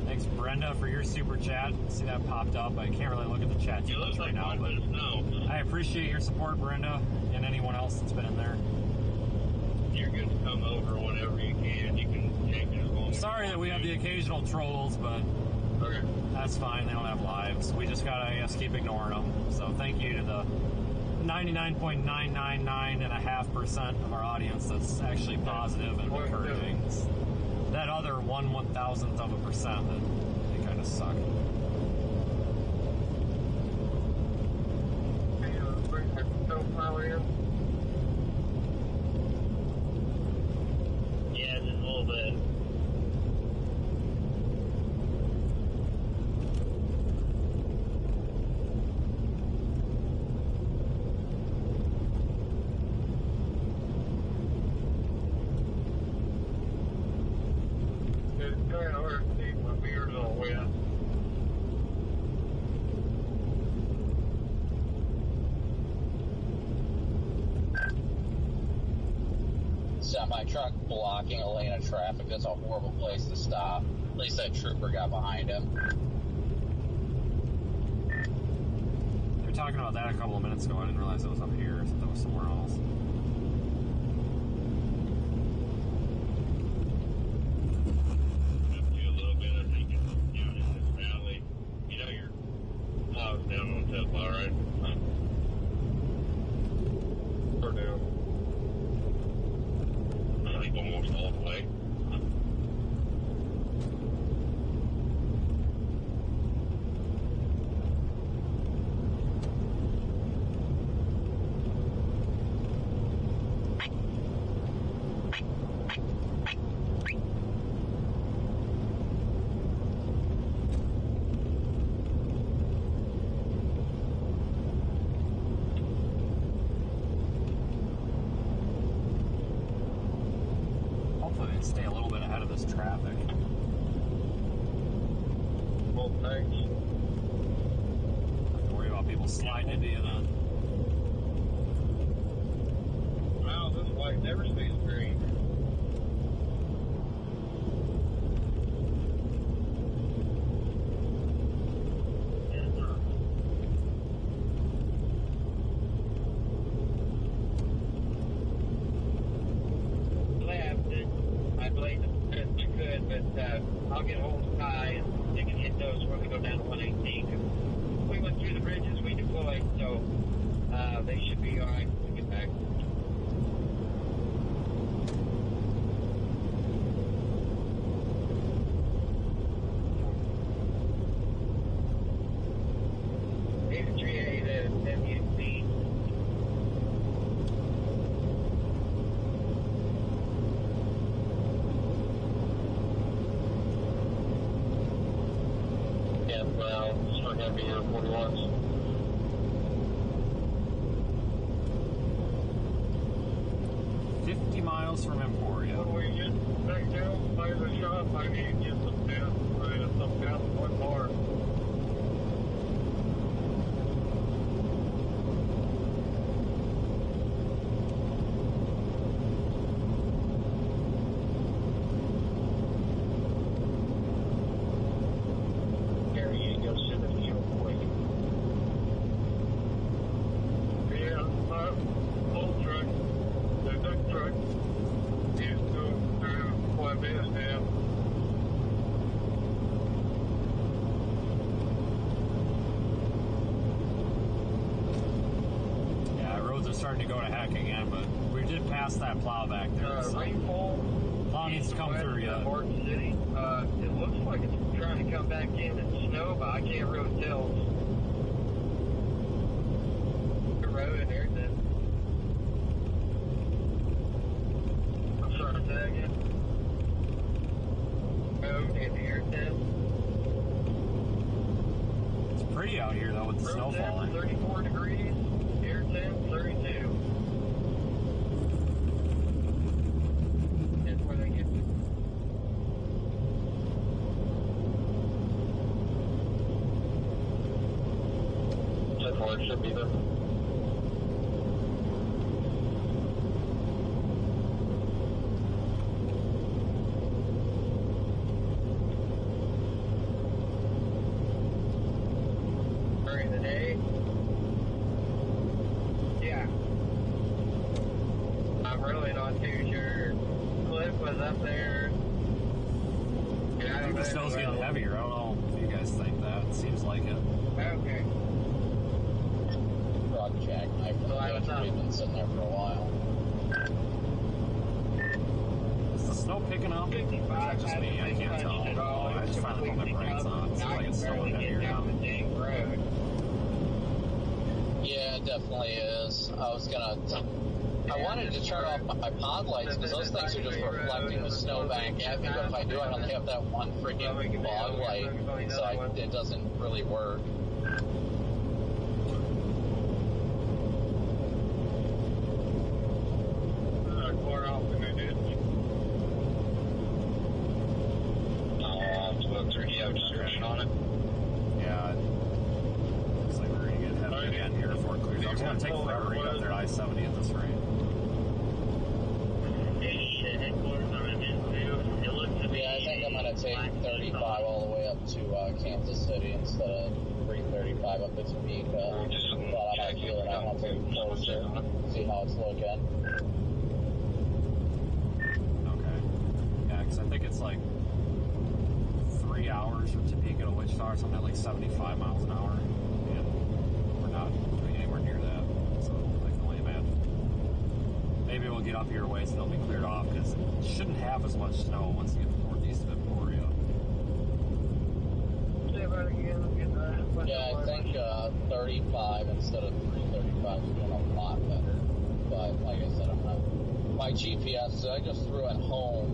Thanks, Brenda, for your super chat. See that popped up. I can't really look at the chat too much right now, but I appreciate your support, Brenda, and anyone else that's been in there. You're good to come over whenever you can. You can take it as long as Sorry that we have the occasional trolls, but that's fine. They don't have lives. We just gotta, I guess, keep ignoring them. So thank you to the 99.999.5% of our audience that's actually positive and encouraging. It's that other 1/1000th of a percent that they kind of suck. Yeah, just a little bit. Semi-truck blocking a lane of traffic. That's a horrible place to stop. At least that trooper got behind him. We were talking about that a couple of minutes ago. I didn't realize it was up here. I thought that was somewhere else. Down on the top, all right. try and stay a little bit ahead of this traffic. Well, thanks. Don't worry about people sliding into you then. Wow, this light never stays green. I'll get hold of Ty and they can hit those when we go down to 118. Cause we went through the bridges we deployed, so they should be all right when we get back. Be here 41s. 50 miles from Emporia. What do we get back down by the shop? I need to get some gas, some gas in one bar. Starting to go to heck again, but we did pass that plow back there. So rainfall. Plow needs to come through yet. City. It looks like it's trying to come back in and snow, but I can't really tell. The road and everything. I'm sorry, say that again. Road and everything. It's pretty out here though with the snow falling. 34 degrees. Air temp 32. That's where they get me. That's where it should be there. During the day. I'm really not too sure. Cliff was up there. I think the snow's getting heavier. I don't know if you guys think that. It seems like it. I Okay. we've been sitting there for a while. Is the snow picking up? Or is that just me? I can't tell. I just finally put my brakes on. It seems like it's snowing heavier now. Yeah, it definitely is. I wanted to turn off my pod lights because those things are just reflecting the snow back at me, but if I do, I only have that one freaking fog light, so it doesn't really work. Description on it. Yeah. Looks like we're going to get heavy again here before it clears up. It's going to take forever to get up there to I-70 at this rate. Yeah, I think I'm going to take 35 all the way up to Kansas City instead of 335 up to Topeka. Thought I might feel it out a little closer, see how it's looking. Okay. Yeah, because I think it's like 3 hours from Topeka to Wichita or something at like 75 miles an hour. And we're not doing anywhere near that. So I can only imagine. Maybe we'll get up your way so they'll be cleared off because it shouldn't have as much snow once you get northeast of Emporia. Yeah, I think 35 instead of 335 is doing a lot better. But like I said, my GPS, so I just threw it home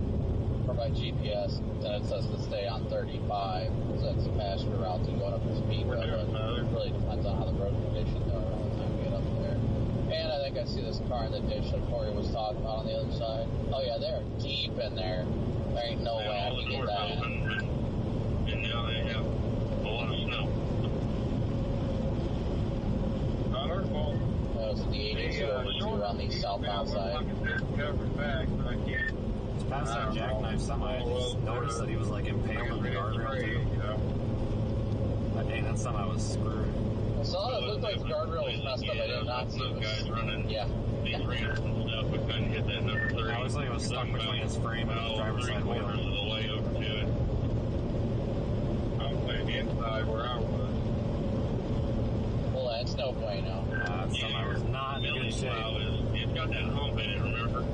for my GPS, and it says to stay on 35, because that's a faster route to go up to Topeka, but it really depends on how the road conditions are all the time we get up there. And I think think I see this car in the ditch that Corey was talking about on the other side. Oh yeah, they're deep in there. There ain't no way I can get that in. And now they have a lot of snow. Not our fault. It's the 82 over 2 on the southbound side. Past that jackknife semi, I just noticed that he was like impaled in the guardrail too. Dang, that semi was screwed. I saw it looked like the guardrail was messed up. I did not see it. Guys running yeah. these ramps and stuff. We couldn't hit that number 30. I looks like it was stuck between his frame and his driver's side wheel. Of the way over to it. I'm playing inside where I was. Well, that's no bueno. That semi was not in good shape. It's got that hump in it, remember?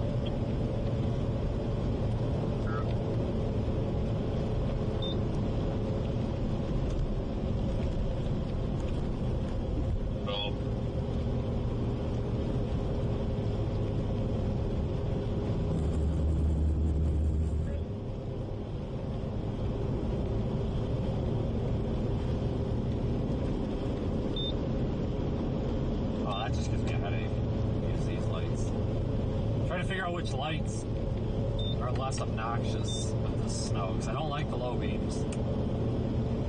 Which lights are less obnoxious with the snow, because I don't like the low beams.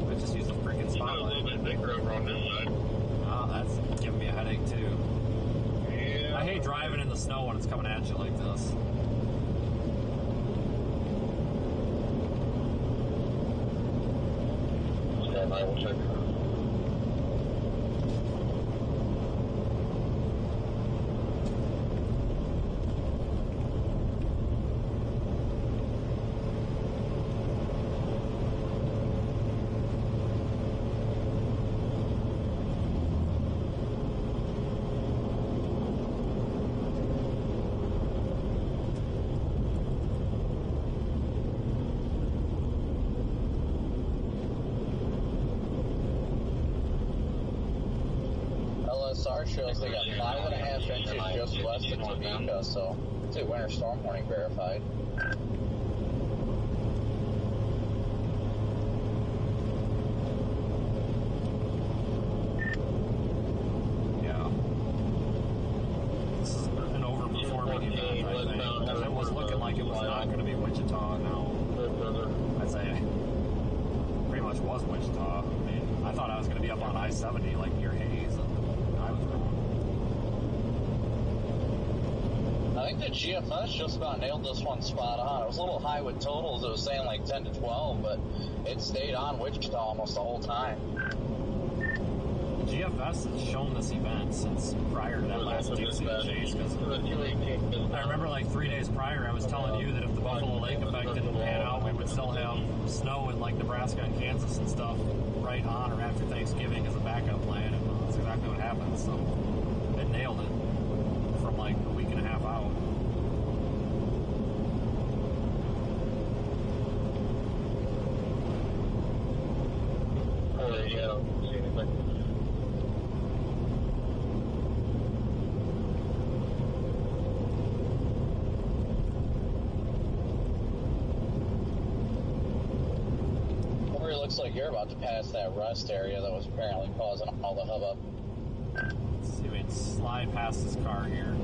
I just use the freaking spotlight. A little bit thicker over on this side. Oh, that's giving me a headache too. Yeah. I hate driving in the snow when it's coming at you like this. Stand by, we'll check. Shows they got 5.5 inches just west of Topeka, so it's a winter storm warning verified. Yeah. This is an overperforming event, I think, because it was looking like it was not going to be Wichita. Now, I'd say it pretty much was Wichita. I mean, I thought I was going to be up on I-70, like near Hayes. I think the GFS just about nailed this one spot on. It was a little high with totals. It was saying like 10 to 12, but it stayed on Wichita almost the whole time. GFS has shown this event since prior to that last Dixie chase, because I remember like 3 days prior I was telling you that if the Buffalo Lake effect didn't pan out, we would still have snow in like Nebraska and Kansas and stuff right on or after Thanksgiving as a backup plan, and that's exactly what happened. So it nailed it from like a week and a half out. Oh, yeah, I don't see anything. It looks like you're about to pass that rust area that was apparently causing all the hubbub. Let's see if we can slide past this car here.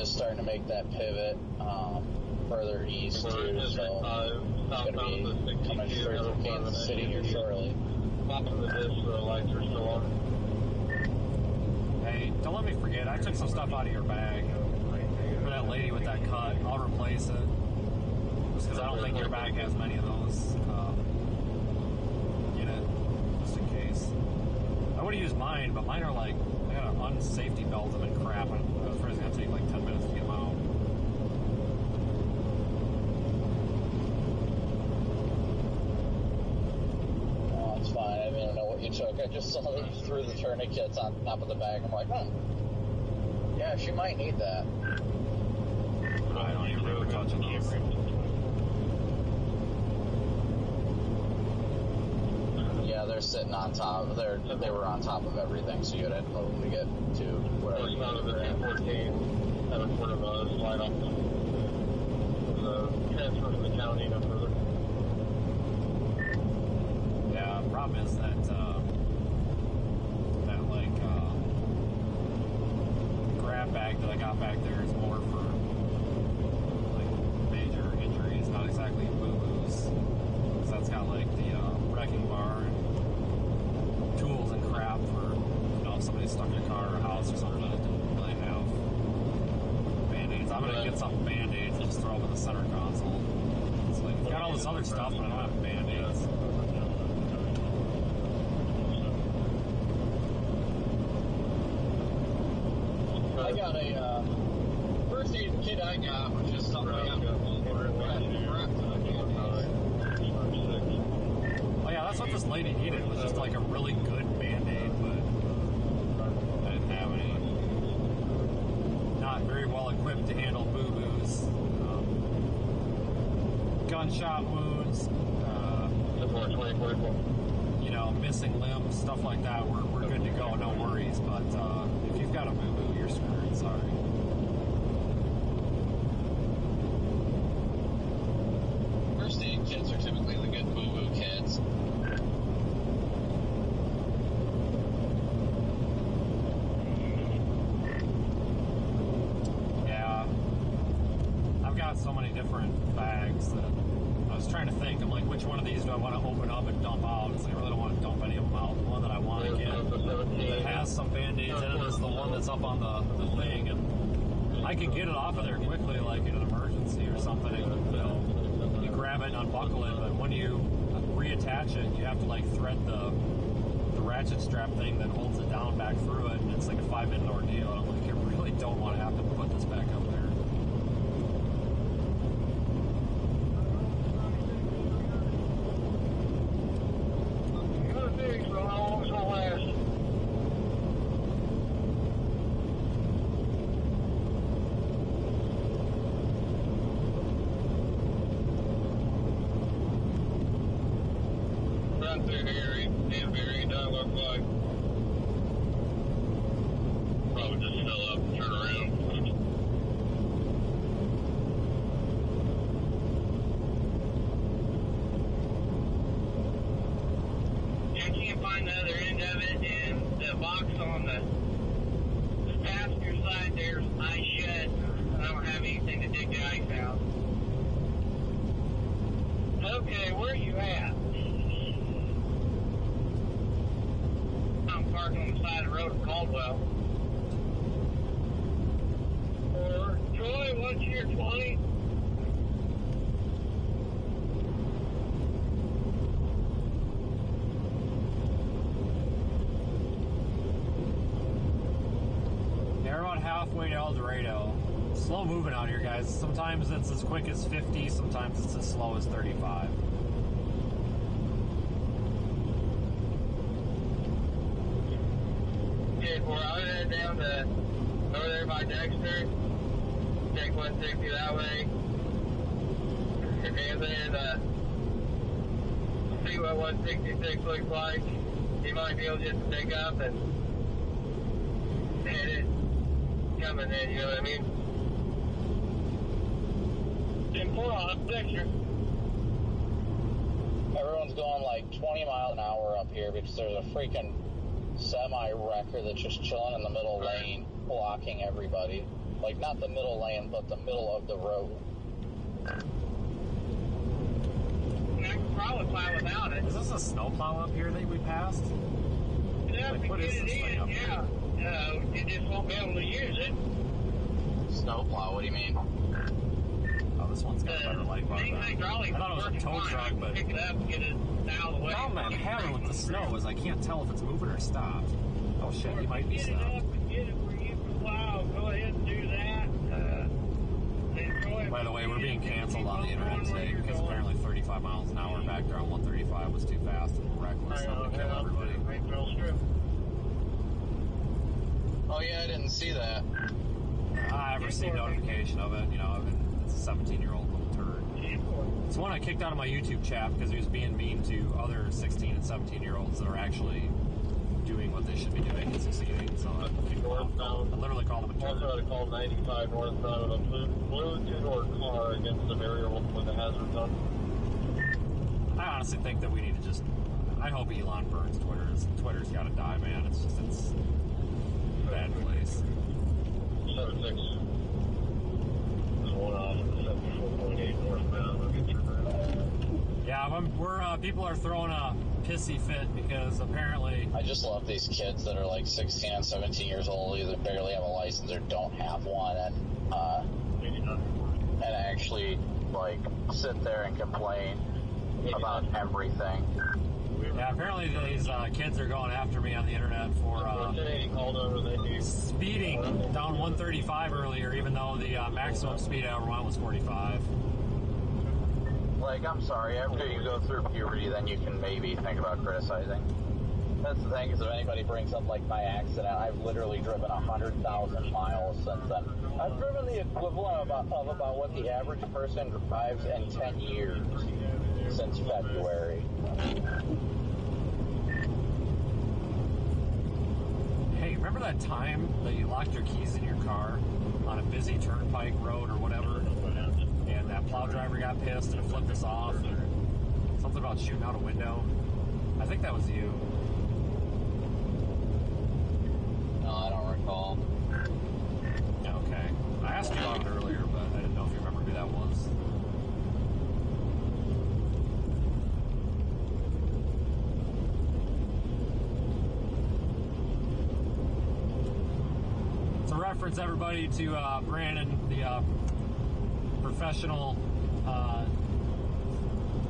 Starting to make that pivot further east too, so it's going to be coming straight through Kansas City here shortly. Bottom of this, the lights are still on. Hey, don't let me forget, I took some stuff out of your bag for that lady with that cut. I'll replace it, just because I don't think your bag has many of those in it, just in case. I would have used mine, but mine are like, I got an unsafety belt them and crap. I was afraid it's going to take like 10 minutes to get them out. Oh, it's fine. I mean, I don't know choke. I just saw that you threw the tourniquets on top of the bag. I'm like, yeah, she might need that. I don't even remember touching those. Yeah, they're sitting on top. They were on top of everything, so you had to move them to get to whatever. It's not the 1014 at a quarter mile slide off the transfer from the county no further. Yeah, problem is that grab bag that I got back there is more for like major injuries, not exactly boo-boos. So that's got like the wrecking bar and tools and crap for, if somebody's stuck in a car or a house or something that didn't really have band-aids. I'm gonna get some band-aids and just throw them in the center console. It's like, got all this other stuff, but I don't have band-aids. I got a first aid kit I got, which is something I got. Oh yeah, that's what this lady needed, was just like a really good band-aid, but I didn't have any. Not very well equipped to handle boo-boos. Gunshot wounds, missing limbs, stuff like that, we're good to go, no worries, but if you've got a boo-boo, you're screwed, sorry. First aid kits are typically the good boo-boo kits. Yeah. I've got so many different bags that I was trying to think, I'm like, which one of these do I want to open up and dump out? It's like, I really don't want to dump any of them out. The one that I want to get that has some band-aids in it is the one that's up on the thing, and I can get it off of there quickly, like in an emergency or something. You grab it and unbuckle it, but when you reattach it, you have to like thread the ratchet strap thing that holds it down back through it, and it's like a 5-minute ordeal. And I'm like, I really don't want to have to put this back up there. Slow moving out here, guys. Sometimes it's as quick as 50, sometimes it's as slow as 35. Okay, for I'll head down to over there by Dexter, take 160 that way, and then see what 166 looks like. You might be able just to pick up and hit it coming in, you know what I mean? 10-4 on Dexter. Everyone's going like 20 miles an hour up here because there's a freaking semi-wrecker that's just chilling in the middle lane, blocking everybody. Like, not the middle lane, but the middle of the road. I could probably fly without it. Is this a snowplow up here that we passed? Yeah, like, what is this thing up here? You just won't be able to use it. Snowplow, what do you mean? Oh, this one's got a better light bar. I thought it was a tow truck, but pick it up and get it out of the way. The problem I'm having with the snow is I can't tell if it's moving or stopped. Oh shit, you might be Get stopped. it up and get it where you can plow. Go ahead and do that. Might By the way, we're being canceled on the internet today because apparently 35 miles an hour back there on 135 was too fast and reckless enough to kill everybody. Oh yeah, I didn't see that. I've received notification of it. You know, it's a 17-year-old little turd. It's one I kicked out of my YouTube chat because he was being mean to other 16 and 17-year-olds that are actually doing what they should be doing and succeeding. So I literally called him a turd. Also, I called 95 northbound of a blue two-door car against the barrier with the hazards on. I honestly think that we need to just. I hope Elon burns Twitter. Twitter's got to die, man. It's a bad place. 76. There's one off at 74.8 northbound. I'll get your Yeah, people are throwing a pissy fit because apparently. I just love these kids that are like 16 and 17 years old, either barely have a license or don't have one, and actually like sit there and complain about everything. Yeah, apparently these kids are going after me on the internet for speeding down 135 earlier, even though the maximum speed I ever went was 45. Like, I'm sorry, after you go through puberty, then you can maybe think about criticizing. That's the thing, is if anybody brings up, like, my accident, I've literally driven 100,000 miles since then. I've driven the equivalent of about what the average person drives in 10 years since February. Hey, remember that time that you locked your keys in your car on a busy turnpike road or whatever, and that plow driver got pissed and it flipped us off, or something about shooting out a window? I think that was you. No, I don't recall. Okay. I asked you about it earlier, but I didn't know if you remember who that was. To reference everybody to Brandon, the professional,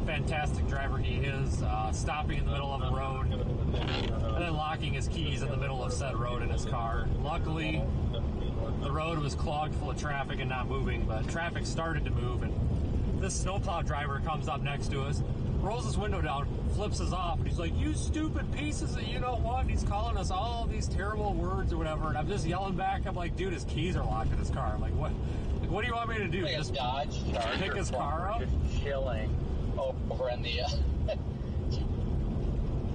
fantastic driver he is, stopping in the middle of a road and then locking his keys in the middle of said road in his car. Luckily, the road was clogged full of traffic and not moving, but traffic started to move, and this snowplow driver comes up next to us, rolls his window down, flips us off, and he's like, "You stupid pieces of you know what?" And he's calling us all these terrible words or whatever, and I'm just yelling back. I'm like, "Dude, his keys are locked in his car. Like, what do you want me to do? Like just a Dodge Charger pick his car up?" Just chilling over in the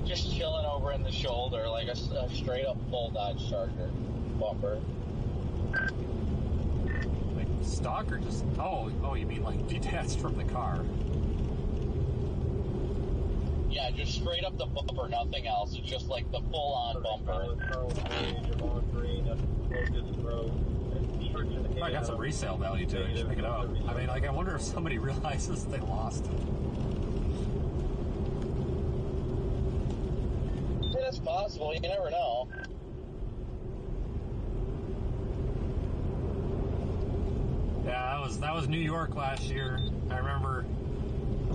just chilling over in the shoulder, like a straight up full Dodge Charger bumper. Like stock or just oh, you mean like detached from the car? Yeah, just straight up the bumper, nothing else. It's just like the full on bumper. I got some resale value to it. You should pick it up. I mean, like, I wonder if somebody realizes they lost it. Yeah, that's possible. You never know. Yeah, that was New York last year. I remember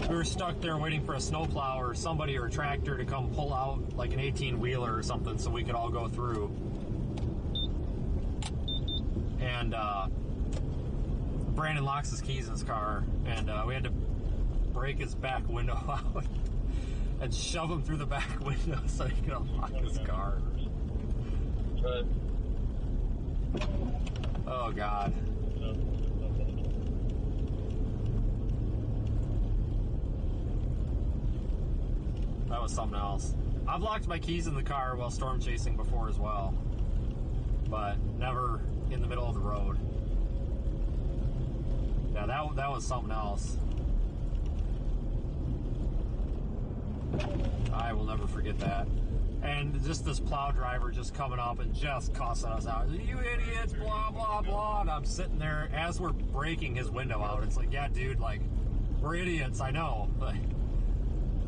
we were stuck there waiting for a snowplow or somebody or a tractor to come pull out like an 18-wheeler or something so we could all go through. And Brandon locks his keys in his car, and we had to break his back window out and shove him through the back window so he could unlock his car. Oh, God. That was something else. I've locked my keys in the car while storm chasing before as well, but never in the middle of the road. Yeah, that was something else. I will never forget that. And just this plow driver just coming up and just cussing us out. "You idiots, blah, blah, blah." And I'm sitting there as we're breaking his window out. It's like, yeah, dude, like, we're idiots, I know. But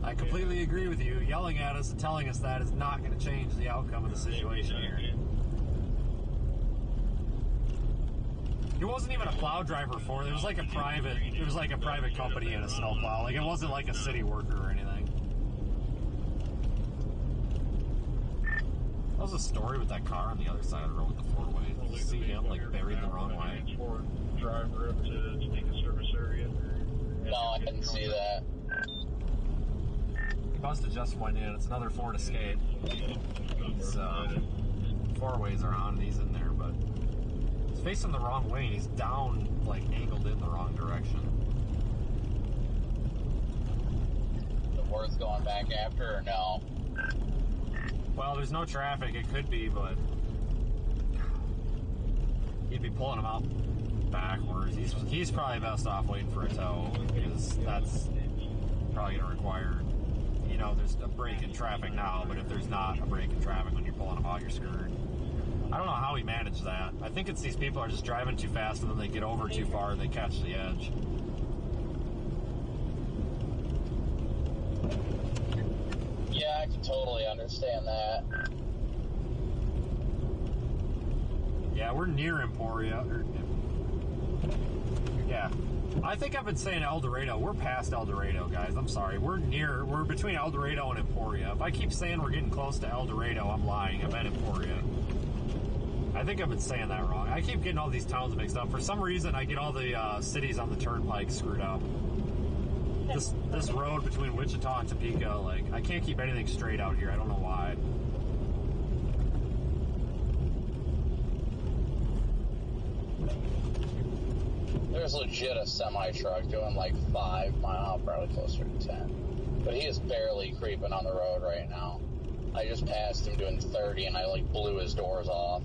I completely agree with you. Yelling at us and telling us that is not going to change the outcome of the situation here. It wasn't even a plow driver for it. It was like a private company in a snowplow. Like, it wasn't like a city worker or anything. That was a story with that car on the other side of the road with the four-way. Did you see him, like, buried the wrong way? Driver up to take a service I didn't see that. He must have just went in. It's another Ford Escape. He's, four ways are on and he's in there, but he's facing the wrong way and he's down, like, angled in the wrong direction. Is it worth going back after or no? Well, there's no traffic. It could be, but he'd be pulling him out backwards. He's probably best off waiting for a tow because that's probably going to require, you know, there's a break in traffic now, but if there's not a break in traffic when you're pulling him out, you're screwed. I don't know how he managed that. I think it's these people are just driving too fast and then they get over too far and they catch the edge. Yeah, I can totally understand that. Yeah, we're near Emporia. Yeah. I think I've been saying El Dorado. We're past El Dorado, guys. I'm sorry. We're between El Dorado and Emporia. If I keep saying we're getting close to El Dorado, I'm lying. I'm at Emporia. I think I've been saying that wrong. I keep getting all these towns mixed up. For some reason, I get all the cities on the turnpike screwed up. This road between Wichita and Topeka, like, I can't keep anything straight out here. I don't know why. There's legit a semi-truck doing like 5 miles, probably closer to 10. But he is barely creeping on the road right now. I just passed him doing 30 and I like blew his doors off.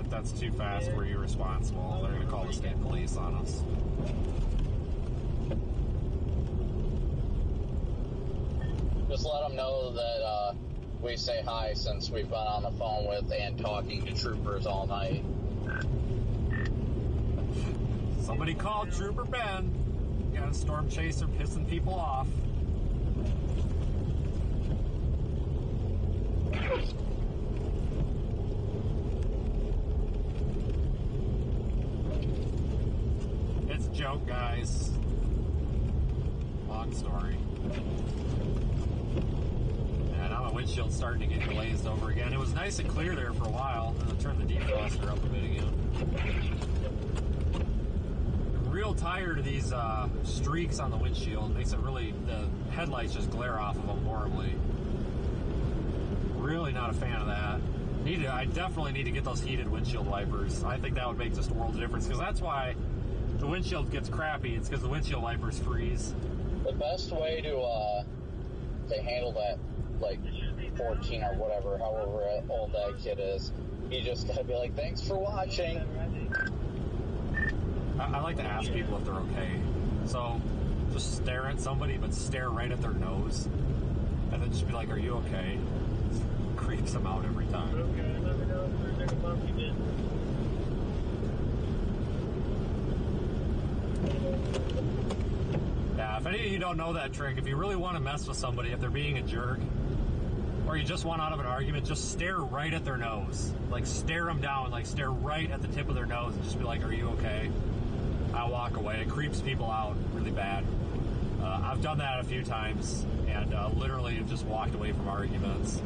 That's too fast. We're irresponsible. They're going to call the state police on us. Just let them know that we say hi since we've been on the phone with and talking to troopers all night. Somebody called Trooper Ben. Got a storm chaser pissing people off. It's a joke, guys. Long story. And now my windshield's starting to get glazed over again. It was nice and clear there for a while, and then I turned the defroster up a bit again. I'm real tired of these streaks on the windshield. It makes it really, the headlights just glare off of them horribly. Really not a fan of that. I definitely need to get those heated windshield wipers. I think that would make just a world of difference, because that's why the windshield gets crappy. It's because the windshield wipers freeze. The best way to handle that, like 14 or whatever, however old that kid is, you just gotta be like, thanks for watching. I like to ask people if they're okay. So just stare at somebody, but stare right at their nose, and then just be like, are you okay? It creeps them out every time. Okay, let me know if there's any bumps you did. Yeah, if any of you don't know that trick, if you really want to mess with somebody, if they're being a jerk, or you just want out of an argument, just stare right at their nose. Like, stare them down, like, stare right at the tip of their nose and just be like, are you okay? I'll walk away. It creeps people out really bad. I've done that a few times, and literally have just walked away from arguments.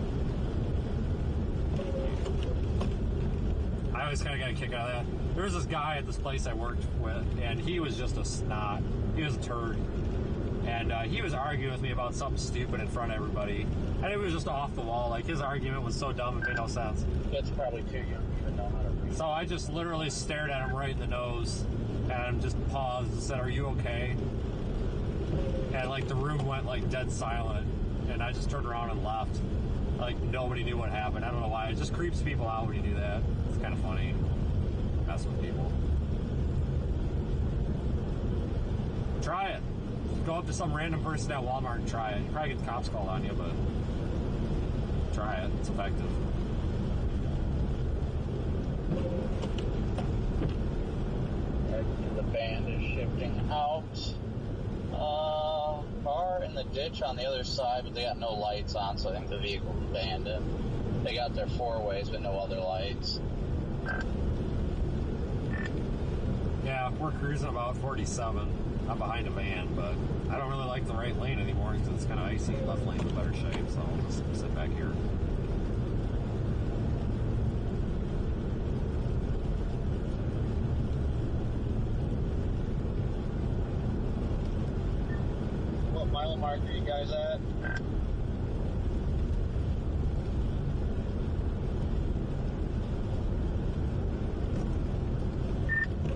I always kind of got a kick out of that. There was this guy at this place I worked with, and he was just a snot. He was a turd. And he was arguing with me about something stupid in front of everybody. And it was just off the wall. Like, his argument was so dumb it made no sense. That's probably too young to even know how to read. So I just literally stared at him right in the nose and just paused and said, are you okay? And, like, the room went, like, dead silent. And I just turned around and left. Like, nobody knew what happened. I don't know why. It just creeps people out when you do that. It's kind of funny. Mess with people. Try it. Go up to some random person at Walmart and try it. You probably get the cops called on you, but try it. It's effective. The band is shifting out. Car in the ditch on the other side, but they got no lights on, so I think the vehicle's abandoned. They got their four ways, but no other lights. Yeah, we're cruising about 47. I'm behind a van, but I don't really like the right lane anymore because it's kind of icy. Left lane's in better shape, so I'll just sit back here. mile mark are you guys at?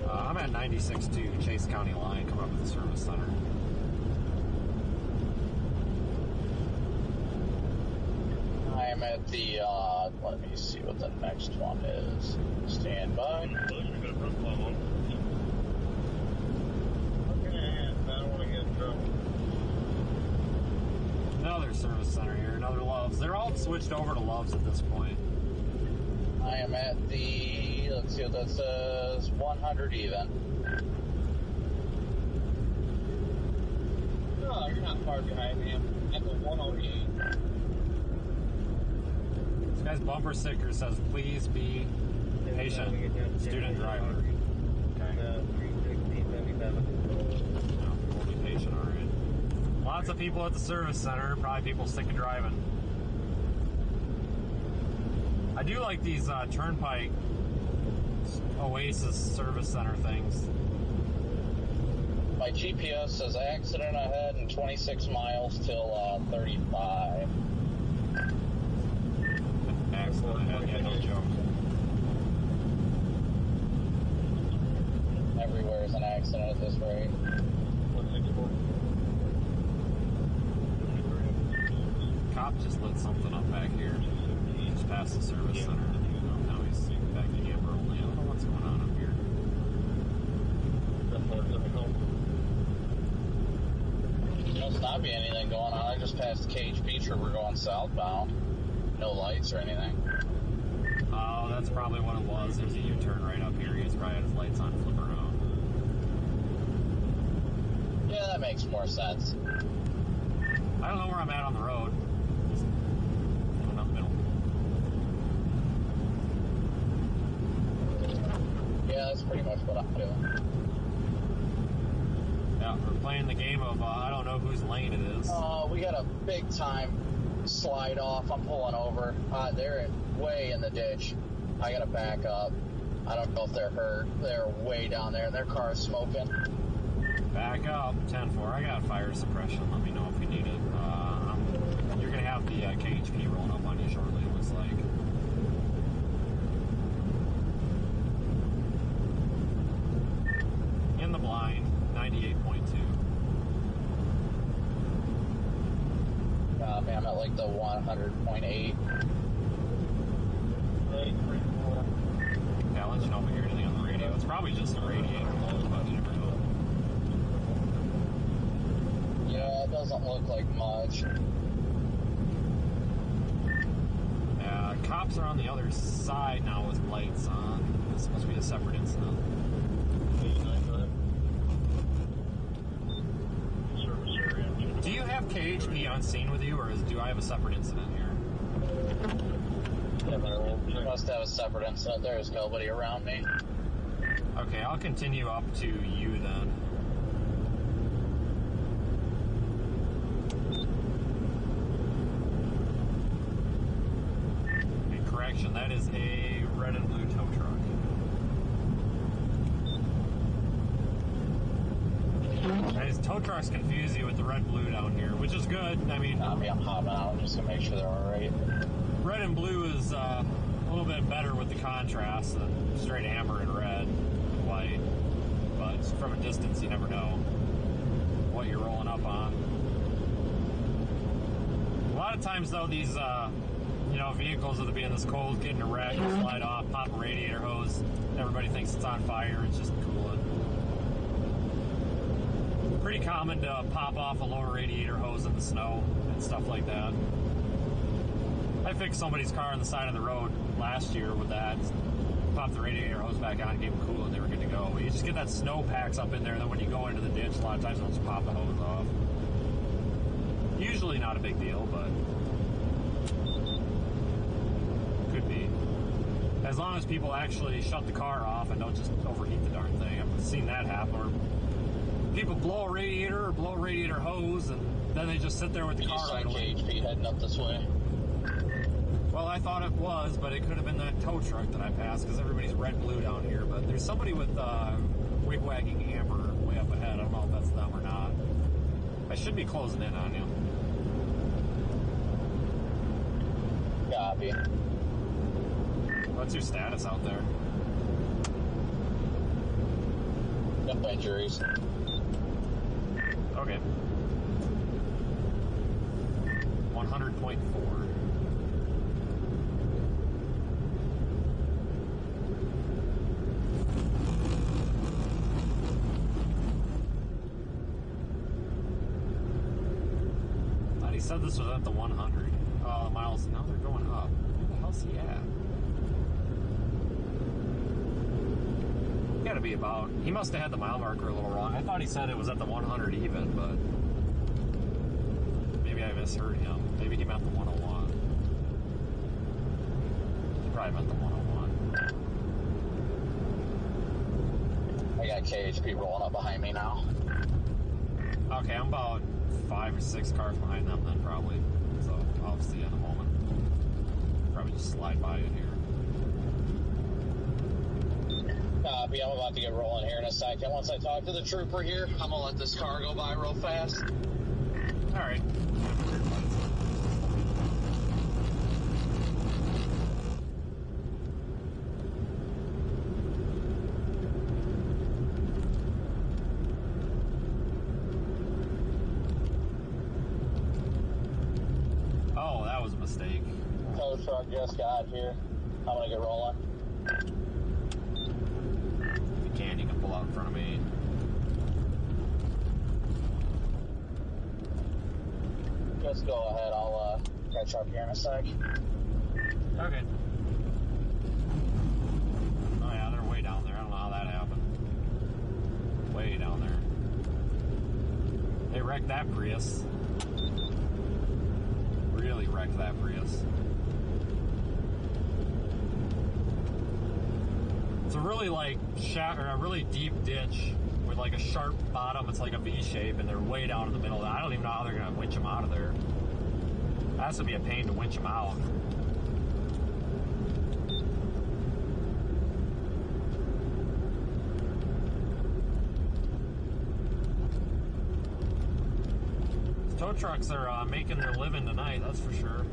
I'm at 96.2 Chase County line, coming up at the service center. I am at the, let me see what the next one is. Stand by. Okay, I don't want to get in trouble. Another service center here, another Love's. They're all switched over to Love's at this point. I am at the, let's see what that says, 100 even. No, you're not far behind me. I'm at the 108. This guy's bumper sticker says, please be patient, student driver. Okay. 360, 77. No, we'll be patient, all right. Lots of people at the service center, probably people sick of driving. I do like these Turnpike Oasis service center things. My GPS says accident ahead and 26 miles till 35. Accident ahead, yeah, no joke. Everywhere is an accident at this rate. 164. Cop just lit something up back here. Just past the service center. Now he's back to Amber only. I don't know what's going on up here. Must not be anything going on. I just passed Cage Beach River going southbound. No lights or anything. Oh, that's probably what it was. There's a U-turn right up here. He's probably had his lights on flipping around. Yeah, that makes more sense. I don't know where I'm at on the road. Just going up the middle. Yeah, that's pretty much what I'm doing. Yeah, we're playing the game of I don't know whose lane it is. We got a big time slide off. I'm pulling over. They're way in the ditch. I gotta back up. I don't know if they're hurt. They're way down there. Their car's smoking. Back up, 10-4. I got fire suppression. Let me know if you need it. You're gonna have the KHP rolling up on you shortly, it looks like. In the blind, 98.2. Man, I'm at like the 100.8. Yeah, I'll let you know if I hear anything on the radio. It's probably just the radiator low, but you never know. Yeah, it doesn't look like much. Cops are on the other side now with lights on. It's supposed to be a separate incident. Do you have KHP on scene with you, or do I have a separate incident here? You must have a separate incident. There's nobody around me. Okay, I'll continue up to you then. Okay, correction, that is a red and blue tow truck. These tow trucks confuse you with the red-blue down here, which is good. I mean, I'm hopping out just to make sure they're all right. Red and blue is a little bit better with the contrast than straight amber and red and white. But from a distance, you never know what you're rolling up on. A lot of times, though, these vehicles that are being this cold, getting a wreck, slide off, pop a radiator hose. Everybody thinks it's on fire. It's just cooling. Pretty common to pop off a lower radiator hose in the snow and stuff like that. I fixed somebody's car on the side of the road last year with that. Popped the radiator hose back on, gave them coolant, they were good to go. You just get that snow packs up in there, and then when you go into the ditch, a lot of times they'll just pop the hose off. Usually not a big deal, but could be. As long as people actually shut the car off and don't just overheat the darn thing. I've seen that happen. Or people blow a radiator or blow a radiator hose, and then they just sit there with the car idling. KHP heading up this way. Well, I thought it was, but it could have been that tow truck that I passed, because everybody's red-blue down here. But there's somebody with wig-wagging amber way up ahead. I don't know if that's them or not. I should be closing in on you. Copy. What's your status out there? No injuries. Okay. 100.4. Thought he said this was at the 100 miles. Now they're going up. Where the hell's he at? Gotta be about. He must have had the mile marker a little wrong. I thought he said it was at the 100 even, but maybe I misheard him. Maybe he meant the 101. He probably meant the 101. I got KHP rolling up behind me now. Okay, I'm about 5 or 6 cars behind them then probably. So I'll see you in a moment. Probably just slide by it here. Copy. I'm about to get rolling here in a second. Once I talk to the trooper here, I'm gonna let this car go by real fast. All right. Oh, that was a mistake. Tow truck just got here. I'm gonna get rolling. You can pull out in front of me. Just go ahead. I'll catch up here in a sec. Okay. Oh yeah, they're way down there. I don't know how that happened. Way down there. They wrecked that Prius. Really wrecked that Prius. It's a really a really deep ditch with like a sharp bottom. It's like a V shape, and they're way down in the middle. I don't even know how they're gonna winch them out of there. That has to be a pain to winch them out. Tow trucks are making their living tonight, that's for sure.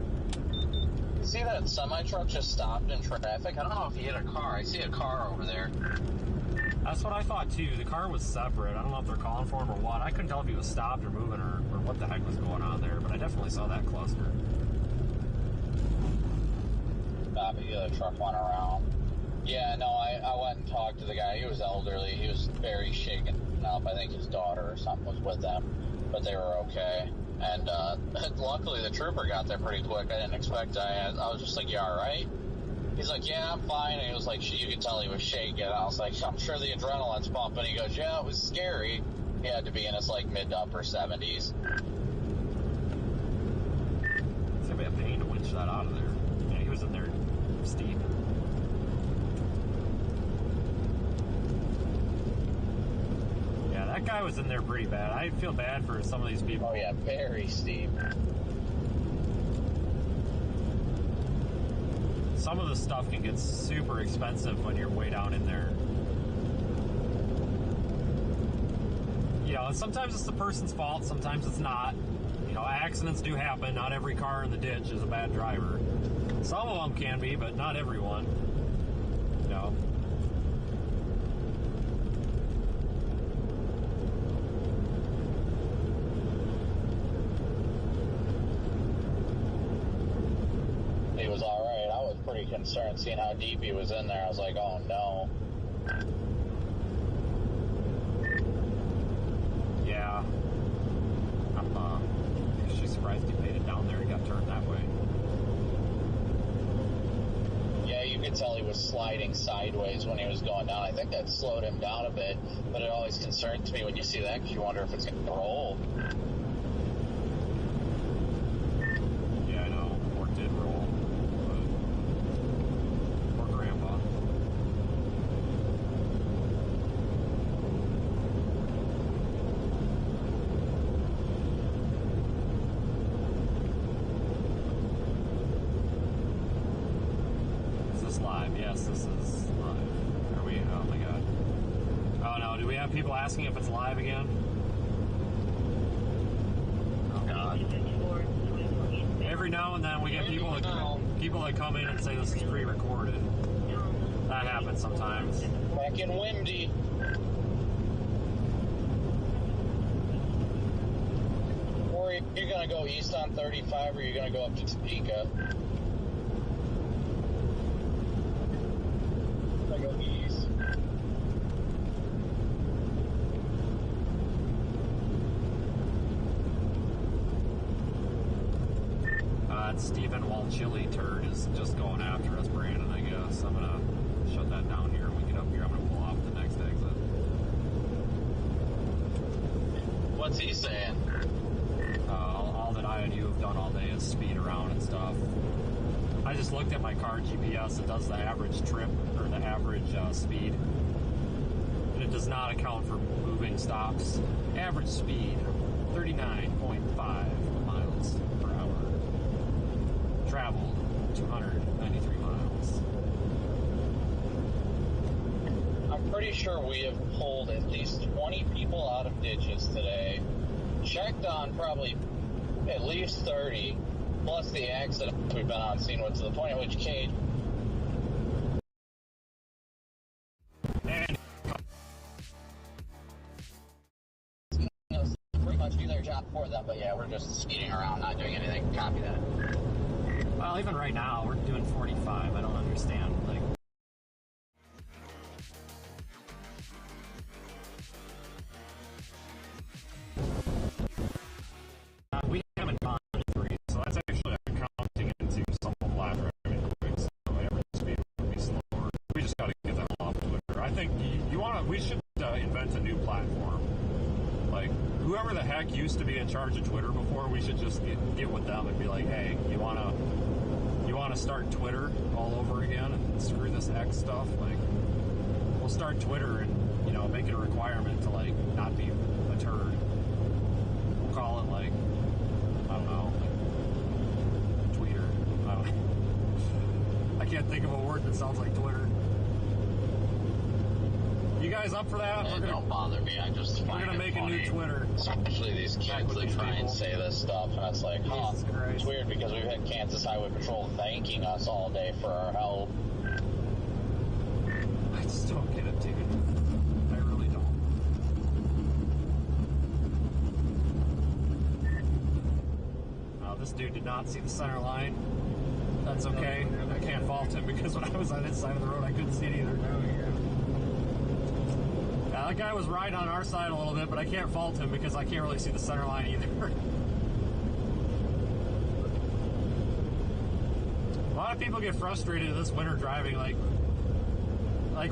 See that semi-truck just stopped in traffic? I don't know if he hit a car. I see a car over there. That's what I thought too. The car was separate. I don't know if they're calling for him or what. I couldn't tell if he was stopped or moving or what the heck was going on there, but I definitely saw that cluster. Copy. The other truck went around. Yeah, no, I went and talked to the guy. He was elderly. He was very shaken up. I think his daughter or something was with them, but they were okay. And luckily the trooper got there pretty quick. I didn't expect I was just like, you all right? He's like, yeah, I'm fine. And he was like, you could tell he was shaking. I was like, I'm sure the adrenaline's pumping. He goes, yeah, it was scary. He had to be in his like mid to upper 70s. It's gonna be a pain to winch that out of there. Yeah, he was in there steep. Yeah, that guy was in there pretty bad. I feel bad for some of these people. Oh yeah, very steep. Some of the stuff can get super expensive when you're way down in there. You know, and sometimes it's the person's fault, sometimes it's not. You know, accidents do happen. Not every car in the ditch is a bad driver. Some of them can be, but not everyone. You know. He was all right. I was pretty concerned seeing how deep he was in there. I was like, oh no. Yeah. I'm actually surprised he made it down there. He got turned that way. Yeah, you could tell he was sliding sideways when he was going down. I think that slowed him down a bit, but it always concerns me when you see that because you wonder if it's going to roll. Yeah, I know. Or did roll. But poor grandpa. Is this live? Yes, this is live. Are we? Oh my god. Oh no, do we have people asking if it's live again? people that come in and say this is pre-recorded. That happens sometimes. Back in Windy. Or you're going to go east on 35, or you're going to go up to Topeka? I go east. Stephen Walchilly turd is just going after us, Brandon, I guess. I'm going to shut that down here when we get up here. I'm going to pull off the next exit. What's he saying? All that I and you have done all day is speed around and stuff. I just looked at my car GPS. It does the average trip, or the average speed. And it does not account for moving stops. Average speed, 39.5 miles per hour. Traveled 293 miles. I'm pretty sure we have pulled at least 20 people out of ditches today. Checked on probably at least 30, plus the accidents we've been on scene with, to the point at which Cade pretty much do their job for them, but yeah, we're just speeding around, not doing anything. Copy that. Well, even right now, we're doing 45. I don't understand. Like, we haven't gone 3, so that's actually accounting into some of live driving quick, so average speed would be slower. We just got to get them off Twitter. I think we should invent a new platform. Like, whoever the heck used to be in charge of Twitter before, we should just get with them and be like, hey, you want to start Twitter all over again and screw this X stuff? Like, we'll start Twitter and, make it a requirement to, like, not be a turd. We'll call it, like, I don't know, like, Tweeter. I can't think of a word that sounds like Twitter. You guys up for that? Don't bother me. I just find we're gonna make funny. A new Twitter. Especially these kids that try and say this stuff, and it's like, it's weird because we've had Kansas Highway Patrol thanking us all day for our help. I just don't get it, dude. I really don't. This dude did not see the center line. That's okay. I can't fault him because when I was on this side of the road, I couldn't see it either. That guy was right on our side a little bit, but I can't fault him because I can't really see the center line either. A lot of people get frustrated this winter driving, like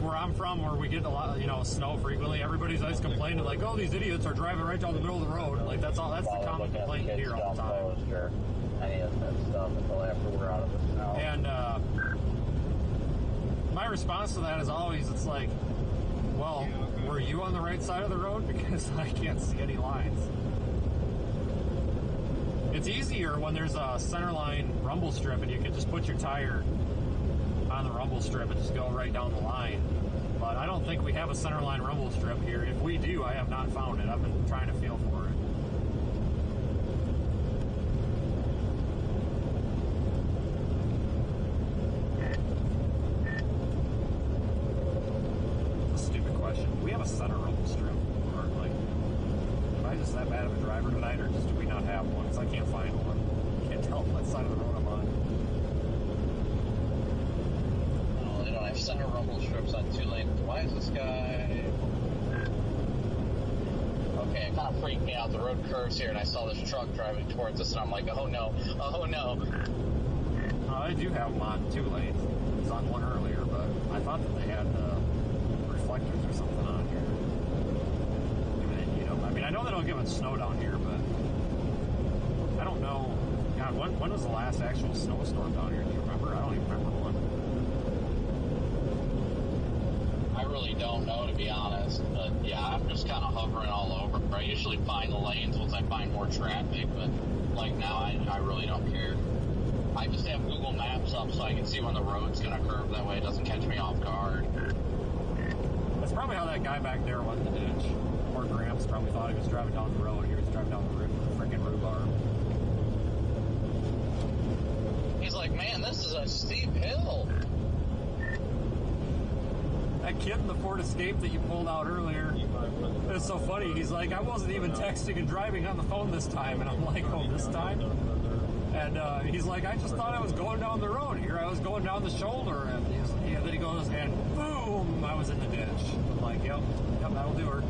where I'm from, where we get a lot, snow frequently. Everybody's always complaining, like, oh, these idiots are driving right down the middle of the road. Like, that's the common complaint you hear all the time. Any of that stuff until after we're out of the snow. And my response to that is always, it's like, well, were you on the right side of the road? Because I can't see any lines. It's easier when there's a centerline rumble strip and you can just put your tire on the rumble strip and just go right down the line. But I don't think we have a centerline rumble strip here. If we do, I have not found it. I've been trying to feel for it. Do we have a center rumble strip? Or, like, am I just that bad of a driver tonight, or just do we not have one? Because I can't find one. I can't tell what side of the road I'm on. No, they don't have center rumble strips on 2 lanes. Why is this guy... Okay, it kind of freaked me out. The road curves here, and I saw this truck driving towards us, and I'm like, oh no, oh no. They do have them on 2 lanes. It was on one earlier, but I thought that they had reflectors or something on here. I mean, I know they don't get much snow down here, but I don't know. God, when was the last actual snowstorm down here? Do you remember? I don't even remember one. I really don't know, to be honest. But yeah, I'm just kind of hovering all over. I usually find the lanes once I find more traffic, but like now, I really don't care. I just have Google Maps up so I can see when the road's going to curve. That way it doesn't catch me off guard. That's probably how that guy back there went in the ditch. Poor Gramps probably thought he was driving down the road. He was driving down the freaking rhubarb. He's like, man, this is a steep hill. That kid in the Ford Escape that you pulled out earlier, it's so funny. He's like, I wasn't even texting and driving on the phone this time. And I'm like, oh, this time? And he's like, I just thought I was going down the road here. I was going down the shoulder. And then he goes, and boom, I was in the ditch. I'm like, yep, that'll do her.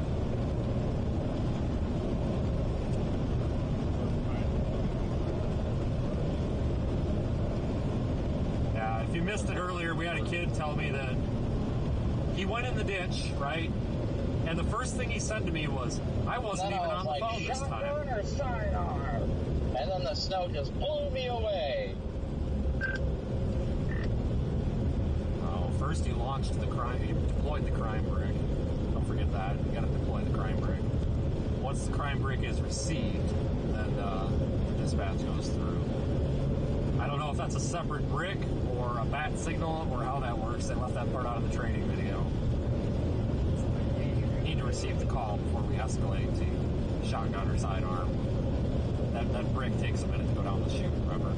Yeah, if you missed it earlier, we had a kid tell me that he went in the ditch, right? And the first thing he said to me was, I wasn't even on the phone this time. Or sidearm. And then the snow just blew me away. Oh, first he launched the crime, he deployed the crime brick. Don't forget that, you gotta deploy the crime brick. Once the crime brick is received, then the dispatch goes through. I don't know if that's a separate brick or a bat signal or how that works. They left that part out of the training video. You need to receive the call before we escalate to shotgun or sidearm. That brick takes a minute to go down the chute, remember?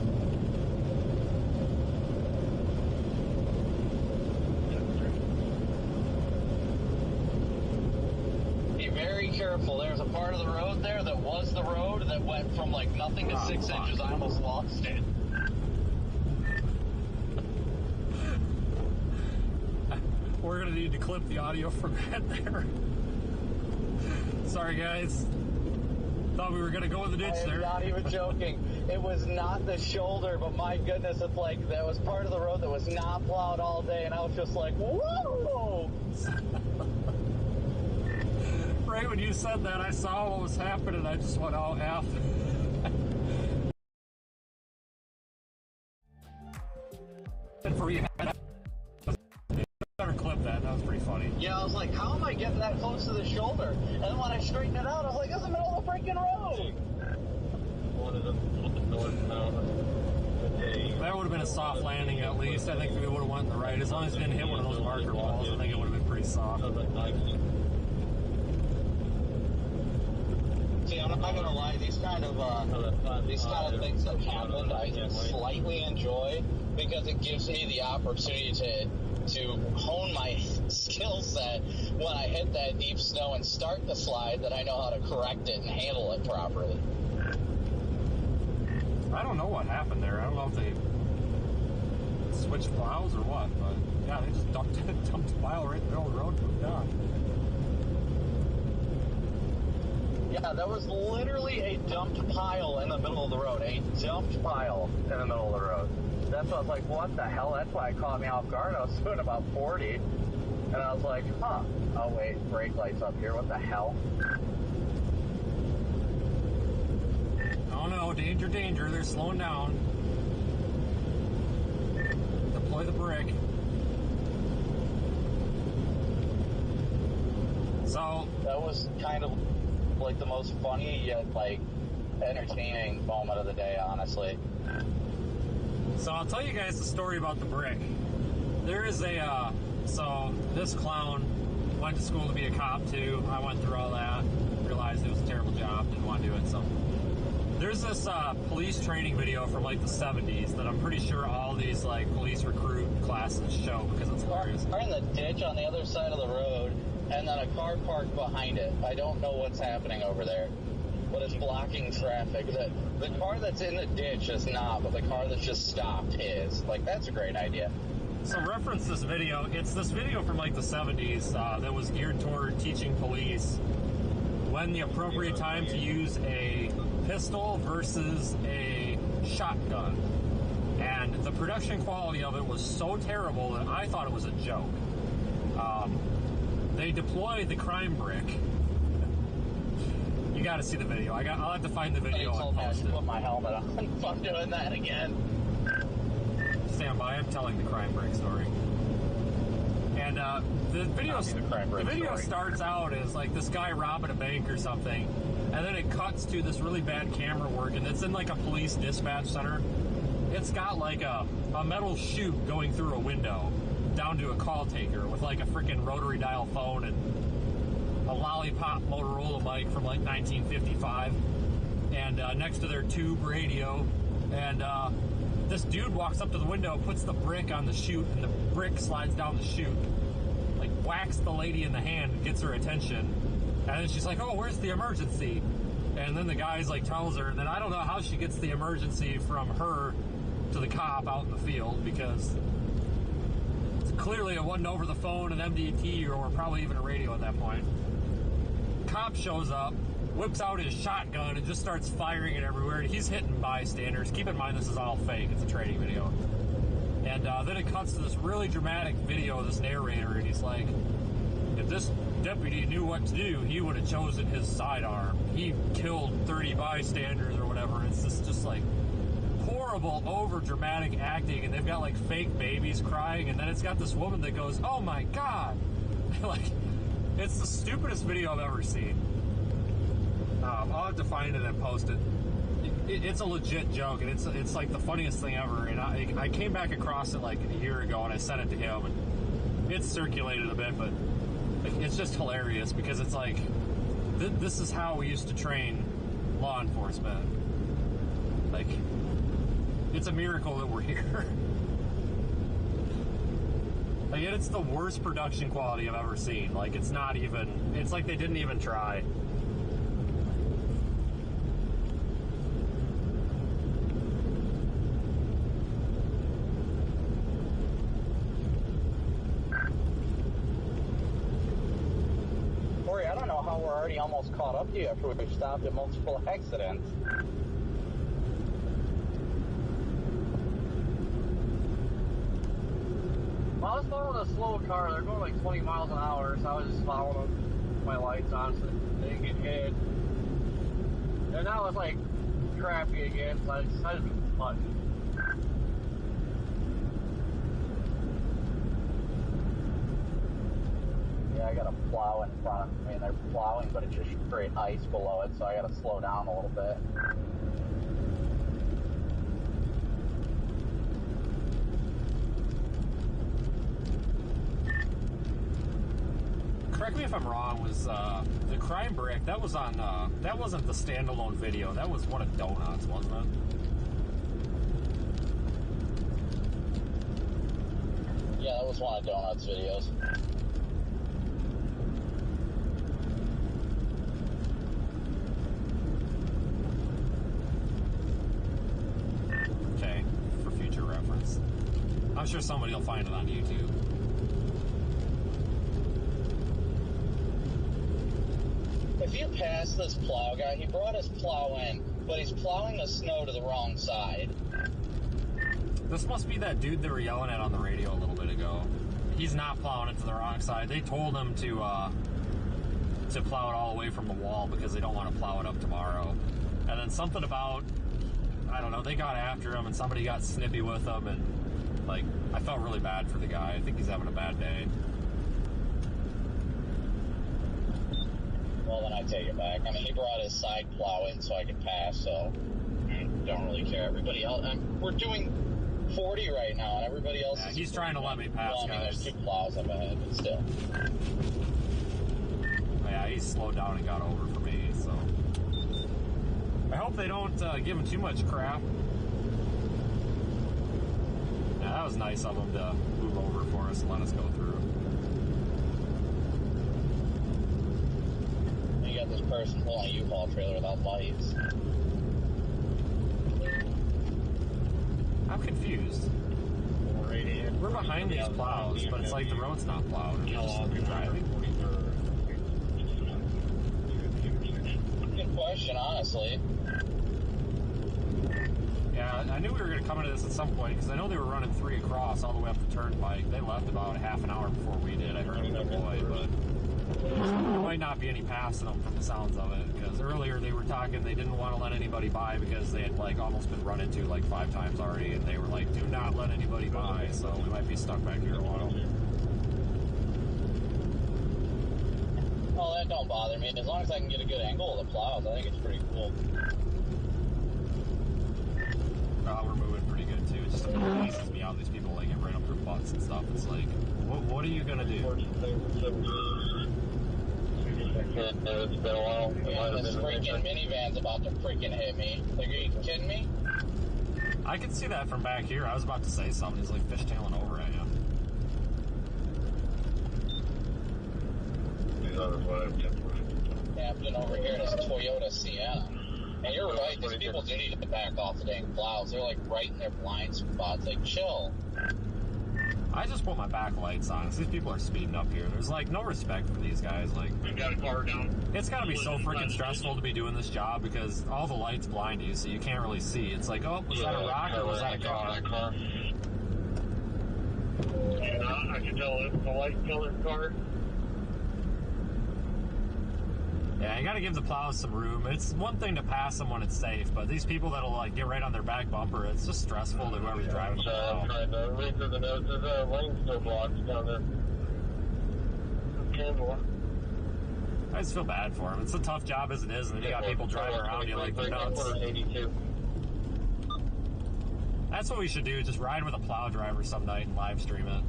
Be very careful. There's a part of the road there that was the road that went from like nothing to 6 inches. I almost lost it. We're going to need to clip the audio from that there. Sorry, guys. Thought we were going to go in the ditch there. I'm not even joking. It was not the shoulder, but my goodness, it's like that was part of the road that was not plowed all day, and I was just like, whoa! Right when you said that, I saw what was happening. I just went, oh, F. And for you, better clip that. That was pretty funny. Yeah, I was like, how am I getting that close to the shoulder? And then when I straightened it out, I was like, that's the middle of the freaking road! That would have been a soft landing at least. I think we would have went the right. As long as it didn't hit one of those marker walls, I think it would have been pretty soft. See, I'm not gonna lie, these kind of things that happened, I slightly enjoy because it gives me the opportunity to hone my skill set when I hit that deep snow and start the slide, that I know how to correct it and handle it properly. I don't know what happened there. I don't know if they switched plows or what, but yeah, they just dumped a pile right in the middle of the road and moved on. Yeah, that was literally a dumped pile in the middle of the road. A dumped pile in the middle of the road. That's why I was like, what the hell? That's why it caught me off guard. I was doing about 40, and I was like, huh. Oh, wait, brake lights up here. What the hell? Oh, no, danger, danger. They're slowing down. Deploy the brick. So... that was kind of like the most funny yet, like, entertaining moment of the day, honestly. So I'll tell you guys the story about the brick. There is so this clown went to school to be a cop too. I went through all that, realized it was a terrible job, didn't want to do it. So there's this police training video from like the 70s that I'm pretty sure all these like police recruit classes show because it's hilarious. We're in the ditch on the other side of the road, and then a car parked behind it. I don't know what's happening over there, but it's blocking traffic. The car that's in the ditch is not, but the car that's just stopped is. Like, that's a great idea. So reference this video. It's this video from like the 70s that was geared toward teaching police when the appropriate time to use a pistol versus a shotgun. And the production quality of it was so terrible that I thought it was a joke. They deployed the crime brick. You got to see the video. I'll have to find the video and post it. Put my helmet on if I'm doing that again. Stand by. I'm telling the crime brick story. And the video starts out as like this guy robbing a bank or something, and then it cuts to this really bad camera work, and it's in like a police dispatch center. It's got like a metal chute going through a window down to a call taker with like a freaking rotary dial phone and a lollipop Motorola mic from like 1955, and next to their tube radio, and this dude walks up to the window, puts the brick on the chute, and the brick slides down the chute, like whacks the lady in the hand, gets her attention, and then she's like, oh, where's the emergency? And then the guy's like tells her, and then I don't know how she gets the emergency from her to the cop out in the field, because clearly it wasn't over the phone, an MDT, or probably even a radio at that point. Cop shows up, whips out his shotgun, and just starts firing it everywhere, and he's hitting bystanders. Keep in mind, this is all fake. It's a training video. And then it cuts to this really dramatic video of this narrator, and he's like, if this deputy knew what to do, he would have chosen his sidearm. He killed 30 bystanders or whatever. It's just like horrible, over-dramatic acting, and they've got like fake babies crying, and then it's got this woman that goes, oh my god. Like, it's the stupidest video I've ever seen. I'll have to find it and post it. It's a legit joke, and it's like the funniest thing ever, and I came back across it like a year ago, and I sent it to him, and it's circulated a bit, but it's just hilarious, because it's like, this is how we used to train law enforcement. Like, it's a miracle that we're here. Like, it's the worst production quality I've ever seen. Like, it's not even, it's like they didn't even try. Corey, I don't know how we're already almost caught up to you after we've stopped at multiple accidents. I was following a slow car. They're going like 20 miles an hour, so I was just following them, my lights on, so they didn't get hit. And now it's like crappy again, so I decided to push the button. Yeah, I got a plow in front of me, and they're plowing, but it's just straight ice below it, so I got to slow down a little bit. Correct me if I'm wrong, was the crime brick, that was on, that wasn't the standalone video, that was one of Donuts, wasn't it? Yeah, that was one of Donuts' videos. Okay, for future reference. I'm sure somebody will find it on YouTube. If you pass this plow guy, he brought his plow in, but he's plowing the snow to the wrong side. This must be that dude they were yelling at on the radio a little bit ago. He's not plowing it to the wrong side. They told him to plow it all away from the wall because they don't want to plow it up tomorrow. And then something about, I don't know, they got after him and somebody got snippy with him, and like, I felt really bad for the guy. I think he's having a bad day. Well, then I take it back. I mean, he brought his side plow in so I could pass, so I don't really care. Everybody else, we're doing 40 right now, and everybody else is... He's trying to let me pass, well, I mean, guys. there's two plows up ahead, but still. Yeah, he slowed down and got over for me, so... I hope they don't give him too much crap. Yeah, that was nice of him to move over for us and let us go through. You got this person pulling a U-Haul trailer without lights. I'm confused. We're behind these plows, but it's like the road's not plowed. We're just driving. Good question, honestly. Yeah, I knew we were going to come into this at some point, because I know they were running 3 across all the way up the turnpike. They left about half an hour before we did. I heard them deploy, but there might not be any passing them from the sounds of it, because earlier they were talking they didn't want to let anybody by because they had like almost been run into like 5 times already, and they were like, do not let anybody by, so we might be stuck back here a while. Well, that don't bother me. As long as I can get a good angle of the plows, I think it's pretty cool. We're moving pretty good too. It just pisses me out. These people like get right up their butts and stuff. It's like, what are you gonna do? It's been a while. Yeah, this freaking minivan's about to freaking hit me. Like, are you kidding me? I can see that from back here. I was about to say something. He's like fishtailing over at you. Captain over here in his Toyota Sienna. And you're right, these people do need to back off the dang plows. They're like right in their blind spots. Like, chill. I just put my back lights on. These people are speeding up here. There's like no respect for these guys. Like, You got a car down. it's got to be so freaking stressful to be doing this job because all the lights blind you, so you can't really see. It's like, oh, was that a rock or was that a car? Yeah, I can tell it's a light colored car. Yeah, you got to give the plows some room. It's one thing to pass them when it's safe, but these people that'll like get right on their back bumper, it's just stressful to whoever's driving the plow. I'm trying to read through the notes. There's a lane still blocked down there. I just feel bad for them. It's a tough job as it is, and then you got people driving around you like they're nuts. That's what we should do, just ride with a plow driver some night and live stream it.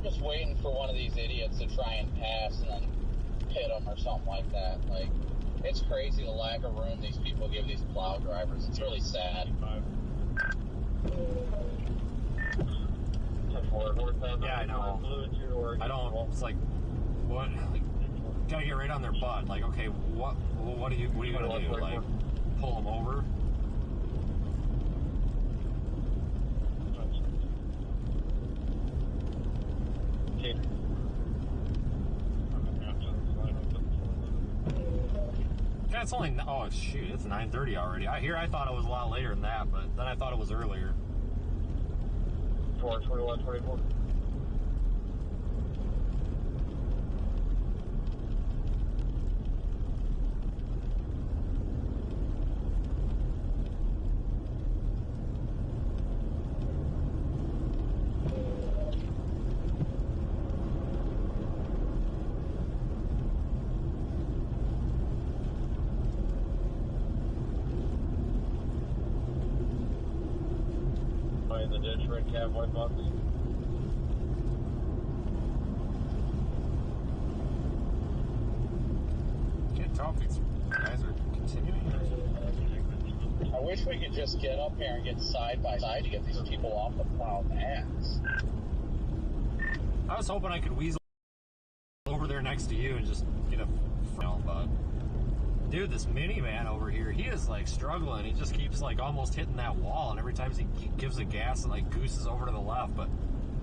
Just waiting for one of these idiots to try and pass and then hit them or something like that. Like, it's crazy the lack of room these people give these plow drivers. It's really sad. Yeah, I know. I don't. It's like, what? Like, gotta get right on their butt. Like, okay, what are you gonna do? Like, pull them over? Yeah, it's only, oh shoot, it's 9:30 already. I thought it was a lot later than that, but then I thought it was earlier. 421, 24. In the ditch, red cab, white box. Can't tell if these guys are continuing. I wish we could just get up here and get side by side to get these people off the plowed ass. I was hoping I could weasel over there next to you and just get a but dude, this minivan over here, he is like struggling. He just keeps like almost hitting that wall, and every time he gives a gas, it like gooses over to the left. But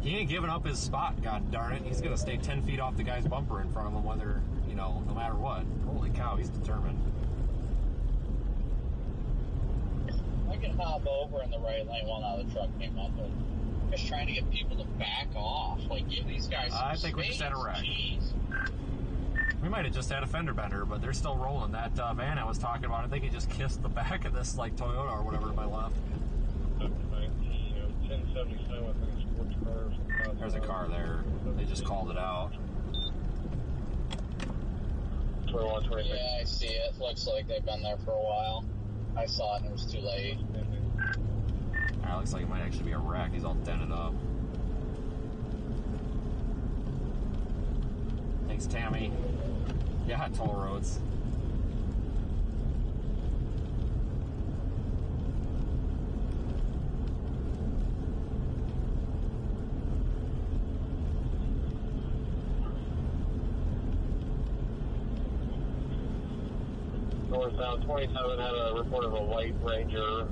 he ain't giving up his spot. God darn it, he's gonna stay 10 feet off the guy's bumper in front of him, whether no matter what. Holy cow, he's determined. I can hop over in the right lane while now the truck came up, but I'm just trying to get people to back off. Like, give these guys some I think we just had a wreck. Jeez. We might have just had a fender bender, but they're still rolling. That van I was talking about, I think he just kissed the back of this like Toyota or whatever to my left. 1077, I think it's sports cars. There's a car there. They just called it out. 21, 26. Yeah, I see it. Looks like they've been there for a while. I saw it and it was too late. Alright, looks like it might actually be a wreck. He's all dented up. Thanks, Tammy. Yeah, toll roads. Northbound 27 had a report of a white Ranger.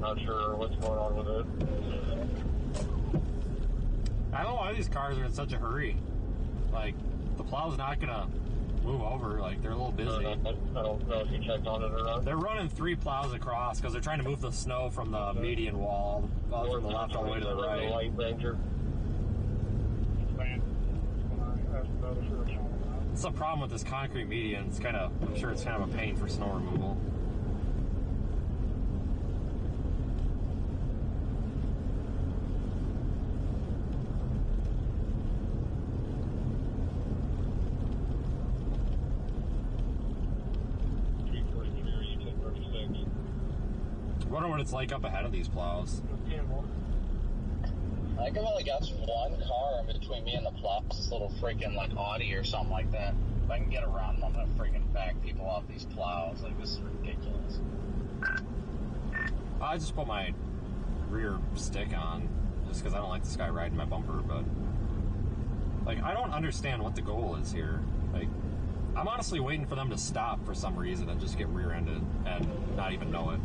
Not sure what's going on with it. I don't know why these cars are in such a hurry. Like, the plow's not gonna move over. Like, they're a little busy. I don't know if you checked on it or not. They're running 3 plows across because they're trying to move the snow from the median wall from the left all the way to the right. White Ranger. It's the problem with this concrete median. It's kind of, I'm sure it's kind of a pain for snow removal. I wonder what it's like up ahead of these plows. I think I've only got one car in between me and the plows. This little freaking like Audi or something like that. If I can get around them, I'm gonna freaking back people off these plows. Like, this is ridiculous. I just put my rear stick on just because I don't like this guy riding my bumper, but like, I don't understand what the goal is here. Like, I'm honestly waiting for them to stop for some reason and just get rear-ended and not even know it.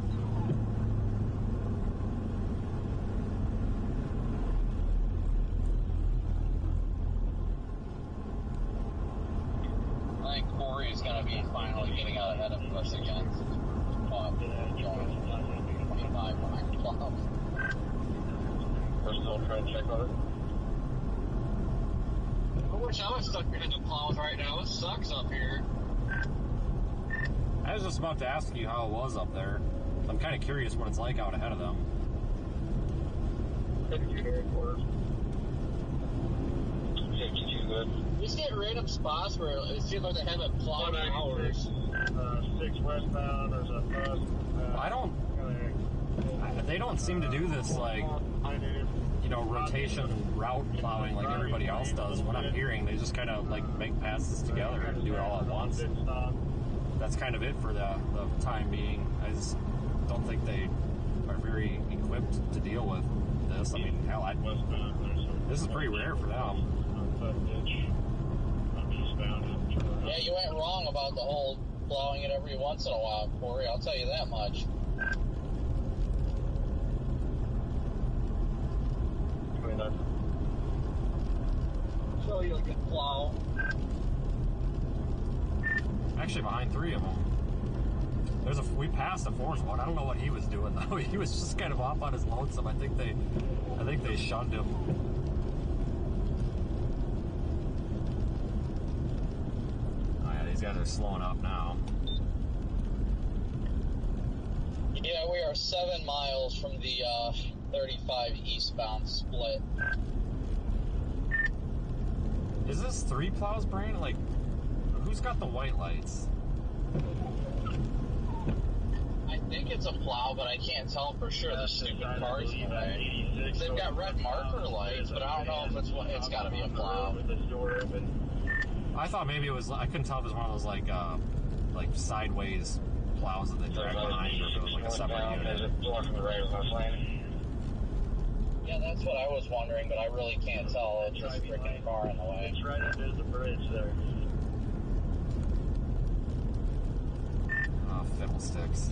I think Corey's gonna be finally getting out ahead of us again. Going 25 behind plows. We're still trying to check on it. I wish I was stuck behind the plows right now. It sucks up here. I was just about to ask you how it was up there. I'm kind of curious what it's like out ahead of them. You just get random spots where it seems like they haven't plowed in hours. 6 westbound, there's a bus. They don't seem to do this, like, you know, rotation route plowing like everybody else does. What I'm hearing, they just kind of, like, make passes together and do it all at once. That's kind of it for the time being. I just don't think they are very equipped to deal with this. I mean, hell, this is pretty rare for them. Yeah, you went wrong about the whole plowing it every once in a while, Corey. I'll tell you that much. So you'll get plow. Actually, behind 3 of them. We passed a 4th one. I don't know what he was doing though. He was just kind of off on his lonesome. I think they shunned him. Oh yeah, these guys are slowing up now. Yeah, we are 7 miles from the 35 eastbound split. Is this 3 plows, Brandon? Like, who's got the white lights? I think it's a plow, but I can't tell for sure. The stupid cars in the way. They've got red marker lights, but I don't know if it's got to be a plow. I thought maybe it was. I couldn't tell if it was one of those like sideways plows that they drag behind, or if it was like a separate unit. Yeah, that's what I was wondering, but I really can't tell. It's just a freaking car in the way. It's right under the bridge there. Oh, fiddlesticks.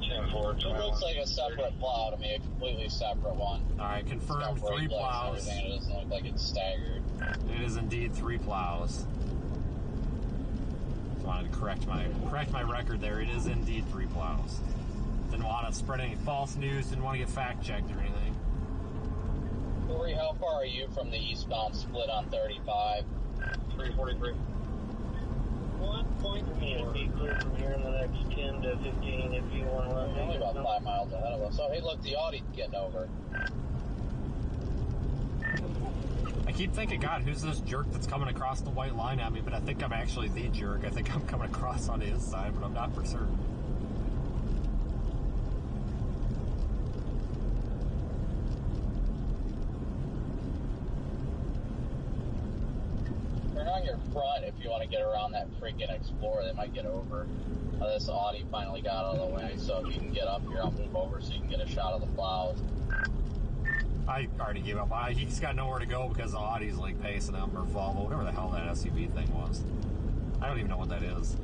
It looks like a separate plow to me, a completely separate one. Alright, confirmed 3 plows. It doesn't look like it's staggered. It is indeed 3 plows. Just wanted to correct my record there. It is indeed 3 plows. Didn't want to spread any false news, didn't want to get fact checked or anything. Corey, how far are you from the eastbound split on 35? 343. 1.4. Be clear from here in the next 10 to 15 if you want to run. Only about 5 miles ahead of us. Oh, hey, look, the Audi's getting over. I keep thinking, God, who's this jerk that's coming across the white line at me? But I think I'm actually the jerk. I think I'm coming across on his side, but I'm not for certain. Turn on your front if you want to get around that freaking Explorer. They might get over. This Audi finally got out of the way, so if you can get up here, I'll move over so you can get a shot of the plows. I already gave up. He's got nowhere to go because the Audi's like pacing him, or Volvo, whatever the hell that SUV thing was. I don't even know what that is.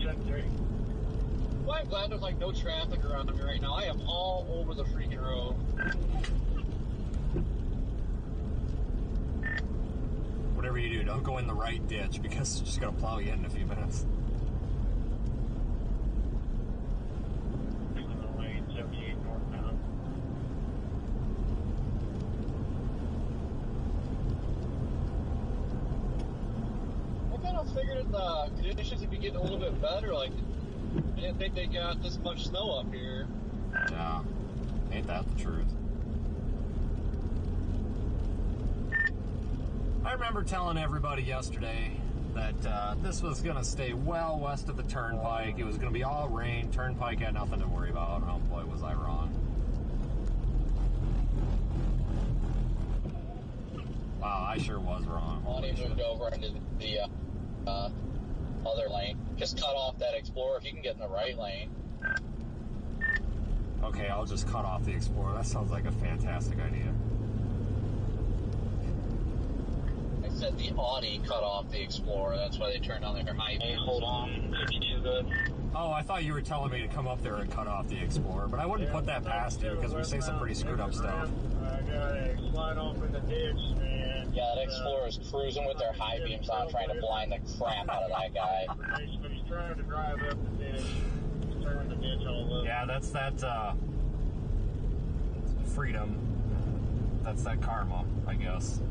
Check 3. Well, I'm glad there's like no traffic around me right now. I am all over the freaking road. Whatever you do, don't go in the right ditch because it's just going to plow you in a few minutes. Lane 78 northbound. I kind of figured the conditions would be getting a little bit better. Like, I didn't think they got this much snow up here. Yeah, ain't that the truth? I remember telling everybody yesterday that this was going to stay well west of the Turnpike. It was going to be all rain. Turnpike had nothing to worry about. Oh boy, was I wrong. I sure was wrong. Lonnie moved over into the other lane. Just cut off that Explorer if you can get in the right lane. Okay, I'll just cut off the Explorer. That sounds like a fantastic idea. I said the Audi cut off the Explorer. That's why they turned on their high. Hey, hold on. 52 good. Oh, I thought you were telling me to come up there and cut off the Explorer, but I wouldn't put that past you because we say some pretty screwed up stuff. I got a slide off in the ditch, and Yeah, that Explorer is cruising with their high beams on, trying to blind the crap out of that guy. But he's trying to drive up the ditch. He's turning the ditch all up. Yeah, that's that freedom. That's that karma, I guess.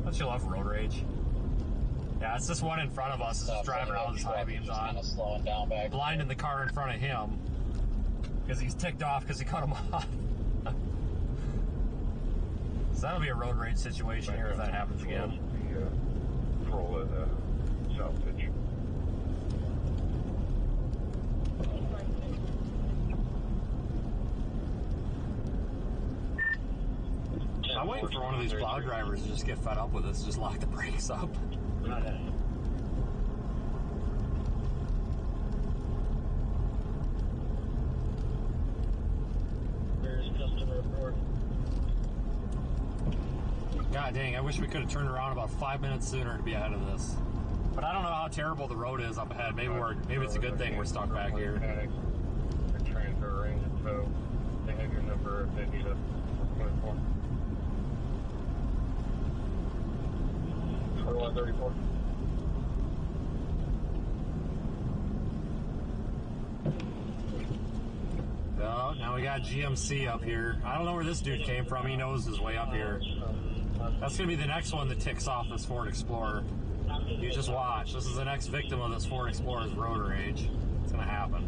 Don't you love road rage? Yeah, it's this one in front of us is just driving around with his high beams on, slowing down back, blinding the car in front of him because he's ticked off because he cut him off. So that'll be a road rage situation here if that happens again. Patrol at South Pitch. I'm waiting for one of these plow drivers to just get fed up with this, just lock the brakes up. There's customer report. God dang, I wish we could have turned around about 5 minutes sooner to be ahead of this. But I don't know how terrible the road is up ahead. Maybe it's a good thing we're stuck back here. The transfer range and tow. They have your number if they need a 24. 2134. Oh, now we got GMC up here. I don't know where this dude came from. He knows his way up here. That's going to be the next one that ticks off this Ford Explorer. You just watch. This is the next victim of this Ford Explorer's road rage. It's going to happen.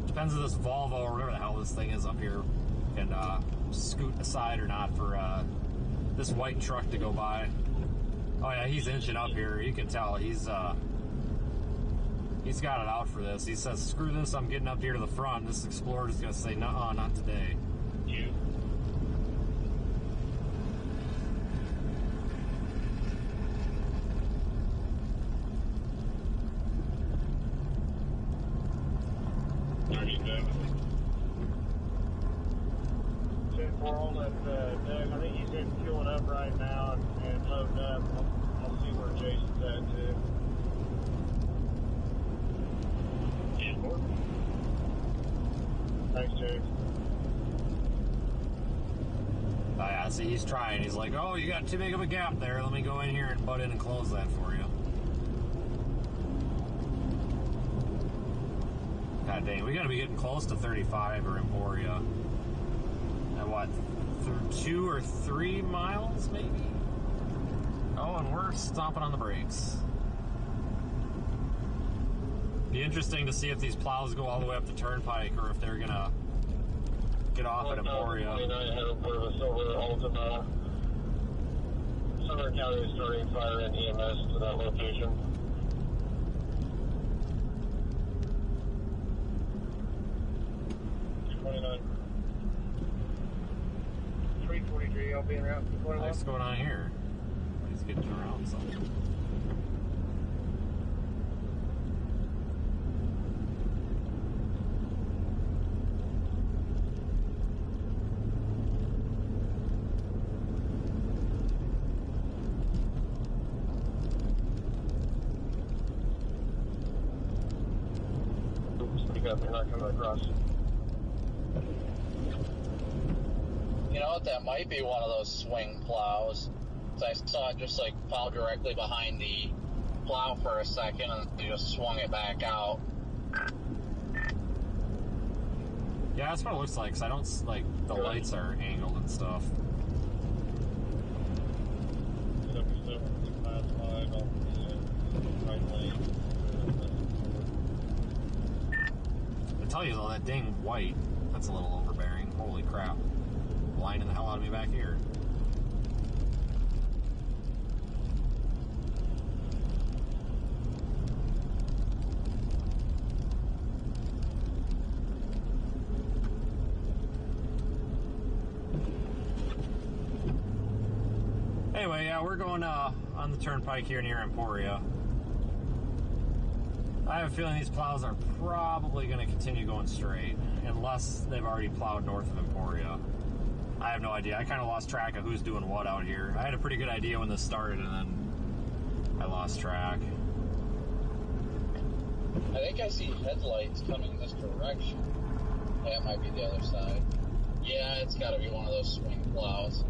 Depends if this Volvo or whatever the hell this thing is up here can scoot aside or not for this white truck to go by. Oh yeah, he's inching up here. You can tell he's got it out for this. He says, "Screw this! I'm getting up here to the front." This Explorer is going to say, "Nuh-uh, not today." You. We're all at Doug. I think he's in fueling up right now and loading up. I'll see where Jason's at too. Thanks, Jason. Oh yeah, see, he's trying. He's like, "Oh, you got too big of a gap there. Let me go in here and butt in and close that for you." God dang, we got to be getting close to 35 or Emporia. At what, 2 or 3 miles, maybe? Oh, and we're stomping on the brakes. Be interesting to see if these plows go all the way up the turnpike or if they're gonna get off at Emporia. 29 had a bit of a silver Altima. Sumner County is starting fire and EMS to that location. I'll be in route 21. What's going on here? He's getting around something. Oops, speak up, you're not coming across. You know what? That might be one of those swing plows. I saw it just like plow directly behind the plow for a second, and they just swung it back out. Yeah, that's what it looks like. Cause I don't like the lights are angled and stuff. I tell you though, that dang white, that's a little overbearing. Holy crap. Blinding the hell out of me back here. yeah, we're going on the turnpike here near Emporia. I have a feeling these plows are probably going to continue going straight, unless they've already plowed north of Emporia. I have no idea. I kind of lost track of who's doing what out here. I had a pretty good idea when this started, and then I lost track. I think I see headlights coming this direction. That might be the other side. Yeah, it's got to be one of those swing plows.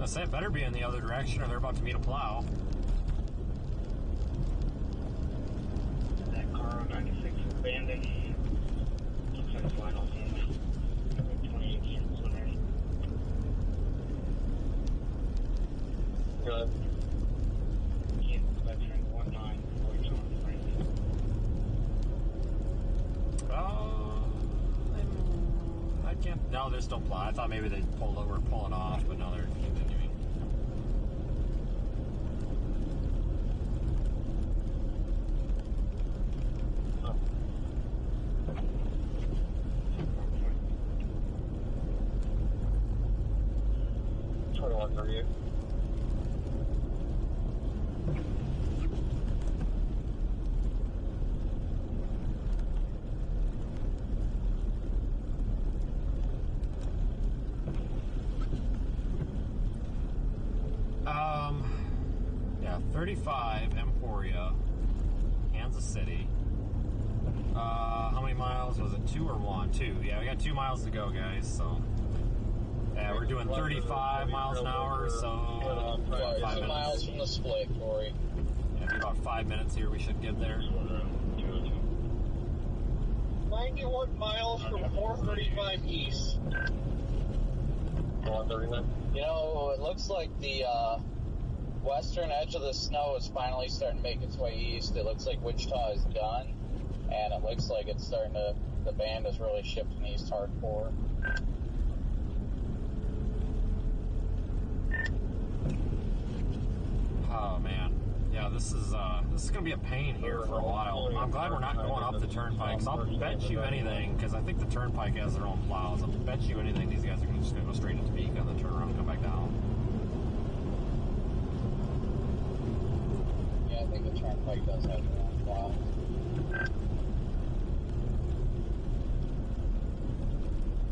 I say it better be in the other direction, or they're about to meet a plow. That car on 96 is abandoned. Looks like it's line off only. 28 cents on there. Good. Yeah, that's in 19 voice on the I can't. No, there's no plow. I thought maybe they were pulling off, but no, they're continuing. Oh. 2138. Yeah, 35 Emporia, Kansas City. How many miles was it? 2 or 1? 2. Yeah, we got 2 miles to go, guys. So, yeah, we're doing 35 miles an hour. So, 5 2 minutes. miles from the split, Corey. Yeah, be about 5 minutes here. We should get there. 91 miles from 435 east. 139. You know, it looks like the western edge of the snow is finally starting to make its way east. It looks like Wichita is done, and it looks like it's starting to, the band is really shifting east hardcore. Oh man, yeah, this is gonna be a pain here for a while. I'm glad we're not going up the turnpike. 'Cause I'll bet you anything, because I think the turnpike has their own plows. I'll bet you anything these guys are just gonna go straight into Peak and then turn around and come back down. Yeah, I think the turnpike does have their own plow.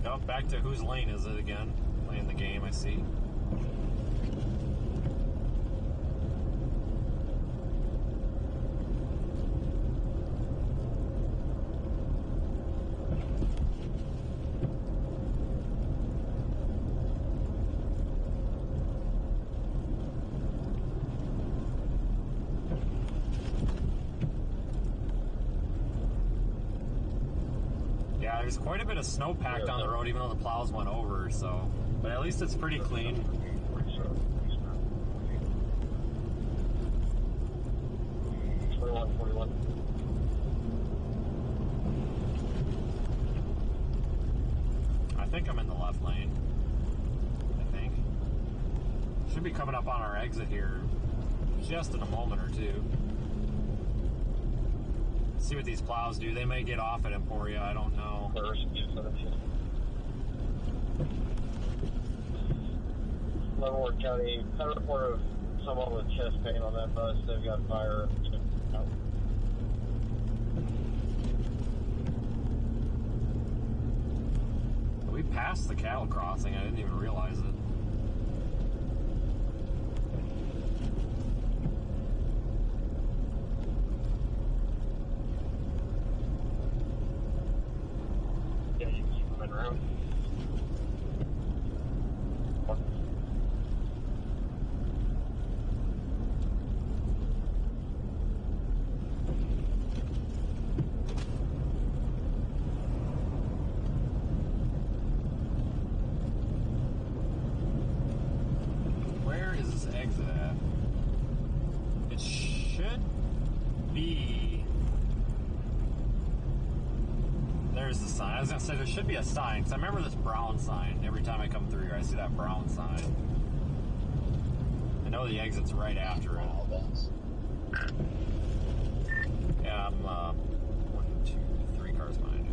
Oh, back to whose lane is it again? Playing the game, I see. There's quite a bit of snow packed on the road, even though the plows went over, so. But at least it's pretty clean. I think I'm in the left lane. I think. Should be coming up on our exit here just in a moment or two. See what these plows do. They may get off at Emporia. I don't know. Leavenworth County, I reported someone with chest pain on that bus. They've got fire. We passed the cattle crossing. I didn't even realize it. Around. Where is this exit at? It should be. There's the sign. I was going to say there should be a sign, because I remember this brown sign. Every time I come through here, I see that brown sign. I know the exit's right after it. Yeah, I'm 1, 2, 3 cars behind you.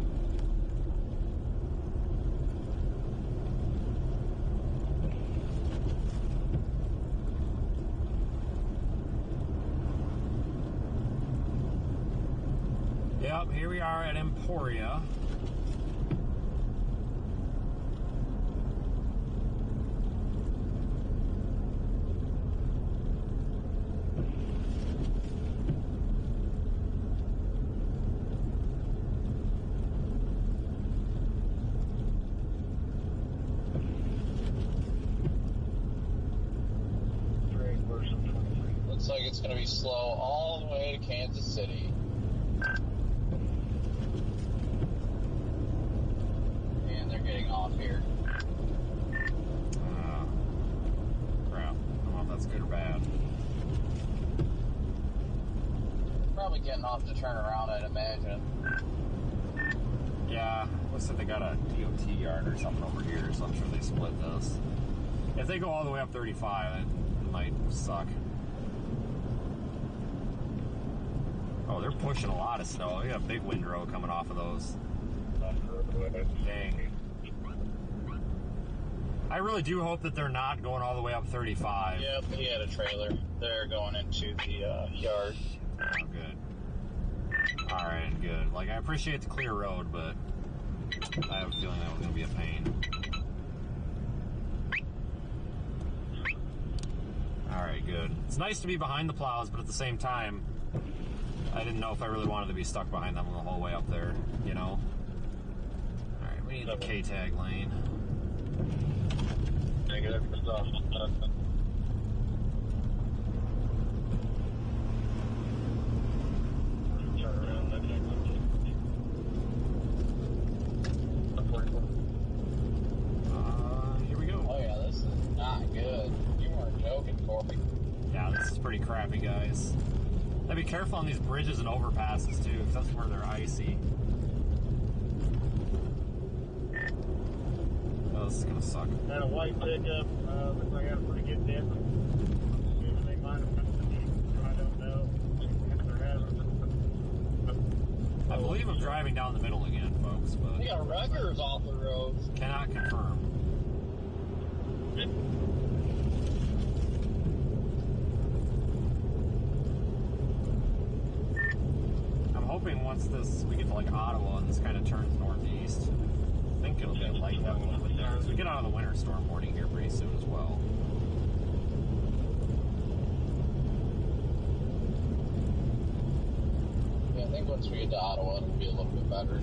Yep, here we are at Emporia. Looks like it's going to be slow all the way to Kansas City. And they're getting off here. Crap. I don't know if that's good or bad. Probably getting off to turn around, I'd imagine. Yeah, looks like they got a DOT yard or something over here, so I'm sure they split this. If they go all the way up 35, it might suck. Oh, they're pushing a lot of snow. They got a big windrow coming off of those. Dang. I really do hope that they're not going all the way up 35. Yep, he had a trailer. They're going into the yard. Oh, good. Alright, good. Like, I appreciate the clear road, but I have a feeling that was going to be a pain. Alright, good. It's nice to be behind the plows, but at the same time, I didn't know if I really wanted to be stuck behind them the whole way up there, you know? Alright, we need the K-tag lane. Negative stuff. Turn around, okay. Here we go. Oh yeah, this is not good. You weren't joking, Corey. Yeah, this is pretty crappy, guys. Now be careful on these bridges and overpasses, too, because that's where they're icy. Oh, this is going to suck. That a white pickup, looks like I got a pretty good dip. They might have come to me, I don't know. I believe I'm driving down the middle again, folks, but... They got wreckers off the roads. Cannot confirm. I'm hoping once we get to like Ottawa and this kind of turns northeast, I think it'll get lightened up a little bit there. So we get out of the winter storm warning here pretty soon as well. Yeah, I think once we get to Ottawa, it'll be a little bit better.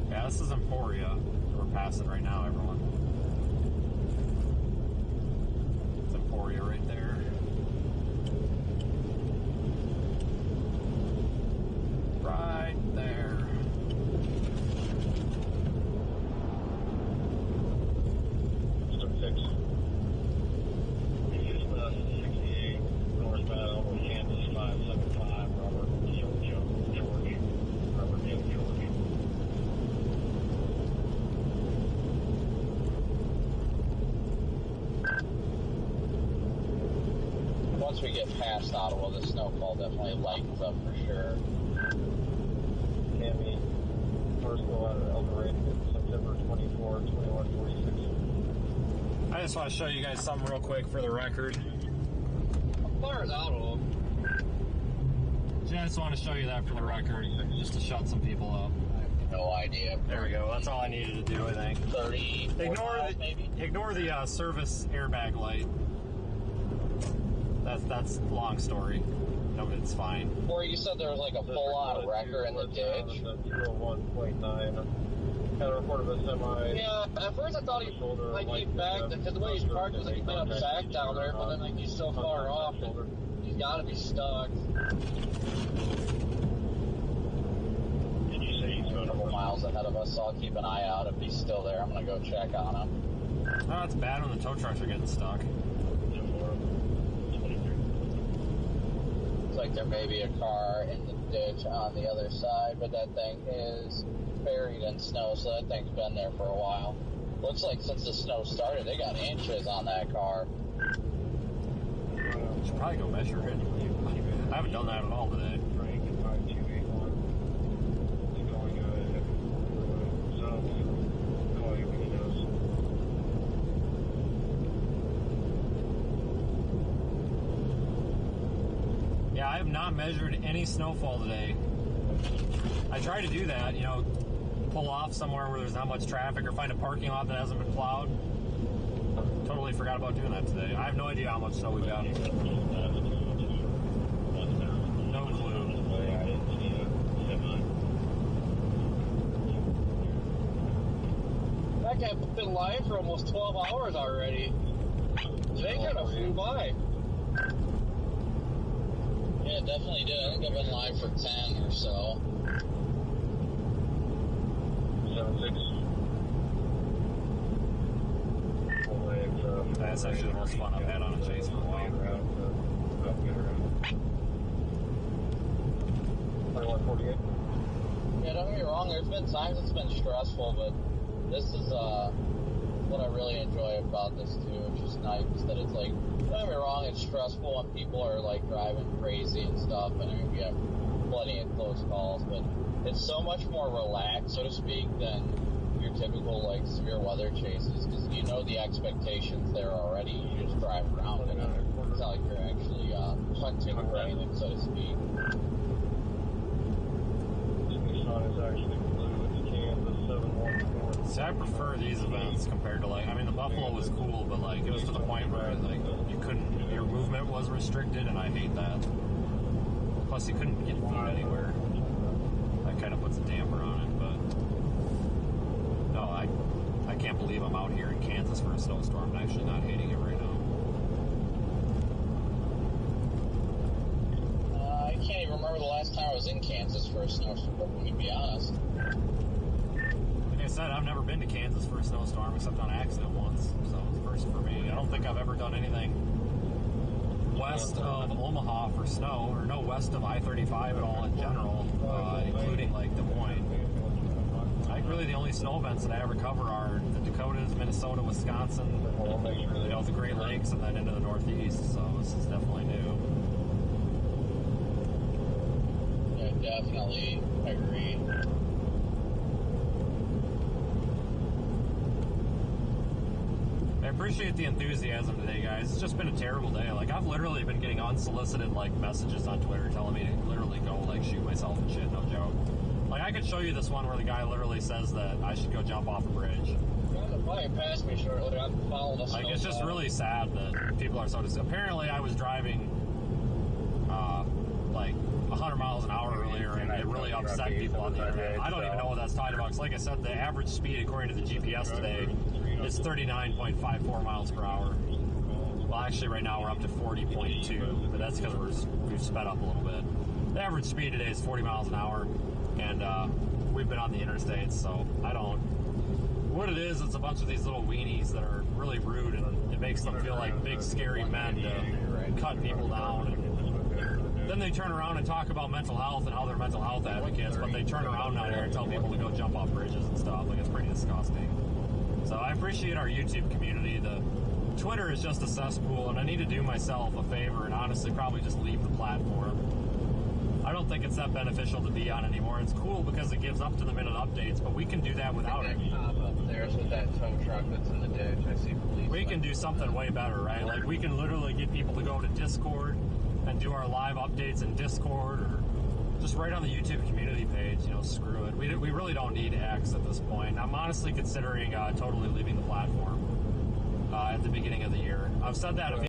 Yeah, this is Emporia. We're passing right now, everyone. It's Emporia right there. Right there. Still fixed. It's just 68 northbound over Kansas 575, Robert Neal George. Robert Neal George. Once we get past Ottawa, the snowfall definitely lightens up for sure. Tammy, first go out of El Dorado, September 24, 2146. I just want to show you guys something real quick for the record. How far is Ottawa? Yeah, I just want to show you that for the record, just to shut some people up. I have no idea. There we go. That's all I needed to do, I think. 30. Ignore the service airbag light. That's a long story. No, but it's fine. Or you said there was like a full-on wrecker in the ditch. 201.9. Had a report of a semi. Yeah, at first I thought he backed, because the way he's parked was like he might have backed down there, but then like he's so far off, he's got to be stuck. Did you say he's A couple miles ahead of us, so I'll keep an eye out. If he's still there, I'm going to go check on him. Oh, it's bad when the tow trucks are getting stuck. Looks like there may be a car in the ditch on the other side, but that thing is buried in snow, so that thing's been there for a while. Looks like since the snow started, they got inches on that car. Should probably go measure it. I haven't done that at all today. have not measured any snowfall today. I try to do that, you know, pull off somewhere where there's not much traffic or find a parking lot that hasn't been plowed. Totally forgot about doing that today. I have no idea how much snow we've got. No clue. That guy been live for almost 12 hours already. They kind of flew by. Yeah, it definitely did. I think I've been live for 10 or so. 7-6. That's actually the most fun I've had on a chase for a while. 2148. Yeah, don't get me wrong, there's been times it's been stressful, but this is what I really enjoy about this too, which is nice, is that it's like, don't get me wrong, it's stressful when people are like driving crazy and stuff, and I mean, we have plenty of close calls, but it's so much more relaxed, so to speak, than your typical like severe weather chases, because you know the expectations there already. You just drive around and it's not like you're actually hunting or anything, so to speak. See, I prefer these events compared to like, I mean, the Buffalo was cool, but like, it was to the point where like, you couldn't, your movement was restricted, and I hate that. Plus, you couldn't get food anywhere. That kind of puts a damper on it, but no, I can't believe I'm out here in Kansas for a snowstorm. I'm actually not hating it right now. I can't even remember the last time I was in Kansas for a snowstorm, to be honest. Like I said, I've never been to Kansas for a snowstorm except on accident once, so it's the first for me. I don't think I've ever done anything west of Omaha for snow, or no, west of I-35 at all in general, including like Des Moines. I think really the only snow events that I ever cover are the Dakotas, Minnesota, Wisconsin, you know, the Great Lakes, and then into the Northeast, so this is definitely new. Yeah, definitely agree. I appreciate the enthusiasm today, guys. It's just been a terrible day. Like, I've literally been getting unsolicited, like, messages on Twitter telling me to literally go, like, shoot myself and shit, no joke. Like, I could show you this one where the guy literally says that I should go jump off a bridge. You'll probably pass me shortly. I'm following us. Like, it's just really sad that people are so apparently I was driving, like, 100 miles an hour earlier, and it really upset people on the internet. I don't even know what that's talking about, because like I said, the average speed, according to the GPS today, is 39.54 miles per hour. Well, actually, right now we're up to 40.2, but that's because we've sped up a little bit. The average speed today is 40 miles an hour, and we've been on the interstates, so I don't... What it is, it's a bunch of these little weenies that are really rude, and it makes them feel like big, scary men to cut people down. And then they turn around and talk about mental health and how they're mental health advocates, but they turn around down here and tell people to go jump off bridges and stuff. Like, it's pretty disgusting. So I appreciate our YouTube community. The Twitter is just a cesspool, and I need to do myself a favor and honestly probably just leave the platform. I don't think it's that beneficial to be on anymore. It's cool because it gives up-to-the-minute updates, but we can do that without it. There's with that tow truck that's in the ditch. I see police. We can do something way better, right? Like, we can literally get people to go to Discord and do our live updates in Discord, or just right on the YouTube community page. You know, screw it. We really don't need X at this point. I'm honestly considering totally leaving the platform at the beginning of the year. I've said that a few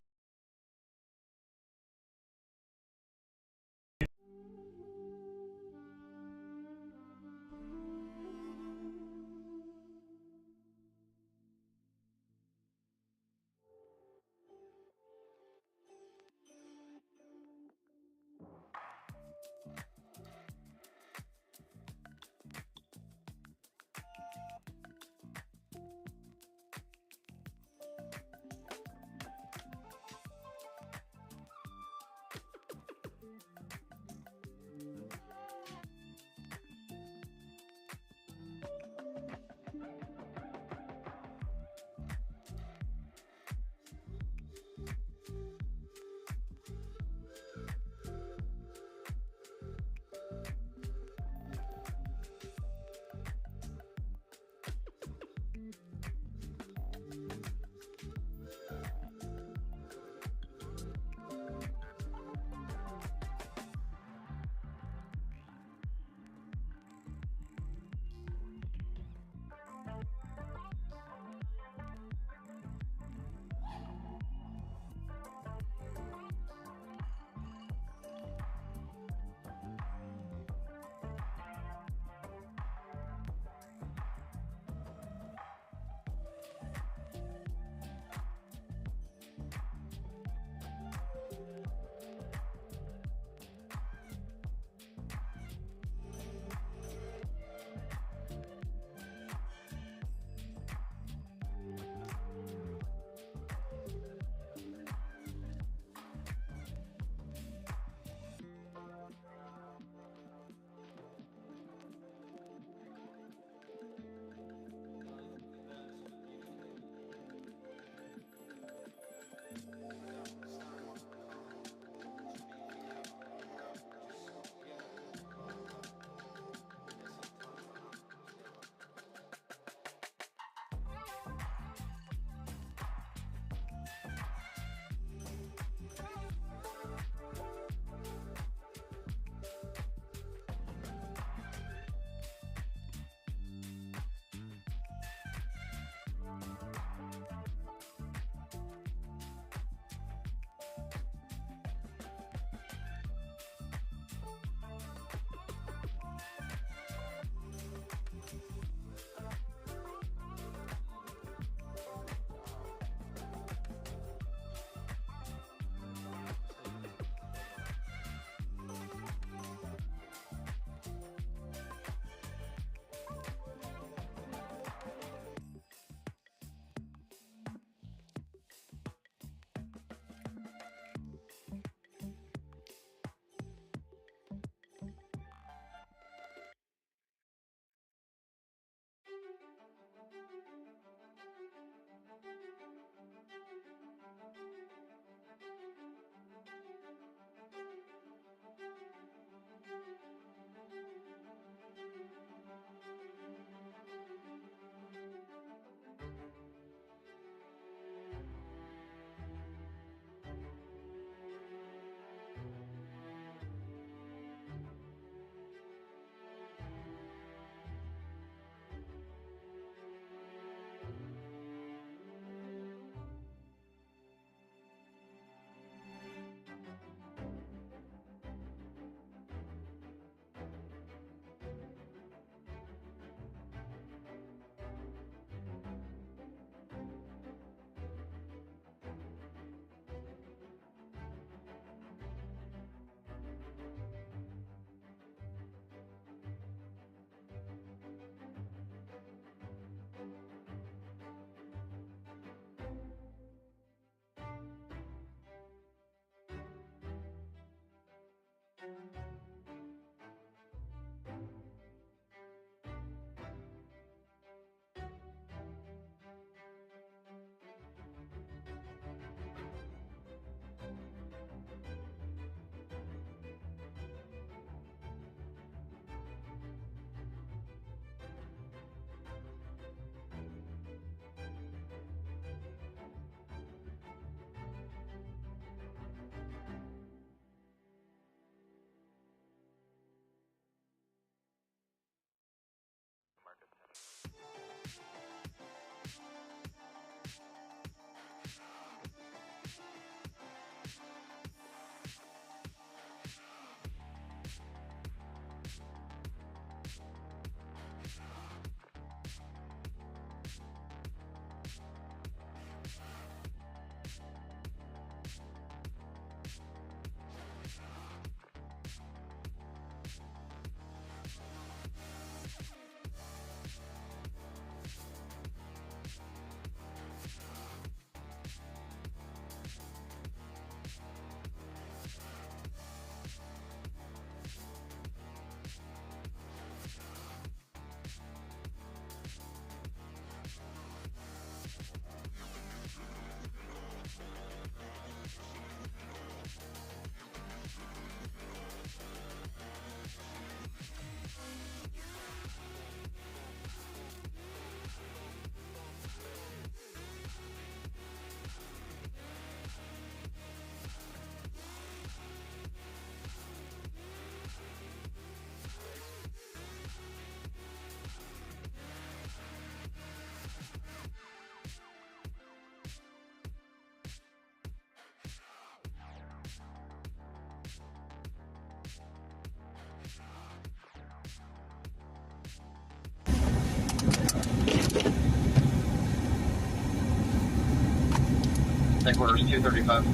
Headquarters 235.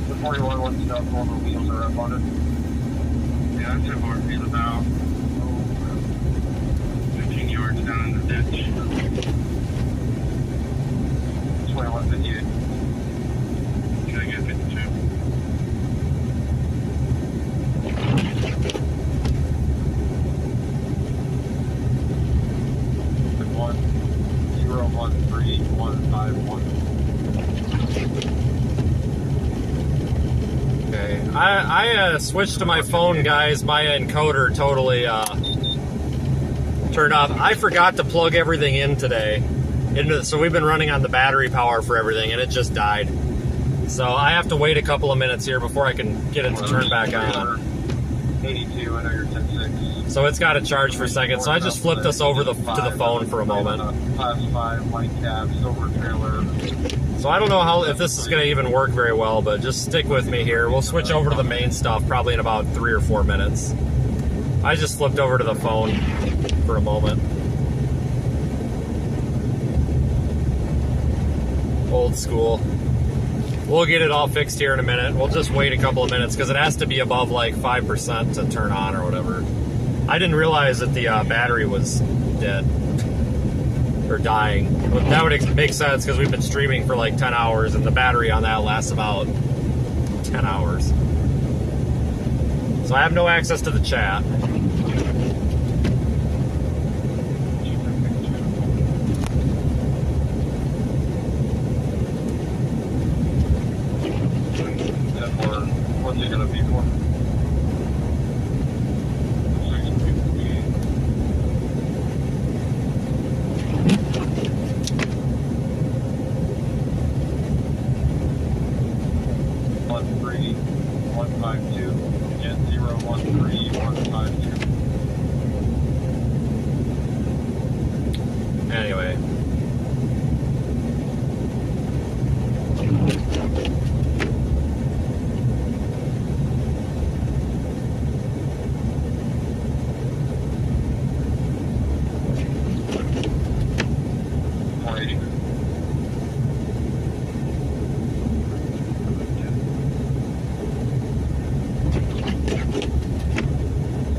The 41 wants to know if all the wheels are up on it. Yeah, that's a hard wheel about 15 yards down in the ditch. 2158. Can I get 52? Okay, I switched to my phone, guys. My encoder totally turned off. I forgot to plug everything in today. So we've been running on the battery power for everything, and it just died. So I have to wait a couple of minutes here before I can get it to turn back on. 82, I know you're 10.6. So it's got to charge for a second. So I just flipped us over to the phone for a moment. Class 5, white cab, silver trailer. So I don't know if this is going to even work very well, but just stick with me here. We'll switch over to the main stuff probably in about 3 or 4 minutes. I just flipped over to the phone for a moment. Old school. We'll get it all fixed here in a minute. We'll just wait a couple of minutes because it has to be above like 5% to turn on or whatever. I didn't realize that the battery was dead or dying. But that would make sense because we've been streaming for like 10 hours and the battery on that lasts about 10 hours. So I have no access to the chat. What's it gonna be for? Anyway.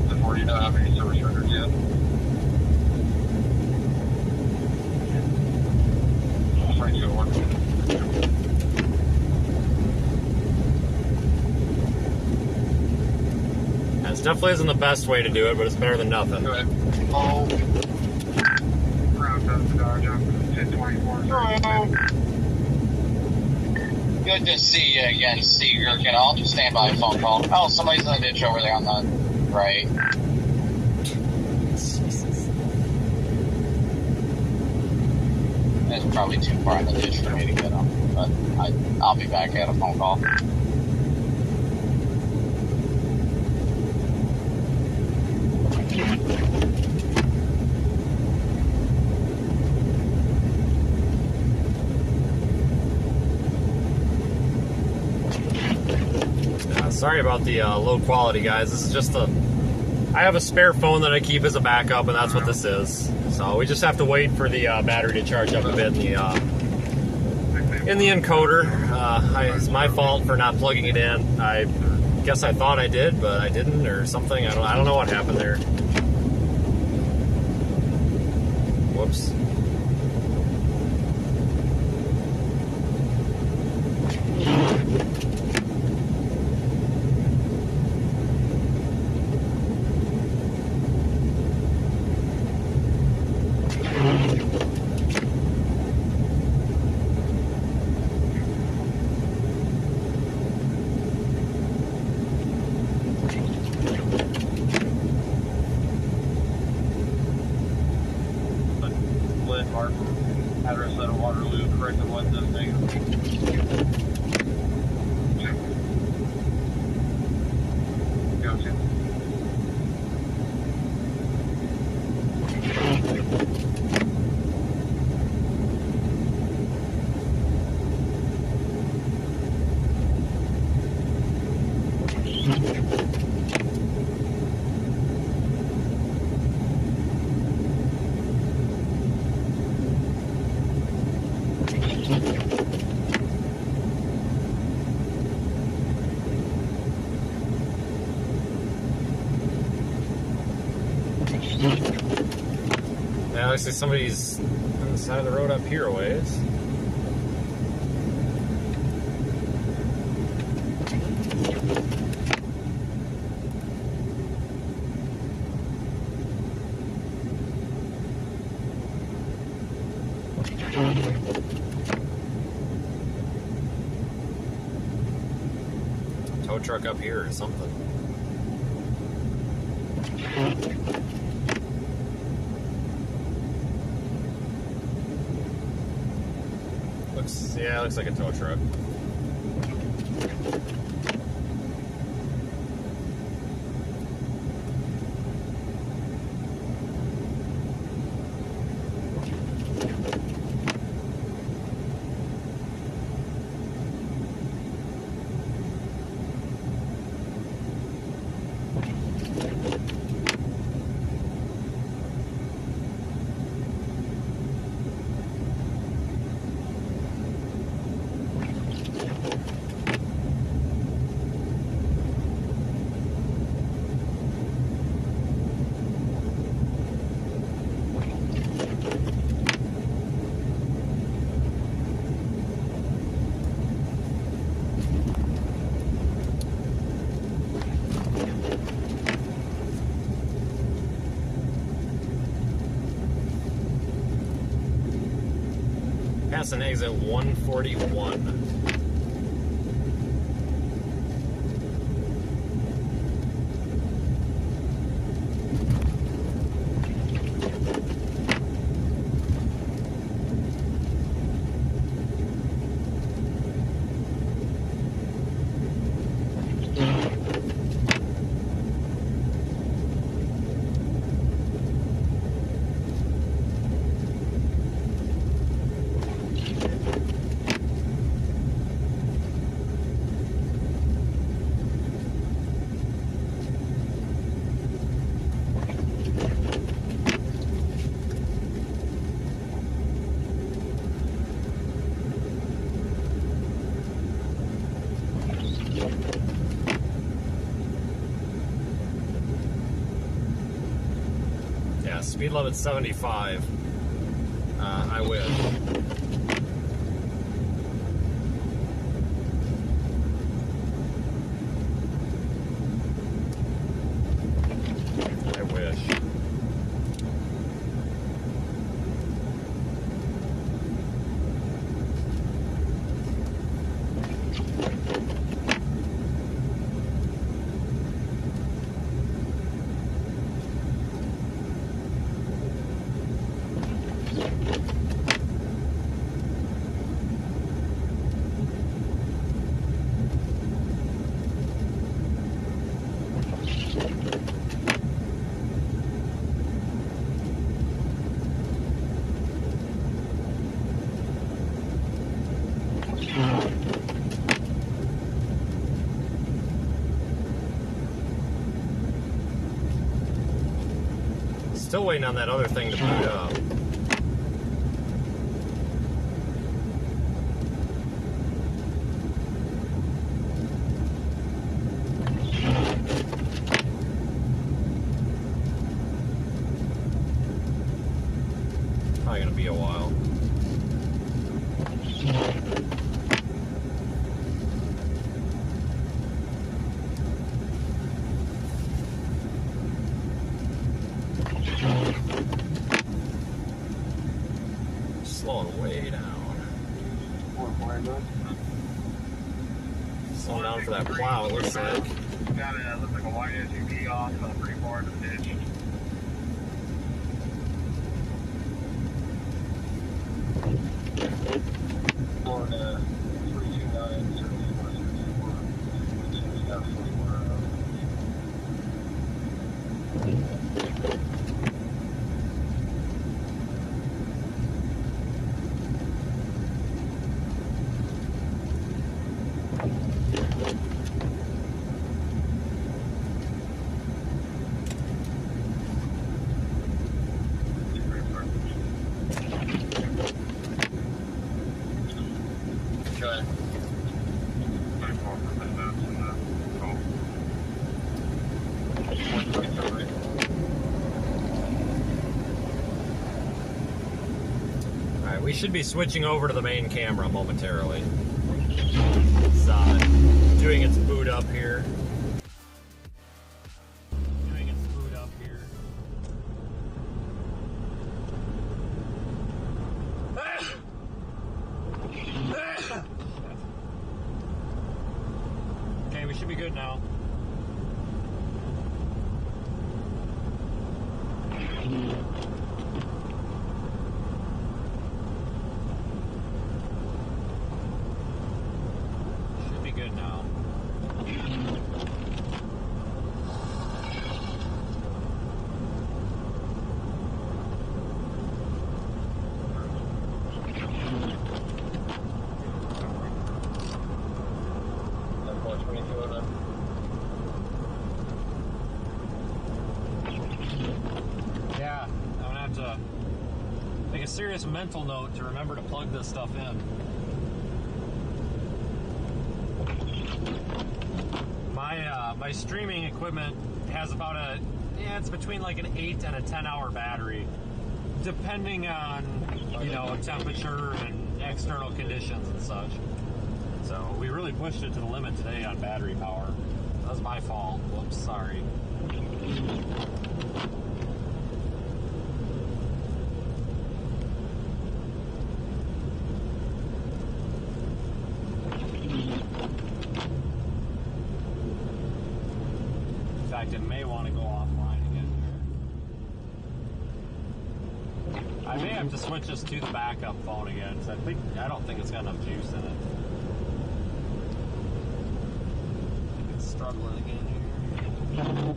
Before you don't have any service records yet. That definitely isn't the best way to do it, but it's better than nothing. Go ahead. Oh. Good to see you again, Steve. I'll just stand by a phone call. Oh, somebody's in the ditch over there on the right. It's probably too far in the ditch for me to get them, but I'll be back at a phone call. Sorry about the low quality, guys. This is just I have a spare phone that I keep as a backup, and that's what this is. So we just have to wait for the battery to charge up a bit in the encoder. It's my fault for not plugging it in. I guess I thought I did, but I didn't, or something. I don't know what happened there. Whoops. Address at Waterloo, correct the one thing. Go to. Yeah, looks like somebody's on the side of the road up here a ways. Tow truck up here or something. Yeah, it looks like a tow truck. Passing exit 141. Yeah, speed limit 75. I wish. I wish. Still waiting on that other thing to boot up. Probably gonna be a while. Slowing way down. Slowing down for that plow, it looks like. Got it, looks like a white SUV off pretty far into the ditch. Florida 329, We should be switching over to the main camera momentarily. It's doing its boot up here. Doing its boot up here. Okay, we should be good now. Good now. Yeah, I'm gonna have to make a serious mental note to remember to plug this stuff in. My streaming equipment has about it's between like an 8 and a 10-hour battery, depending on, temperature and external conditions and such. So we really pushed it to the limit today on battery power. That was my fault. Whoops, sorry. In fact, it may want to go offline again here. I may have to switch this to the backup phone again, because I don't think it's got enough juice in it. It's struggling again here.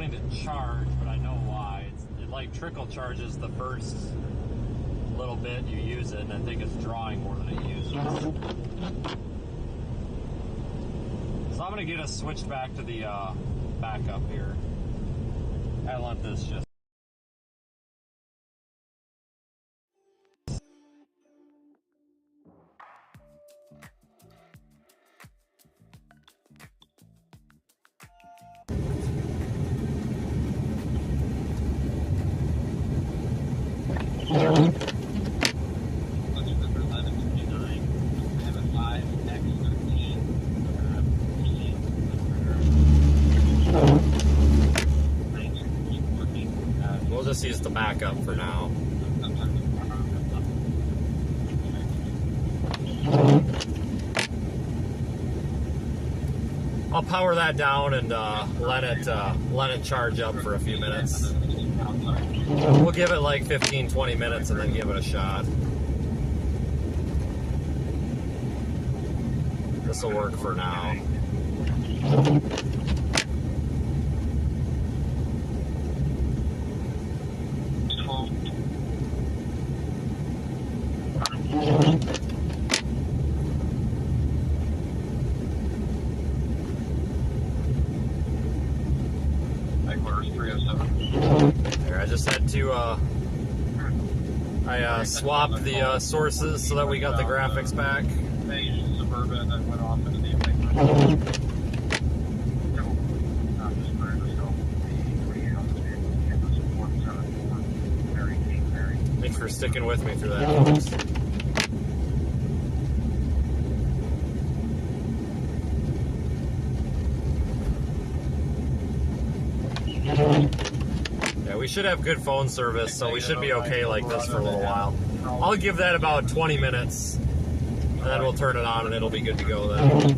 failing to charge, but I know why. It like trickle charges the first little bit you use it, and I think it's drawing more than it uses. So I'm going to get us switched back to the backup here. I let this just... We'll just use the backup for now. I'll power that down and let it charge up for a few minutes. We'll give it like 15-20 minutes and then give it a shot. This will work for now. There, I just had to I swapped the sources so that we got the graphics back. Suburban that went off into the Thanks for sticking with me through that, folks. Yeah, we should have good phone service, so we should be okay like this for a little while. I'll give that about 20 minutes, and then we'll turn it on and it'll be good to go then.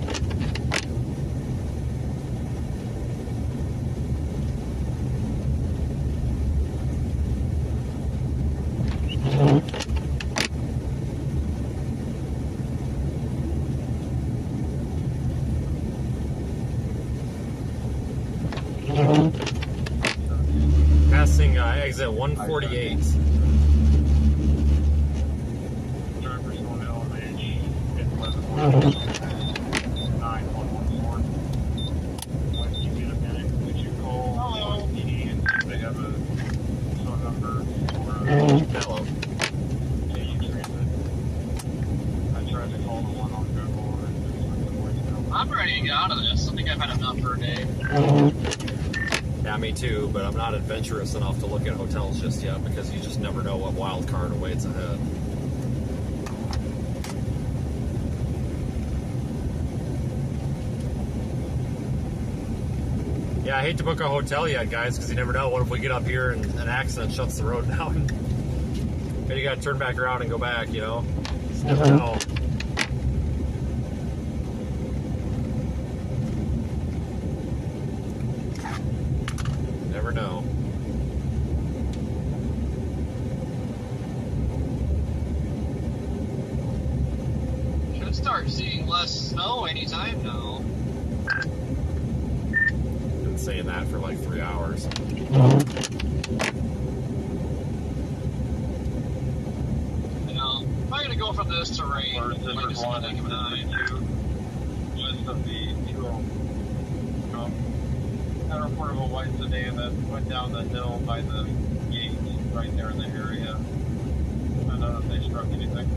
Passing exit 148. Drivers going to LMH. When you get a minute, would you call Waelti and see if they have a phone number for Hello. Transit? I tried to call the one on Google. I'm ready to get out of this. I think I've had enough for a day. Yeah, me too, but I'm not adventurous enough to look at hotels just yet because you just never know what wild card awaits ahead. Yeah, I hate to book a hotel yet, guys, because you never know. What if we get up here and an accident shuts the road down? And you gotta turn back around and go back, you know? Just never know. Never know. Should start seeing less snow anytime now. Been saying that for like 3 hours. You know, if I'm gonna go from this to rain, I'm just gonna think of an eye. List of the two reportable white sedan that went down the hill by the gate right there in the area. I don't know if they struck anything.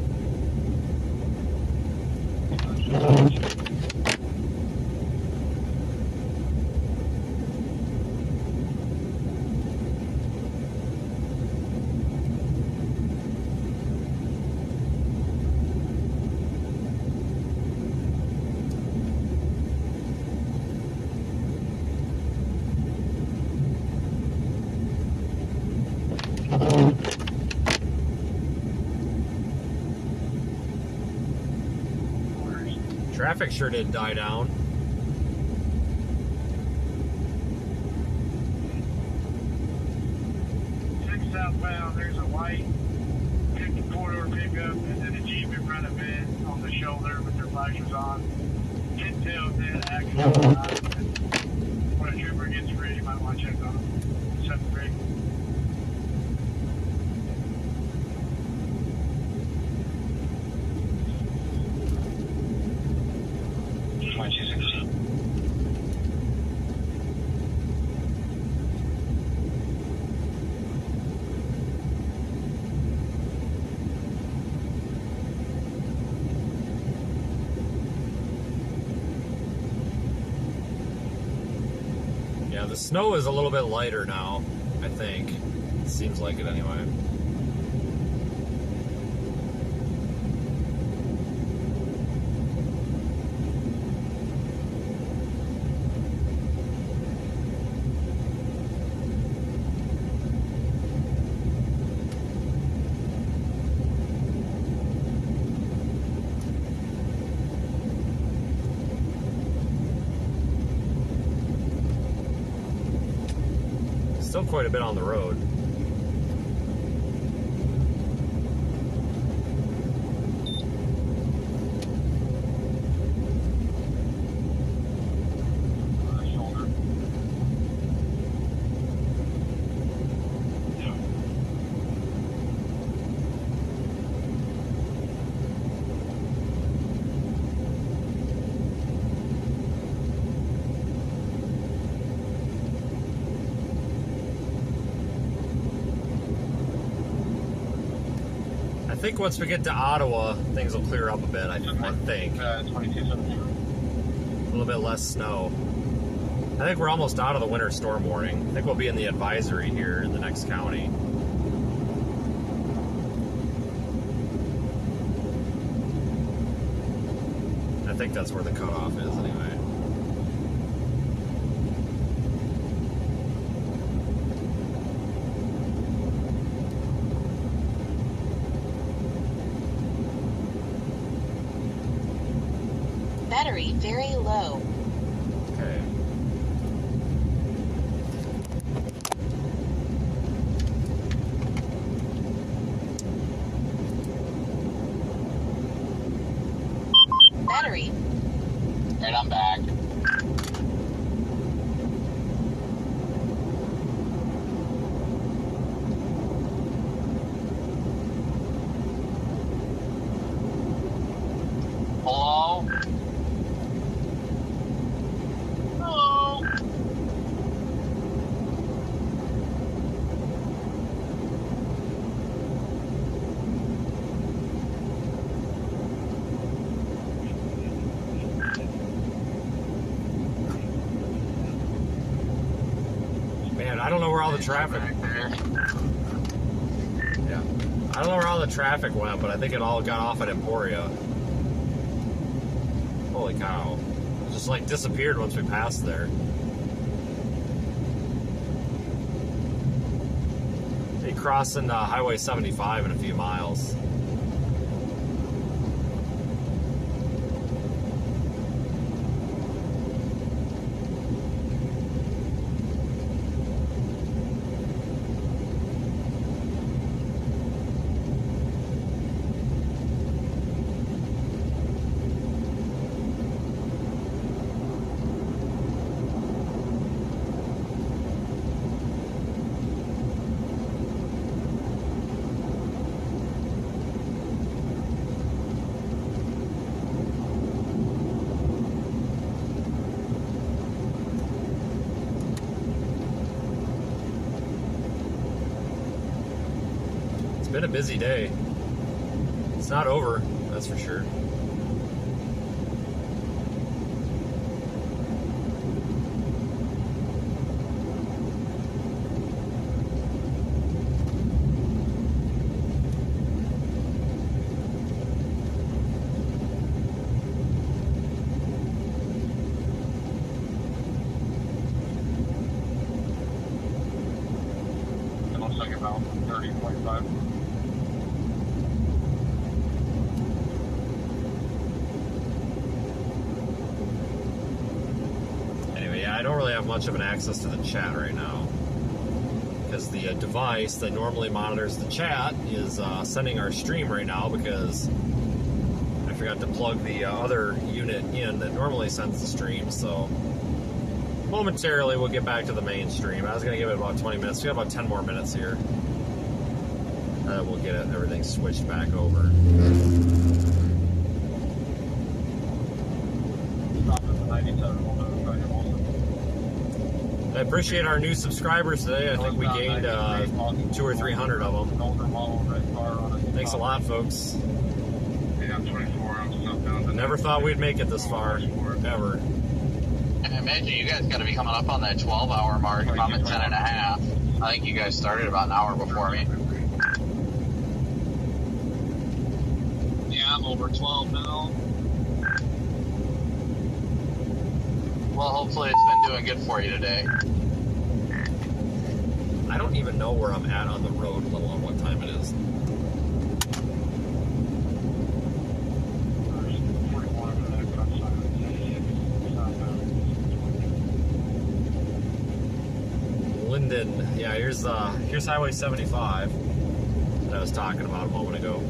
Traffic sure did die down. Southbound, there's a white 54-door pickup and then a Jeep in front of it on the shoulder with their flashers on. Can't tell if they had accident or not. When a trooper gets free, you might want to check on them. the snow is a little bit lighter now, I think. It seems like it anyway. Still quite a bit on the road. I think once we get to Ottawa, things will clear up a bit, I think. 2217. A little bit less snow. I think we're almost out of the winter storm warning. I think we'll be in the advisory here in the next county. I think that's where the cutoff is anyway. Battery very low. Okay. Battery. Alright, I'm back. Hello? Hello? Man, I don't know where all the traffic... Yeah. I don't know where all the traffic went, but I think it all got off at Emporia. Holy cow. It just like disappeared once we passed there. They crossing Highway 75 in a few miles. It's been a busy day. It's not over, that's for sure. It looks like about 30.5. Anyway, yeah, I don't really have much of an access to the chat right now. Because the device that normally monitors the chat is sending our stream right now because I forgot to plug the other unit in that normally sends the stream, so momentarily we'll get back to the main stream. I was going to give it about 20 minutes. We have about 10 more minutes here. We'll get everything switched back over. Stop at the 97. We'll notify him also. I appreciate our new subscribers today. I think we gained 200 or 300 of them. Older model red car on it. Thanks a lot, folks. Yeah, 24 ounces up down to Never thought we'd make it this far, ever. I imagine you guys got to be coming up on that 12-hour mark. I'm at 10.5. I think you guys started about an hour before me. Yeah, I'm over 12 now. Well, hopefully it's been doing good for you today. I don't even know where I'm at on the road, let alone what time it is. Linden, yeah, here's Highway 75 that I was talking about a moment ago.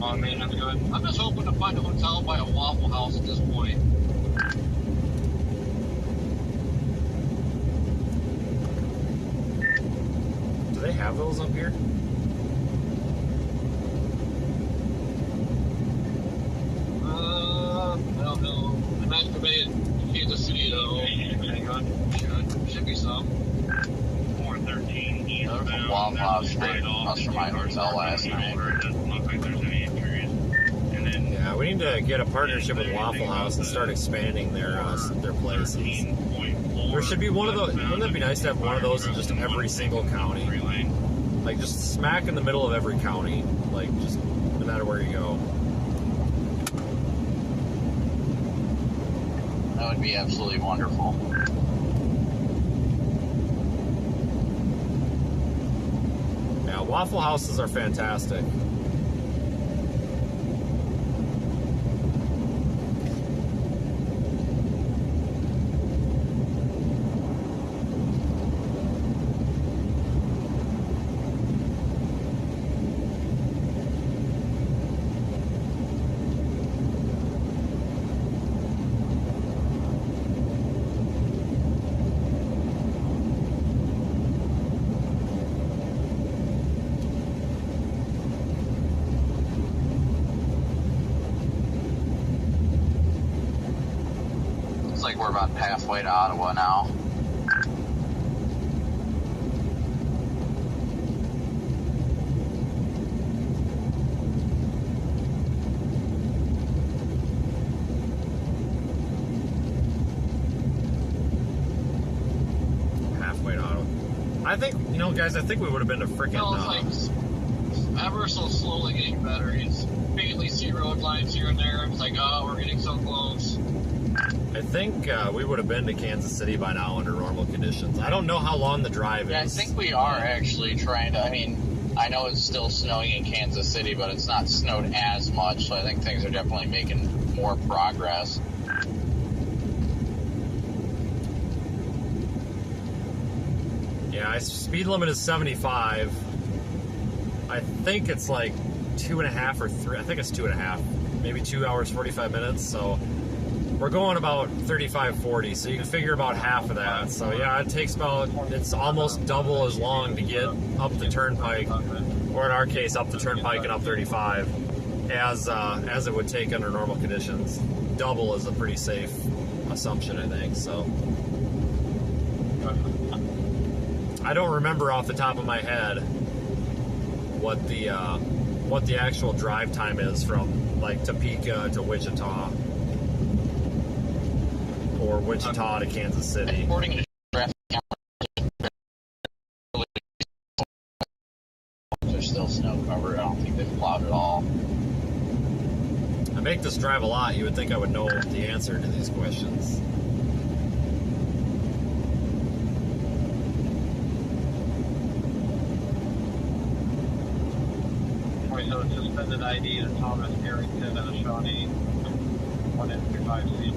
Oh man, that's good. I'm just hoping to find a hotel by a Waffle House at this point. Do they have those up here? I don't know. I'm activated Kansas City though. Hang on. Should be some. 413 eastbound. From Waffle House straight across from my hotel last night. Yeah, we need to get a partnership with Waffle House and start expanding their places. There should be one of those. Wouldn't it be nice to have one of those in just every single county? Like just smack in the middle of every county. Like just no matter where you go. That would be absolutely wonderful. Yeah, Waffle Houses are fantastic. Like we're about halfway to Ottawa now. Halfway to Ottawa. I think, you know, guys, I think we would have been to freaking... No, it's like ever so slowly getting better. It's faintly see road lines here and there. It's like, oh, we're getting so close. I think we would have been to Kansas City by now under normal conditions. I don't know how long the drive is. Yeah, I think we are actually trying to, I mean, I know it's still snowing in Kansas City, but it's not snowed as much, so I think things are definitely making more progress. Yeah, speed limit is 75. I think it's like 2.5 or 3. I think it's 2.5. Maybe 2 hours, 45 minutes, so... We're going about 35, 40, so you can figure about half of that. So yeah, it takes about, it's almost double as long to get up the turnpike, or in our case, up the turnpike and up 35, as it would take under normal conditions. Double is a pretty safe assumption, I think, so. I don't remember off the top of my head what the actual drive time is from, like, Topeka to Wichita. Or Wichita to Kansas City. According to traffic cameras, there's still snow covered. I don't think they've plowed at all. I make this drive a lot. You would think I would know the answer to these questions. Alright, so it's suspended ID to Thomas Harrington and a Shawnee 135C.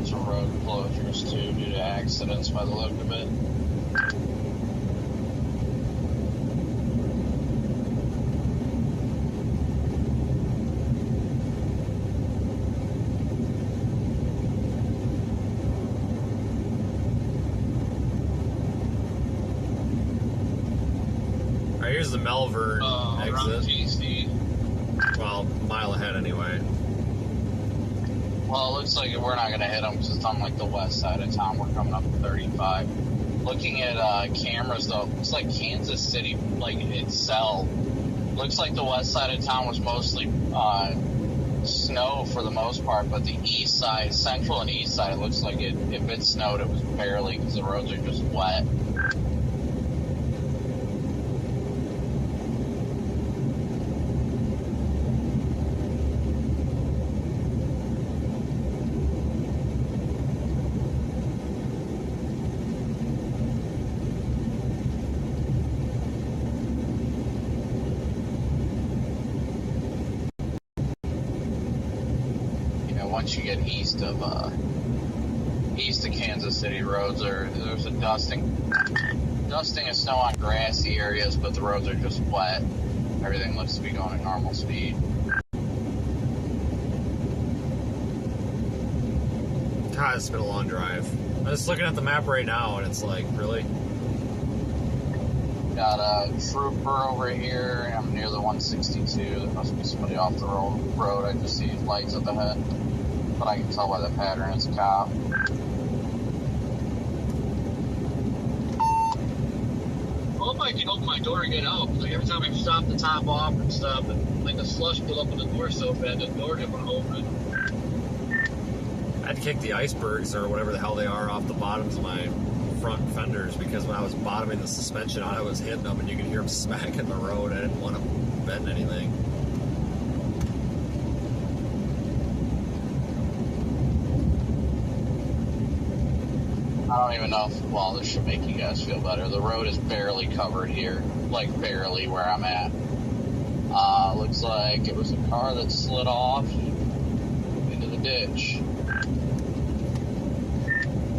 Some road closures too due to accidents by the look of it. Alright, here's the Melbourne around exit. GC. Well, a mile ahead anyway. Well, it looks like we're not going to hit them because it's on like the west side of town. We're coming up to 35. Looking at cameras though, it looks like Kansas City, like itself, looks like the west side of town was mostly snow for the most part, but the east side, central and east side, it looks like if it snowed, it was barely because the roads are just wet. Once you get east of Kansas City, roads there's a dusting of snow on grassy areas, but the roads are just wet. Everything looks to be going at normal speed. God, it's been a long drive. I'm just looking at the map right now, and it's like, really? Got a trooper over here. I'm near the 162. There must be somebody off the road. I just see lights up ahead. But I can tell by the pattern it's a cop. Well, if I can open my door and get out, like every time I stop the top off and stuff, and like the slush pulled up in the door so bad, the door didn't want to open. I had to kick the icebergs, or whatever the hell they are, off the bottoms of my front fenders, because when I was bottoming the suspension out, I was hitting them, and you could hear them smacking the road. I didn't want to bend anything. I don't even know if, well, this should make you guys feel better. The road is barely covered here, like barely where I'm at. Looks like it was a car that slid off into the ditch.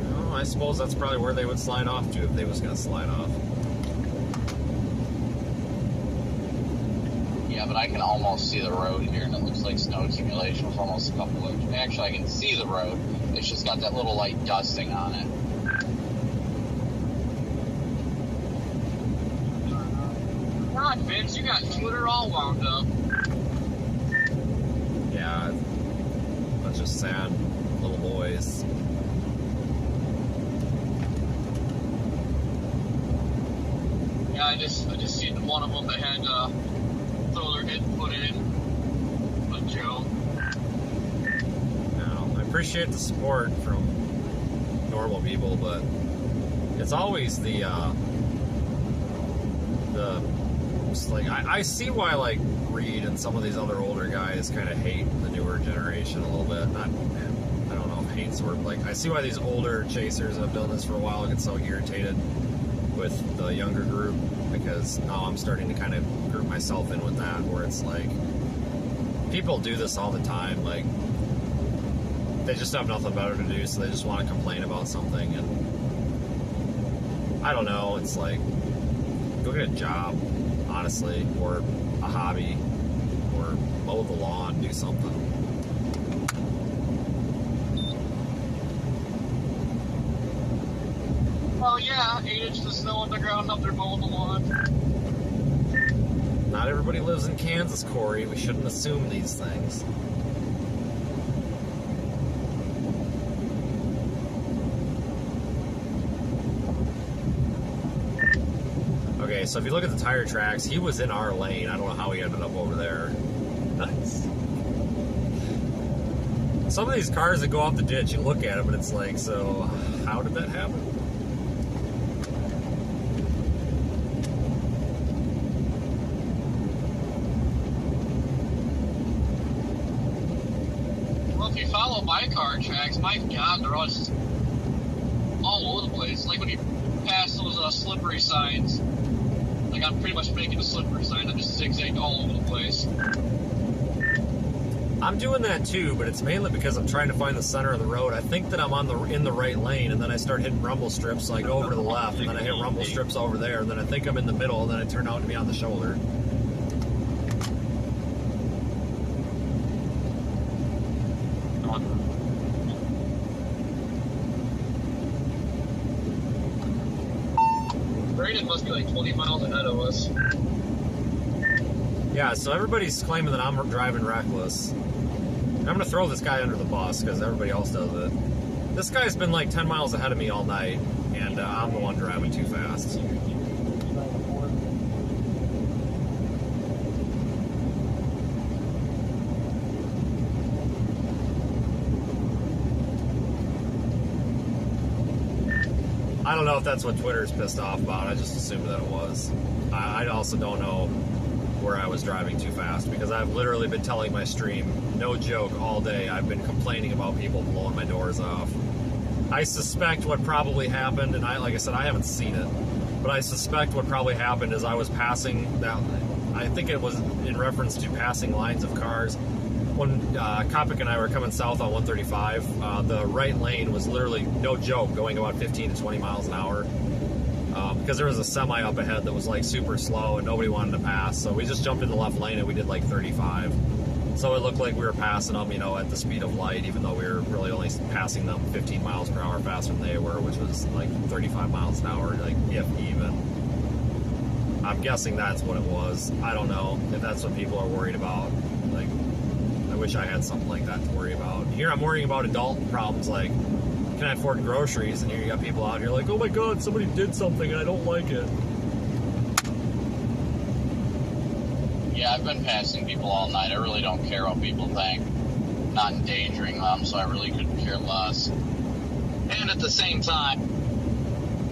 Well, I suppose that's probably where they would slide off to if they was going to slide off. Yeah, but I can almost see the road here, and it looks like snow accumulation was almost a couple inches. Actually, I can see the road. It's just got that little light dusting on it. God, Vince, you got Twitter all wound up. Yeah, bunch of sad little boys. Yeah, I just seen one of them that had throw their input in. But Joe. Now, I appreciate the support from normal people, but it's always the like I see why like Reed and some of these other older guys kind of hate the newer generation a little bit. I don't know if hate's the word. Like, I see why these older chasers that have done this for a while get so irritated with the younger group, because now I'm starting to kind of group myself in with that, where it's like people do this all the time. Like, they just have nothing better to do, so they just want to complain about something. And I don't know, it's like, go get a job, honestly, or a hobby, or mow the lawn, do something. Well, yeah, 8 inches of snow on the ground up there mowing the lawn. Not everybody lives in Kansas, Corey. We shouldn't assume these things. Okay, so if you look at the tire tracks, he was in our lane. I don't know how he ended up over there. Nice. Some of these cars that go off the ditch, you look at them and it's like, so how did that happen? Well, if you follow my car tracks, my God, they're all over the place. Like when you pass those slippery signs, like I'm pretty much making a slippery sign. I'm just zigzagging all over the place. I'm doing that too, but it's mainly because I'm trying to find the center of the road. I think that I'm in the right lane, and then I start hitting rumble strips, so I go over to the left, and then I hit rumble strips over there, and then I think I'm in the middle, and then I turn out to be on the shoulder. Braden must be like 20 miles ahead of us. Yeah, so everybody's claiming that I'm driving reckless. I'm going to throw this guy under the bus because everybody else does it. This guy's been like 10 miles ahead of me all night, and I'm the one driving too fast. I don't know if that's what Twitter's pissed off about. I just assumed that it was. I also don't know where I was driving too fast because I've literally been telling my stream, no joke, all day. I've been complaining about people blowing my doors off. I suspect what probably happened, and like I said, I haven't seen it, but I suspect what probably happened is I was passing that. I think it was in reference to passing lines of cars. When Kopic and I were coming south on 135, the right lane was literally, no joke, going about 15 to 20 miles an hour. Because there was a semi up ahead that was like super slow and nobody wanted to pass. So we just jumped in the left lane and we did like 35. So it looked like we were passing them, you know, at the speed of light, even though we were really only passing them 15 miles per hour faster than they were, which was like 35 miles an hour, like if even. I'm guessing that's what it was. I don't know if that's what people are worried about. Like, I wish I had something like that to worry about. Here I'm worrying about adult problems like, can I afford groceries? And here you got people out here like, oh my god, somebody did something and I don't like it. Yeah, I've been passing people all night. I really don't care what people think. Not endangering them, so I really couldn't care less. And at the same time,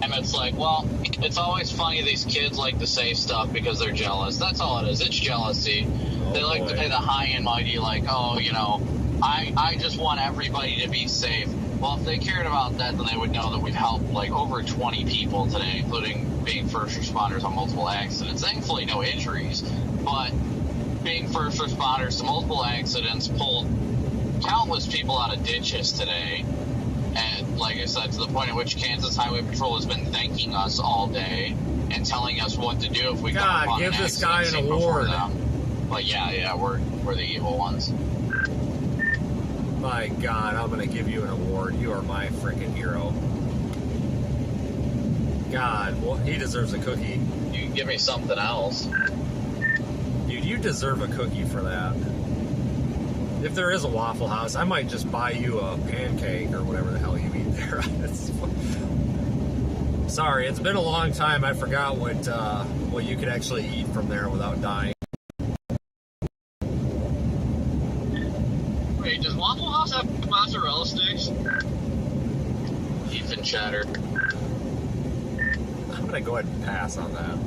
and it's like, well, it's always funny these kids like to say stuff because they're jealous. That's all it is. It's jealousy. They like to play the high and mighty like, oh, you know, I just want everybody to be safe. Well, if they cared about that, then they would know that we've helped like over 20 people today, including being first responders on multiple accidents. Thankfully, no injuries, but being first responders to multiple accidents pulled countless people out of ditches today. And like I said, to the point at which Kansas Highway Patrol has been thanking us all day and telling us what to do if we come upon give an this guy an accident before award. them. But yeah, we're the evil ones. My God, I'm gonna give you an award. You are my freaking hero. God, well, he deserves a cookie. You can give me something else. Dude, you deserve a cookie for that. If there is a Waffle House, I might just buy you a pancake or whatever the hell you eat there. Sorry, it's been a long time. I forgot what you could actually eat from there without dying. Wait, does Waffle House have mozzarella sticks? Beef and cheddar. I'm gonna go ahead and pass on that.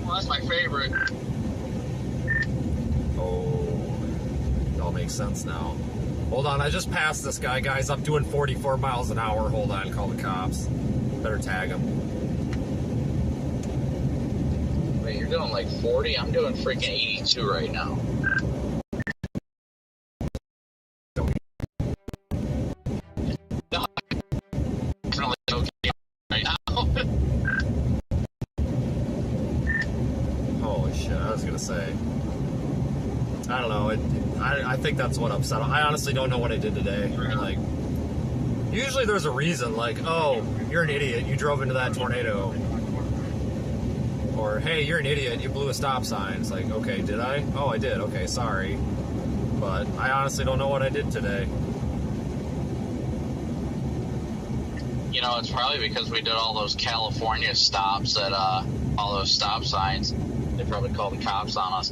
Well, that's my favorite. Oh, it all makes sense now. Hold on, I just passed this guy, guys. I'm doing 44 miles an hour. Hold on, call the cops. Better tag him. Wait, you're doing like 40? I'm doing freaking 82 right now. Holy shit, I was gonna say. I don't know. I think that's what upset him. I honestly don't know what I did today. Like, usually there's a reason, like, oh, you're an idiot, you drove into that tornado. Or, hey, you're an idiot, you blew a stop sign. It's like, okay, did I? Oh, I did. Okay, sorry. But I honestly don't know what I did today. You know, it's probably because we did all those California stops at all those stop signs. They probably called the cops on us.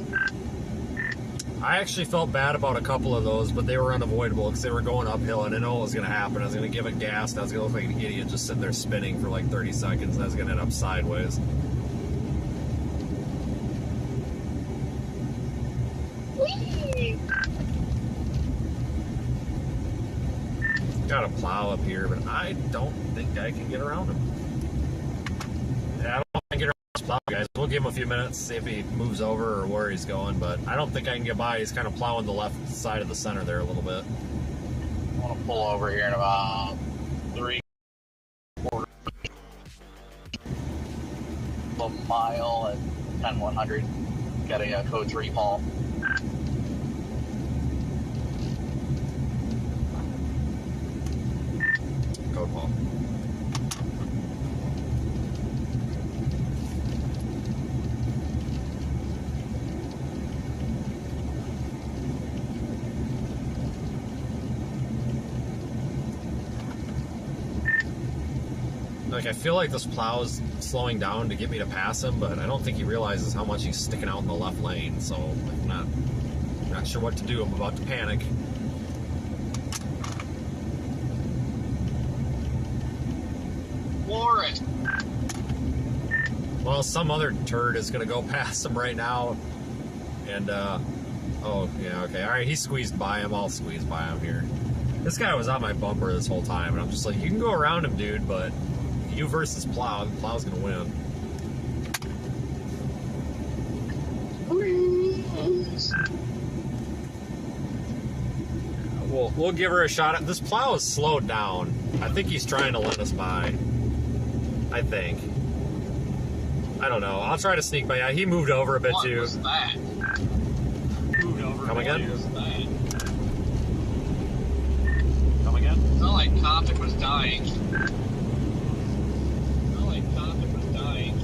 I actually felt bad about a couple of those, but they were unavoidable because they were going uphill, and I know what was going to happen. I was going to give it gas, and I was going to look like an idiot just sitting there spinning for like 30 seconds, and I was going to end up sideways. Got a plow up here, but I don't think I can get around him. Yeah, I don't think I can get around this plow, guys. We'll give him a few minutes, see if he moves over or where he's going, but I don't think I can get by. He's kind of plowing the left side of the center there a little bit. I want to pull over here in about 3/4 a mile at 10-100. Got a code 3 Paul. Code Paul. Like, I feel like this plow's slowing down to get me to pass him, but I don't think he realizes how much he's sticking out in the left lane, so I'm not sure what to do. I'm about to panic. Warren! Well, some other turd is going to go past him right now, and, oh, yeah, okay, alright, he squeezed by him, I'll squeeze by him here. This guy was on my bumper this whole time, and I'm just like, you can go around him, dude, but you versus plow, the plow's gonna win. We'll give her a shot at this. Plow is slowed down. I think he's trying to let us by. I think. I don't know. I'll try to sneak by. Yeah, he moved over a bit too. What was that? Moved over. Come again? What was that? Come again? It's not like Coptic was dying. It's not like Coptic was dying.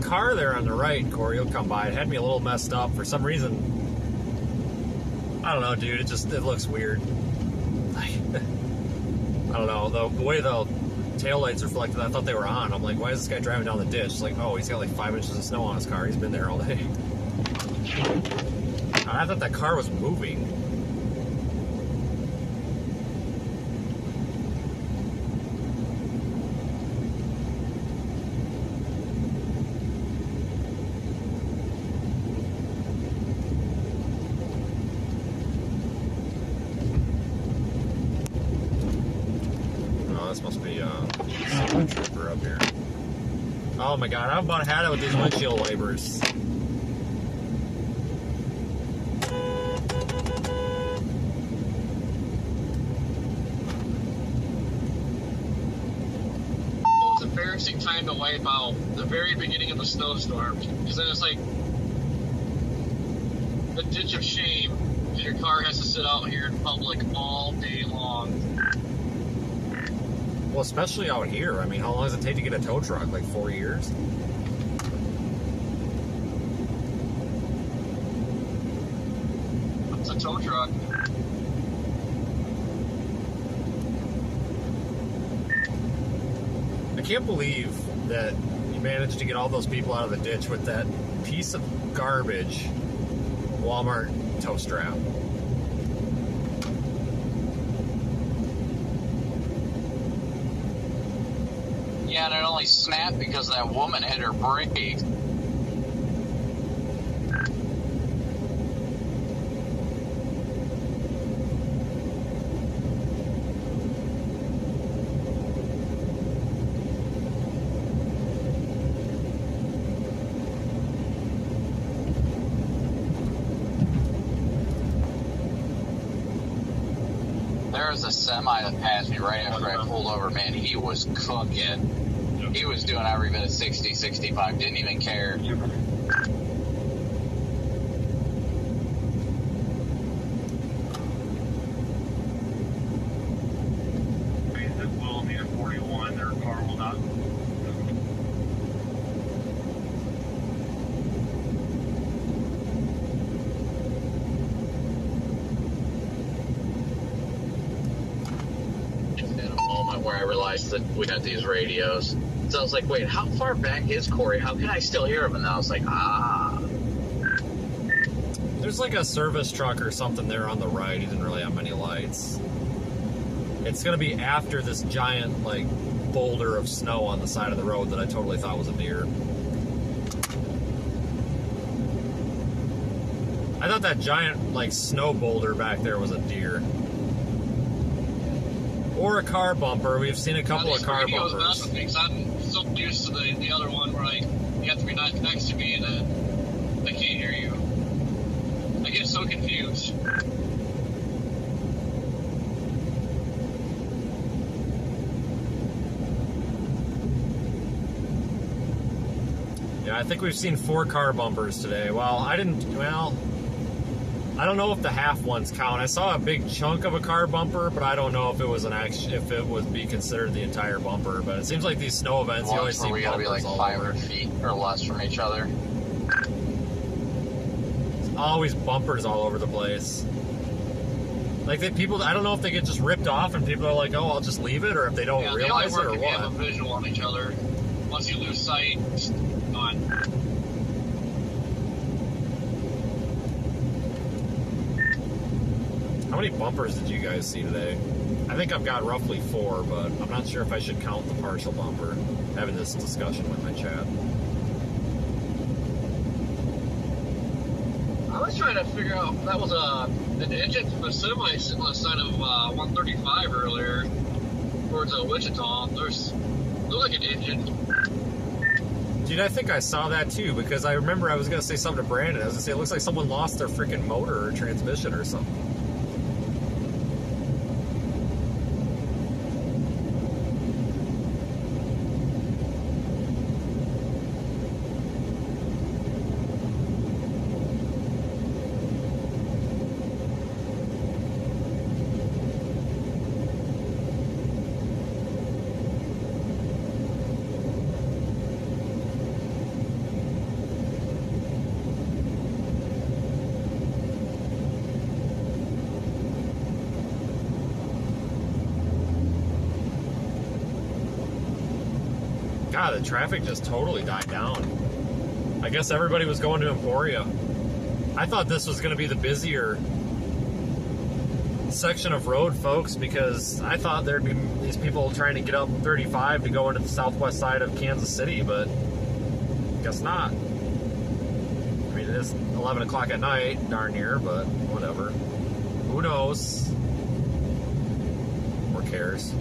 Car there on the right, Corey, will come by. It had me a little messed up for some reason. I don't know, dude. It looks weird. I don't know. The way the taillights reflected, I thought they were on. I'm like, why is this guy driving down the ditch? It's like, oh, he's got like 5 inches of snow on his car. He's been there all day. I thought that car was moving. Oh my god, I've about had it with these windshield wipers. It was an embarrassing time to wipe out the very beginning of the snowstorm. Because then it's like the ditch of shame. Your car has to sit out here in public all day long. Well, especially out here. I mean, how long does it take to get a tow truck? Like 4 years? It's a tow truck. I can't believe that you managed to get all those people out of the ditch with that piece of garbage Walmart tow strap. Yeah, and it only snapped because that woman hit her brake. There was a semi that passed me right after I pulled over. Man, he was cooking. He was doing every bit of 60, 65, didn't even care. Will need a 41, their car will not. In a moment where I realized that we had these radios. So I was like, wait, how far back is Corey? How can I still hear him? And I was like, ah. There's like a service truck or something there on the right. He didn't really have many lights. It's going to be after this giant, like, boulder of snow on the side of the road that I totally thought was a deer. I thought that giant, like, snow boulder back there was a deer. Or a car bumper. We've seen a couple of car bumpers. I'm so used to the other one where you have to be next to me and I can't hear you. I get so confused. Yeah, I think we've seen 4 car bumpers today. Well, I don't know if the half ones count. I saw a big chunk of a car bumper, but I don't know if it was if it would be considered the entire bumper. But it seems like these snow events, you always see we gotta be like bumpers all 500 over. feet or less from each other. Always bumpers all over the place. Like people, I don't know if they get just ripped off and people are like, "Oh, I'll just leave it," or if they don't realize it or if you have a what. visual on each other. Once you lose sight, it's gone. How many bumpers did you guys see today? I think I've got roughly 4, but I'm not sure if I should count the partial bumper. Having this discussion with my chat. I was trying to figure out that was an engine from a semi sitting on the side of 135 earlier towards Wichita. There's looked like an engine. Dude, I think I saw that too, because I remember I was going to say something to Brandon. I was going to say, it looks like someone lost their freaking motor or transmission or something. God, the traffic just totally died down. I guess everybody was going to Emporia. I thought this was going to be the busier section of road, folks, because I thought there'd be these people trying to get up 35 to go into the southwest side of Kansas City, but guess not. I mean, it is 11 o'clock at night, darn near, but whatever. Who knows? Or cares?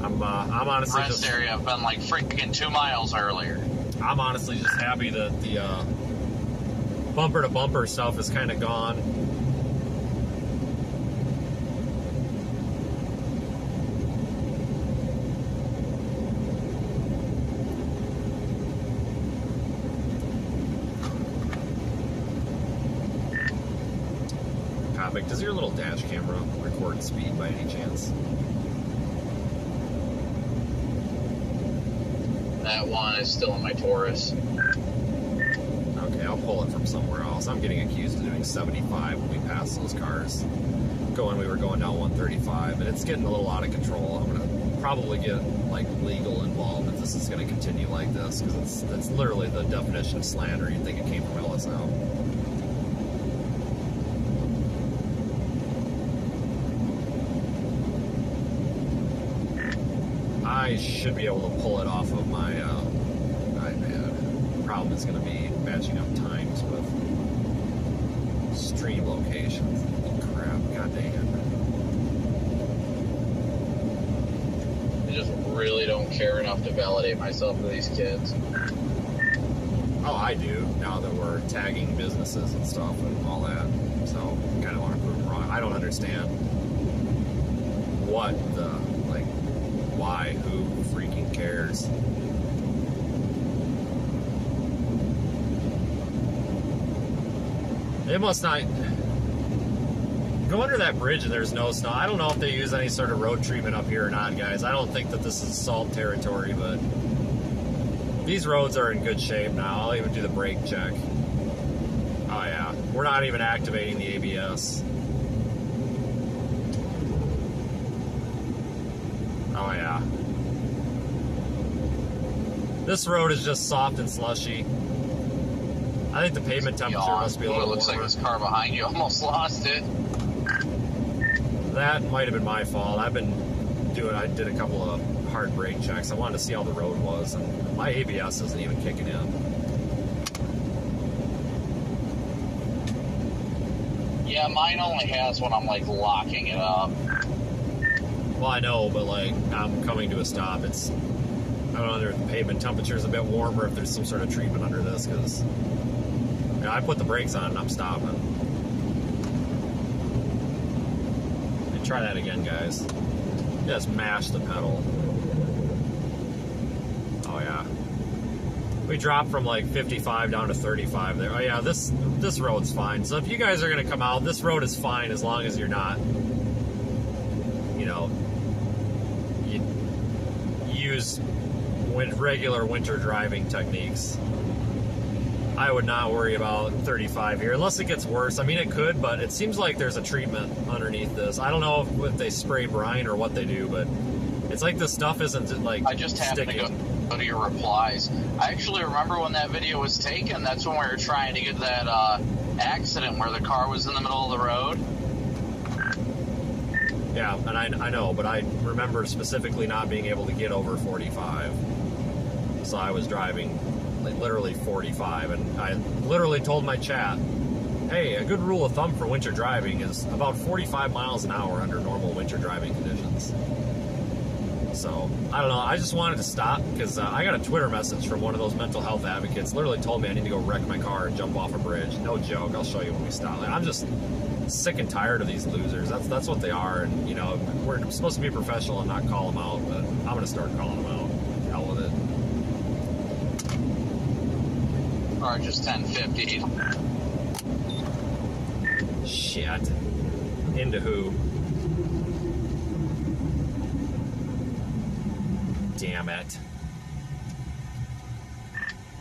I'm honestly Rest area have been like freaking 2 miles earlier. I'm honestly just happy that the bumper to bumper stuff is kind of gone. Comic, does your little dash camera record speed by any chance? That one is still in my Taurus. Okay, I'll pull it from somewhere else. I'm getting accused of doing 75 when we pass those cars. We were going down 135, and it's getting a little out of control. I'm gonna probably get like legal involved if this is gonna continue like this, because that's literally the definition of slander. You'd think it came from LSO. I should be able to pull it off of my iPad. The problem is going to be matching up times with stream locations. Crap, god dang it. I just really don't care enough to validate myself with these kids. Oh, I do, now that we're tagging businesses and stuff and all that. So, kind of want to prove them wrong. I don't understand what the, like, why, who freaking cares? They must not go under that bridge and there's no snow. I don't know if they use any sort of road treatment up here or not, guys. I don't think that this is salt territory, but these roads are in good shape now. I'll even do the brake check. Oh yeah, we're not even activating the ABS. Oh yeah. This road is just soft and slushy. I think the pavement temperature must be a little It looks warmer. like this car behind you almost lost it. That might have been my fault. I did a couple of hard brake checks. I wanted to see how the road was, and my ABS isn't even kicking in. Yeah, mine only has when I'm like locking it up. Well, I know, but like, I'm coming to a stop. I don't know if the pavement temperature is a bit warmer, if there's some sort of treatment under this, because I put the brakes on and I'm stopping. And try that again, guys. Just mash the pedal. Oh yeah. We dropped from like 55 down to 35 there. Oh yeah, this road's fine. So if you guys are gonna come out, this road is fine as long as you're not, you know, you use regular winter driving techniques. I would not worry about 35 here, unless it gets worse. I mean, it could, but it seems like there's a treatment underneath this. I don't know if they spray brine or what they do, but it's like this stuff isn't like I just happened to go to your replies. I actually remember when that video was taken. That's when we were trying to get that accident where the car was in the middle of the road. Yeah, and I know, but I remember specifically not being able to get over 45. So I was driving like literally 45, and I literally told my chat, hey, a good rule of thumb for winter driving is about 45 miles an hour under normal winter driving conditions. So, I don't know, I just wanted to stop because I got a Twitter message from one of those mental health advocates, literally told me I need to go wreck my car and jump off a bridge. No joke, I'll show you when we stop. Like, I'm just sick and tired of these losers. That's what they are, and you know, we're supposed to be professional and not call them out, but I'm gonna start calling them out. Hell with it. Or just 1050. Shit. Into who? Damn it.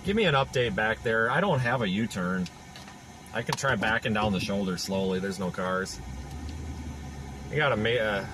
Give me an update back there. I don't have a U-turn. I can try backing down the shoulder slowly. There's no cars. I gotta